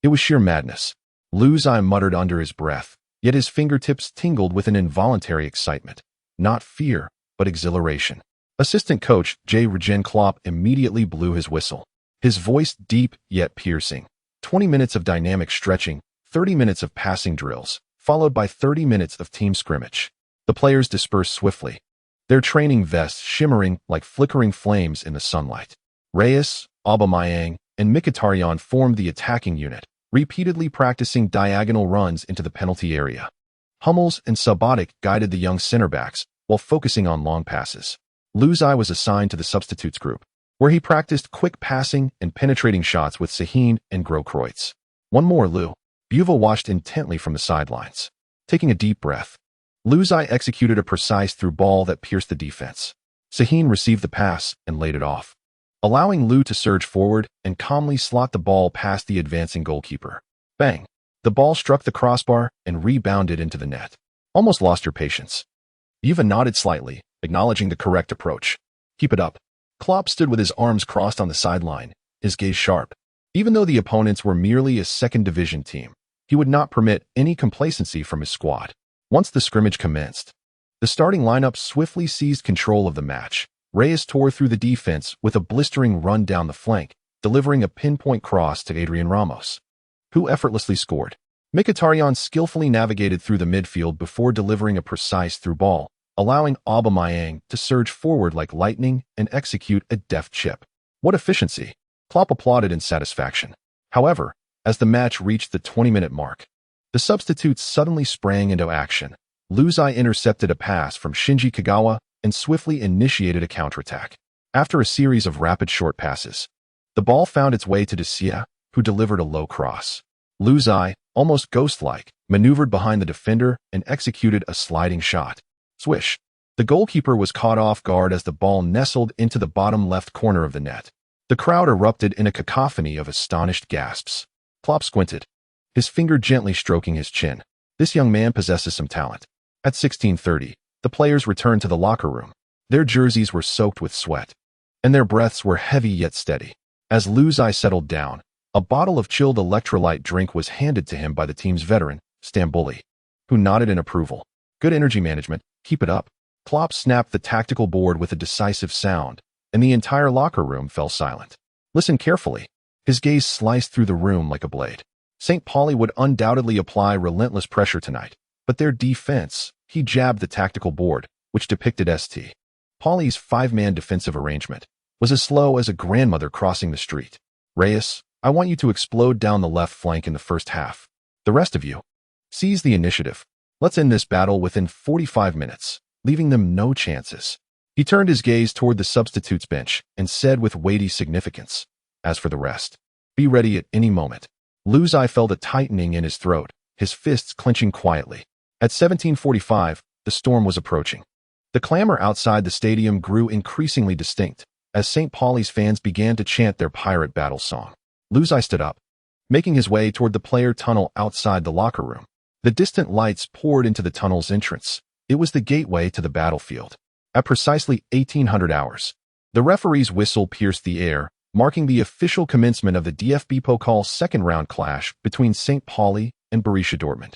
It was sheer madness. Lu Zai muttered under his breath, yet his fingertips tingled with an involuntary excitement. Not fear, but exhilaration. Assistant coach Jurgen Klopp immediately blew his whistle. His voice deep yet piercing. 20 minutes of dynamic stretching, 30 minutes of passing drills, followed by 30 minutes of team scrimmage. The players dispersed swiftly, their training vests shimmering like flickering flames in the sunlight. Reyes, Aubameyang, and Mkhitaryan formed the attacking unit, repeatedly practicing diagonal runs into the penalty area. Hummels and Subotic guided the young center-backs while focusing on long passes. Lu Zai was assigned to the substitutes group, where he practiced quick passing and penetrating shots with Sahin and Grosskreutz. One more, Lu. Buva watched intently from the sidelines. Taking a deep breath, Lu Zai executed a precise through ball that pierced the defense. Sahin received the pass and laid it off, allowing Lu to surge forward and calmly slot the ball past the advancing goalkeeper. Bang! The ball struck the crossbar and rebounded into the net. Almost lost your patience. Buva nodded slightly, acknowledging the correct approach. Keep it up. Klopp stood with his arms crossed on the sideline, his gaze sharp. Even though the opponents were merely a second-division team, he would not permit any complacency from his squad. Once the scrimmage commenced, the starting lineup swiftly seized control of the match. Reyes tore through the defense with a blistering run down the flank, delivering a pinpoint cross to Adrian Ramos, who effortlessly scored. Mkhitaryan skillfully navigated through the midfield before delivering a precise through ball, allowing Aubameyang to surge forward like lightning and execute a deft chip. What efficiency! Klopp applauded in satisfaction. However, as the match reached the 20-minute mark, the substitutes suddenly sprang into action. Lu Zai intercepted a pass from Shinji Kagawa and swiftly initiated a counterattack. After a series of rapid short passes, the ball found its way to De Sia, who delivered a low cross. Lu Zai, almost ghost-like, maneuvered behind the defender and executed a sliding shot. Swish! The goalkeeper was caught off guard as the ball nestled into the bottom left corner of the net. The crowd erupted in a cacophony of astonished gasps. Klopp squinted, his finger gently stroking his chin. This young man possesses some talent. At 16:30, the players returned to the locker room. Their jerseys were soaked with sweat, and their breaths were heavy yet steady. As Lu Zai settled down, a bottle of chilled electrolyte drink was handed to him by the team's veteran, Stambouli, who nodded in approval. Good energy management, keep it up. Klopp snapped the tactical board with a decisive sound, and the entire locker room fell silent. Listen carefully. His gaze sliced through the room like a blade. St. Pauli would undoubtedly apply relentless pressure tonight, but their defense, he jabbed the tactical board, which depicted St. Pauli's five-man defensive arrangement, was as slow as a grandmother crossing the street. Reyes, I want you to explode down the left flank in the first half. The rest of you, seize the initiative. Let's end this battle within 45 minutes, leaving them no chances. He turned his gaze toward the substitutes bench and said with weighty significance, as for the rest, be ready at any moment. Lu Zai felt a tightening in his throat, his fists clenching quietly. At 17:45, the storm was approaching. The clamor outside the stadium grew increasingly distinct as St. Pauli's fans began to chant their pirate battle song. Lu Zai stood up, making his way toward the player tunnel outside the locker room. The distant lights poured into the tunnel's entrance. It was the gateway to the battlefield. At precisely 1800 hours, the referee's whistle pierced the air, marking the official commencement of the DFB Pokal second-round clash between St. Pauli and Borussia Dortmund.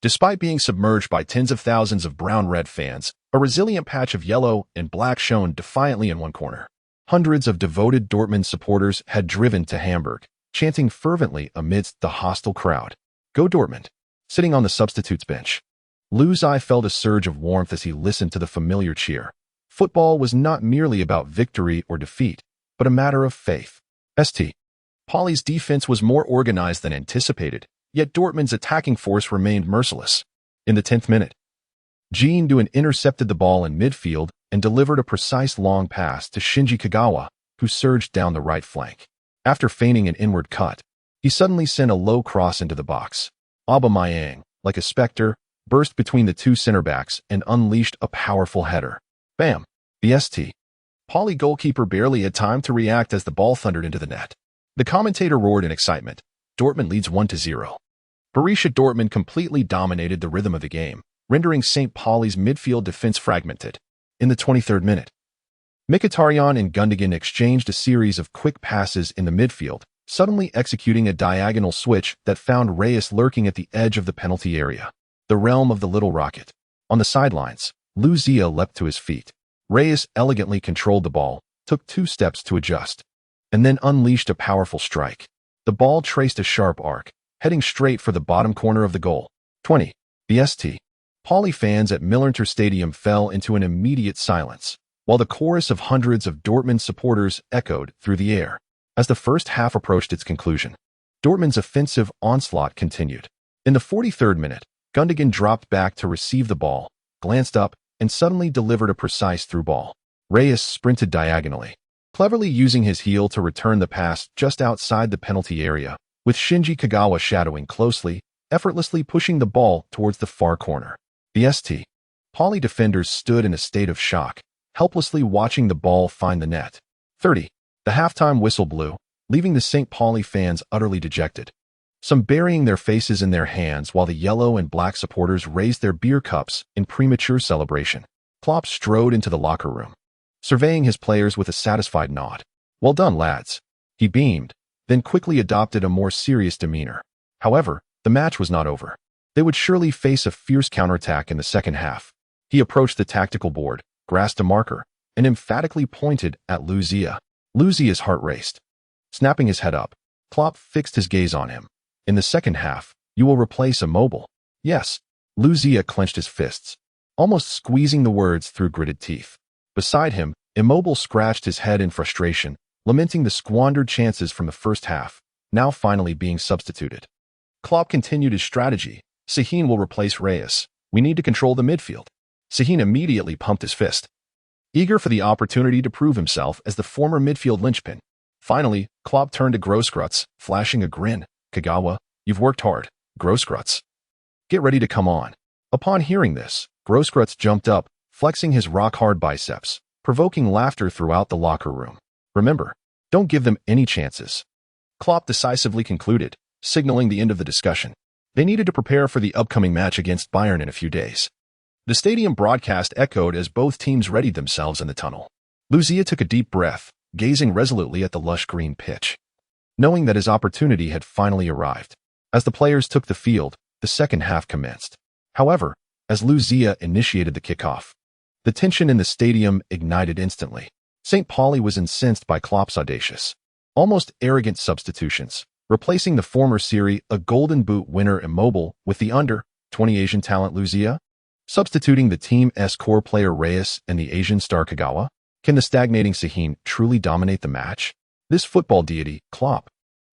Despite being submerged by tens of thousands of brown-red fans, a resilient patch of yellow and black shone defiantly in one corner. Hundreds of devoted Dortmund supporters had driven to Hamburg, chanting fervently amidst the hostile crowd. Go Dortmund! Sitting on the substitutes bench, Lu Zai felt a surge of warmth as he listened to the familiar cheer. Football was not merely about victory or defeat, but a matter of faith. St. Pauli's defense was more organized than anticipated, yet Dortmund's attacking force remained merciless. In the 10th minute, Jean Duan intercepted the ball in midfield and delivered a precise long pass to Shinji Kagawa, who surged down the right flank. After feigning an inward cut, he suddenly sent a low cross into the box. Aubameyang, like a specter, burst between the two center-backs and unleashed a powerful header. Bam! The St. Pauli goalkeeper barely had time to react as the ball thundered into the net. The commentator roared in excitement. Dortmund leads 1-0. Borussia Dortmund completely dominated the rhythm of the game, rendering St. Pauli's midfield defense fragmented. In the 23rd minute, Mkhitaryan and Gundogan exchanged a series of quick passes in the midfield, suddenly executing a diagonal switch that found Reyes lurking at the edge of the penalty area, the realm of the little rocket. On the sidelines, Luzia leapt to his feet. Reyes elegantly controlled the ball, took 2 steps to adjust, and then unleashed a powerful strike. The ball traced a sharp arc, heading straight for the bottom corner of the goal. 20. The St. Pauli fans at Millerntor Stadium fell into an immediate silence, while the chorus of hundreds of Dortmund supporters echoed through the air. As the first half approached its conclusion, Dortmund's offensive onslaught continued. In the 43rd minute, Gundogan dropped back to receive the ball, glanced up, and suddenly delivered a precise through ball. Reyes sprinted diagonally, cleverly using his heel to return the pass just outside the penalty area, with Shinji Kagawa shadowing closely, effortlessly pushing the ball towards the far corner. The St. Pauli defenders stood in a state of shock, helplessly watching the ball find the net. 30. The halftime whistle blew, leaving the St. Pauli fans utterly dejected, some burying their faces in their hands while the yellow and black supporters raised their beer cups in premature celebration. Klopp strode into the locker room, surveying his players with a satisfied nod. "Well done, lads." He beamed, then quickly adopted a more serious demeanor. However, the match was not over. They would surely face a fierce counterattack in the second half. He approached the tactical board, grasped a marker, and emphatically pointed at Luzia. Luzia's heart raced. Snapping his head up, Klopp fixed his gaze on him. "In the second half, you will replace Immobile." "Yes." Luzia clenched his fists, almost squeezing the words through gritted teeth. Beside him, Immobile scratched his head in frustration, lamenting the squandered chances from the first half, now finally being substituted. Klopp continued his strategy. "Sahin will replace Reyes. We need to control the midfield." Sahin immediately pumped his fist, eager for the opportunity to prove himself as the former midfield linchpin. Finally, Klopp turned to Grosskreutz, flashing a grin. "Kagawa, you've worked hard, Grosskreutz. Get ready to come on." Upon hearing this, Grosskreutz jumped up, flexing his rock-hard biceps, provoking laughter throughout the locker room. "Remember, don't give them any chances," Klopp decisively concluded, signaling the end of the discussion. They needed to prepare for the upcoming match against Bayern in a few days. The stadium broadcast echoed as both teams readied themselves in the tunnel. Luzia took a deep breath, gazing resolutely at the lush green pitch, knowing that his opportunity had finally arrived. As the players took the field, the second half commenced. However, as Luzia initiated the kickoff, the tension in the stadium ignited instantly. St. Pauli was incensed by Klopp's audacious, almost arrogant substitutions, replacing the former Serie A Golden Boot winner Immobile with the under-20 Asian talent Luzia, substituting the team's core player Reyes and the Asian star Kagawa. Can the stagnating Sahin truly dominate the match? This football deity, Klopp,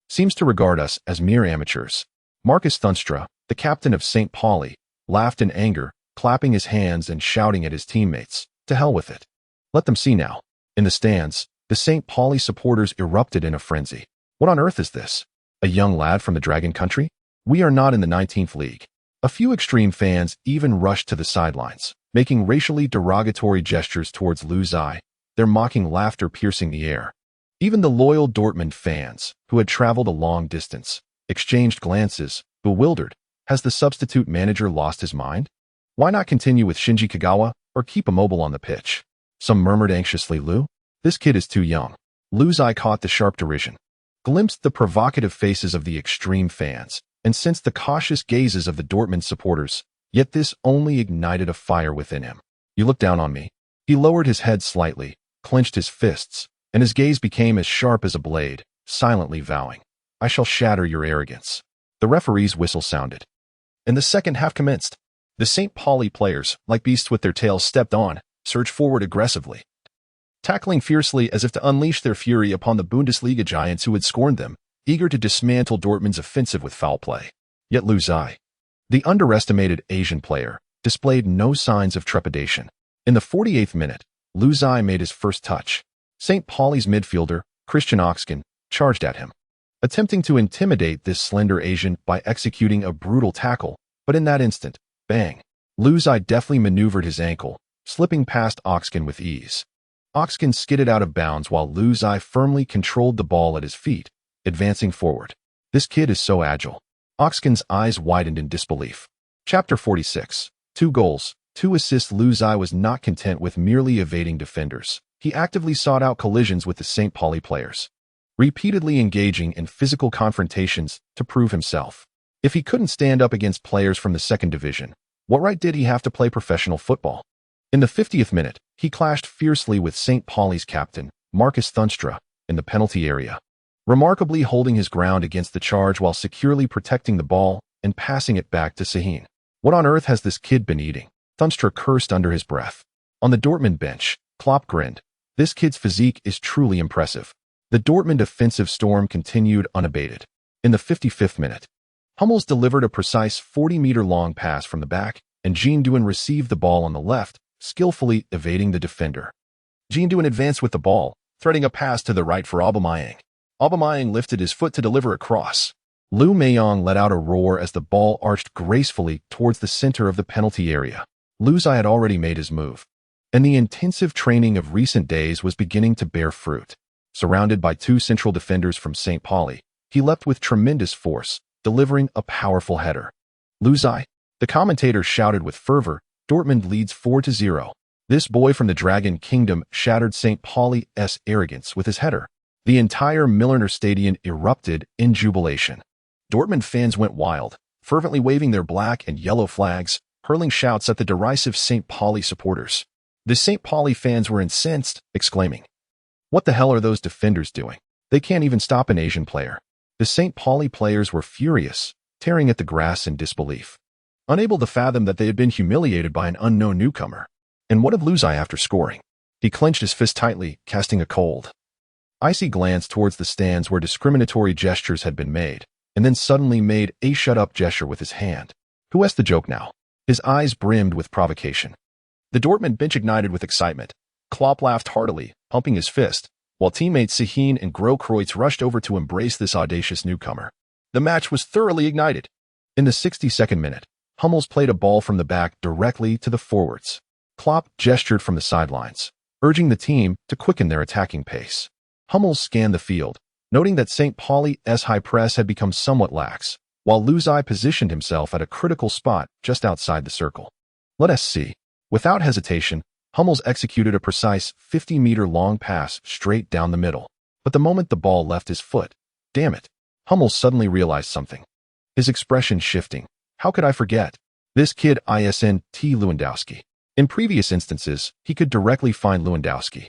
seems to regard us as mere amateurs. Marcus Thunstra, the captain of St. Pauli, laughed in anger, clapping his hands and shouting at his teammates, "To hell with it. Let them see now." In the stands, the St. Pauli supporters erupted in a frenzy. "What on earth is this? A young lad from the Dragon Country? We are not in the 19th League." A few extreme fans even rushed to the sidelines, making racially derogatory gestures towards Luzia, their mocking laughter piercing the air. Even the loyal Dortmund fans, who had traveled a long distance, exchanged glances, bewildered. Has the substitute manager lost his mind? Why not continue with Shinji Kagawa or keep Immobile on the pitch? Some murmured anxiously, "This kid is too young." Luzia caught the sharp derision, glimpsed the provocative faces of the extreme fans, and sensed the cautious gazes of the Dortmund supporters, yet this only ignited a fire within him. "You look down on me." He lowered his head slightly, clenched his fists, and his gaze became as sharp as a blade, silently vowing, "I shall shatter your arrogance." The referee's whistle sounded, and the second half commenced. The St. Pauli players, like beasts with their tails stepped on, surged forward aggressively, tackling fiercely as if to unleash their fury upon the Bundesliga giants who had scorned them, eager to dismantle Dortmund's offensive with foul play. Yet Luzia, the underestimated Asian player, displayed no signs of trepidation. In the 48th minute, Luzia made his first touch. St. Pauli's midfielder, Christian Oxken, charged at him, attempting to intimidate this slender Asian by executing a brutal tackle, but in that instant, bang, Luzia deftly maneuvered his ankle, slipping past Oxken with ease. Oxken skidded out of bounds while Luzia firmly controlled the ball at his feet, advancing forward. "This kid is so agile." Oxken's eyes widened in disbelief. Chapter 46. 2 goals, 2 assists. Luzia was not content with merely evading defenders. He actively sought out collisions with the St. Pauli players, repeatedly engaging in physical confrontations to prove himself. If he couldn't stand up against players from the second division, what right did he have to play professional football? In the 50th minute, he clashed fiercely with St. Pauli's captain, Marcus Thunstra, in the penalty area, remarkably holding his ground against the charge while securely protecting the ball and passing it back to Sahin. What on earth has this kid been eating? Thunstra cursed under his breath. On the Dortmund bench, Klopp grinned. This kid's physique is truly impressive. The Dortmund offensive storm continued unabated. In the 55th minute, Hummels delivered a precise 40-meter-long pass from the back, and Gundogan received the ball on the left, skillfully evading the defender. Gundogan advanced with the ball, threading a pass to the right for Aubameyang. Aubameyang lifted his foot to deliver a cross. Lu Mayong let out a roar as the ball arched gracefully towards the center of the penalty area. Luzai had already made his move, and the intensive training of recent days was beginning to bear fruit. Surrounded by two central defenders from St. Pauli, he leapt with tremendous force, delivering a powerful header. Luzai, the commentator shouted with fervor, Dortmund leads 4-0. This boy from the Dragon Kingdom shattered St. Pauli's arrogance with his header. The entire Millernor Stadium erupted in jubilation. Dortmund fans went wild, fervently waving their black and yellow flags, hurling shouts at the derisive St. Pauli supporters. The St. Pauli fans were incensed, exclaiming, "What the hell are those defenders doing? They can't even stop an Asian player." The St. Pauli players were furious, tearing at the grass in disbelief, unable to fathom that they had been humiliated by an unknown newcomer. And what of Luzai after scoring? He clenched his fist tightly, casting a cold, icy glance towards the stands where discriminatory gestures had been made, and then suddenly made a shut-up gesture with his hand. Who has the joke now? His eyes brimmed with provocation. The Dortmund bench ignited with excitement. Klopp laughed heartily, pumping his fist, while teammates Sahin and Grosskreutz rushed over to embrace this audacious newcomer. The match was thoroughly ignited. In the 62nd minute, Hummels played a ball from the back directly to the forwards. Klopp gestured from the sidelines, urging the team to quicken their attacking pace. Hummels scanned the field, noting that St. Pauli's high press had become somewhat lax, while Luzai positioned himself at a critical spot just outside the circle. Let us see. Without hesitation, Hummels executed a precise 50-meter-long pass straight down the middle. But the moment the ball left his foot, damn it, Hummels suddenly realized something. His expression shifting. How could I forget? This kid isn't Lewandowski. In previous instances, he could directly find Lewandowski,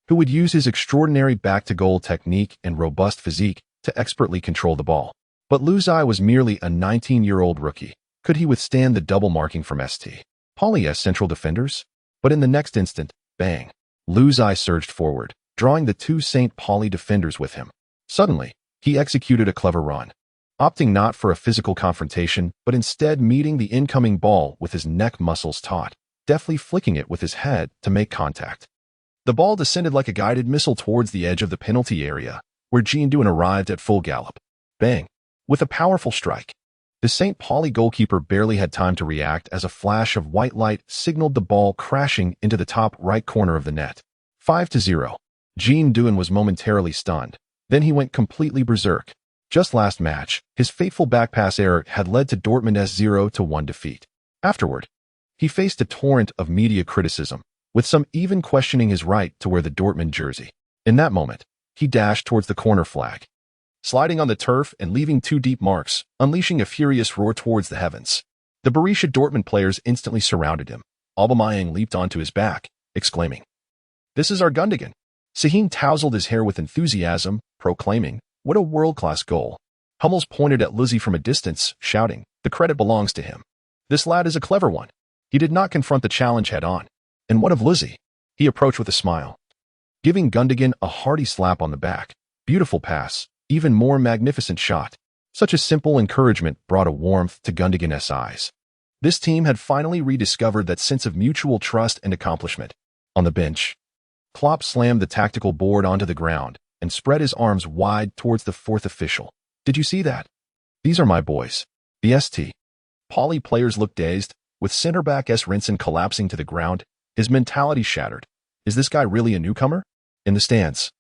who would use his extraordinary back-to-goal technique and robust physique to expertly control the ball. But Luzai was merely a 19-year-old rookie. Could he withstand the double marking from St. Pauli's central defenders? But in the next instant, bang, Luzai surged forward, drawing the two St. Pauli defenders with him. Suddenly, he executed a clever run, opting not for a physical confrontation, but instead meeting the incoming ball with his neck muscles taut, deftly flicking it with his head to make contact. The ball descended like a guided missile towards the edge of the penalty area, where Gundogan arrived at full gallop. Bang! With a powerful strike. The St. Pauli goalkeeper barely had time to react as a flash of white light signaled the ball crashing into the top right corner of the net. 5-0. Gundogan was momentarily stunned. Then he went completely berserk. Just last match, his fateful backpass error had led to Dortmund's 0-1 defeat. Afterward, he faced a torrent of media criticism, with some even questioning his right to wear the Dortmund jersey. In that moment, he dashed towards the corner flag, sliding on the turf and leaving two deep marks, unleashing a furious roar towards the heavens. The Borussia Dortmund players instantly surrounded him. Aubameyang leaped onto his back, exclaiming, "This is our Gundogan." Sahin tousled his hair with enthusiasm, proclaiming, "What a world-class goal." Hummels pointed at Luzzi from a distance, shouting, "The credit belongs to him. This lad is a clever one." He did not confront the challenge head-on. And what of Luzzi? He approached with a smile, giving Gundogan a hearty slap on the back. Beautiful pass, even more magnificent shot. Such a simple encouragement brought a warmth to Gundogan's eyes. This team had finally rediscovered that sense of mutual trust and accomplishment. On the bench, Klopp slammed the tactical board onto the ground and spread his arms wide towards the fourth official. "Did you see that? These are my boys." The St. Pauli players looked dazed, with center-back Svensson collapsing to the ground, his mentality shattered. Is this guy really a newcomer? In the stands,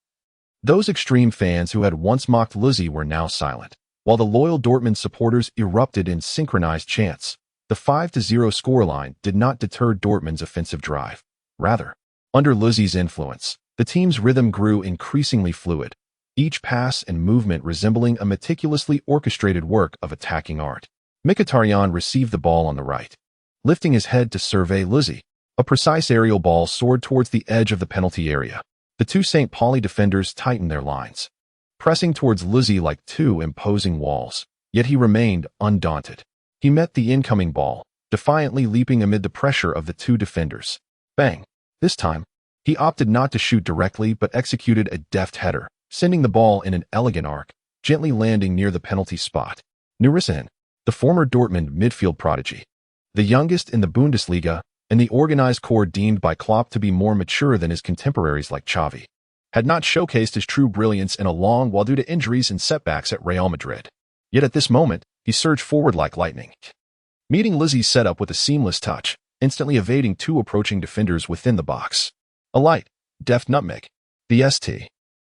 those extreme fans who had once mocked Luzzi were now silent, while the loyal Dortmund supporters erupted in synchronized chants. The 5-0 scoreline did not deter Dortmund's offensive drive. Rather, under Luzzi's influence, The team's rhythm grew increasingly fluid, each pass and movement resembling a meticulously orchestrated work of attacking art. Mkhitaryan received the ball on the right. Lifting his head to survey Luzzi, a precise aerial ball soared towards the edge of the penalty area. The two St. Pauli defenders tightened their lines, pressing towards Luzzi like two imposing walls. Yet he remained undaunted. He met the incoming ball, defiantly leaping amid the pressure of the two defenders. Bang! This time, he opted not to shoot directly but executed a deft header, sending the ball in an elegant arc, gently landing near the penalty spot. Nuri Sahin, the former Dortmund midfield prodigy, the youngest in the Bundesliga, and the organized core deemed by Klopp to be more mature than his contemporaries like Xavi, had not showcased his true brilliance in a long while due to injuries and setbacks at Real Madrid. Yet at this moment, he surged forward like lightning, meeting Luzzi's setup with a seamless touch, instantly evading two approaching defenders within the box. A light, deft nutmeg. The St.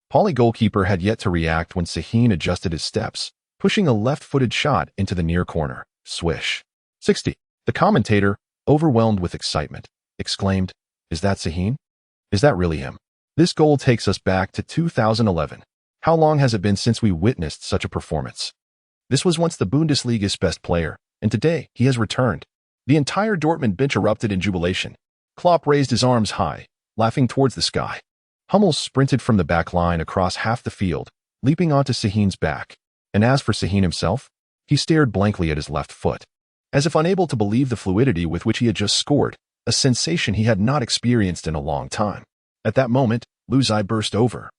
Pauli goalkeeper had yet to react when Sahin adjusted his steps, pushing a left-footed shot into the near corner. Swish. 60. The commentator, overwhelmed with excitement, exclaimed, "Is that Sahin? Is that really him?" This goal takes us back to 2011. How long has it been since we witnessed such a performance? This was once the Bundesliga's best player, and today he has returned. The entire Dortmund bench erupted in jubilation. Klopp raised his arms high, laughing towards the sky. Hummels sprinted from the back line across half the field, leaping onto Sahin's back. And as for Sahin himself, he stared blankly at his left foot, as if unable to believe the fluidity with which he had just scored, a sensation he had not experienced in a long time. At that moment, Luzzi burst over,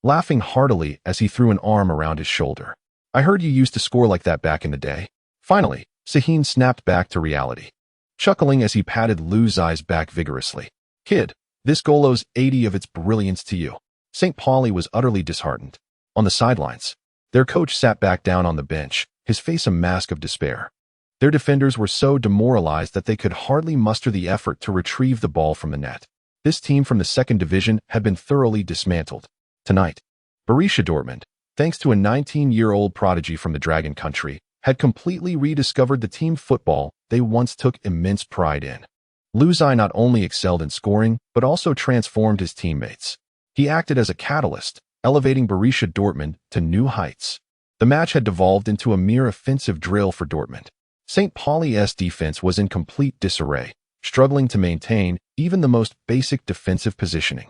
laughing heartily as he threw an arm around his shoulder. "I heard you used to score like that back in the day." Finally, Sahin snapped back to reality, chuckling as he patted Luzzi's back vigorously. "Kid, this goal owes 80 of its brilliance to you." St. Pauli was utterly disheartened. On the sidelines, their coach sat back down on the bench, his face a mask of despair. Their defenders were so demoralized that they could hardly muster the effort to retrieve the ball from the net. This team from the second division had been thoroughly dismantled. Tonight, Borussia Dortmund, thanks to a 19-year-old prodigy from the Dragon Country, had completely rediscovered the team football they once took immense pride in. Luzzi not only excelled in scoring, but also transformed his teammates. He acted as a catalyst, elevating Borussia Dortmund to new heights. The match had devolved into a mere offensive drill for Dortmund. St. Pauli's defense was in complete disarray, struggling to maintain even the most basic defensive positioning,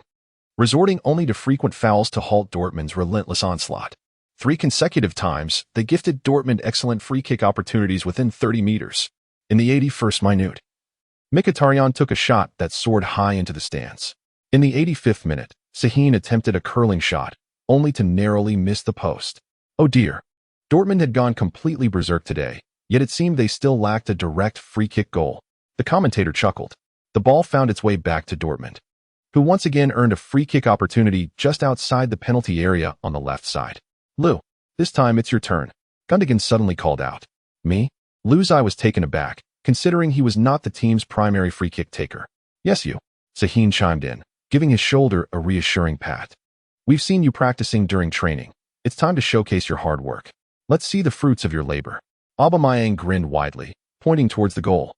resorting only to frequent fouls to halt Dortmund's relentless onslaught. 3 consecutive times, they gifted Dortmund excellent free-kick opportunities within 30 meters. In the 81st minute, Mkhitaryan took a shot that soared high into the stands. In the 85th minute, Sahin attempted a curling shot, only to narrowly miss the post. Oh dear. Dortmund had gone completely berserk today, yet it seemed they still lacked a direct free-kick goal. The commentator chuckled. The ball found its way back to Dortmund, who once again earned a free-kick opportunity just outside the penalty area on the left side. "Lou, this time it's your turn," Gundogan suddenly called out. "Me?" Luzzi was taken aback, considering he was not the team's primary free-kick taker. "Yes, you," Sahin chimed in, giving his shoulder a reassuring pat. "We've seen you practicing during training. It's time to showcase your hard work. Let's see the fruits of your labor." Aubameyang grinned widely, pointing towards the goal,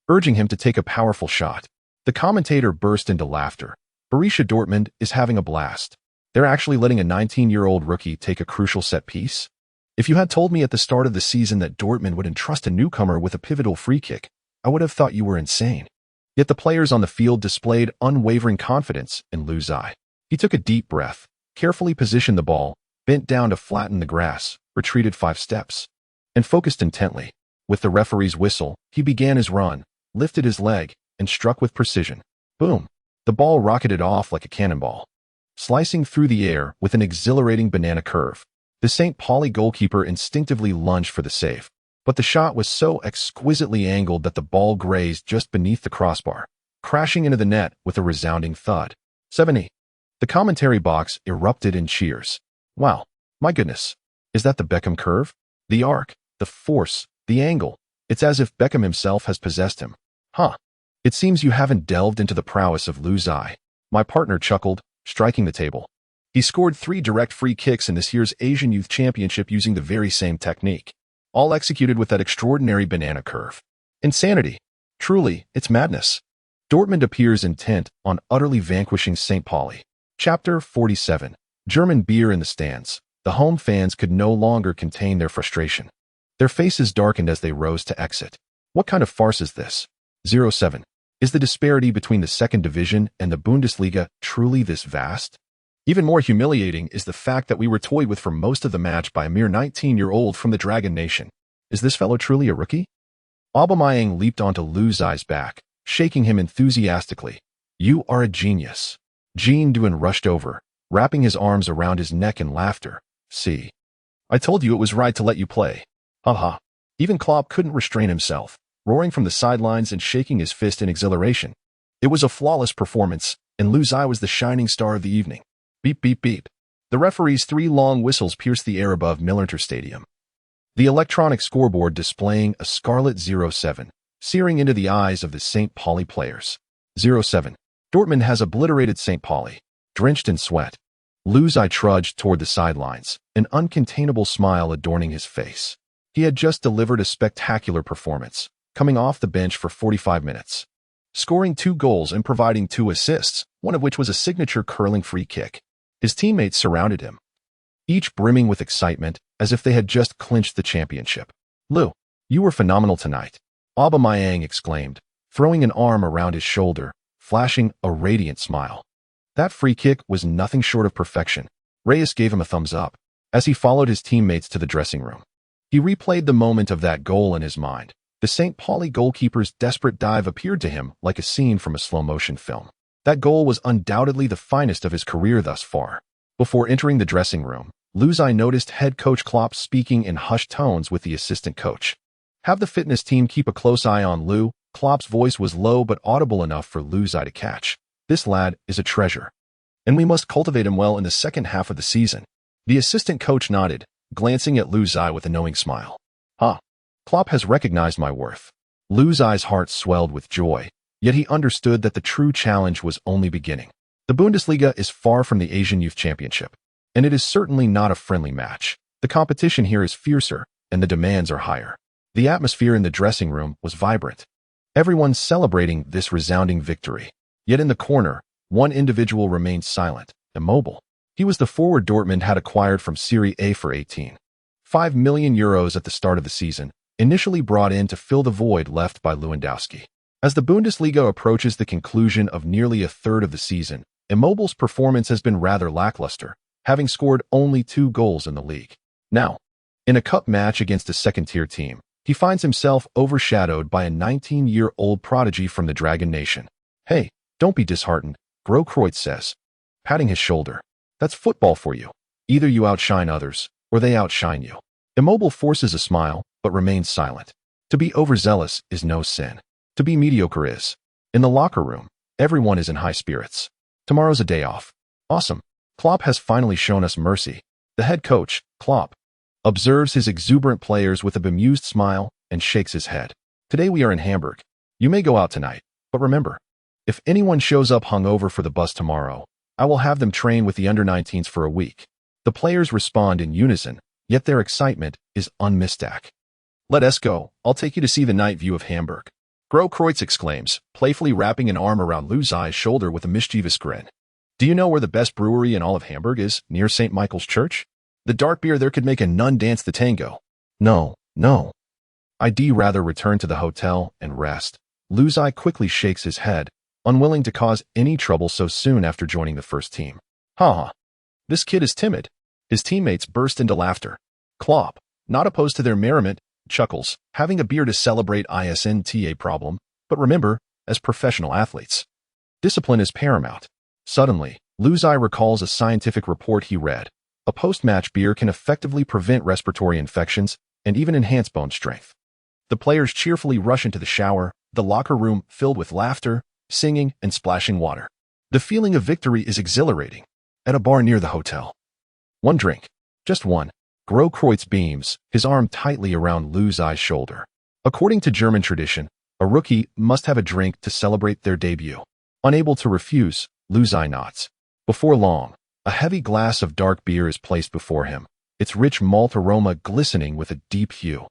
urging him to take a powerful shot. The commentator burst into laughter. Borussia Dortmund is having a blast. They're actually letting a 19-year-old rookie take a crucial set piece? If you had told me at the start of the season that Dortmund would entrust a newcomer with a pivotal free kick, I would have thought you were insane. Yet the players on the field displayed unwavering confidence in Luzzi. He took a deep breath, carefully positioned the ball, bent down to flatten the grass, retreated 5 steps, and focused intently. With the referee's whistle, he began his run, lifted his leg, and struck with precision. Boom! The ball rocketed off like a cannonball, slicing through the air with an exhilarating banana curve. The St. Pauli goalkeeper instinctively lunged for the save, but the shot was so exquisitely angled that the ball grazed just beneath the crossbar, crashing into the net with a resounding thud. 70. The commentary box erupted in cheers. Wow, my goodness. Is that the Beckham curve? The arc, the force, the angle. It's as if Beckham himself has possessed him. Huh. It seems you haven't delved into the prowess of Luzzi. My partner chuckled, striking the table. He scored 3 direct free kicks in this year's Asian Youth Championship using the very same technique, all executed with that extraordinary banana curve. Insanity. Truly, it's madness. Dortmund appears intent on utterly vanquishing St. Pauli. Chapter 47. German beer in the stands. The home fans could no longer contain their frustration. Their faces darkened as they rose to exit. What kind of farce is this? 07. Is the disparity between the second division and the Bundesliga truly this vast? Even more humiliating is the fact that we were toyed with for most of the match by a mere 19-year-old from the Dragon Nation. Is this fellow truly a rookie? Aubameyang leaped onto Lu Zai's back, shaking him enthusiastically. You are a genius. Jean Duan rushed over, wrapping his arms around his neck in laughter. See. I told you it was right to let you play. Haha. Even Klopp couldn't restrain himself, roaring from the sidelines and shaking his fist in exhilaration. It was a flawless performance, and Lu Zai was the shining star of the evening. Beep, beep, beep. The referee's 3 long whistles pierced the air above Millerntor Stadium. The electronic scoreboard displaying a scarlet 07, searing into the eyes of the St. Pauli players. 07. Dortmund has obliterated St. Pauli. Drenched in sweat, Lu Zai trudged toward the sidelines, an uncontainable smile adorning his face. He had just delivered a spectacular performance, coming off the bench for 45 minutes, scoring 2 goals and providing 2 assists, one of which was a signature curling free kick. His teammates surrounded him, each brimming with excitement as if they had just clinched the championship. Lu, you were phenomenal tonight, Aubameyang exclaimed, throwing an arm around his shoulder, flashing a radiant smile. That free kick was nothing short of perfection. Reyes gave him a thumbs up as he followed his teammates to the dressing room. He replayed the moment of that goal in his mind. The St. Pauli goalkeeper's desperate dive appeared to him like a scene from a slow-motion film. That goal was undoubtedly the finest of his career thus far. Before entering the dressing room, Lu Zai noticed head coach Klopp speaking in hushed tones with the assistant coach. Have the fitness team keep a close eye on Lu. Klopp's voice was low but audible enough for Lu Zai to catch. This lad is a treasure, and we must cultivate him well in the second half of the season. The assistant coach nodded, glancing at Lu Zai with a knowing smile. Klopp has recognized my worth. Lu Zai's heart swelled with joy, yet he understood that the true challenge was only beginning. The Bundesliga is far from the Asian Youth Championship, and it is certainly not a friendly match. The competition here is fiercer, and the demands are higher. The atmosphere in the dressing room was vibrant, everyone celebrating this resounding victory. Yet in the corner, one individual remained silent, immobile. He was the forward Dortmund had acquired from Serie A for 18.5 million euros at the start of the season, initially brought in to fill the void left by Lewandowski. As the Bundesliga approaches the conclusion of nearly a third of the season, Immobile's performance has been rather lackluster, having scored only 2 goals in the league. Now, in a cup match against a second-tier team, he finds himself overshadowed by a 19-year-old prodigy from the Dragon Nation. Hey, don't be disheartened, Grosskreutz says, patting his shoulder. That's football for you. Either you outshine others, or they outshine you. Immobile forces a smile, but remains silent. To be overzealous is no sin. To be mediocre is. In the locker room, everyone is in high spirits. Tomorrow's a day off. Awesome. Klopp has finally shown us mercy. The head coach, Klopp, observes his exuberant players with a bemused smile and shakes his head. Today we are in Hamburg. You may go out tonight, but remember, if anyone shows up hungover for the bus tomorrow, I will have them train with the under-19s for a week. The players respond in unison, yet their excitement is unmistak. Let us go. I'll take you to see the night view of Hamburg. Grosskreutz exclaims, playfully wrapping an arm around Lu Zai's shoulder with a mischievous grin. Do you know where the best brewery in all of Hamburg is? Near St. Michael's Church? The dark beer there could make a nun dance the tango. No. I'd rather return to the hotel and rest. Lu Zai quickly shakes his head, unwilling to cause any trouble so soon after joining the first team. This kid is timid. His teammates burst into laughter. Klopp, not opposed to their merriment, chuckles, having a beer to celebrate isn't a problem, but remember, as professional athletes, discipline is paramount. Suddenly, Lu Zai recalls a scientific report he read. A post-match beer can effectively prevent respiratory infections and even enhance bone strength. The players cheerfully rush into the shower, the locker room filled with laughter, singing, and splashing water. The feeling of victory is exhilarating. At a bar near the hotel. One drink. Just one. Grosskreutz beams, his arm tightly around Lu Zai's shoulder. According to German tradition, a rookie must have a drink to celebrate their debut. Unable to refuse, Lu Zai nods. Before long, a heavy glass of dark beer is placed before him, its rich malt aroma glistening with a deep hue.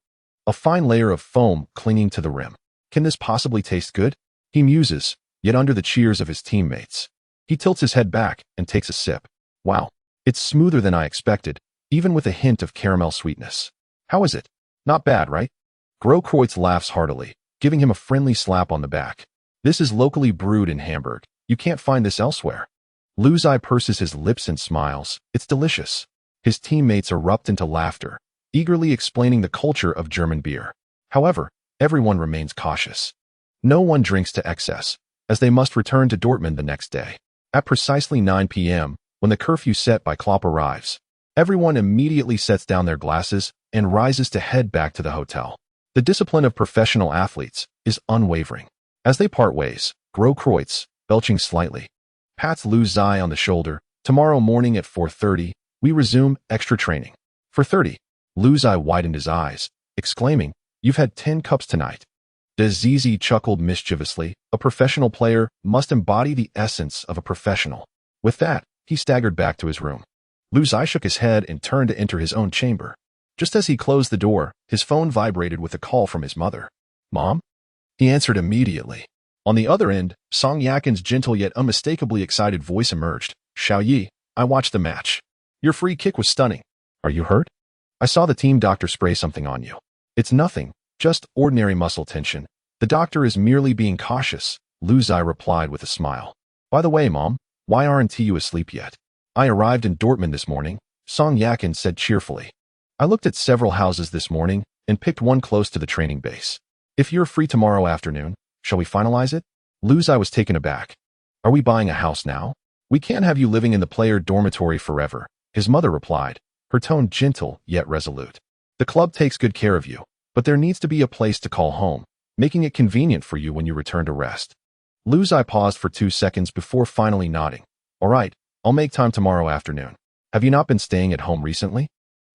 A fine layer of foam clinging to the rim. Can this possibly taste good? He muses, yet under the cheers of his teammates. He tilts his head back and takes a sip. Wow, it's smoother than I expected, even with a hint of caramel sweetness. How is it? Not bad, right? Grokreutz laughs heartily, giving him a friendly slap on the back. This is locally brewed in Hamburg. You can't find this elsewhere. Luzai purses his lips and smiles. It's delicious. His teammates erupt into laughter, eagerly explaining the culture of German beer. However, everyone remains cautious. No one drinks to excess, as they must return to Dortmund the next day. At precisely 9 p.m., when the curfew set by Klopp arrives, everyone immediately sets down their glasses and rises to head back to the hotel. The discipline of professional athletes is unwavering. As they part ways, Grokreutz, belching slightly, pats Luzai on the shoulder. Tomorrow morning at 4:30, we resume extra training. 4:30. Luzai widened his eyes, exclaiming, "You've had 10 cups tonight." Zizi chuckled mischievously. A professional player must embody the essence of a professional. With that, he staggered back to his room. Luzai shook his head and turned to enter his own chamber. Just as he closed the door, his phone vibrated with a call from his mother. "Mom?" He answered immediately. On the other end, Song Yakin's gentle yet unmistakably excited voice emerged. "Xiao Yi, I watched the match. Your free kick was stunning. Are you hurt? I saw the team doctor spray something on you." "It's nothing, just ordinary muscle tension. The doctor is merely being cautious," Luzai replied with a smile. "By the way, Mom, why aren't you asleep yet?" "I arrived in Dortmund this morning," Song Yakin said cheerfully. "I looked at several houses this morning and picked one close to the training base. If you're free tomorrow afternoon, shall we finalize it?" Luzai was taken aback. "Are we buying a house now? We can't have you living in the player dormitory forever," his mother replied, her tone gentle yet resolute. "The club takes good care of you, but there needs to be a place to call home, making it convenient for you when you return to rest." Luzai paused for 2 seconds before finally nodding. "All right, I'll make time tomorrow afternoon. Have you not been staying at home recently?"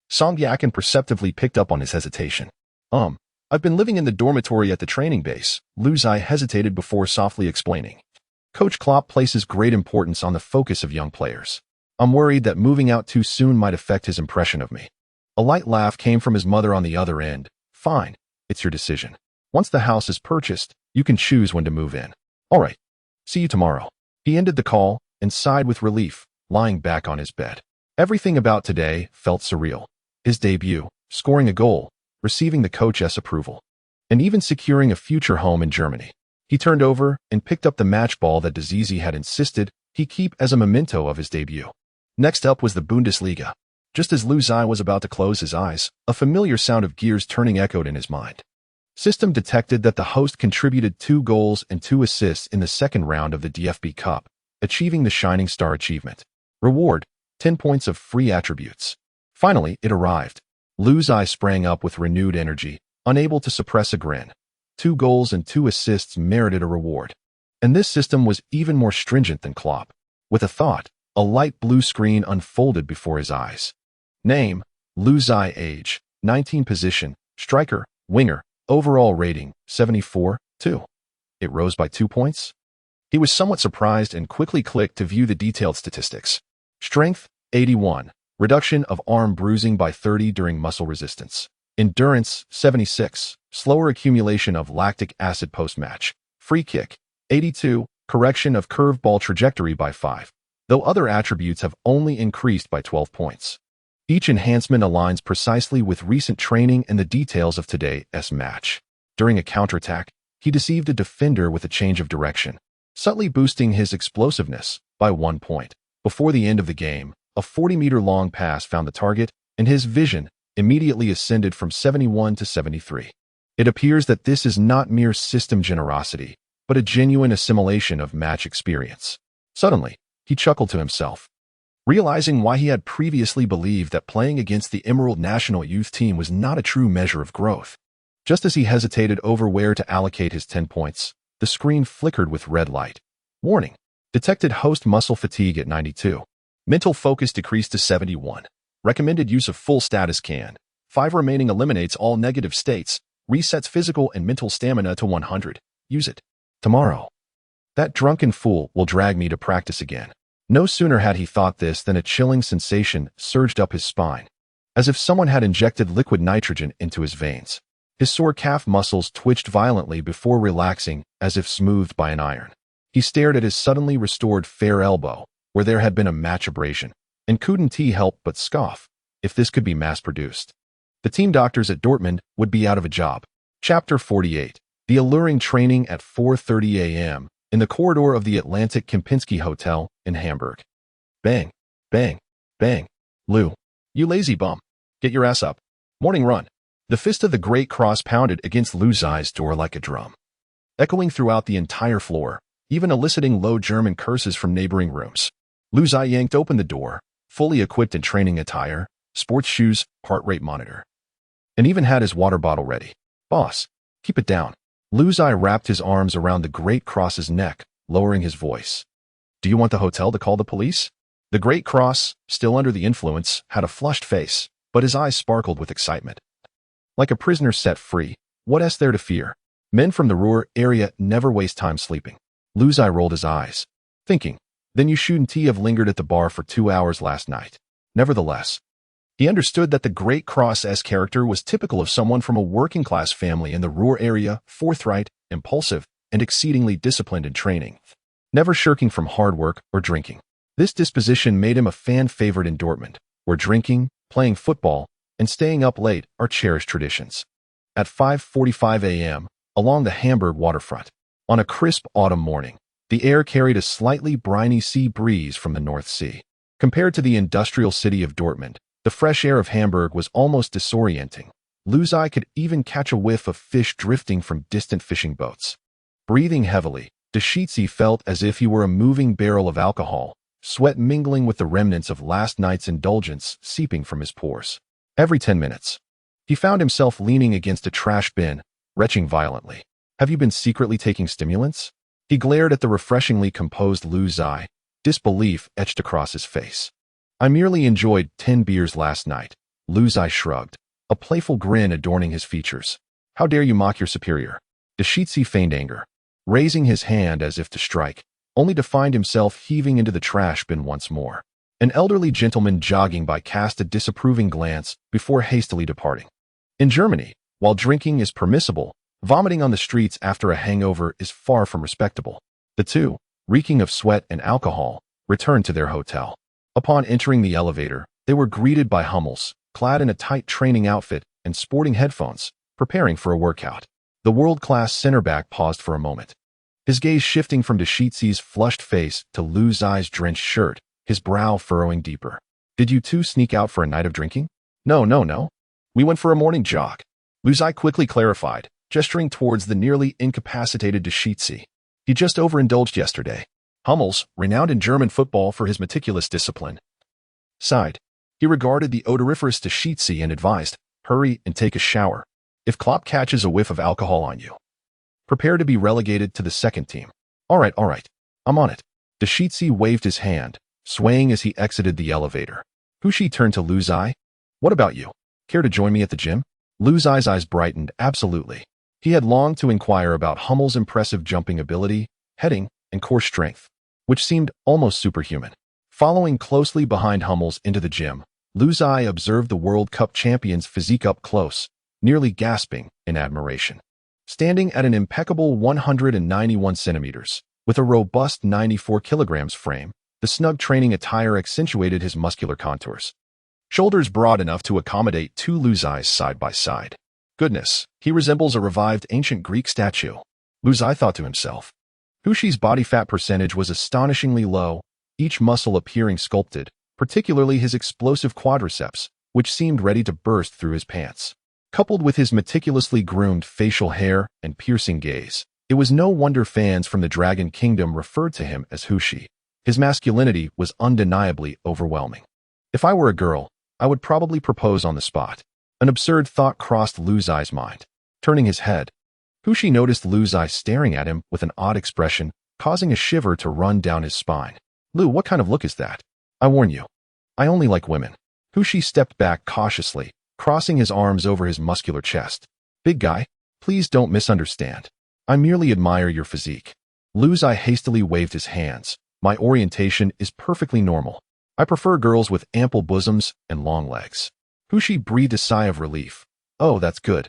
Song Yakin perceptively picked up on his hesitation. I've been living in the dormitory at the training base," Luzai hesitated before softly explaining. "Coach Klopp places great importance on the focus of young players. I'm worried that moving out too soon might affect his impression of me." A light laugh came from his mother on the other end. "Fine, it's your decision. Once the house is purchased, you can choose when to move in. All right, see you tomorrow." He ended the call and sighed with relief, lying back on his bed. Everything about today felt surreal. His debut, scoring a goal, receiving the coach's approval, and even securing a future home in Germany. He turned over and picked up the match ball that Zizi had insisted he keep as a memento of his debut. Next up was the Bundesliga. Just as Luzai was about to close his eyes, a familiar sound of gears turning echoed in his mind. System detected that the host contributed 2 goals and 2 assists in the second round of the DFB Cup, achieving the Shining Star achievement. Reward, 10 points of free attributes. Finally, it arrived. Luzai sprang up with renewed energy, unable to suppress a grin. 2 goals and 2 assists merited a reward. And this system was even more stringent than Klopp. With a thought, a light blue screen unfolded before his eyes. Name, Luzai. Age, 19. Position, striker, winger. Overall rating, 74/2. It rose by 2 points. He was somewhat surprised and quickly clicked to view the detailed statistics. Strength, 81. Reduction of arm bruising by 30 during muscle resistance. Endurance, 76. Slower accumulation of lactic acid post-match. Free kick, 82. Correction of curveball trajectory by 5, though other attributes have only increased by 12 points. Each enhancement aligns precisely with recent training and the details of today's match. During a counterattack, he deceived a defender with a change of direction, subtly boosting his explosiveness by 1 point. Before the end of the game, a 40-meter-long pass found the target, and his vision immediately ascended from 71 to 73. It appears that this is not mere system generosity, but a genuine assimilation of match experience. Suddenly, he chuckled to himself, realizing why he had previously believed that playing against the Emerald national youth team was not a true measure of growth. Just as he hesitated over where to allocate his 10 points, the screen flickered with red light. Warning. Detected host muscle fatigue at 92. Mental focus decreased to 71. Recommended use of full status can. 5 remaining eliminates all negative states, resets physical and mental stamina to 100. Use it. Tomorrow. That drunken fool will drag me to practice again. No sooner had he thought this than a chilling sensation surged up his spine, as if someone had injected liquid nitrogen into his veins. His sore calf muscles twitched violently before relaxing as if smoothed by an iron. He stared at his suddenly restored fair elbow, where there had been a match abrasion, and couldn't he help but scoff, if this could be mass-produced. The team doctors at Dortmund would be out of a job. Chapter 48. The alluring training at 4:30 a.m. in the corridor of the Atlantic Kempinski Hotel in Hamburg. Bang, bang, bang. Lou, you lazy bum. Get your ass up. Morning run. The fist of the Great Cross pounded against Lu Zai's door like a drum, echoing throughout the entire floor, even eliciting low German curses from neighboring rooms. Lu Zai yanked open the door, fully equipped in training attire, sports shoes, heart rate monitor, and even had his water bottle ready. Boss, keep it down. Lu Zai wrapped his arms around the Great Cross's neck, lowering his voice. Do you want the hotel to call the police? The Great Cross, still under the influence, had a flushed face, but his eyes sparkled with excitement. Like a prisoner set free, what is there to fear? Men from the Ruhr area never waste time sleeping. Lu Zai rolled his eyes, thinking, then you shouldn't have lingered at the bar for 2 hours last night. Nevertheless, he understood that the Great Cross's character was typical of someone from a working-class family in the Ruhr area, forthright, impulsive, and exceedingly disciplined in training, never shirking from hard work or drinking. This disposition made him a fan favorite in Dortmund, where drinking, playing football, and staying up late are cherished traditions. At 5:45 a.m., along the Hamburg waterfront, on a crisp autumn morning, the air carried a slightly briny sea breeze from the North Sea. Compared to the industrial city of Dortmund, the fresh air of Hamburg was almost disorienting. Lu Zai could even catch a whiff of fish drifting from distant fishing boats. Breathing heavily, de Sheetzy felt as if he were a moving barrel of alcohol, sweat mingling with the remnants of last night's indulgence seeping from his pores. Every 10 minutes, he found himself leaning against a trash bin, retching violently. Have you been secretly taking stimulants? He glared at the refreshingly composed Lu Zai, disbelief etched across his face. I merely enjoyed 10 beers last night. Lu Zai shrugged, a playful grin adorning his features. How dare you mock your superior? De Sheetzy feigned anger, raising his hand as if to strike, only to find himself heaving into the trash bin once more. An elderly gentleman jogging by cast a disapproving glance before hastily departing. In Germany, while drinking is permissible, vomiting on the streets after a hangover is far from respectable. The two, reeking of sweat and alcohol, returned to their hotel. Upon entering the elevator, they were greeted by Hummels, clad in a tight training outfit and sporting headphones, preparing for a workout. The world-class center-back paused for a moment, his gaze shifting from de Sheetzy's flushed face to Lu Zai's drenched shirt, his brow furrowing deeper. Did you two sneak out for a night of drinking? No. We went for a morning jog. Lu Zai quickly clarified, gesturing towards the nearly incapacitated de Sheetzy. He just overindulged yesterday. Hummels, renowned in German football for his meticulous discipline, sighed. He regarded the odoriferous de Sheetzy and advised, hurry and take a shower. If Klopp catches a whiff of alcohol on you, prepare to be relegated to the second team. All right. I'm on it. De Sheetzy waved his hand, swaying as he exited the elevator. Hushi turned to Lu Zai. What about you? Care to join me at the gym? Lu Zai's eyes brightened. Absolutely. He had longed to inquire about Hummel's impressive jumping ability, heading, and core strength, which seemed almost superhuman. Following closely behind Hummels into the gym, Lu Zai observed the World Cup champion's physique up close, nearly gasping in admiration. Standing at an impeccable 191 centimeters, with a robust 94 kilograms frame, the snug training attire accentuated his muscular contours. Shoulders broad enough to accommodate two Lu Zais side by side. Goodness, he resembles a revived ancient Greek statue, Lu Zai thought to himself. Hushi's body fat percentage was astonishingly low, each muscle appearing sculpted, particularly his explosive quadriceps, which seemed ready to burst through his pants. Coupled with his meticulously groomed facial hair and piercing gaze, it was no wonder fans from the Dragon Kingdom referred to him as Hushi. His masculinity was undeniably overwhelming. If I were a girl, I would probably propose on the spot. An absurd thought crossed Lu Zai's mind. Turning his head, Hushi noticed Lu Zai staring at him with an odd expression, causing a shiver to run down his spine. Lu, what kind of look is that? I warn you, I only like women. Hushi stepped back cautiously, crossing his arms over his muscular chest. Big guy, please don't misunderstand. I merely admire your physique. Lu Zai hastily waved his hands. My orientation is perfectly normal. I prefer girls with ample bosoms and long legs. Hushi breathed a sigh of relief. Oh, that's good.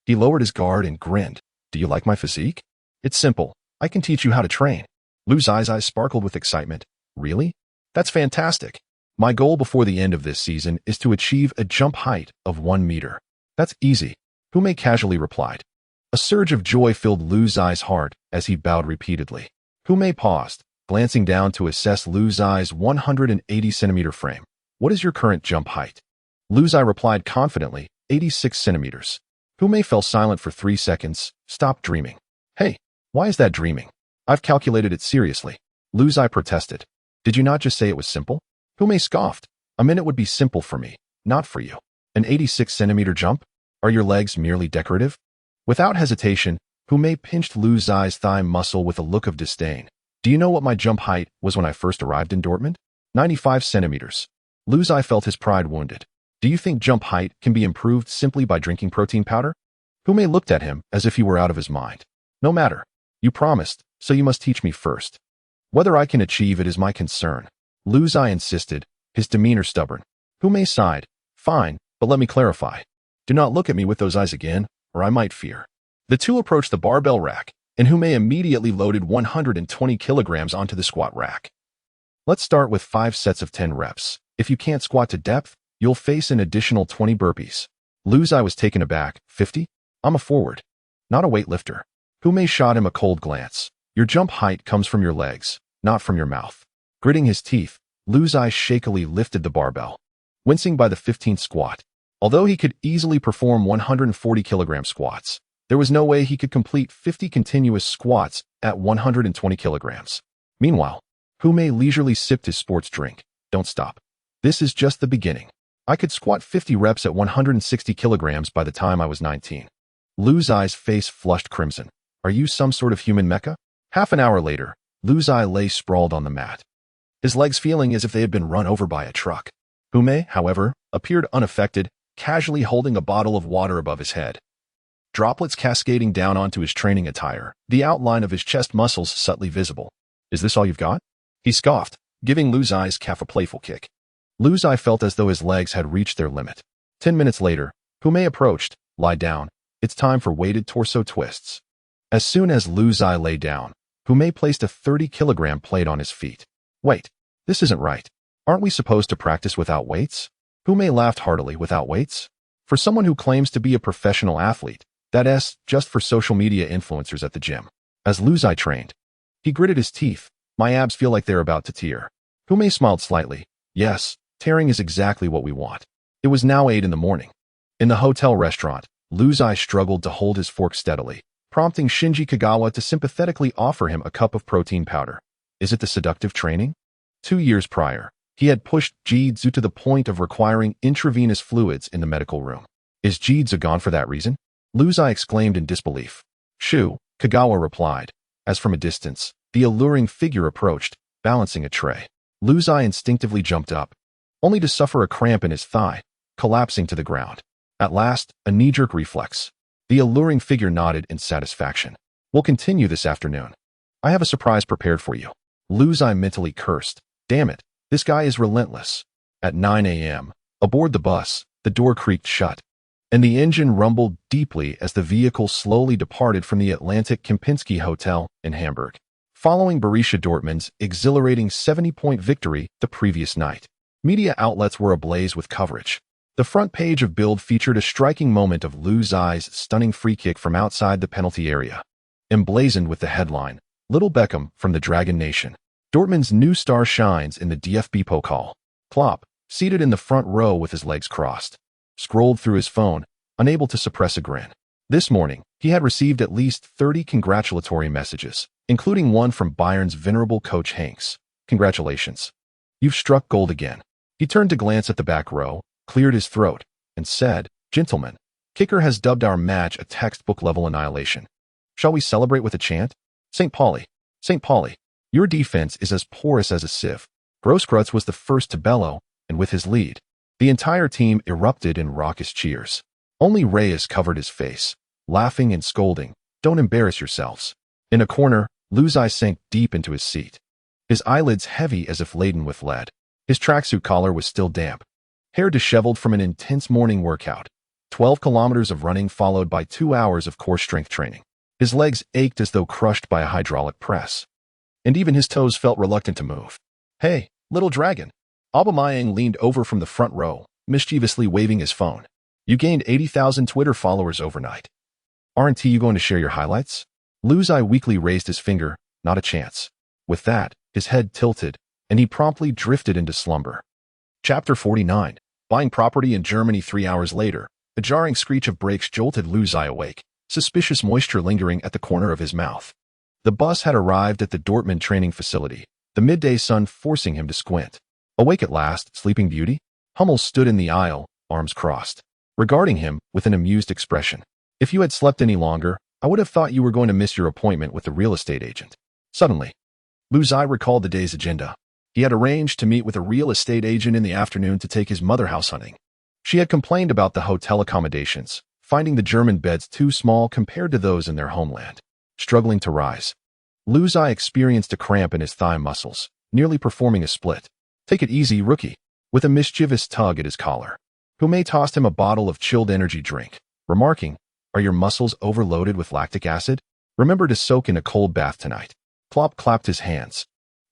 He lowered his guard and grinned. Do you like my physique? It's simple. I can teach you how to train. Lu Zai's eyes sparkled with excitement. Really? That's fantastic. My goal before the end of this season is to achieve a jump height of 1 meter. That's easy, Hu Mei casually replied. A surge of joy filled Lu Zai's heart as he bowed repeatedly. Hu Mei paused, glancing down to assess Lu Zai's 180-centimeter frame. What is your current jump height? Lu Zai replied confidently, 86 centimeters. Hu Mei fell silent for 3 seconds, stopped dreaming. Hey, why is that dreaming? I've calculated it seriously. Lu Zai protested. Did you not just say it was simple? Hu Mei scoffed. A minute would be simple for me, not for you. An 86-centimeter jump? Are your legs merely decorative? Without hesitation, Hu Mei pinched Lu Zai's thigh muscle with a look of disdain. Do you know what my jump height was when I first arrived in Dortmund? 95 centimeters. Lu Zai felt his pride wounded. Do you think jump height can be improved simply by drinking protein powder? Hu Mei looked at him as if he were out of his mind. No matter. You promised, so you must teach me first. Whether I can achieve it is my concern. Lu Zai insisted, his demeanor stubborn. Hu Mei sighed. Fine, but let me clarify. Do not look at me with those eyes again, or I might fear. The two approached the barbell rack, and Hu Mei immediately loaded 120 kilograms onto the squat rack. Let's start with 5 sets of 10 reps. If you can't squat to depth, you'll face an additional 20 burpees. Lu Zai was taken aback. 50? I'm a forward, not a weightlifter. Hu Mei shot him a cold glance. Your jump height comes from your legs, not from your mouth. Gritting his teeth, Lu Zai shakily lifted the barbell, wincing by the 15th squat. Although he could easily perform 140-kilogram squats, there was no way he could complete 50 continuous squats at 120 kilograms. Meanwhile, Hu Mei leisurely sipped his sports drink. Don't stop. This is just the beginning. I could squat 50 reps at 160 kilograms by the time I was 19. Lu Zai's face flushed crimson. Are you some sort of human mecha? Half an hour later, Lu Zai lay sprawled on the mat, his legs feeling as if they had been run over by a truck. Hu Mei, however, appeared unaffected, casually holding a bottle of water above his head. Droplets cascading down onto his training attire, the outline of his chest muscles subtly visible. Is this all you've got? He scoffed, giving Lu Zai's calf a playful kick. Lu Zai felt as though his legs had reached their limit. 10 minutes later, Hu Mei approached. Lie down. It's time for weighted torso twists. As soon as Lu Zai lay down, Hu Mei placed a 30-kilogram plate on his feet. Wait, this isn't right. Aren't we supposed to practice without weights? Hu Mei laughed heartily. Without weights? For someone who claims to be a professional athlete, that's just for social media influencers at the gym. As Lu Zai trained, he gritted his teeth. My abs feel like they're about to tear. Hu Mei smiled slightly. Yes, tearing is exactly what we want. It was now 8 in the morning. In the hotel restaurant, Lu Zai struggled to hold his fork steadily, prompting Shinji Kagawa to sympathetically offer him a cup of protein powder. Is it the seductive training? 2 years prior, he had pushed Jitsu to the point of requiring intravenous fluids in the medical room. Is Jitsu gone for that reason? Lu Zai exclaimed in disbelief. Shoo, Kagawa replied. As from a distance, the alluring figure approached, balancing a tray. Lu Zai instinctively jumped up, only to suffer a cramp in his thigh, collapsing to the ground. At last, a knee-jerk reflex. The alluring figure nodded in satisfaction. We'll continue this afternoon. I have a surprise prepared for you. Lu Zai mentally cursed. Damn it, this guy is relentless. At 9 a.m., aboard the bus, the door creaked shut, and the engine rumbled deeply as the vehicle slowly departed from the Atlantic Kempinski Hotel in Hamburg, following Borussia Dortmund's exhilarating 70-point victory the previous night. Media outlets were ablaze with coverage. The front page of Bild featured a striking moment of Lu Zai's stunning free kick from outside the penalty area, emblazoned with the headline, Little Beckham from the Dragon Nation. Dortmund's new star shines in the DFB Pokal. Klopp, seated in the front row with his legs crossed, scrolled through his phone, unable to suppress a grin. This morning, he had received at least 30 congratulatory messages, including one from Bayern's venerable coach Hanks. Congratulations. You've struck gold again. He turned to glance at the back row, cleared his throat, and said, Gentlemen, Kicker has dubbed our match a textbook-level annihilation. Shall we celebrate with a chant? St. Pauli, your defense is as porous as a sieve. Grosskreutz was the first to bellow, and with his lead, the entire team erupted in raucous cheers. Only Reyes covered his face, laughing and scolding. Don't embarrass yourselves. In a corner, Lu Zai sank deep into his seat, his eyelids heavy as if laden with lead. His tracksuit collar was still damp, hair disheveled from an intense morning workout. 12 kilometers of running followed by 2 hours of core strength training. His legs ached as though crushed by a hydraulic press. and even his toes felt reluctant to move. "Hey, little dragon." Aubameyang leaned over from the front row, mischievously waving his phone. "You gained 80,000 Twitter followers overnight. Aren't you going to share your highlights?" Luzai weakly raised his finger. "Not a chance." With that, his head tilted, and he promptly drifted into slumber. Chapter 49. Buying property in Germany 3 hours later. A jarring screech of brakes jolted Luzai awake, suspicious moisture lingering at the corner of his mouth. The bus had arrived at the Dortmund training facility, the midday sun forcing him to squint. Awake at last, Sleeping Beauty? Hummel stood in the aisle, arms crossed, regarding him with an amused expression. "If you had slept any longer, I would have thought you were going to miss your appointment with the real estate agent." Suddenly, Luzai recalled the day's agenda. He had arranged to meet with a real estate agent in the afternoon to take his mother house hunting. She had complained about the hotel accommodations, finding the German beds too small compared to those in their homeland. Struggling to rise, Luzai experienced a cramp in his thigh muscles, nearly performing a split. "Take it easy, rookie," with a mischievous tug at his collar. Hume tossed him a bottle of chilled energy drink, remarking, "Are your muscles overloaded with lactic acid? Remember to soak in a cold bath tonight." Klopp clapped his hands,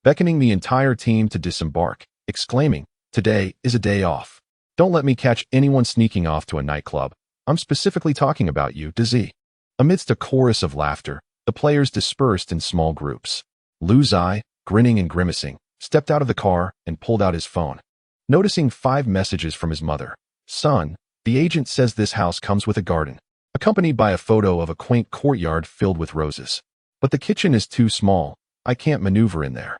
beckoning the entire team to disembark, exclaiming, "Today is a day off. Don't let me catch anyone sneaking off to a nightclub. I'm specifically talking about you, Dizzy." Amidst a chorus of laughter, the players dispersed in small groups. Luzai, grinning and grimacing, stepped out of the car and pulled out his phone. Noticing 5 messages from his mother. "Son, the agent says this house comes with a garden, accompanied by a photo of a quaint courtyard filled with roses. But the kitchen is too small. I can't maneuver in there.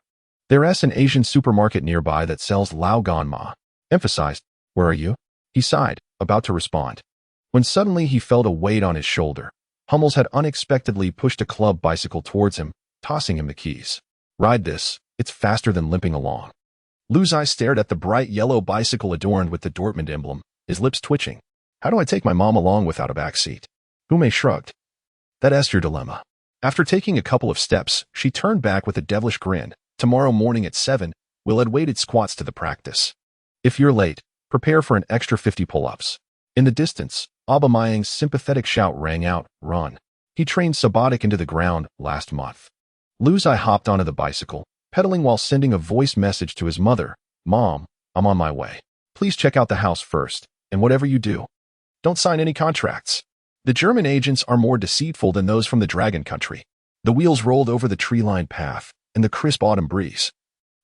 There's an Asian supermarket nearby that sells Lao Gan Ma." Emphasized, "Where are you?" He sighed, about to respond, when suddenly he felt a weight on his shoulder. Hummels had unexpectedly pushed a club bicycle towards him, tossing him the keys. "Ride this, it's faster than limping along." Luzai stared at the bright yellow bicycle adorned with the Dortmund emblem, his lips twitching. "How do I take my mom along without a backseat?" Hume shrugged. "That's your dilemma." After taking a couple of steps, she turned back with a devilish grin. "Tomorrow morning at 7, we'll add weighted squats to the practice. If you're late, prepare for an extra 50 pull-ups." In the distance, Aubameyang's sympathetic shout rang out, "Run." He trained Subotic into the ground last month. Luzai hopped onto the bicycle, pedaling while sending a voice message to his mother. "Mom, I'm on my way. Please check out the house first, and whatever you do, don't sign any contracts. The German agents are more deceitful than those from the Dragon Country." The wheels rolled over the tree-lined path, and the crisp autumn breeze,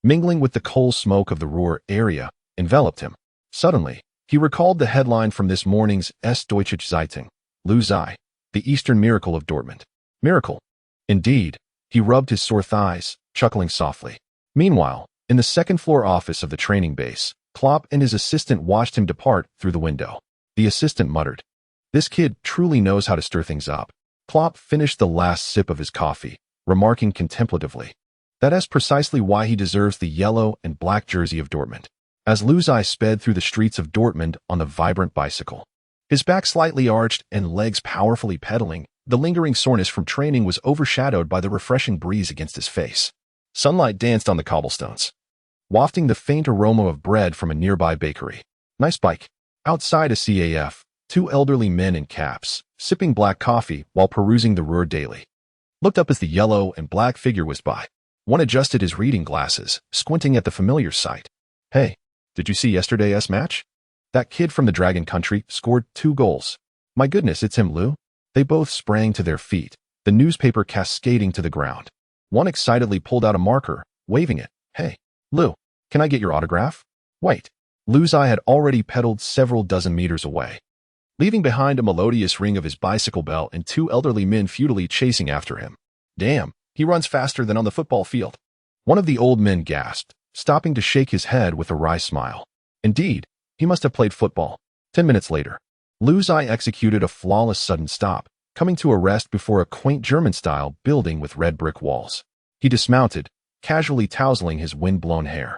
mingling with the coal smoke of the Ruhr area, enveloped him. Suddenly, he recalled the headline from this morning's Deutsche Zeitung, Luzai, the Eastern miracle of Dortmund. Miracle. Indeed. He rubbed his sore thighs, chuckling softly. Meanwhile, in the second-floor office of the training base, Klopp and his assistant watched him depart through the window. The assistant muttered, "This kid truly knows how to stir things up." Klopp finished the last sip of his coffee, remarking contemplatively, "That's precisely why he deserves the yellow and black jersey of Dortmund." As Luzai sped through the streets of Dortmund on the vibrant bicycle, his back slightly arched and legs powerfully pedaling, the lingering soreness from training was overshadowed by the refreshing breeze against his face. Sunlight danced on the cobblestones, wafting the faint aroma of bread from a nearby bakery. "Nice bike." Outside a CAF, 2 elderly men in caps, sipping black coffee while perusing the Ruhr Daily, looked up as the yellow and black figure whizzed by. One adjusted his reading glasses, squinting at the familiar sight. "Hey, did you see yesterday's match? That kid from the Dragon Country scored 2 goals. My goodness, it's him, Lou." They both sprang to their feet, the newspaper cascading to the ground. One excitedly pulled out a marker, waving it. "Hey, Lou, can I get your autograph?" "Wait." Luzai had already pedaled several dozen meters away, leaving behind a melodious ring of his bicycle bell and 2 elderly men futilely chasing after him. "Damn, he runs faster than on the football field." One of the old men gasped, stopping to shake his head with a wry smile. Indeed, he must have played football. 10 minutes later, Luzai executed a flawless sudden stop, coming to a rest before a quaint German-style building with red brick walls. He dismounted, casually tousling his wind-blown hair,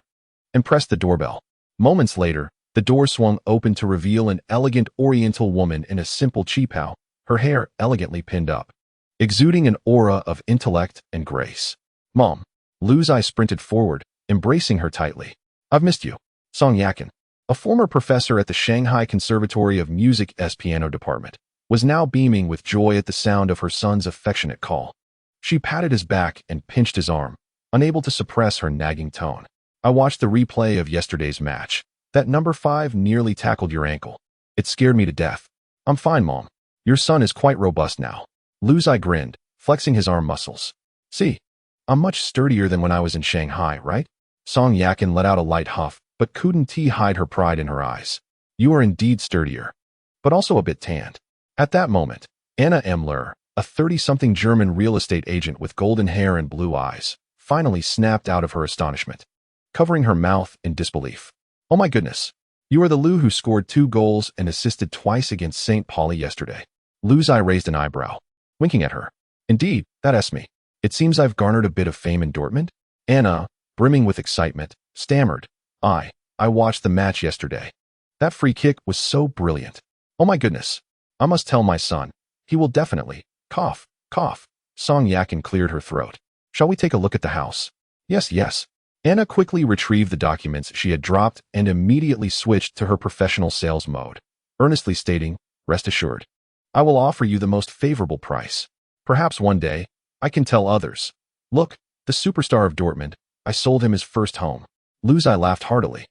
and pressed the doorbell. Moments later, the door swung open to reveal an elegant Oriental woman in a simple cheapao, her hair elegantly pinned up, exuding an aura of intellect and grace. "Mom." Luzai sprinted forward, embracing her tightly. "I've missed you." Song Yakin, a former professor at the Shanghai Conservatory of Music's piano department, was now beaming with joy at the sound of her son's affectionate call. She patted his back and pinched his arm. unable to suppress her nagging tone. I watched the replay of yesterday's match. That number 5 nearly tackled your ankle. It scared me to death. I'm fine, Mom. Your son is quite robust now. Luzai grinned, flexing his arm muscles. See, I'm much sturdier than when I was in Shanghai, right? Song Yakin let out a light huff, but couldn't hide her pride in her eyes. You are indeed sturdier, but also a bit tanned. At that moment, Anna Emler, a 30-something German real estate agent with golden hair and blue eyes, finally snapped out of her astonishment, covering her mouth in disbelief. Oh my goodness. You are the Lu who scored 2 goals and assisted twice against St. Pauli yesterday. Luzai raised an eyebrow, winking at her. Indeed, that's me. It seems I've garnered a bit of fame in Dortmund. Anna, brimming with excitement, stammered. I watched the match yesterday. That free kick was so brilliant. Oh my goodness. I must tell my son. He will definitely. Cough, cough. Song Yakin cleared her throat. Shall we take a look at the house? Yes, yes. Anna quickly retrieved the documents she had dropped and immediately switched to her professional sales mode, earnestly stating, rest assured, I will offer you the most favorable price. Perhaps one day, I can tell others. Look, the superstar of Dortmund, I sold him his first home. Luzai laughed heartily.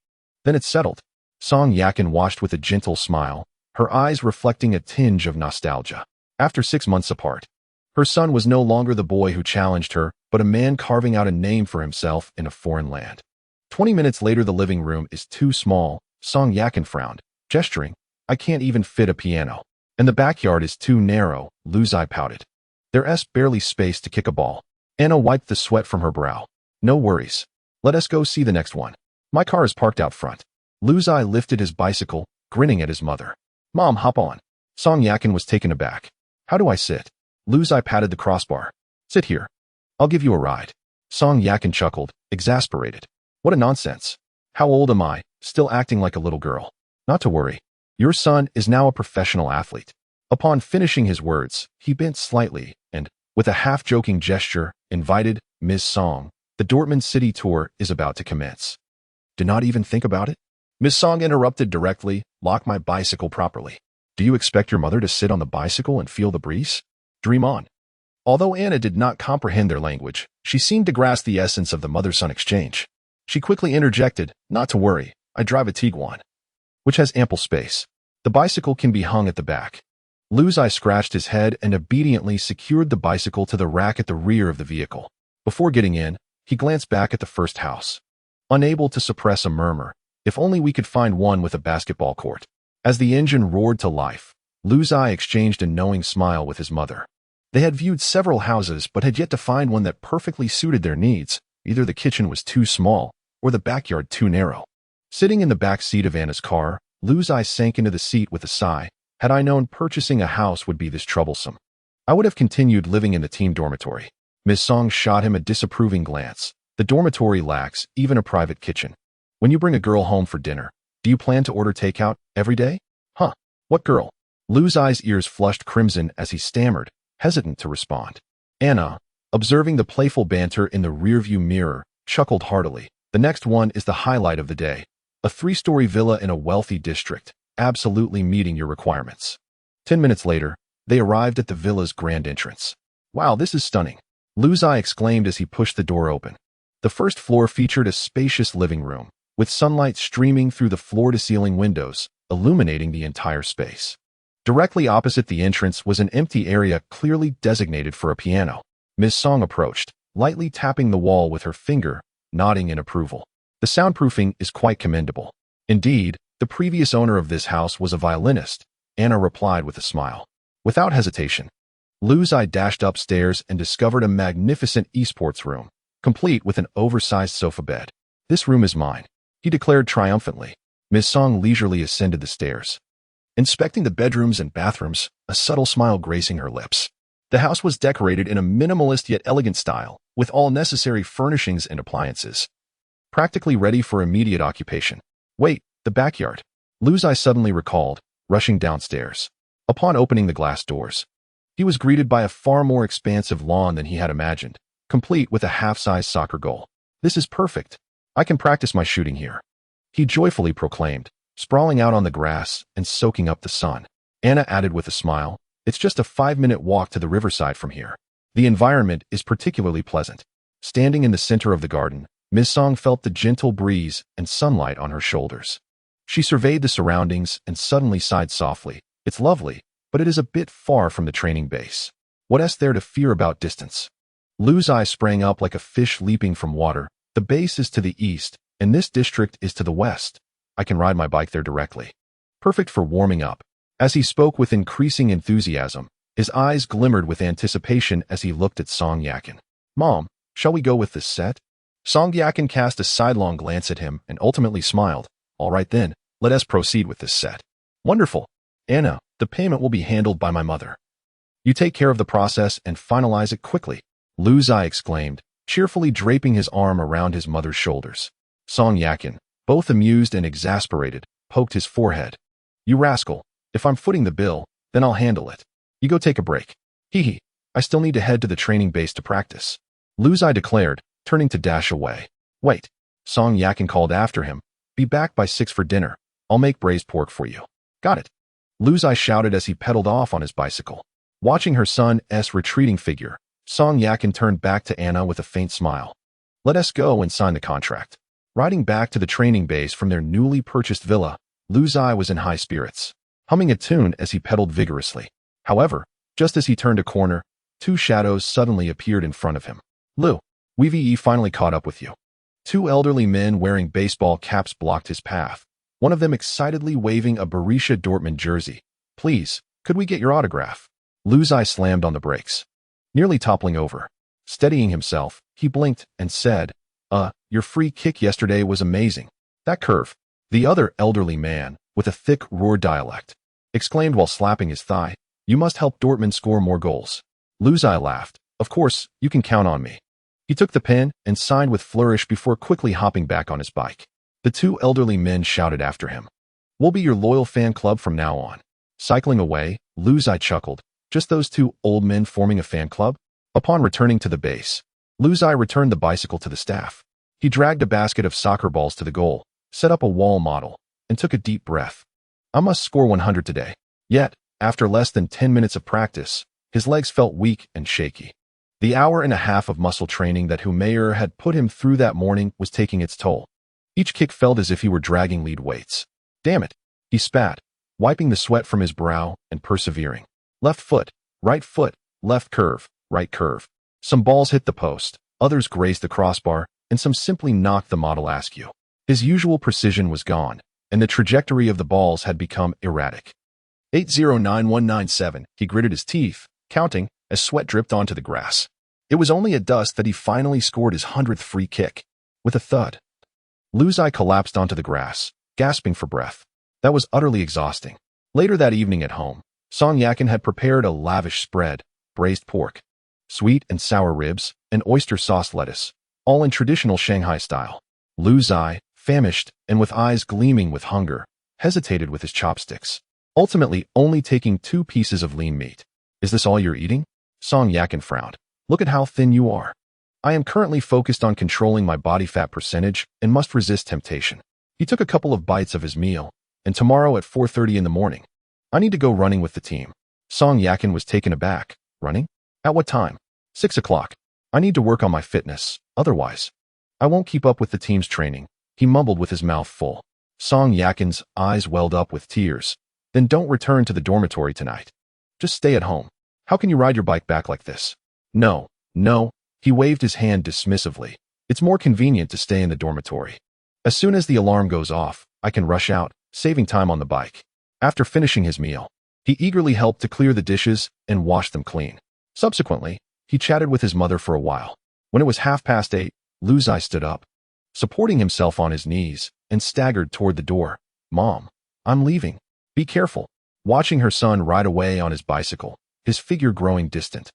Then it's settled. Song Yakin watched with a gentle smile, her eyes reflecting a tinge of nostalgia. After 6 months apart, her son was no longer the boy who challenged her, but a man carving out a name for himself in a foreign land. 20 minutes later, the living room is too small. Song Yakin frowned, gesturing. I can't even fit a piano. And the backyard is too narrow, Luzai pouted. There's barely space to kick a ball. Anna wiped the sweat from her brow. No worries. Let us go see the next one. My car is parked out front. Luzai lifted his bicycle, grinning at his mother. Mom, hop on. Song Yakin was taken aback. How do I sit? Luzai patted the crossbar. Sit here. I'll give you a ride. Song Yakin chuckled, exasperated. What a nonsense. How old am I, still acting like a little girl? Not to worry. Your son is now a professional athlete. Upon finishing his words, he bent slightly and, with a half-joking gesture, invited, Ms. Song, the Dortmund City tour is about to commence. Do not even think about it? Ms. Song interrupted directly, lock my bicycle properly. Do you expect your mother to sit on the bicycle and feel the breeze? Dream on. Although Anna did not comprehend their language, she seemed to grasp the essence of the mother-son exchange. She quickly interjected, not to worry, I drive a Tiguan, which has ample space. The bicycle can be hung at the back. Luzai scratched his head and obediently secured the bicycle to the rack at the rear of the vehicle. Before getting in, he glanced back at the first house, unable to suppress a murmur. If only we could find one with a basketball court. As the engine roared to life, Luzai exchanged a knowing smile with his mother. They had viewed several houses but had yet to find one that perfectly suited their needs. Either the kitchen was too small or the backyard too narrow. Sitting in the back seat of Anna's car, Luzai sank into the seat with a sigh. Had I known purchasing a house would be this troublesome, I would have continued living in the team dormitory. Ms. Song shot him a disapproving glance. The dormitory lacks even a private kitchen. When you bring a girl home for dinner, do you plan to order takeout every day? Huh? What girl? Luzai's ears flushed crimson as he stammered, hesitant to respond. Anna, observing the playful banter in the rearview mirror, chuckled heartily. The next one is the highlight of the day. A 3-story villa in a wealthy district, absolutely meeting your requirements. 10 minutes later, they arrived at the villa's grand entrance. Wow, this is stunning, Luzai exclaimed as he pushed the door open. The first floor featured a spacious living room, with sunlight streaming through the floor-to-ceiling windows, illuminating the entire space. Directly opposite the entrance was an empty area clearly designated for a piano. Ms. Song approached, lightly tapping the wall with her finger, nodding in approval. The soundproofing is quite commendable. Indeed, the previous owner of this house was a violinist, Anna replied with a smile. Without hesitation, Luzai dashed upstairs and discovered a magnificent esports room, complete with an oversized sofa bed. This room is mine, he declared triumphantly. Ms. Song leisurely ascended the stairs, inspecting the bedrooms and bathrooms, a subtle smile gracing her lips. The house was decorated in a minimalist yet elegant style, with all necessary furnishings and appliances, practically ready for immediate occupation. Wait, the backyard. Luzai suddenly recalled, rushing downstairs. Upon opening the glass doors, he was greeted by a far more expansive lawn than he had imagined, complete with a half-size soccer goal. This is perfect. I can practice my shooting here, he joyfully proclaimed, sprawling out on the grass and soaking up the sun. Anna added with a smile, it's just a 5-minute walk to the riverside from here. The environment is particularly pleasant. Standing in the center of the garden, Ms. Song felt the gentle breeze and sunlight on her shoulders. She surveyed the surroundings and suddenly sighed softly. It's lovely, but it is a bit far from the training base. What's there to fear about distance? Lu's eye sprang up like a fish leaping from water. The base is to the east, and this district is to the west. I can ride my bike there directly. Perfect for warming up. As he spoke with increasing enthusiasm, his eyes glimmered with anticipation as he looked at Song Yakin. Mom, shall we go with this set? Song Yakin cast a sidelong glance at him and ultimately smiled. All right then, let us proceed with this set. Wonderful. Anna, the payment will be handled by my mother. You take care of the process and finalize it quickly, Lu Zai exclaimed, cheerfully draping his arm around his mother's shoulders. Song Yakin, both amused and exasperated, poked his forehead. You rascal, if I'm footing the bill, then I'll handle it. You go take a break. Hee hee, I still need to head to the training base to practice, Lu Zai declared, turning to dash away. Wait, Song Yakin called after him. Be back by 6 for dinner. I'll make braised pork for you. Got it, Lu Zai shouted as he pedaled off on his bicycle. Watching her son's retreating figure, Song Yakin turned back to Anna with a faint smile. Let us go and sign the contract. Riding back to the training base from their newly purchased villa, Lu Zai was in high spirits, humming a tune as he pedaled vigorously. However, just as he turned a corner, 2 shadows suddenly appeared in front of him. Lu, we've finally caught up with you. 2 elderly men wearing baseball caps blocked his path, one of them excitedly waving a Borussia Dortmund jersey. Please, could we get your autograph? Lu Zai slammed on the brakes, nearly toppling over. Steadying himself, he blinked and said, your free kick yesterday was amazing. That curve. The other elderly man, with a thick Ruhr dialect, exclaimed while slapping his thigh. You must help Dortmund score more goals. Lu Zai laughed. Of course, you can count on me. He took the pen and signed with flourish before quickly hopping back on his bike. The 2 elderly men shouted after him. We'll be your loyal fan club from now on. Cycling away, Lu Zai chuckled. Just those 2 old men forming a fan club? Upon returning to the base, Lu Zai returned the bicycle to the staff. He dragged a basket of soccer balls to the goal, set up a wall model, and took a deep breath. I must score 100 today. Yet, after less than 10 minutes of practice, his legs felt weak and shaky. The hour and a half of muscle training that Humayer had put him through that morning was taking its toll. Each kick felt as if he were dragging lead weights. Damn it, he spat, wiping the sweat from his brow and persevering. Left foot, left curve, right curve. Some balls hit the post, others grazed the crossbar, and some simply knocked the model askew. His usual precision was gone, and the trajectory of the balls had become erratic. 809197, he gritted his teeth, counting, as sweat dripped onto the grass. It was only at dusk that he finally scored his 100th free kick. With a thud, Lu Zai collapsed onto the grass, gasping for breath. That was utterly exhausting. Later that evening at home, Song Yakin had prepared a lavish spread, braised pork, sweet and sour ribs, and oyster sauce lettuce, all in traditional Shanghai style. Lu Zai, famished and with eyes gleaming with hunger, hesitated with his chopsticks, ultimately only taking 2 pieces of lean meat. Is this all you're eating? Song Yakin frowned. Look at how thin you are. I am currently focused on controlling my body fat percentage and must resist temptation. He took a couple of bites of his meal, and tomorrow at 4:30 in the morning, I need to go running with the team. Song Yakin was taken aback. Running? At what time? 6 o'clock. I need to work on my fitness, otherwise I won't keep up with the team's training, he mumbled with his mouth full. Song Yakin's eyes welled up with tears. Then don't return to the dormitory tonight. Just stay at home. How can you ride your bike back like this? No, he waved his hand dismissively. It's more convenient to stay in the dormitory. As soon as the alarm goes off, I can rush out, saving time on the bike. After finishing his meal, he eagerly helped to clear the dishes and wash them clean. Subsequently, he chatted with his mother for a while. When it was 8:30, Lu Zai stood up, supporting himself on his knees, and staggered toward the door. Mom, I'm leaving. Be careful. Watching her son ride away on his bicycle, his figure growing distant,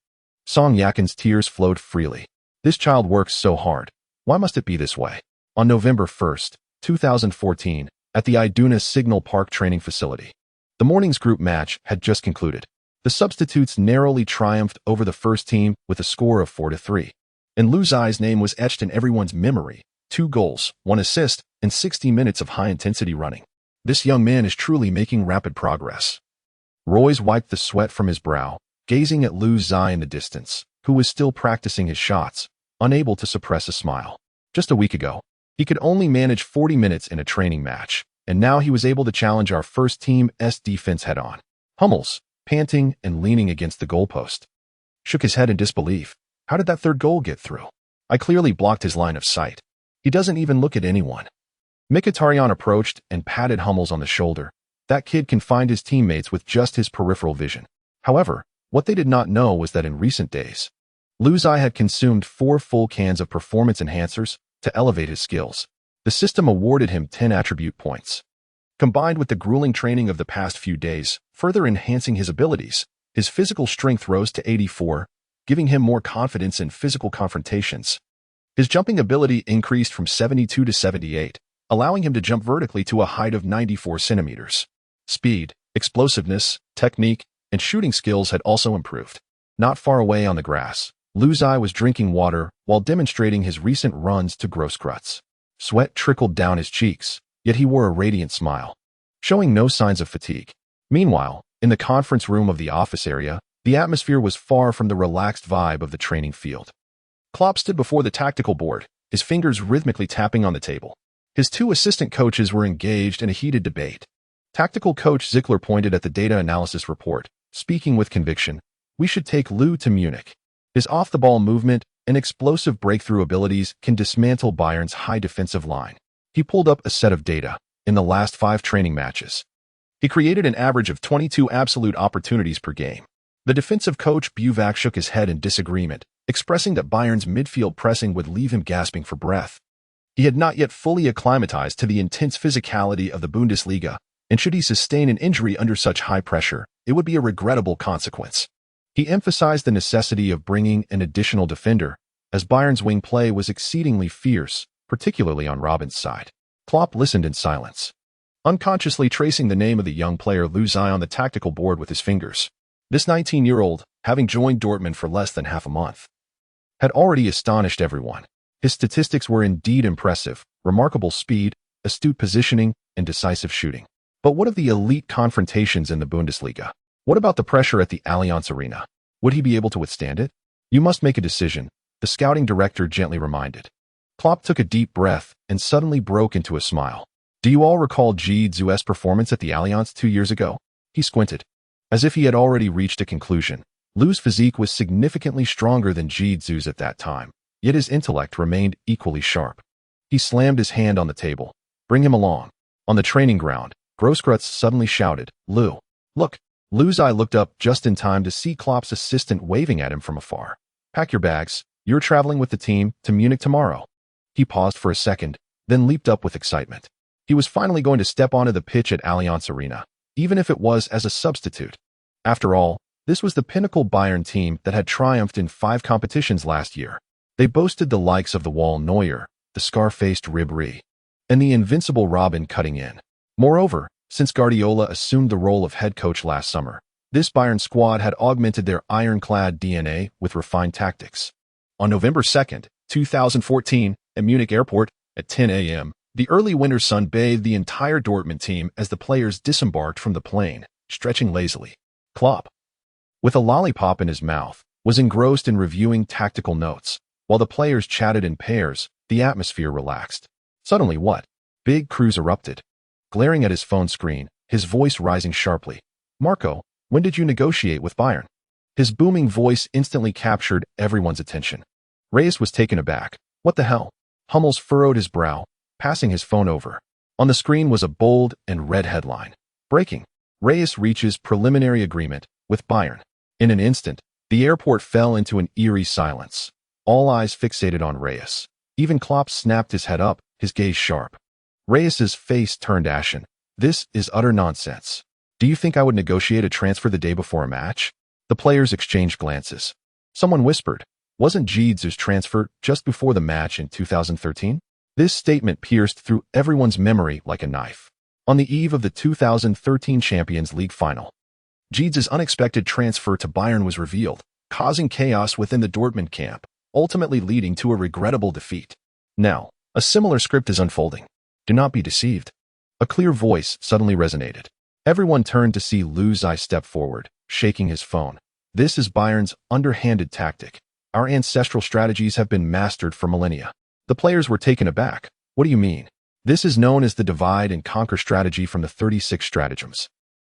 Song Yakin's tears flowed freely. This child works so hard. Why must it be this way? On November 1st, 2014, at the Iduna Signal Park training facility, the morning's group match had just concluded. The substitutes narrowly triumphed over the first team with a score of 4-3. And Lu Zai's name was etched in everyone's memory. 2 goals, 1 assist, and 60 minutes of high-intensity running. This young man is truly making rapid progress. Royce wiped the sweat from his brow, gazing at Lu Zai in the distance, who was still practicing his shots. unable to suppress a smile. Just a week ago, he could only manage 40 minutes in a training match, and now he was able to challenge our first team's defense head-on. Hummels, panting and leaning against the goalpost, shook his head in disbelief. How did that third goal get through? I clearly blocked his line of sight. He doesn't even look at anyone. Mkhitaryan approached and patted Hummels on the shoulder. That kid can find his teammates with just his peripheral vision. However, what they did not know was that in recent days, Luzai had consumed 4 full cans of performance enhancers to elevate his skills. The system awarded him 10 attribute points. Combined with the grueling training of the past few days, further enhancing his abilities, his physical strength rose to 84, giving him more confidence in physical confrontations. His jumping ability increased from 72 to 78, allowing him to jump vertically to a height of 94 centimeters. Speed, explosiveness, technique, and shooting skills had also improved. Not far away on the grass, Luzai was drinking water while demonstrating his recent runs to Grosskreutz. Sweat trickled down his cheeks, yet he wore a radiant smile, showing no signs of fatigue. Meanwhile, in the conference room of the office area, the atmosphere was far from the relaxed vibe of the training field. Klopp stood before the tactical board, his fingers rhythmically tapping on the table. His 2 assistant coaches were engaged in a heated debate. Tactical coach Zickler pointed at the data analysis report, speaking with conviction. We should take Lou to Munich. His off-the-ball movement and explosive breakthrough abilities can dismantle Bayern's high defensive line. He pulled up a set of data. In the last 5 training matches, he created an average of 22 absolute opportunities per game. The defensive coach Buvac shook his head in disagreement, expressing that Bayern's midfield pressing would leave him gasping for breath. He had not yet fully acclimatized to the intense physicality of the Bundesliga, and should he sustain an injury under such high pressure, it would be a regrettable consequence. He emphasized the necessity of bringing an additional defender, as Bayern's wing play was exceedingly fierce, particularly on Robben's side. Klopp listened in silence, unconsciously tracing the name of the young player Luzai on the tactical board with his fingers. This 19-year-old, having joined Dortmund for less than half a month, had already astonished everyone. His statistics were indeed impressive: remarkable speed, astute positioning, and decisive shooting. But what of the elite confrontations in the Bundesliga? What about the pressure at the Allianz Arena? Would he be able to withstand it? You must make a decision, the scouting director gently reminded. Klopp took a deep breath and suddenly broke into a smile. Do you all recall Zhu's performance at the Allianz 2 years ago? He squinted, as if he had already reached a conclusion. Lou's physique was significantly stronger than Zhu's at that time, yet his intellect remained equally sharp. He slammed his hand on the table. Bring him along. On the training ground, Grosskreutz suddenly shouted, Lou, look. Luzai looked up just in time to see Klopp's assistant waving at him from afar. Pack your bags. You're traveling with the team to Munich tomorrow. He paused for a second, then leaped up with excitement. He was finally going to step onto the pitch at Allianz Arena, even if it was as a substitute. After all, this was the pinnacle Bayern team that had triumphed in 5 competitions last year. They boasted the likes of the Wall Neuer, the scar-faced Ribéry, and the invincible Robben cutting in. Moreover, since Guardiola assumed the role of head coach last summer, this Bayern squad had augmented their ironclad DNA with refined tactics. On November 2nd, 2014, at Munich Airport, at 10 a.m., the early winter sun bathed the entire Dortmund team as the players disembarked from the plane, stretching lazily. Klopp, with a lollipop in his mouth, was engrossed in reviewing tactical notes. While the players chatted in pairs, the atmosphere relaxed. Suddenly what? Big Cruz erupted, glaring at his phone screen, his voice rising sharply. Marco, when did you negotiate with Bayern? His booming voice instantly captured everyone's attention. Reyes was taken aback. What the hell? Hummels furrowed his brow, passing his phone over. On the screen was a bold and red headline. Breaking. Reyes reaches preliminary agreement with Bayern. In an instant, the airport fell into an eerie silence. All eyes fixated on Reyes. Even Klopp snapped his head up, his gaze sharp. Reyes's face turned ashen. This is utter nonsense. Do you think I would negotiate a transfer the day before a match? The players exchanged glances. Someone whispered, wasn't Zhu's transfer just before the match in 2013? This statement pierced through everyone's memory like a knife. On the eve of the 2013 Champions League final, Zhu's unexpected transfer to Bayern was revealed, causing chaos within the Dortmund camp, ultimately leading to a regrettable defeat. Now, a similar script is unfolding. Do not be deceived. A clear voice suddenly resonated. Everyone turned to see Luzai step forward, shaking his phone. This is Bayern's underhanded tactic. Our ancestral strategies have been mastered for millennia. The players were taken aback. What do you mean? This is known as the divide and conquer strategy from the 36 stratagems.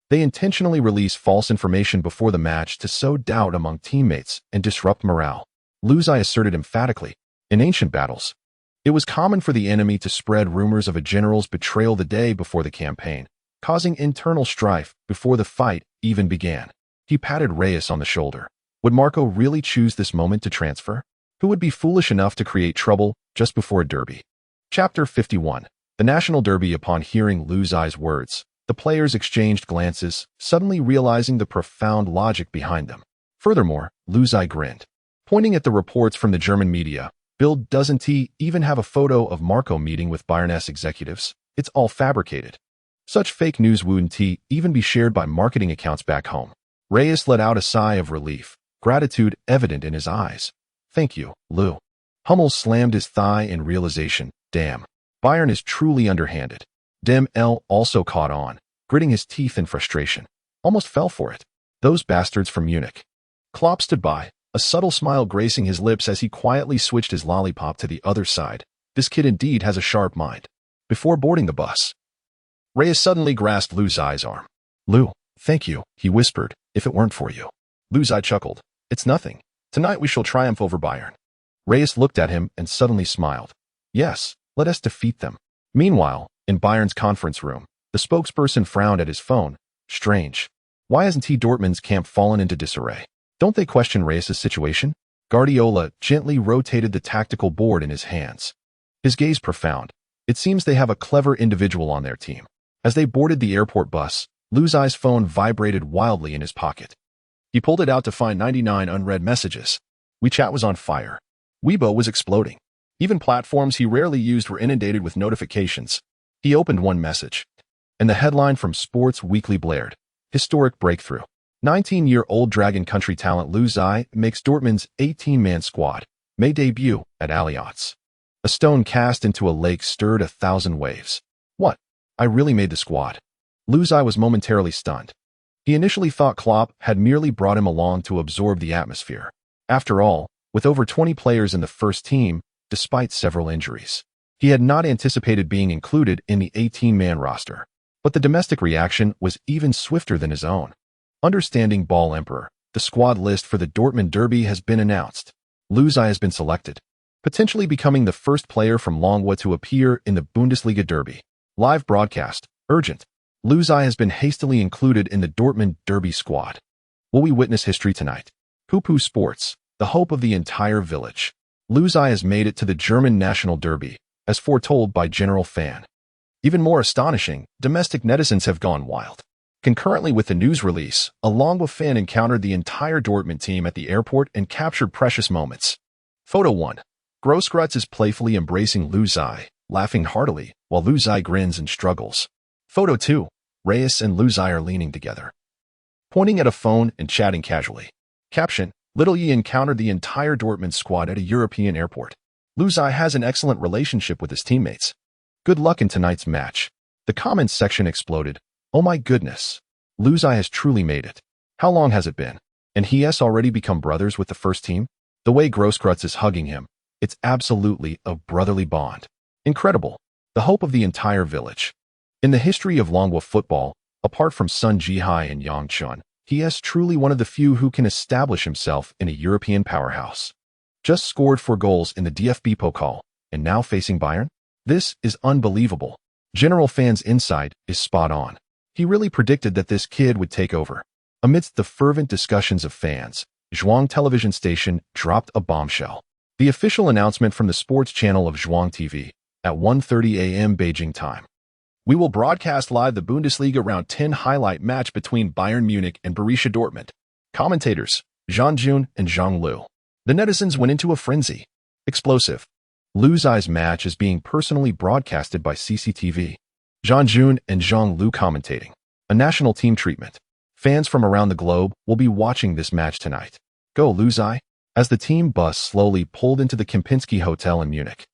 They intentionally release false information before the match to sow doubt among teammates and disrupt morale. Luzai asserted emphatically. In ancient battles, it was common for the enemy to spread rumors of a general's betrayal the day before the campaign, causing internal strife before the fight even began. He patted Reyes on the shoulder. Would Marco really choose this moment to transfer? Who would be foolish enough to create trouble just before a derby? Chapter 51. The National Derby. Upon hearing Luzai's words, the players exchanged glances, suddenly realizing the profound logic behind them. Furthermore, Luzai grinned. Pointing at the reports from the German media, Bild, doesn't he even have a photo of Marco meeting with Bayern's executives? It's all fabricated. Such fake news wouldn't he even be shared by marketing accounts back home. Reyes let out a sigh of relief, gratitude evident in his eyes. Thank you, Lou. Hummel slammed his thigh in realization. Damn. Bayern is truly underhanded. Dem L also caught on, gritting his teeth in frustration. Almost fell for it. Those bastards from Munich. Klopp stood by, a subtle smile gracing his lips as he quietly switched his lollipop to the other side. This kid indeed has a sharp mind. Before boarding the bus, Reyes suddenly grasped Luzai's arm. Lou, thank you, he whispered, if it weren't for you. Luzai chuckled. It's nothing. Tonight we shall triumph over Bayern. Reyes looked at him and suddenly smiled. Yes, let us defeat them. Meanwhile, in Bayern's conference room, the spokesperson frowned at his phone. Strange. Why hasn't Dortmund's camp fallen into disarray? Don't they question Reyes' situation? Guardiola gently rotated the tactical board in his hands. His gaze profound. It seems they have a clever individual on their team. As they boarded the airport bus, Luzai's phone vibrated wildly in his pocket. He pulled it out to find 99 unread messages. WeChat was on fire. Weibo was exploding. Even platforms he rarely used were inundated with notifications. He opened one message, and the headline from Sports Weekly blared. Historic breakthrough. 19-year-old Dragon Country talent Luzai makes Dortmund's 18-man squad. May debut at Allianz. A stone cast into a lake stirred 1,000 waves. What? I really made the squad. Luzai was momentarily stunned. He initially thought Klopp had merely brought him along to absorb the atmosphere. After all, with over 20 players in the first team, despite several injuries, he had not anticipated being included in the 18-man roster. But the domestic reaction was even swifter than his own. Understanding Ball Emperor, the squad list for the Dortmund Derby has been announced. Luzai has been selected, potentially becoming the first player from Longwa to appear in the Bundesliga Derby. Live broadcast. Urgent. Luzai has been hastily included in the Dortmund Derby squad. Will we witness history tonight? Poo-Poo Sports, the hope of the entire village. Luzai has made it to the German National Derby, as foretold by General Fan. Even more astonishing, domestic netizens have gone wild. Concurrently with the news release, a Longwa fan encountered the entire Dortmund team at the airport and captured precious moments. Photo 1. Grosskreutz is playfully embracing Luzai, laughing heartily, while Luzai grins and struggles. Photo 2. Reyes and Luzai are leaning together, pointing at a phone and chatting casually. Caption: Little Yi encountered the entire Dortmund squad at a European airport. Luzai has an excellent relationship with his teammates. Good luck in tonight's match. The comments section exploded. Oh my goodness. Luzai has truly made it. How long has it been? And he has already become brothers with the first team? The way Grosskreutz is hugging him, it's absolutely a brotherly bond. Incredible. The hope of the entire village. In the history of Longwa football, apart from Sun Jihai and Yang Chun, he is truly one of the few who can establish himself in a European powerhouse. Just scored 4 goals in the DFB Pokal, and now facing Bayern? This is unbelievable. General Fan's insight is spot on. He really predicted that this kid would take over. Amidst the fervent discussions of fans, Zhuang television station dropped a bombshell. The official announcement from the sports channel of Zhuang TV at 1:30 a.m. Beijing time. We will broadcast live the Bundesliga Round 10 highlight match between Bayern Munich and Borussia Dortmund. Commentators, Zhang Jun and Zhang Lu. The netizens went into a frenzy. Explosive. Luzai's match is being personally broadcasted by CCTV. Zhang Jun and Zhang Lu commentating. A national team treatment. Fans from around the globe will be watching this match tonight. Go Luzai. As the team bus slowly pulled into the Kempinski Hotel in Munich,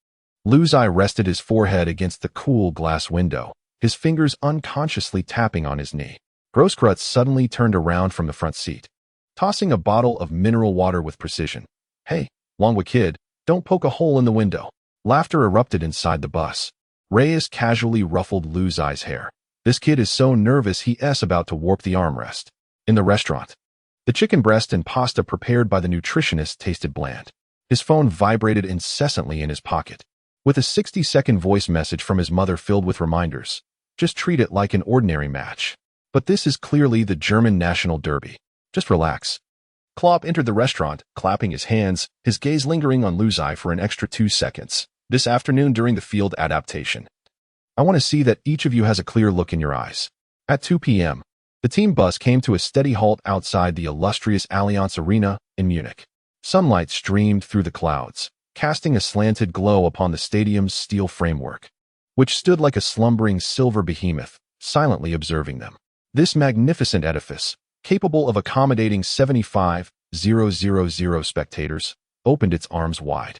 Luzai rested his forehead against the cool glass window, his fingers unconsciously tapping on his knee. Grosskreutz suddenly turned around from the front seat, tossing a bottle of mineral water with precision. Hey, Longwa kid, don't poke a hole in the window. Laughter erupted inside the bus. Reyes casually ruffled Luzai's hair. This kid is so nervous he's about to warp the armrest. In the restaurant, the chicken breast and pasta prepared by the nutritionist tasted bland. His phone vibrated incessantly in his pocket, with a 60-second voice message from his mother filled with reminders. Just treat it like an ordinary match. But this is clearly the German national derby. Just relax. Klopp entered the restaurant, clapping his hands, his gaze lingering on Luzai for an extra 2 seconds. This afternoon during the field adaptation, I want to see that each of you has a clear look in your eyes. At 2 p.m., the team bus came to a steady halt outside the illustrious Allianz Arena in Munich. Sunlight streamed through the clouds, casting a slanted glow upon the stadium's steel framework, which stood like a slumbering silver behemoth, silently observing them. This magnificent edifice, capable of accommodating 75,000 spectators, opened its arms wide,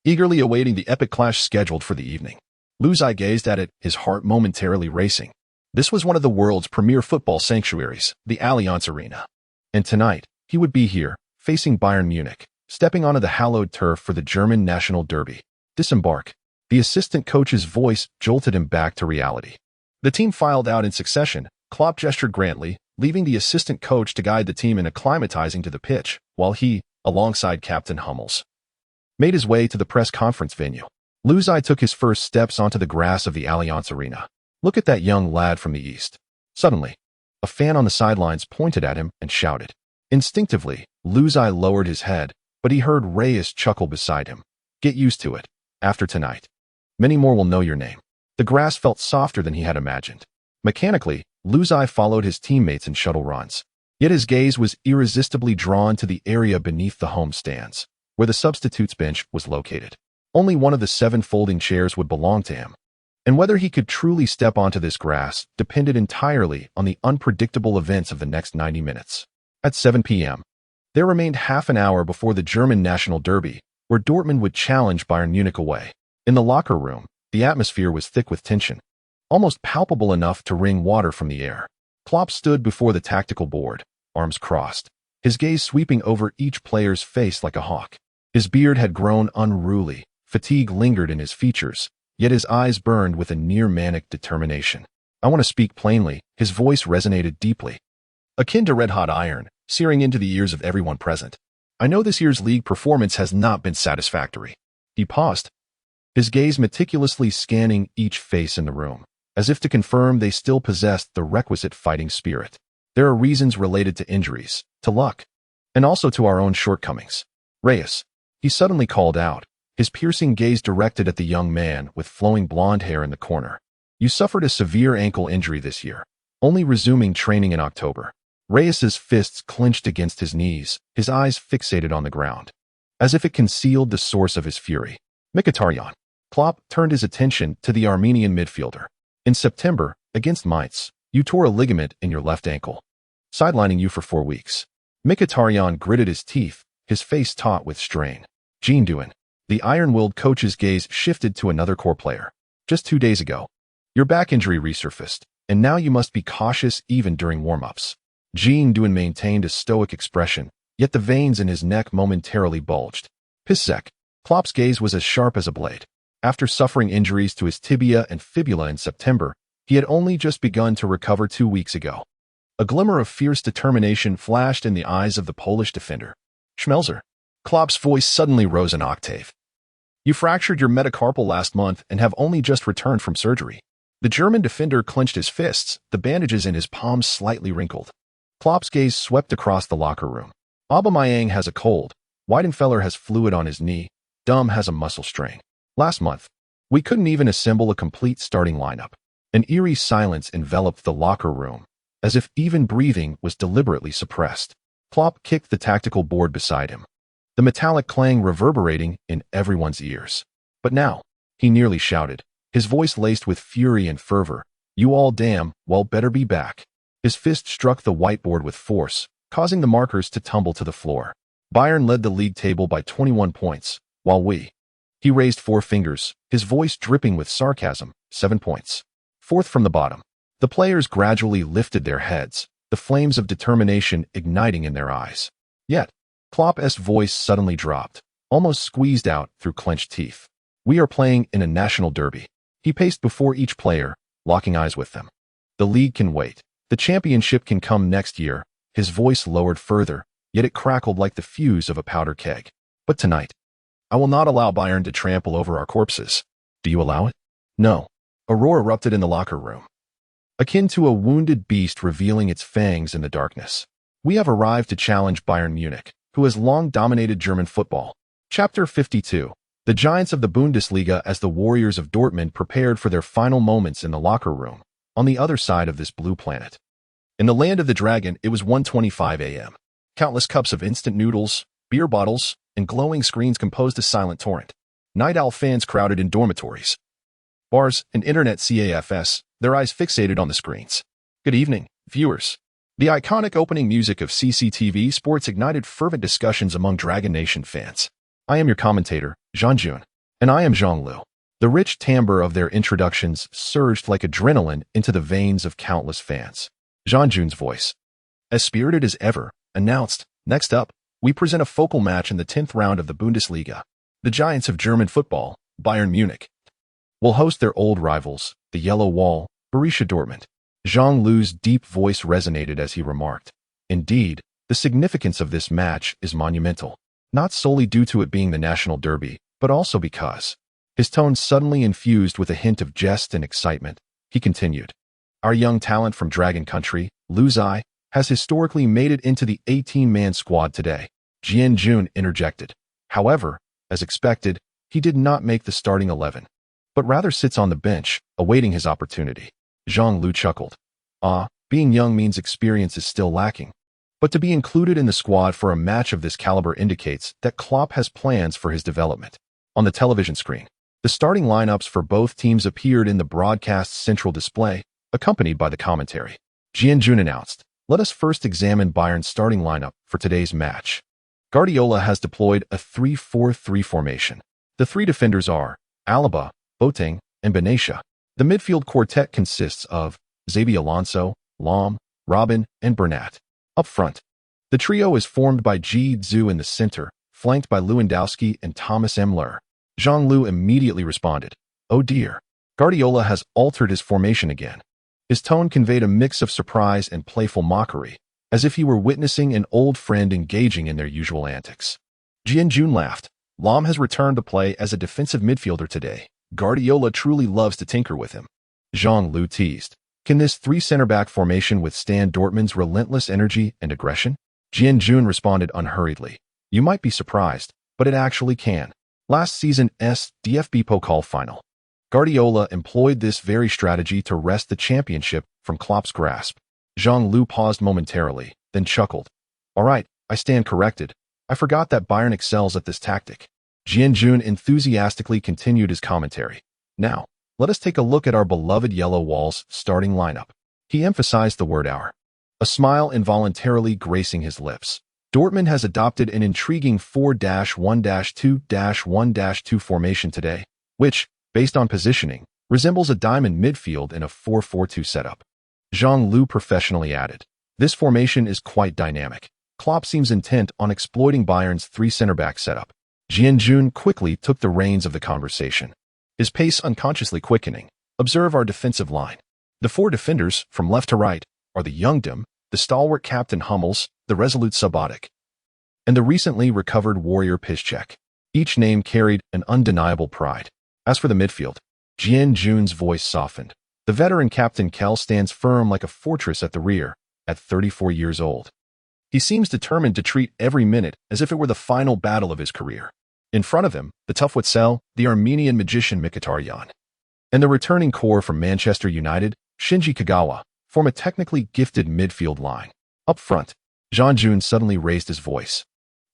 eagerly awaiting the epic clash scheduled for the evening. Luzai gazed at it, his heart momentarily racing. This was one of the world's premier football sanctuaries, the Allianz Arena. And tonight, he would be here, facing Bayern Munich, stepping onto the hallowed turf for the German national derby. Disembark. The assistant coach's voice jolted him back to reality. The team filed out in succession. Klopp gestured grandly, leaving the assistant coach to guide the team in acclimatizing to the pitch, while he, alongside Captain Hummels, made his way to the press conference venue. Luzai took his first steps onto the grass of the Allianz Arena. Look at that young lad from the east. Suddenly, a fan on the sidelines pointed at him and shouted. Instinctively, Luzai lowered his head, but he heard Reyes chuckle beside him. Get used to it. After tonight, many more will know your name. The grass felt softer than he had imagined. Mechanically, Luzai followed his teammates in shuttle runs. Yet his gaze was irresistibly drawn to the area beneath the home stands, where the substitutes bench was located. Only one of the 7 folding chairs would belong to him, and whether he could truly step onto this grass depended entirely on the unpredictable events of the next 90 minutes. At 7 p.m., there remained half an hour before the German national derby, where Dortmund would challenge Bayern Munich away. In the locker room, the atmosphere was thick with tension, almost palpable enough to wring water from the air. Klopp stood before the tactical board, arms crossed, his gaze sweeping over each player's face like a hawk. His beard had grown unruly, fatigue lingered in his features, yet his eyes burned with a near-manic determination. I want to speak plainly, his voice resonated deeply, akin to red-hot iron, searing into the ears of everyone present. I know this year's league performance has not been satisfactory. He paused, his gaze meticulously scanning each face in the room, as if to confirm they still possessed the requisite fighting spirit. There are reasons related to injuries, to luck, and also to our own shortcomings. Reyes, he suddenly called out, his piercing gaze directed at the young man with flowing blonde hair in the corner. You suffered a severe ankle injury this year, only resuming training in October. Reyes's fists clenched against his knees, his eyes fixated on the ground, as if it concealed the source of his fury. Mkhitaryan. Klopp turned his attention to the Armenian midfielder. In September, against Mainz, you tore a ligament in your left ankle, sidelining you for 4 weeks. Mkhitaryan gritted his teeth, his face taut with strain. Gene Duin. The iron-willed coach's gaze shifted to another core player. Just 2 days ago, your back injury resurfaced, and now you must be cautious even during warm-ups. Gene Duin maintained a stoic expression, yet the veins in his neck momentarily bulged. Pissek. Klopp's gaze was as sharp as a blade. After suffering injuries to his tibia and fibula in September, he had only just begun to recover 2 weeks ago. A glimmer of fierce determination flashed in the eyes of the Polish defender. Schmelzer. Klopp's voice suddenly rose an octave. You fractured your metacarpal last month and have only just returned from surgery. The German defender clenched his fists, the bandages in his palms slightly wrinkled. Klopp's gaze swept across the locker room. Aubameyang has a cold. Weidenfeller has fluid on his knee. Dum has a muscle strain. Last month, we couldn't even assemble a complete starting lineup. An eerie silence enveloped the locker room, as if even breathing was deliberately suppressed. Klopp kicked the tactical board beside him, the metallic clang reverberating in everyone's ears. But now, he nearly shouted, his voice laced with fury and fervor, you all damn well better be back. His fist struck the whiteboard with force, causing the markers to tumble to the floor. Bayern led the league table by 21 points, while he raised 4 fingers, his voice dripping with sarcasm, 7 points. Fourth from the bottom. The players gradually lifted their heads, the flames of determination igniting in their eyes. Yet, Klopp's voice suddenly dropped. almost squeezed out through clenched teeth. We are playing in a national derby. He paced before each player, locking eyes with them. The league can wait. The championship can come next year. His voice lowered further, yet it crackled like the fuse of a powder keg. But tonight, I will not allow Bayern to trample over our corpses. Do you allow it? No. A roar erupted in the locker room, akin to a wounded beast revealing its fangs in the darkness. We have arrived to challenge Bayern Munich, who has long dominated German football. Chapter 52. The Giants of the Bundesliga as the Warriors of Dortmund prepared for their final moments in the locker room, on the other side of this blue planet. In the land of the dragon, it was 1:25 a.m. Countless cups of instant noodles, beer bottles, and glowing screens composed a silent torrent. Night Owl fans crowded in dormitories, bars, and internet cafes, their eyes fixated on the screens. Good evening, viewers. The iconic opening music of CCTV Sports ignited fervent discussions among Dragon Nation fans. I am your commentator, Jean Jun, and I am Zhang Lu. The rich timbre of their introductions surged like adrenaline into the veins of countless fans. Jean Jun's voice, as spirited as ever, announced, "Next up, we present a focal match in the 10th round of the Bundesliga. The giants of German football, Bayern Munich, will host their old rivals, the Yellow Wall, Borussia Dortmund." Zhang Lu's deep voice resonated as he remarked, "Indeed, the significance of this match is monumental, not solely due to it being the national derby, but also because." His tone suddenly infused with a hint of jest and excitement. He continued, "Our young talent from Dragon Country, Lu Zai, has historically made it into the 18-man squad today." Jian Jun interjected. However, as expected, he did not make the starting 11, but rather sits on the bench, awaiting his opportunity. Zhang Lu chuckled. Being young means experience is still lacking. But to be included in the squad for a match of this caliber indicates that Klopp has plans for his development. On the television screen, the starting lineups for both teams appeared in the broadcast's central display, accompanied by the commentary. Jian Jun announced, "Let us first examine Bayern's starting lineup for today's match." Guardiola has deployed a 3-4-3 formation. The three defenders are Alaba, Boateng, and Benatia. The midfield quartet consists of Xabi Alonso, Lahm, Robben, and Bernat. Up front, the trio is formed by Ji Zhu in the center, flanked by Lewandowski and Thomas Müller. Zhang Lu immediately responded, "Oh dear." Guardiola has altered his formation again. His tone conveyed a mix of surprise and playful mockery, as if he were witnessing an old friend engaging in their usual antics. Jian Jun laughed. "Lahm has returned to play as a defensive midfielder today. Guardiola truly loves to tinker with him." Zhang Lu teased, "Can this three-center-back formation withstand Dortmund's relentless energy and aggression?" Jian Jun responded unhurriedly, "You might be surprised, but it actually can. Last season's DFB Pokal final, Guardiola employed this very strategy to wrest the championship from Klopp's grasp." Zhang Lu paused momentarily, then chuckled. "All right, I stand corrected. I forgot that Bayern excels at this tactic." Jian Jun enthusiastically continued his commentary. "Now, let us take a look at our beloved Yellow Wall's starting lineup." He emphasized the word "our," a smile involuntarily gracing his lips. Dortmund has adopted an intriguing 4-1-2-1-2 formation today, which, based on positioning, resembles a diamond midfield in a 4-4-2 setup. Zhang Lu professionally added, "This formation is quite dynamic. Klopp seems intent on exploiting Bayern's three-center-back setup." Jian Jun quickly took the reins of the conversation, his pace unconsciously quickening. "Observe our defensive line. The four defenders, from left to right, are the young Dim, the stalwart Captain Hummels, the resolute Subotic, and the recently recovered warrior Piszczek." Each name carried an undeniable pride. As for the midfield, Jian Jun's voice softened. The veteran Captain Kell stands firm like a fortress at the rear, at 34 years old. He seems determined to treat every minute as if it were the final battle of his career. In front of him, the tough Witsel, the Armenian magician Mkhitaryan, and the returning core from Manchester United, Shinji Kagawa, form a technically gifted midfield line. Up front, Zhang Jun suddenly raised his voice,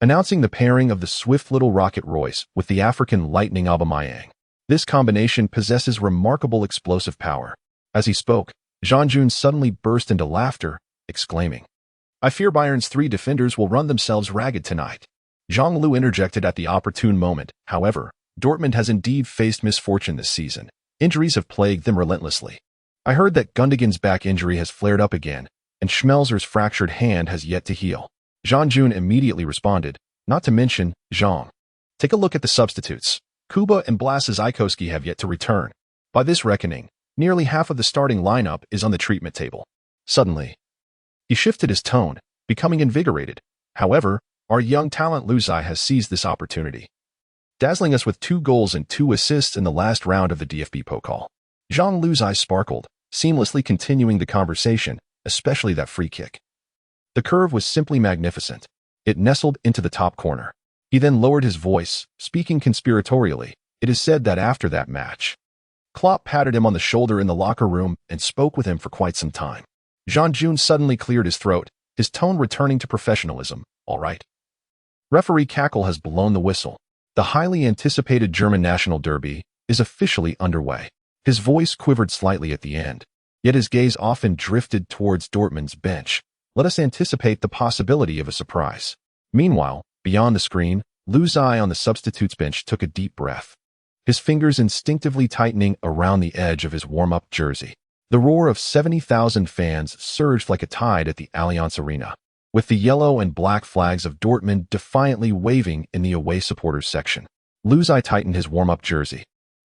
announcing the pairing of the swift little Rocket Royce with the African lightning Aubameyang. This combination possesses remarkable explosive power. As he spoke, Zhang Jun suddenly burst into laughter, exclaiming, "I fear Bayern's three defenders will run themselves ragged tonight." Zhang Lu interjected at the opportune moment. However, Dortmund has indeed faced misfortune this season. Injuries have plagued them relentlessly. I heard that Gundogan's back injury has flared up again, and Schmelzer's fractured hand has yet to heal. Zhang Jun immediately responded, "Not to mention, Zhang Take a look at the substitutes. Kuba and Blas Zykoski have yet to return. By this reckoning, nearly half of the starting lineup is on the treatment table. Suddenly, he shifted his tone, becoming invigorated. However, our young talent Luzai has seized this opportunity, dazzling us with 2 goals and 2 assists in the last round of the DFB Pokal. Zhang Lu's eyes sparkled, seamlessly continuing the conversation, especially that free kick. The curve was simply magnificent. It nestled into the top corner. He then lowered his voice, speaking conspiratorially. It is said that after that match, Klopp patted him on the shoulder in the locker room and spoke with him for quite some time. Jean Jun suddenly cleared his throat, his tone returning to professionalism. All right. Referee Kakel has blown the whistle. The highly anticipated German national derby is officially underway. His voice quivered slightly at the end, yet his gaze often drifted towards Dortmund's bench. Let us anticipate the possibility of a surprise. Meanwhile, beyond the screen, Luzai on the substitutes bench took a deep breath, his fingers instinctively tightening around the edge of his warm-up jersey. The roar of 70,000 fans surged like a tide at the Allianz Arena, with the yellow and black flags of Dortmund defiantly waving in the away supporters section. Luzai tightened his warm-up jersey.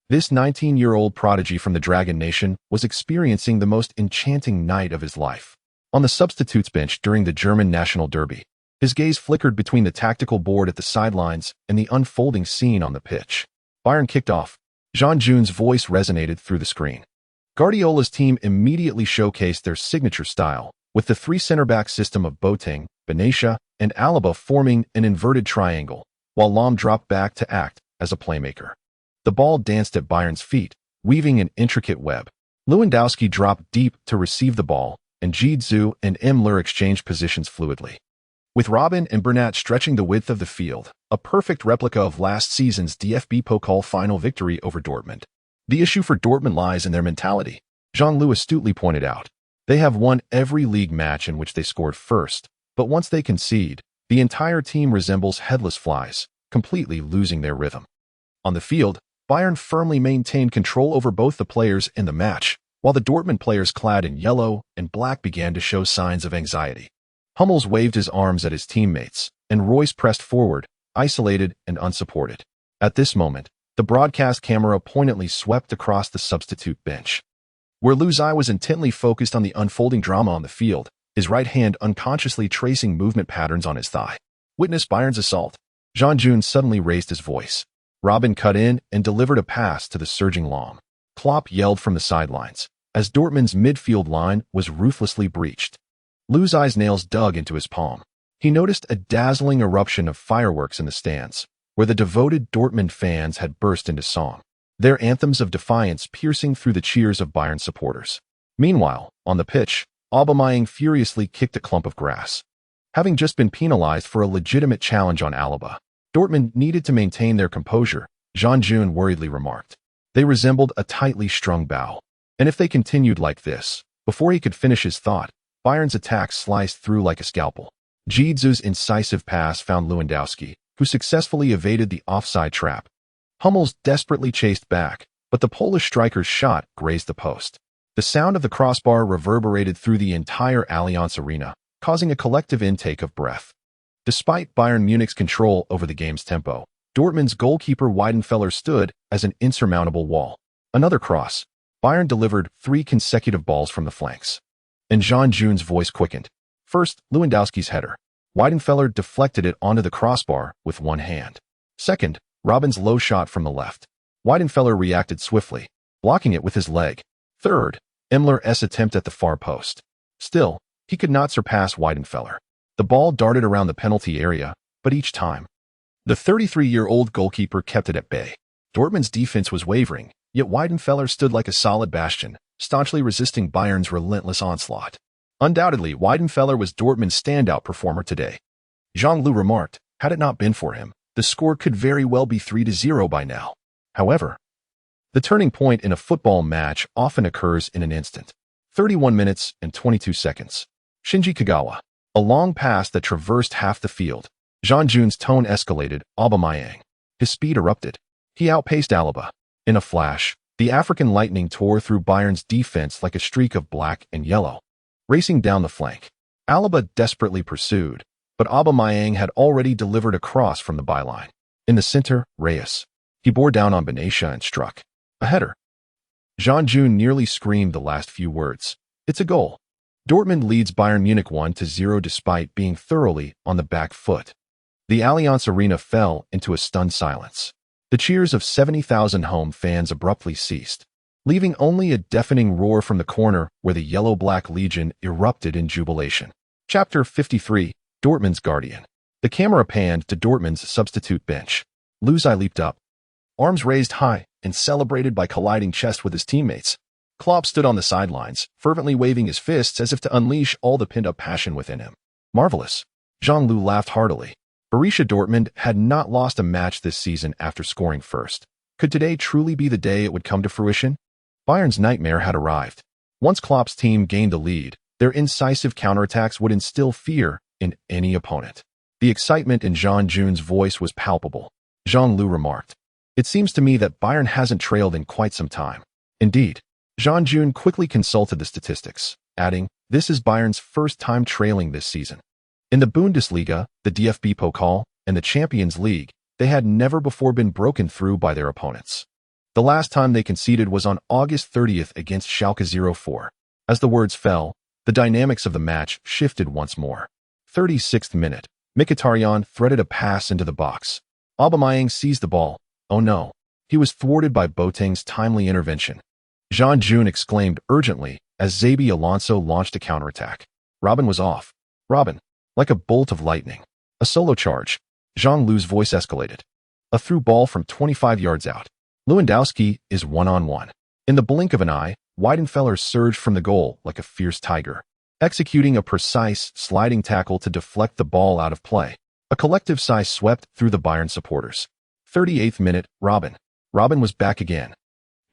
This 19-year-old prodigy from the Dragon Nation was experiencing the most enchanting night of his life. On the substitutes bench during the German national derby, his gaze flickered between the tactical board at the sidelines and the unfolding scene on the pitch. Bayern kicked off. Jean Jun's voice resonated through the screen. Guardiola's team immediately showcased their signature style, with the 3 center-back system of Boateng, Benatia, and Alaba forming an inverted triangle, while Lahm dropped back to act as a playmaker. The ball danced at Bayern's feet, weaving an intricate web. Lewandowski dropped deep to receive the ball, and Jidzu and Müller exchanged positions fluidly, with Robin and Bernat stretching the width of the field, a perfect replica of last season's DFB Pokal final victory over Dortmund. The issue for Dortmund lies in their mentality. Jean-Louis astutely pointed out. They have won every league match in which they scored first, but once they concede, the entire team resembles headless flies, completely losing their rhythm. On the field, Bayern firmly maintained control over both the players and the match, while the Dortmund players clad in yellow and black began to show signs of anxiety. Hummels waved his arms at his teammates, and Royce pressed forward, isolated and unsupported. At this moment, the broadcast camera poignantly swept across the substitute bench, where Luzai was intently focused on the unfolding drama on the field, his right hand unconsciously tracing movement patterns on his thigh. Witness Bayern's assault. Jean Jun suddenly raised his voice. Robin cut in and delivered a pass to the surging Lahm. Klopp yelled from the sidelines, as Dortmund's midfield line was ruthlessly breached. Luzai's nails dug into his palm. He noticed a dazzling eruption of fireworks in the stands, where the devoted Dortmund fans had burst into song, their anthems of defiance piercing through the cheers of Bayern supporters. Meanwhile, on the pitch, Aubameyang furiously kicked a clump of grass. Having just been penalized for a legitimate challenge on Alaba, Dortmund needed to maintain their composure, Jean Jun worriedly remarked. They resembled a tightly strung bow. And if they continued like this, before he could finish his thought, Bayern's attack sliced through like a scalpel. Jidzu's incisive pass found Lewandowski, who successfully evaded the offside trap. Hummels desperately chased back, but the Polish striker's shot grazed the post. The sound of the crossbar reverberated through the entire Allianz Arena, causing a collective intake of breath. Despite Bayern Munich's control over the game's tempo, Dortmund's goalkeeper Weidenfeller stood as an insurmountable wall. Another cross. Bayern delivered 3 consecutive balls from the flanks. And Jean Jun's voice quickened. First, Lewandowski's header. Weidenfeller deflected it onto the crossbar with one hand. Second, Robin's low shot from the left. Weidenfeller reacted swiftly, blocking it with his leg. Third, Müllers attempt at the far post. Still, he could not surpass Weidenfeller. The ball darted around the penalty area, but each time, the 33-year-old goalkeeper kept it at bay. Dortmund's defense was wavering, yet Weidenfeller stood like a solid bastion, staunchly resisting Bayern's relentless onslaught. Undoubtedly, Weidenfeller was Dortmund's standout performer today. Jean-Louis remarked, had it not been for him, the score could very well be 3-0 by now. However, the turning point in a football match often occurs in an instant. 31 minutes and 22 seconds. Shinji Kagawa. A long pass that traversed half the field. Jean Jun's tone escalated. Aubameyang. His speed erupted. He outpaced Alaba. In a flash, the African lightning tore through Bayern's defense like a streak of black and yellow, racing down the flank. Alaba desperately pursued, but Aubameyang had already delivered a cross from the byline. In the center, Reyes. He bore down on Benatia and struck. A header. Jean-June nearly screamed the last few words. It's a goal. Dortmund leads Bayern Munich 1-0 despite being thoroughly on the back foot. The Allianz Arena fell into a stunned silence. The cheers of 70,000 home fans abruptly ceased, leaving only a deafening roar from the corner where the Yellow-Black Legion erupted in jubilation. Chapter 53, Dortmund's Guardian. The camera panned to Dortmund's substitute bench. Luzai leaped up, arms raised high and celebrated by colliding chest with his teammates. Klopp stood on the sidelines, fervently waving his fists as if to unleash all the pent-up passion within him. Marvelous. Jean-Lu laughed heartily. Borussia Dortmund had not lost a match this season after scoring first. Could today truly be the day it would come to fruition? Bayern's nightmare had arrived. Once Klopp's team gained the lead, their incisive counterattacks would instill fear in any opponent. The excitement in Jean-June's voice was palpable. Jean-Lu remarked, "It seems to me that Bayern hasn't trailed in quite some time." Indeed. Jean-June quickly consulted the statistics, adding, "This is Bayern's first time trailing this season." In the Bundesliga, the DFB Pokal, and the Champions League, they had never before been broken through by their opponents. The last time they conceded was on August 30th against Schalke 04. As the words fell, the dynamics of the match shifted once more. 36th minute, Mkhitaryan threaded a pass into the box. Aubameyang seized the ball. Oh no. He was thwarted by Boateng's timely intervention. Jean-June exclaimed urgently as Xabi Alonso launched a counterattack. Robben was off. Robben. Like a bolt of lightning. A solo charge. Jean-Lu's voice escalated. A through ball from 25 yards out. Lewandowski is one-on-one. In the blink of an eye, Weidenfeller surged from the goal like a fierce tiger, executing a precise, sliding tackle to deflect the ball out of play. A collective sigh swept through the Bayern supporters. 38th minute, Robben. Robben was back again.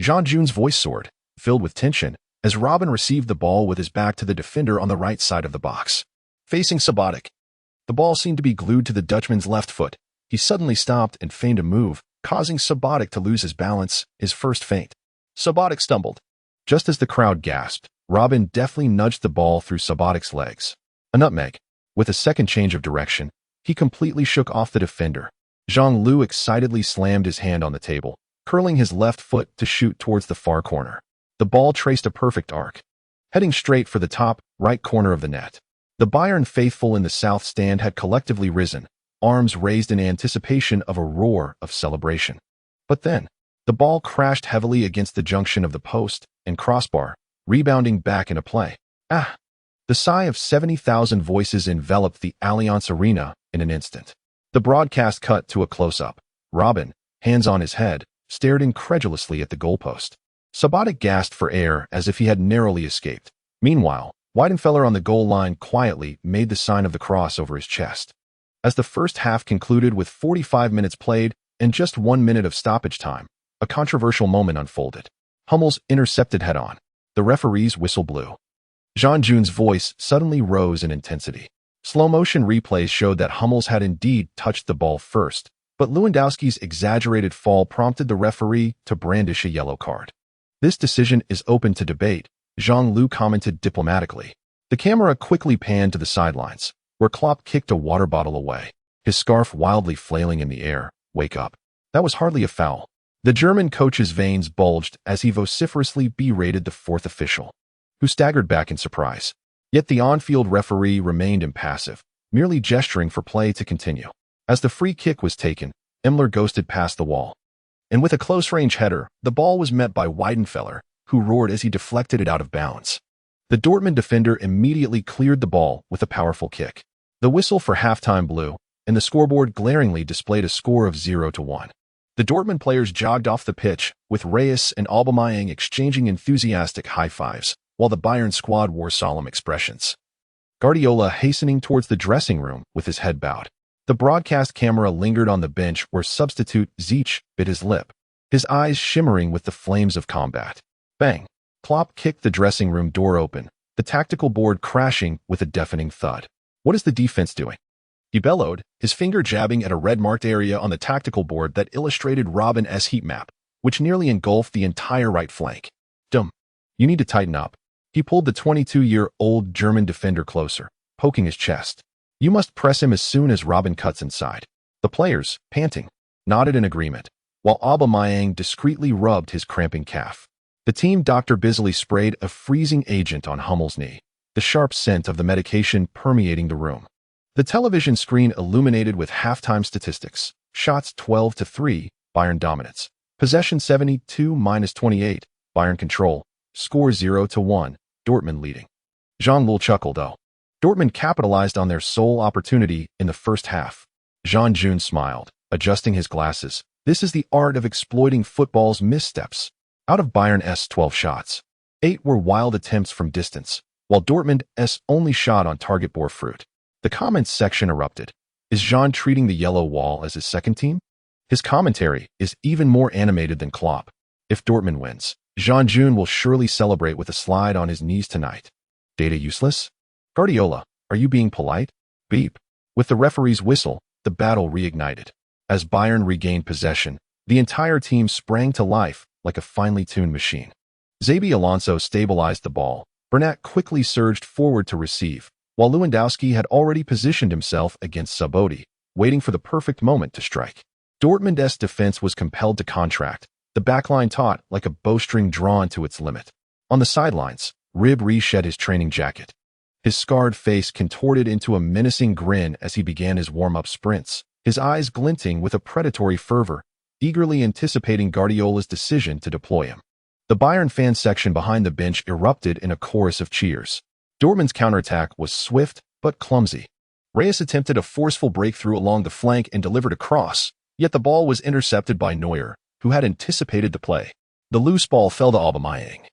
Jean-June's voice soared, filled with tension, as Robben received the ball with his back to the defender on the right side of the box. Facing Subotic. The ball seemed to be glued to the Dutchman's left foot. He suddenly stopped and feigned a move, causing Subotic to lose his balance, his first feint. Subotic stumbled. Just as the crowd gasped, Robben deftly nudged the ball through Subotic's legs. A nutmeg. With a second change of direction, he completely shook off the defender. Jean-Lu excitedly slammed his hand on the table, curling his left foot to shoot towards the far corner. The ball traced a perfect arc, heading straight for the top right corner of the net. The Bayern faithful in the south stand had collectively risen, arms raised in anticipation of a roar of celebration. But then, the ball crashed heavily against the junction of the post and crossbar, rebounding back into play. Ah! The sigh of 70,000 voices enveloped the Allianz Arena in an instant. The broadcast cut to a close-up. Robben, hands on his head, stared incredulously at the goalpost. Subotic gasped for air as if he had narrowly escaped. Meanwhile, Weidenfeller on the goal line quietly made the sign of the cross over his chest. As the first half concluded with 45 minutes played and just 1 minute of stoppage time, a controversial moment unfolded. Hummels intercepted head-on. The referee's whistle blew. Jean-June's voice suddenly rose in intensity. Slow-motion replays showed that Hummels had indeed touched the ball first, but Lewandowski's exaggerated fall prompted the referee to brandish a yellow card. This decision is open to debate, Jean-Lu commented diplomatically. The camera quickly panned to the sidelines, where Klopp kicked a water bottle away, his scarf wildly flailing in the air. Wake up. That was hardly a foul. The German coach's veins bulged as he vociferously berated the fourth official, who staggered back in surprise. Yet the on-field referee remained impassive, merely gesturing for play to continue. As the free kick was taken, Immler ghosted past the wall. And with a close-range header, the ball was met by Weidenfeller, who roared as he deflected it out of bounds. The Dortmund defender immediately cleared the ball with a powerful kick. The whistle for halftime blew, and the scoreboard glaringly displayed a score of 0-1. The Dortmund players jogged off the pitch, with Reyes and Aubameyang exchanging enthusiastic high-fives, while the Bayern squad wore solemn expressions. Guardiola hastening towards the dressing room with his head bowed. The broadcast camera lingered on the bench where substitute Ziyech bit his lip, his eyes shimmering with the flames of combat. Bang! Klopp kicked the dressing room door open, the tactical board crashing with a deafening thud. What is the defense doing? He bellowed, his finger jabbing at a red-marked area on the tactical board that illustrated Robben's heat map, which nearly engulfed the entire right flank. Dumb. You need to tighten up. He pulled the 22-year-old German defender closer, poking his chest. You must press him as soon as Robben cuts inside. The players, panting, nodded in agreement, while Aubameyang discreetly rubbed his cramping calf. The team doctor busily sprayed a freezing agent on Hummel's knee, the sharp scent of the medication permeating the room. The television screen illuminated with halftime statistics. Shots 12-3, Bayern dominance. Possession 72-28, Bayern control. Score 0-1, Dortmund leading. Jean-Lul chuckled, though. Dortmund capitalized on their sole opportunity in the first half. Jean-Jun smiled, adjusting his glasses. This is the art of exploiting football's missteps. Out of Bayern's 12 shots, 8 were wild attempts from distance, while Dortmund's only shot on target bore fruit. The comments section erupted. Is Jean treating the yellow wall as his second team? His commentary is even more animated than Klopp. If Dortmund wins, Jean-Jun will surely celebrate with a slide on his knees tonight. Data useless? Guardiola, are you being polite? Beep. With the referee's whistle, the battle reignited. As Bayern regained possession, the entire team sprang to life like a finely tuned machine. Xabi Alonso stabilized the ball. Bernat quickly surged forward to receive, while Lewandowski had already positioned himself against Sabodi, waiting for the perfect moment to strike. Dortmund's defense was compelled to contract, the backline taut like a bowstring drawn to its limit. On the sidelines, Ribéry shed his training jacket. His scarred face contorted into a menacing grin as he began his warm-up sprints, his eyes glinting with a predatory fervor, eagerly anticipating Guardiola's decision to deploy him. The Bayern fan section behind the bench erupted in a chorus of cheers. Dortmund's counterattack was swift but clumsy. Reyes attempted a forceful breakthrough along the flank and delivered a cross, yet the ball was intercepted by Neuer, who had anticipated the play. The loose ball fell to Aubameyang,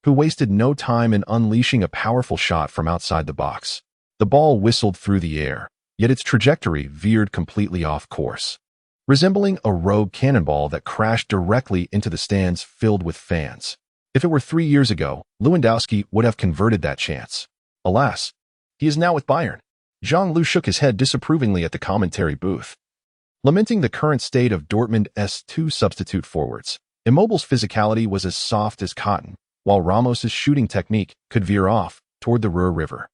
who wasted no time in unleashing a powerful shot from outside the box. The ball whistled through the air, yet its trajectory veered completely off course, resembling a rogue cannonball that crashed directly into the stands filled with fans. If it were 3 years ago, Lewandowski would have converted that chance. Alas, he is now with Bayern. Jean-Lul shook his head disapprovingly at the commentary booth, lamenting the current state of Dortmund's 2 substitute forwards. Immobile's physicality was as soft as cotton, while Ramos's shooting technique could veer off toward the Ruhr River.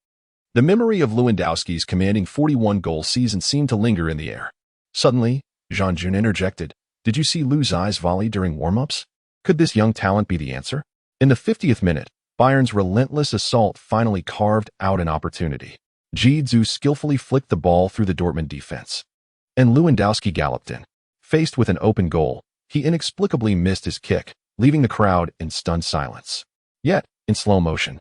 The memory of Lewandowski's commanding 41-goal season seemed to linger in the air. Suddenly, Jean-Jun interjected, "Did you see Lu Zai's volley during warm-ups? Could this young talent be the answer?" In the 50th minute, Bayern's relentless assault finally carved out an opportunity. Ji-Zu skillfully flicked the ball through the Dortmund defense, and Lewandowski galloped in. Faced with an open goal, he inexplicably missed his kick, leaving the crowd in stunned silence. Yet, in slow motion,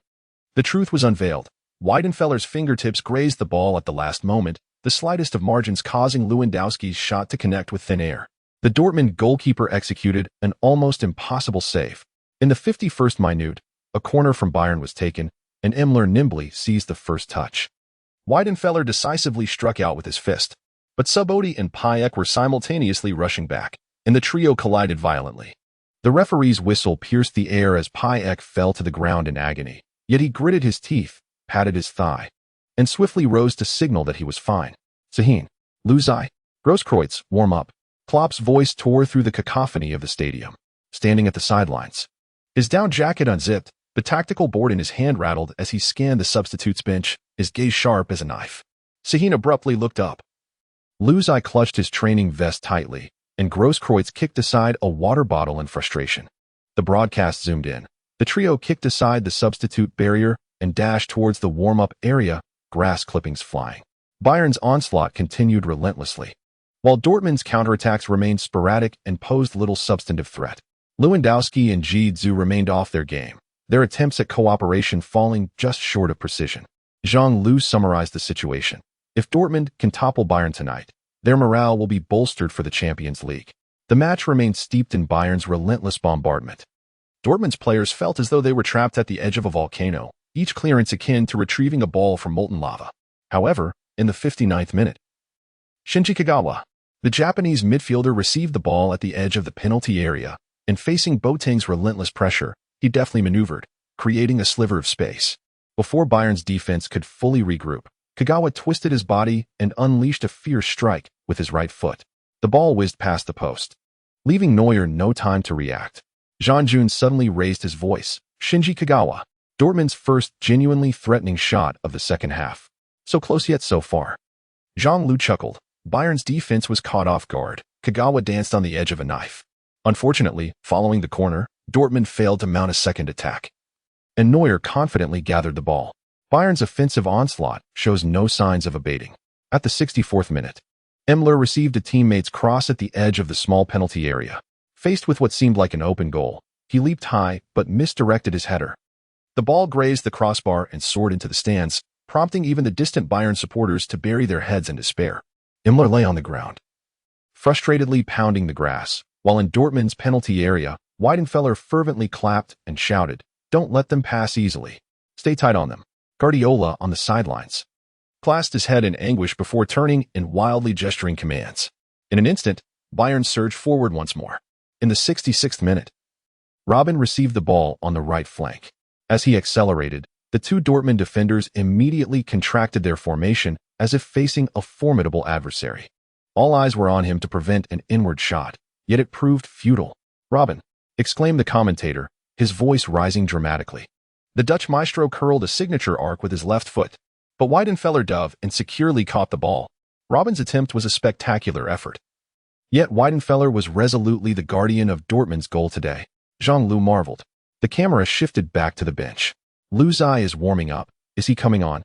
the truth was unveiled. Weidenfeller's fingertips grazed the ball at the last moment, the slightest of margins causing Lewandowski's shot to connect with thin air. The Dortmund goalkeeper executed an almost impossible save. In the 51st minute, a corner from Bayern was taken, and Immler nimbly seized the first touch. Weidenfeller decisively struck out with his fist, but Sabodi and Payet were simultaneously rushing back, and the trio collided violently. The referee's whistle pierced the air as Payet fell to the ground in agony, yet he gritted his teeth, patted his thigh, and swiftly rose to signal that he was fine. Sahin, Lu Zai, Grosskreutz, warm up. Klopp's voice tore through the cacophony of the stadium. Standing at the sidelines, his down jacket unzipped, the tactical board in his hand rattled as he scanned the substitutes bench, his gaze sharp as a knife. Sahin abruptly looked up. Lu Zai clutched his training vest tightly, and Grosskreutz kicked aside a water bottle in frustration. The broadcast zoomed in. The trio kicked aside the substitute barrier and dashed towards the warm-up area, grass clippings flying. Bayern's onslaught continued relentlessly, while Dortmund's counterattacks remained sporadic and posed little substantive threat. Lewandowski and Ji-Zu remained off their game, their attempts at cooperation falling just short of precision. Jean-Lul summarized the situation. If Dortmund can topple Bayern tonight, their morale will be bolstered for the Champions League. The match remained steeped in Bayern's relentless bombardment. Dortmund's players felt as though they were trapped at the edge of a volcano, each clearance akin to retrieving a ball from molten lava. However, in the 59th minute, Shinji Kagawa, the Japanese midfielder, received the ball at the edge of the penalty area, and facing Boateng's relentless pressure, he deftly maneuvered, creating a sliver of space. Before Bayern's defense could fully regroup, Kagawa twisted his body and unleashed a fierce strike with his right foot. The ball whizzed past the post, leaving Neuer no time to react. Jean-Jun suddenly raised his voice. Shinji Kagawa, Dortmund's first genuinely threatening shot of the second half. So close yet so far. Jean-Lul chuckled. Bayern's defense was caught off guard. Kagawa danced on the edge of a knife. Unfortunately, following the corner, Dortmund failed to mount a second attack, and Neuer confidently gathered the ball. Bayern's offensive onslaught shows no signs of abating. At the 64th minute, Emmler received a teammate's cross at the edge of the small penalty area. Faced with what seemed like an open goal, he leaped high but misdirected his header. The ball grazed the crossbar and soared into the stands, prompting even the distant Bayern supporters to bury their heads in despair. Emmler lay on the ground, frustratedly pounding the grass, while in Dortmund's penalty area, Weidenfeller fervently clapped and shouted, "Don't let them pass easily. Stay tight on them." Guardiola, on the sidelines, clasped his head in anguish before turning and wildly gesturing commands. In an instant, Bayern surged forward once more. In the 66th minute, Robben received the ball on the right flank. As he accelerated, the two Dortmund defenders immediately contracted their formation as if facing a formidable adversary. All eyes were on him to prevent an inward shot, yet it proved futile. "Robben!" exclaimed the commentator, his voice rising dramatically. The Dutch maestro curled a signature arc with his left foot, but Weidenfeller dove and securely caught the ball. Robben's attempt was a spectacular effort. Yet Weidenfeller was resolutely the guardian of Dortmund's goal today. Jean-Loup marveled. The camera shifted back to the bench. "Lou's eye is warming up. Is he coming on?"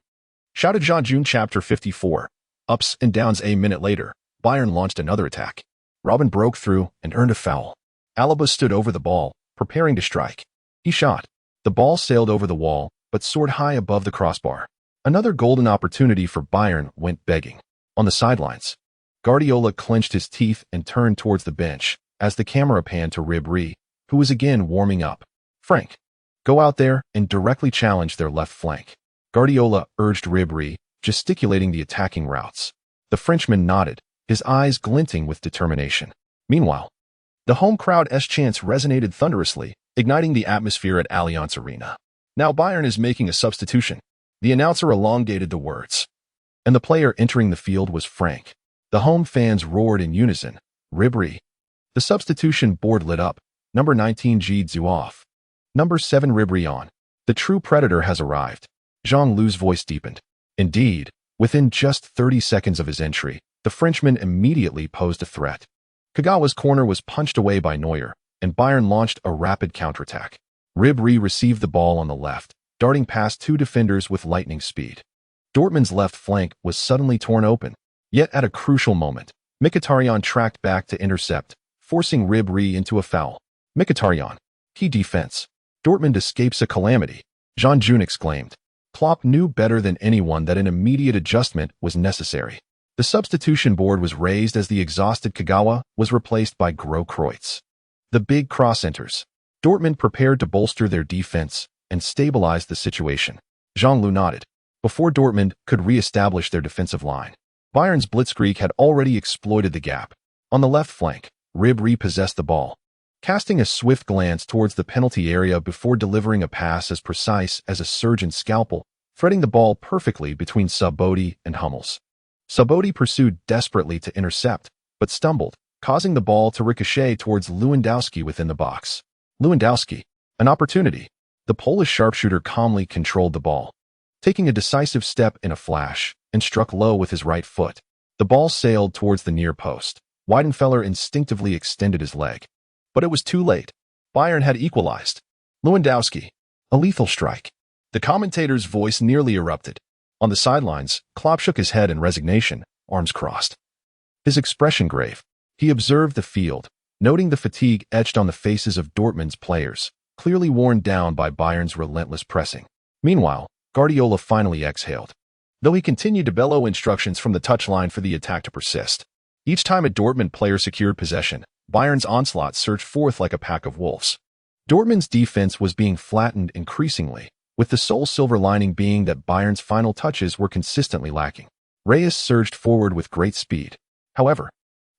shouted Jean-June. Chapter 54. Ups and downs. A minute later, Bayern launched another attack. Robben broke through and earned a foul. Alaba stood over the ball, preparing to strike. He shot. The ball sailed over the wall, but soared high above the crossbar. Another golden opportunity for Bayern went begging. On the sidelines, Guardiola clenched his teeth and turned towards the bench as the camera panned to Ribéry, who was again warming up. "Frank, go out there and directly challenge their left flank," Guardiola urged Ribéry, gesticulating the attacking routes. The Frenchman nodded, his eyes glinting with determination. Meanwhile, the home crowd's chants resonated thunderously, igniting the atmosphere at Allianz Arena. "Now Bayern is making a substitution." The announcer elongated the words, and the player entering the field was Frank. The home fans roared in unison. "Ribéry." The substitution board lit up. Number 19 Zhu off. Number 7 Ribéry on. The true predator has arrived. Jean-Loup's voice deepened. Indeed, within just 30 seconds of his entry, the Frenchman immediately posed a threat. Kagawa's corner was punched away by Neuer, and Bayern launched a rapid counterattack. Ribéry received the ball on the left, darting past two defenders with lightning speed. Dortmund's left flank was suddenly torn open. Yet at a crucial moment, Mkhitaryan tracked back to intercept, forcing Ribéry into a foul. Mkhitaryan. Key defense. Dortmund escapes a calamity, Jean-June exclaimed. Klopp knew better than anyone that an immediate adjustment was necessary. The substitution board was raised as the exhausted Kagawa was replaced by Groß-Kreutz. The big cross enters. Dortmund prepared to bolster their defense and stabilize the situation. Jean-Loup nodded. Before Dortmund could re-establish their defensive line, Bayern's blitzkrieg had already exploited the gap. On the left flank, Ribéry possessed the ball, casting a swift glance towards the penalty area before delivering a pass as precise as a surgeon's scalpel, threading the ball perfectly between Sabodi and Hummels. Sabodi pursued desperately to intercept, but stumbled, causing the ball to ricochet towards Lewandowski within the box. Lewandowski, an opportunity. The Polish sharpshooter calmly controlled the ball, taking a decisive step in a flash, and struck low with his right foot. The ball sailed towards the near post. Weidenfeller instinctively extended his leg. But it was too late. Bayern had equalized. Lewandowski, a lethal strike. The commentator's voice nearly erupted. On the sidelines, Klopp shook his head in resignation, arms crossed, his expression grave. He observed the field, noting the fatigue etched on the faces of Dortmund's players, clearly worn down by Bayern's relentless pressing. Meanwhile, Guardiola finally exhaled, though he continued to bellow instructions from the touchline for the attack to persist. Each time a Dortmund player secured possession, Bayern's onslaught surged forth like a pack of wolves. Dortmund's defense was being flattened increasingly, with the sole silver lining being that Bayern's final touches were consistently lacking. Reyes surged forward with great speed. However,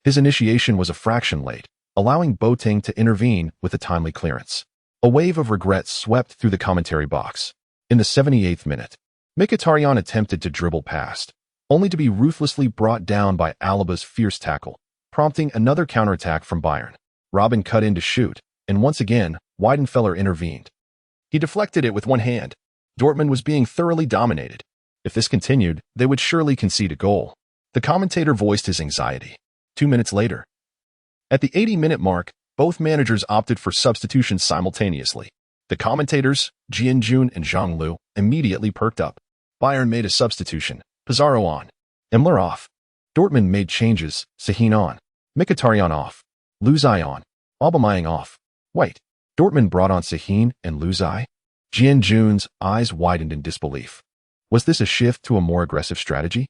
his initiation was a fraction late, allowing Boateng to intervene with a timely clearance. A wave of regret swept through the commentary box. In the 78th minute, Mkhitaryan attempted to dribble past, only to be ruthlessly brought down by Alaba's fierce tackle, prompting another counterattack from Bayern. Robben cut in to shoot, and once again, Weidenfeller intervened. He deflected it with one hand. Dortmund was being thoroughly dominated. If this continued, they would surely concede a goal. The commentator voiced his anxiety. 2 minutes later, At the 80-minute mark, both managers opted for substitutions simultaneously. The commentators, Jian-Jun and Zhang Lu, immediately perked up. Bayern made a substitution. Pizarro on. Immler off. Dortmund made changes. Sahin on. Mkhitaryan off. Luzai on. Aubameyang off. Wait. Dortmund brought on Sahin and Luzai? Jian-Jun's eyes widened in disbelief. Was this a shift to a more aggressive strategy?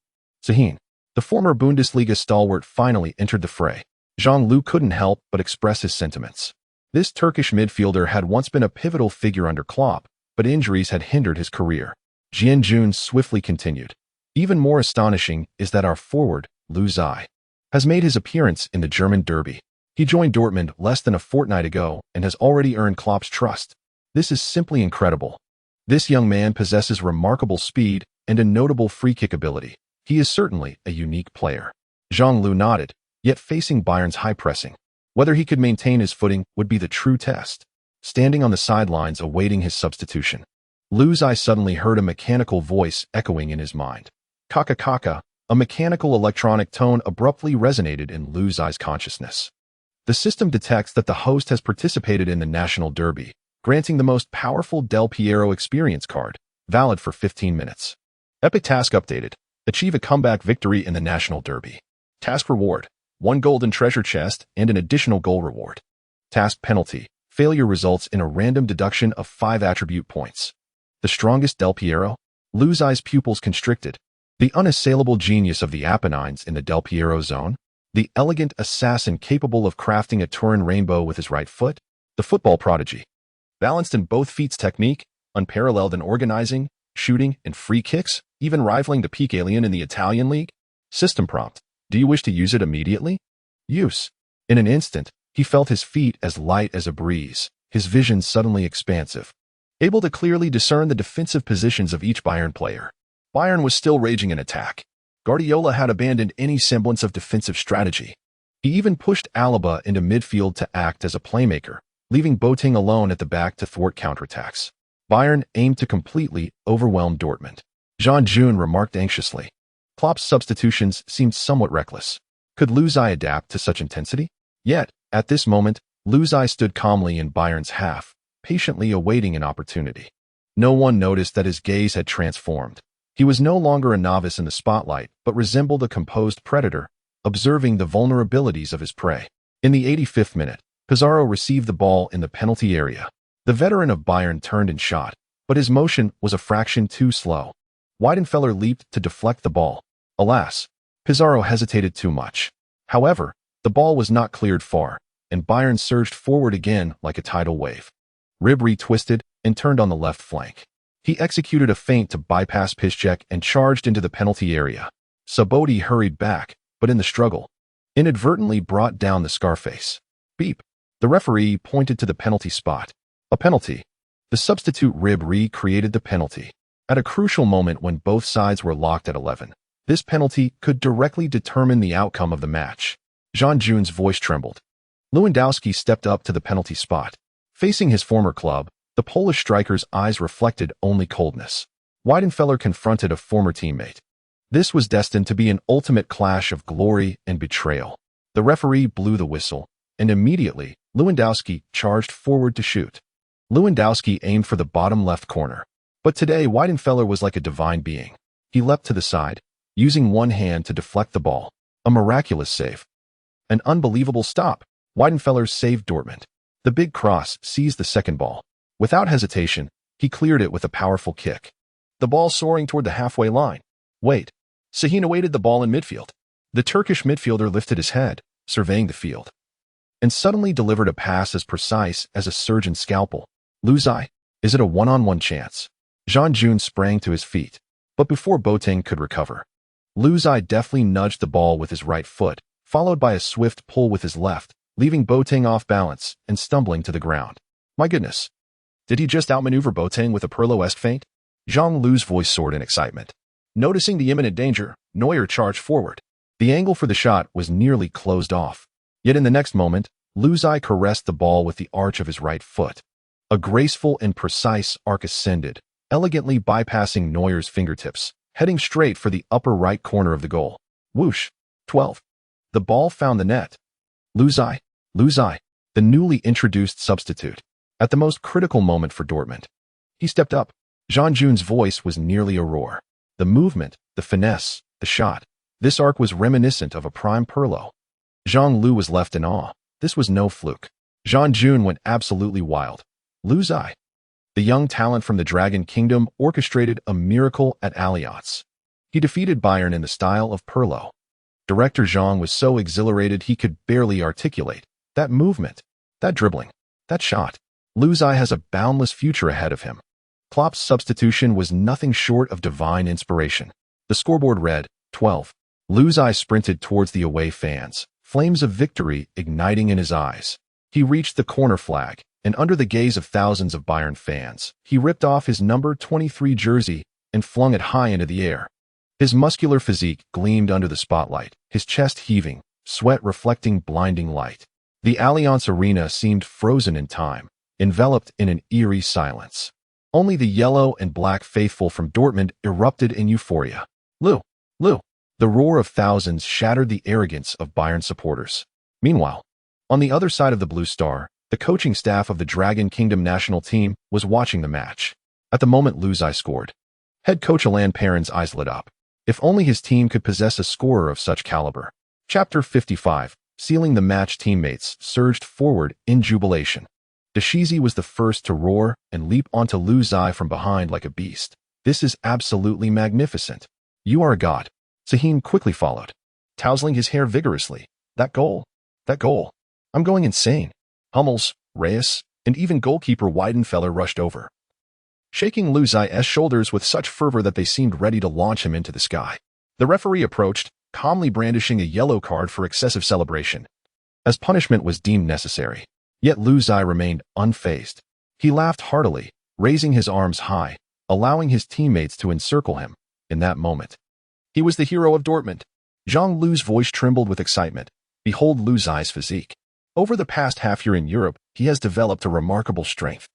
Sahin, the former Bundesliga stalwart, finally entered the fray. Zhang Lu couldn't help but express his sentiments. This Turkish midfielder had once been a pivotal figure under Klopp, but injuries had hindered his career. Jian-Jun swiftly continued. Even more astonishing is that our forward, Luzai, has made his appearance in the German derby. He joined Dortmund less than a fortnight ago and has already earned Klopp's trust. This is simply incredible. This young man possesses remarkable speed and a notable free-kick ability. He is certainly a unique player. Zhang Lu nodded, yet facing Bayern's high pressing. Whether he could maintain his footing would be the true test. Standing on the sidelines awaiting his substitution, Luzai suddenly heard a mechanical voice echoing in his mind. Kaka kaka, a mechanical electronic tone abruptly resonated in Luzai's consciousness. The system detects that the host has participated in the national derby, granting the most powerful Del Piero experience card, valid for 15 minutes. Epic task updated. Achieve a comeback victory in the national derby. Task reward. 1 golden treasure chest and an additional goal reward. Task penalty. Failure results in a random deduction of 5 attribute points. The strongest Del Piero? Luzai's pupils constricted. The unassailable genius of the Apennines in the Del Piero zone? The elegant assassin capable of crafting a Turin rainbow with his right foot? The football prodigy. Balanced in both feats technique, unparalleled in organizing, shooting, and free kicks, even rivaling the peak alien in the Italian league? System prompt. Do you wish to use it immediately? Use. In an instant, he felt his feet as light as a breeze, his vision suddenly expansive, able to clearly discern the defensive positions of each Bayern player. Bayern was still raging an attack. Guardiola had abandoned any semblance of defensive strategy. He even pushed Alaba into midfield to act as a playmaker, leaving Boateng alone at the back to thwart counterattacks. Bayern aimed to completely overwhelm Dortmund. Jian-Jun remarked anxiously. Klopp's substitutions seemed somewhat reckless. Could Luzai adapt to such intensity? Yet, at this moment, Luzai stood calmly in Bayern's half, patiently awaiting an opportunity. No one noticed that his gaze had transformed. He was no longer a novice in the spotlight, but resembled a composed predator, observing the vulnerabilities of his prey. In the 85th minute, Pizarro received the ball in the penalty area. The veteran of Bayern turned and shot, but his motion was a fraction too slow. Weidenfeller leaped to deflect the ball. Alas, Pizarro hesitated too much. However, the ball was not cleared far, and Bayern surged forward again like a tidal wave. Ribéry twisted and turned on the left flank. He executed a feint to bypass Piszczek and charged into the penalty area. Sabodi hurried back, but in the struggle, inadvertently brought down the Scarface. Beep. The referee pointed to the penalty spot. A penalty. The substitute Ribéry created the penalty. At a crucial moment when both sides were locked at 11, this penalty could directly determine the outcome of the match. Jian-Jun's voice trembled. Lewandowski stepped up to the penalty spot. Facing his former club, the Polish striker's eyes reflected only coldness. Weidenfeller confronted a former teammate. This was destined to be an ultimate clash of glory and betrayal. The referee blew the whistle, and immediately, Lewandowski charged forward to shoot. Lewandowski aimed for the bottom left corner. But today, Weidenfeller was like a divine being. He leapt to the side, using one hand to deflect the ball. A miraculous save. An unbelievable stop. Weidenfeller saved Dortmund. The big cross seized the second ball. Without hesitation, he cleared it with a powerful kick. The ball soaring toward the halfway line. Wait. Sahin awaited the ball in midfield. The Turkish midfielder lifted his head, surveying the field, and suddenly delivered a pass as precise as a surgeon's scalpel. Luzai, is it a one-on-one chance? Jian-Jun sprang to his feet, but before Boateng could recover, Luzai deftly nudged the ball with his right foot, followed by a swift pull with his left, leaving Boateng off balance and stumbling to the ground. My goodness. Did he just outmaneuver Boateng with a Pirlo-esque feint? Zhang Lu's voice soared in excitement. Noticing the imminent danger, Neuer charged forward. The angle for the shot was nearly closed off. Yet in the next moment, Luzai caressed the ball with the arch of his right foot. A graceful and precise arc ascended, elegantly bypassing Neuer's fingertips, heading straight for the upper right corner of the goal. Whoosh. 12. The ball found the net. Luzai, Luzai, the newly introduced substitute, at the most critical moment for Dortmund. He stepped up. Jean Jun's voice was nearly a roar. The movement, the finesse, the shot. This arc was reminiscent of a prime Pirlo. Zhang Lu was left in awe. This was no fluke. Jean Jun went absolutely wild. Luzai, the young talent from the Dragon Kingdom, orchestrated a miracle at Allianz. He defeated Bayern in the style of Pirlo. Director Zhang was so exhilarated he could barely articulate. That movement, that dribbling, that shot. Luzai has a boundless future ahead of him. Klopp's substitution was nothing short of divine inspiration. The scoreboard read, 12. Luzai sprinted towards the away fans, flames of victory igniting in his eyes. He reached the corner flag, and under the gaze of thousands of Bayern fans, he ripped off his number 23 jersey and flung it high into the air. His muscular physique gleamed under the spotlight, his chest heaving, sweat reflecting blinding light. The Allianz Arena seemed frozen in time, enveloped in an eerie silence. Only the yellow and black faithful from Dortmund erupted in euphoria. Lu! The roar of thousands shattered the arrogance of Bayern supporters. Meanwhile, on the other side of the Blue Star, the coaching staff of the Dragon Kingdom national team was watching the match. At the moment Luzai scored, head coach Alain Perrin's eyes lit up. If only his team could possess a scorer of such caliber. Chapter 55, sealing the match. Teammates surged forward in jubilation. Deshizi was the first to roar and leap onto Luzai from behind like a beast. This is absolutely magnificent. You are a god. Sahin quickly followed, tousling his hair vigorously. That goal. I'm going insane. Hummels, Reyes, and even goalkeeper Weidenfeller rushed over, shaking Luzai's shoulders with such fervor that they seemed ready to launch him into the sky. The referee approached, calmly brandishing a yellow card for excessive celebration, as punishment was deemed necessary. Yet Luzai remained unfazed. He laughed heartily, raising his arms high, allowing his teammates to encircle him. In that moment, he was the hero of Dortmund. Zhang Lu's voice trembled with excitement. Behold Luzai's physique. Over the past half year in Europe, he has developed a remarkable strength,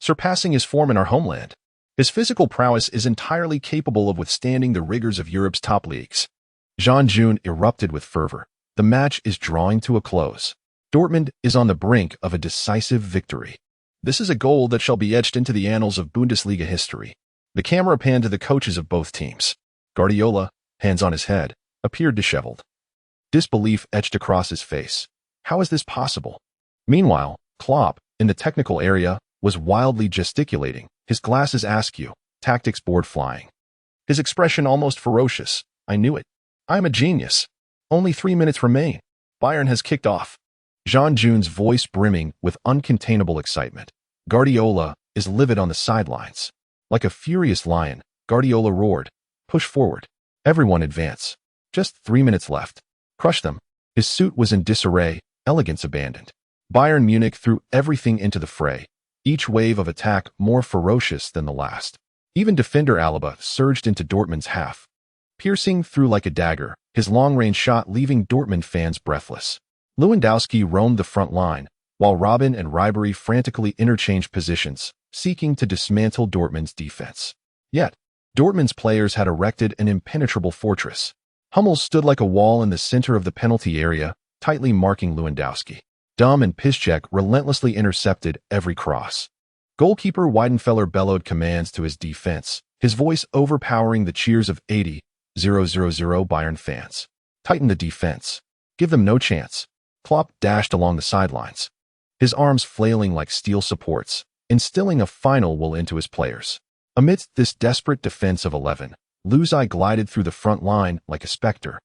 surpassing his form in our homeland. His physical prowess is entirely capable of withstanding the rigors of Europe's top leagues. Jean Jun erupted with fervor. The match is drawing to a close. Dortmund is on the brink of a decisive victory. This is a goal that shall be etched into the annals of Bundesliga history. The camera panned to the coaches of both teams. Guardiola, hands on his head, appeared disheveled. Disbelief etched across his face. How is this possible? Meanwhile, Klopp, in the technical area, was wildly gesticulating, his glasses askew, tactics board flying. His expression almost ferocious. I knew it. I am a genius. Only 3 minutes remain. Bayern has kicked off. Jean Jun's voice brimming with uncontainable excitement. Guardiola is livid on the sidelines. Like a furious lion, Guardiola roared. Push forward. Everyone advance. Just 3 minutes left. Crush them. His suit was in disarray, elegance abandoned. Bayern Munich threw everything into the fray, each wave of attack more ferocious than the last. Even defender Alaba surged into Dortmund's half, piercing through like a dagger, his long-range shot leaving Dortmund fans breathless. Lewandowski roamed the front line, while Robben and Ribery frantically interchanged positions, seeking to dismantle Dortmund's defense. Yet, Dortmund's players had erected an impenetrable fortress. Hummels stood like a wall in the center of the penalty area, tightly marking Lewandowski. Dom and Piszczek relentlessly intercepted every cross. Goalkeeper Weidenfeller bellowed commands to his defense, his voice overpowering the cheers of 80,000 Bayern fans. Tighten the defense. Give them no chance. Klopp dashed along the sidelines, his arms flailing like steel supports, instilling a final will into his players. Amidst this desperate defense of 11, Luzai glided through the front line like a specter,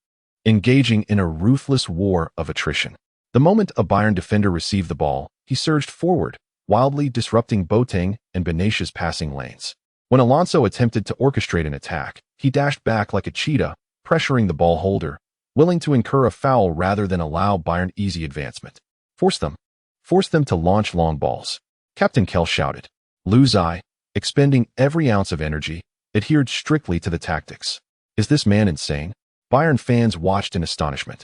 engaging in a ruthless war of attrition. The moment a Bayern defender received the ball, he surged forward, wildly disrupting Boateng and Benacer's passing lanes. When Alonso attempted to orchestrate an attack, he dashed back like a cheetah, pressuring the ball holder, willing to incur a foul rather than allow Bayern easy advancement. Force them to launch long balls. Captain Kell shouted. Luzai, expending every ounce of energy, adhered strictly to the tactics. Is this man insane? Bayern fans watched in astonishment.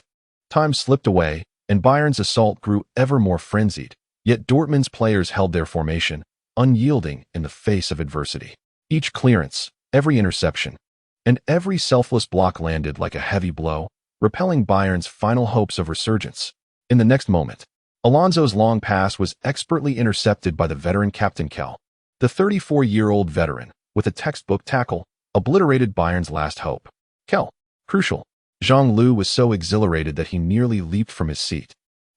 Time slipped away, and Bayern's assault grew ever more frenzied, yet Dortmund's players held their formation, unyielding in the face of adversity. Each clearance, every interception, and every selfless block landed like a heavy blow, repelling Bayern's final hopes of resurgence. In the next moment, Alonso's long pass was expertly intercepted by the veteran Captain Kell. The 34-year-old veteran, with a textbook tackle, obliterated Bayern's last hope. Kell. Crucial. Zhang Lu was so exhilarated that he nearly leaped from his seat.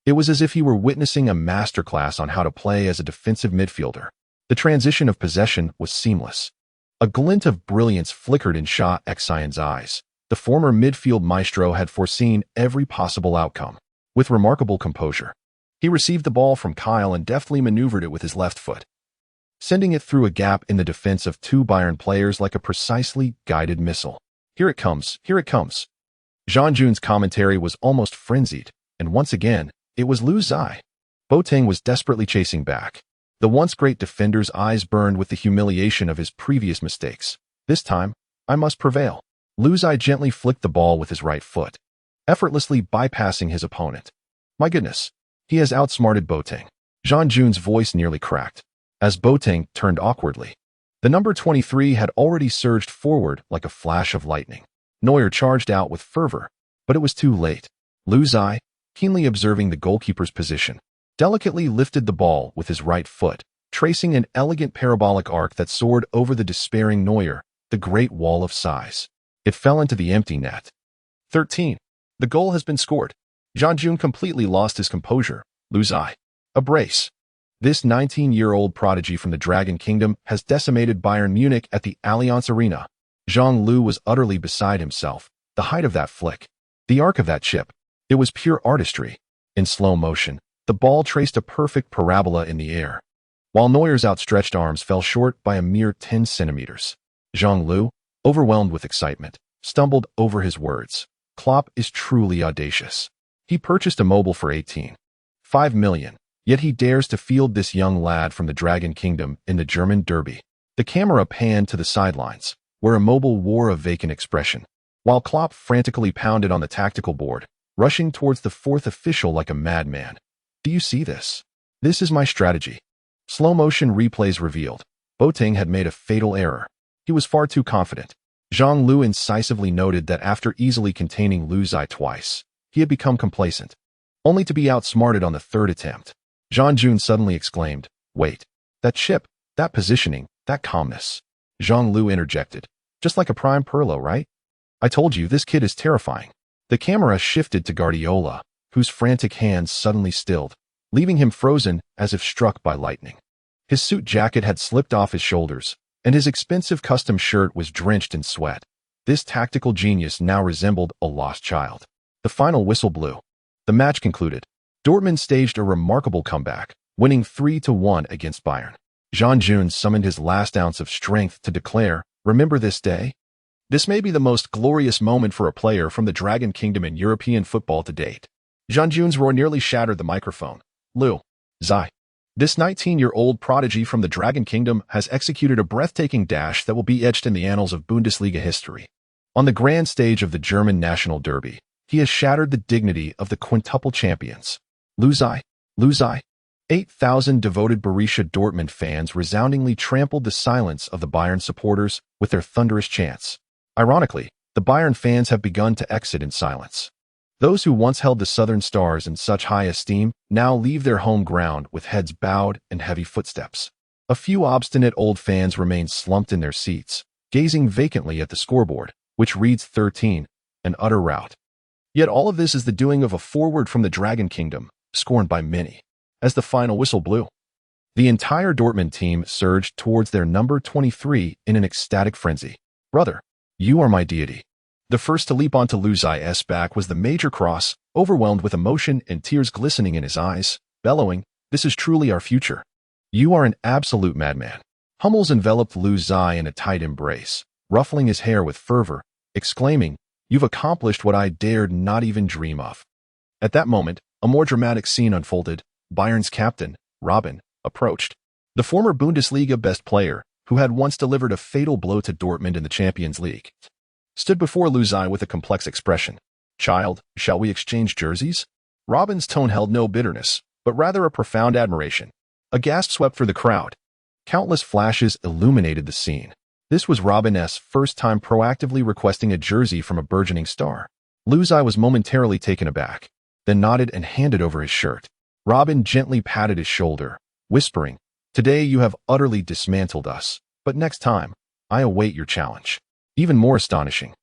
It was as if he were witnessing a masterclass on how to play as a defensive midfielder. The transition of possession was seamless. A glint of brilliance flickered in Shah Xian's eyes. The former midfield maestro had foreseen every possible outcome. With remarkable composure, he received the ball from Kyle and deftly maneuvered it with his left foot, sending it through a gap in the defense of two Bayern players like a precisely guided missile. Here it comes, here it comes. Zhang Jun's commentary was almost frenzied, and once again, it was Lu Zai. Boateng was desperately chasing back. The once great defender's eyes burned with the humiliation of his previous mistakes. This time, I must prevail. Lu Zai gently flicked the ball with his right foot, effortlessly bypassing his opponent. My goodness, he has outsmarted Boateng. Zhang Jun's voice nearly cracked as Boateng turned awkwardly. The number 23 had already surged forward like a flash of lightning. Neuer charged out with fervor, but it was too late. Lu Zai, keenly observing the goalkeeper's position, delicately lifted the ball with his right foot, tracing an elegant parabolic arc that soared over the despairing Neuer, the great wall of size. It fell into the empty net. 13. The goal has been scored. Zhang Jun completely lost his composure. Lu Zai. A brace. This 19-year-old prodigy from the Dragon Kingdom has decimated Bayern Munich at the Allianz Arena. Zhang Lu was utterly beside himself. The height of that flick, the arc of that chip, it was pure artistry. In slow motion, the ball traced a perfect parabola in the air, while Neuer's outstretched arms fell short by a mere 10 centimeters. Zhang Lu, overwhelmed with excitement, stumbled over his words. Klopp is truly audacious. He purchased a mobile for 18.5 million, yet he dares to field this young lad from the Dragon Kingdom in the German derby. The camera panned to the sidelines, where Immobile wore a vacant expression, while Klopp frantically pounded on the tactical board, rushing towards the fourth official like a madman. Do you see this? This is my strategy. Slow-motion replays revealed. Boateng had made a fatal error. He was far too confident. Zhang Lu incisively noted that after easily containing Lu Zai twice, he had become complacent, only to be outsmarted on the third attempt. Zhang Jun suddenly exclaimed, "Wait, that chip, that positioning, that calmness." Zhang Lu interjected, "Just like a prime Pirlo, right? I told you, this kid is terrifying." The camera shifted to Guardiola, whose frantic hands suddenly stilled, leaving him frozen as if struck by lightning. His suit jacket had slipped off his shoulders, and his expensive custom shirt was drenched in sweat. This tactical genius now resembled a lost child. The final whistle blew. The match concluded. Dortmund staged a remarkable comeback, winning 3-1 against Bayern. Zhang Jun summoned his last ounce of strength to declare, "Remember this day? This may be the most glorious moment for a player from the Dragon Kingdom in European football to date." Zhang Jun's roar nearly shattered the microphone. Lu Zai. This 19-year-old prodigy from the Dragon Kingdom has executed a breathtaking dash that will be etched in the annals of Bundesliga history. On the grand stage of the German National Derby, he has shattered the dignity of the quintuple champions. Lu Zai. 8,000 devoted Borussia Dortmund fans resoundingly trampled the silence of the Bayern supporters with their thunderous chants. Ironically, the Bayern fans have begun to exit in silence. Those who once held the Southern Stars in such high esteem now leave their home ground with heads bowed and heavy footsteps. A few obstinate old fans remain slumped in their seats, gazing vacantly at the scoreboard, which reads 13, an utter rout. Yet all of this is the doing of a forward from the Dragon Kingdom, scorned by many. As the final whistle blew, the entire Dortmund team surged towards their number 23 in an ecstatic frenzy. "Brother, you are my deity." The first to leap onto Lu Zai's back was the Major Cross, overwhelmed with emotion and tears glistening in his eyes, bellowing, "This is truly our future. You are an absolute madman." Hummels enveloped Lu Zai in a tight embrace, ruffling his hair with fervor, exclaiming, "You've accomplished what I dared not even dream of." At that moment, a more dramatic scene unfolded. Bayern's captain, Robben, approached. The former Bundesliga best player, who had once delivered a fatal blow to Dortmund in the Champions League, stood before Lu Zai with a complex expression. "Child, shall we exchange jerseys?" Robben's tone held no bitterness, but rather a profound admiration. A gasp swept through the crowd. Countless flashes illuminated the scene. This was Robben's first time proactively requesting a jersey from a burgeoning star. Lu Zai was momentarily taken aback, then nodded and handed over his shirt. Robin gently patted his shoulder, whispering, "Today you have utterly dismantled us, but next time, I await your challenge." Even more astonishing,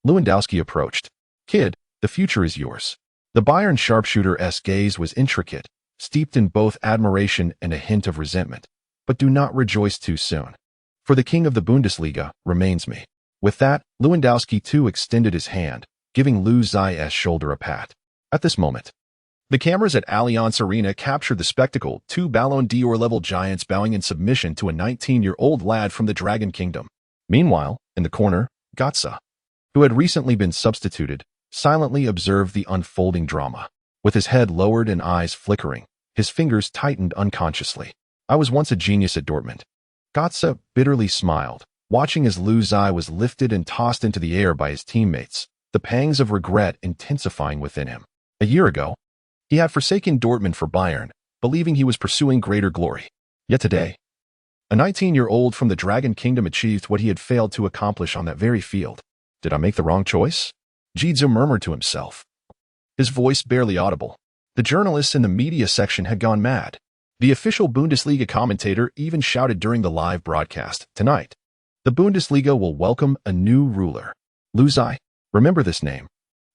Lewandowski approached. "Kid, the future is yours." The Bayern sharpshooter's gaze was intricate, steeped in both admiration and a hint of resentment. "But do not rejoice too soon. For the king of the Bundesliga remains me." With that, Lewandowski too extended his hand, giving Lu Zai's shoulder a pat. At this moment, the cameras at Allianz Arena captured the spectacle, two Ballon d'Or-level giants bowing in submission to a 19-year-old lad from the Dragon Kingdom. Meanwhile, in the corner, Götze, who had recently been substituted, silently observed the unfolding drama. With his head lowered and eyes flickering, his fingers tightened unconsciously. "I was once a genius at Dortmund." Götze bitterly smiled, watching as Lu Zai was lifted and tossed into the air by his teammates, the pangs of regret intensifying within him. A year ago, he had forsaken Dortmund for Bayern, believing he was pursuing greater glory. Yet today, a 19-year-old from the Dragon Kingdom achieved what he had failed to accomplish on that very field. Did I make the wrong choice? Götze murmured to himself, his voice barely audible. The journalists in the media section had gone mad. The official Bundesliga commentator even shouted during the live broadcast, "Tonight, the Bundesliga will welcome a new ruler. Lu Zai, remember this name."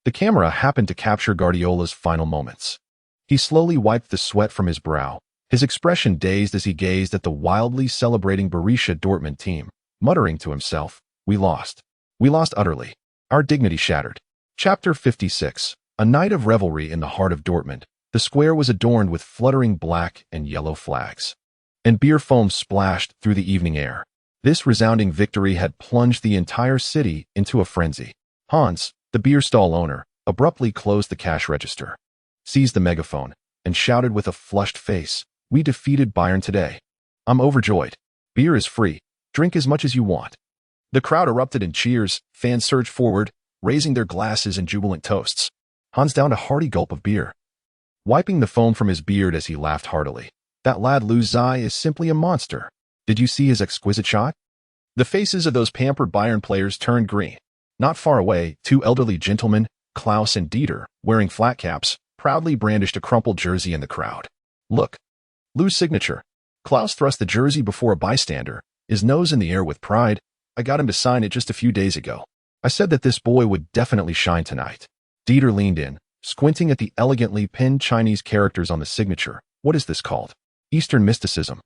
The camera happened to capture Guardiola's final moments. He slowly wiped the sweat from his brow, his expression dazed as he gazed at the wildly celebrating Borussia Dortmund team, muttering to himself, "We lost. We lost utterly. Our dignity shattered." Chapter 56. A night of revelry in the heart of Dortmund. The square was adorned with fluttering black and yellow flags, and beer foam splashed through the evening air. This resounding victory had plunged the entire city into a frenzy. Hans, the beer stall owner, abruptly closed the cash register, seized the megaphone, and shouted with a flushed face, "We defeated Bayern today. I'm overjoyed. Beer is free. Drink as much as you want." The crowd erupted in cheers, fans surged forward, raising their glasses in jubilant toasts. Hans downed a hearty gulp of beer, wiping the foam from his beard as he laughed heartily. "That lad Lu Zai is simply a monster. Did you see his exquisite shot?" The faces of those pampered Bayern players turned green. Not far away, two elderly gentlemen, Klaus and Dieter, wearing flat caps, proudly brandished a crumpled jersey in the crowd. "Look. Lu's signature." Klaus thrust the jersey before a bystander, his nose in the air with pride. "I got him to sign it just a few days ago. I said that this boy would definitely shine tonight." Dieter leaned in, squinting at the elegantly pinned Chinese characters on the signature. "What is this called?" "Eastern mysticism.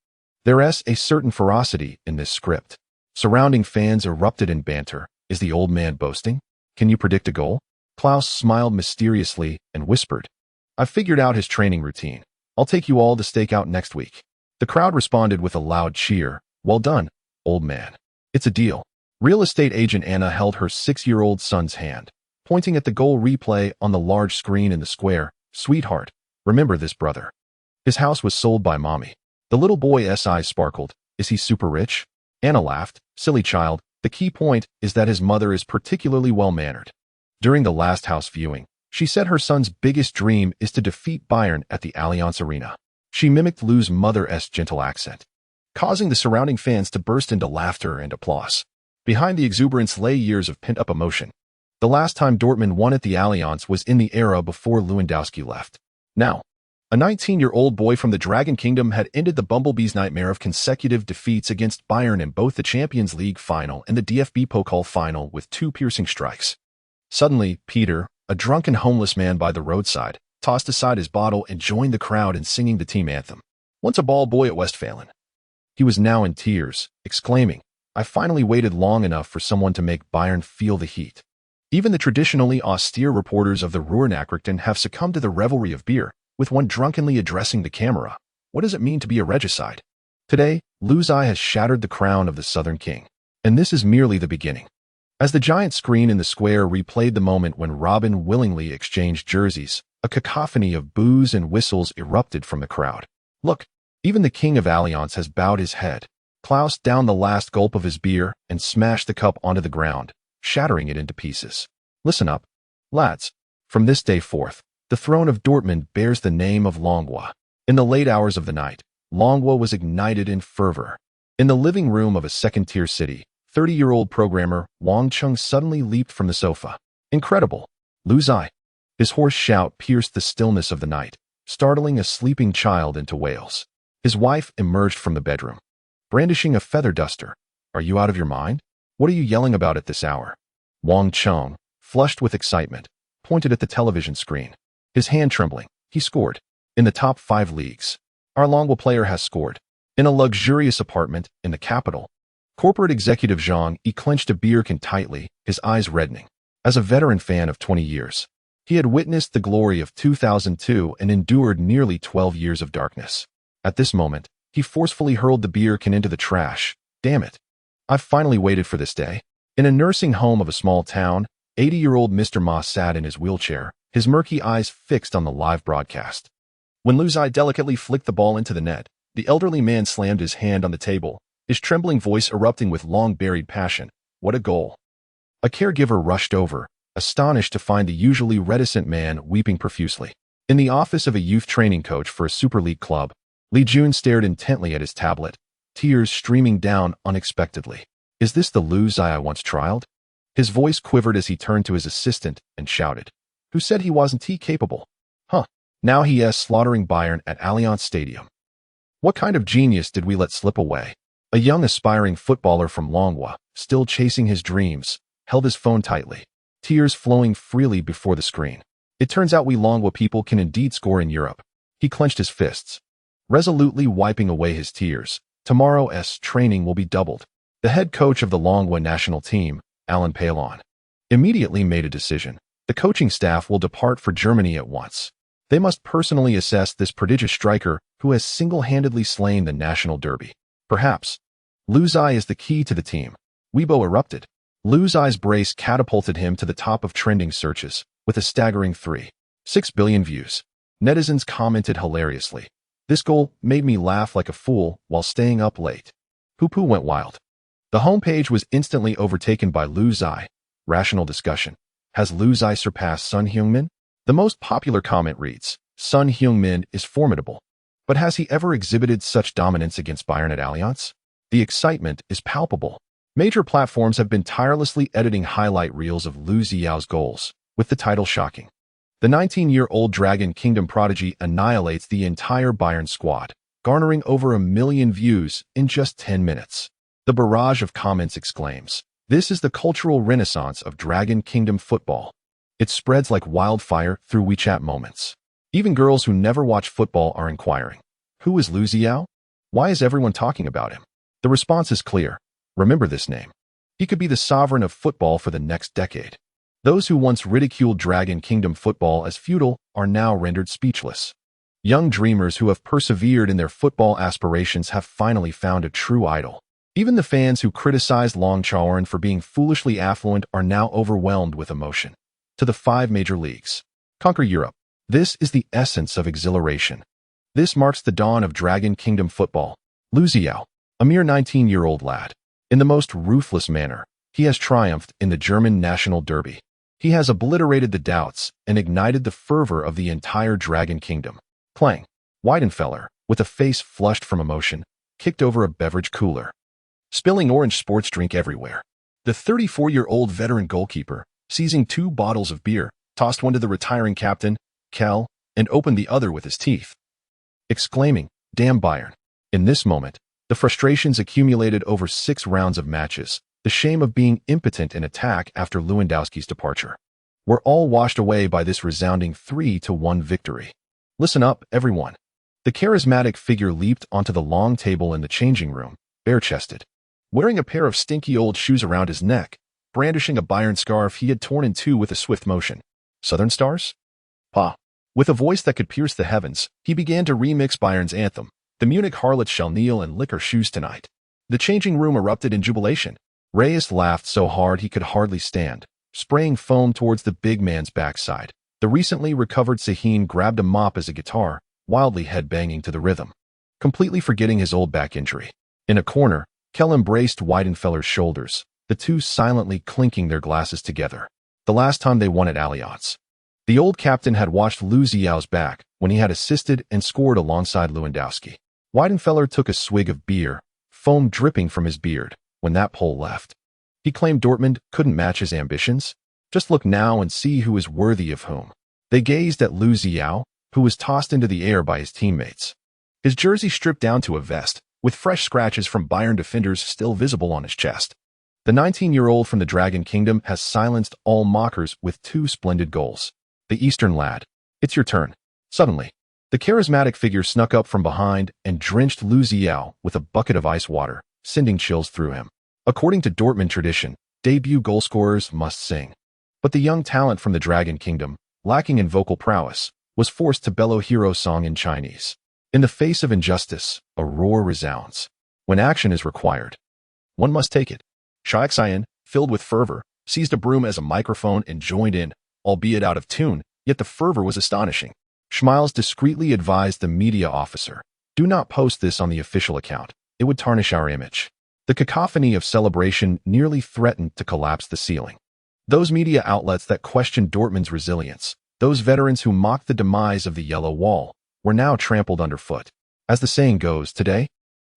There's a certain ferocity in this script." Surrounding fans erupted in banter. "Is the old man boasting? Can you predict a goal?" Klaus smiled mysteriously and whispered, "I've figured out his training routine. I'll take you all to stake out next week." The crowd responded with a loud cheer. "Well done, old man. It's a deal." Real estate agent Anna held her 6-year-old son's hand, pointing at the goal replay on the large screen in the square. "Sweetheart, remember this brother. His house was sold by mommy." The little boy's eyes sparkled. "Is he super rich?" Anna laughed. "Silly child, the key point is that his mother is particularly well-mannered." During the last house viewing, she said her son's biggest dream is to defeat Bayern at the Allianz Arena. She mimicked Lu's mother's gentle accent, causing the surrounding fans to burst into laughter and applause. Behind the exuberance lay years of pent-up emotion. The last time Dortmund won at the Allianz was in the era before Lewandowski left. Now, a 19-year-old boy from the Dragon Kingdom had ended the Bumblebee's nightmare of consecutive defeats against Bayern in both the Champions League final and the DFB Pokal final with 2 piercing strikes. Suddenly, Peter, a drunken homeless man by the roadside, tossed aside his bottle and joined the crowd in singing the team anthem. Once a ball boy at Westfalen, he was now in tears, exclaiming, "I finally waited long enough for someone to make Bayern feel the heat." Even the traditionally austere reporters of the Ruhr-Nachrichten have succumbed to the revelry of beer, with one drunkenly addressing the camera. What does it mean to be a regicide? Today, Lu Zai has shattered the crown of the Southern King. And this is merely the beginning. As the giant screen in the square replayed the moment when Robin willingly exchanged jerseys, a cacophony of boos and whistles erupted from the crowd. "Look, even the king of Allianz has bowed his head." Klaus downed the last gulp of his beer and smashed the cup onto the ground, shattering it into pieces. "Listen up, lads. From this day forth, the throne of Dortmund bears the name of Langlois." In the late hours of the night, Langlois was ignited in fervor. In the living room of a second-tier city, 30-year-old programmer Wang Chung suddenly leaped from the sofa. "Incredible! Lu Zai!" His hoarse shout pierced the stillness of the night, startling a sleeping child into wails. His wife emerged from the bedroom, brandishing a feather duster. "Are you out of your mind? What are you yelling about at this hour?" Wang Cheng, flushed with excitement, pointed at the television screen. His hand trembling, he scored. In the top 5 leagues, our Longwa player has scored. In a luxurious apartment in the capital, corporate executive Zhang Yi clenched a beer can tightly, his eyes reddening. As a veteran fan of 20 years, he had witnessed the glory of 2002 and endured nearly 12 years of darkness. At this moment, he forcefully hurled the beer can into the trash. "Damn it. I've finally waited for this day." In a nursing home of a small town, 80-year-old Mr. Ma sat in his wheelchair, his murky eyes fixed on the live broadcast. When Lu Zai delicately flicked the ball into the net, the elderly man slammed his hand on the table, his trembling voice erupting with long-buried passion. "What a goal." A caregiver rushed over, astonished to find the usually reticent man weeping profusely. In the office of a youth training coach for a Super League club, Li Jun stared intently at his tablet, tears streaming down unexpectedly. "Is this the Lu Zai I once trialed?" His voice quivered as he turned to his assistant and shouted. "Who said he wasn't capable? Huh. Now he is slaughtering Bayern at Allianz Stadium. What kind of genius did we let slip away?" A young aspiring footballer from Longwa, still chasing his dreams, held his phone tightly, tears flowing freely before the screen. "It turns out we Longwa people can indeed score in Europe." He clenched his fists, resolutely wiping away his tears. Tomorrow's training will be doubled. The head coach of the Longwa national team, Alan Palon, immediately made a decision. The coaching staff will depart for Germany at once. They must personally assess this prodigious striker who has single-handedly slain the national derby. Perhaps Lu Zai is the key to the team. Weibo erupted. Lu Zai's brace catapulted him to the top of trending searches, with a staggering 3.6 billion views. Netizens commented hilariously. "This goal made me laugh like a fool while staying up late." Poo-poo went wild. The homepage was instantly overtaken by Lu Zai. Rational discussion. Has Lu Zai surpassed Sun Heung-min? The most popular comment reads, "Sun Heung-min is formidable. But has he ever exhibited such dominance against Bayern at Allianz?" The excitement is palpable. Major platforms have been tirelessly editing highlight reels of Lu Ziyao's goals, with the title shocking. The 19-year-old Dragon Kingdom prodigy annihilates the entire Bayern squad, garnering over 1 million views in just 10 minutes. The barrage of comments exclaims, "This is the cultural renaissance of Dragon Kingdom football." It spreads like wildfire through WeChat moments. Even girls who never watch football are inquiring, "Who is Lu Ziyao? Why is everyone talking about him?" The response is clear. Remember this name. He could be the sovereign of football for the next decade. Those who once ridiculed Dragon Kingdom football as feudal are now rendered speechless. Young dreamers who have persevered in their football aspirations have finally found a true idol. Even the fans who criticized Long Chaoren for being foolishly affluent are now overwhelmed with emotion. To the 5 major leagues. Conquer Europe. This is the essence of exhilaration. This marks the dawn of Dragon Kingdom football. Lu Ziyao, a mere 19-year-old lad. In the most ruthless manner, he has triumphed in the German national derby. He has obliterated the doubts and ignited the fervor of the entire Dragon Kingdom. Clang. Weidenfeller, with a face flushed from emotion, kicked over a beverage cooler, spilling orange sports drink everywhere. The 34-year-old veteran goalkeeper, seizing 2 bottles of beer, tossed one to the retiring captain, Kell, and opened the other with his teeth, exclaiming, "Damn Bayern." In this moment, the frustrations accumulated over 6 rounds of matches, the shame of being impotent in attack after Lewandowski's departure, were all washed away by this resounding 3-1 victory. Listen up, everyone. The charismatic figure leaped onto the long table in the changing room, bare-chested, wearing a pair of stinky old shoes around his neck, brandishing a Bayern scarf he had torn in 2 with a swift motion. "Southern Stars?" Pa. With a voice that could pierce the heavens, he began to remix Bayern's anthem, "The Munich Harlots shall kneel and lick our shoes tonight." The changing room erupted in jubilation. Reyes laughed so hard he could hardly stand, spraying foam towards the big man's backside. The recently recovered Sahin grabbed a mop as a guitar, wildly head-banging to the rhythm, completely forgetting his old back injury. In a corner, Kell embraced Weidenfeller's shoulders, the two silently clinking their glasses together. The last time they won at Allianz, the old captain had watched Lu Ziyao's back when he had assisted and scored alongside Lewandowski. Weidenfeller took a swig of beer, foam dripping from his beard, when that Pole left. He claimed Dortmund couldn't match his ambitions. Just look now and see who is worthy of whom. They gazed at Lu Ziyao, who was tossed into the air by his teammates. His jersey stripped down to a vest, with fresh scratches from Bayern defenders still visible on his chest. The 19-year-old from the Dragon Kingdom has silenced all mockers with 2 splendid goals. The Eastern lad. It's your turn. Suddenly, the charismatic figure snuck up from behind and drenched Lu Xiao with a bucket of ice water, sending chills through him. According to Dortmund tradition, debut goalscorers must sing. But the young talent from the Dragon Kingdom, lacking in vocal prowess, was forced to bellow hero song in Chinese. In the face of injustice, a roar resounds. When action is required, one must take it. Shai Xian, filled with fervor, seized a broom as a microphone and joined in, albeit out of tune, yet the fervor was astonishing. Schmiles discreetly advised the media officer, "Do not post this on the official account. It would tarnish our image." The cacophony of celebration nearly threatened to collapse the ceiling. Those media outlets that questioned Dortmund's resilience, those veterans who mocked the demise of the Yellow Wall, were now trampled underfoot. As the saying goes today,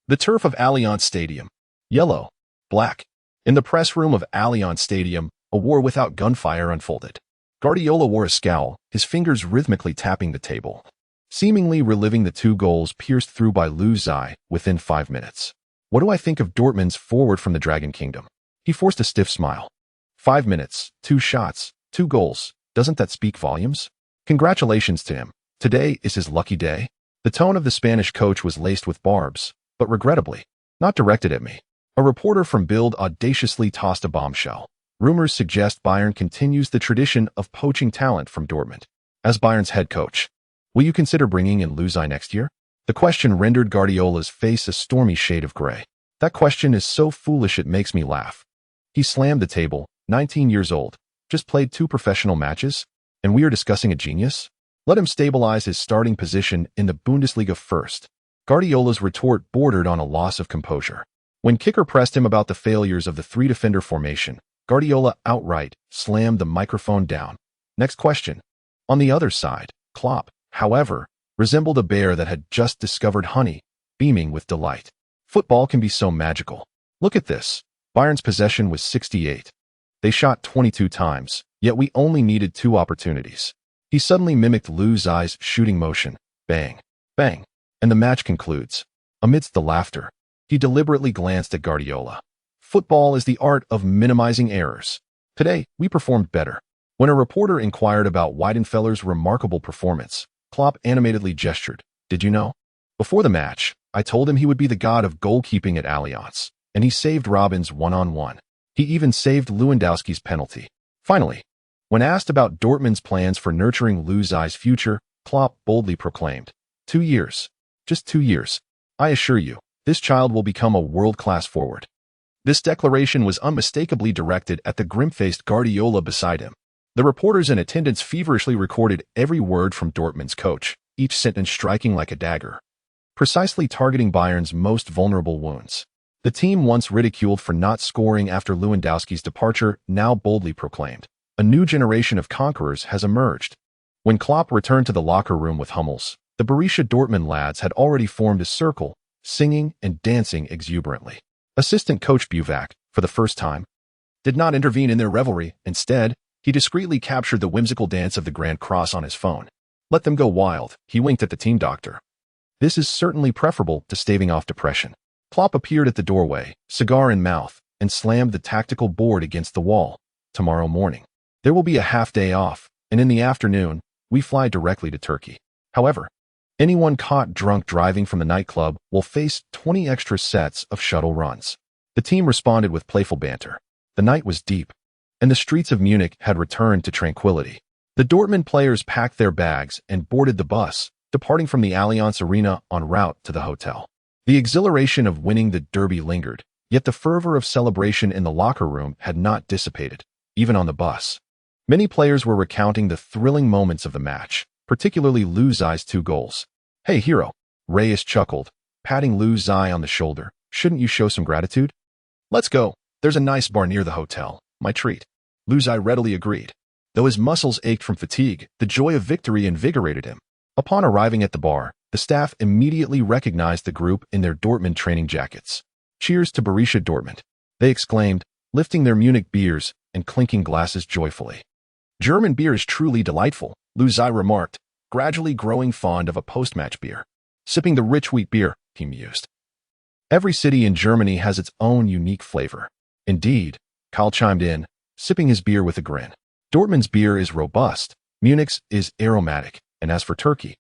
the turf of Allianz Stadium, yellow, black. In the press room of Allianz Stadium, a war without gunfire unfolded. Guardiola wore a scowl, his fingers rhythmically tapping the table, seemingly reliving the 2 goals pierced through by Lu Xi within 5 minutes. What do I think of Dortmund's forward from the Dragon Kingdom? He forced a stiff smile. 5 minutes, 2 shots, 2 goals. Doesn't that speak volumes? Congratulations to him. Today is his lucky day. The tone of the Spanish coach was laced with barbs, but regrettably, not directed at me. A reporter from Bild audaciously tossed a bombshell. Rumors suggest Bayern continues the tradition of poaching talent from Dortmund. As Bayern's head coach, will you consider bringing in Lu Xi next year? The question rendered Guardiola's face a stormy shade of gray. That question is so foolish it makes me laugh. He slammed the table, 19 years old, just played 2 professional matches, and we are discussing a genius? Let him stabilize his starting position in the Bundesliga first. Guardiola's retort bordered on a loss of composure. When Kicker pressed him about the failures of the 3-defender formation, Guardiola outright slammed the microphone down. Next question. On the other side, Klopp, however, resembled a bear that had just discovered honey, beaming with delight. Football can be so magical. Look at this. Bayern's possession was 68. They shot 22 times, yet we only needed 2 opportunities. He suddenly mimicked Lu Xi's shooting motion. Bang, bang, and the match concludes. Amidst the laughter, he deliberately glanced at Guardiola. Football is the art of minimizing errors. Today, we performed better. When a reporter inquired about Weidenfeller's remarkable performance, Klopp animatedly gestured. Did you know? Before the match, I told him he would be the god of goalkeeping at Allianz, and he saved Robben's one-on-one. He even saved Lewandowski's penalty. Finally, when asked about Dortmund's plans for nurturing Lu Xi's future, Klopp boldly proclaimed, 2 years. Just 2 years. I assure you, this child will become a world-class forward. This declaration was unmistakably directed at the grim-faced Guardiola beside him. The reporters in attendance feverishly recorded every word from Dortmund's coach, each sentence striking like a dagger, precisely targeting Bayern's most vulnerable wounds. The team once ridiculed for not scoring after Lewandowski's departure now boldly proclaimed, a new generation of conquerors has emerged. When Klopp returned to the locker room with Hummels, the Borussia Dortmund lads had already formed a circle, singing and dancing exuberantly. Assistant coach Buvac, for the first time, did not intervene in their revelry. Instead, he discreetly captured the whimsical dance of the Grand Cross on his phone. Let them go wild, he winked at the team doctor. This is certainly preferable to staving off depression. Klopp appeared at the doorway, cigar in mouth, and slammed the tactical board against the wall. Tomorrow morning, there will be a half-day off, and in the afternoon, we fly directly to Turkey. However, anyone caught drunk driving from the nightclub will face 20 extra sets of shuttle runs. The team responded with playful banter. The night was deep, and the streets of Munich had returned to tranquility. The Dortmund players packed their bags and boarded the bus, departing from the Allianz Arena en route to the hotel. The exhilaration of winning the derby lingered, yet the fervor of celebration in the locker room had not dissipated, even on the bus. Many players were recounting the thrilling moments of the match, particularly Lu Xi's 2 goals. Hey, hero, Reyes chuckled, patting Lu Xi on the shoulder. Shouldn't you show some gratitude? Let's go. There's a nice bar near the hotel. My treat. Lu Xi readily agreed. Though his muscles ached from fatigue, the joy of victory invigorated him. Upon arriving at the bar, the staff immediately recognized the group in their Dortmund training jackets. Cheers to Borussia Dortmund, they exclaimed, lifting their Munich beers and clinking glasses joyfully. German beer is truly delightful, Lu Xi remarked, gradually growing fond of a post-match beer. Sipping the rich wheat beer, he mused. Every city in Germany has its own unique flavor. Indeed, Karl chimed in, sipping his beer with a grin. Dortmund's beer is robust, Munich's is aromatic, and as for Turkey,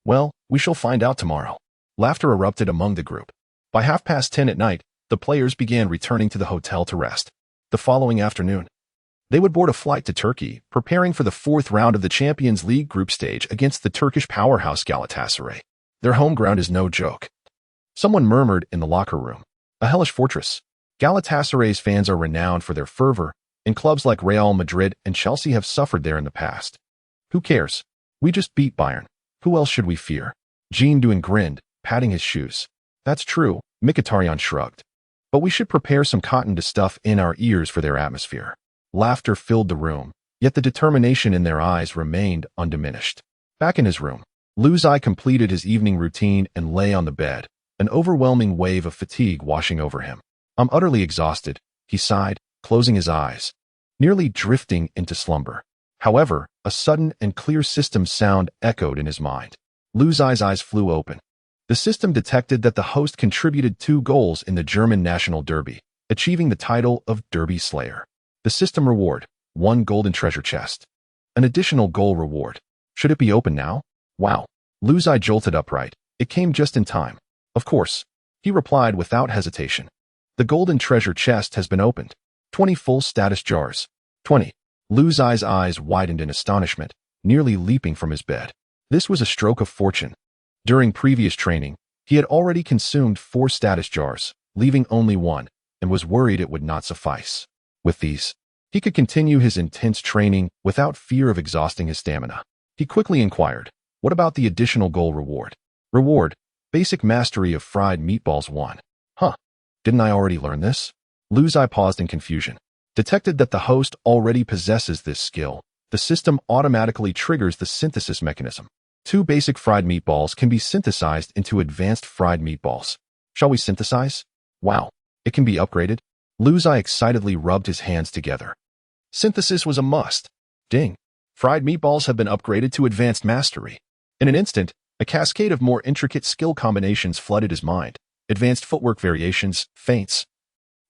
well, we shall find out tomorrow. Laughter erupted among the group. By 10:30 at night, the players began returning to the hotel to rest. The following afternoon, they would board a flight to Turkey, preparing for the fourth round of the Champions League group stage against the Turkish powerhouse Galatasaray. Their home ground is no joke. Someone murmured in the locker room. A hellish fortress. Galatasaray's fans are renowned for their fervor, and clubs like Real Madrid and Chelsea have suffered there in the past. Who cares? We just beat Bayern. Who else should we fear? Jean Duin grinned, patting his shoes. That's true, Mkhitaryan shrugged. But we should prepare some cotton to stuff in our ears for their atmosphere. Laughter filled the room, yet the determination in their eyes remained undiminished. Back in his room, Luzai completed his evening routine and lay on the bed, an overwhelming wave of fatigue washing over him. I'm utterly exhausted, he sighed, closing his eyes, nearly drifting into slumber. However, a sudden and clear system sound echoed in his mind. Luzai's eyes flew open. The system detected that the host contributed 2 goals in the German National Derby, achieving the title of Derby Slayer. The system reward, 1 golden treasure chest. An additional goal reward. Should it be open now? Wow. Luzai jolted upright. It came just in time. Of course, he replied without hesitation. The golden treasure chest has been opened. 20 full status jars. 20. Luzai's eyes widened in astonishment, nearly leaping from his bed. This was a stroke of fortune. During previous training, he had already consumed 4 status jars, leaving only 1, and was worried it would not suffice. With these, he could continue his intense training without fear of exhausting his stamina. He quickly inquired, what about the additional goal reward? Reward, basic mastery of fried meatballs 1. Huh. Didn't I already learn this? Luzai paused in confusion. Detected that the host already possesses this skill. The system automatically triggers the synthesis mechanism. 2 basic fried meatballs can be synthesized into advanced fried meatballs. Shall we synthesize? Wow. It can be upgraded? Luzai excitedly rubbed his hands together. Synthesis was a must. Ding. Fried meatballs have been upgraded to advanced mastery. In an instant, a cascade of more intricate skill combinations flooded his mind. Advanced footwork variations, feints,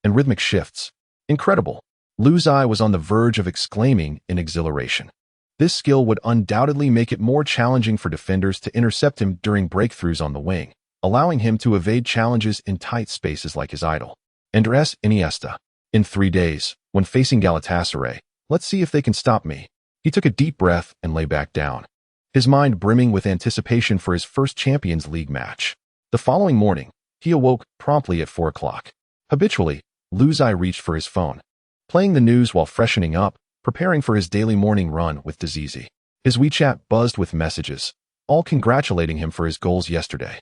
and rhythmic shifts. Incredible. Luzai was on the verge of exclaiming in exhilaration. This skill would undoubtedly make it more challenging for defenders to intercept him during breakthroughs on the wing, allowing him to evade challenges in tight spaces like his idol. Andres Iniesta. In 3 days, when facing Galatasaray, let's see if they can stop me. He took a deep breath and lay back down, his mind brimming with anticipation for his first Champions League match. The following morning, he awoke promptly at 4 o'clock. Habitually, Luzai reached for his phone, playing the news while freshening up, preparing for his daily morning run with Dazizi. His WeChat buzzed with messages, all congratulating him for his goals yesterday.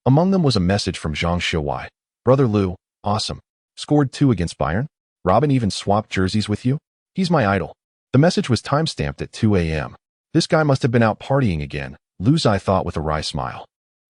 Among them was a message from Zhang Xiaowai. Brother Lu, awesome. Scored 2 against Bayern? Robin even swapped jerseys with you? He's my idol. The message was timestamped at 2 a.m. This guy must have been out partying again, Luzai thought with a wry smile.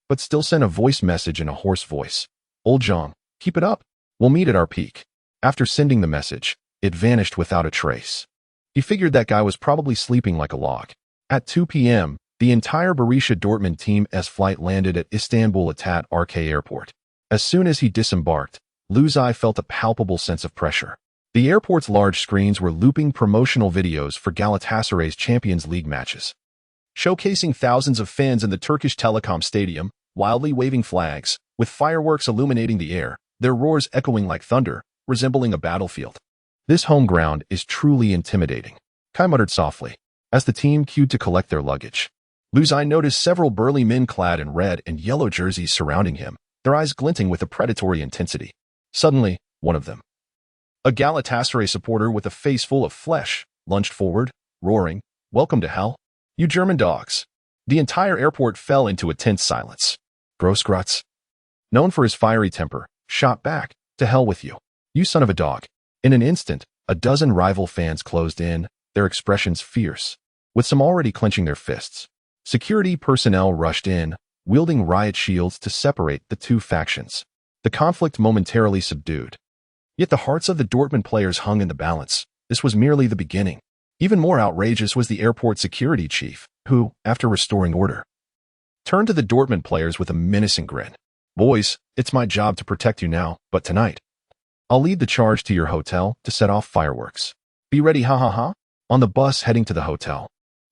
But still sent a voice message in a hoarse voice. Old Zhang, keep it up. We'll meet at our peak. After sending the message, it vanished without a trace. He figured that guy was probably sleeping like a log. At 2 p.m., the entire Borussia Dortmund team's flight landed at Istanbul Atat RK Airport. As soon as he disembarked, Luzai felt a palpable sense of pressure. The airport's large screens were looping promotional videos for Galatasaray's Champions League matches, showcasing thousands of fans in the Turkish Telecom Stadium, wildly waving flags, with fireworks illuminating the air, their roars echoing like thunder, resembling a battlefield. This home ground is truly intimidating, Kai muttered softly, as the team queued to collect their luggage. Luzai noticed several burly men clad in red and yellow jerseys surrounding him, their eyes glinting with a predatory intensity. Suddenly, one of them, a Galatasaray supporter with a face full of flesh, lunged forward, roaring, "Welcome to hell, you German dogs." The entire airport fell into a tense silence. Grossgrutz, known for his fiery temper, shot back, "To hell with you, you son of a dog." In an instant, a dozen rival fans closed in, their expressions fierce, with some already clenching their fists. Security personnel rushed in, wielding riot shields to separate the 2 factions. The conflict momentarily subdued. Yet the hearts of the Dortmund players hung in the balance. This was merely the beginning. Even more outrageous was the airport security chief, who, after restoring order, turned to the Dortmund players with a menacing grin. "Boys, it's my job to protect you now, but tonight, I'll lead the charge to your hotel to set off fireworks. Be ready, ha ha ha." On the bus heading to the hotel,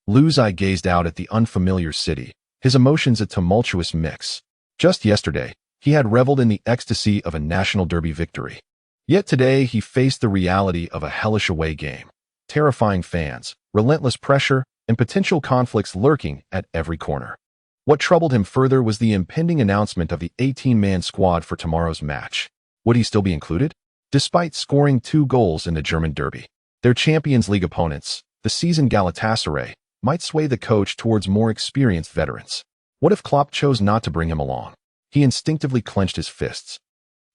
Luzai gazed out at the unfamiliar city, his emotions a tumultuous mix. Just yesterday, he had reveled in the ecstasy of a national derby victory. Yet today he faced the reality of a hellish away game, terrifying fans, relentless pressure, and potential conflicts lurking at every corner. What troubled him further was the impending announcement of the 18-man squad for tomorrow's match. Would he still be included? Despite scoring 2 goals in the German derby, their Champions League opponents, the seasoned Galatasaray, might sway the coach towards more experienced veterans. What if Klopp chose not to bring him along? He instinctively clenched his fists.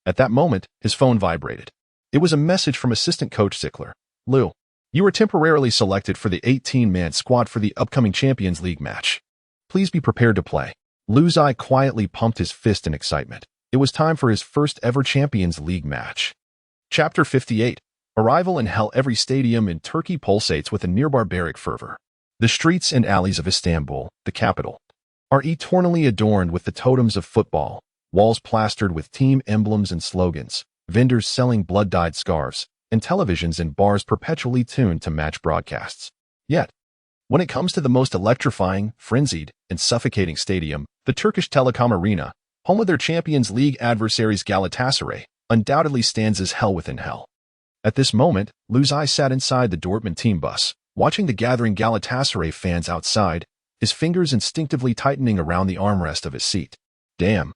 At that moment, his phone vibrated. It was a message from assistant coach Zickler. "Lou, you were temporarily selected for the 18-man squad for the upcoming Champions League match. Please be prepared to play." Luzai quietly pumped his fist in excitement. It was time for his first ever Champions League match. Chapter 58. Arrival in Hell. Every stadium in Turkey pulsates with a near-barbaric fervor. The streets and alleys of Istanbul, the capital, are eternally adorned with the totems of football, walls plastered with team emblems and slogans, vendors selling blood-dyed scarves, and televisions in bars perpetually tuned to match broadcasts. Yet, when it comes to the most electrifying, frenzied, and suffocating stadium, the Turkish Telecom Arena, home of their Champions League adversaries Galatasaray, undoubtedly stands as hell within hell. At this moment, Luzai sat inside the Dortmund team bus, watching the gathering Galatasaray fans outside, his fingers instinctively tightening around the armrest of his seat. "Damn,"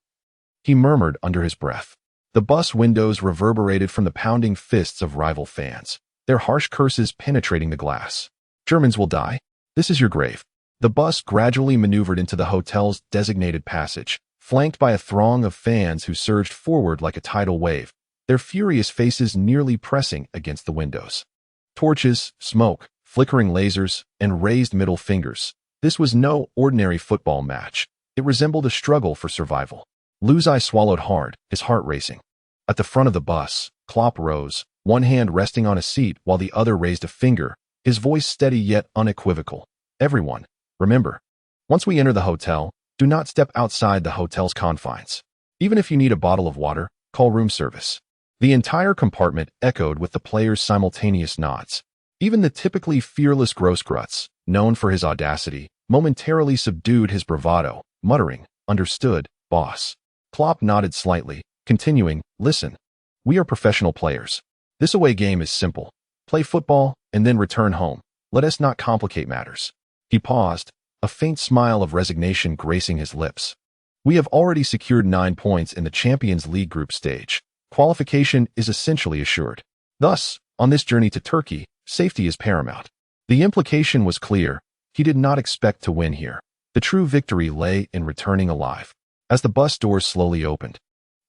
he murmured under his breath. The bus windows reverberated from the pounding fists of rival fans, their harsh curses penetrating the glass. "Germans will die. This is your grave." The bus gradually maneuvered into the hotel's designated passage, flanked by a throng of fans who surged forward like a tidal wave, their furious faces nearly pressing against the windows. Torches, smoke, flickering lasers, and raised middle fingers. This was no ordinary football match. It resembled a struggle for survival. Luzai swallowed hard, his heart racing. At the front of the bus, Klopp rose, one hand resting on a seat while the other raised a finger, his voice steady yet unequivocal. "Everyone, remember, once we enter the hotel, do not step outside the hotel's confines. Even if you need a bottle of water, call room service." The entire compartment echoed with the players' simultaneous nods. Even the typically fearless Grosskreutz, known for his audacity, momentarily subdued his bravado, muttering, "Understood, boss." Klopp nodded slightly, continuing, "Listen, we are professional players. This away game is simple. Play football, and then return home. Let us not complicate matters." He paused, a faint smile of resignation gracing his lips. "We have already secured 9 points in the Champions League group stage. Qualification is essentially assured. Thus, on this journey to Turkey, safety is paramount." The implication was clear. He did not expect to win here. The true victory lay in returning alive. As the bus doors slowly opened,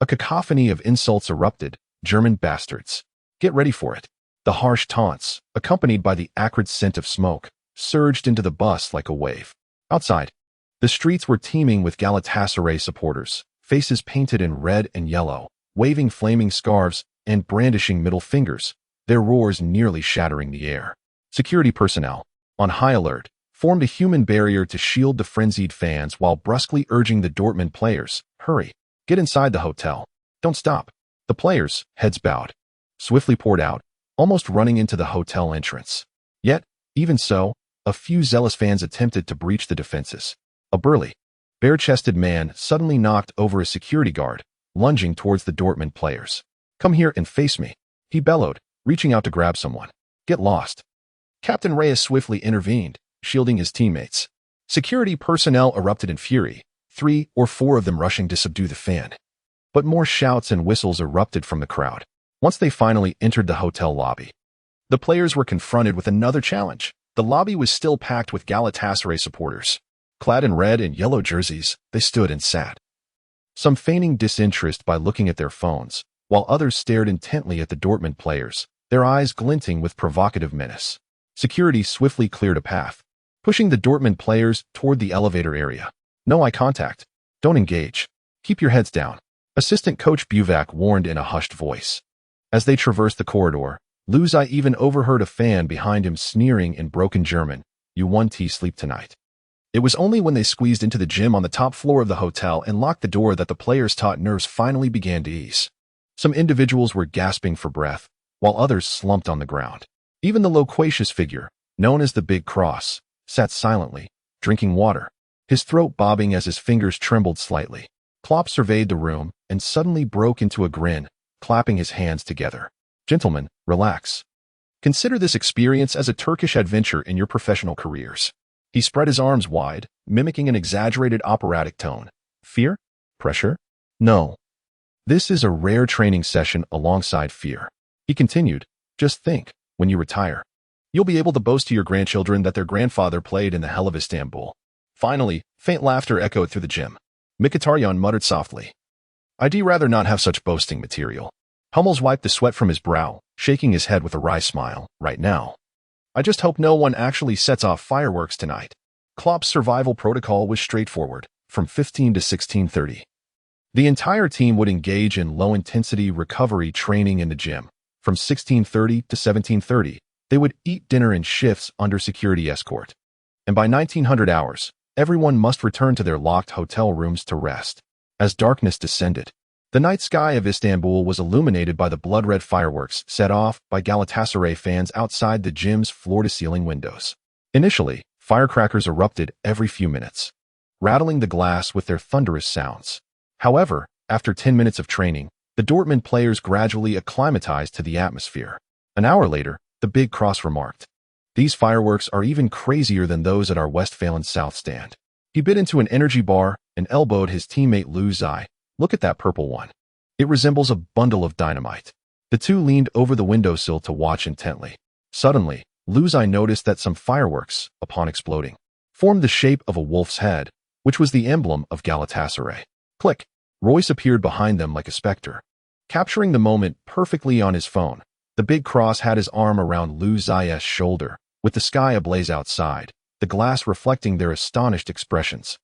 a cacophony of insults erupted. "German bastards. Get ready for it." The harsh taunts, accompanied by the acrid scent of smoke, surged into the bus like a wave. Outside, the streets were teeming with Galatasaray supporters, faces painted in red and yellow, waving flaming scarves and brandishing middle fingers, their roars nearly shattering the air. Security personnel, on high alert, formed a human barrier to shield the frenzied fans while brusquely urging the Dortmund players, "Hurry, get inside the hotel. Don't stop." The players, heads bowed, swiftly poured out, almost running into the hotel entrance. Yet, even so, a few zealous fans attempted to breach the defenses. A burly, bare-chested man suddenly knocked over a security guard, lunging towards the Dortmund players. "Come here and face me," he bellowed, reaching out to grab someone. "Get lost." Captain Reyes swiftly intervened, shielding his teammates. Security personnel erupted in fury, 3 or 4 of them rushing to subdue the fan. But more shouts and whistles erupted from the crowd. Once they finally entered the hotel lobby, the players were confronted with another challenge. The lobby was still packed with Galatasaray supporters. Clad in red and yellow jerseys, they stood and sat, some feigning disinterest by looking at their phones, while others stared intently at the Dortmund players, their eyes glinting with provocative menace. Security swiftly cleared a path, pushing the Dortmund players toward the elevator area. "No eye contact. Don't engage. Keep your heads down," assistant coach Buvac warned in a hushed voice. As they traversed the corridor, Luzai even overheard a fan behind him sneering in broken German, "You 1T sleep tonight." It was only when they squeezed into the gym on the top floor of the hotel and locked the door that the players' taut nerves finally began to ease. Some individuals were gasping for breath, while others slumped on the ground. Even the loquacious figure, known as the Big Cross, sat silently, drinking water, his throat bobbing as his fingers trembled slightly. Klopp surveyed the room and suddenly broke into a grin, clapping his hands together. "Gentlemen, relax. Consider this experience as a Turkish adventure in your professional careers." He spread his arms wide, mimicking an exaggerated operatic tone. "Fear? Pressure? No. This is a rare training session alongside fear." He continued, "Just think, when you retire, you'll be able to boast to your grandchildren that their grandfather played in the Hell of Istanbul." Finally, faint laughter echoed through the gym. Mkhitaryan muttered softly, "I'd rather not have such boasting material." Hummels wiped the sweat from his brow, shaking his head with a wry smile. "Right now, I just hope no one actually sets off fireworks tonight." Klopp's survival protocol was straightforward, from 15 to 16:30. The entire team would engage in low-intensity recovery training in the gym. From 16:30 to 17:30, they would eat dinner in shifts under security escort. And by 1900 hours, everyone must return to their locked hotel rooms to rest. As darkness descended, the night sky of Istanbul was illuminated by the blood-red fireworks set off by Galatasaray fans outside the gym's floor-to-ceiling windows. Initially, firecrackers erupted every few minutes, rattling the glass with their thunderous sounds. However, after 10 minutes of training, the Dortmund players gradually acclimatized to the atmosphere. An hour later, the Big Cross remarked, "These fireworks are even crazier than those at our Westphalen South stand." He bit into an energy bar and elbowed his teammate Lu Zai. "Look at that purple one. It resembles a bundle of dynamite." The two leaned over the windowsill to watch intently. Suddenly, Lu Zai noticed that some fireworks, upon exploding, formed the shape of a wolf's head, which was the emblem of Galatasaray. Click! Royce appeared behind them like a specter. Capturing the moment perfectly on his phone, the Big Cross had his arm around Lu Zai's shoulder, with the sky ablaze outside, the glass reflecting their astonished expressions.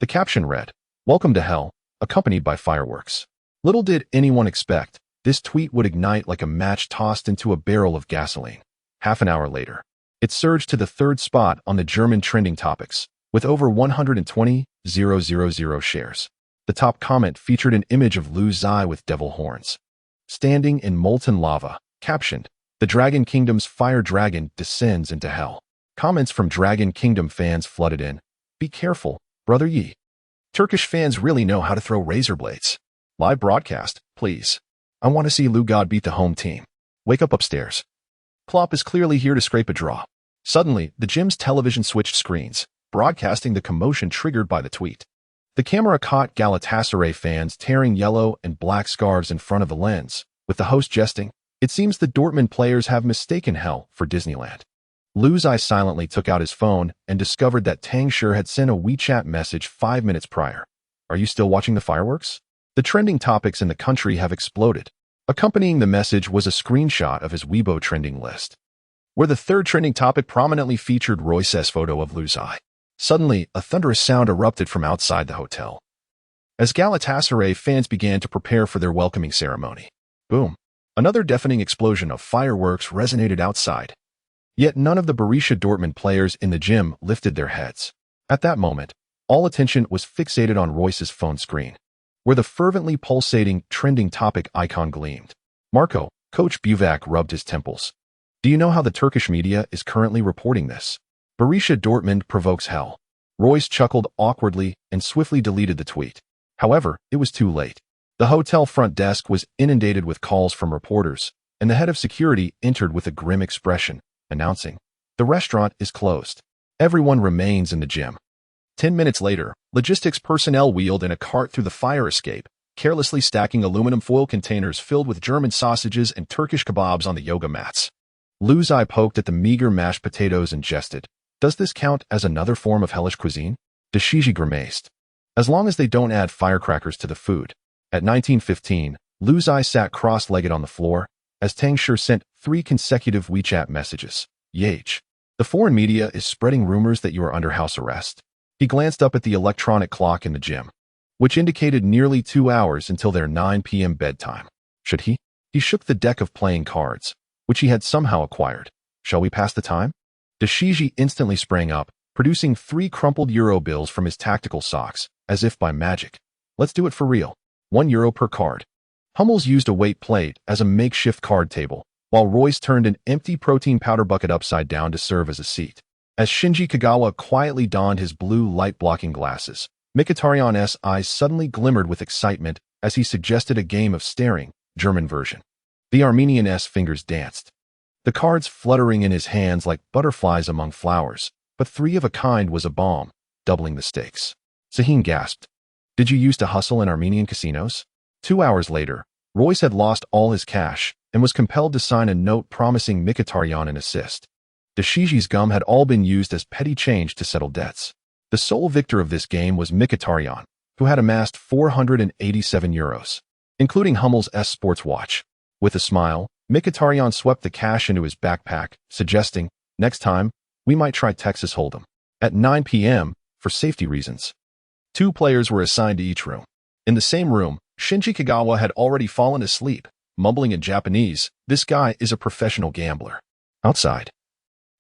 The caption read, "Welcome to Hell," accompanied by fireworks. Little did anyone expect, this tweet would ignite like a match tossed into a barrel of gasoline. Half an hour later, it surged to the third spot on the German trending topics, with over 120,000 shares. The top comment featured an image of Lu Zai with devil horns, standing in molten lava, captioned, "The Dragon Kingdom's fire dragon descends into hell." Comments from Dragon Kingdom fans flooded in. "Be careful, Brother Yi. Turkish fans really know how to throw razor blades. Live broadcast, please. I want to see Lu God beat the home team. Wake up upstairs." Klopp is clearly here to scrape a draw. Suddenly, the gym's television switched screens, broadcasting the commotion triggered by the tweet. The camera caught Galatasaray fans tearing yellow and black scarves in front of the lens, with the host jesting, "It seems the Dortmund players have mistaken hell for Disneyland." Lu Zai silently took out his phone and discovered that Tang Shur had sent a WeChat message 5 minutes prior. "Are you still watching the fireworks?" The trending topics in the country have exploded. Accompanying the message was a screenshot of his Weibo trending list, where the third trending topic prominently featured Royce's photo of Lu Zai. Suddenly, a thunderous sound erupted from outside the hotel, as Galatasaray fans began to prepare for their welcoming ceremony. Boom! Another deafening explosion of fireworks resonated outside. Yet none of the Borussia Dortmund players in the gym lifted their heads. At that moment, all attention was fixated on Royce's phone screen, where the fervently pulsating, trending topic icon gleamed. "Marco," Coach Buvac rubbed his temples. "Do you know how the Turkish media is currently reporting this? Borussia Dortmund provokes hell." Royce chuckled awkwardly and swiftly deleted the tweet. However, it was too late. The hotel front desk was inundated with calls from reporters, and the head of security entered with a grim expression, announcing, "The restaurant is closed. Everyone remains in the gym." 10 minutes later, logistics personnel wheeled in a cart through the fire escape, carelessly stacking aluminum foil containers filled with German sausages and Turkish kebabs on the yoga mats. Lu Zai poked at the meager mashed potatoes and jested, "Does this count as another form of hellish cuisine?" Dashiji grimaced, "As long as they don't add firecrackers to the food." At 19:15, Lu Zai sat cross-legged on the floor, as Tang Shur sent 3 consecutive WeChat messages. "Yach. The foreign media is spreading rumors that you are under house arrest." He glanced up at the electronic clock in the gym, which indicated nearly 2 hours until their 9 p.m. bedtime. Should he? He shook the deck of playing cards, which he had somehow acquired. "Shall we pass the time?" Dashiji instantly sprang up, producing 3 crumpled euro bills from his tactical socks, as if by magic. Let's do it for real. €1 per card. Hummels used a weight plate as a makeshift card table, while Royce turned an empty protein powder bucket upside down to serve as a seat. As Shinji Kagawa quietly donned his blue light-blocking glasses, Mkhitaryan's eyes suddenly glimmered with excitement as he suggested a game of staring, German version. The Armenian's fingers danced, the cards fluttering in his hands like butterflies among flowers, but 3 of a kind was a bomb, doubling the stakes. Sahin gasped. Did you used to hustle in Armenian casinos? 2 hours later, Royce had lost all his cash and was compelled to sign a note promising Mkhitaryan an assist. Dashiji's gum had all been used as petty change to settle debts. The sole victor of this game was Mkhitaryan, who had amassed €487, including Hummels' sports watch. With a smile, Mkhitaryan swept the cash into his backpack, suggesting, next time, we might try Texas Hold'em. At 9 p.m., for safety reasons, 2 players were assigned to each room. In the same room, Shinji Kagawa had already fallen asleep, mumbling in Japanese, "This guy is a professional gambler." Outside,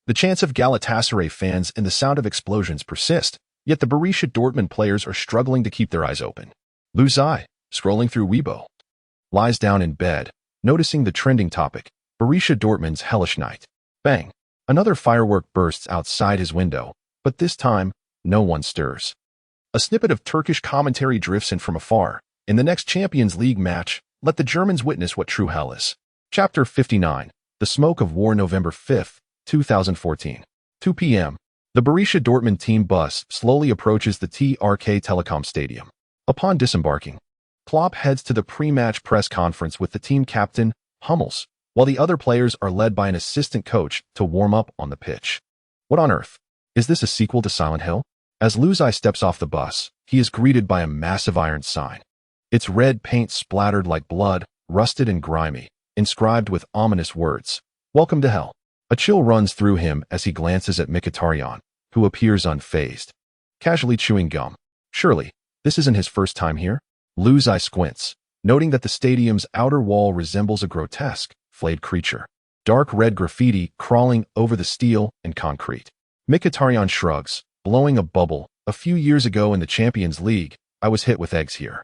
the chants of Galatasaray fans and the sound of explosions persist, yet the Borussia Dortmund players are struggling to keep their eyes open. Lu Zai, scrolling through Weibo, lies down in bed, noticing the trending topic, Borussia Dortmund's hellish night. Bang! Another firework bursts outside his window, but this time, no one stirs. A snippet of Turkish commentary drifts in from afar. In the next Champions League match, let the Germans witness what true hell is. Chapter 59. The Smoke of War, November 5, 2014. 2 p.m. The Borussia Dortmund team bus slowly approaches the TRK Telecom Stadium. Upon disembarking, Klopp heads to the pre-match press conference with the team captain, Hummels, while the other players are led by an assistant coach to warm up on the pitch. What on earth? Is this a sequel to Silent Hill? As Lu Zai steps off the bus, he is greeted by a massive iron sign. Its red paint splattered like blood, rusted and grimy, inscribed with ominous words, "Welcome to Hell." A chill runs through him as he glances at Mkhitaryan, who appears unfazed, casually chewing gum. Surely, this isn't his first time here? Lu Zai squints, noting that the stadium's outer wall resembles a grotesque, flayed creature. Dark red graffiti crawling over the steel and concrete. Mkhitaryan shrugs, blowing a bubble. A few years ago in the Champions League, I was hit with eggs here.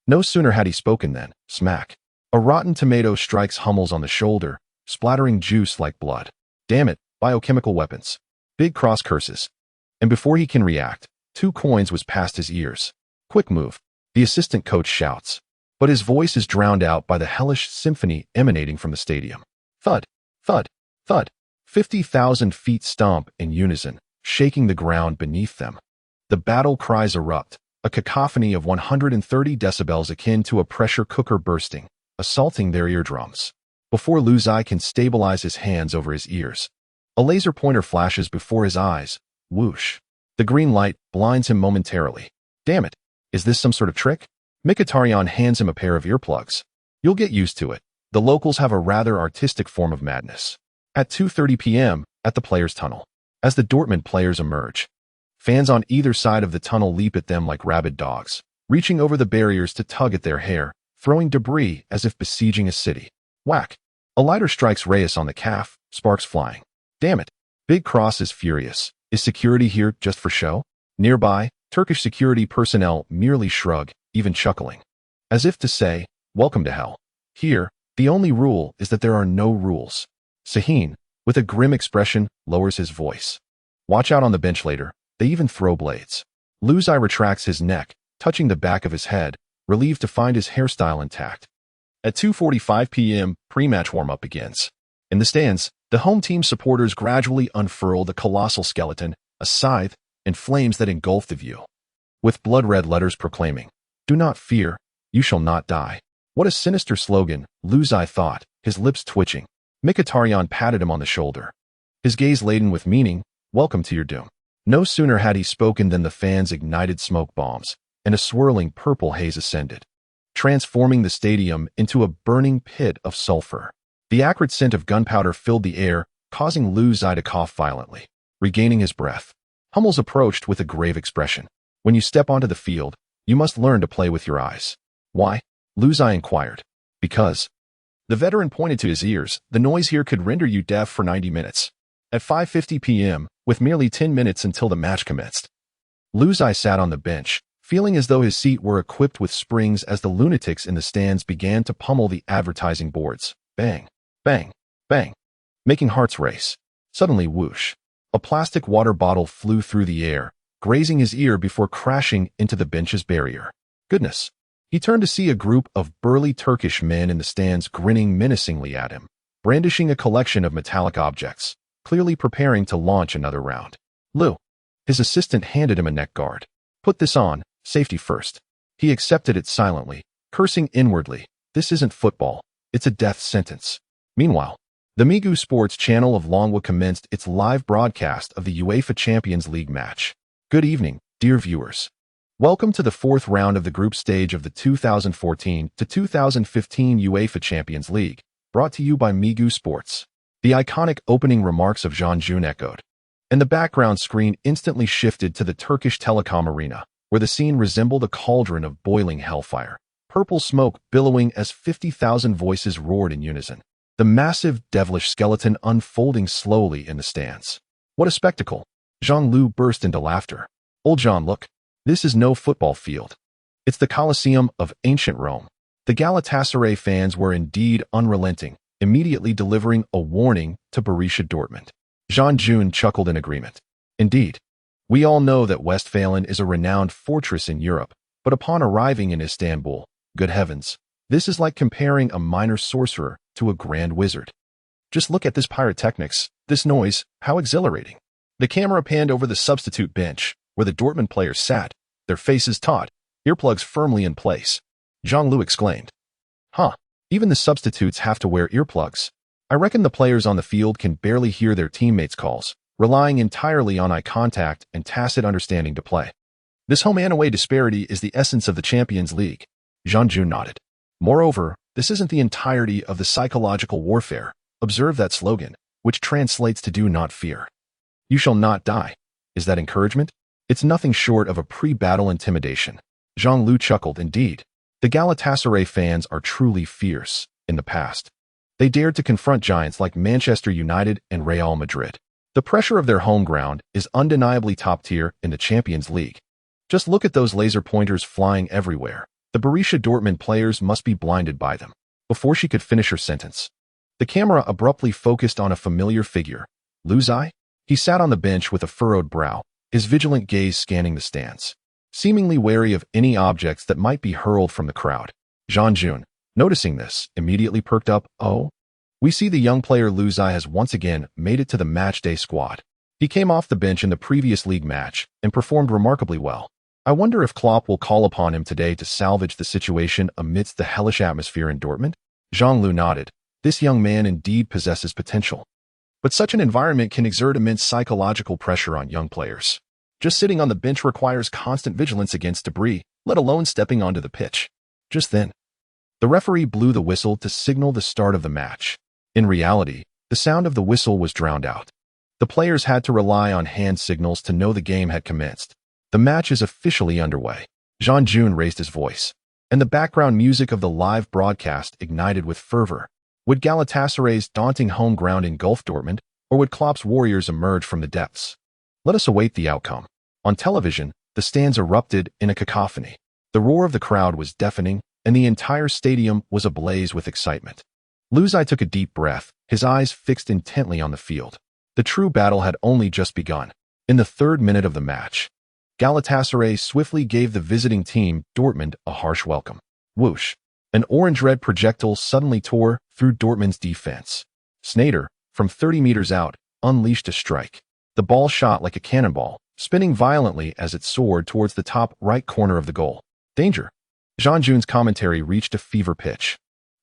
No sooner had he spoken than, smack. A rotten tomato strikes Hummels on the shoulder, splattering juice like blood. Damn it, biochemical weapons. Big Cross curses. And before he can react, 2 coins was past his ears. Quick move, the assistant coach shouts. But his voice is drowned out by the hellish symphony emanating from the stadium. Thud, thud, thud. 50,000 feet stomp in unison, shaking the ground beneath them. The battle cries erupt, a cacophony of 130 decibels akin to a pressure cooker bursting, assaulting their eardrums. Before Lu Zai can stabilize his hands over his ears, a laser pointer flashes before his eyes. Whoosh. The green light blinds him momentarily. Damn it, is this some sort of trick? Mkhitaryan hands him a pair of earplugs. You'll get used to it. The locals have a rather artistic form of madness. At 2:30 p.m., at the players' tunnel, as the Dortmund players emerge, fans on either side of the tunnel leap at them like rabid dogs, reaching over the barriers to tug at their hair, throwing debris as if besieging a city. Whack! A lighter strikes Reyes on the calf, sparks flying. Damn it! Big Cross is furious. Is security here just for show? Nearby, Turkish security personnel merely shrug, even chuckling, as if to say, "Welcome to hell." Here, the only rule is that there are no rules. Sahin, with a grim expression, lowers his voice. Watch out on the bench later, they even throw blades. Lu Zai retracts his neck, touching the back of his head, relieved to find his hairstyle intact. At 2:45 p.m., pre-match warm-up begins. In the stands, the home team supporters gradually unfurl the colossal skeleton, a scythe, and flames that engulf the view. With blood-red letters proclaiming, "Do not fear, you shall not die." What a sinister slogan, Lu Zai thought, his lips twitching. Mkhitaryan patted him on the shoulder, his gaze laden with meaning. "Welcome to your doom." No sooner had he spoken than the fans ignited smoke bombs, and a swirling purple haze ascended, transforming the stadium into a burning pit of sulfur. The acrid scent of gunpowder filled the air, causing Lu Zai to cough violently. Regaining his breath, Hummels approached with a grave expression. "When you step onto the field, you must learn to play with your eyes." "Why?" Lu Zai inquired. "Because." The veteran pointed to his ears. "The noise here could render you deaf for 90 minutes. At 5:50 p.m., with merely 10 minutes until the match commenced. Liu Zai sat on the bench, feeling as though his seat were equipped with springs as the lunatics in the stands began to pummel the advertising boards. Bang, bang, bang, making hearts race. Suddenly, whoosh, a plastic water bottle flew through the air, grazing his ear before crashing into the bench's barrier. Goodness! He turned to see a group of burly Turkish men in the stands grinning menacingly at him, brandishing a collection of metallic objects, clearly preparing to launch another round. Liu. His assistant handed him a neck guard. Put this on, safety first. He accepted it silently, cursing inwardly. This isn't football. It's a death sentence. Meanwhile, the Migu Sports channel of Longwa commenced its live broadcast of the UEFA Champions League match. Good evening, dear viewers. Welcome to the fourth round of the group stage of the 2014 to 2015 UEFA Champions League, brought to you by Migu Sports. The iconic opening remarks of Jean Jun echoed, and the background screen instantly shifted to the Turkish Telecom Arena, where the scene resembled a cauldron of boiling hellfire, purple smoke billowing as 50,000 voices roared in unison. The massive, devilish skeleton unfolding slowly in the stands. What a spectacle! Zhang Lu burst into laughter. Old John, look. This is no football field. It's the Colosseum of ancient Rome. The Galatasaray fans were indeed unrelenting, immediately delivering a warning to Borussia Dortmund. Jean Jun chuckled in agreement. Indeed, we all know that Westphalen is a renowned fortress in Europe, but upon arriving in Istanbul, good heavens, this is like comparing a minor sorcerer to a grand wizard. Just look at this pyrotechnics, this noise, how exhilarating. The camera panned over the substitute bench, where the Dortmund players sat, their faces taut, earplugs firmly in place. Zhang Lu exclaimed. Huh, even the substitutes have to wear earplugs. I reckon the players on the field can barely hear their teammates' calls, relying entirely on eye contact and tacit understanding to play. This home and away disparity is the essence of the Champions League. Jean Jun nodded. Moreover, this isn't the entirety of the psychological warfare. Observe that slogan, which translates to do not fear. You shall not die. Is that encouragement? It's nothing short of a pre-battle intimidation. Zhang Lu chuckled. Indeed, the Galatasaray fans are truly fierce. In the past, they dared to confront giants like Manchester United and Real Madrid. The pressure of their home ground is undeniably top tier in the Champions League. Just look at those laser pointers flying everywhere. The Borussia Dortmund players must be blinded by them. Before she could finish her sentence, the camera abruptly focused on a familiar figure. Liu Zai? He sat on the bench with a furrowed brow, his vigilant gaze scanning the stands, seemingly wary of any objects that might be hurled from the crowd. Jean Jun, noticing this, immediately perked up. Oh, we see the young player Liu Zai has once again made it to the matchday squad. He came off the bench in the previous league match and performed remarkably well. I wonder if Klopp will call upon him today to salvage the situation amidst the hellish atmosphere in Dortmund? Zhang Lu nodded. This young man indeed possesses potential. But such an environment can exert immense psychological pressure on young players. Just sitting on the bench requires constant vigilance against debris, let alone stepping onto the pitch. Just then, the referee blew the whistle to signal the start of the match. In reality, the sound of the whistle was drowned out. The players had to rely on hand signals to know the game had commenced. The match is officially underway. Jean Jun raised his voice, and the background music of the live broadcast ignited with fervor. Would Galatasaray's daunting home ground engulf Dortmund, or would Klopp's warriors emerge from the depths? Let us await the outcome. On television, the stands erupted in a cacophony. The roar of the crowd was deafening, and the entire stadium was ablaze with excitement. Liu Zai took a deep breath, his eyes fixed intently on the field. The true battle had only just begun. In the third minute of the match, Galatasaray swiftly gave the visiting team, Dortmund, a harsh welcome. Whoosh! An orange-red projectile suddenly tore through Dortmund's defense. Sneijder, from 30 meters out, unleashed a strike. The ball shot like a cannonball, spinning violently as it soared towards the top right corner of the goal. Danger! Jean Jun's commentary reached a fever pitch.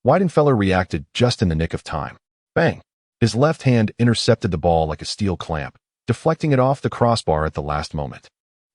Weidenfeller reacted just in the nick of time. Bang! His left hand intercepted the ball like a steel clamp, deflecting it off the crossbar at the last moment.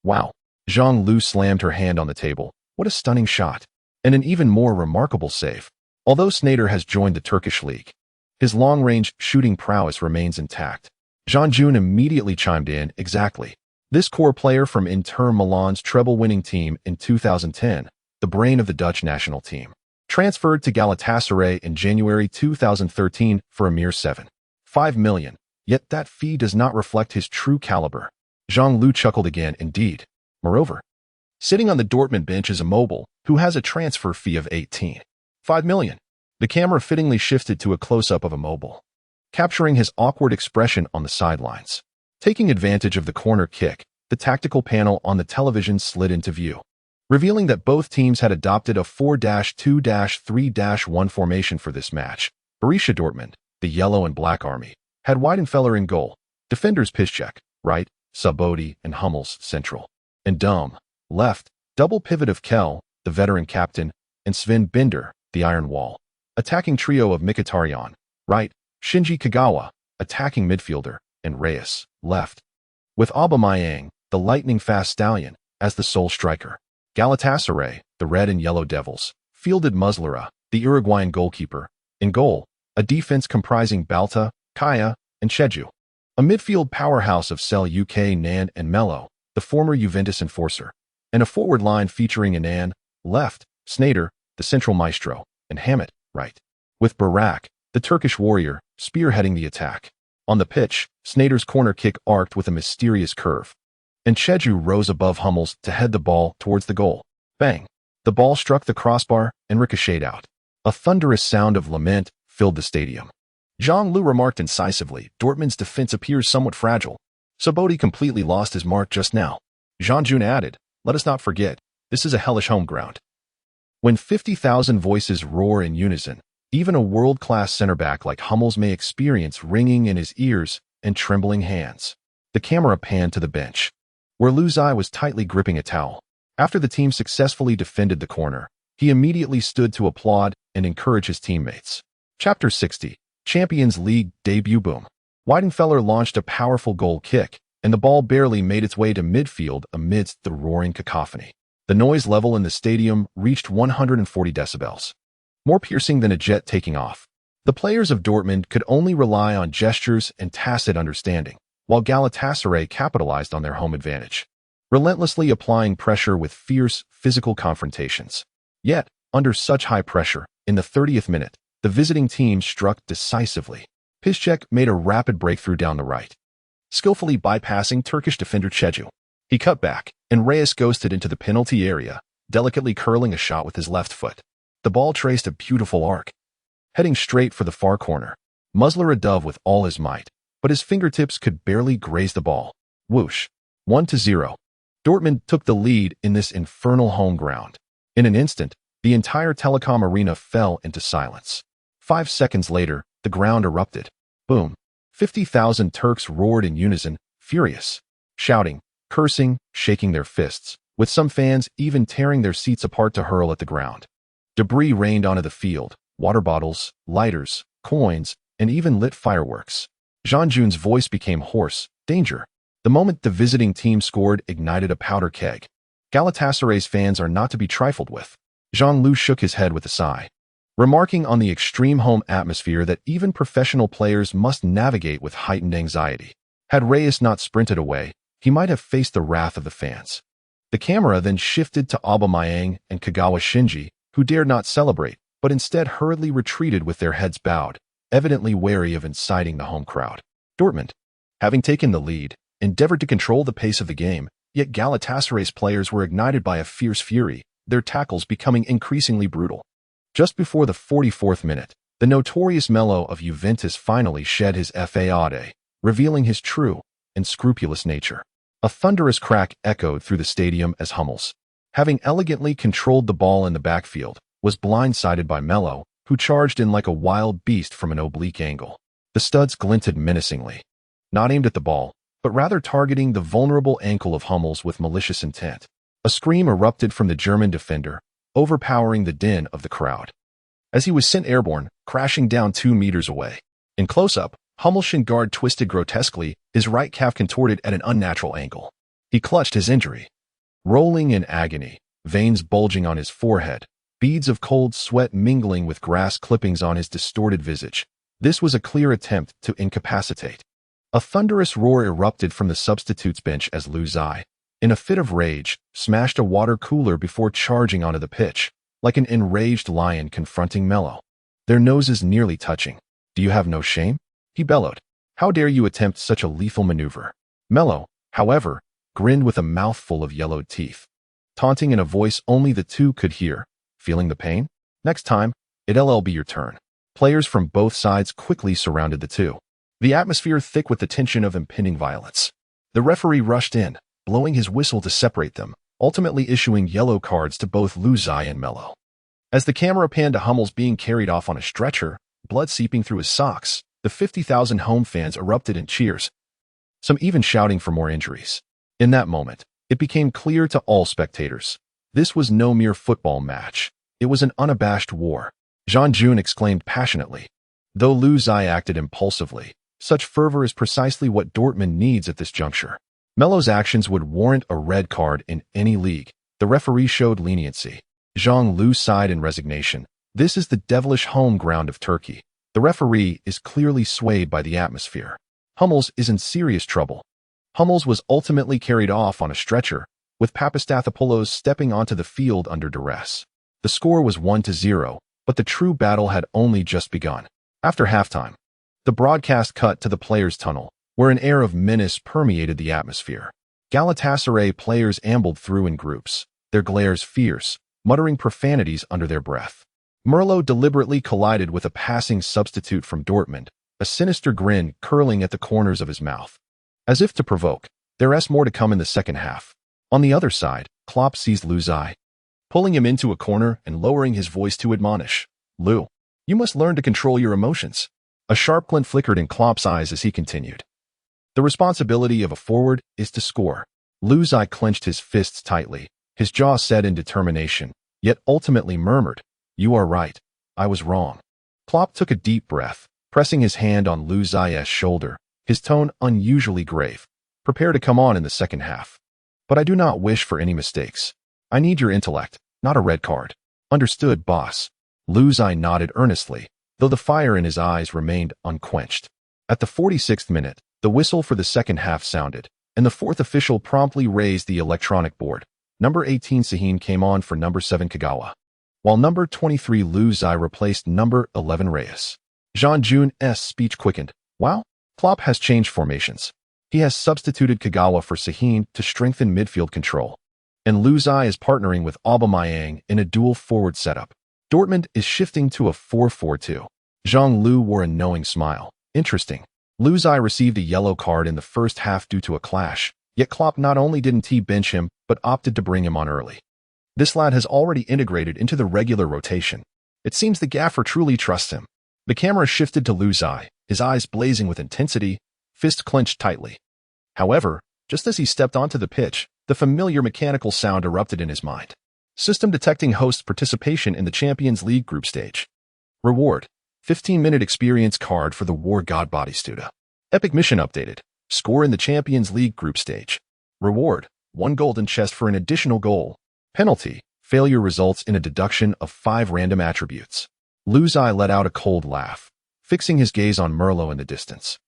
Wow! Zhang Lu slammed her hand on the table. What a stunning shot! And an even more remarkable save. Although Sneijder has joined the Turkish league, his long-range shooting prowess remains intact. Jean Jun immediately chimed in. Exactly. This core player from Inter Milan's treble-winning team in 2010, the brain of the Dutch national team, transferred to Galatasaray in January 2013 for a mere $7.5 million. Yet that fee does not reflect his true caliber. Zhang Lu chuckled again, indeed. Moreover, sitting on the Dortmund bench is Immobile, who has a transfer fee of 18.5 million. The camera fittingly shifted to a close-up of Immobile, capturing his awkward expression on the sidelines. Taking advantage of the corner kick, the tactical panel on the television slid into view, revealing that both teams had adopted a 4-2-3-1 formation for this match. Borussia Dortmund, the yellow and black army, had Weidenfeller in goal, defenders Piszczek, right, Sabodi and Hummels central, and Dom, left, double pivot of Kell, the veteran captain, and Sven Bender, the Iron Wall. Attacking trio of Mkhitaryan, right, Shinji Kagawa, attacking midfielder, and Reyes, left, with Aubameyang, the lightning-fast stallion, as the sole striker. Galatasaray, the red and yellow devils, fielded Muslera, the Uruguayan goalkeeper, in goal, a defense comprising Balta, Kaya, and Sheju. A midfield powerhouse of Cell UK Nan and Melo, the former Juventus enforcer, and a forward line featuring Anan, left, Sneijder, the central maestro, and Hammett, right, with Barak, the Turkish warrior, spearheading the attack. On the pitch, Sneijder's corner kick arced with a mysterious curve, and Sheju rose above Hummels to head the ball towards the goal. Bang! The ball struck the crossbar and ricocheted out. A thunderous sound of lament filled the stadium. Zhang Lu remarked incisively, Dortmund's defense appears somewhat fragile. Sabodi completely lost his mark just now. Zhang Jun added, let us not forget, this is a hellish home ground. When 50,000 voices roar in unison, even a world-class center-back like Hummels may experience ringing in his ears and trembling hands. The camera panned to the bench, where Lu Zai was tightly gripping a towel. After the team successfully defended the corner, he immediately stood to applaud and encourage his teammates. Chapter 60, Champions League debut boom. Weidenfeller launched a powerful goal kick, and the ball barely made its way to midfield amidst the roaring cacophony. The noise level in the stadium reached 140 decibels, more piercing than a jet taking off. The players of Dortmund could only rely on gestures and tacit understanding, while Galatasaray capitalized on their home advantage, relentlessly applying pressure with fierce physical confrontations. Yet, under such high pressure, in the 30th minute, the visiting team struck decisively. Piszczek made a rapid breakthrough down the right, skillfully bypassing Turkish defender Sheju. He cut back, and Reyes ghosted into the penalty area, delicately curling a shot with his left foot. The ball traced a beautiful arc, heading straight for the far corner. Muslera dove with all his might, but his fingertips could barely graze the ball. Whoosh. 1-0. Dortmund took the lead in this infernal home ground. In an instant, the entire telecom arena fell into silence. 5 seconds later, the ground erupted. Boom. 50,000 Turks roared in unison, furious, shouting, cursing, shaking their fists, with some fans even tearing their seats apart to hurl at the ground. Debris rained onto the field, water bottles, lighters, coins, and even lit fireworks. Zhang Jun's voice became hoarse. Danger. The moment the visiting team scored ignited a powder keg. Galatasaray's fans are not to be trifled with. Zhang Lu shook his head with a sigh, remarking on the extreme home atmosphere that even professional players must navigate with heightened anxiety. Had Reyes not sprinted away, he might have faced the wrath of the fans. The camera then shifted to Aubameyang and Kagawa Shinji, who dared not celebrate, but instead hurriedly retreated with their heads bowed, evidently wary of inciting the home crowd. Dortmund, having taken the lead, endeavored to control the pace of the game, yet Galatasaray's players were ignited by a fierce fury, their tackles becoming increasingly brutal. Just before the 44th minute, the notorious Melo of Juventus finally shed his fade, revealing his true and scrupulous nature. A thunderous crack echoed through the stadium as Hummels, having elegantly controlled the ball in the backfield, was blindsided by Melo, who charged in like a wild beast from an oblique angle. The studs glinted menacingly, not aimed at the ball, but rather targeting the vulnerable ankle of Hummels with malicious intent. A scream erupted from the German defender, overpowering the din of the crowd, as he was sent airborne, crashing down 2 meters away. In close-up, Hummel's shin guard twisted grotesquely, his right calf contorted at an unnatural angle. He clutched his injury, rolling in agony, veins bulging on his forehead, beads of cold sweat mingling with grass clippings on his distorted visage. This was a clear attempt to incapacitate. A thunderous roar erupted from the substitutes bench as Lu Zai, in a fit of rage, smashed a water cooler before charging onto the pitch, like an enraged lion confronting Melo, their noses nearly touching. Do you have no shame? He bellowed. How dare you attempt such a lethal maneuver? Melo, however, grinned with a mouthful of yellowed teeth, taunting in a voice only the two could hear. Feeling the pain? Next time, it'll be your turn. Players from both sides quickly surrounded the two, the atmosphere thick with the tension of impending violence. The referee rushed in, blowing his whistle to separate them, ultimately issuing yellow cards to both Lu Zai and Melo. As the camera panned to Hummels being carried off on a stretcher, blood seeping through his socks, the 50,000 home fans erupted in cheers, some even shouting for more injuries. In that moment, it became clear to all spectators. This was no mere football match. It was an unabashed war. Jean Jun exclaimed passionately. Though Lu Zai acted impulsively, such fervor is precisely what Dortmund needs at this juncture. Melo's actions would warrant a red card in any league. The referee showed leniency. Zhang Lu sighed in resignation. This is the devilish home ground of Turkey. The referee is clearly swayed by the atmosphere. Hummels is in serious trouble. Hummels was ultimately carried off on a stretcher, with Papastathopoulos stepping onto the field under duress. The score was 1-0, but the true battle had only just begun. After halftime, the broadcast cut to the players' tunnel, where an air of menace permeated the atmosphere. Galatasaray players ambled through in groups, their glares fierce, muttering profanities under their breath. Merlo deliberately collided with a passing substitute from Dortmund, a sinister grin curling at the corners of his mouth. As if to provoke, there's more to come in the second half. On the other side, Klopp seized Lu Zai, pulling him into a corner and lowering his voice to admonish. Lu, you must learn to control your emotions. A sharp glint flickered in Klopp's eyes as he continued. The responsibility of a forward is to score. Lu Zai clenched his fists tightly, his jaw set in determination, yet ultimately murmured, You are right. I was wrong. Klopp took a deep breath, pressing his hand on Lu Zai's shoulder, his tone unusually grave. Prepare to come on in the second half. But I do not wish for any mistakes. I need your intellect, not a red card. Understood, boss. Lu Zai nodded earnestly, though the fire in his eyes remained unquenched. At the 46th minute, the whistle for the second half sounded, and the fourth official promptly raised the electronic board. Number 18 Sahin came on for number 7 Kagawa, while number 23 Lu Zai replaced number 11 Reyes. Jean Jun's speech quickened. Wow, Klopp has changed formations. He has substituted Kagawa for Sahin to strengthen midfield control, and Lu Zai is partnering with Aubameyang in a dual forward setup. Dortmund is shifting to a 4-4-2. Zhang Lu wore a knowing smile. Interesting. Lu Zai received a yellow card in the first half due to a clash, yet Klopp not only didn't bench him, but opted to bring him on early. This lad has already integrated into the regular rotation. It seems the gaffer truly trusts him. The camera shifted to Lu Zai, his eyes blazing with intensity, fists clenched tightly. However, just as he stepped onto the pitch, the familiar mechanical sound erupted in his mind. System detecting host participation in the Champions League group stage. Reward: 15-minute experience card for the War God Batistuta. Epic mission updated. Score in the Champions League group stage. Reward: 1 golden chest for an additional goal. Penalty: failure results in a deduction of 5 random attributes. Lu Zai let out a cold laugh, fixing his gaze on Merlo in the distance,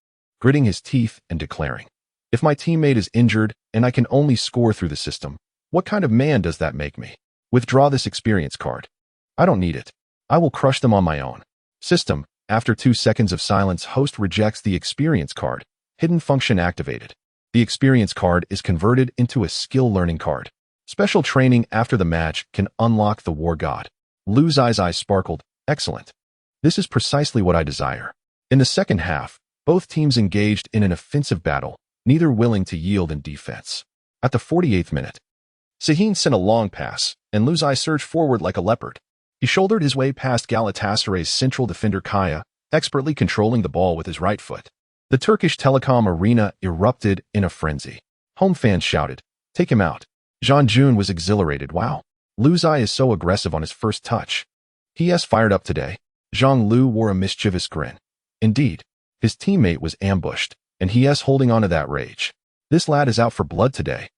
gritting his teeth and declaring, If my teammate is injured and I can only score through the system, what kind of man does that make me? Withdraw this experience card. I don't need it. I will crush them on my own. System: after 2 seconds of silence, host rejects the experience card. Hidden function activated. The experience card is converted into a skill learning card. Special training after the match can unlock the War God. Lu Zai's eyes sparkled. Excellent. This is precisely what I desire. In the second half, both teams engaged in an offensive battle, neither willing to yield in defense. At the 48th minute, Sahin sent a long pass, and Lu Zai surged forward like a leopard. He shouldered his way past Galatasaray's central defender Kaya, expertly controlling the ball with his right foot. The Turkish telecom arena erupted in a frenzy. Home fans shouted, Take him out. Jean Jun was exhilarated. Wow, Lu Zai is so aggressive on his first touch. He's fired up today. Zhang Lu wore a mischievous grin. Indeed, his teammate was ambushed, and he's holding on to that rage. This lad is out for blood today.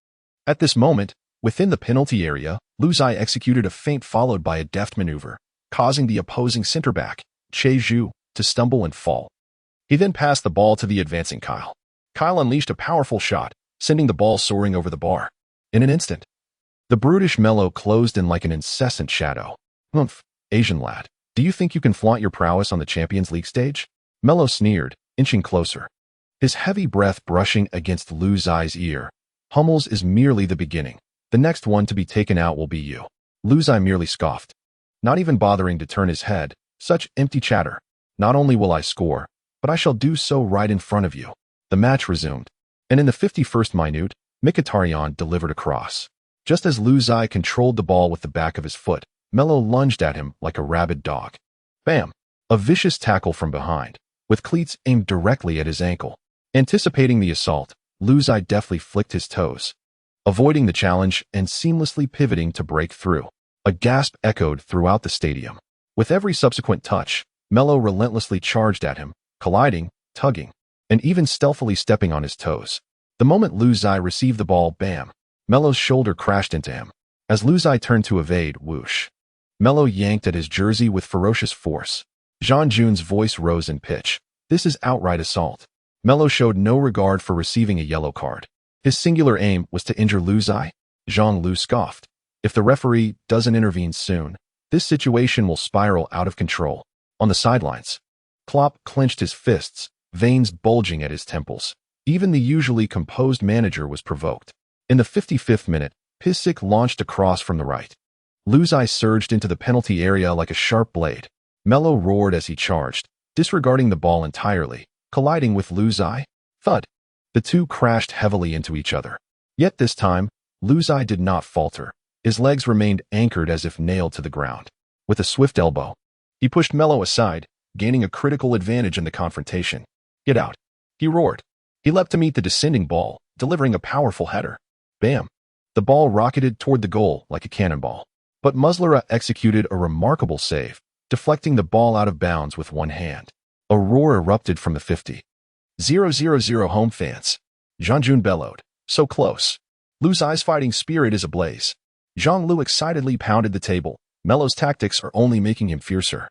At this moment, within the penalty area, Lu Zai executed a feint followed by a deft maneuver, causing the opposing center-back, Che Zhu, to stumble and fall. He then passed the ball to the advancing Kyle. Kyle unleashed a powerful shot, sending the ball soaring over the bar. In an instant, the brutish Melo closed in like an incessant shadow. Humph, Asian lad, do you think you can flaunt your prowess on the Champions League stage? Melo sneered, inching closer. his heavy breath brushing against Lu Zai's ear. Hummels is merely the beginning. The next one to be taken out will be you. Lu Zai merely scoffed, not even bothering to turn his head. Such empty chatter. Not only will I score, but I shall do so right in front of you. The match resumed, and in the 51st minute, Mkhitaryan delivered a cross. Just as Lu Zai controlled the ball with the back of his foot, Melo lunged at him like a rabid dog. Bam! A vicious tackle from behind, with cleats aimed directly at his ankle. Anticipating the assault, Lu Zai deftly flicked his toes, avoiding the challenge and seamlessly pivoting to break through. A gasp echoed throughout the stadium. With every subsequent touch, Melo relentlessly charged at him, colliding, tugging, and even stealthily stepping on his toes. The moment Lu Zai received the ball, bam! Melo's shoulder crashed into him. As Lu Zai turned to evade, whoosh! Melo yanked at his jersey with ferocious force. Jean Jun's voice rose in pitch. This is outright assault. Melo showed no regard for receiving a yellow card. His singular aim was to injure Lu Zai. Zhang Lu scoffed. If the referee doesn't intervene soon, this situation will spiral out of control. On the sidelines, Klopp clenched his fists, veins bulging at his temples. Even the usually composed manager was provoked. In the 55th minute, Piszczek launched a cross from the right. Lu Zai surged into the penalty area like a sharp blade. Melo roared as he charged, disregarding the ball entirely, colliding with Lu Zai. Thud! The two crashed heavily into each other. Yet this time, Lu Zai did not falter. His legs remained anchored as if nailed to the ground. With a swift elbow, he pushed Melo aside, gaining a critical advantage in the confrontation. Get out! He roared. He leapt to meet the descending ball, delivering a powerful header. Bam! The ball rocketed toward the goal like a cannonball. But Muslera executed a remarkable save, deflecting the ball out of bounds with one hand. A roar erupted from the 50,000 home fans. Jean Jun bellowed. So close. Lu Zai's fighting spirit is ablaze. Zhang Lu excitedly pounded the table. Melo's tactics are only making him fiercer.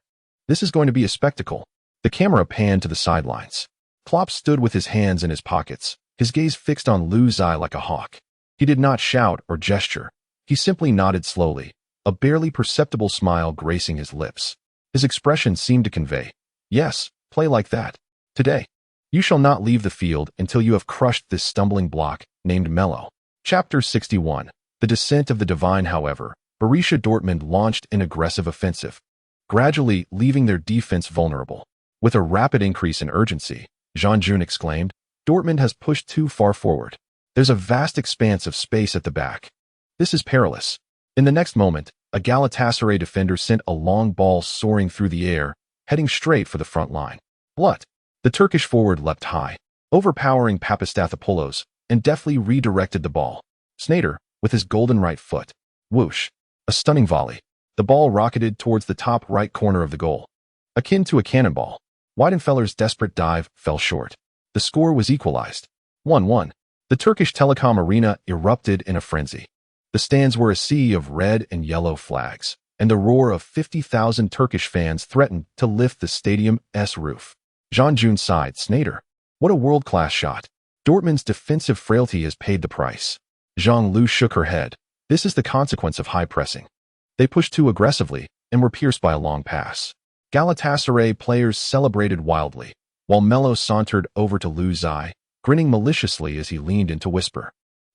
This is going to be a spectacle. The camera panned to the sidelines. Klopp stood with his hands in his pockets, his gaze fixed on Lu Zai like a hawk. He did not shout or gesture. He simply nodded slowly, a barely perceptible smile gracing his lips. His expression seemed to convey, yes, play like that. Today, you shall not leave the field until you have crushed this stumbling block named Melo. Chapter 61. The Descent of the Divine. However, Borussia Dortmund launched an aggressive offensive, gradually leaving their defense vulnerable. With a rapid increase in urgency, Jean Jun exclaimed, Dortmund has pushed too far forward. There's a vast expanse of space at the back. This is perilous. In the next moment, a Galatasaray defender sent a long ball soaring through the air, heading straight for the front line. Blut! The Turkish forward leapt high, overpowering Papastathopoulos, and deftly redirected the ball. Sneijder, with his golden right foot. Whoosh! A stunning volley. The ball rocketed towards the top right corner of the goal. Akin to a cannonball, Weidenfeller's desperate dive fell short. The score was equalized. 1-1. The Turkish Telecom Arena erupted in a frenzy. The stands were a sea of red and yellow flags, and the roar of 50,000 Turkish fans threatened to lift the stadium's roof. Jean Jun sighed. Sneijder. What a world-class shot. Dortmund's defensive frailty has paid the price. Zhang Lu shook her head. This is the consequence of high pressing. They pushed too aggressively and were pierced by a long pass. Galatasaray players celebrated wildly, while Melo sauntered over to Lu Zai, grinning maliciously as he leaned in to whisper,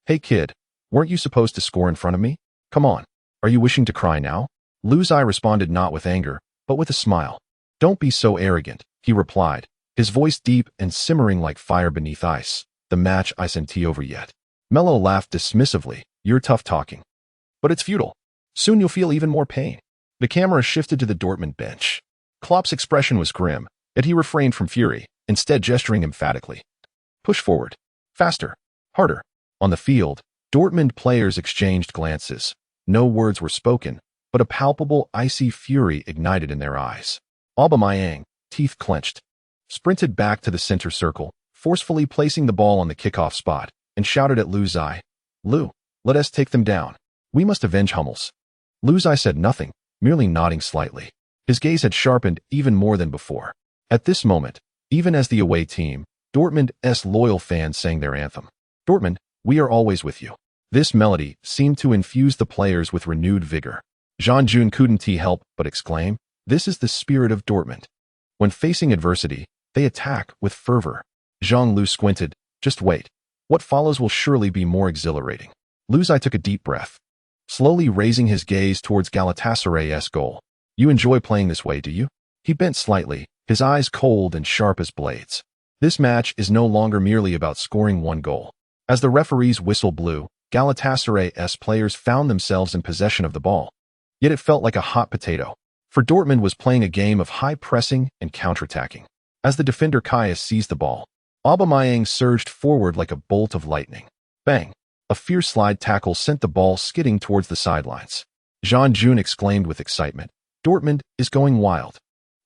Hey kid, weren't you supposed to score in front of me? Come on, are you wishing to cry now? Lu Zai responded not with anger, but with a smile. Don't be so arrogant, he replied, his voice deep and simmering like fire beneath ice. The match isn't over yet. Melo laughed dismissively. You're tough talking. But it's futile. Soon you'll feel even more pain. The camera shifted to the Dortmund bench. Klopp's expression was grim, yet he refrained from fury, instead gesturing emphatically. Push forward. Faster. Harder. On the field, Dortmund players exchanged glances. No words were spoken, but a palpable icy fury ignited in their eyes. Aubameyang, teeth clenched, sprinted back to the center circle, forcefully placing the ball on the kickoff spot, and shouted at Lu Zai, Lu, let us take them down. We must avenge Hummels. Lu Zai said nothing, merely nodding slightly. His gaze had sharpened even more than before. At this moment, even as the away team, Dortmund's loyal fans sang their anthem. Dortmund, we are always with you. This melody seemed to infuse the players with renewed vigor. Jean Jun couldn't help but exclaim, This is the spirit of Dortmund. When facing adversity, they attack with fervor. Zhang Lu squinted. Just wait. What follows will surely be more exhilarating. Lu Zai took a deep breath, slowly raising his gaze towards Galatasaray's goal. You enjoy playing this way, do you? He bent slightly, his eyes cold and sharp as blades. This match is no longer merely about scoring one goal. As the referee's whistle blew, Galatasaray's players found themselves in possession of the ball. Yet it felt like a hot potato, for Dortmund was playing a game of high pressing and counterattacking. As the defender Kaya seized the ball, Aubameyang surged forward like a bolt of lightning. Bang! A fierce slide tackle sent the ball skidding towards the sidelines. Zhang Jun exclaimed with excitement. Dortmund is going wild.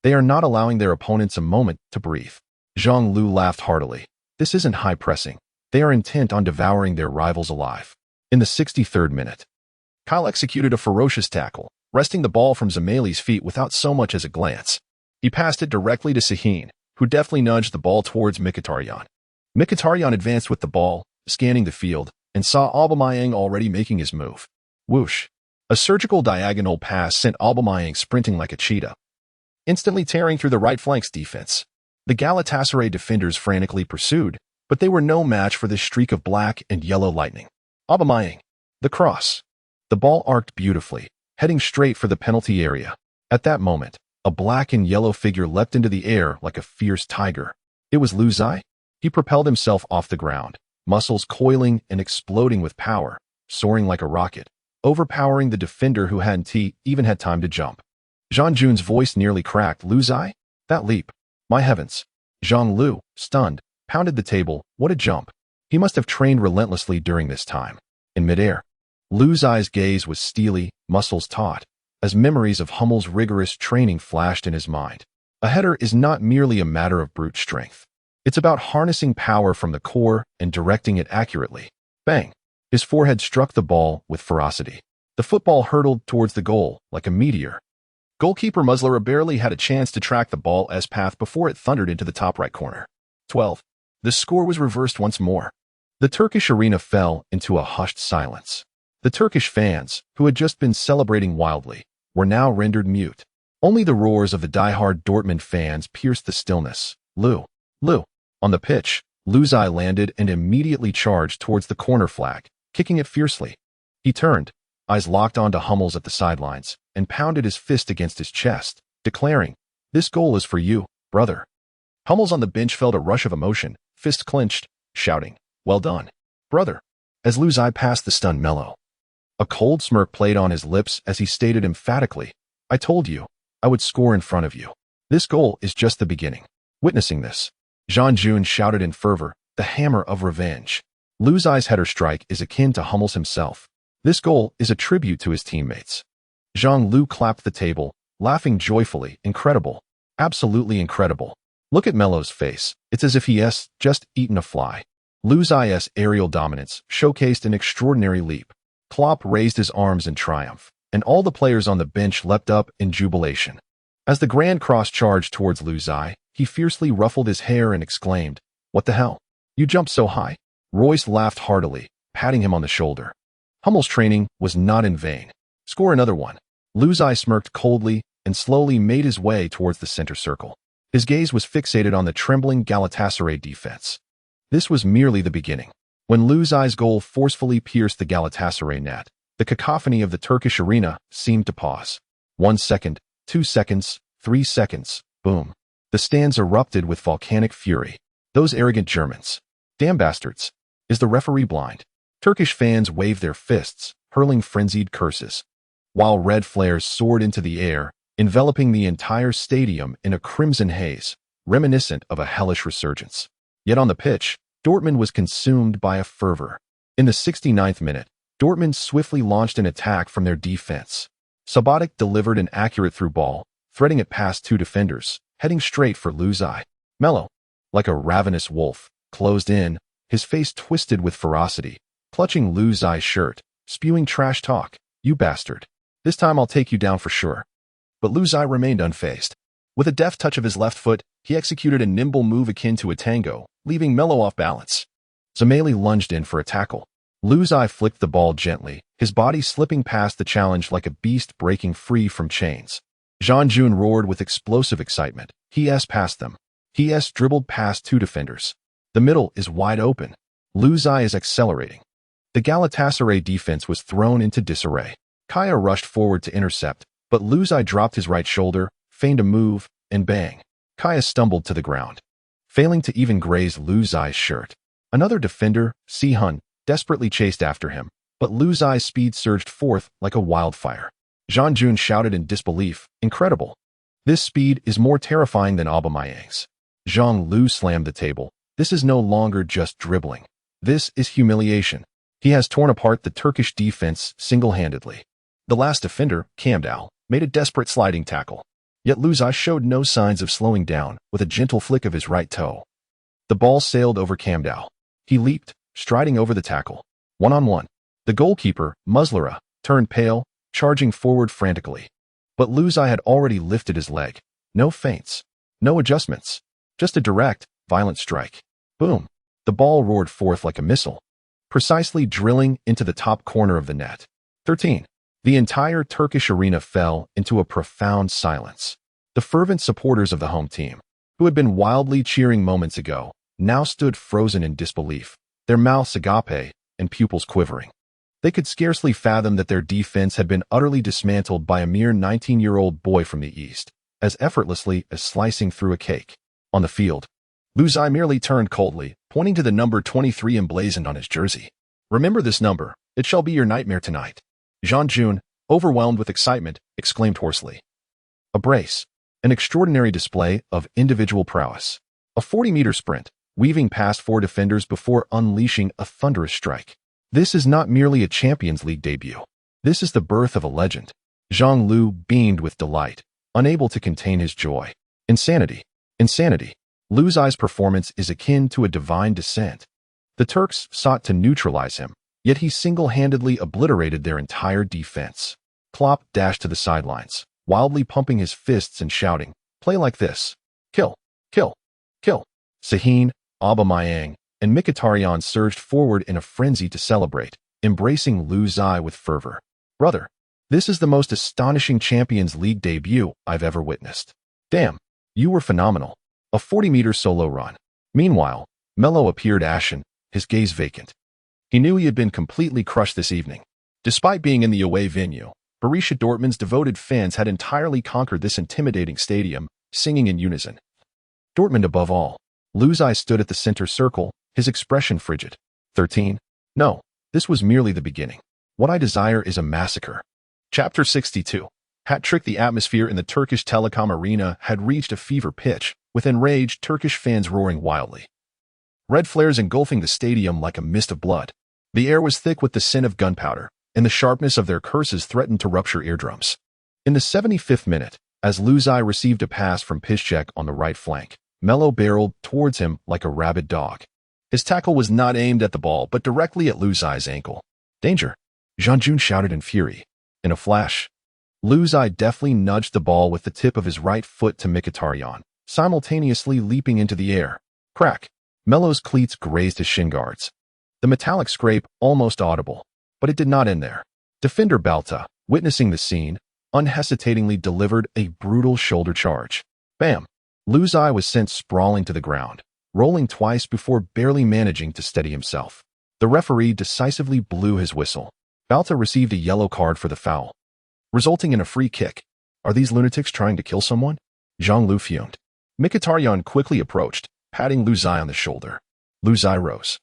They are not allowing their opponents a moment to breathe. Zhang Lu laughed heartily. This isn't high pressing. They are intent on devouring their rivals alive. In the 63rd minute, Kyle executed a ferocious tackle, wresting the ball from Zameli's feet without so much as a glance. He passed it directly to Sahin, who deftly nudged the ball towards Mkhitaryan. Mkhitaryan advanced with the ball, scanning the field, and saw Aubameyang already making his move. Whoosh! A surgical diagonal pass sent Aubameyang sprinting like a cheetah, instantly tearing through the right flank's defense. The Galatasaray defenders frantically pursued, but they were no match for this streak of black and yellow lightning. Aubameyang. The cross. The ball arced beautifully, heading straight for the penalty area. At that moment, a black and yellow figure leapt into the air like a fierce tiger. It was Lu Zai. He propelled himself off the ground, muscles coiling and exploding with power, soaring like a rocket, overpowering the defender who hadn't even had time to jump. Zhang Jun's voice nearly cracked. Lu Zai? That leap. My heavens. Zhang Lu, stunned, pounded the table. What a jump. He must have trained relentlessly during this time. In midair, Lu Zai's gaze was steely, muscles taut, as memories of Hummel's rigorous training flashed in his mind. A header is not merely a matter of brute strength. It's about harnessing power from the core and directing it accurately. Bang! His forehead struck the ball with ferocity. The football hurtled towards the goal like a meteor. Goalkeeper Muslera barely had a chance to track the ball's path before it thundered into the top right corner. 12. The score was reversed once more. The Turkish arena fell into a hushed silence. The Turkish fans, who had just been celebrating wildly, were now rendered mute. Only the roars of the die-hard Dortmund fans pierced the stillness. Lu. On the pitch, Lu Zai landed and immediately charged towards the corner flag, kicking it fiercely. He turned, eyes locked onto Hummels at the sidelines, and pounded his fist against his chest, declaring, "This goal is for you, brother." Hummels on the bench felt a rush of emotion, fist clenched, shouting, "Well done, brother," as Lu Zai passed the stunned Melo. A cold smirk played on his lips as he stated emphatically, "I told you, I would score in front of you. This goal is just the beginning." Witnessing this, Zhang Jun shouted in fervor, "The hammer of revenge." Lu Zai's header strike is akin to Hummels himself. This goal is a tribute to his teammates. Zhang Lu clapped the table, laughing joyfully. Incredible. Absolutely incredible. Look at Melo's face. It's as if he has just eaten a fly. Lu Zai's aerial dominance showcased an extraordinary leap. Klopp raised his arms in triumph, and all the players on the bench leapt up in jubilation. As the Grand Cross charged towards Lu Zai, he fiercely ruffled his hair and exclaimed, "What the hell? You jumped so high." Royce laughed heartily, patting him on the shoulder. Hummel's training was not in vain. Score another one. Lu Zai smirked coldly and slowly made his way towards the center circle. His gaze was fixated on the trembling Galatasaray defense. This was merely the beginning. When Lu Zai's goal forcefully pierced the Galatasaray net, the cacophony of the Turkish arena seemed to pause. 1 second, 2 seconds, 3 seconds, boom. The stands erupted with volcanic fury. Those arrogant Germans. Damn bastards. Is the referee blind? Turkish fans waved their fists, hurling frenzied curses, while red flares soared into the air, enveloping the entire stadium in a crimson haze, reminiscent of a hellish resurgence. Yet on the pitch, Dortmund was consumed by a fervor. In the 69th minute, Dortmund swiftly launched an attack from their defense. Sabatic delivered an accurate through ball, threading it past two defenders, heading straight for Lu Zai. Melo, like a ravenous wolf, closed in, his face twisted with ferocity, clutching Lu Zai's shirt, spewing trash talk. "You bastard. This time I'll take you down for sure." But Lu Zai remained unfazed. With a deft touch of his left foot, he executed a nimble move akin to a tango, leaving Melo off balance. Zameli lunged in for a tackle. Lu Zai flicked the ball gently, his body slipping past the challenge like a beast breaking free from chains. Zhang Jun roared with explosive excitement. He dribbled past two defenders. The middle is wide open. Lu Zai is accelerating. The Galatasaray defense was thrown into disarray. Kaya rushed forward to intercept, but Lu Zai dropped his right shoulder, feigned a move, and bang. Kaya stumbled to the ground, failing to even graze Lu Zai's shirt. Another defender, Si Hun, desperately chased after him, but Lu Zai's speed surged forth like a wildfire. Zhang Jun shouted in disbelief, "Incredible! This speed is more terrifying than Aubameyang's." Zhang Lu slammed the table. "This is no longer just dribbling. This is humiliation." He has torn apart the Turkish defense single-handedly. The last defender, Kamdal, made a desperate sliding tackle. Yet Lu Zai showed no signs of slowing down with a gentle flick of his right toe. The ball sailed over Kamdal. He leaped, striding over the tackle. One-on-one. The goalkeeper, Muslera, turned pale, charging forward frantically. But Lu Zai had already lifted his leg. No feints. No adjustments. Just a direct, violent strike. Boom. The ball roared forth like a missile, precisely drilling into the top corner of the net. 13. The entire Turkish arena fell into a profound silence. The fervent supporters of the home team, who had been wildly cheering moments ago, now stood frozen in disbelief, their mouths agape and pupils quivering. They could scarcely fathom that their defense had been utterly dismantled by a mere 19-year-old boy from the East, as effortlessly as slicing through a cake. On the field, Lu Zai merely turned coldly, pointing to the number 23 emblazoned on his jersey. "Remember this number. It shall be your nightmare tonight." Zhang Jun, overwhelmed with excitement, exclaimed hoarsely. A brace. An extraordinary display of individual prowess. A 40-meter sprint, weaving past 4 defenders before unleashing a thunderous strike. This is not merely a Champions League debut. This is the birth of a legend. Zhang Lu beamed with delight, unable to contain his joy. Insanity. Insanity. Lu Zai's performance is akin to a divine descent. The Turks sought to neutralize him, yet he single-handedly obliterated their entire defense. Klopp dashed to the sidelines, wildly pumping his fists and shouting, "Play like this. Kill. Kill. Kill." Sahin, Aubameyang, and Mkhitaryan surged forward in a frenzy to celebrate, embracing Lu Zai with fervor. "Brother, this is the most astonishing Champions League debut I've ever witnessed. Damn, you were phenomenal." A 40-meter solo run. Meanwhile, Melo appeared ashen, his gaze vacant. He knew he had been completely crushed this evening. Despite being in the away venue, Borussia Dortmund's devoted fans had entirely conquered this intimidating stadium, singing in unison. Dortmund above all. Lu Zai stood at the center circle, his expression frigid. 13. No, this was merely the beginning. What I desire is a massacre. Chapter 62. Hat-trick. The atmosphere in the Turkish Telecom Arena had reached a fever pitch, with enraged Turkish fans roaring wildly. Red flares engulfing the stadium like a mist of blood. The air was thick with the scent of gunpowder, and the sharpness of their curses threatened to rupture eardrums. In the 75th minute, as Lu Zai received a pass from Piszczek on the right flank, Melo barreled towards him like a rabid dog. His tackle was not aimed at the ball, but directly at Lu Zai's ankle. "Danger!" Zhang Jun shouted in fury. In a flash, Lu Zai deftly nudged the ball with the tip of his right foot to Mkhitaryan, simultaneously leaping into the air. Crack! Melo's cleats grazed his shin guards. The metallic scrape almost audible, but it did not end there. Defender Balta, witnessing the scene, unhesitatingly delivered a brutal shoulder charge. Bam! Lu Zai was sent sprawling to the ground, rolling twice before barely managing to steady himself. The referee decisively blew his whistle. Balta received a yellow card for the foul, resulting in a free kick. Are these lunatics trying to kill someone? Zhang Lu fumed. Mkhitaryan quickly approached, patting Lu Zai on the shoulder. Lu Zai rose,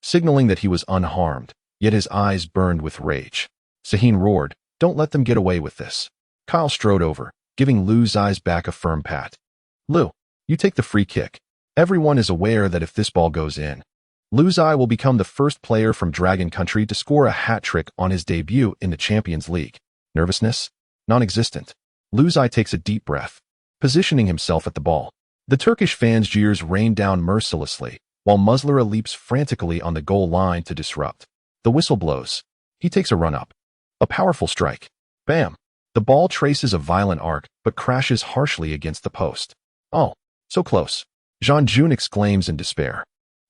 signaling that he was unharmed, yet his eyes burned with rage. Sahin roared, "Don't let them get away with this." Kyle strode over, giving Lu Zai's back a firm pat. "Lu, you take the free kick. Everyone is aware that if this ball goes in, Lu Zai will become the first player from Dragon Country to score a hat-trick on his debut in the Champions League." Nervousness? Non-existent. Lu Zai takes a deep breath, positioning himself at the ball. The Turkish fans' jeers rain down mercilessly, while Muslera leaps frantically on the goal line to disrupt. The whistle blows. He takes a run-up. A powerful strike. Bam! The ball traces a violent arc, but crashes harshly against the post. "Oh, so close." Zhang Jun exclaims in despair.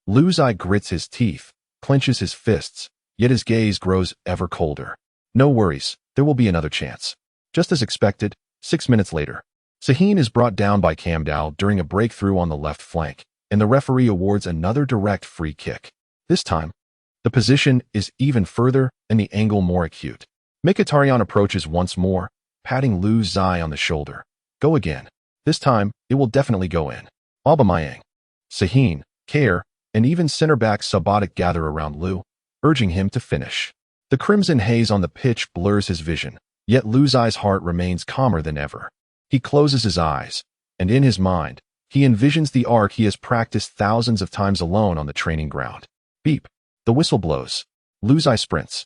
Lu Zai grits his teeth, clenches his fists, yet his gaze grows ever colder. "No worries, there will be another chance." Just as expected, 6 minutes later, Sahin is brought down by Kamdal during a breakthrough on the left flank. and the referee awards another direct free kick. This time, the position is even further and the angle more acute. Mkhitaryan approaches once more, patting Liu Zai on the shoulder. Go again. This time, it will definitely go in. Aubameyang, Sahin, Kjaer, and even center-back Subotic gather around Liu, urging him to finish. The crimson haze on the pitch blurs his vision, yet Liu Zai's heart remains calmer than ever. He closes his eyes, and in his mind, he envisions the arc he has practiced thousands of times alone on the training ground. Beep. The whistle blows. Liu Zai sprints.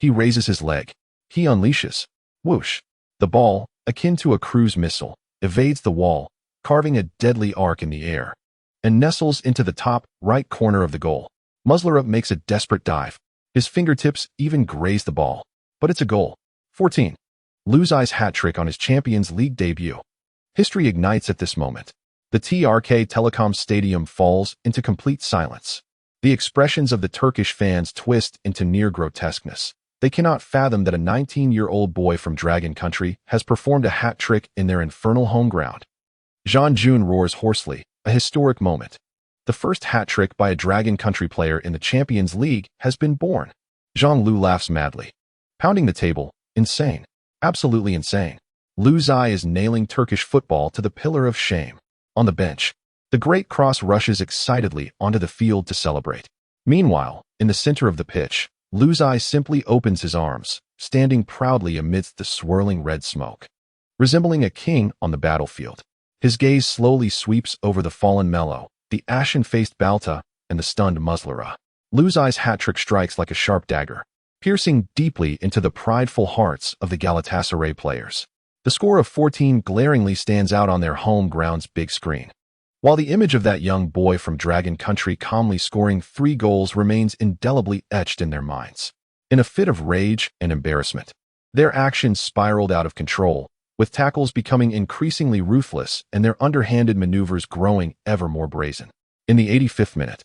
He raises his leg. He unleashes. Whoosh. The ball, akin to a cruise missile, evades the wall, carving a deadly arc in the air, and nestles into the top right corner of the goal. Muslera makes a desperate dive. His fingertips even graze the ball, but it's a goal. 14. Liu Zai's hat-trick on his Champions League debut. History ignites at this moment. The TRK Telecom Stadium falls into complete silence. The expressions of the Turkish fans twist into near grotesqueness. They cannot fathom that a 19-year-old boy from Dragon Country has performed a hat-trick in their infernal home ground. Jean Jun roars hoarsely, a historic moment. The first hat-trick by a Dragon Country player in the Champions League has been born. Zhang Lu laughs madly, pounding the table. Insane. Absolutely insane. Liu Zai is nailing Turkish football to the pillar of shame. On the bench, the Great Cross rushes excitedly onto the field to celebrate. Meanwhile, in the center of the pitch, Liu Zai simply opens his arms, standing proudly amidst the swirling red smoke. Resembling a king on the battlefield, his gaze slowly sweeps over the fallen Melo, the ashen-faced Balta, and the stunned Muslera. Liu Zai's hat-trick strikes like a sharp dagger, piercing deeply into the prideful hearts of the Galatasaray players. The score of 14 glaringly stands out on their home ground's big screen, while the image of that young boy from Dragon Country calmly scoring 3 goals remains indelibly etched in their minds. In a fit of rage and embarrassment, their actions spiraled out of control, with tackles becoming increasingly ruthless and their underhanded maneuvers growing ever more brazen. In the 85th minute,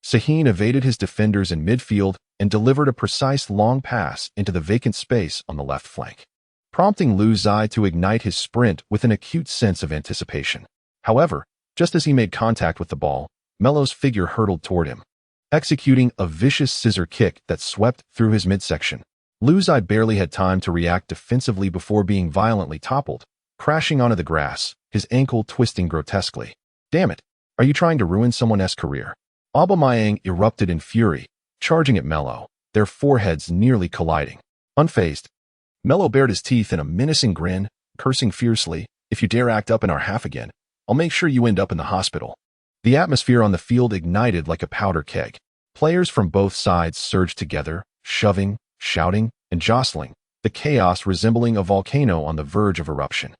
Sahin evaded his defenders in midfield and delivered a precise long pass into the vacant space on the left flank, prompting Liu Zai to ignite his sprint with an acute sense of anticipation. However, just as he made contact with the ball, Melo's figure hurtled toward him, executing a vicious scissor kick that swept through his midsection. Liu Zai barely had time to react defensively before being violently toppled, crashing onto the grass, his ankle twisting grotesquely. Damn it, are you trying to ruin someone's career? Aubameyang erupted in fury, charging at Melo, their foreheads nearly colliding. Unfazed, Melo bared his teeth in a menacing grin, cursing fiercely, "If you dare act up in our half again, I'll make sure you end up in the hospital." The atmosphere on the field ignited like a powder keg. Players from both sides surged together, shoving, shouting, and jostling, the chaos resembling a volcano on the verge of eruption.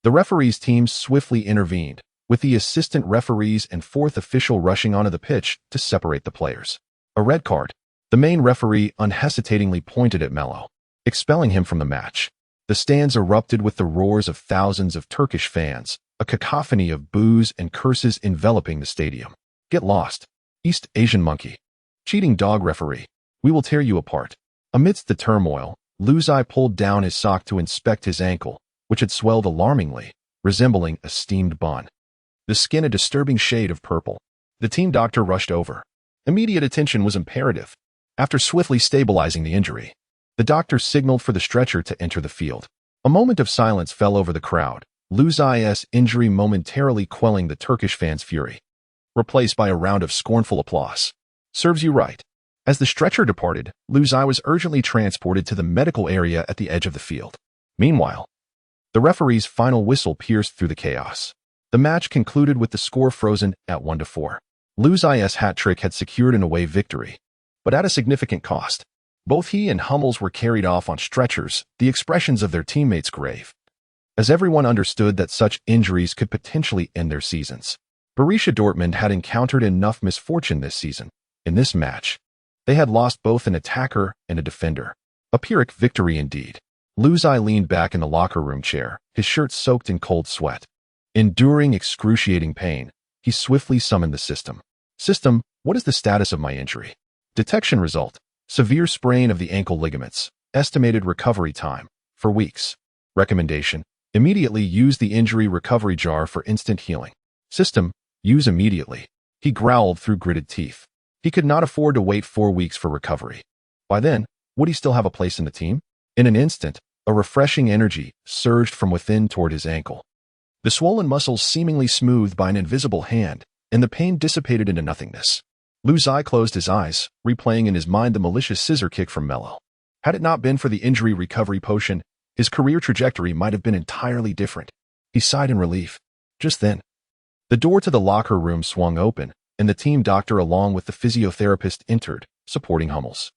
The referees' team swiftly intervened, with the assistant referees and fourth official rushing onto the pitch to separate the players. A red card. The main referee unhesitatingly pointed at Melo, expelling him from the match. The stands erupted with the roars of thousands of Turkish fans, a cacophony of boos and curses enveloping the stadium. Get lost, East Asian monkey. Cheating dog referee. We will tear you apart. Amidst the turmoil, Liu Zai pulled down his sock to inspect his ankle, which had swelled alarmingly, resembling a steamed bun. The skin a disturbing shade of purple. The team doctor rushed over. Immediate attention was imperative. After swiftly stabilizing the injury, the doctor signaled for the stretcher to enter the field. A moment of silence fell over the crowd, Liu Zai's injury momentarily quelling the Turkish fans' fury, replaced by a round of scornful applause. Serves you right. As the stretcher departed, Liu Zai was urgently transported to the medical area at the edge of the field. Meanwhile, the referee's final whistle pierced through the chaos. The match concluded with the score frozen at 1-4. Liu Zai's hat-trick had secured an away victory, but at a significant cost. Both he and Hummels were carried off on stretchers, the expressions of their teammates grave, as everyone understood that such injuries could potentially end their seasons. Borussia Dortmund had encountered enough misfortune this season. In this match, they had lost both an attacker and a defender. A Pyrrhic victory indeed. Liu Zai leaned back in the locker room chair, his shirt soaked in cold sweat. Enduring excruciating pain, he swiftly summoned the system. System, what is the status of my injury? Detection result: severe sprain of the ankle ligaments. Estimated recovery time: 4 weeks. Recommendation: immediately use the injury recovery jar for instant healing. System: use immediately. He growled through gritted teeth. He could not afford to wait 4 weeks for recovery. By then, would he still have a place in the team? In an instant, a refreshing energy surged from within toward his ankle. The swollen muscles seemingly smoothed by an invisible hand, and the pain dissipated into nothingness. Lu Zai closed his eyes, replaying in his mind the malicious scissor kick from Mello. Had it not been for the injury recovery potion, his career trajectory might have been entirely different. He sighed in relief. Just then, the door to the locker room swung open, and the team doctor along with the physiotherapist entered, supporting Hummels.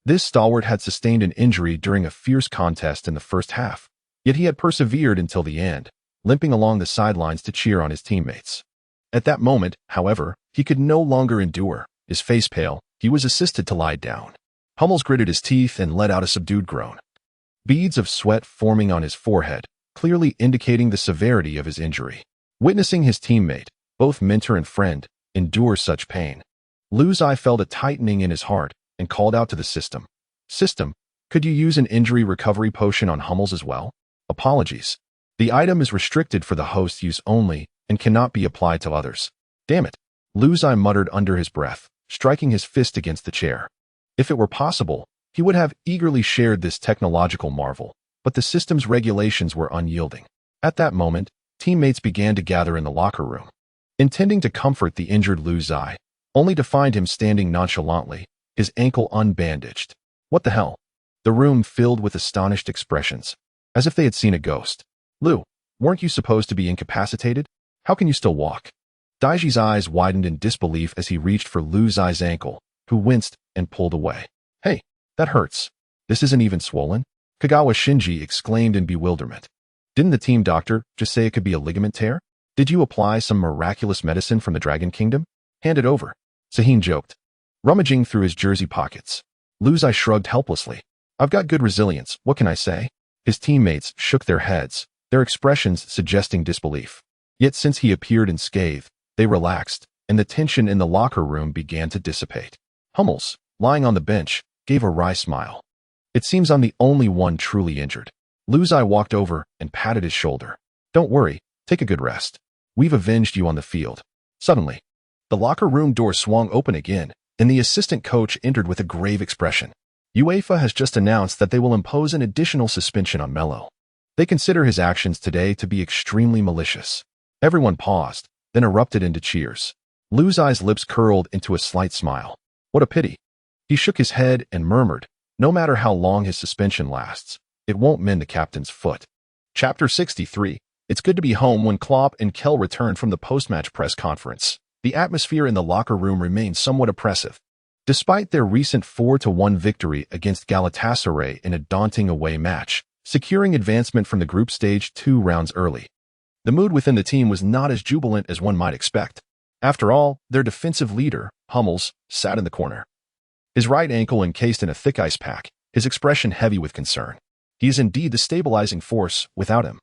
This stalwart had sustained an injury during a fierce contest in the first half, yet he had persevered until the end, limping along the sidelines to cheer on his teammates. At that moment, however, he could no longer endure. His face pale, he was assisted to lie down. Hummels gritted his teeth and let out a subdued groan. Beads of sweat forming on his forehead, clearly indicating the severity of his injury. Witnessing his teammate, both mentor and friend, endure such pain, Lu Zai felt a tightening in his heart and called out to the system. System, could you use an injury recovery potion on Hummels as well? Apologies. The item is restricted for the host's use only and cannot be applied to others. Damn it, Lu Zai muttered under his breath, striking his fist against the chair. If it were possible, he would have eagerly shared this technological marvel, but the system's regulations were unyielding. At that moment, teammates began to gather in the locker room, intending to comfort the injured Lu Zai, only to find him standing nonchalantly, his ankle unbandaged. What the hell? The room filled with astonished expressions, as if they had seen a ghost. Lu, weren't you supposed to be incapacitated? How can you still walk? Daiji's eyes widened in disbelief as he reached for Lu Zai's ankle, who winced and pulled away. Hey, that hurts. This isn't even swollen? Kagawa Shinji exclaimed in bewilderment. Didn't the team doctor just say it could be a ligament tear? Did you apply some miraculous medicine from the Dragon Kingdom? Hand it over. Sahin joked, rummaging through his jersey pockets. Lu Zai shrugged helplessly. I've got good resilience, what can I say? His teammates shook their heads, their expressions suggesting disbelief. Yet since he appeared unscathed, they relaxed, and the tension in the locker room began to dissipate. Hummels, lying on the bench, gave a wry smile. It seems I'm the only one truly injured. Lu Zai walked over and patted his shoulder. Don't worry, take a good rest. We've avenged you on the field. Suddenly, the locker room door swung open again, and the assistant coach entered with a grave expression. UEFA has just announced that they will impose an additional suspension on Mello. They consider his actions today to be extremely malicious. Everyone paused, then erupted into cheers. Lu Zai's lips curled into a slight smile. What a pity. He shook his head and murmured, no matter how long his suspension lasts, it won't mend the captain's foot. Chapter 63. It's good to be home. When Klopp and Kell returned from the post-match press conference, the atmosphere in the locker room remained somewhat oppressive. Despite their recent 4-1 victory against Galatasaray in a daunting away match, securing advancement from the group stage 2 rounds early, the mood within the team was not as jubilant as one might expect. After all, their defensive leader, Hummels, sat in the corner. His right ankle encased in a thick ice pack, his expression heavy with concern. He is indeed the stabilizing force without him.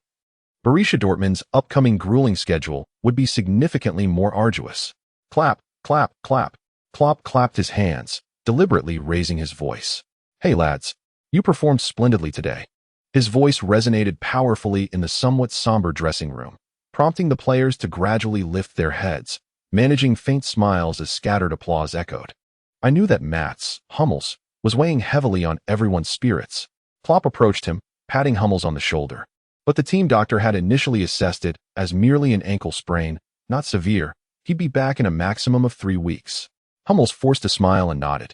Borussia Dortmund's upcoming grueling schedule would be significantly more arduous. Clap, clap, clap. Klopp clapped his hands, deliberately raising his voice. Hey lads, you performed splendidly today. His voice resonated powerfully in the somewhat somber dressing room, prompting the players to gradually lift their heads, managing faint smiles as scattered applause echoed. I knew that Mats Hummels was weighing heavily on everyone's spirits. Klopp approached him, patting Hummels on the shoulder. But the team doctor had initially assessed it as merely an ankle sprain, not severe. He'd be back in a maximum of 3 weeks. Hummels forced a smile and nodded.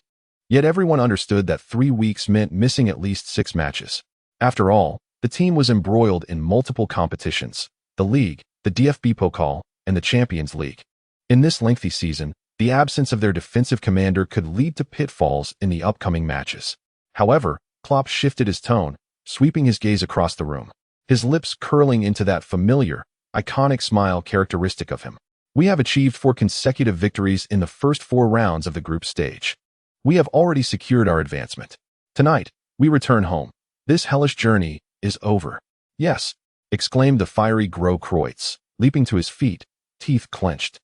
Yet everyone understood that 3 weeks meant missing at least 6 matches. After all, the team was embroiled in multiple competitions, the league, the DFB Pokal, and the Champions League. In this lengthy season, the absence of their defensive commander could lead to pitfalls in the upcoming matches. However, Klopp shifted his tone, sweeping his gaze across the room, his lips curling into that familiar, iconic smile characteristic of him. We have achieved 4 consecutive victories in the first 4 rounds of the group stage. We have already secured our advancement. Tonight, we return home. This hellish journey is over. Yes, exclaimed the fiery Gro Kreutz, leaping to his feet, teeth clenched.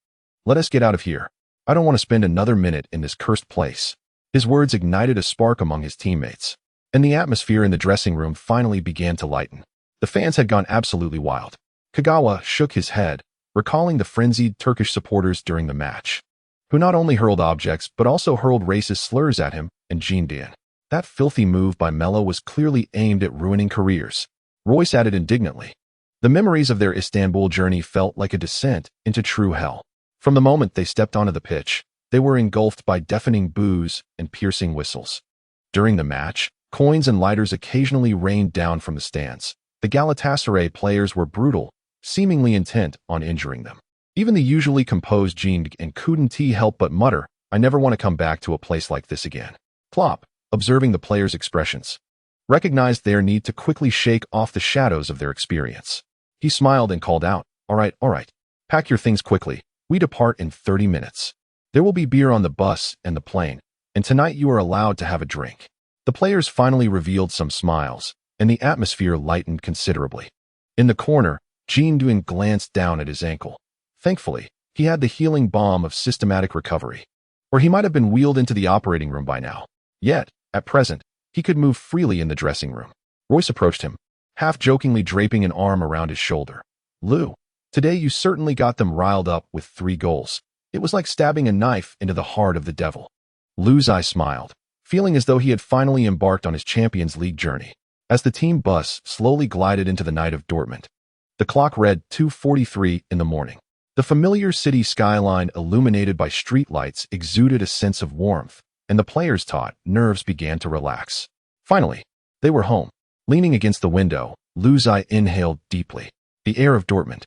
Let us get out of here. I don't want to spend another minute in this cursed place. His words ignited a spark among his teammates, and the atmosphere in the dressing room finally began to lighten. The fans had gone absolutely wild. Kagawa shook his head, recalling the frenzied Turkish supporters during the match. who not only hurled objects but also hurled racist slurs at him and Jean Dian. That filthy move by Melo was clearly aimed at ruining careers, Royce added indignantly. The memories of their Istanbul journey felt like a descent into true hell. From the moment they stepped onto the pitch, they were engulfed by deafening boos and piercing whistles. During the match, coins and lighters occasionally rained down from the stands. The Galatasaray players were brutal, seemingly intent on injuring them. Even the usually composed Jean and couldn't help but mutter, "I never want to come back to a place like this again." Klopp, observing the players' expressions, recognized their need to quickly shake off the shadows of their experience. He smiled and called out, all right, pack your things quickly. We depart in 30 minutes. There will be beer on the bus and the plane, and tonight you are allowed to have a drink." The players finally revealed some smiles, and the atmosphere lightened considerably. In the corner, Jean Duan glanced down at his ankle. Thankfully, he had the healing balm of systematic recovery, or he might have been wheeled into the operating room by now. Yet, at present, he could move freely in the dressing room. Royce approached him, half-jokingly draping an arm around his shoulder. "Lou, today you certainly got them riled up with 3 goals. It was like stabbing a knife into the heart of the devil." Lou's eye smiled, feeling as though he had finally embarked on his Champions League journey. As the team bus slowly glided into the night of Dortmund, the clock read 2:43 in the morning. The familiar city skyline illuminated by streetlights exuded a sense of warmth, and the players' taut nerves began to relax. Finally, they were home. Leaning against the window, Luzai inhaled deeply. The air of Dortmund,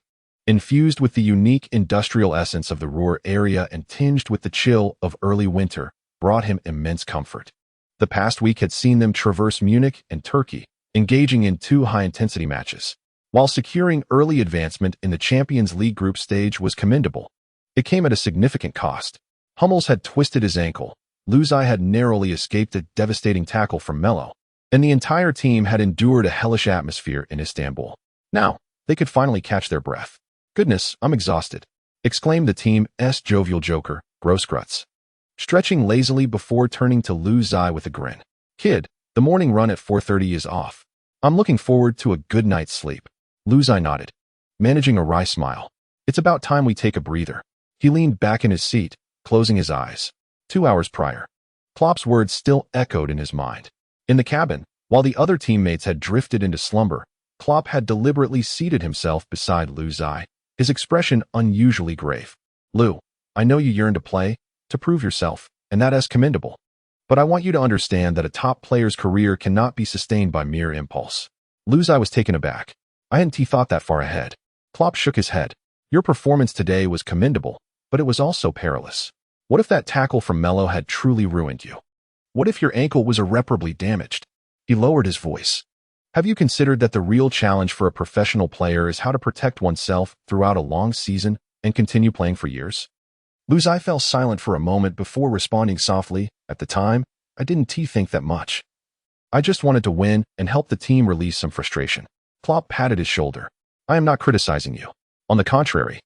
infused with the unique industrial essence of the Ruhr area and tinged with the chill of early winter, brought him immense comfort. The past week had seen them traverse Munich and Turkey, engaging in 2 high-intensity matches. While securing early advancement in the Champions League group stage was commendable, it came at a significant cost. Hummels had twisted his ankle, Luzai had narrowly escaped a devastating tackle from Melo, and the entire team had endured a hellish atmosphere in Istanbul. Now, they could finally catch their breath. "Goodness, I'm exhausted," exclaimed the team's jovial joker, Grosskreutz, stretching lazily before turning to Luzai with a grin. "Kid, the morning run at 4:30 is off. I'm looking forward to a good night's sleep." Luzai nodded, managing a wry smile. "It's about time we take a breather." He leaned back in his seat, closing his eyes. 2 hours prior, Klopp's words still echoed in his mind. In the cabin, while the other teammates had drifted into slumber, Klopp had deliberately seated himself beside Luzai, his expression unusually grave. "Lou, I know you yearn to play, to prove yourself, and that is commendable. But I want you to understand that a top player's career cannot be sustained by mere impulse." Luzai was taken aback. "I hadn't thought that far ahead." Klopp shook his head. "Your performance today was commendable, but it was also perilous. What if that tackle from Melo had truly ruined you? What if your ankle was irreparably damaged?" He lowered his voice. "Have you considered that the real challenge for a professional player is how to protect oneself throughout a long season and continue playing for years?" Luzai fell silent for a moment before responding softly, "At the time, I didn't think that much. I just wanted to win and help the team release some frustration." Klopp patted his shoulder. "I am not criticizing you. On the contrary,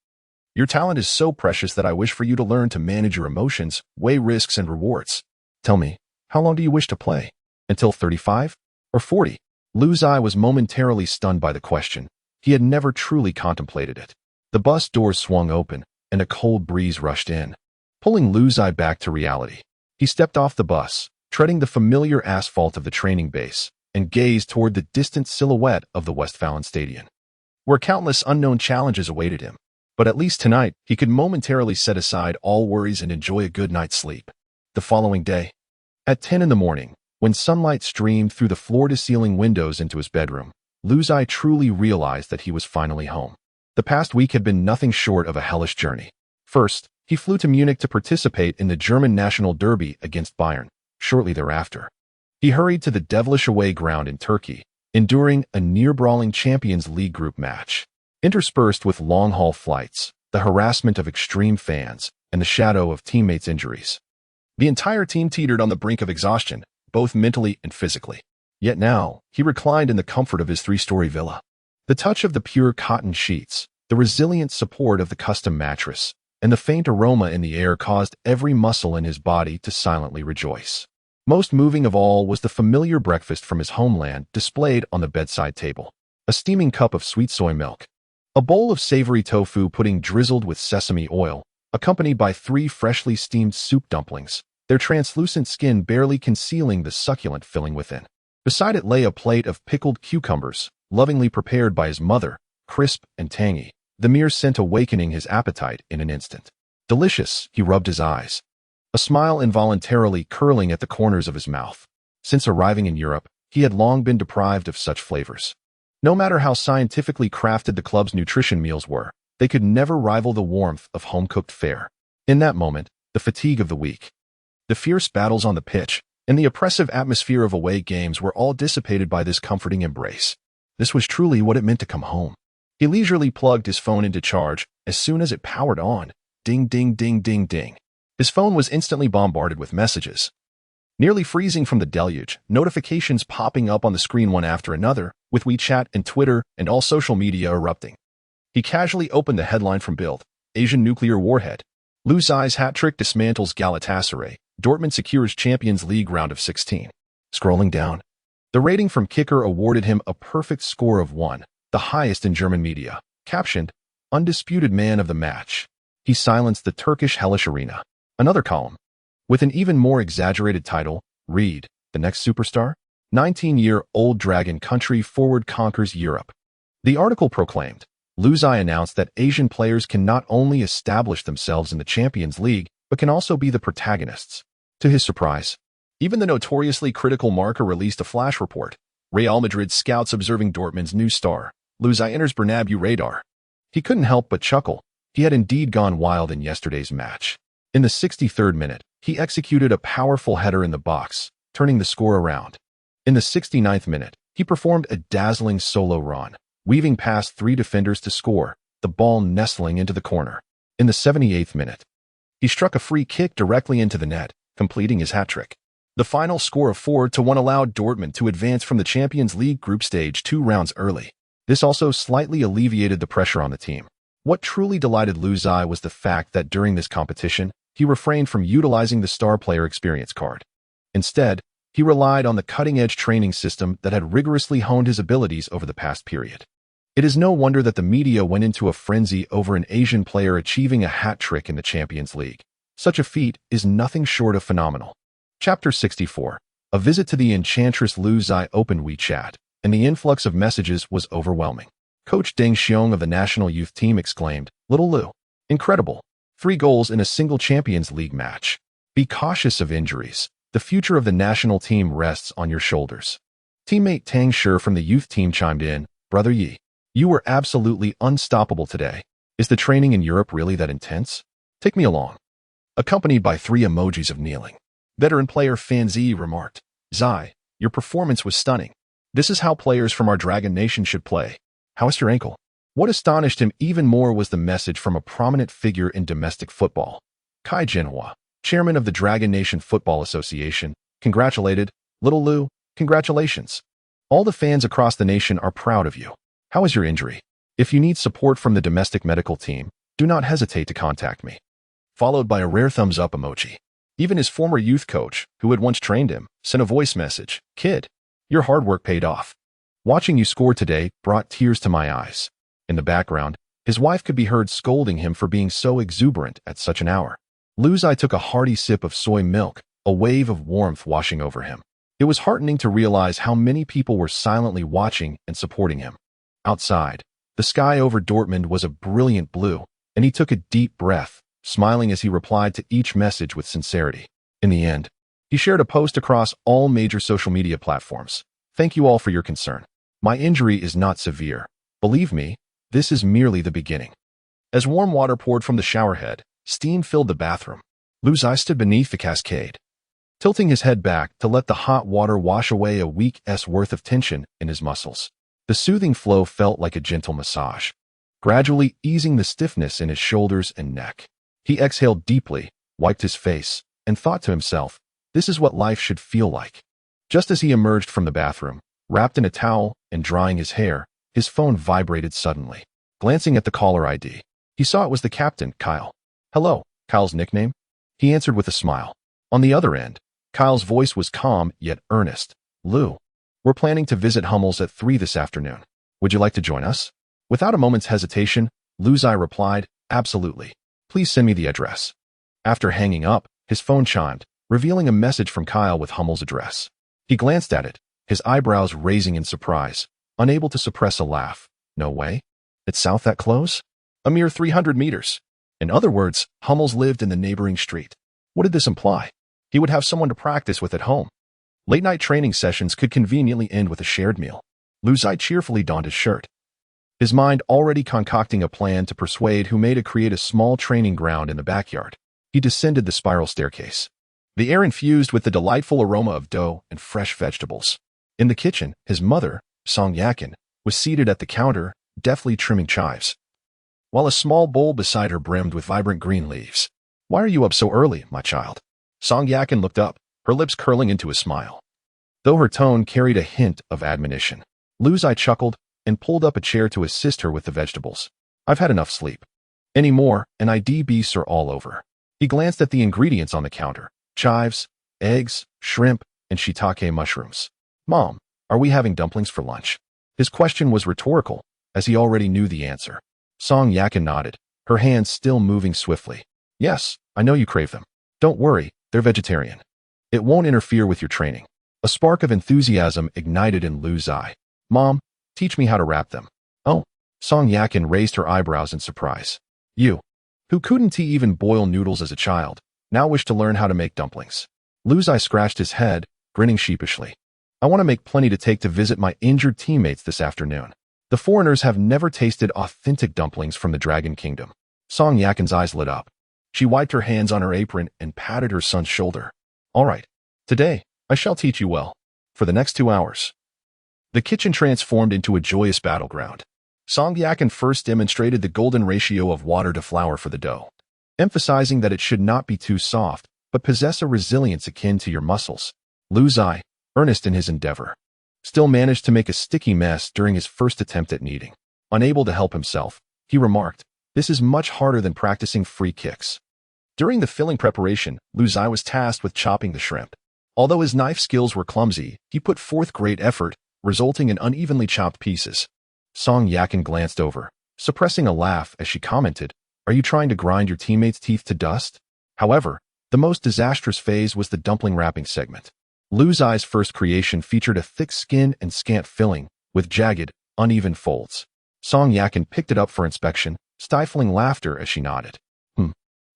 your talent is so precious that I wish for you to learn to manage your emotions, weigh risks and rewards. Tell me, how long do you wish to play? Until 35? Or 40? Luzai was momentarily stunned by the question. He had never truly contemplated it. The bus doors swung open, and a cold breeze rushed in, pulling Luzai back to reality. He stepped off the bus, treading the familiar asphalt of the training base, and gazed toward the distant silhouette of the Westfalenstadion, where countless unknown challenges awaited him. But at least tonight, he could momentarily set aside all worries and enjoy a good night's sleep. The following day, at 10 in the morning, when sunlight streamed through the floor-to-ceiling windows into his bedroom, Luzai truly realized that he was finally home. The past week had been nothing short of a hellish journey. First, he flew to Munich to participate in the German national derby against Bayern. Shortly thereafter, he hurried to the devilish away ground in Turkey, enduring a near-brawling Champions League group match. Interspersed with long-haul flights, the harassment of extreme fans, and the shadow of teammates' injuries, the entire team teetered on the brink of exhaustion, both mentally and physically. Yet now, he reclined in the comfort of his 3-story villa. The touch of the pure cotton sheets, the resilient support of the custom mattress, and the faint aroma in the air caused every muscle in his body to silently rejoice. Most moving of all was the familiar breakfast from his homeland displayed on the bedside table. A steaming cup of sweet soy milk, a bowl of savory tofu pudding drizzled with sesame oil, accompanied by 3 freshly steamed soup dumplings, their translucent skin barely concealing the succulent filling within. Beside it lay a plate of pickled cucumbers, lovingly prepared by his mother, crisp and tangy, the mere scent awakening his appetite in an instant. Delicious, he rubbed his eyes, a smile involuntarily curling at the corners of his mouth. Since arriving in Europe, he had long been deprived of such flavors. No matter how scientifically crafted the club's nutrition meals were, they could never rival the warmth of home-cooked fare. In that moment, the fatigue of the week, the fierce battles on the pitch, and the oppressive atmosphere of away games were all dissipated by this comforting embrace. This was truly what it meant to come home. He leisurely plugged his phone into charge. As soon as it powered on, ding, ding, ding, ding, ding. His phone was instantly bombarded with messages. Nearly freezing from the deluge, notifications popping up on the screen one after another, with WeChat and Twitter and all social media erupting. He casually opened the headline from Bild: Asian nuclear warhead. Liu Zai's hat-trick dismantles Galatasaray. Dortmund secures Champions League round of 16. Scrolling down, the rating from Kicker awarded him a perfect score of 1, the highest in German media. Captioned, undisputed man of the match. He silenced the Turkish hellish arena. Another column, with an even more exaggerated title, read, the next superstar? 19-year-old Dragon Country forward conquers Europe. The article proclaimed, Liu Zai announced that Asian players can not only establish themselves in the Champions League, but can also be the protagonists. To his surprise, even the notoriously critical Marca released a flash report. Real Madrid scouts observing Dortmund's new star. Liu Zai enters Bernabeu radar. He couldn't help but chuckle. He had indeed gone wild in yesterday's match. In the 63rd minute, he executed a powerful header in the box, turning the score around. In the 69th minute, he performed a dazzling solo run, weaving past 3 defenders to score, the ball nestling into the corner. In the 78th minute, he struck a free kick directly into the net, completing his hat-trick. The final score of 4-1 allowed Dortmund to advance from the Champions League group stage 2 rounds early. This also slightly alleviated the pressure on the team. What truly delighted Liu Zai was the fact that during this competition, he refrained from utilizing the star player experience card. Instead, he relied on the cutting-edge training system that had rigorously honed his abilities over the past period. It is no wonder that the media went into a frenzy over an Asian player achieving a hat-trick in the Champions League. Such a feat is nothing short of phenomenal. Chapter 64. A visit to the enchantress. Liu Zai opened WeChat, and the influx of messages was overwhelming. Coach Deng Xiong of the national youth team exclaimed, "Little Liu, incredible. 3 goals in a single Champions League match. Be cautious of injuries. The future of the national team rests on your shoulders." Teammate Tang Shi from the youth team chimed in, "Brother Yi, you were absolutely unstoppable today. Is the training in Europe really that intense? Take me along." Accompanied by 3 emojis of kneeling. Veteran player Fan Zi remarked, "Zai, your performance was stunning. This is how players from our Dragon Nation should play. How is your ankle?" What astonished him even more was the message from a prominent figure in domestic football. Kai Jinhua, chairman of the Dragon Nation Football Association, congratulated, "Little Liu, congratulations. All the fans across the nation are proud of you. How is your injury? If you need support from the domestic medical team, do not hesitate to contact me." Followed by a rare thumbs up emoji. Even his former youth coach, who had once trained him, sent a voice message, "Kid, your hard work paid off. Watching you score today brought tears to my eyes." In the background, his wife could be heard scolding him for being so exuberant at such an hour. Liu Zai took a hearty sip of soy milk, a wave of warmth washing over him. It was heartening to realize how many people were silently watching and supporting him. Outside, the sky over Dortmund was a brilliant blue, and he took a deep breath, smiling as he replied to each message with sincerity. In the end, he shared a post across all major social media platforms. "Thank you all for your concern. My injury is not severe. Believe me, this is merely the beginning." As warm water poured from the showerhead, steam filled the bathroom. Liu Zai stood beneath the cascade, tilting his head back to let the hot water wash away a week's worth of tension in his muscles. The soothing flow felt like a gentle massage, gradually easing the stiffness in his shoulders and neck. He exhaled deeply, wiped his face, and thought to himself, this is what life should feel like. Just as he emerged from the bathroom, wrapped in a towel and drying his hair, his phone vibrated suddenly. Glancing at the caller ID, he saw it was the captain, Kyle. "Hello," Kyle's nickname. He answered with a smile. On the other end, Kyle's voice was calm yet earnest. "Lou, we're planning to visit Hummels at 3 this afternoon. Would you like to join us?" Without a moment's hesitation, Liu Zai replied, "Absolutely. Please send me the address. After hanging up, his phone chimed, revealing a message from Kyle with Hummel's address. He glanced at it, his eyebrows raising in surprise, unable to suppress a laugh. No way? It's south that close? A mere 300 meters. In other words, Hummels lived in the neighboring street. What did this imply? He would have someone to practice with at home. Late-night training sessions could conveniently end with a shared meal. Lu Zai cheerfully donned his shirt, his mind already concocting a plan to persuade Humei to create a small training ground in the backyard. He descended the spiral staircase, the air infused with the delightful aroma of dough and fresh vegetables. In the kitchen, his mother, Song Yakin, was seated at the counter, deftly trimming chives, while a small bowl beside her brimmed with vibrant green leaves. "Why are you up so early, my child?" Song Yakin looked up, her lips curling into a smile, though her tone carried a hint of admonition. Lu Zai chuckled and pulled up a chair to assist her with the vegetables. "I've had enough sleep. Any more, and ID beasts are all over." He glanced at the ingredients on the counter: chives, eggs, shrimp, and shiitake mushrooms. "Mom, are we having dumplings for lunch?" His question was rhetorical, as he already knew the answer. Song Yakin nodded, her hands still moving swiftly. "Yes, I know you crave them. Don't worry, they're vegetarian. It won't interfere with your training." A spark of enthusiasm ignited in Lu Zai. "Mom, teach me how to wrap them." "Oh." Song Yakin raised her eyebrows in surprise. "You, who couldn't even boil noodles as a child, now wish to learn how to make dumplings." Lu Zai scratched his head, grinning sheepishly. "I want to make plenty to take to visit my injured teammates this afternoon. The foreigners have never tasted authentic dumplings from the Dragon Kingdom." Song Yakin's eyes lit up. She wiped her hands on her apron and patted her son's shoulder. "All right. Today, I shall teach you well. For the next 2 hours." The kitchen transformed into a joyous battleground. Song Yakin first demonstrated the golden ratio of water to flour for the dough, emphasizing that it should not be too soft, but possess a resilience akin to your muscles. Lu Zai, earnest in his endeavor, still managed to make a sticky mess during his first attempt at kneading. Unable to help himself, he remarked, "This is much harder than practicing free kicks." During the filling preparation, Lu Zai was tasked with chopping the shrimp. Although his knife skills were clumsy, he put forth great effort, resulting in unevenly chopped pieces. Song Yakin glanced over, suppressing a laugh as she commented, "Are you trying to grind your teammates' teeth to dust?" However, the most disastrous phase was the dumpling wrapping segment. Lu Zai's first creation featured a thick skin and scant filling, with jagged, uneven folds. Song Yakin picked it up for inspection, stifling laughter as she nodded.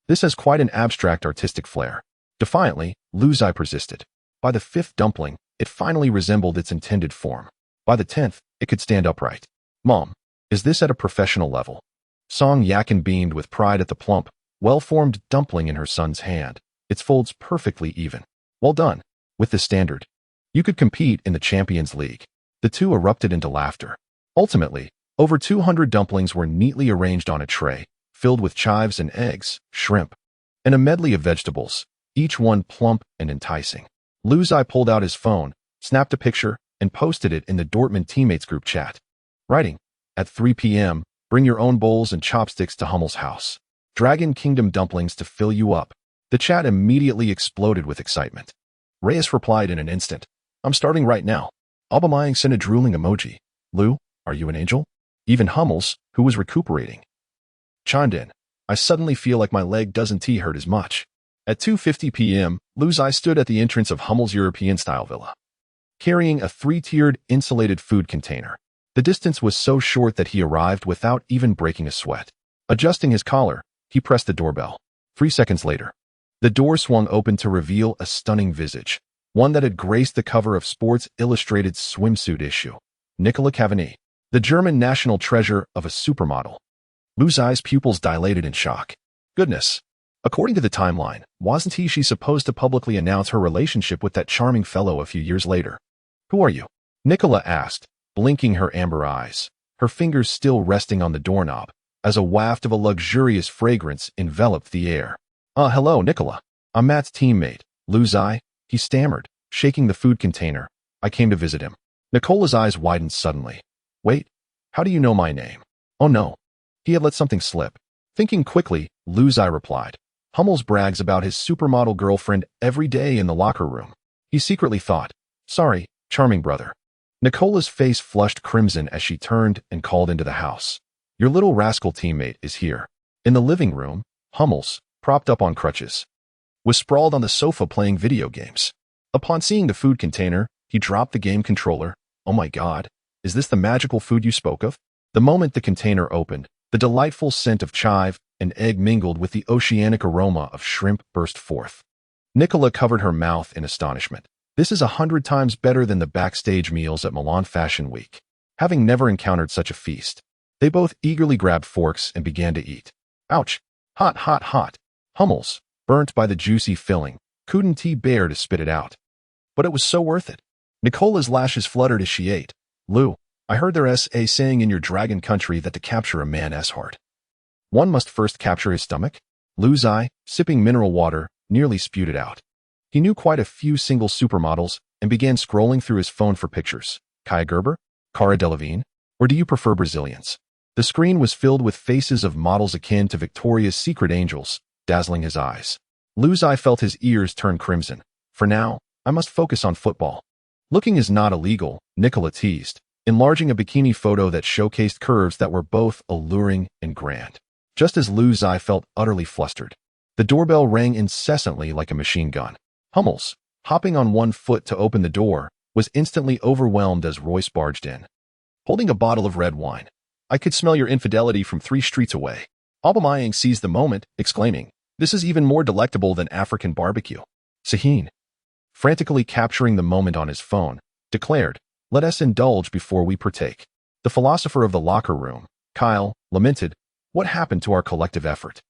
This has quite an abstract artistic flair." Defiantly, Lu Zai persisted. By the 5th dumpling, it finally resembled its intended form. By the 10th, it could stand upright. "Mom, is this at a professional level?" Song Yakin beamed with pride at the plump, well-formed dumpling in her son's hand, its folds perfectly even. "Well done. With this standard, you could compete in the Champions League." The two erupted into laughter. Ultimately, over 200 dumplings were neatly arranged on a tray, filled with chives and eggs, shrimp, and a medley of vegetables, each one plump and enticing. Lu Zai pulled out his phone, snapped a picture, and posted it in the Dortmund teammates group chat. Writing, "At 3 p.m., bring your own bowls and chopsticks to Hummel's house. Dragon Kingdom dumplings to fill you up." The chat immediately exploded with excitement. Reyes replied in an instant, "I'm starting right now." Aubameyang sent a drooling emoji. "Lu, are you an angel?" Even Hummels, who was recuperating, chimed in, "I suddenly feel like my leg doesn't hurt as much." At 2:50 p.m., Lu Zai stood at the entrance of Hummel's European-style villa, carrying a 3-tiered insulated food container. The distance was so short that he arrived without even breaking a sweat. Adjusting his collar, he pressed the doorbell. 3 seconds later, the door swung open to reveal a stunning visage, one that had graced the cover of Sports Illustrated's swimsuit issue. Nicola Cavani, the German national treasure of a supermodel. Lu Zai's pupils dilated in shock. Goodness. According to the timeline, wasn't she supposed to publicly announce her relationship with that charming fellow a few years later? "Who are you?" Nicola asked, blinking her amber eyes, her fingers still resting on the doorknob, as a waft of a luxurious fragrance enveloped the air. Hello, Nicola. I'm Matt's teammate, Lu Zai," he stammered, shaking the food container. "I came to visit him." Nicola's eyes widened suddenly. "Wait, how do you know my name?" Oh no. He had let something slip. Thinking quickly, Lu Zai replied, "Hummels brags about his supermodel girlfriend every day in the locker room." He secretly thought, "Sorry, charming brother." Nicola's face flushed crimson as she turned and called into the house. "Your little rascal teammate is here." In the living room, Hummels, propped up on crutches, was sprawled on the sofa playing video games. Upon seeing the food container, he dropped the game controller. Oh my God, is this the magical food you spoke of? The moment the container opened, the delightful scent of chive and egg mingled with the oceanic aroma of shrimp burst forth. Nicola covered her mouth in astonishment. This is 100 times better than the backstage meals at Milan Fashion Week. Having never encountered such a feast, they both eagerly grabbed forks and began to eat. Ouch! Hot, hot, hot! Hummels, burnt by the juicy filling, couldn't bear to spit it out. But it was so worth it. Nicola's lashes fluttered as she ate. Lou, I heard there's a saying in your dragon country that to capture a man's heart, one must first capture his stomach. Lou's eye, sipping mineral water, nearly spewed it out. He knew quite a few single supermodels and began scrolling through his phone for pictures. Kaia Gerber? Cara Delevingne? Or do you prefer Brazilians? The screen was filled with faces of models akin to Victoria's Secret angels, dazzling his eyes. Lou's eye felt his ears turn crimson. For now, I must focus on football. Looking is not illegal, Nicola teased, enlarging a bikini photo that showcased curves that were both alluring and grand. Just as Lou's eye felt utterly flustered, the doorbell rang incessantly like a machine gun. Hummels, hopping on one foot to open the door, was instantly overwhelmed as Royce barged in, holding a bottle of red wine. I could smell your infidelity from 3 streets away. Aubameyang seized the moment, exclaiming, this is even more delectable than African barbecue. Sahin, frantically capturing the moment on his phone, declared, let us indulge before we partake. The philosopher of the locker room, Kyle, lamented, what happened to our collective effort?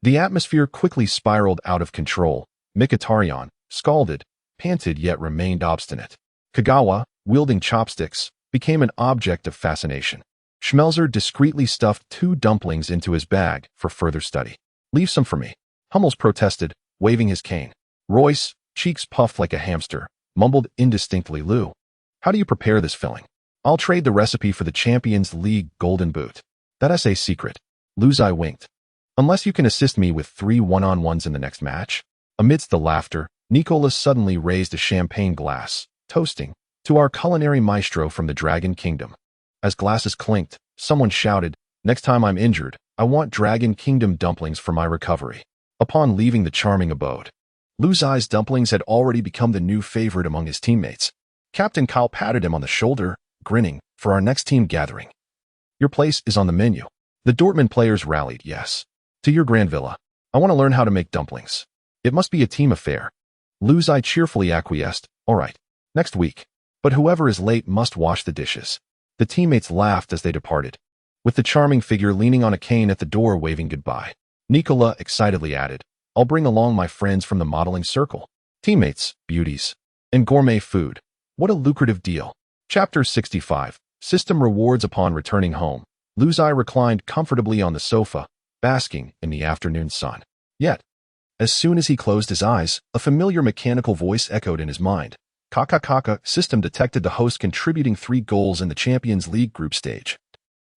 The atmosphere quickly spiraled out of control. Mkhitaryan, scalded, panted yet remained obstinate. Kagawa, wielding chopsticks, became an object of fascination. Schmelzer discreetly stuffed 2 dumplings into his bag for further study. Leave some for me, Hummels protested, waving his cane. Royce, cheeks puffed like a hamster, mumbled indistinctly, Lou, how do you prepare this filling? I'll trade the recipe for the Champions League Golden Boot. That's a secret. Lou's eye winked. Unless you can assist me with 3 one-on-ones in the next match? Amidst the laughter, Nicola suddenly raised a champagne glass, toasting, to our culinary maestro from the Dragon Kingdom. As glasses clinked, someone shouted, next time I'm injured, I want Dragon Kingdom dumplings for my recovery. Upon leaving the charming abode, Lou's eye's dumplings had already become the new favorite among his teammates. Captain Kyle patted him on the shoulder, grinning, for our next team gathering. Your place is on the menu. The Dortmund players rallied, yes. To your grand villa. I want to learn how to make dumplings. It must be a team affair. Lou's eye cheerfully acquiesced, all right, next week. But whoever is late must wash the dishes. The teammates laughed as they departed, with the charming figure leaning on a cane at the door waving goodbye. Nicola excitedly added, I'll bring along my friends from the modeling circle. Teammates, beauties, and gourmet food. What a lucrative deal. Chapter 65. System rewards upon returning home. Lou's eye reclined comfortably on the sofa, basking in the afternoon sun. Yet, as soon as he closed his eyes, a familiar mechanical voice echoed in his mind. Kaka Kaka, system detected the host contributing 3 goals in the Champions League group stage,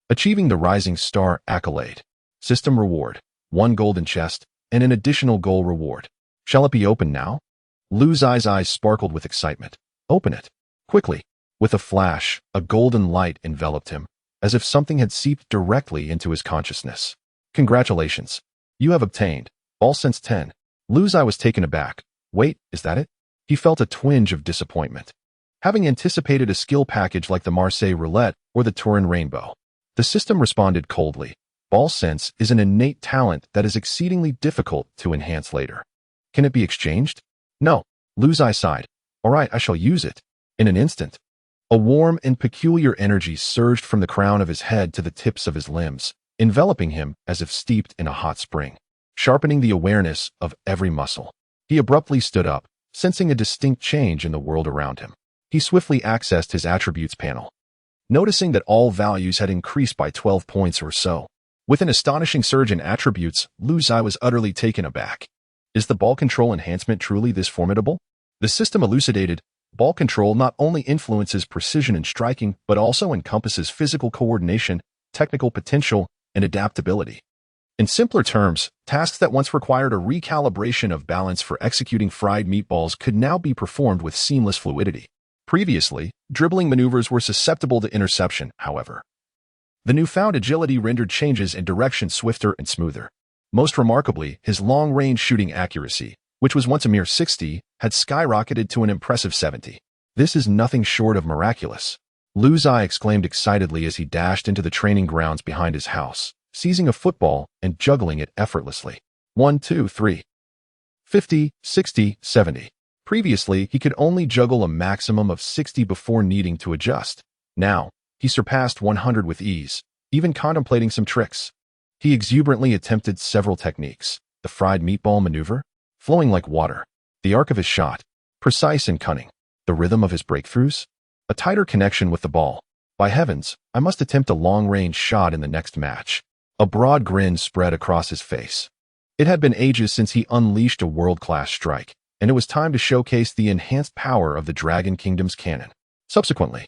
achieving the Rising Star accolade. System reward, 1 golden chest, and an additional goal reward. Shall it be opened now? Lou's eyes sparkled with excitement. Open it. Quickly. With a flash, a golden light enveloped him, as if something had seeped directly into his consciousness. Congratulations. You have obtained Ball Sense 10. Lou's eye was taken aback. Wait, is that it? He felt a twinge of disappointment, having anticipated a skill package like the Marseille Roulette or the Turin Rainbow. The system responded coldly. Ball Sense is an innate talent that is exceedingly difficult to enhance later. Can it be exchanged? No. Lou's eye sighed. All right, I shall use it. In an instant, a warm and peculiar energy surged from the crown of his head to the tips of his limbs, enveloping him as if steeped in a hot spring, sharpening the awareness of every muscle. He abruptly stood up, sensing a distinct change in the world around him. He swiftly accessed his attributes panel, noticing that all values had increased by 12 points or so. With an astonishing surge in attributes, Lou's eye was utterly taken aback. Is the ball control enhancement truly this formidable? The system elucidated. Ball control not only influences precision in striking, but also encompasses physical coordination, technical potential, and adaptability. In simpler terms, tasks that once required a recalibration of balance for executing fried meatballs could now be performed with seamless fluidity. Previously, dribbling maneuvers were susceptible to interception, however. The newfound agility rendered changes in direction swifter and smoother. Most remarkably, his long-range shooting accuracy, which was once a mere 60, had skyrocketed to an impressive 70. This is nothing short of miraculous. Lu Zai exclaimed excitedly as he dashed into the training grounds behind his house, seizing a football and juggling it effortlessly. 1, 2, 3. 50, 60, 70. Previously, he could only juggle a maximum of 60 before needing to adjust. Now, he surpassed 100 with ease, even contemplating some tricks. He exuberantly attempted several techniques: the fried meatball maneuver, flowing like water; the arc of his shot, precise and cunning; the rhythm of his breakthroughs, a tighter connection with the ball. By heavens, I must attempt a long-range shot in the next match. A broad grin spread across his face. It had been ages since he unleashed a world-class strike, and it was time to showcase the enhanced power of the Dragon Kingdom's cannon. Subsequently,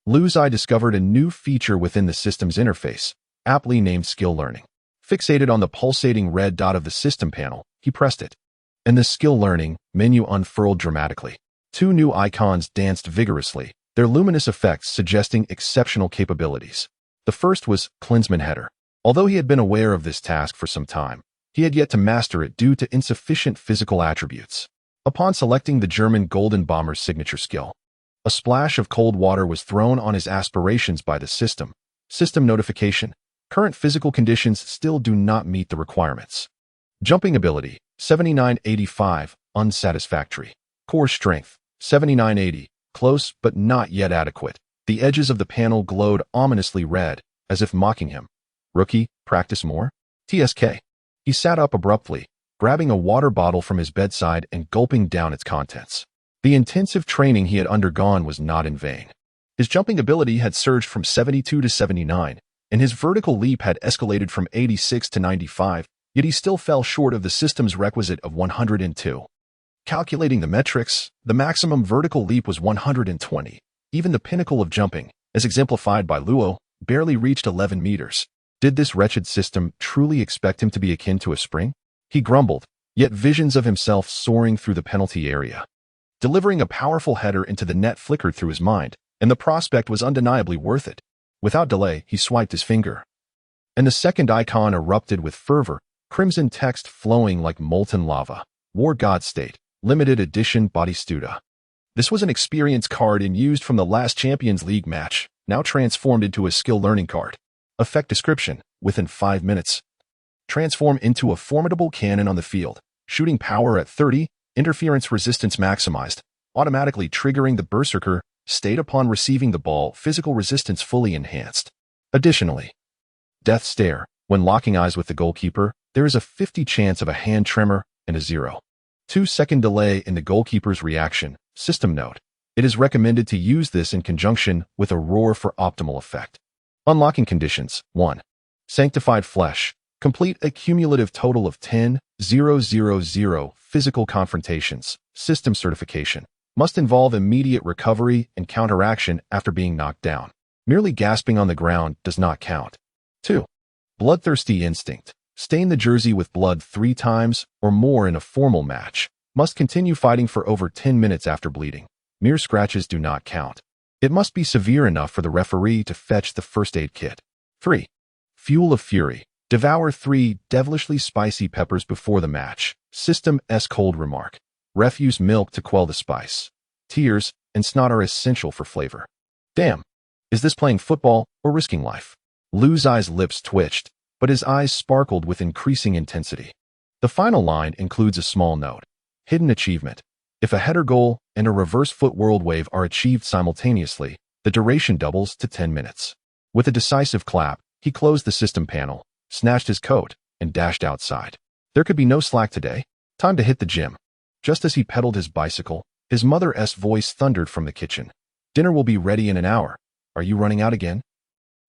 Lu Zai discovered a new feature within the system's interface, aptly named Skill Learning. Fixated on the pulsating red dot of the system panel, he pressed it, and the Skill Learning menu unfurled dramatically. Two new icons danced vigorously, their luminous effects suggesting exceptional capabilities. The first was Klinsmann Header. Although he had been aware of this task for some time, he had yet to master it due to insufficient physical attributes. Upon selecting the German Golden Bomber's signature skill, a splash of cold water was thrown on his aspirations by the system. System notification: current physical conditions still do not meet the requirements. Jumping ability: 7985, unsatisfactory. Core strength: 7980, close but not yet adequate. The edges of the panel glowed ominously red, as if mocking him. Rookie, practice more? TSK. He sat up abruptly, grabbing a water bottle from his bedside and gulping down its contents. The intensive training he had undergone was not in vain. His jumping ability had surged from 72 to 79, and his vertical leap had escalated from 86 to 95, yet he still fell short of the system's requisite of 102. Calculating the metrics, the maximum vertical leap was 120. Even the pinnacle of jumping, as exemplified by Luo, barely reached 11 meters. Did this wretched system truly expect him to be akin to a spring? He grumbled, yet visions of himself soaring through the penalty area. Delivering a powerful header into the net flickered through his mind, and the prospect was undeniably worth it. Without delay, he swiped his finger, and the second icon erupted with fervor, crimson text flowing like molten lava. War God State, limited edition Batistuta. This was an experience card in used from the last Champions League match, now transformed into a skill learning card. Effect description: within 5 minutes, transform into a formidable cannon on the field, shooting power at 30, interference resistance maximized, automatically triggering the Berserker state upon receiving the ball, physical resistance fully enhanced. Additionally, Death Stare: when locking eyes with the goalkeeper, there is a 50 chance of a hand tremor and a 0.2-second delay in the goalkeeper's reaction. System note: it is recommended to use this in conjunction with a roar for optimal effect. Unlocking conditions: 1. Sanctified Flesh. Complete a cumulative total of 10,000 physical confrontations. System certification: must involve immediate recovery and counteraction after being knocked down. Merely gasping on the ground does not count. 2. Bloodthirsty Instinct. Stain the jersey with blood 3 times or more in a formal match. Must continue fighting for over 10 minutes after bleeding. Mere scratches do not count. It must be severe enough for the referee to fetch the first aid kit. 3. Fuel of Fury. Devour 3 devilishly spicy peppers before the match. System S cold remark: refuse milk to quell the spice. Tears and snot are essential for flavor. Damn, is this playing football or risking life? Lu Zai's lips twitched, but his eyes sparkled with increasing intensity. The final line includes a small note: hidden achievement. If a header goal and a reverse foot world wave are achieved simultaneously, the duration doubles to 10 minutes. With a decisive clap, he closed the system panel, snatched his coat, and dashed outside. There could be no slack today. Time to hit the gym. Just as he pedaled his bicycle, his mother's voice thundered from the kitchen. Dinner will be ready in an hour. Are you running out again?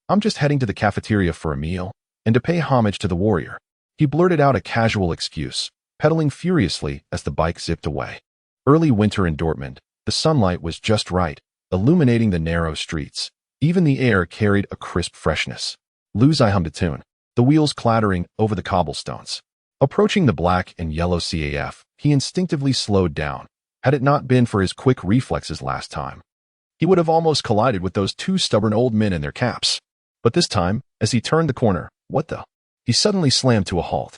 I'm just heading to the cafeteria for a meal, and to pay homage to the warrior. He blurted out a casual excuse, pedaling furiously as the bike zipped away. Early winter in Dortmund, the sunlight was just right, illuminating the narrow streets. Even the air carried a crisp freshness. Lu Zai hummed a tune, the wheels clattering over the cobblestones. Approaching the black and yellow CAF, he instinctively slowed down. Had it not been for his quick reflexes last time, he would have almost collided with those 2 stubborn old men in their caps. But this time, as he turned the corner, what the? He suddenly slammed to a halt.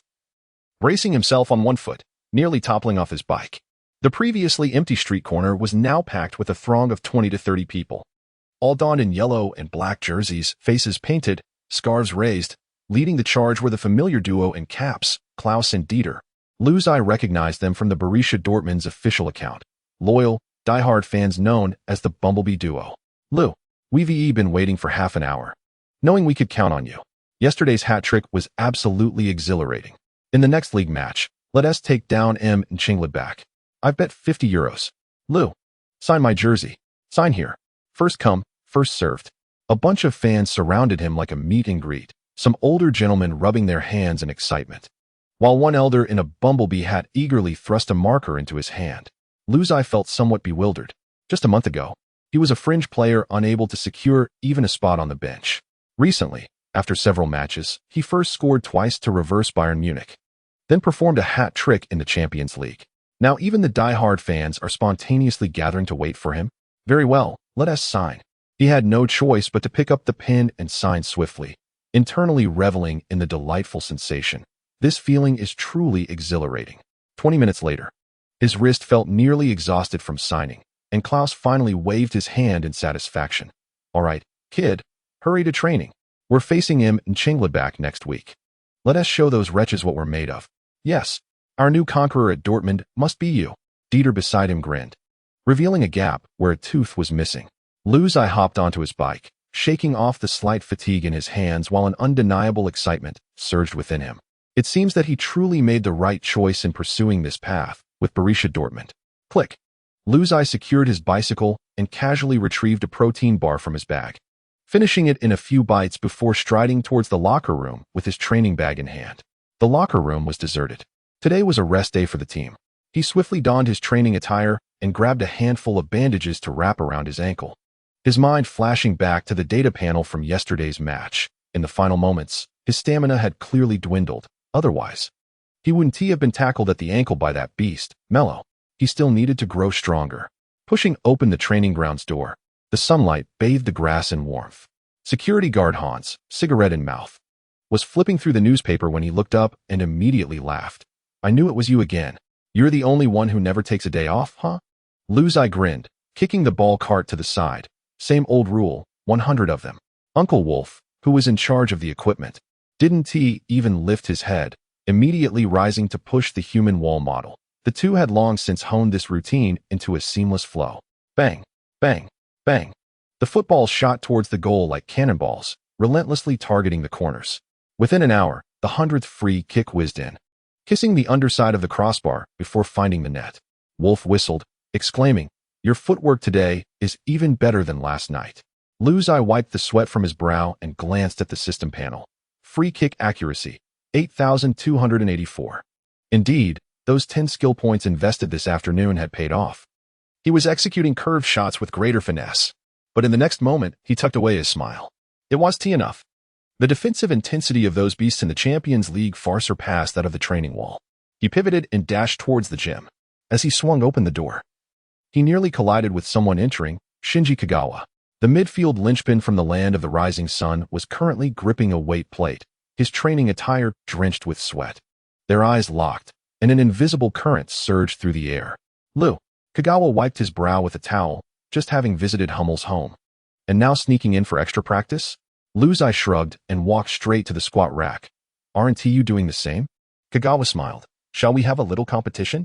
bracing himself on one foot, nearly toppling off his bike. The previously empty street corner was now packed with a throng of 20 to 30 people, all donned in yellow and black jerseys, faces painted, scarves raised. Leading the charge were the familiar duo in caps, Klaus and Dieter. Luzai recognized them from the Borussia Dortmund's official account. Loyal, die-hard fans known as the Bumblebee Duo. Lou, we've been waiting for half an hour, knowing we could count on you. Yesterday's hat trick was absolutely exhilarating. In the next league match, let us take down M and Mönchengladbach. I've bet €50. Lou, sign my jersey. Sign here. First come, first served. A bunch of fans surrounded him like a meet and greet, some older gentlemen rubbing their hands in excitement, while one elder in a bumblebee hat eagerly thrust a marker into his hand. Luzai felt somewhat bewildered. Just a month ago, he was a fringe player unable to secure even a spot on the bench. Recently, after several matches, he first scored twice to reverse Bayern Munich, then performed a hat trick in the Champions League. Now even the die-hard fans are spontaneously gathering to wait for him. Very well, let us sign. He had no choice but to pick up the pen and sign swiftly, internally reveling in the delightful sensation. This feeling is truly exhilarating. 20 minutes later, his wrist felt nearly exhausted from signing, and Klaus finally waved his hand in satisfaction. All right, kid, hurry to training. We're facing him in Mönchengladbach next week. Let us show those wretches what we're made of. Yes, our new conqueror at Dortmund must be you. Dieter beside him grinned, revealing a gap where a tooth was missing. Luzai hopped onto his bike, shaking off the slight fatigue in his hands while an undeniable excitement surged within him. It seems that he truly made the right choice in pursuing this path with Borussia Dortmund. Click. Luzai secured his bicycle and casually retrieved a protein bar from his bag, finishing it in a few bites before striding towards the locker room with his training bag in hand. The locker room was deserted. Today was a rest day for the team. He swiftly donned his training attire and grabbed a handful of bandages to wrap around his ankle, his mind flashing back to the data panel from yesterday's match. In the final moments, his stamina had clearly dwindled. Otherwise, he wouldn't have been tackled at the ankle by that beast, Mello. He still needed to grow stronger. Pushing open the training grounds door, the sunlight bathed the grass in warmth. Security guard Hans, cigarette in mouth, was flipping through the newspaper when he looked up and immediately laughed. I knew it was you again. You're the only one who never takes a day off, huh? Luzai grinned, kicking the ball cart to the side. Same old rule, 100 of them. Uncle Wolf, who was in charge of the equipment, didn't even lift his head, immediately rising to push the human wall model. The two had long since honed this routine into a seamless flow. Bang, bang, bang. The footballs shot towards the goal like cannonballs, relentlessly targeting the corners. Within an hour, the 100th free kick whizzed in, kissing the underside of the crossbar before finding the net. Wolf whistled, exclaiming, Your footwork today is even better than last night. Luzai wiped the sweat from his brow and glanced at the system panel. Free kick accuracy, 8,284. Indeed, those 10 skill points invested this afternoon had paid off. He was executing curved shots with greater finesse, but in the next moment, he tucked away his smile. It was enough. The defensive intensity of those beasts in the Champions League far surpassed that of the training wall. He pivoted and dashed towards the gym. As he swung open the door, he nearly collided with someone entering, Shinji Kagawa. The midfield linchpin from the land of the rising sun was currently gripping a weight plate, his training attire drenched with sweat. Their eyes locked, and an invisible current surged through the air. Lou. Kagawa wiped his brow with a towel, just having visited Hummel's home. And now sneaking in for extra practice? Luzai shrugged and walked straight to the squat rack. Aren't you doing the same? Kagawa smiled. Shall we have a little competition?